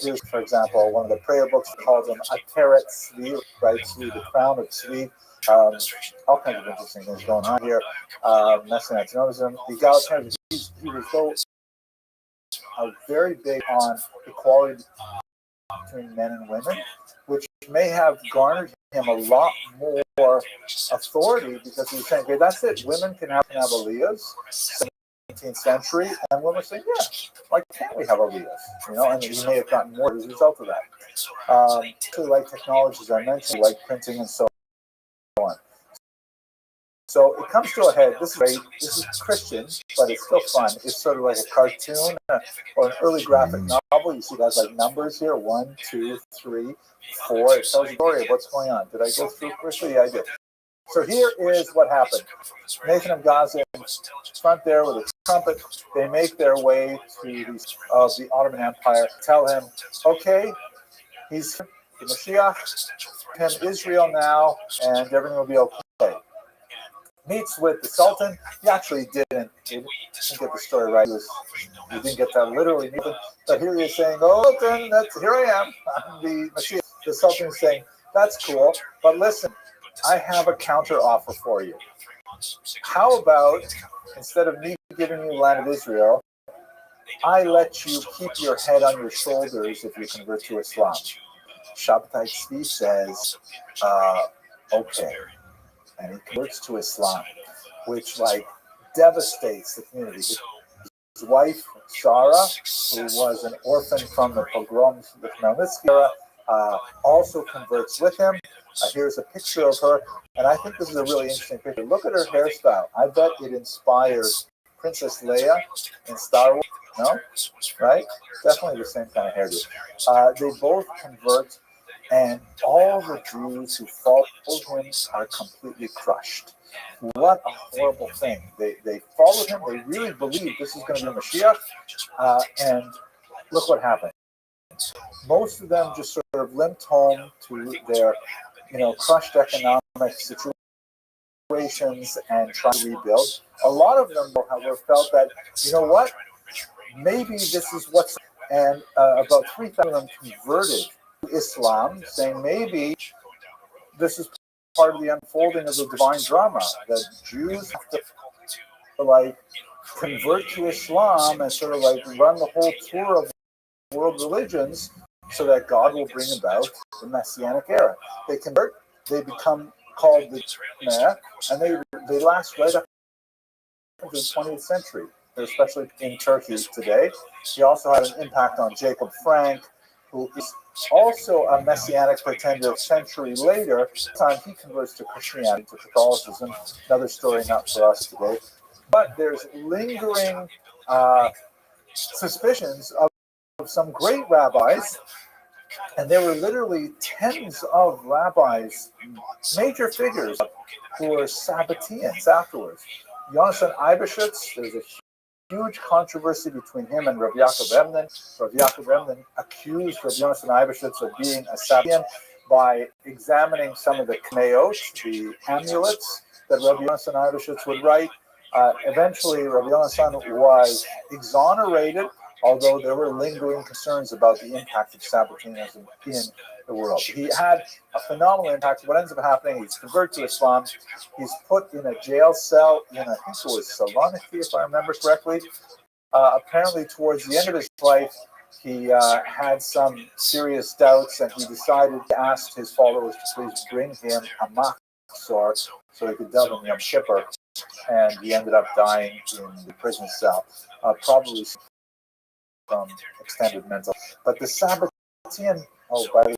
[SPEAKER 1] here's, for example, one of the prayer books called them Ateret Tzvi, right? Tzvi, the crown of Tzvi. All kinds of interesting things going on here. Messianic antinomianism, egalitarianism. He was so very big on equality between men and women, which may have garnered him a lot more authority, because he was saying, okay, that's it. Women can have aliyahs, 17th century, and women were saying, yeah, why can't we have aliyahs? You know, and he may have gotten more as a result of that. Like technologies I mentioned, like printing and so on. So it comes to a head. This is great. This is Christian, but it's still fun. It's sort of like a cartoon or an early graphic novel. You see guys like numbers here, 1, 2, 3, 4. It tells you the story of what's going on. Did I go through quickly? Yeah, I did. So here is what happened. Nathan of Gaza in front there with a trumpet. They make their way to the Ottoman Empire. Tell him, okay, he's the Mashiach, him Israel now, and everything will be okay. Meets with the Sultan. He actually didn't get the story right. He didn't get that literally. But here he is saying, oh, Sultan, here I am. I'm the Mashiach. The Sultan is saying, that's cool, but listen, I have a counter offer for you. How about, instead of me giving you the land of Israel, I let you keep your head on your shoulders if you convert to Islam? Shabtai Tzvi says, okay. And he converts to Islam, which devastates the community. His wife, Sarah, who was an orphan from the pogroms of the Khmelnytsky era, also converts with him. Here's a picture of her, and I think this is a really interesting picture. Look at her hairstyle. I bet it inspires Princess Leia in Star Wars. No? Right? Definitely the same kind of hairdo. They both convert, and all the Jews who follow him are completely crushed. What a horrible thing. They followed him. They really believe this is going to be Mashiach. And look what happened. Most of them just sort of limped home to their, crushed economic situations and tried to rebuild. A lot of them, however, felt that, what? Maybe this is what's... And about 3,000 of them converted to Islam, saying maybe this is part of the unfolding of the divine drama, that Jews have to convert to Islam and sort of run the whole tour of world religions so that God will bring about the Messianic era. They convert, they become called the Meh, and they last right up into the 20th century, especially in Turkey today. He also had an impact on Jacob Frank, who is also a Messianic pretender a century later. This time he converts to Christianity, to Catholicism. Another story not for us today. But there's lingering suspicions of some great rabbis, and there were literally tens of rabbis, major figures, who were Sabbateans afterwards. Yonasan Eibeshitz, there's a huge controversy between him and Rabbi Yaakov Emden. Rabbi Yaakov Emden accused Rabbi Yonasan Eibeshitz of being a Sabbatean by examining some of the kmeot, the amulets that Rabbi Yonasan Eibeshitz would write. Eventually, Rabbi Yonasan was exonerated, although there were lingering concerns about the impact of Sabbateanism in the world. He had a phenomenal impact. What ends up happening, he's converted to Islam. He's put in a jail cell in, I think it was Saloniki, if I remember correctly. Apparently, towards the end of his life, he had some serious doubts, and he decided to ask his followers to please bring him a machzor so he could delve in Yom Kippur, and he ended up dying in the prison cell, probably from extended mental. But the Sabbatean, by the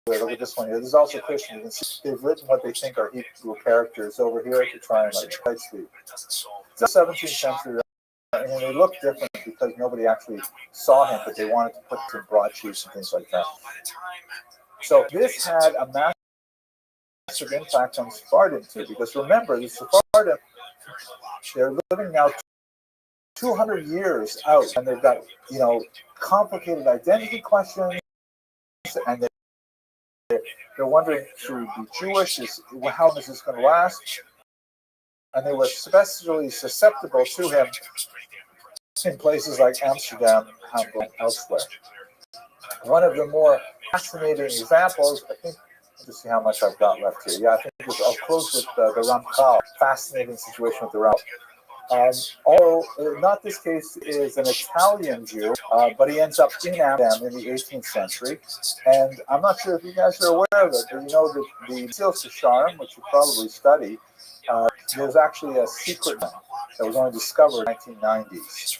[SPEAKER 1] way, look at this one here. This is also Christian. You can see they've written what they think are Hebrew characters over here to try and quite sleep. It's the 17th century, and they look different because nobody actually saw him, but they wanted to put some broadsheets and things like that. So this had a massive impact on Sephardim too, because remember, the Sephardim, they're living now 200 years out, and they've got, complicated identity questions, and they're wondering, should we be Jewish? How long is this going to last? And they were especially susceptible to him in places like Amsterdam, Hamburg, and elsewhere. One of the more fascinating examples, I think, to see how much I've got left here. Yeah, I think I'll close with the Ramchal. Fascinating situation with the Ramchal. Although not this case is an Italian Jew, but he ends up in Amsterdam in the 18th century. And I'm not sure if you guys are aware of it, but the Seals to Sharm, which you probably study, there's actually a secret one that was only discovered in the 1990s.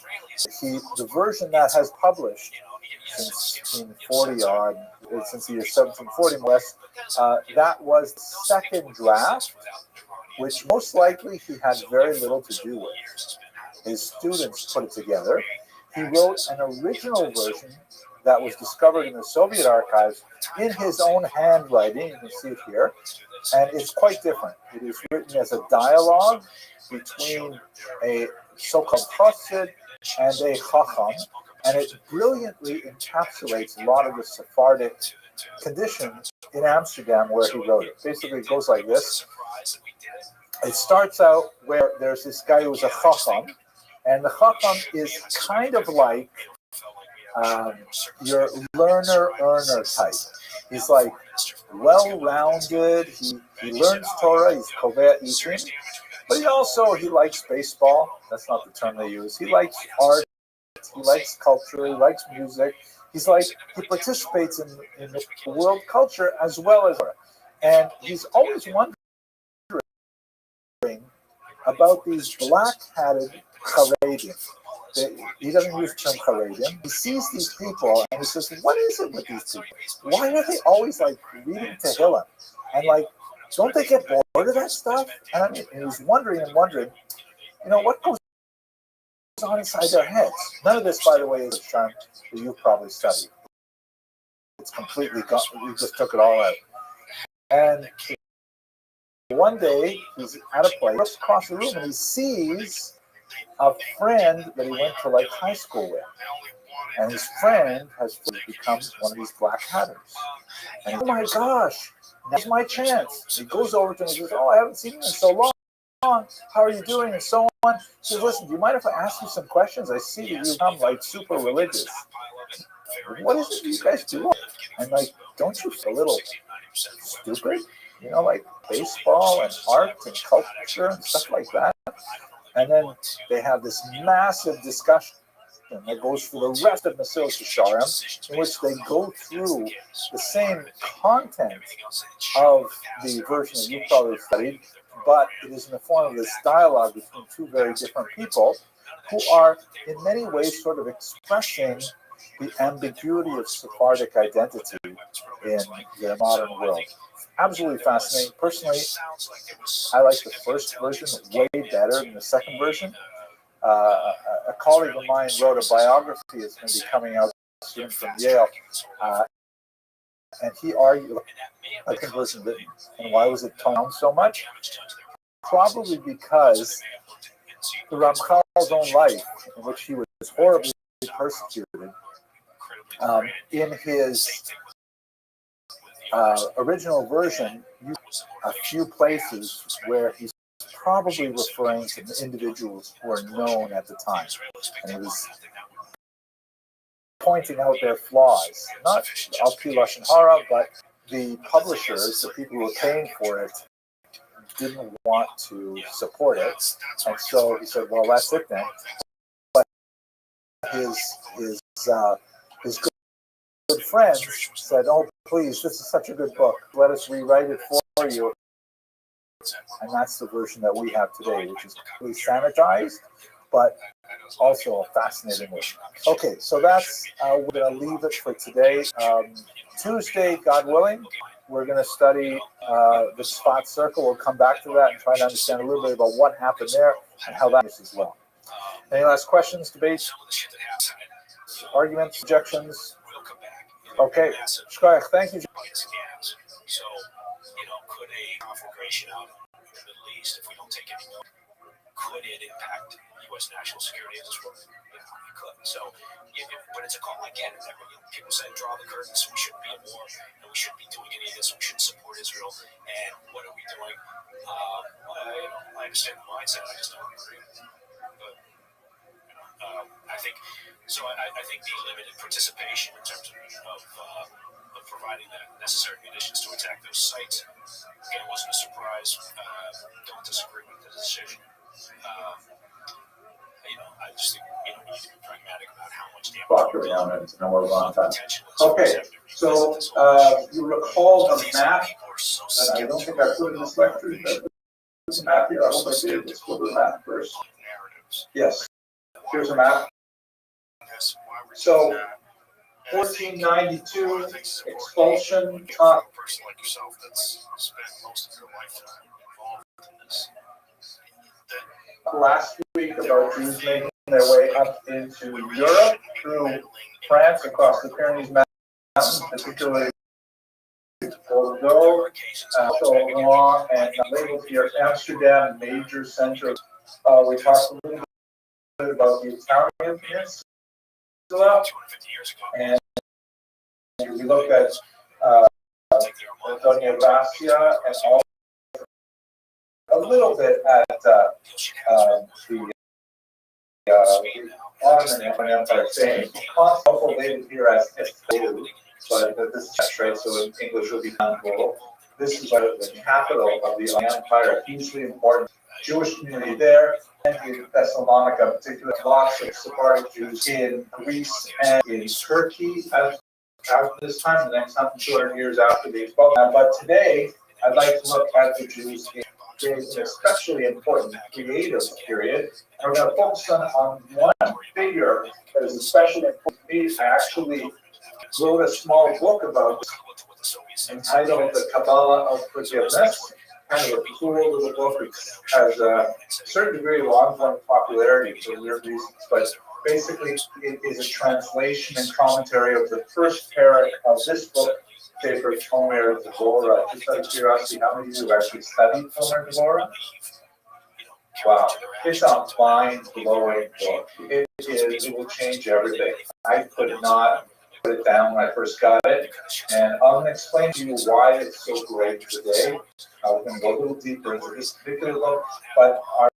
[SPEAKER 1] The version that has published since 1740 odd, since the year 1740 more or less, that was the second draft, which most likely he had very little to do with. His students put it together. He wrote an original version that was discovered in the Soviet archives in his own handwriting. You can see it here. and it's quite different. It is written as a dialogue between a so-called chassid and a chacham, and it brilliantly encapsulates a lot of the Sephardic conditions in Amsterdam where he wrote it. Basically, it goes like this. It starts out where there's this guy who's a chacham, and the chacham is kind of like your learner-earner type. He's like well-rounded. He learns Torah. He's kovea isrim, but he likes baseball. That's not the term they use. He likes art. He likes culture. He likes music. He participates in the world culture as well as, and he's always wondering about these black-hatted charedim. He doesn't use the term charedim. He sees these people and he says, "What is it with these people? Why are they always like reading Tehillim? And like, don't they get bored of that stuff?" And he's wondering, what goes on inside their heads. None of this, by the way, is a term that you've probably studied. It's completely gone. We just took it all out. And one day, he's at a place, looks across the room, and he sees a friend that he went to like high school with. And his friend has become one of these black hatters. And oh my gosh, now's my chance. He goes over to him and says, "Oh, I haven't seen you in so long. How are you doing?" And so on. He says, "Listen, do you mind if I ask you some questions? I see that you become like super religious. What is it you guys do? And like, don't you feel a little stupid? Like baseball and art and culture and stuff like that." And then they have this massive discussion that goes for the rest of Mesilas Yesharim, in which they go through the same content of the version that you probably studied, but it is in the form of this dialogue between two very different people who are in many ways sort of expressing the ambiguity of Sephardic identity in the modern world. Absolutely fascinating. Personally, I like the first version way better than the second version. A colleague of mine wrote a biography that's going to be coming out soon from Yale, and he argued the second version written. And why was it toned down so much? Probably because the Ramchal's own life, in which he was horribly persecuted, in his original version, a few places where he's probably referring to individuals who are known at the time. And he was pointing out their flaws. Not al-pi lashon hara, but the publishers, the people who were paying for it, didn't want to support it. And so he said, "Well, that's it then." But his good friends said, "Oh, please, this is such a good book. Let us rewrite it for you." And that's the version that we have today, which is completely sanitized, but also a fascinating version. Okay, so that's, we're going to leave it for today. Tuesday, God willing, we're going to study the spot circle. We'll come back to that and try to understand a little bit about what happened there and how that is as well. Any last questions, debates, arguments, objections? Okay, Shkoyach, thank you.
[SPEAKER 8] So, could a conflagration out in the Middle East, if we don't take any note, could it impact U.S. national security as well? Yeah, it could. So, but it's a call again. People said, draw the curtains. We shouldn't be at war, and we shouldn't be doing any of this. We shouldn't support Israel. And what are we doing? I understand the mindset. I just don't agree with it. But I think so. I think the limited participation in terms of providing the necessary conditions to attack those sites, again, wasn't a surprise. Don't disagree with the decision. I just think we need to be pragmatic about how much damage.
[SPEAKER 1] Okay, so you recall the map that I don't think I put in this lecture. There's a map here. I hope I did. Let's go to the map first. Yes, here's a map. So 1492 expulsion.
[SPEAKER 8] Person like yourself that's spent most of your lifetime involved in this.
[SPEAKER 1] Last week about Jews making their way up into Europe through France across the Pyrenees Mountains, particularly Bordeaux, Chauvin, and labeled here Amsterdam, major center. We talked a little bit about the Italian peninsula, and we looked at Antonio Gracia and also a little bit at the Ottoman Empire, saying also labeled here as Istanbul, but this is right, so in English would be Istanbul. This is the capital of the empire, hugely important Jewish community there, and in Thessalonica, particularly lots of Sephardic Jews in Greece and in Turkey at this time, the next 200 years after these books. But today, I'd like to look at the Jews in an especially important creative period. And we're going to focus on one figure that is especially important to me. I actually wrote a small book about this entitled The Kabbalah of Forgiveness. Kind of a cool little book. It has a certain degree of ongoing popularity for weird reasons, but basically it is a translation and commentary of the first parak of this book, favorite Tomer Devorah. Just out of curiosity, how many of you have actually studied Tomer Devorah? Wow, it's a mind-blowing book. It will change everything. I could not put it down when I first got it, and I'm going to explain to you why it's so great today. We're going to go a little deeper into this particular book, but our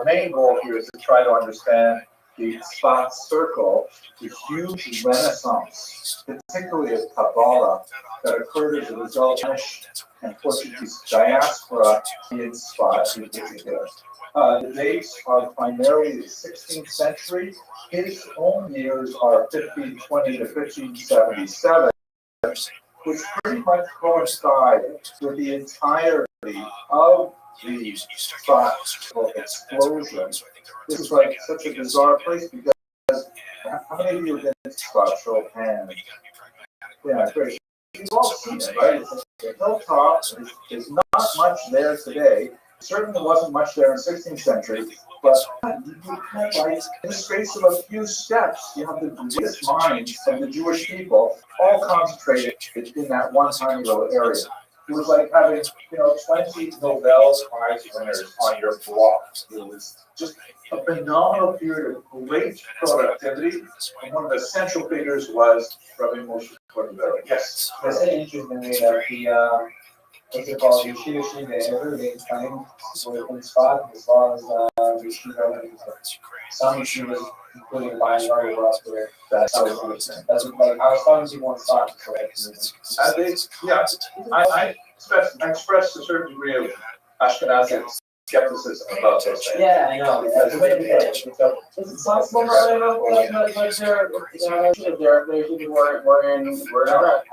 [SPEAKER 1] main goal here is to try to understand the spot circle, the huge renaissance, particularly of Kabbalah, that occurred as a result of Spanish and Portuguese diaspora in Spot in particular. The dates are primarily the 16th century. His own years are 1520 to 1577, which pretty much coincide with the entirety of the Spot explosion. This is like such a bizarre place because how many of you have been to Spot? Show of hands. Yeah, great. You've all seen it, right? The hilltop is not much there today. Certainly wasn't much there in the 16th century, but you have like in the space of a few steps, you have the greatest minds of the Jewish people all concentrated in that one tiny little area. It was like having, 20 Nobel Prize winners on your block. It was just a phenomenal period of great productivity. And one of the central figures was Rabbi Moshe Cordovero. Yes.
[SPEAKER 5] That's an interesting way that the what's it called? Yeshiva Shiva, everything time in Spot as well as Yeshiva. Some yeshivas, including by and large, were up there. That's how it was. That's like I was talking to people in Spot.
[SPEAKER 1] I expressed a certain degree of Ashkenazi skepticism about those things.
[SPEAKER 5] Yeah, I know. Because it's possible that we're not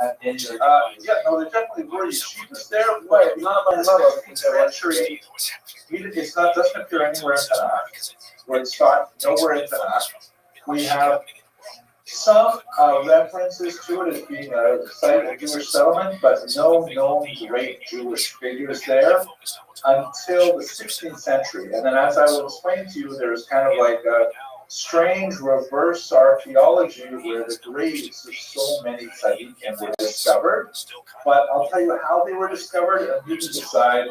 [SPEAKER 5] at danger.
[SPEAKER 1] Yeah, no, there definitely were yeshivas there, but not by level. Century, it's not doesn't appear anywhere in Tanakh. Where it's not nowhere in Tanakh. We have some references to it as being a site of Jewish settlement, but no known great Jewish figures there until the 16th century. And then, as I will explain to you, there's kind of like a strange reverse archaeology where the graves of so many tzaddikim were discovered. But I'll tell you how they were discovered, and you can decide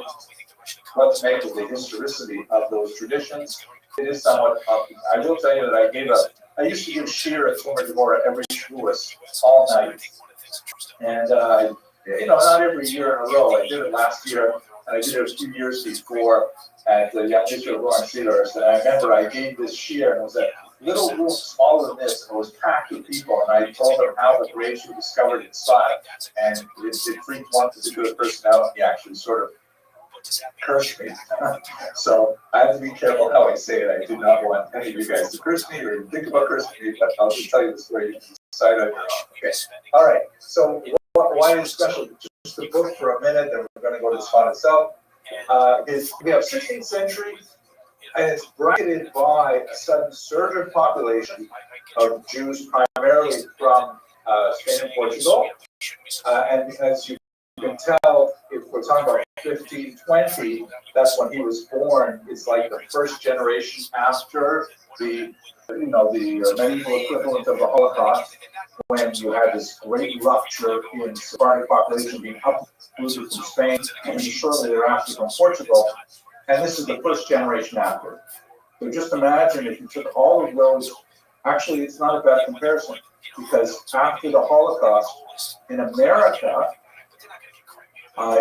[SPEAKER 1] what to make of the historicity of those traditions. It is somewhat complicated. I will tell you that I used to give shir at Tomer Devorah every Shavuos, all night. And, not every year in a row. I did it last year, and I did it a few years before at the Yad Yisrael Roaring Cedars. And I remember I gave this shir, and it was a little room smaller than this, and it was packed with people. And I told them how the graves were discovered inside. And it freaked one particular person out, and he actually sort of curse me. So I have to be careful how I say it. I do not want any of you guys to curse me or think about cursing me, but I'll just tell you the story. You can decide on your own. Okay. All right. So why is it special? Just the book for a minute, then we're going to go to the spot itself. We have 16th century, and it's bracketed by a sudden surge of population of Jews, primarily from Spain and Portugal. And as you can tell, if we're talking about 1520, that's when he was born. It's like the first generation after the medieval equivalent of the Holocaust. when you had this great rupture in Sephardic population being uprooted from Spain and shortly thereafter from Portugal. And this is the first generation after. So just imagine if you took all of those, actually it's not a bad comparison, because after the Holocaust in America,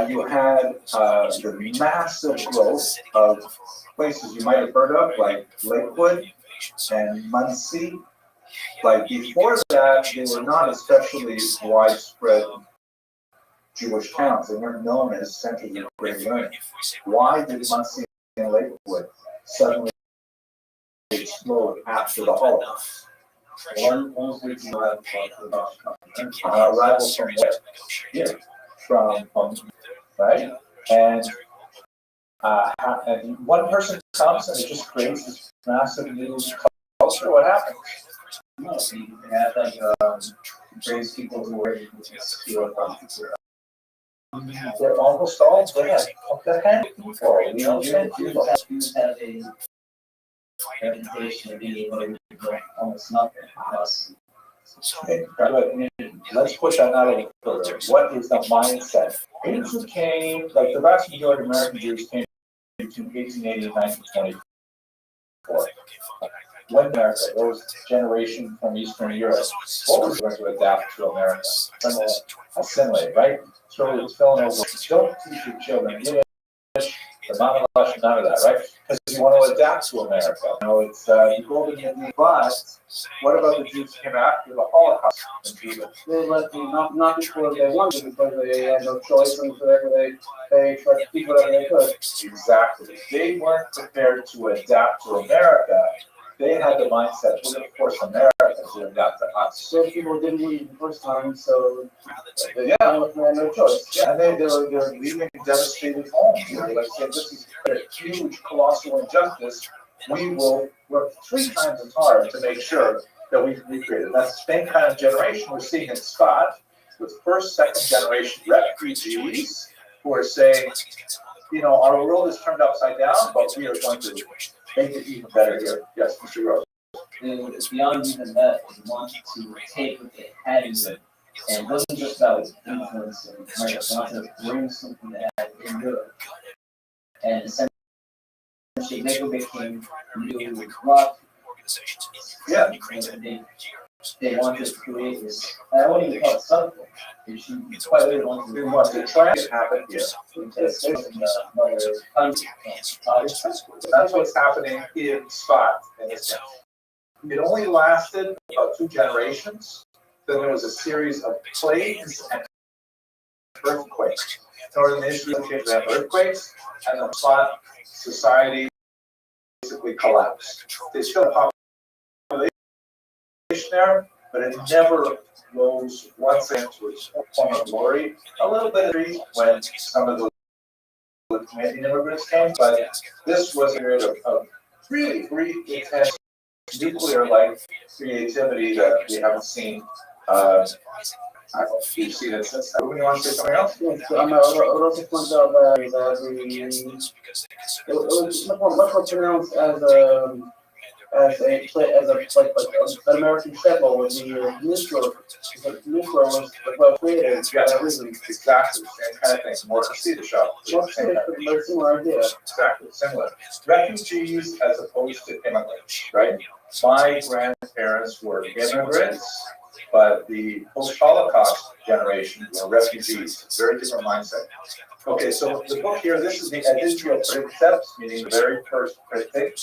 [SPEAKER 1] you had the massive growth of places you might have heard of, like Lakewood and Muncie. Like before that, they were not especially widespread Jewish towns. They weren't known as centers of great learning. Why did Muncie and Lakewood suddenly explode after the Holocaust?
[SPEAKER 3] One reason why I'm talking about
[SPEAKER 1] Arrival from where? Yeah, from right? And one person comes and it just creates this massive new culture. What happens?
[SPEAKER 3] no, you can have like raise people who are able to steal from people.
[SPEAKER 1] They're almost all dead. What the heck? People, you know,
[SPEAKER 3] Jews have a reputation of being able to do almost nothing unless
[SPEAKER 1] let's push that out a little further. What is the mindset? Jews who came, like the vast majority of American Jews came between 1880 and 1924. When America, there was a generation from Eastern Europe, what was going to adapt to America? Assimilate, right? So it's filling over. Don't teach your children Yiddish, the monolush, none of that, right? Because you want to adapt to America. You know, it's the golden Indian. But what about the Jews who came after the Holocaust?
[SPEAKER 5] They let me not before they wanted, because they had no choice, and whatever they tried to keep whatever they could.
[SPEAKER 1] Exactly. They weren't prepared to adapt to America. They had the mindset, we're going to force America to adapt to us.
[SPEAKER 5] So people didn't win the first time, so
[SPEAKER 1] Yeah,
[SPEAKER 5] they had no choice.
[SPEAKER 1] yeah, and they're leaving devastated homes. They're like saying, this is a huge, colossal injustice. We will work 3 times as hard to make sure that we recreate it. That's the same kind of generation we're seeing in Scott with first, second generation refugees who are saying, you know, our world is turned upside down, but we are going to make it even better here. Yes, Mr. Rose.
[SPEAKER 3] it's beyond even that. They want to take what they had in them, and it wasn't just about influence and America. They want to bring something they had in Europe, and essentially make what became new rock.
[SPEAKER 1] Yeah.
[SPEAKER 3] They wanted to create this. I wouldn't even call it something. It's quite literally wanted
[SPEAKER 1] We
[SPEAKER 3] to
[SPEAKER 1] want to try to happen here.
[SPEAKER 3] It's in another country.
[SPEAKER 1] That's what's happening in Scott. It only lasted about 2 generations. Then there was a series of plagues and earthquakes. Northern Israel came to have earthquakes, and the Scott society basically collapsed. They still have population there, but it never rose once into its form of glory. A little bit of when some of the Canadian immigrants came, but this was a period of really intense nuclear-like creativity that we haven't seen. I don't know if you've seen it since. Everybody want to say something else?
[SPEAKER 5] Yes, I would also point out that it was much more pronounced as an American settler with the nuclear was well created for that reason.
[SPEAKER 1] Exactly, same kind of thing. More to see the show.
[SPEAKER 5] Very similar idea.
[SPEAKER 1] Exactly, similar. Refugees as opposed to immigrants, right? My grandparents were immigrants, but the post-Holocaust generation were refugees. Very different mindset. Okay, so the book here, this is the Edition Princeps, meaning the very first printing.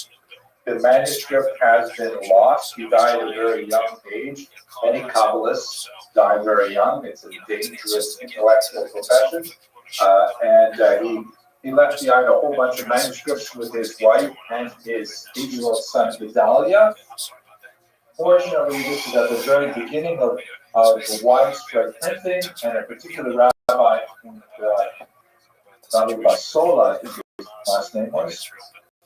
[SPEAKER 1] The manuscript has been lost. He died at a very young age. Many Kabbalists die very young. It's a dangerous intellectual profession. He left behind a whole bunch of manuscripts with his wife and his 8-year-old son, Gedalia. Fortunately, this is at the very beginning of the widespread printing, and a particular rabbi, Rabbi Basola, I think his last name was,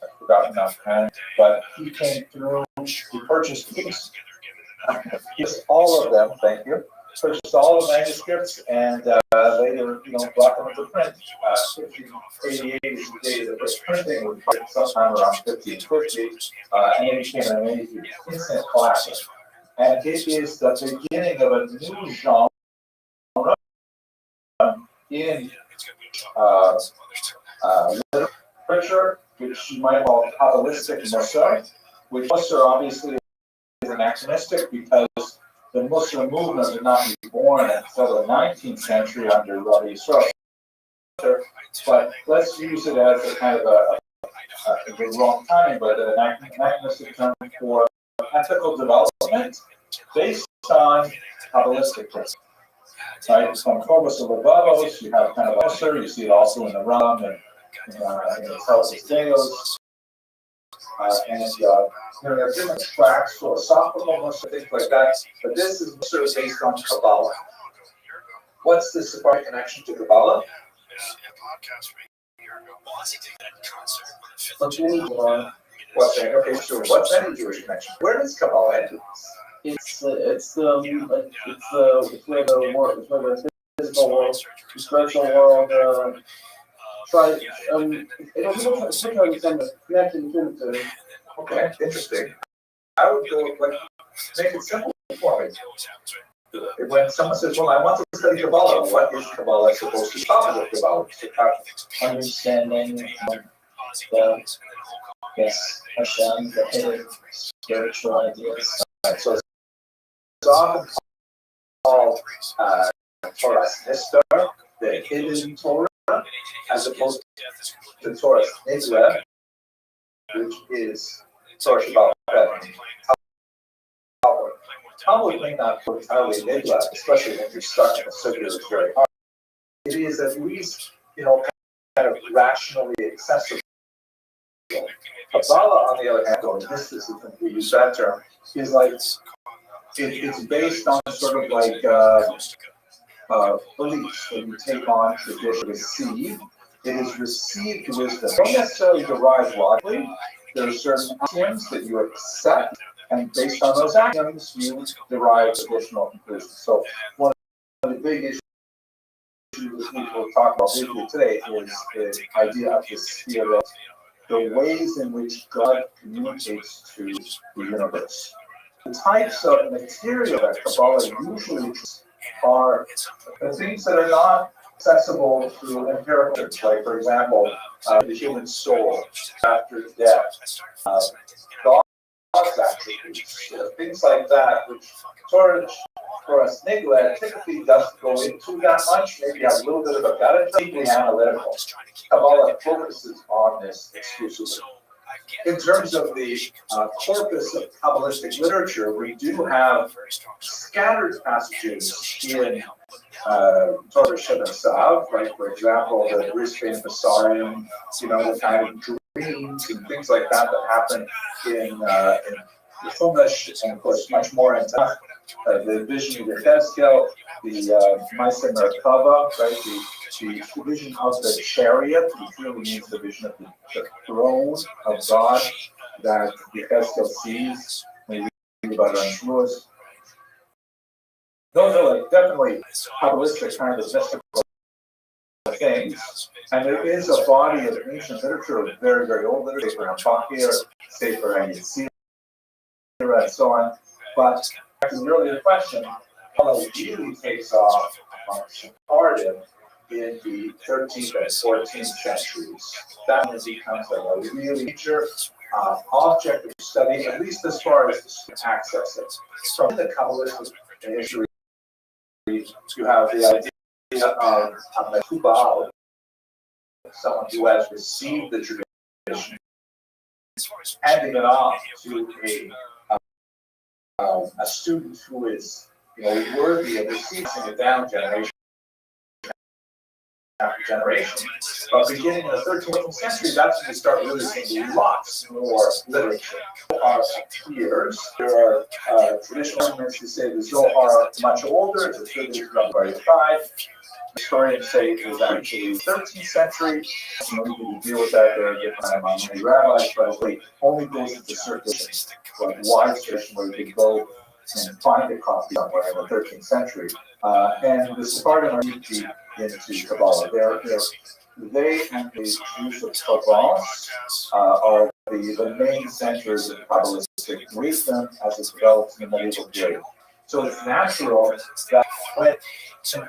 [SPEAKER 1] I've forgotten offhand, but he came through, he purchased these, all of them, thank you, purchased all the manuscripts, and later, brought them into print. 1588 is the date of the first printing, was sometime around 1550, and it became an amazing instant classic. and it is the beginning of a new genre in literature, which you might call Kabbalistic Mussar, which Mussar obviously is anachronistic because the Muslim movement did not be born until the 19th century under Rabbi Yisrael. But let's use it as a kind of the wrong timing, but an anachronistic term for ethical development based on Kabbalistic principles. Right, from Chobos of Levavos, you have kind of Mussar, you see it also in the Ram and in the Celtic Tales. And there are different tracks, philosophical Mussar, things like that, but this is Mussar based on Kabbalah. What's the Sephardic connection to Kabbalah? Okay, so what's any Jewish connection? Where does Kabbalah end?
[SPEAKER 6] It's where the world, it's where the physical world, the spiritual world, it's try to understand the connection between the two.
[SPEAKER 1] Okay, interesting. I would go make it simple for me. When someone says, "Well, I want to study Kabbalah," what is Kabbalah supposed to talk about Kabbalah?
[SPEAKER 3] Understanding Hashem, the hidden spiritual ideas.
[SPEAKER 1] So it's often called Torah Nestor, the hidden Torah, as opposed to Torah Nizra, which is Torah Shabbat. Talmud may not put entirely Nigla, especially when you're stuck in a circuit that's very hard. It is at least, kind of rationally accessible. Kabbalah, on the other hand, or mysticism, if we use that term, is like, it's based on sort of like beliefs that you take on tradition, receive. It is received wisdom. Don't necessarily derive logically. There are certain axioms that you accept, and based on those axioms, you derive additional conclusions. So one of the big issues that we will talk about briefly today is the idea of the spirit, the ways in which God communicates to the universe. The types of material that Kabbalah usually uses are the things that are not accessible through empirical, like, for example, the human soul after death, God's attributes, things like that, which Torah Nigla typically doesn't go into that much, maybe have a little bit of a gut, it's deeply analytical. Kabbalah focuses on this exclusively. In terms of the corpus of Kabbalistic literature, we do have scattered passages in Torah Shabbat, right? For example, the Restream, the kind of dreams and things like that that happen in the Chumash, and of course much more in the vision of Yechezkel, the Maaseh Merkava, right? The vision of the chariot, which really means the vision of the throne of God that Yechezkel sees when we read about it on Shavuos. Those are like definitely Kabbalistic kind of mystical things, and there is a body of ancient literature, very, very old literature, Sefer HaFakir, Sefer HaYetzirah, and so on. But to the earlier question, Kabbalah really takes off on Sephardim in the 13th and 14th centuries. That one becomes a really major object of study, at least as far as the student access it. So in the Kabbalistic history, you have the idea of a Mekubal, someone who has received the tradition, handing it off to a student who is worthy of receiving it down generation after generation. But beginning in the 13th century, that's when we start really seeing lots more literature. Zohar appears. There are traditional arguments who say the Zohar is much older, it's attributed to Rabbi Yochai. Historians say it was actually 13th century. We can deal with that. There are different many rabbis, but it only goes into circulation, like wide tradition where you can go and find a copy somewhere in the 13th century. And the Sephardim are deep into Kabbalah. They and the Jews of Provence are the main centers of Kabbalistic wisdom as it develops in the medieval period. So it's natural that when some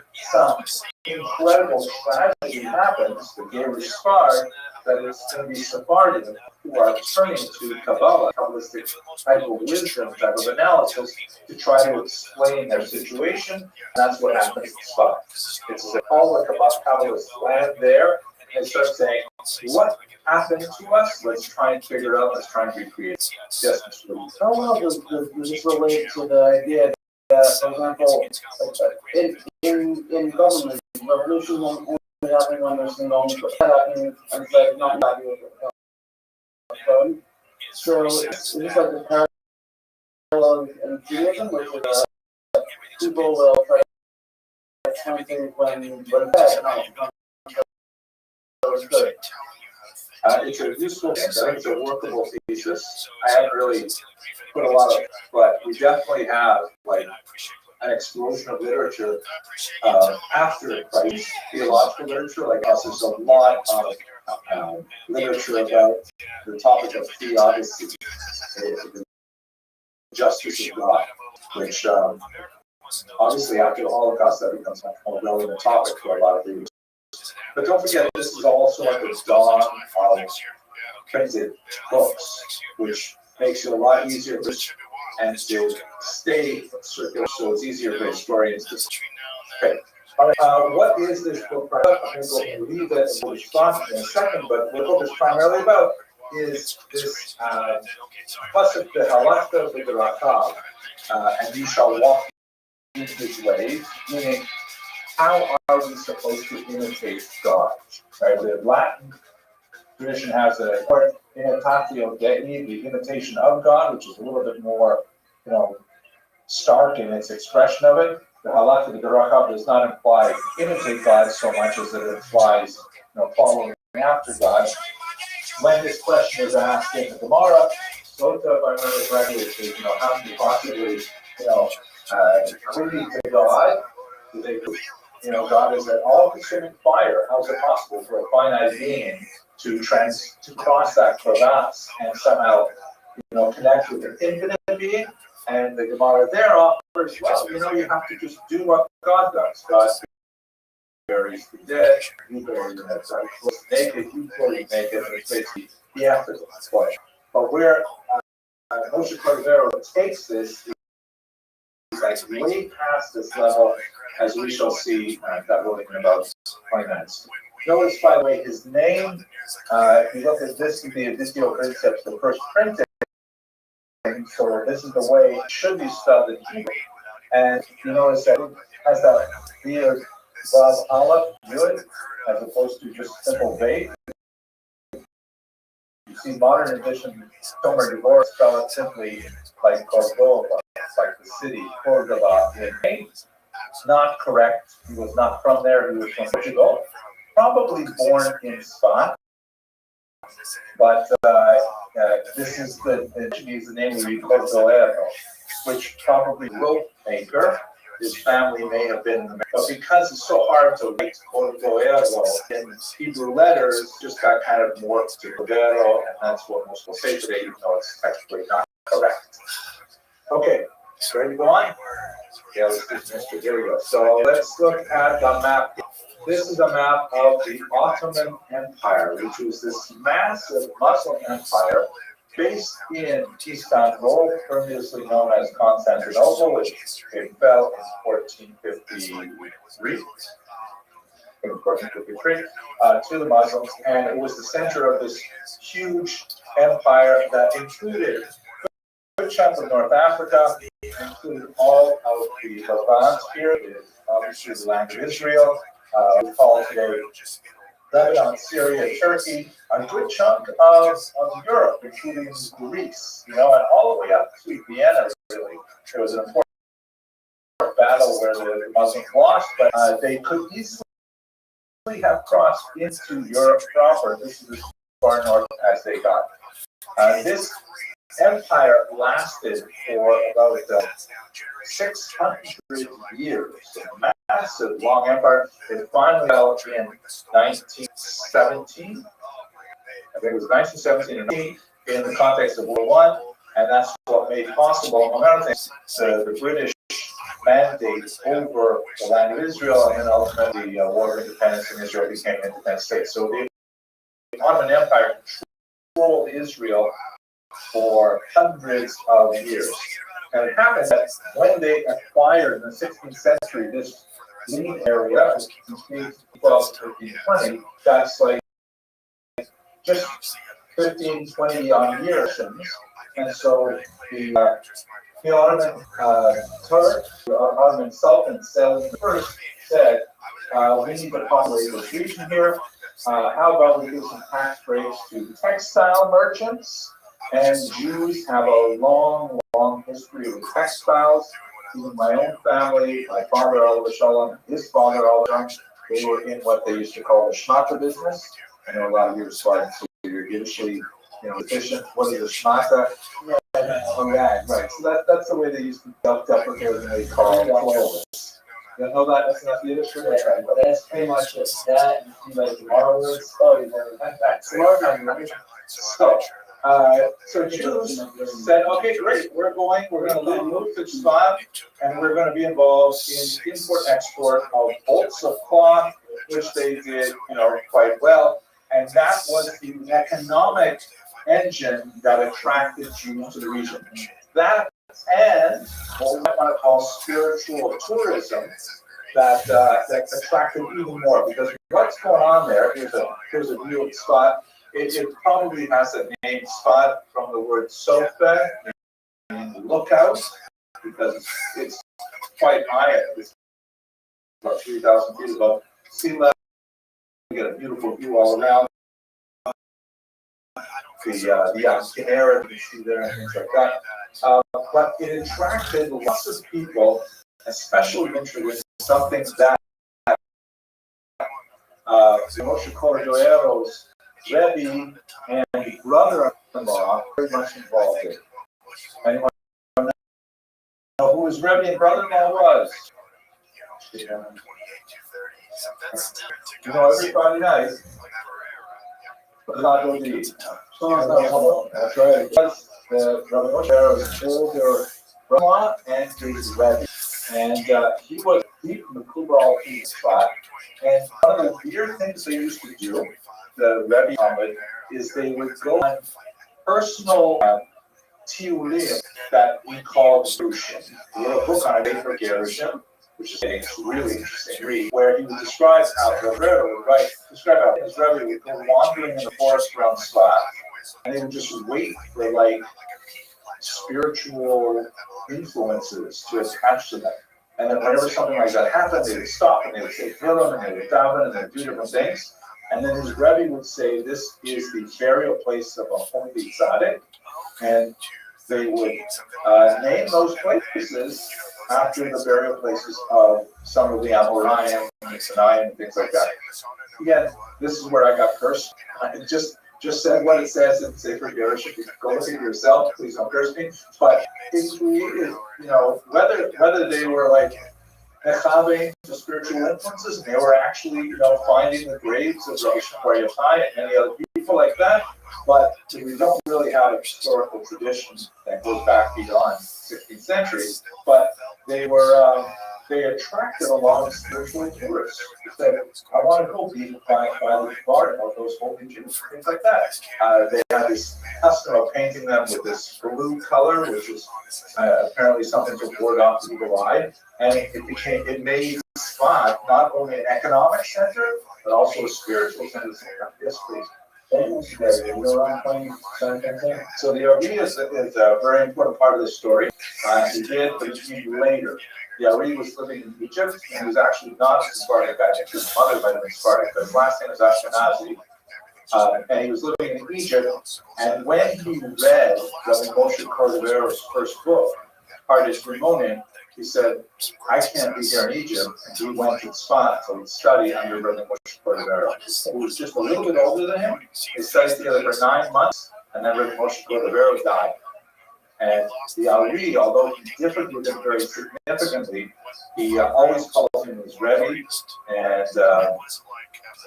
[SPEAKER 1] incredible tragedy happens, the Gerish Spard, that it's going to be Sephardim who are turning to Kabbalah, Kabbalistic type of wisdom, type of analysis, to try to explain their situation. That's what happens in Spard. It's all the Kabbalists land there, and they start saying, what happened to us? Let's try and figure it out. Let's try and recreate. Yes, Mr. Lee.
[SPEAKER 6] Oh, well, this relates to the idea that, for example, in government, revolutions only happen when there's no happening and like not happening. So it's like the parallel in Judaism, which is people will try something when bad, good.
[SPEAKER 1] It's a useful thing. I think it's a workable thesis. I haven't really put a lot of, but we definitely have like an explosion of literature after Christ, theological literature. Like us, there's a lot of literature about the topic of theodicy, the justice of God, which obviously after the Holocaust that becomes much more relevant topic for a lot of readers. But don't forget, this is also at the dawn of printed books, which makes it a lot easier and to stay circular, so it's easier for historians to. Okay. What is this book? I'm going to leave that in response in a second, but what the book is primarily about is this pasuk, the halachta v'derakav, and you shall walk in his ways, meaning how are we supposed to imitate God? Right? The Latin tradition has a imitatio Dei, the imitation of God, which is a little bit more, stark in its expression of it. The halakha, the derakav, does not imply imitate God so much as it implies, following after God. When this question is asked in the Gemara, Sota, if I remember correctly, it says, how can you possibly, cleave to God? God is an all-consuming fire. How is it possible for a finite being to cross that crevasse and somehow, connect with an infinite being? And the Gemara there offers, well, you have to just do what God does. God buries the dead, you bury the dead. So naked, you fully naked, and it's basically the afterlife. But where Moshe Cordovero takes this is like way past this level, as we shall see, that will in about 20 minutes. Notice, by the way, his name, if you look at this, the Editio Princeps, the first printing, so this is the way it should be spelled in Hebrew. And you notice that it has that weird Vav Aleph Yud, as opposed to just simple Vav. You see modern edition, Tomer Devorah spell it simply like Cordova, like the city, Cordova. It's not correct. He was not from there. He was from Portugal. Probably born in Spain. But this is the name we read Cordoero, which probably rope maker. His family may have been, but because it's so hard to write Cordoero in Hebrew letters, just got kind of morphed to Cordero, and that's what most will say today, even though it's technically not correct. Okay, ready to go on? Yeah, let's do Mr. Here we go. So let's look at the map. This is a map of the Ottoman Empire, which was this massive Muslim empire based in Istanbul, previously known as Constantinople, which it fell in 1453. To the Muslims, and it was the center of this huge empire that included a good chunk of North Africa, included all of the Levant here, obviously the land of Israel. We call today Lebanon, Syria, Turkey, a good chunk of Europe, including Greece, and all the way up to Vienna, really. It was an important battle where the Muslims lost, but they could easily have crossed into Europe proper. This is as far north as they got. This empire lasted for about 600 years. A massive, long empire. It finally fell in 1917. I think it was 1917. in the context of World War I, and that's what made possible, among other things, the British mandate over the land of Israel, and then ultimately the War of Independence, and Israel became an independent state. So the Ottoman Empire controlled Israel for hundreds of years. And it happened that when they acquired in the 16th century this lead area, between 12 to 1320, that's like just 15, 20 odd years. And so the Ottoman Turk, the Ottoman Sultan Selim I said, we need to populate this region here. How about we do some tax breaks to textile merchants? And Jews have a long, long history with textiles. Even my own family, my father, Oliver Shalom, his father, Oliver, they were in what they used to call the schmata business. I know a lot of you are Spartans, so you're usually, efficient. What is a schmata? Oh, yeah, right. So that's the way they used to self-deprecatingly call clothes. You know that? That's not the Yiddish word?
[SPEAKER 3] Right, but that's pretty much it. That, and like tomorrow words, oh,
[SPEAKER 1] so Jews said, okay, great, we're going to move to Tzfat, and we're going to be involved in import-export of bolts of cloth, which they did, quite well. And that was the economic engine that attracted Jews to the region. That and what we might want to call spiritual tourism that attracted even more. Because what's going on there, here's a view of Tzfat. It probably has a name Tzfat from the word sofa, meaning lookout, because it's quite high. It's about 3,000 feet above sea level. You get a beautiful view all around. The Canary you see there and things like that. But it attracted lots of people, especially interested in something that Moshe Cordoero's Rebbe and brother-in-law very much involved in. Anyone know who his Rebbe and brother-in-law was? You know, every Friday night, that's right. Because the Rabbi Moshe was older brother-in-law and his Rebbe. And he was deep in the Kubal spot. And one of the weird things they used to do, the Rebbe Muhammad, is they would go on personal tiulim that we call Gerushin. He wrote a book on it for Gerushin, which is a really interesting read, where he would describe how the Rebbe would describe how his Rebbe would go wandering in the forest around Tzfat, and they would just wait for spiritual influences to attach to them. And then whenever something like that happened, they would stop and they would say Tehillim and they would daven and they would do different things. And then his Rebbe would say, this is the burial place of a holy tzaddik. And they would name those places after the burial places of some of the Amoraim and the Sinai and things like that. Again, this is where I got cursed. I just said what it says in Sefer Yerush. If you go look at it yourself, please don't curse me. But it created, whether they were like mechaving to spiritual influences, and they were actually, finding the graves of Rosh Hashanah and many other people like that. But we don't really have a historical tradition that goes back beyond 16th century. But they were they attracted a lot of spiritual tourists. They said, I want to go be by the garden of those holy Jews, things like that. They had this custom of painting them with this blue color, which is apparently something to ward off the evil eye. And it made Tzfat not only an economic center, but also a spiritual center of history. So the Ari is a very important part of the story. He did, but he came later. The Ari was living in Egypt, and he was actually not a Sephardic guy. His mother might have been Sephardic, but his last name was Ashkenazi. And he was living in Egypt, and when he read Rabbi Moshe Cordovero's first book, Pardes Rimonim, he said, I can't be here in Egypt. And he went to Tzfat to study under Rabbi Moshe Cordovero, who was just a little bit older than him. They studied together for 9 months, and then Rabbi Moshe Cordovero died. And the Ari, although he differed with him very significantly, he always called him his Rebbe, and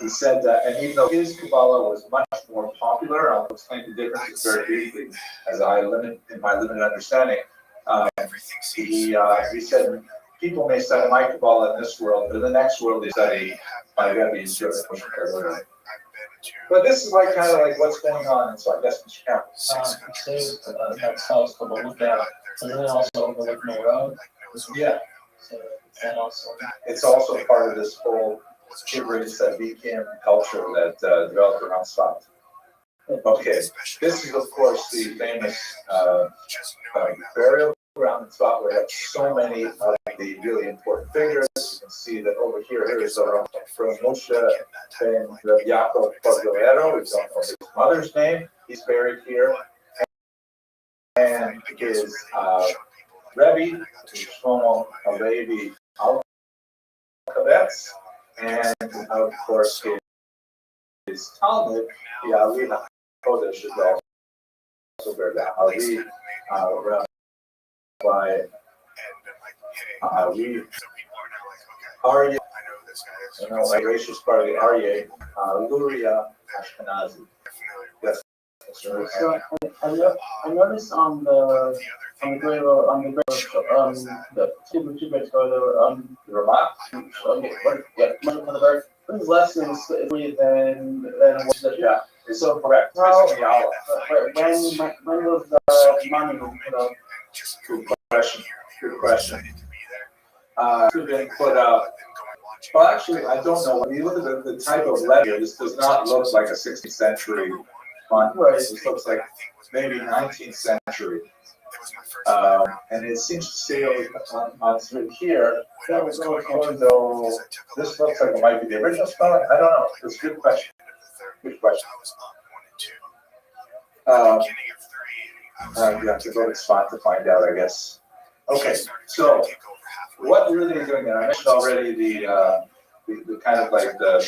[SPEAKER 1] he said that, and even though his Kabbalah was much more popular, I'll explain the differences very briefly as in my limited understanding. He said people may study my Kabbalah in this world, but in the next world they study my Rebbe's Kabbalah. But this is like kind of like what's going on, and so I guess Mr. Campbell.
[SPEAKER 6] It says that sounds Kabbalah that, and then also overlook Morah.
[SPEAKER 1] Yeah.
[SPEAKER 6] So that also.
[SPEAKER 1] It's also part of this whole gibberish that became culture that developed around Scotland. Okay, this is of course the famous burial ground in Scotland. We have so many of the really important figures. You can see that over here is from Moshe and Yaakov Cordovero. We don't know his mother's name. He's buried here. And his Rebbe, Shlomo Alevi Alkabetz, and of course his Talmud, the Alina Kodesh, is also buried there. By Aryeh, a gracious part of the Aryeh, Luria Ashkenazi. Yes.
[SPEAKER 6] So I noticed on the grave the two bits go
[SPEAKER 1] The Ramat.
[SPEAKER 6] when's less is than what's the
[SPEAKER 1] Yeah, it's so correct.
[SPEAKER 6] when was the money
[SPEAKER 1] Good question. Good question. Should have been put up. Well, actually, I don't know. When you look at the type of letter, this does not look like a 16th century font. This looks like maybe 19th century. And it seems to say on through here, that was going though this looks like it might be the original spelling. I don't know. It's a good question. Good question. You have to go to the spot to find out, I guess. Okay, so what really are doing there? I mentioned already the kind of like the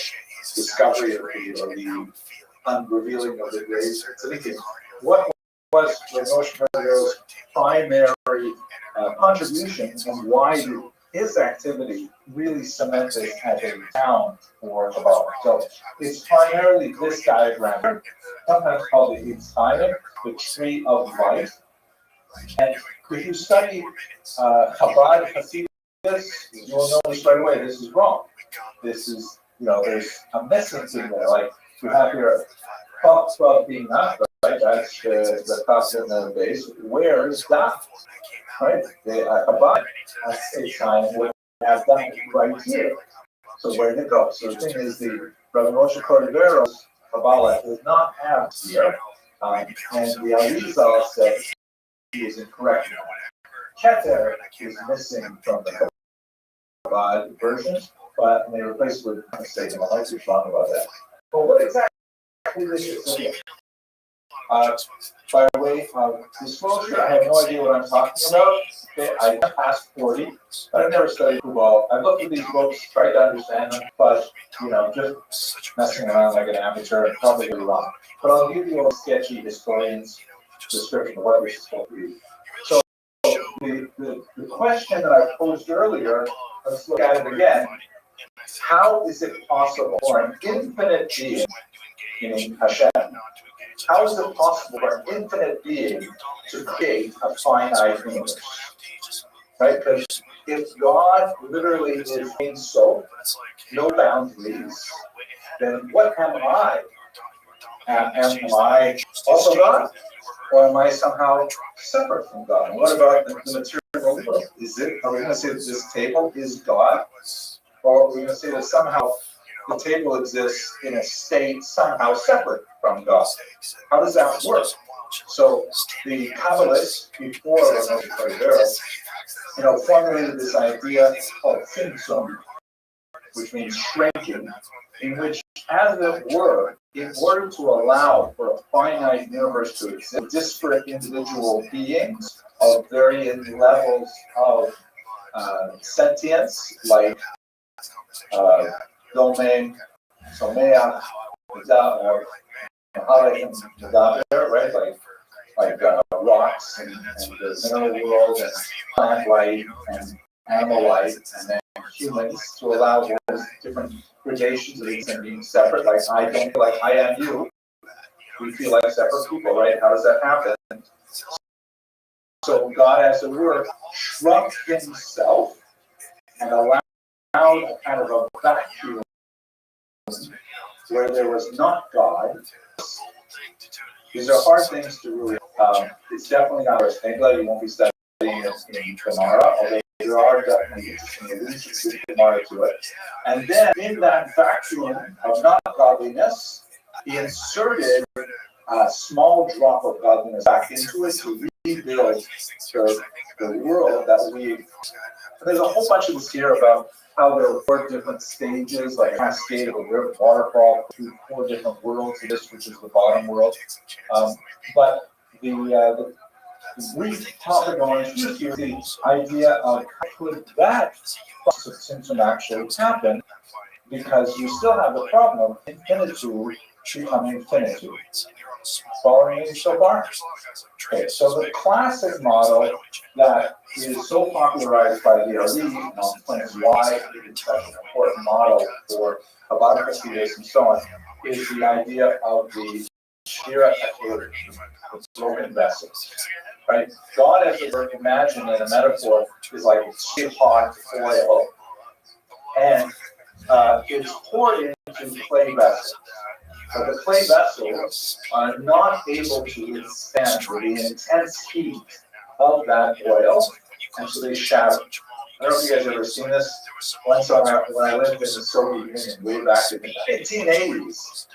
[SPEAKER 1] discovery of the unrevealing of the graves. What was Moshe Cordillero's primary contribution, and why did his activity really cement this as a town for Kabbalah? So it's primarily this diagram, sometimes called the Yitzhayim, the tree of life. And if you study Chabad Hasidus, you'll notice right away this is wrong. This is, there's a missing thing there. Like you have here Chaf being not right. That's the Chaf in the base. Where is that? Right? The Chabad has a sign would have that right here. So where did it go? So the thing is, the Rabbi Moshe Cordevero's Kabbalah does not have here, and the Arizal says he is incorrect. Keter is missing from the Chabad versions, but they replaced it with a mistake, and I might be wrong about that. But what exactly this is? By way of disclosure, I have no idea what I'm talking about. Okay, I passed 40, but I've never studied Kabbalah. I've looked at these books, tried to understand them, but just messing around like an amateur, probably wrong. But I'll give you a sketchy historian's description of what we're supposed to read. So the question that I posed earlier, let's look at it again. How is it possible for an infinite being, meaning Hashem, how is it possible for an infinite being to create a finite universe? Right? Because if God literally is being so, no boundaries, then what am I? Am I also God? Or am I somehow separate from God? And what about the material world? Are we going to say that this table is God? Or are we going to say that somehow the table exists in a state somehow separate from God? How does that work? So the Kabbalists before Moshe Cordovero, formulated this idea called tzimtzum, which means shrinking, in which, as it were, in order to allow for a finite universe to exist, disparate individual beings of varying levels of sentience, like domain, someach, right? Like rocks and the mineral world and plant life and animal life, and then humans to allow those different gradations of these and being separate. Like I don't feel like I am you. We feel like separate people, right? How does that happen? So God, as it were, shrunk himself and allowed a kind of a vacuum where there was not God. These are hard things to really, it's definitely not a Snegla. You won't be studying it in Gemara, although there are definitely interesting allusions to Gemara to it. And then in that vacuum of not godliness, he inserted a small drop of godliness back into it to rebuild the world that we. There's a whole bunch of this here about how there are 4 different stages, like a cascade of a river waterfall through 4 different worlds. This, which is the bottom world, but the brief topic on here is the idea of how could that process of symptom actually happen, because you still have the problem of infinitude becoming finitude. Following me so far? Okay, so the classic model that is so popularized by the elite, and I'll explain why it is such an important model for about theorists and so on, is the idea of the Shira Ekler, the broken vessel. Right? God, as it were, imagined in a metaphor, is like a hot oil, and it's poured into clay vessels. But the clay vessels are not able to withstand the intense heat of that oil, and so they shatter. I don't know if you guys have ever seen this. Once when I lived in the Soviet Union way back in the 1980s,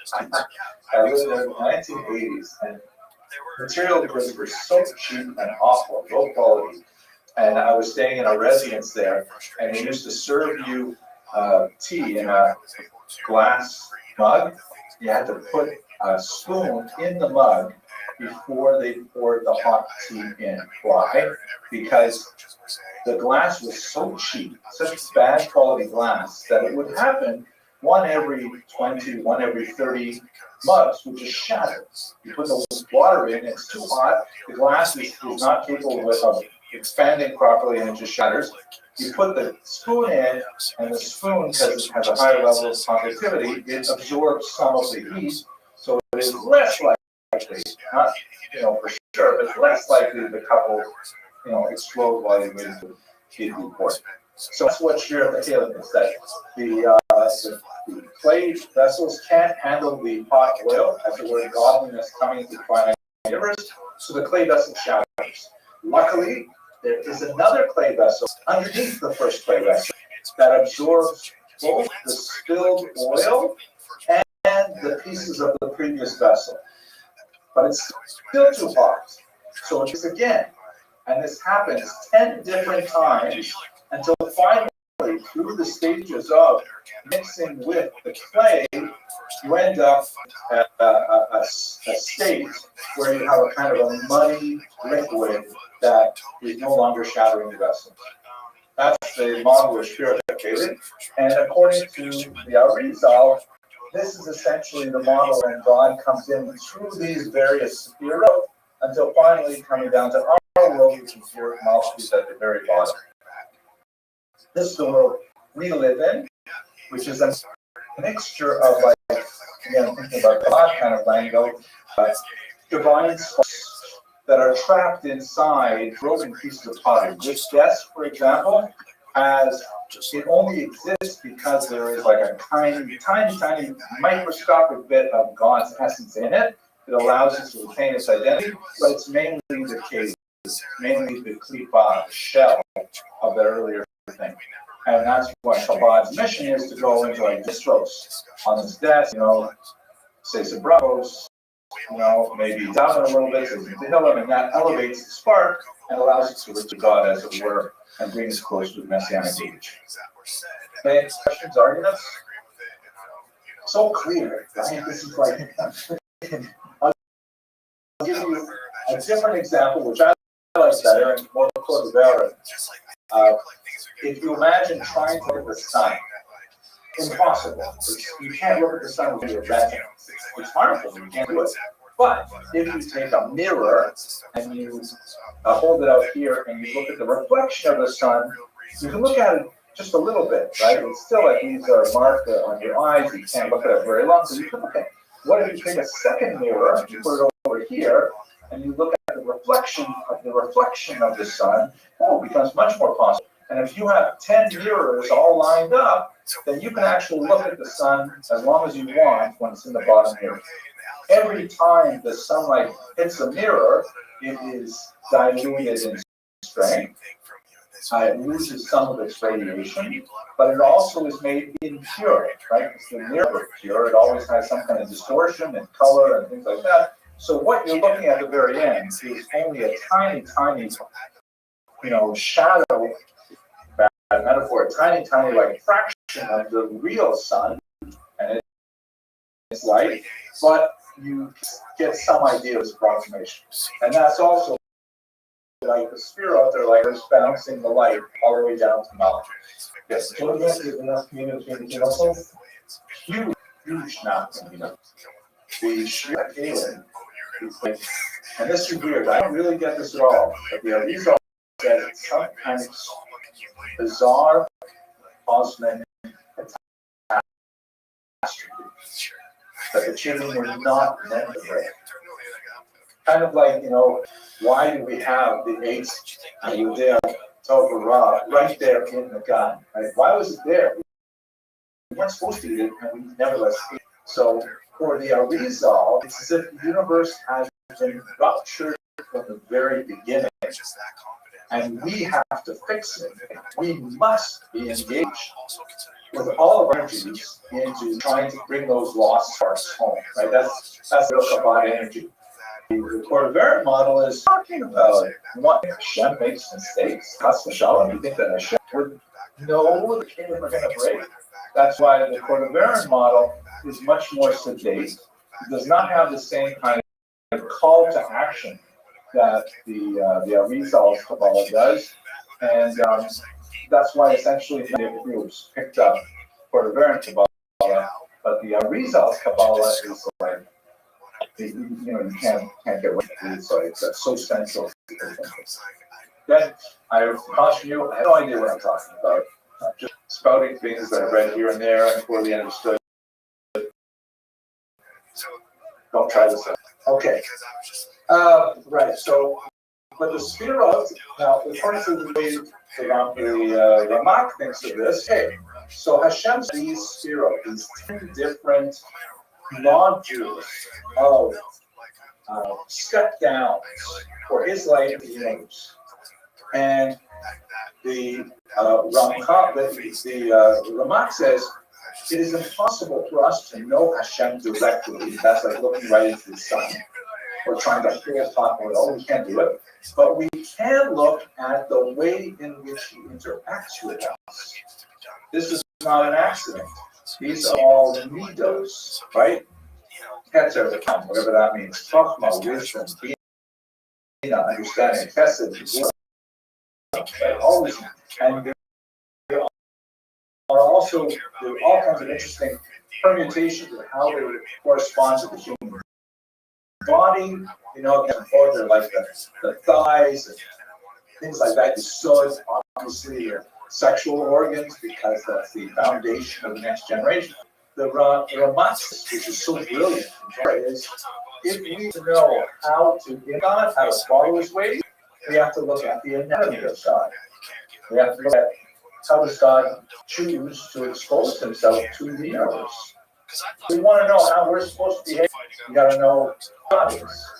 [SPEAKER 1] I lived there in the 1980s, and material goods were so cheap and awful, low quality. And I was staying in a residence there, and they used to serve you tea in a glass mug. You had to put a spoon in the mug before they poured the hot tea in. Why? Because the glass was so cheap, such bad quality glass, that it would happen 1 every 20, 1 every 30 mugs would just shatter. You put the water in, it's too hot, the glass is not capable of expanding properly, and it just shatters. You put the spoon in, and the spoon, because it has a higher level of conductivity, it absorbs some of the heat, so it is less likely, not for sure, but less likely the couple explode while you wait for the heat report. So that's what Shira Ekler is, that the clay vessels can't handle the hot oil, as it were, godliness coming into the finite universe, so the clay vessel shatters. Luckily, there is another clay vessel underneath the first clay vessel that absorbs both the spilled oil and the pieces of the previous vessel. But it's still too hot. So it is again. And this happens 10 different times until finally, through the stages of mixing with the clay, you end up at a state where you have a kind of a muddy liquid that is no longer shattering the vessel. That's the model of Shira Ekler. And according to the Arizal, this is essentially the model when God comes in through these various spheres until finally coming down to our world, which is here at Malchus at the very bottom. This is the world we live in, which is a mixture of, like, again, thinking about God kind of language, divine sparks that are trapped inside broken pieces of pottery. This desk, for example, it only exists because there is like a tiny microscopic bit of God's essence in it. It allows it to retain its identity, but it's mainly the case, mainly the klipa, the shell of the earlier thing. And that's what Chabad's mission is, to go into like distros on this desk, say some bravos, maybe down a little bit, so the hill, and that elevates the spark and allows it to reach to God, as it were, and brings us closer to the Messianic age. Any questions, arguments? So clear, right? This is like, I'll give you a different example, which I like better and more clever. If you imagine trying to look at the sun, impossible. You can't look at the sun with your retina. It's harmful. You can't do it. But if you take a mirror and you hold it out here and you look at the reflection of the sun, you can look at it just a little bit, right? It's still like these are marked on your eyes. You can't look at it very long, so you can look at. What if you take a second mirror, you put it over here, and you look at the reflection of the sun? Oh, it becomes much more possible. And if you have 10 mirrors all lined up, then you can actually look at the sun as long as you want when it's in the bottom mirror. Every time the sunlight hits a mirror, it is diluted in strength. It loses some of its radiation, but it also is made impure, right? Because the mirror is pure, it always has some kind of distortion and color and things like that. So what you're looking at the very end is only a tiny, shadow, bad metaphor, a tiny, like fraction of the real sun, and it's light, but you get some idea of its approximation. And that's also like the sphere out there, like it's bouncing the light all the way down to Mount. Yes, enough community between the two muscles. Huge amount. The sheer alien is like, and this is weird. I don't really get this at all. But the result is that some kind of bizarre cosmic catastrophe that the children were not meant to break. Kind of like, why do we have the 8th Yudea Tova Ra right there in the gun? Right? Why was it there? We weren't supposed to eat it, and we nevertheless ate it. So for the Arizal, it's as if the universe has been ruptured from the very beginning, and we have to fix it. We must be engaged with all of our energies into trying to bring those lost sparks home. Right? That's the real Kabbalah energy. The Corvair model is talking about what Hashem makes mistakes. Chas v'shalom, you think that Hashem would know the kingdom are going to break? That's why the Corvair model is much more sedate. It does not have the same kind of call to action that the Arizal's Kabbalah does, and that's why essentially the groups picked up Corvair Kabbalah, but the Arizal's Kabbalah is like, you can't get rid of it. So it's so central. Then I caution you, I have no idea what I'm talking about. I'm just spouting things that I read here and there and poorly understood. Don't try this out. Okay. Right. So, but the Sphirot, now, according to the way the Ramak thinks of this, hey, so Hashem's these Sphirot, these 10 different nodules of step downs for his light of the universe. And the Ramak says it is impossible for us to know Hashem directly. That's like looking right into the sun or trying to hold hot oil. We can't do it. But we can look at the way in which he interacts with us. This is not an accident. These are all the midos, right? Ketzer, whatever that means. Talk about wisdom, bina, understanding, chesed, always, and there are also all kinds of interesting permutations of how they correspond to the human body. They're like the thighs and things like that. The sods, obviously, your sexual organs, because that's the foundation of the next generation. The Ramas, which is so brilliant, is if we need to know how to get God, how to follow his ways, we have to look at the anatomy of God. We have to look at how does God choose to expose himself to the universe. We want to know how we're supposed to behave. We got to know God is.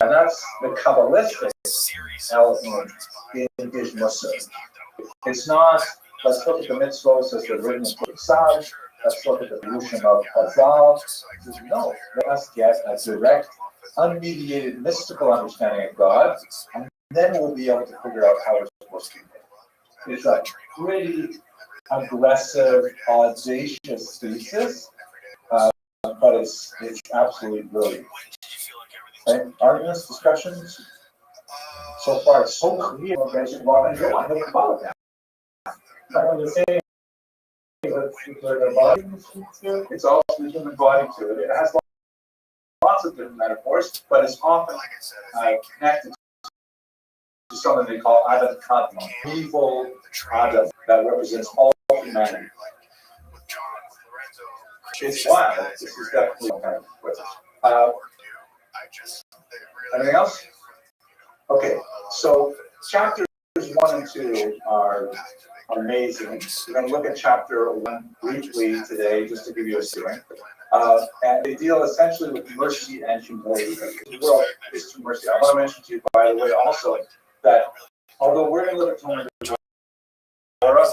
[SPEAKER 1] And that's the Kabbalistic element in his Muslim. It's not, let's look at the mitzvahs as they're written in Saj. Let's look at the evolution of Chazal. No, let us get a direct, unmediated, mystical understanding of God, and then we'll be able to figure out how we're supposed to be. It's a pretty aggressive, audacious thesis, but it's absolutely brilliant. Okay? Arguments, discussions? So far, it's so clear. I know about that. I'm going to say it's also the human body to it. It has lots of different metaphors, but it's often connected to to something they call Adam Kadmon, evil Adam that represents all humanity. It's wild. This is definitely kind of anything else? Okay, so chapters 1 and 2 are amazing. We're going to look at chapter 1 briefly today, just to give you a steering. And they deal essentially with mercy and humility. The world is to mercy. I want to mention to you, by the way, also that although we're going to look at Torah,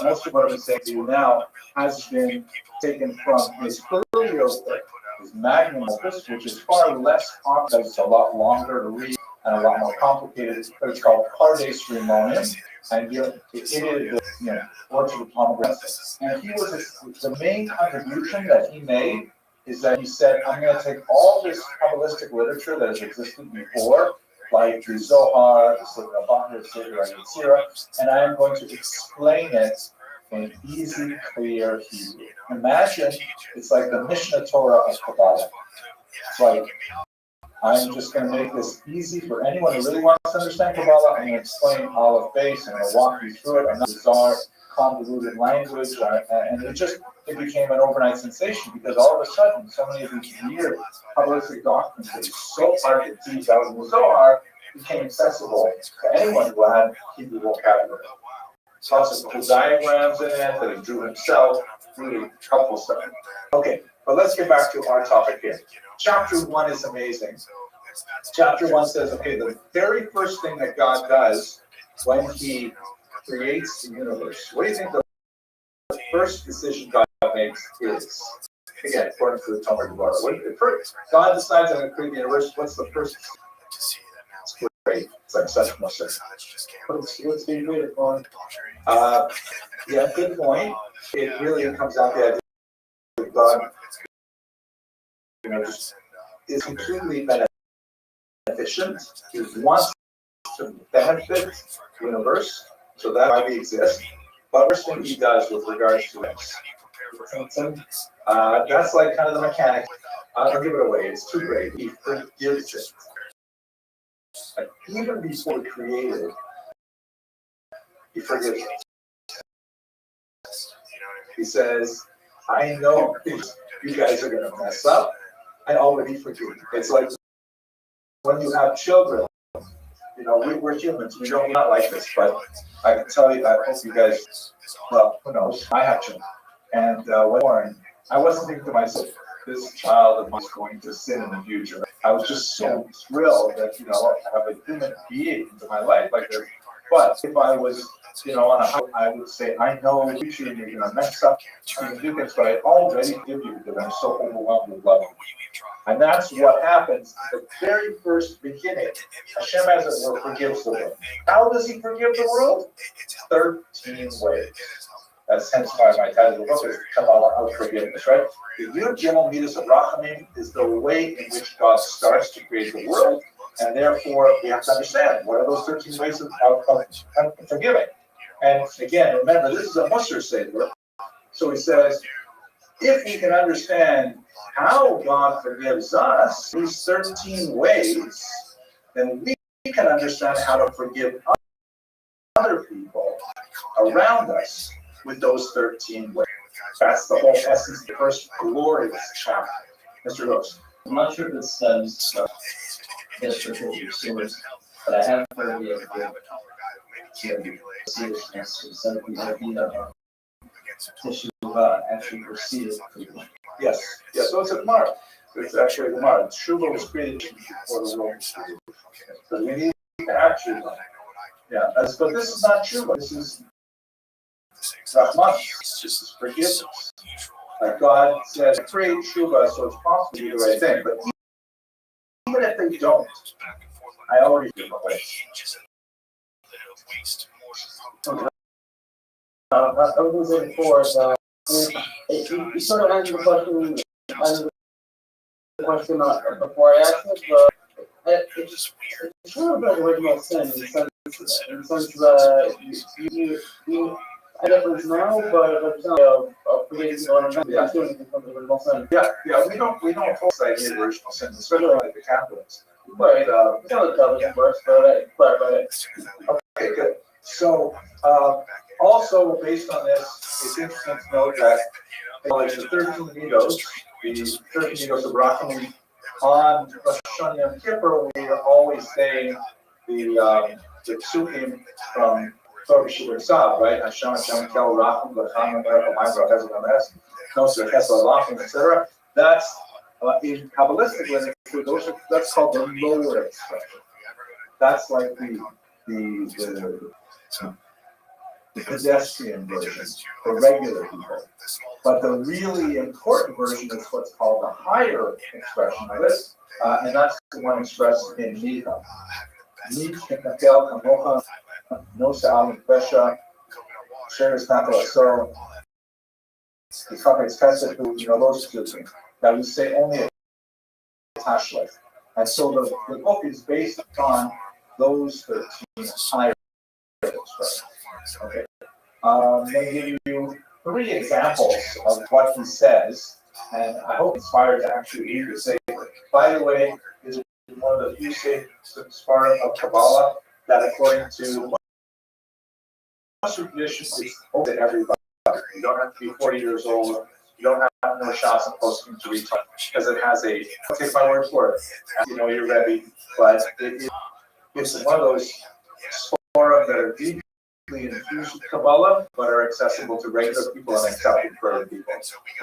[SPEAKER 1] most of what I'm saying to you now has been taken from his earlier work, his magnum opus, which is far less complex, it's a lot longer to read and a lot more complicated, but it's called Restream. And it is the Orchard of Pomegranates. And he was the main contribution that he made is that he said, I'm going to take all this Kabbalistic literature that has existed before, like the Zohar, the Sefer Abahar, the Sefer Yetzirah, and I am going to explain it in easy, clear Hebrew. Imagine it's like the Mishnah Torah of Kabbalah. It's like, I'm just going to make this easy for anyone who really wants to understand Kabbalah. I'm going to explain Aleph Beis, I'm going to walk you through it. I'm not bizarre, convoluted language, and it became an overnight sensation because all of a sudden, so many of these weird Kabbalistic doctrines that are so hard to teach out in the Zohar became accessible to anyone who had Hebrew vocabulary. Lots of cool diagrams in it that he drew himself, really helpful stuff. Okay, but let's get back to our topic here. Chapter 1 is amazing. Chapter 1 says, okay, the very first thing that God does when he creates the universe, what do you think the first decision God makes is? Again, according to the Talmud Gemara, God decides I'm going to create the universe. What's the first? It's great. It's like such a mistake. What's being created on? Yeah, good point. It really comes out the idea that God, is completely beneficent. He wants to benefit the universe, so that's why we exist. But first thing he does with regards to this, that's like kind of the mechanic. I'll give it away. It's too great. He forgives it. Like, even before created, he forgives it. He says, I know you guys are going to mess up. I already forgive you. It's like when you have children, we're humans. We're not like this, but I can tell you, I hope you guys, well, who knows? I have children. And when born, I wasn't thinking to myself, this child of mine is going to sin in the future. I was just so thrilled that, I have a human being into my life like this. But if I was, on a house, I would say, I know in the future you're going to mess up, you're going to do things, but I already give you because I'm so overwhelmed with love. And that's what happens in the very first beginning. Hashem, as it were, forgives the world. How does he forgive the world? 13 ways. That's hence why my title of the book is Kabbalah of Forgiveness, right? The Yud Gimel Midas of Rachamim is the way in which God starts to create the world, and therefore we have to understand what are those 13 ways of forgiving. And again, remember, this is a Musar Seder, so he says, if we can understand how God forgives us, these 13 ways, then we can understand how to forgive other people around us with those 13 ways. That's the whole essence of the first glorious chapter. Mr. Rose.
[SPEAKER 3] I'm not sure if it stems from history source, but I have heard the idea seriousness to some of the idea of Teshuvah actually proceeded.
[SPEAKER 1] Yes, so it's a Gemara. It's actually a Gemara. Teshuvah was created before the world was created. So we need to actually, but this is not Teshuvah. This is Rahman. This is forgiveness. Like God says, create Teshuvah so it's possible to do the right thing. But even if they don't, I already do my way.
[SPEAKER 6] I was going to say before, you sort of answered the question before I asked it, but it's sort of like original sin in the sense that you I difference now, but it's not forgetting to learn. I'm doing anything from the original sin.
[SPEAKER 1] Yeah, we don't hold that in the original sin, especially like the Catholics.
[SPEAKER 6] Right, it's not a covenant verse, but I clarify it.
[SPEAKER 1] Okay, Okay, good. So, also based on this, it's interesting to note that like the 13 Midos, the 13 Midos of Rachamim, on Rosh Hashanah Yom Kippur, we are always saying the psukim from Torah Shuvah Tzav, right? Hashem, Hashem, Kel, Racham, Lacham, America, Ma'am, Hezel, Ames, Nosir, Hesel, Lachim, etc. That's in Kabbalistic literature. That's called the lower expression. That's like the pedestrian version for regular people. But the really important version is what's called the higher expression of it, and that's the one expressed in Micha. Mich Kefel Kamocha Nosa Al Pesha Sheres Nato So the Chafetz Chesed, who those two things that we say only a Tashlech. And so the book is based on those 13 higher expressions. Okay. Let me give you 3 examples of what he says, and I hope inspired to actually read the Sefer. By the way, is one of the few Sefer of Kabbalah that, according to most tradition, is open to everybody. You don't have to be 40 years old. You don't have no shots and posting to read because it has a. I'll take my word for it. You're ready, but it's one of those Sefer that are deep infused with Kabbalah, but are accessible to regular people and accepted for other people.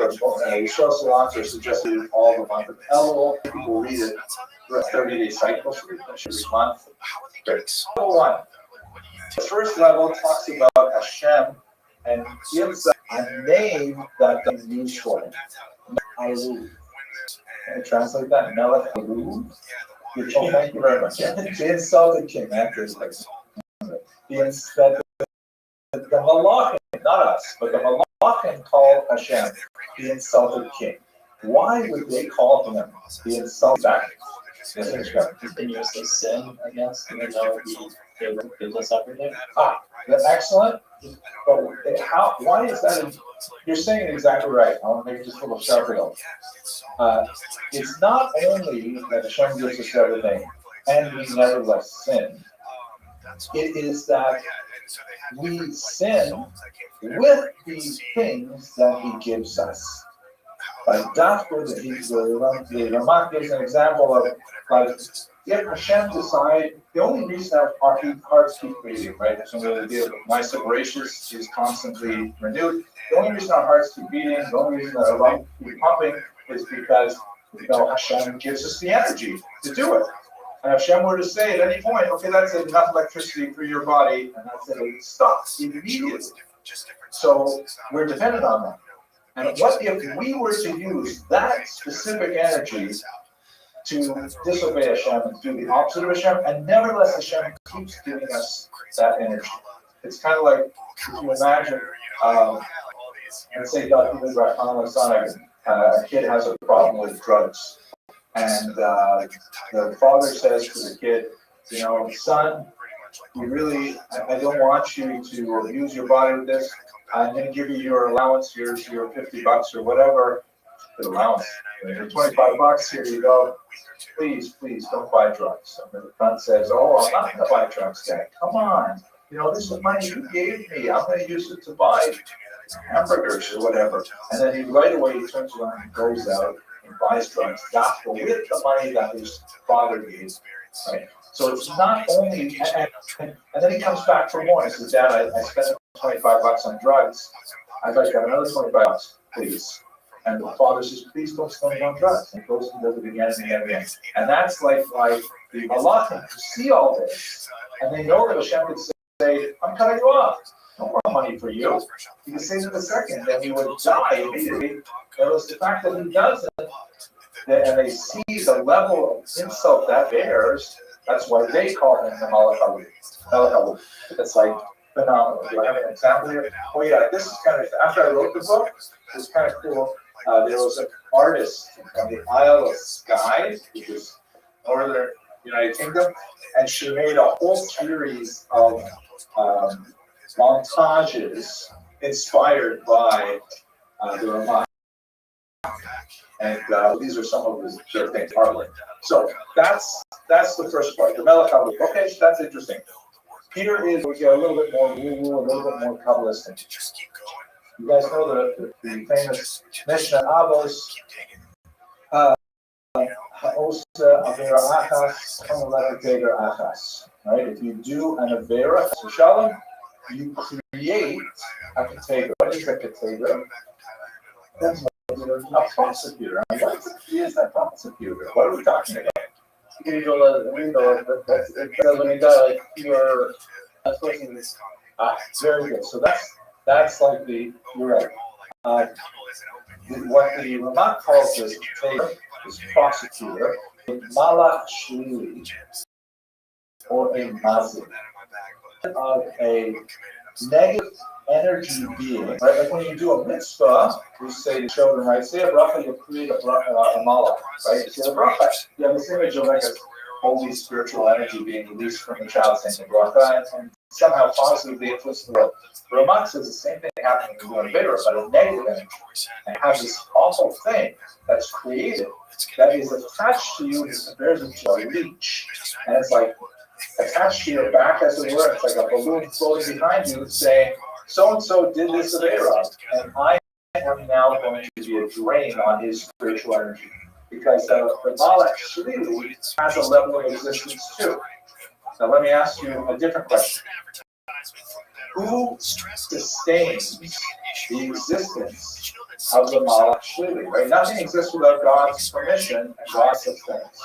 [SPEAKER 1] Yeshua Salons suggested all the month of Elul. People read it for a 30-day cycle, so they should read month. Level 1. The first level talks about Hashem and gives a name that is used for him. Can I translate that? Melech Haru. Thank you very much. The insulted king. The Malachim, not us, but the Malachim call Hashem the insulted king. Why would they call him the insulted king?
[SPEAKER 3] Continuously sin against, even though he gives us everything.
[SPEAKER 1] That's excellent. But why is that? You're saying it exactly right. I want to make it just a little sharper though. It's not only that Hashem gives us everything and we nevertheless sin. It is that we sin with the things that he gives us. Like that's where the Ramak gives an example of, like, if Hashem decide, the only reason our hearts keep beating, right? There's no other deal. My voracious is constantly renewed. The only reason our hearts keep beating, the only reason that our lungs keep pumping is because Hashem gives us the energy to do it. And if Hashem were to say at any point, okay, that's enough electricity for your body, and that's it, it stops immediately. So we're dependent on that. And what if we were to use that specific energy to disobey Hashem and do the opposite of Hashem, and nevertheless Hashem keeps giving us that energy? It's kind of like, if you imagine, let's say a kid has a problem with drugs. And the father says to the kid, son, I don't want you to abuse your body with this. I'm going to give you your allowance. Here's your $50 or whatever. The allowance. For $25, here you go. Please don't buy drugs. And the son says, oh, I'm not going to buy drugs, Dad. Come on. This is money you gave me. I'm going to use it to buy hamburgers or whatever. And then right away he turns around and goes out and buys drugs, gospel with the money that his father gave. Right? So it's not only, and then he comes back for more. He says, Dad, I spent $25 on drugs. I'd like to have another $25, please. And the father says, please don't spend it on drugs. And he goes and does it again and again and again. And that's like the Malachim who see all this. And they know that Hashem could say, I'm cutting you off. No more money for you. He could say it in a second, and he would die immediately. It was the fact that he doesn't, and they see the level of insult that bears. That's why they call him the Malach. It's like phenomenal. Do I have an example here? Oh yeah, this is kind of, after I wrote the book, it was kind of cool. There was an artist from the Isle of Skye, which is northern United Kingdom, and she made a whole series of montages inspired by the Ramah. And these are some of their things, artwork. So that's the first part, the Melech HaLuv. Okay, so that's interesting. Here is we get a little bit more woo-woo, a little bit more Kabbalistic. You guys know the famous Mishnah Avos, Ha'osa Avera Achas, Kamalakateger Achas. Right? If you do an Avera, Shalom, you create a Kateger. What is a Kateger? That's a prosecutor. What is that prosecutor? What are we talking about?
[SPEAKER 5] That's when you got like your
[SPEAKER 1] very good. So that's like you're right. What the Ramak calls this prosecutor, a malach shlili, or a mazim, of a negative energy being. Right? Like when you do a mitzvah, you say to children, right, say a bracha, you create a malach, right? You say a bracha, you have this image of like a holy spiritual energy being released from the child saying the bracha, and somehow positively influence the world. Ramak says the same thing happening when you do a Avera, but a negative energy, and have this awful thing that's created that is attached to you. There's a leech, and it's like attached to your back, as it were. It's like a balloon floating behind you, saying, "So and so did this Avera, and I am now going to be a drain on his spiritual energy." Because the Malach Shlili has a level of existence too. Now let me ask you a different question. Who sustains the existence of the Malach Shlili? Right? Nothing exists without God's permission and God's sustenance.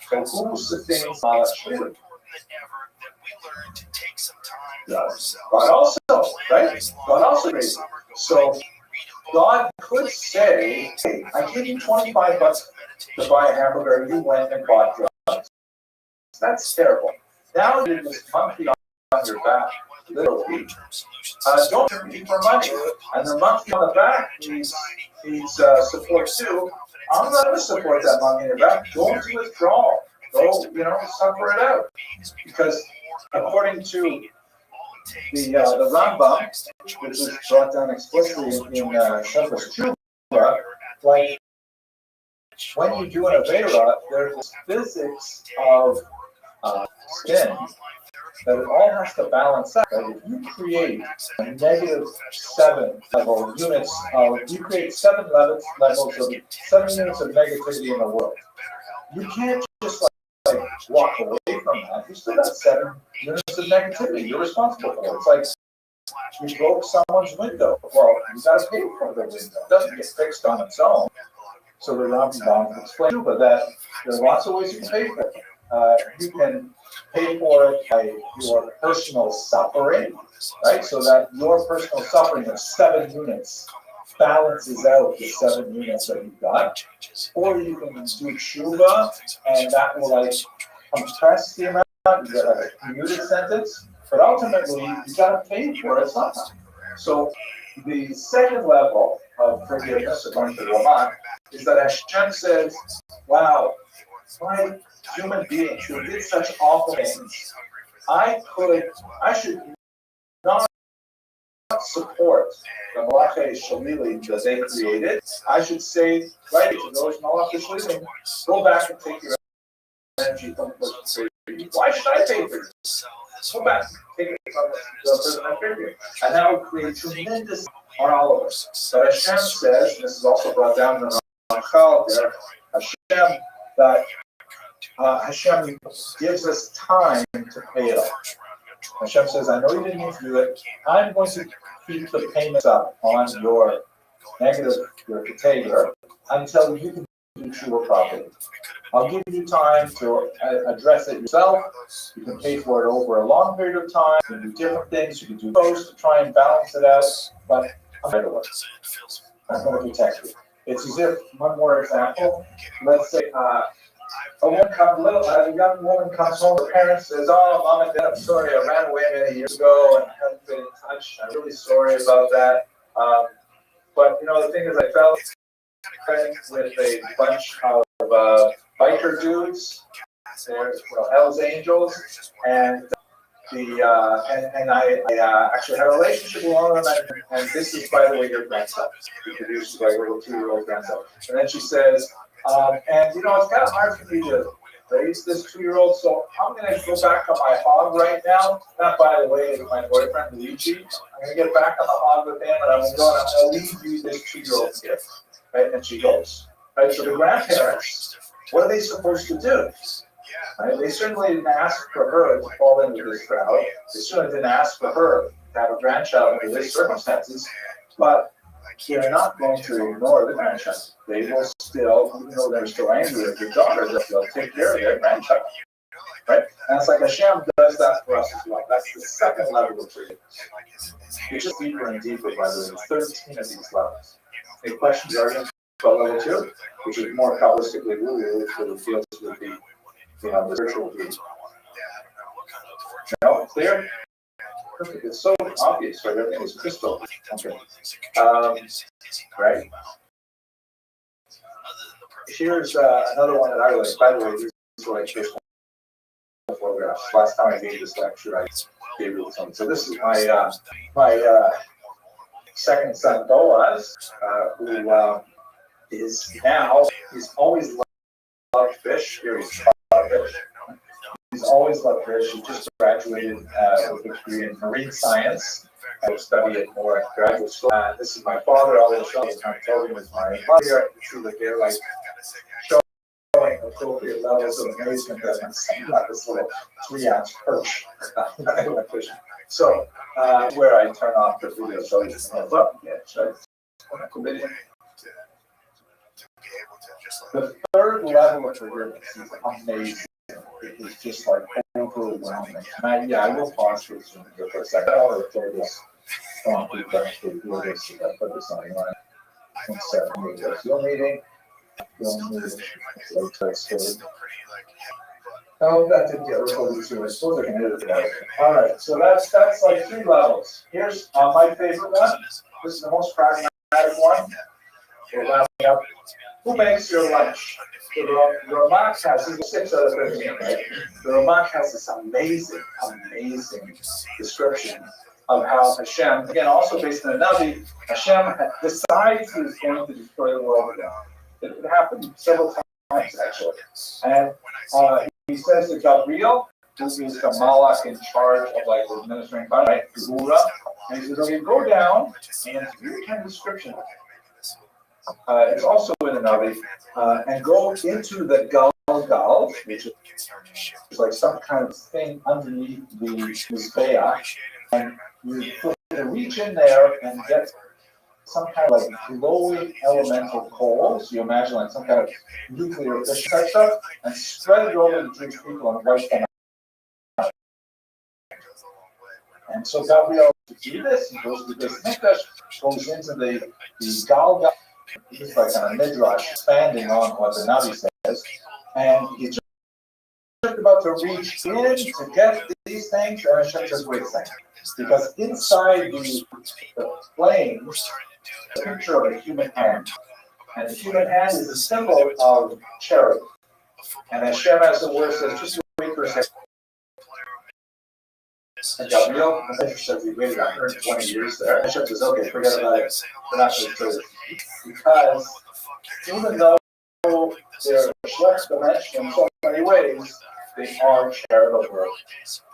[SPEAKER 1] So who sustains Malach Shlili? God also, right? God also raised. So God could say, "Hey, I gave you $25 to buy a hamburger, you went and bought drugs." That's terrible. Now you're just monkey on your back, literally. Don't turn me for money. And the monkey on the back needs support too. I'm not going to support that monkey in your back. Go into withdrawal. Go, suffer it out. Because according to the Rambam, which is brought down explicitly in Shofar Tshuva, like when you do an Avera, there's this physics of spin that it all has to balance out. Right? If you create a negative 7 level units you create 7 levels of 7 units of negativity in the world, you can't just like walk away from that. You still got 7 units of negativity. You're responsible for it. It's like you broke someone's window. Well, you got to pay for the window. It doesn't get fixed on its own. So the Rambam explained that there are lots of ways you can pay for it. You can pay for it by your personal suffering, right? So that your personal suffering of 7 units balances out the 7 units that you've got. Or you can do tshuva, and that will like compress the amount. You get like a commuted sentence, but ultimately you got to pay for it somehow. So the second level of forgiveness, according to Raman, is that Hashem says, "Wow, my human beings who did such awful things, I should not support the Malachi Shalili that they created. I should say, right, to those Malachi Shalili, go back and take your energy from the person who created you. Why should I pay for this? Go back, take it from the person I created you." And that would create tremendous on all of us. But Hashem says, and this is also brought down in the Ramchal there, Hashem, that Hashem gives us time to pay it off. Hashem says, "I know you didn't need to do it. I'm going to keep the payments up on your negative, your Keter, until you can do tshuva properly. I'll give you time to address it yourself. You can pay for it over a long period of time. You can do different things. You can do those to try and balance it out. But I'm going to work. I'm going to protect you." It's as if, one more example, let's say a young woman comes home, her parents says, "Oh, Mom and Dad, I'm sorry, I ran away many years ago and haven't been in touch. I'm really sorry about that. But the thing is, I felt friends with a bunch of biker dudes. They're Hell's Angels, and I actually had a relationship with one of them, and this is, by the way, your grandson. We produced by a little 2-year-old grandson." And then she says, "And it's kind of hard for me to raise this 2-year-old. So I'm gonna go back on my hog right now. Not by the way, with my boyfriend Luigi. I'm gonna get back on the hog with him, and I'm gonna go and I'm gonna leave you this 2-year-old gift. Right, and she goes. Right, so the grandparents, what are they supposed to do? Right? They certainly didn't ask for her to fall into this crowd. They certainly didn't ask for her to have a grandchild under these circumstances. But they're not going to ignore the grandchild. They will still, even though they're still angry at their daughter, they'll take care of their grandchild. Right? And it's like Hashem does that for us as well. That's the second level of forgiveness. It's just deeper and deeper, by the way. There's 13 of these levels. The questions are in level 2, which is more Kabbalistically rooted, so it deals with the the spiritual view. No, clear? Perfect. It's so obvious, right? Everything is crystal. Okay. Right. Here's another one that I like. By the way, these are like just photographs. Last time I gave this lecture, I gave you some. So this is my second son Boaz, who is now, he's always loved fish. Here he's fish. He's always loved fish. He just graduated with a degree in marine science. I will study it more at graduate school. This is my father. All the shows I'm telling with my mother. You see that they're like showing appropriate levels of amazement that I'm saying about this little 3-ounce perch. So where I turn off the video so you can have up. Yeah, so the third level of forgiveness is amazing. It is just like overwhelming. And I will pause for a second. I'll record this. Put this on line. 1 second. You'll meeting. Oh, that didn't get recorded too. I suppose I can edit it out. All right, so that's like 3 levels. Here's my favorite one. This is the most pragmatic one. We're wrapping up. Who makes your lunch? The Ramak has 6 out of 15. Right? The Ramak has this amazing description of how Hashem, again, also based on the Navi, Hashem decides he's going to destroy the world again. It happened several times actually, and he says to Gabriel, who is the Malach in charge of like the administering body, right? And he says, okay, go down, and it's a very kind of description. It's also in the Navi, and go into the Galgal, which is like some kind of thing underneath the Mizbeach, and you reach in there and get some kind of like glowing elemental coals. You imagine like some kind of nuclear fission type stuff, and spread it over the Jewish people and wipe them out. And so Gabriel to do this, he goes to this Mikdash, goes into the Galgal. It's like a midrash expanding on what the Navi says, and he's just about to reach in to get these things, and Hashem says, wait a second, because inside the flame, a picture of a human hand, and the human hand is a symbol of cherub, and Hashem, as the word says, just wait for a second. And Gabriel, says he waited 120 years there. Hashem says, okay, forget about it. We're not going to do it. Because even though they're less dimensional in so many ways, they are charitable,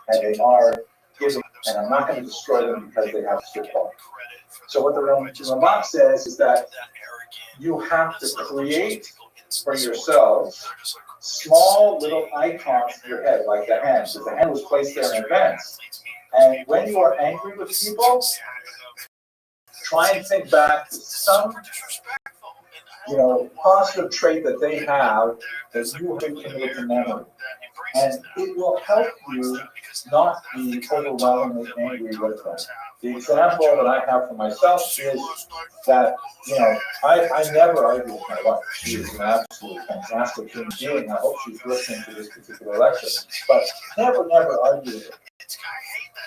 [SPEAKER 1] and they are giving, and I'm not going to destroy them because they have football. So what the Ramak says is that you have to create for yourselves small little icons in your head, like the hand, because the hand was placed there in advance. And when you are angry with people, try and think back to some, positive trait that they have that you have committed to memory. And it will help you not be overwhelmingly angry with them. The example that I have for myself is that, I never argue with my wife. She is an absolutely fantastic human being. I hope she's listening to this particular lecture. But never argue with her.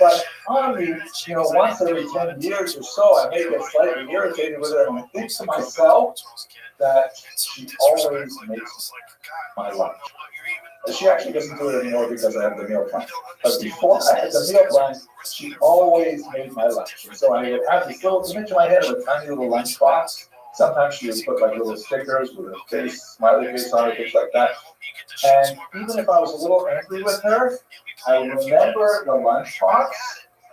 [SPEAKER 1] But on me, once every 10 years or so, I may get slightly irritated with her, and I think to myself that she always makes my lunch. She actually doesn't do it anymore because I have the meal plan. But before I had the meal plan, she always made my lunch. And so I would have this little image in my head of a tiny little lunch box, Sometimes she would put like little stickers with a face, smiley face on it, things like that. And even if I was a little angry with her, I would remember the lunchbox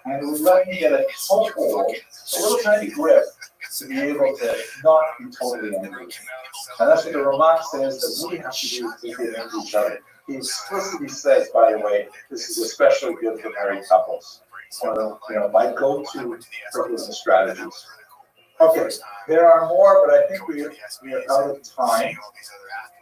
[SPEAKER 1] and it would let me get a toehold, a little tiny grip to be able to not be totally angry. And that's what the Ramak says that we have to do to get into each other. He explicitly says, by the way, this is especially good for married couples. So, my go-to forgiveness strategies. Okay, there are more, but I think we are out of time.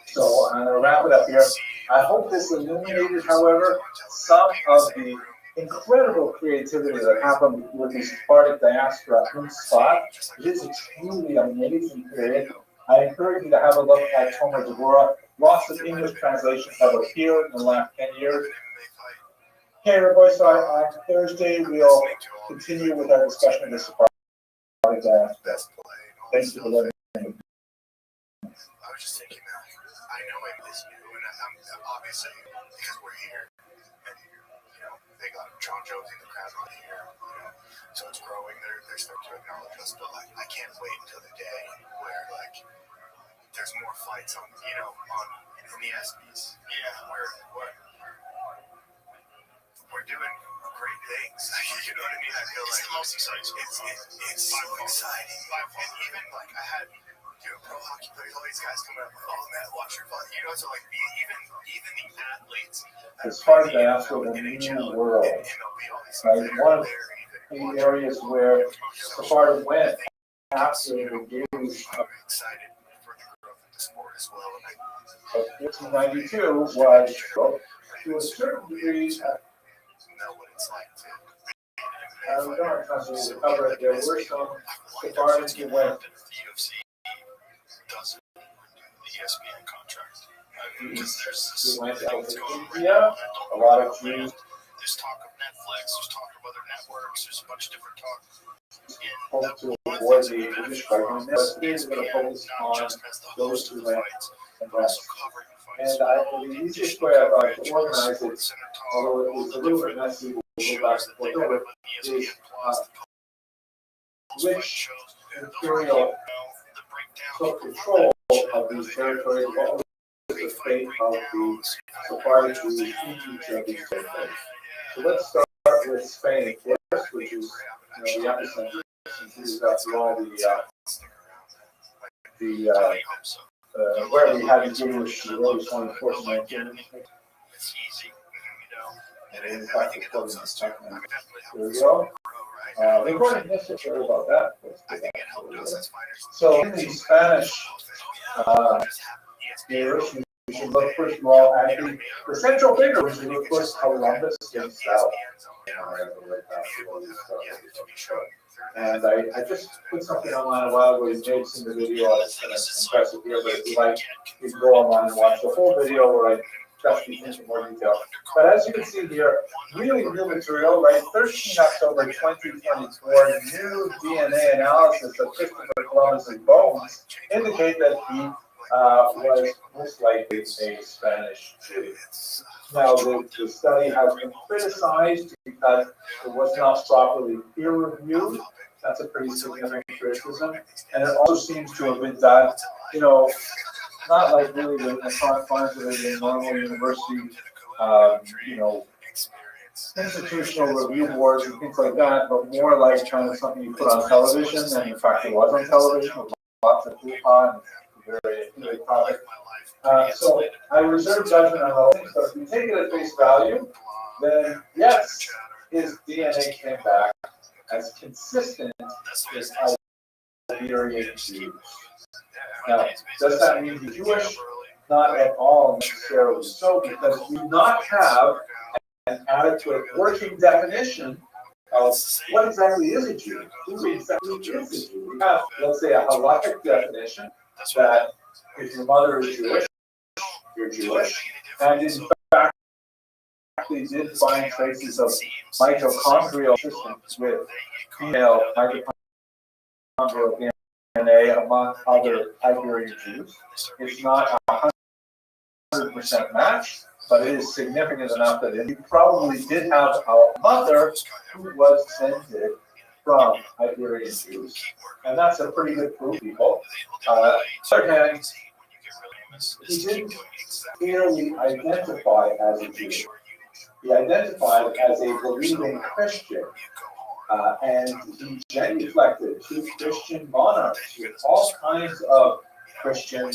[SPEAKER 1] So I'm going to wrap it up here. I hope this illuminated, however, some of the incredible creativity that happened with the Sephardic diaspora in Spot. It is a truly amazing period. I encourage you to have a look at Tomer Devorah. Lots of English translations have appeared in the last 10 years. Okay, everybody, so on Thursday we'll continue with our discussion of the Sephardic diaspora. Thanks for letting me.
[SPEAKER 8] I was just thinking that I know I miss you, and I'm obviously because we're here, and they got John Jones in the crowd right here, so it's growing. They're starting to acknowledge us, but like I can't wait until the day where like there's more fights on in the ESPYs. Yeah, we're doing great things. You know what I mean? I feel like it's the most exciting. It's so exciting. And even like I had pro hockey players, all these guys coming up, oh man, watch your fight. So like even the athletes.
[SPEAKER 1] As far as diaspora in the new world, right? One of the areas where Sephardim went after the Jews of 1592 was, to a certain degree, we don't have time to cover it. There were some Sephardims who went.
[SPEAKER 8] ESPN contract.
[SPEAKER 1] Who went out to India, a lot of Jews.
[SPEAKER 8] There's talk of Netflix, there's talk of other networks, there's a bunch of different talk.
[SPEAKER 1] Hope to avoid the English argument, but today is going to focus on those who went and rest. And the easiest way I thought to organize it, although it was a little bit messy, we'll go back and forth over, is which imperial took control of these territories, what was the fate of the Sephardic Jews in each of these territories. So let's start with Spain first, which is the epicenter. Since that's all where we had the Jewish early 24th century.
[SPEAKER 8] It's easy,
[SPEAKER 1] And in fact, here we go. Recording this, sorry about that. So in the Spanish years, we should look first of all at the central figure, which is of course Columbus himself. And I just put something online a while ago. You may have seen the video. It's impressive here, but if you like, you can go online and watch the whole video where I discuss these things in more detail. But as you can see here, really new material, right? 13 October 2024, new DNA analysis of Christopher Columbus's bones indicate that he was most likely a Spanish Jew. Now, the study has been criticized because it was not properly peer-reviewed. That's a pretty significant criticism. And it also seems to have been done, not like really the confines of a normal university, institutional review boards and things like that, but more like kind of something you put on television, and in fact it was on television with lots of hoo-ha and very topic. So I reserve judgment on all things, but if we take it at face value, then yes, his DNA came back as consistent with Iberian Jews. Now, does that mean he's Jewish? Not at all necessarily so, because we do not have an adequate working definition of what exactly is a Jew. Who exactly is a Jew? We have, let's say, a halakhic definition that if your mother is Jewish, you're Jewish, and in fact, we did find traces of mitochondrial systems with female mitochondrial DNA among other Iberian Jews. It's not 100% match, but it is significant enough that you probably did have a mother who was descended from Iberian Jews, and that's a pretty good proof, people. Third hand, he didn't clearly identify as a Jew. He identified as a believing Christian, and he genuflected to Christian monarchs with all kinds of Christian,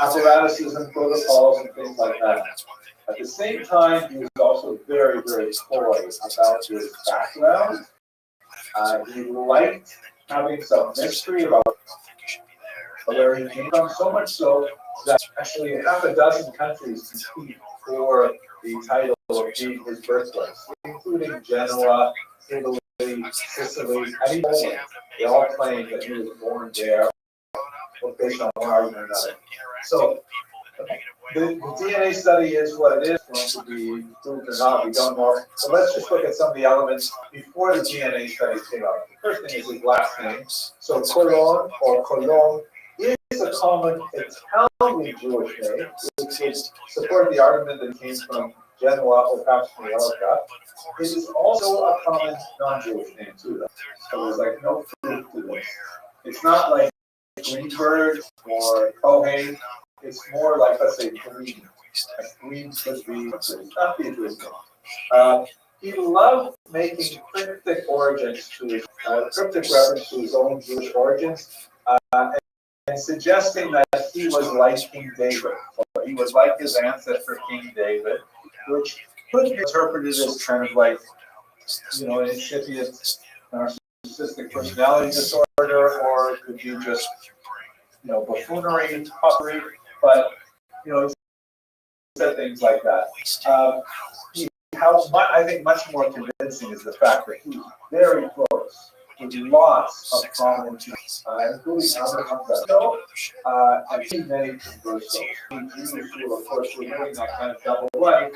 [SPEAKER 1] apparatuses and protocols and things like that. At the same time, he was also very, very coy about his background. He liked having some mystery about where he came from, so much so that actually half a dozen countries compete for the title of being his birthplace, including Genoa, Italy, Sicily, and even Poland. They all claim that he was born there, based on one argument or another. So the DNA study is what it is, going to be proved or not, we don't know. So let's just look at some of the elements before the DNA study came out. The first thing is his last name. So Colon or Cologne is a common Italian Jewish name, which would support the argument that it came from Genoa or perhaps Mallorca. It is also a common non-Jewish name too, though. So there's like no proof to this. It's not like Greenberg or Cohen. It's more like, let's say, Green. Green could be, not the Jewish name. He loved making cryptic origins to his, cryptic reference to his own Jewish origins, and suggesting that he was like King David, or he was like his ancestor King David, which could be interpreted as kind of like, an incipient narcissistic personality disorder, or it could be just, buffoonery, puffery, but, he said things like that. I think much more convincing is the fact that he was very close with lots of prominent Jews, including Albert Humberto, and many conversos. Jews who, of course, were living that kind of double life,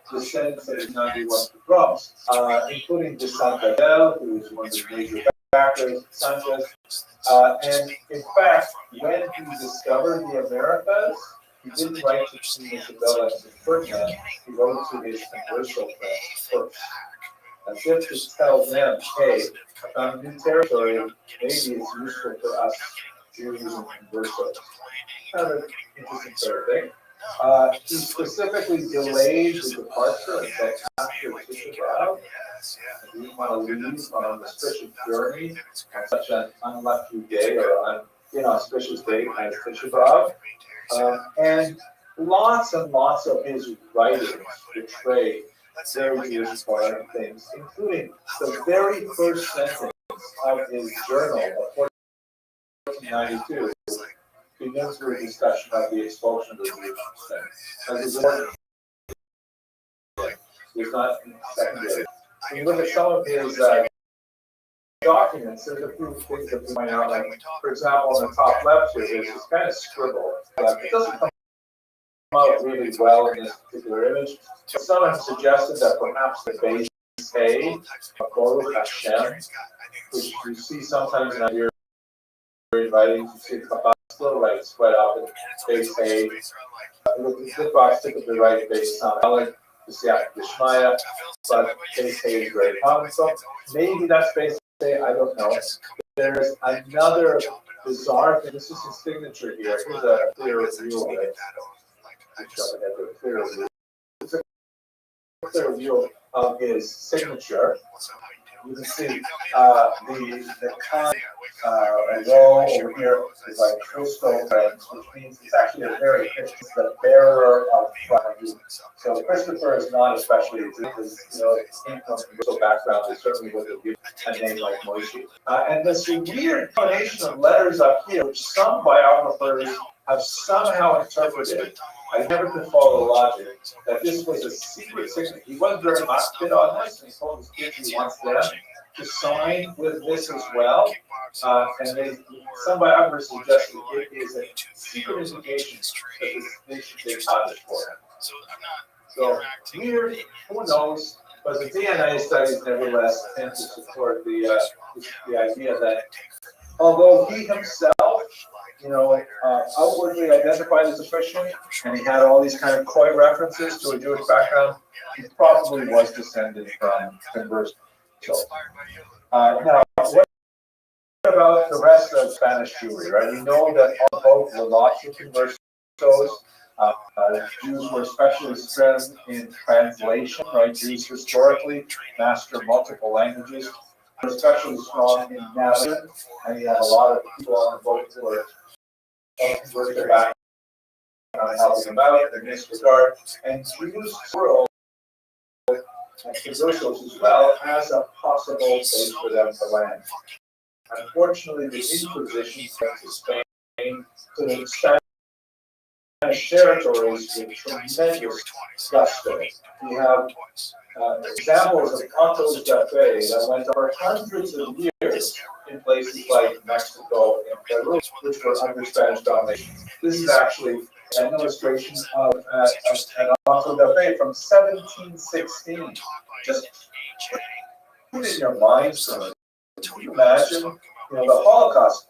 [SPEAKER 1] descendants of the 91 pogroms, including de Santagel, who was one of the major backers, Sanchez, and in fact, when he discovered the Americas, he didn't write to Queen Isabella and Ferdinand, he wrote to his converso friends first, as if to tell them, hey, I found new territory, maybe it's useful for us Jews and conversos. Kind of interesting sort of thing. He specifically delayed the departure until after Tisha B'Av. He didn't want to leave on an auspicious journey on such an unlucky day or inauspicious day as Tisha B'Av. And lots of his writings portray very Jewish foreign things, including the very first sentence of his journal of 1492 begins with a discussion of the expulsion of the Jews. As important, it's not secondary. When you look at some of his documents, there's a few things that point out, like, for example, on the top left here, there's this kind of scribble. It doesn't come out really well in this particular image. Some have suggested that perhaps the base A of Baruch Hashem, which you see sometimes in your writings, you see it's little right spread out in base A. This box typically write base on the Shmaya, but base A is very common. So maybe that's base A, I don't know. There's another bizarre thing. This is his signature here. Here's a clear review of it. It's a clear view of his signature. You can see the con row over here is like crystal friends, which means it's actually a very it's the bearer of Christ. So Christopher is not especially because it came from a racial background. They certainly would have given a name like Moshe. And this weird combination of letters up here, which some biographers have somehow interpreted. I never could follow the logic that this was a secret signature. He wasn't very much fit on this, and he told his kids he wants them to sign with this as well. And some biographers suggested it is a secret indication that they should have it for him. So weird, who knows? But the DNA studies nevertheless tend to support the idea that although he himself, outwardly identified as a Christian, and he had all these kind of coy references to a Jewish background, he probably was descended from converts. So, Now, what about the rest of Spanish Jewry, right? We know that on both were lots of conversos. Jews were especially strengthened in translation, right? Jews historically master multiple languages, were especially strong in navigation, and you have a lot of people on the boat who are converted back on helping them out in this regard. And Jews world and conversos as well as a possible place for them to land. Unfortunately, the Inquisition sent to Spain to the Spanish territories with tremendous gusto. We have examples of autos de fe that went over hundreds of years in places like Mexico and Peru, which were under Spanish domination. This is actually an illustration of an auto de fe from 1716. Just put it in your mind for a minute. Can you imagine, the Holocaust?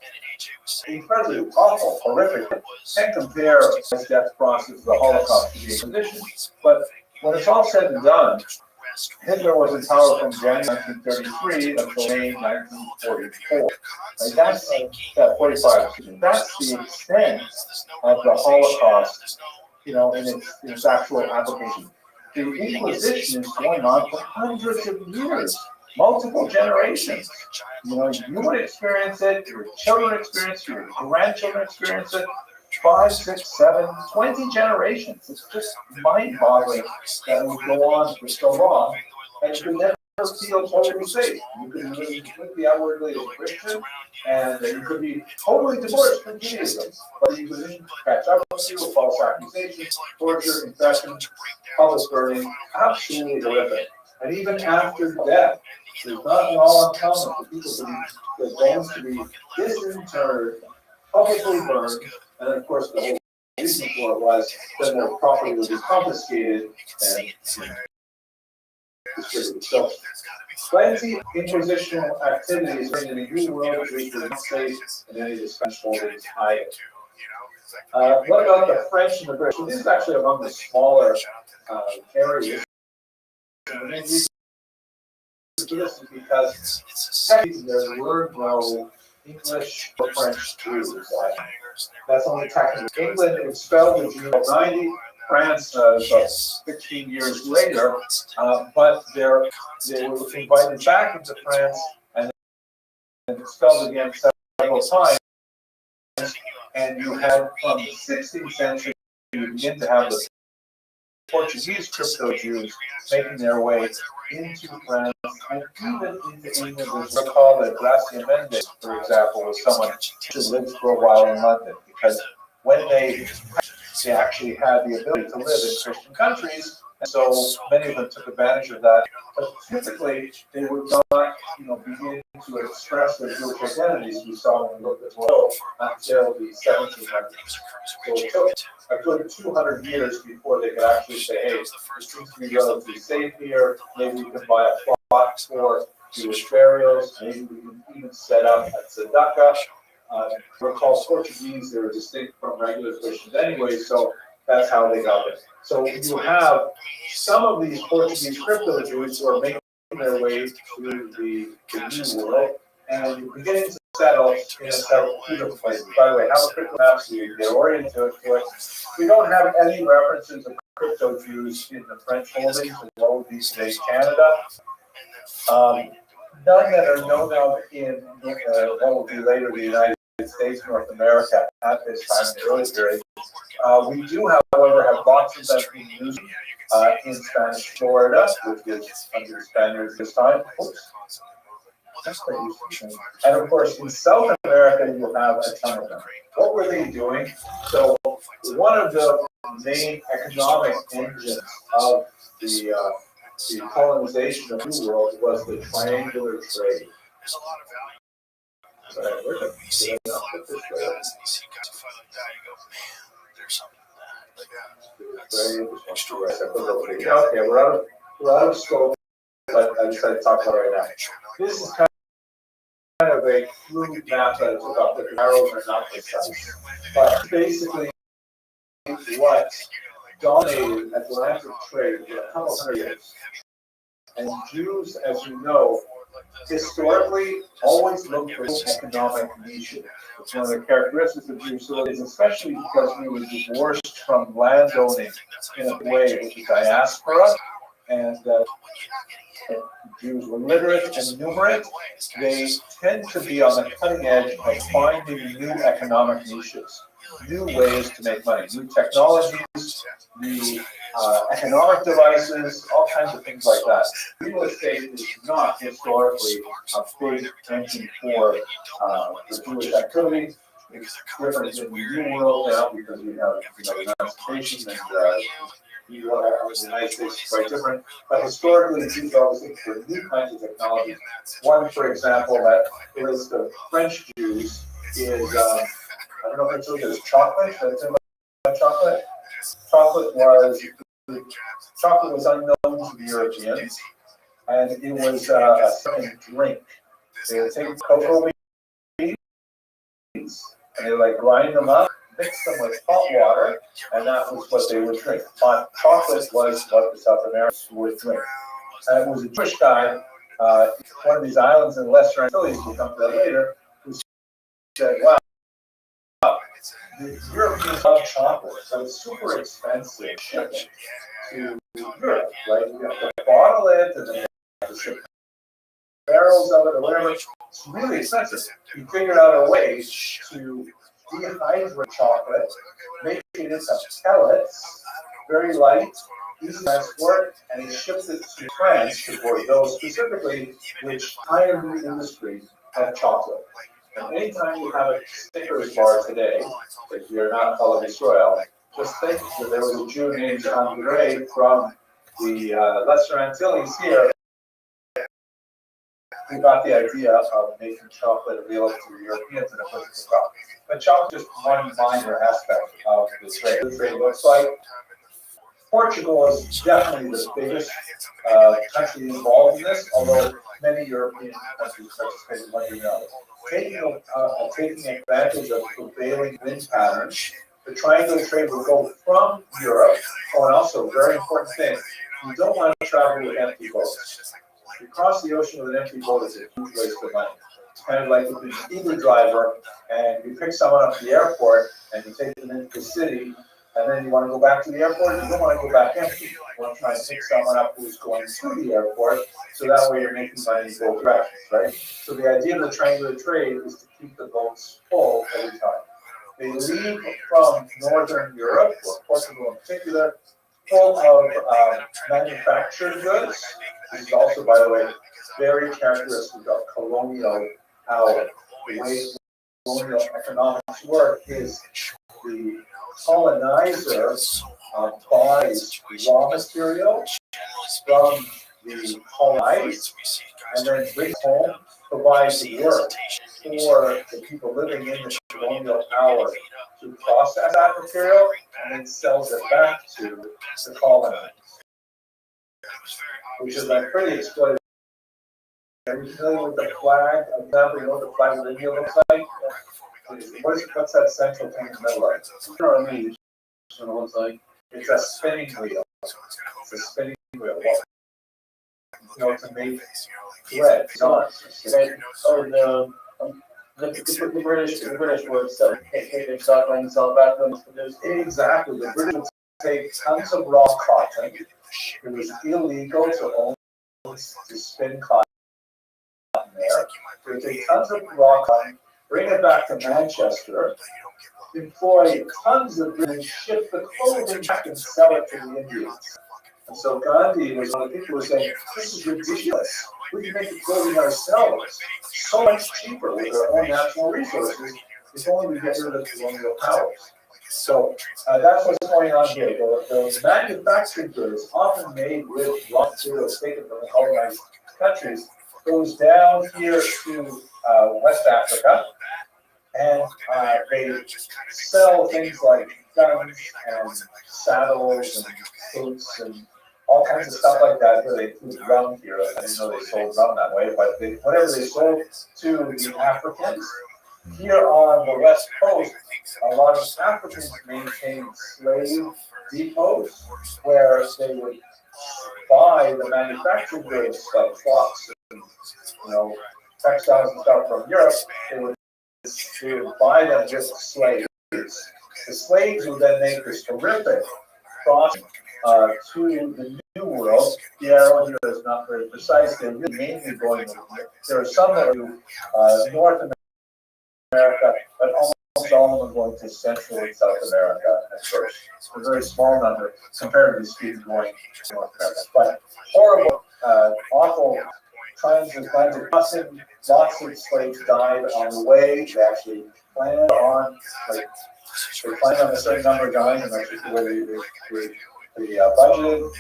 [SPEAKER 1] Incredibly awful, horrific. Can't compare this death process to the Holocaust to the Inquisition. But when it's all said and done, Hitler was in power from January 1933 until May 1944. Right? That's 45. That's the extent of the Holocaust, in its actual application. The Inquisition is going on for hundreds of years, multiple generations. You would experience it, your children experience it, your grandchildren experience it, 5, 6, 7, 20 generations. It's just mind-boggling that we go on for so long, and you can never feel totally safe. You can be outwardly a Christian, and you could be totally divorced from Judaism, but the Inquisition catch up with you with false accusations, torture, confession, public burning, absolutely horrific. And even after death, it's not at all uncommon for people to be, their bones to be disinterred, publicly burned, and of course the whole reason for it was that their property would be confiscated and distributed. So, plenty of inquisitional activities in the New World which were not safe in any of the Spanish holdings either. What about the French and the British? So this is actually among the smaller areas. And the main reason for this is because technically there were no English or French Jews. That's only technically. England expelled the Jews in 90, France about 15 years later, but they were invited back into France and expelled again several times. And you had from the 16th century, you begin to have the Portuguese crypto Jews making their way into France and even into England. As recall that Gracia Mendes, for example, was someone who lived for a while in London, because when they actually had the ability to live in Christian countries, and so many of them took advantage of that. But typically, they would not, begin to express their Jewish identities. We saw when we looked at the world until the 1700s. So it took a good 200 years before they could actually say, hey, it seems to be relatively safe here. Maybe we can buy a plot for Jewish burials. Maybe we can even set up a tzedakah. Recall Portuguese, they were distinct from regular Christians anyway, so that's how they got it. So you have some of these Portuguese crypto Jews who are making their way to the New World, and you begin to settle in several different places. By the way, how crypto map so you get oriented to it. We don't have any references of crypto Jews in the French holdings, as well as these days Canada. None that are known of in what will be later the United States, North America at this time in the early period. We do, however, have lots of them being used in Spanish Florida, which is under Spaniards this time. Oops. And of course, in South America, you have a ton of them. What were they doing? So, one of the main economic engines of the colonization of the New World was the triangular trade. Okay, we're out of scope, but I decided to talk about it right now. This is kind of a fluid map that I took off the arrows are not precise. But basically, what dominated Atlantic trade for a couple hundred years. And Jews, as you know, historically always looked for economic niches. It's one of the characteristics of Jewish civilization, especially because we were divorced from landowning in a way with the diaspora, and Jews were literate and numerate. They tend to be on the cutting edge of finding new economic niches, new ways to make money, new technologies, new economic devices, all kinds of things like that. Real estate is not historically a big engine for Jewish activity. It's different in the New World now because we have emancipation and the United States is quite different. But historically, Jews are always looking for new kinds of technologies. One, for example, that relates to French Jews is I don't know if it's really chocolate. That's in chocolate. Chocolate was unknown to the Europeans, and it was a certain drink. They would take cocoa beans and they would like grind them up, mix them with hot water, and that was what they would drink. Hot chocolate was what the South Americans would drink. And it was a Jewish guy, one of these islands in the Western Antilles, we'll come to that later, who said, wow, the Europeans love chocolate, so it's super expensive shipping to Europe, right? You have to bottle it, and then you have to ship barrels of it or whatever. It's really expensive. He figured out a way to dehydrate chocolate, make it into pellets, very light, easy to transport, and he ships it to France, to Bordeaux specifically, which higher the industry of chocolate. And anytime you have a Snickers bar today, if you're not following Israel, just think that there was a Jew named Andre from the Lesser Antilles here who got the idea of making chocolate available to Europeans in a physical crop. But chocolate is just one minor aspect of the trade. The trade looks like Portugal is definitely the biggest country involved in this, although many European countries participate in one or another. Taking advantage of prevailing wind patterns, the triangular trade will go from Europe. Oh, and also, very important thing, you don't want to travel with empty boats. If you cross the ocean with an empty boat, it's a huge waste of money. It's kind of like if you're an Uber driver and you pick someone up at the airport and you take them into the city, and then you want to go back to the airport, you don't want to go back empty. You want to try and pick someone up who's going to the airport, so that way you're making money in both directions, right? So the idea of the triangular trade is to keep the boats full every time. They leave from Northern Europe, or Portugal in particular, full of manufactured goods. This is also, by the way, very characteristic of colonial power. The way colonial economics work is the colonizer buys raw material from the colonized and then brings home, provides work for the people living in the colonial power to process that material and then sells it back to the colonized, which is like pretty exploitative. Are you familiar with the flag? For example, you know what the flag of India looks like? What's that central thing in the middle of it? What it looks like? It's a spinning wheel. It's a spinning wheel. Well, you know, to make thread. The British would take their stock and sell it back to them. Exactly. The British would take tons of raw cotton. It was illegal to own to spin cotton there. They would take tons of raw cotton, bring it back to Manchester, employ tons of British, ship the clothing back and sell it to the Indians. And so Gandhi was one of the people who was saying, this is ridiculous. We can make the clothing ourselves so much cheaper with our own natural resources if only we get rid of the colonial powers. So that's what's going on here. The manufactured goods, often made with raw materials taken from the colonized countries, goes down here to West Africa, and they sell things like guns and saddles and boots and all kinds of stuff like that. They include rum here. I didn't know they sold rum that way, but whatever they sold to the Africans. Here on the West Coast, a lot of Africans maintained slave depots where they would buy the manufactured goods like clocks textiles and stuff from Europe, they would buy them with slaves. The slaves would then make this terrific crossing to the New World. The arrow here is not very precise. They're really mainly going. There are some that are North America, but almost all of them going to Central and South America at first. It's a very small number, comparatively speaking, going to North America. But horrible, awful kinds of crossing. Lots of slaves died on the way. They actually planned on, they planned on a certain number dying, and that's just the way they budgeted.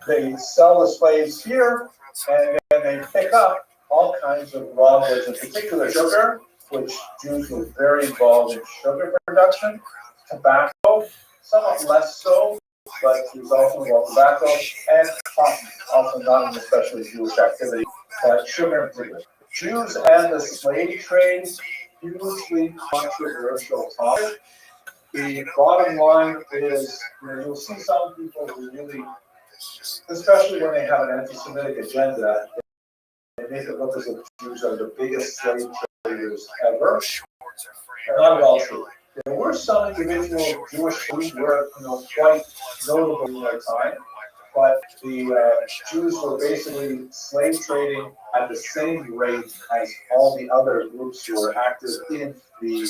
[SPEAKER 1] They sell the slaves here, and then they pick up all kinds of raw goods, in particular sugar, which Jews were very involved in sugar production, tobacco, somewhat less so, but he was also involved in tobacco, and cotton, also not an especially Jewish activity, but sugar in particular. Jews and the slave trade, hugely controversial topic. The bottom line is, you'll see some people who really, especially when they have an anti-Semitic agenda, they make it look as if Jews are the biggest slave traders ever. Not at all true. There were some individual Jewish Jews who were, quite notable in their time, but the Jews were basically slave trading at the same rate as all the other groups who were active in the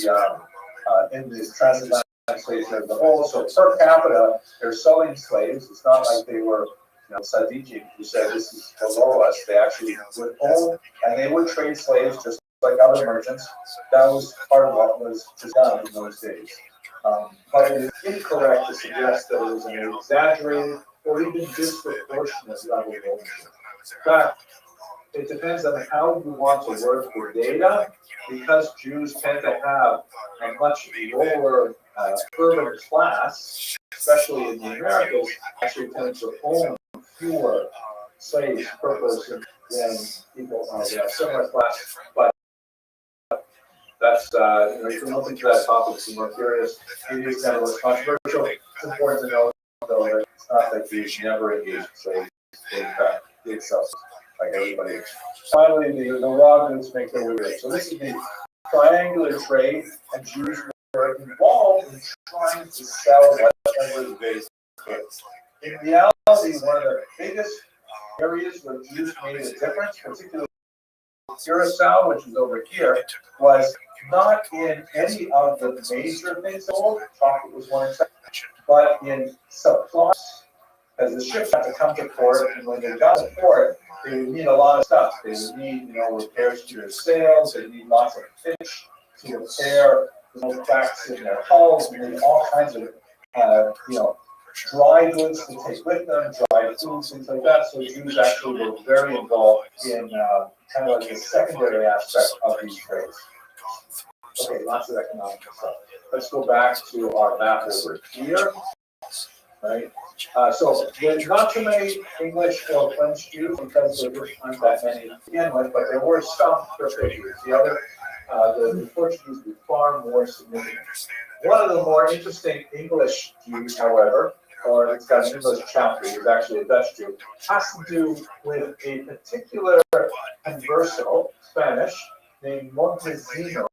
[SPEAKER 1] transatlantic slave trade as a whole. So per capita, they're selling slaves. It's not like they were, Sadiji who said this is below us. They actually would own and they would trade slaves just like other merchants. That was part of what was done in those days. But it is incorrect to suggest that it was an exaggerated or even disproportionate level of ownership. In fact, it depends on how you want to work with data, because Jews tend to have a much lower urban class, especially in the Americas, actually tend to own fewer slaves per person than people of similar class. But that's, you can look into that topic if you're more curious. It is kind of less controversial. It's important to know, though, that it's not that Jews never engage in slaves. In fact, they sell like everybody else. Finally, the raw goods make their way rich. So this is the triangular trade, and Jews were involved in trying to sell whatever they could. In reality, one of the biggest areas where Jews made a difference, particularly Curacao, which is over here, was not in any of the major things sold. Chocolate was one exception, but in supplies, as the ships had to come to port, and when they got to port, they would need a lot of stuff. They would need, repairs to their sails. They need lots of fish to repair cracks in their hulls. They need all kinds of, dry goods to take with them, dry foods, things like that. So Jews actually were very involved in kind of like the secondary aspect of these trades. Okay, lots of economic stuff. Let's go back to our map over here. Right? So there's not too many English or French Jews because there aren't that many to begin with, but there were some Portuguese. The Portuguese were far more significant. One of the more interesting English Jews, however, or it's got an English chapter, he's actually a Dutch Jew, has to do with a particular converso, Spanish, named Montesinos,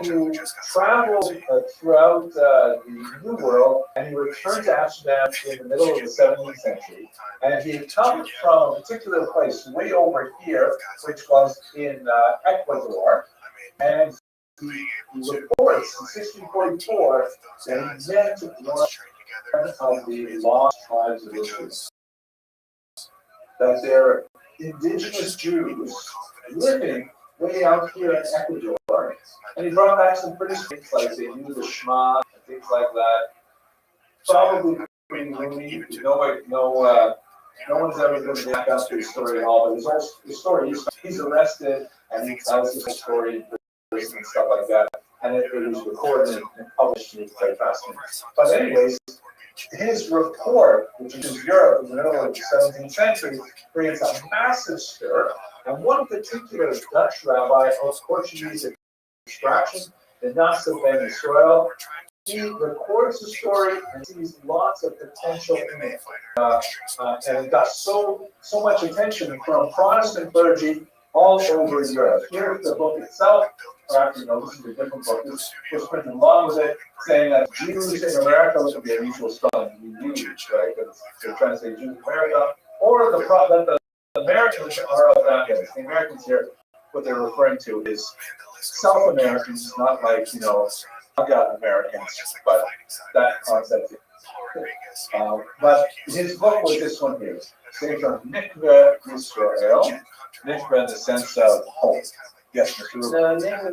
[SPEAKER 1] who traveled throughout the New World, and he returned to Amsterdam in the middle of the 17th century. And he had come from a particular place way over here, which was in Ecuador. And he reports in 1644 that he met one of the lost tribes of Israel. That they're indigenous Jews living way out here in Ecuador, and he brought back some pretty things like they knew the Shema and things like that. Probably pretty gloomy. No one's ever going to back up to his story at all. But his story, he's arrested and he tells his story in prison and stuff like that. And it was recorded and published, and it's quite fascinating. But anyways, his report, which is in Europe in the middle of the 17th century, creates a massive stir. And one particular Dutch rabbi of Portuguese extraction, the Nasa Ben Israel, he records the story and sees lots of potential in it. And it got so much attention from Protestant clergy all over Europe. Here's the book itself, or actually, no, this is a different book. This was printed along with it, saying that Jews in America, look at the unusual spelling, Jews, right? Because they're trying to say Jews in America, or that the Americans are of that race. The Americans here, what they're referring to is South Americans, not like, Gaga Americans, but that concept. But his book was this one here, saying from Mikveh Yisrael, Mikveh in the sense of home. Yes, Mr.
[SPEAKER 3] The name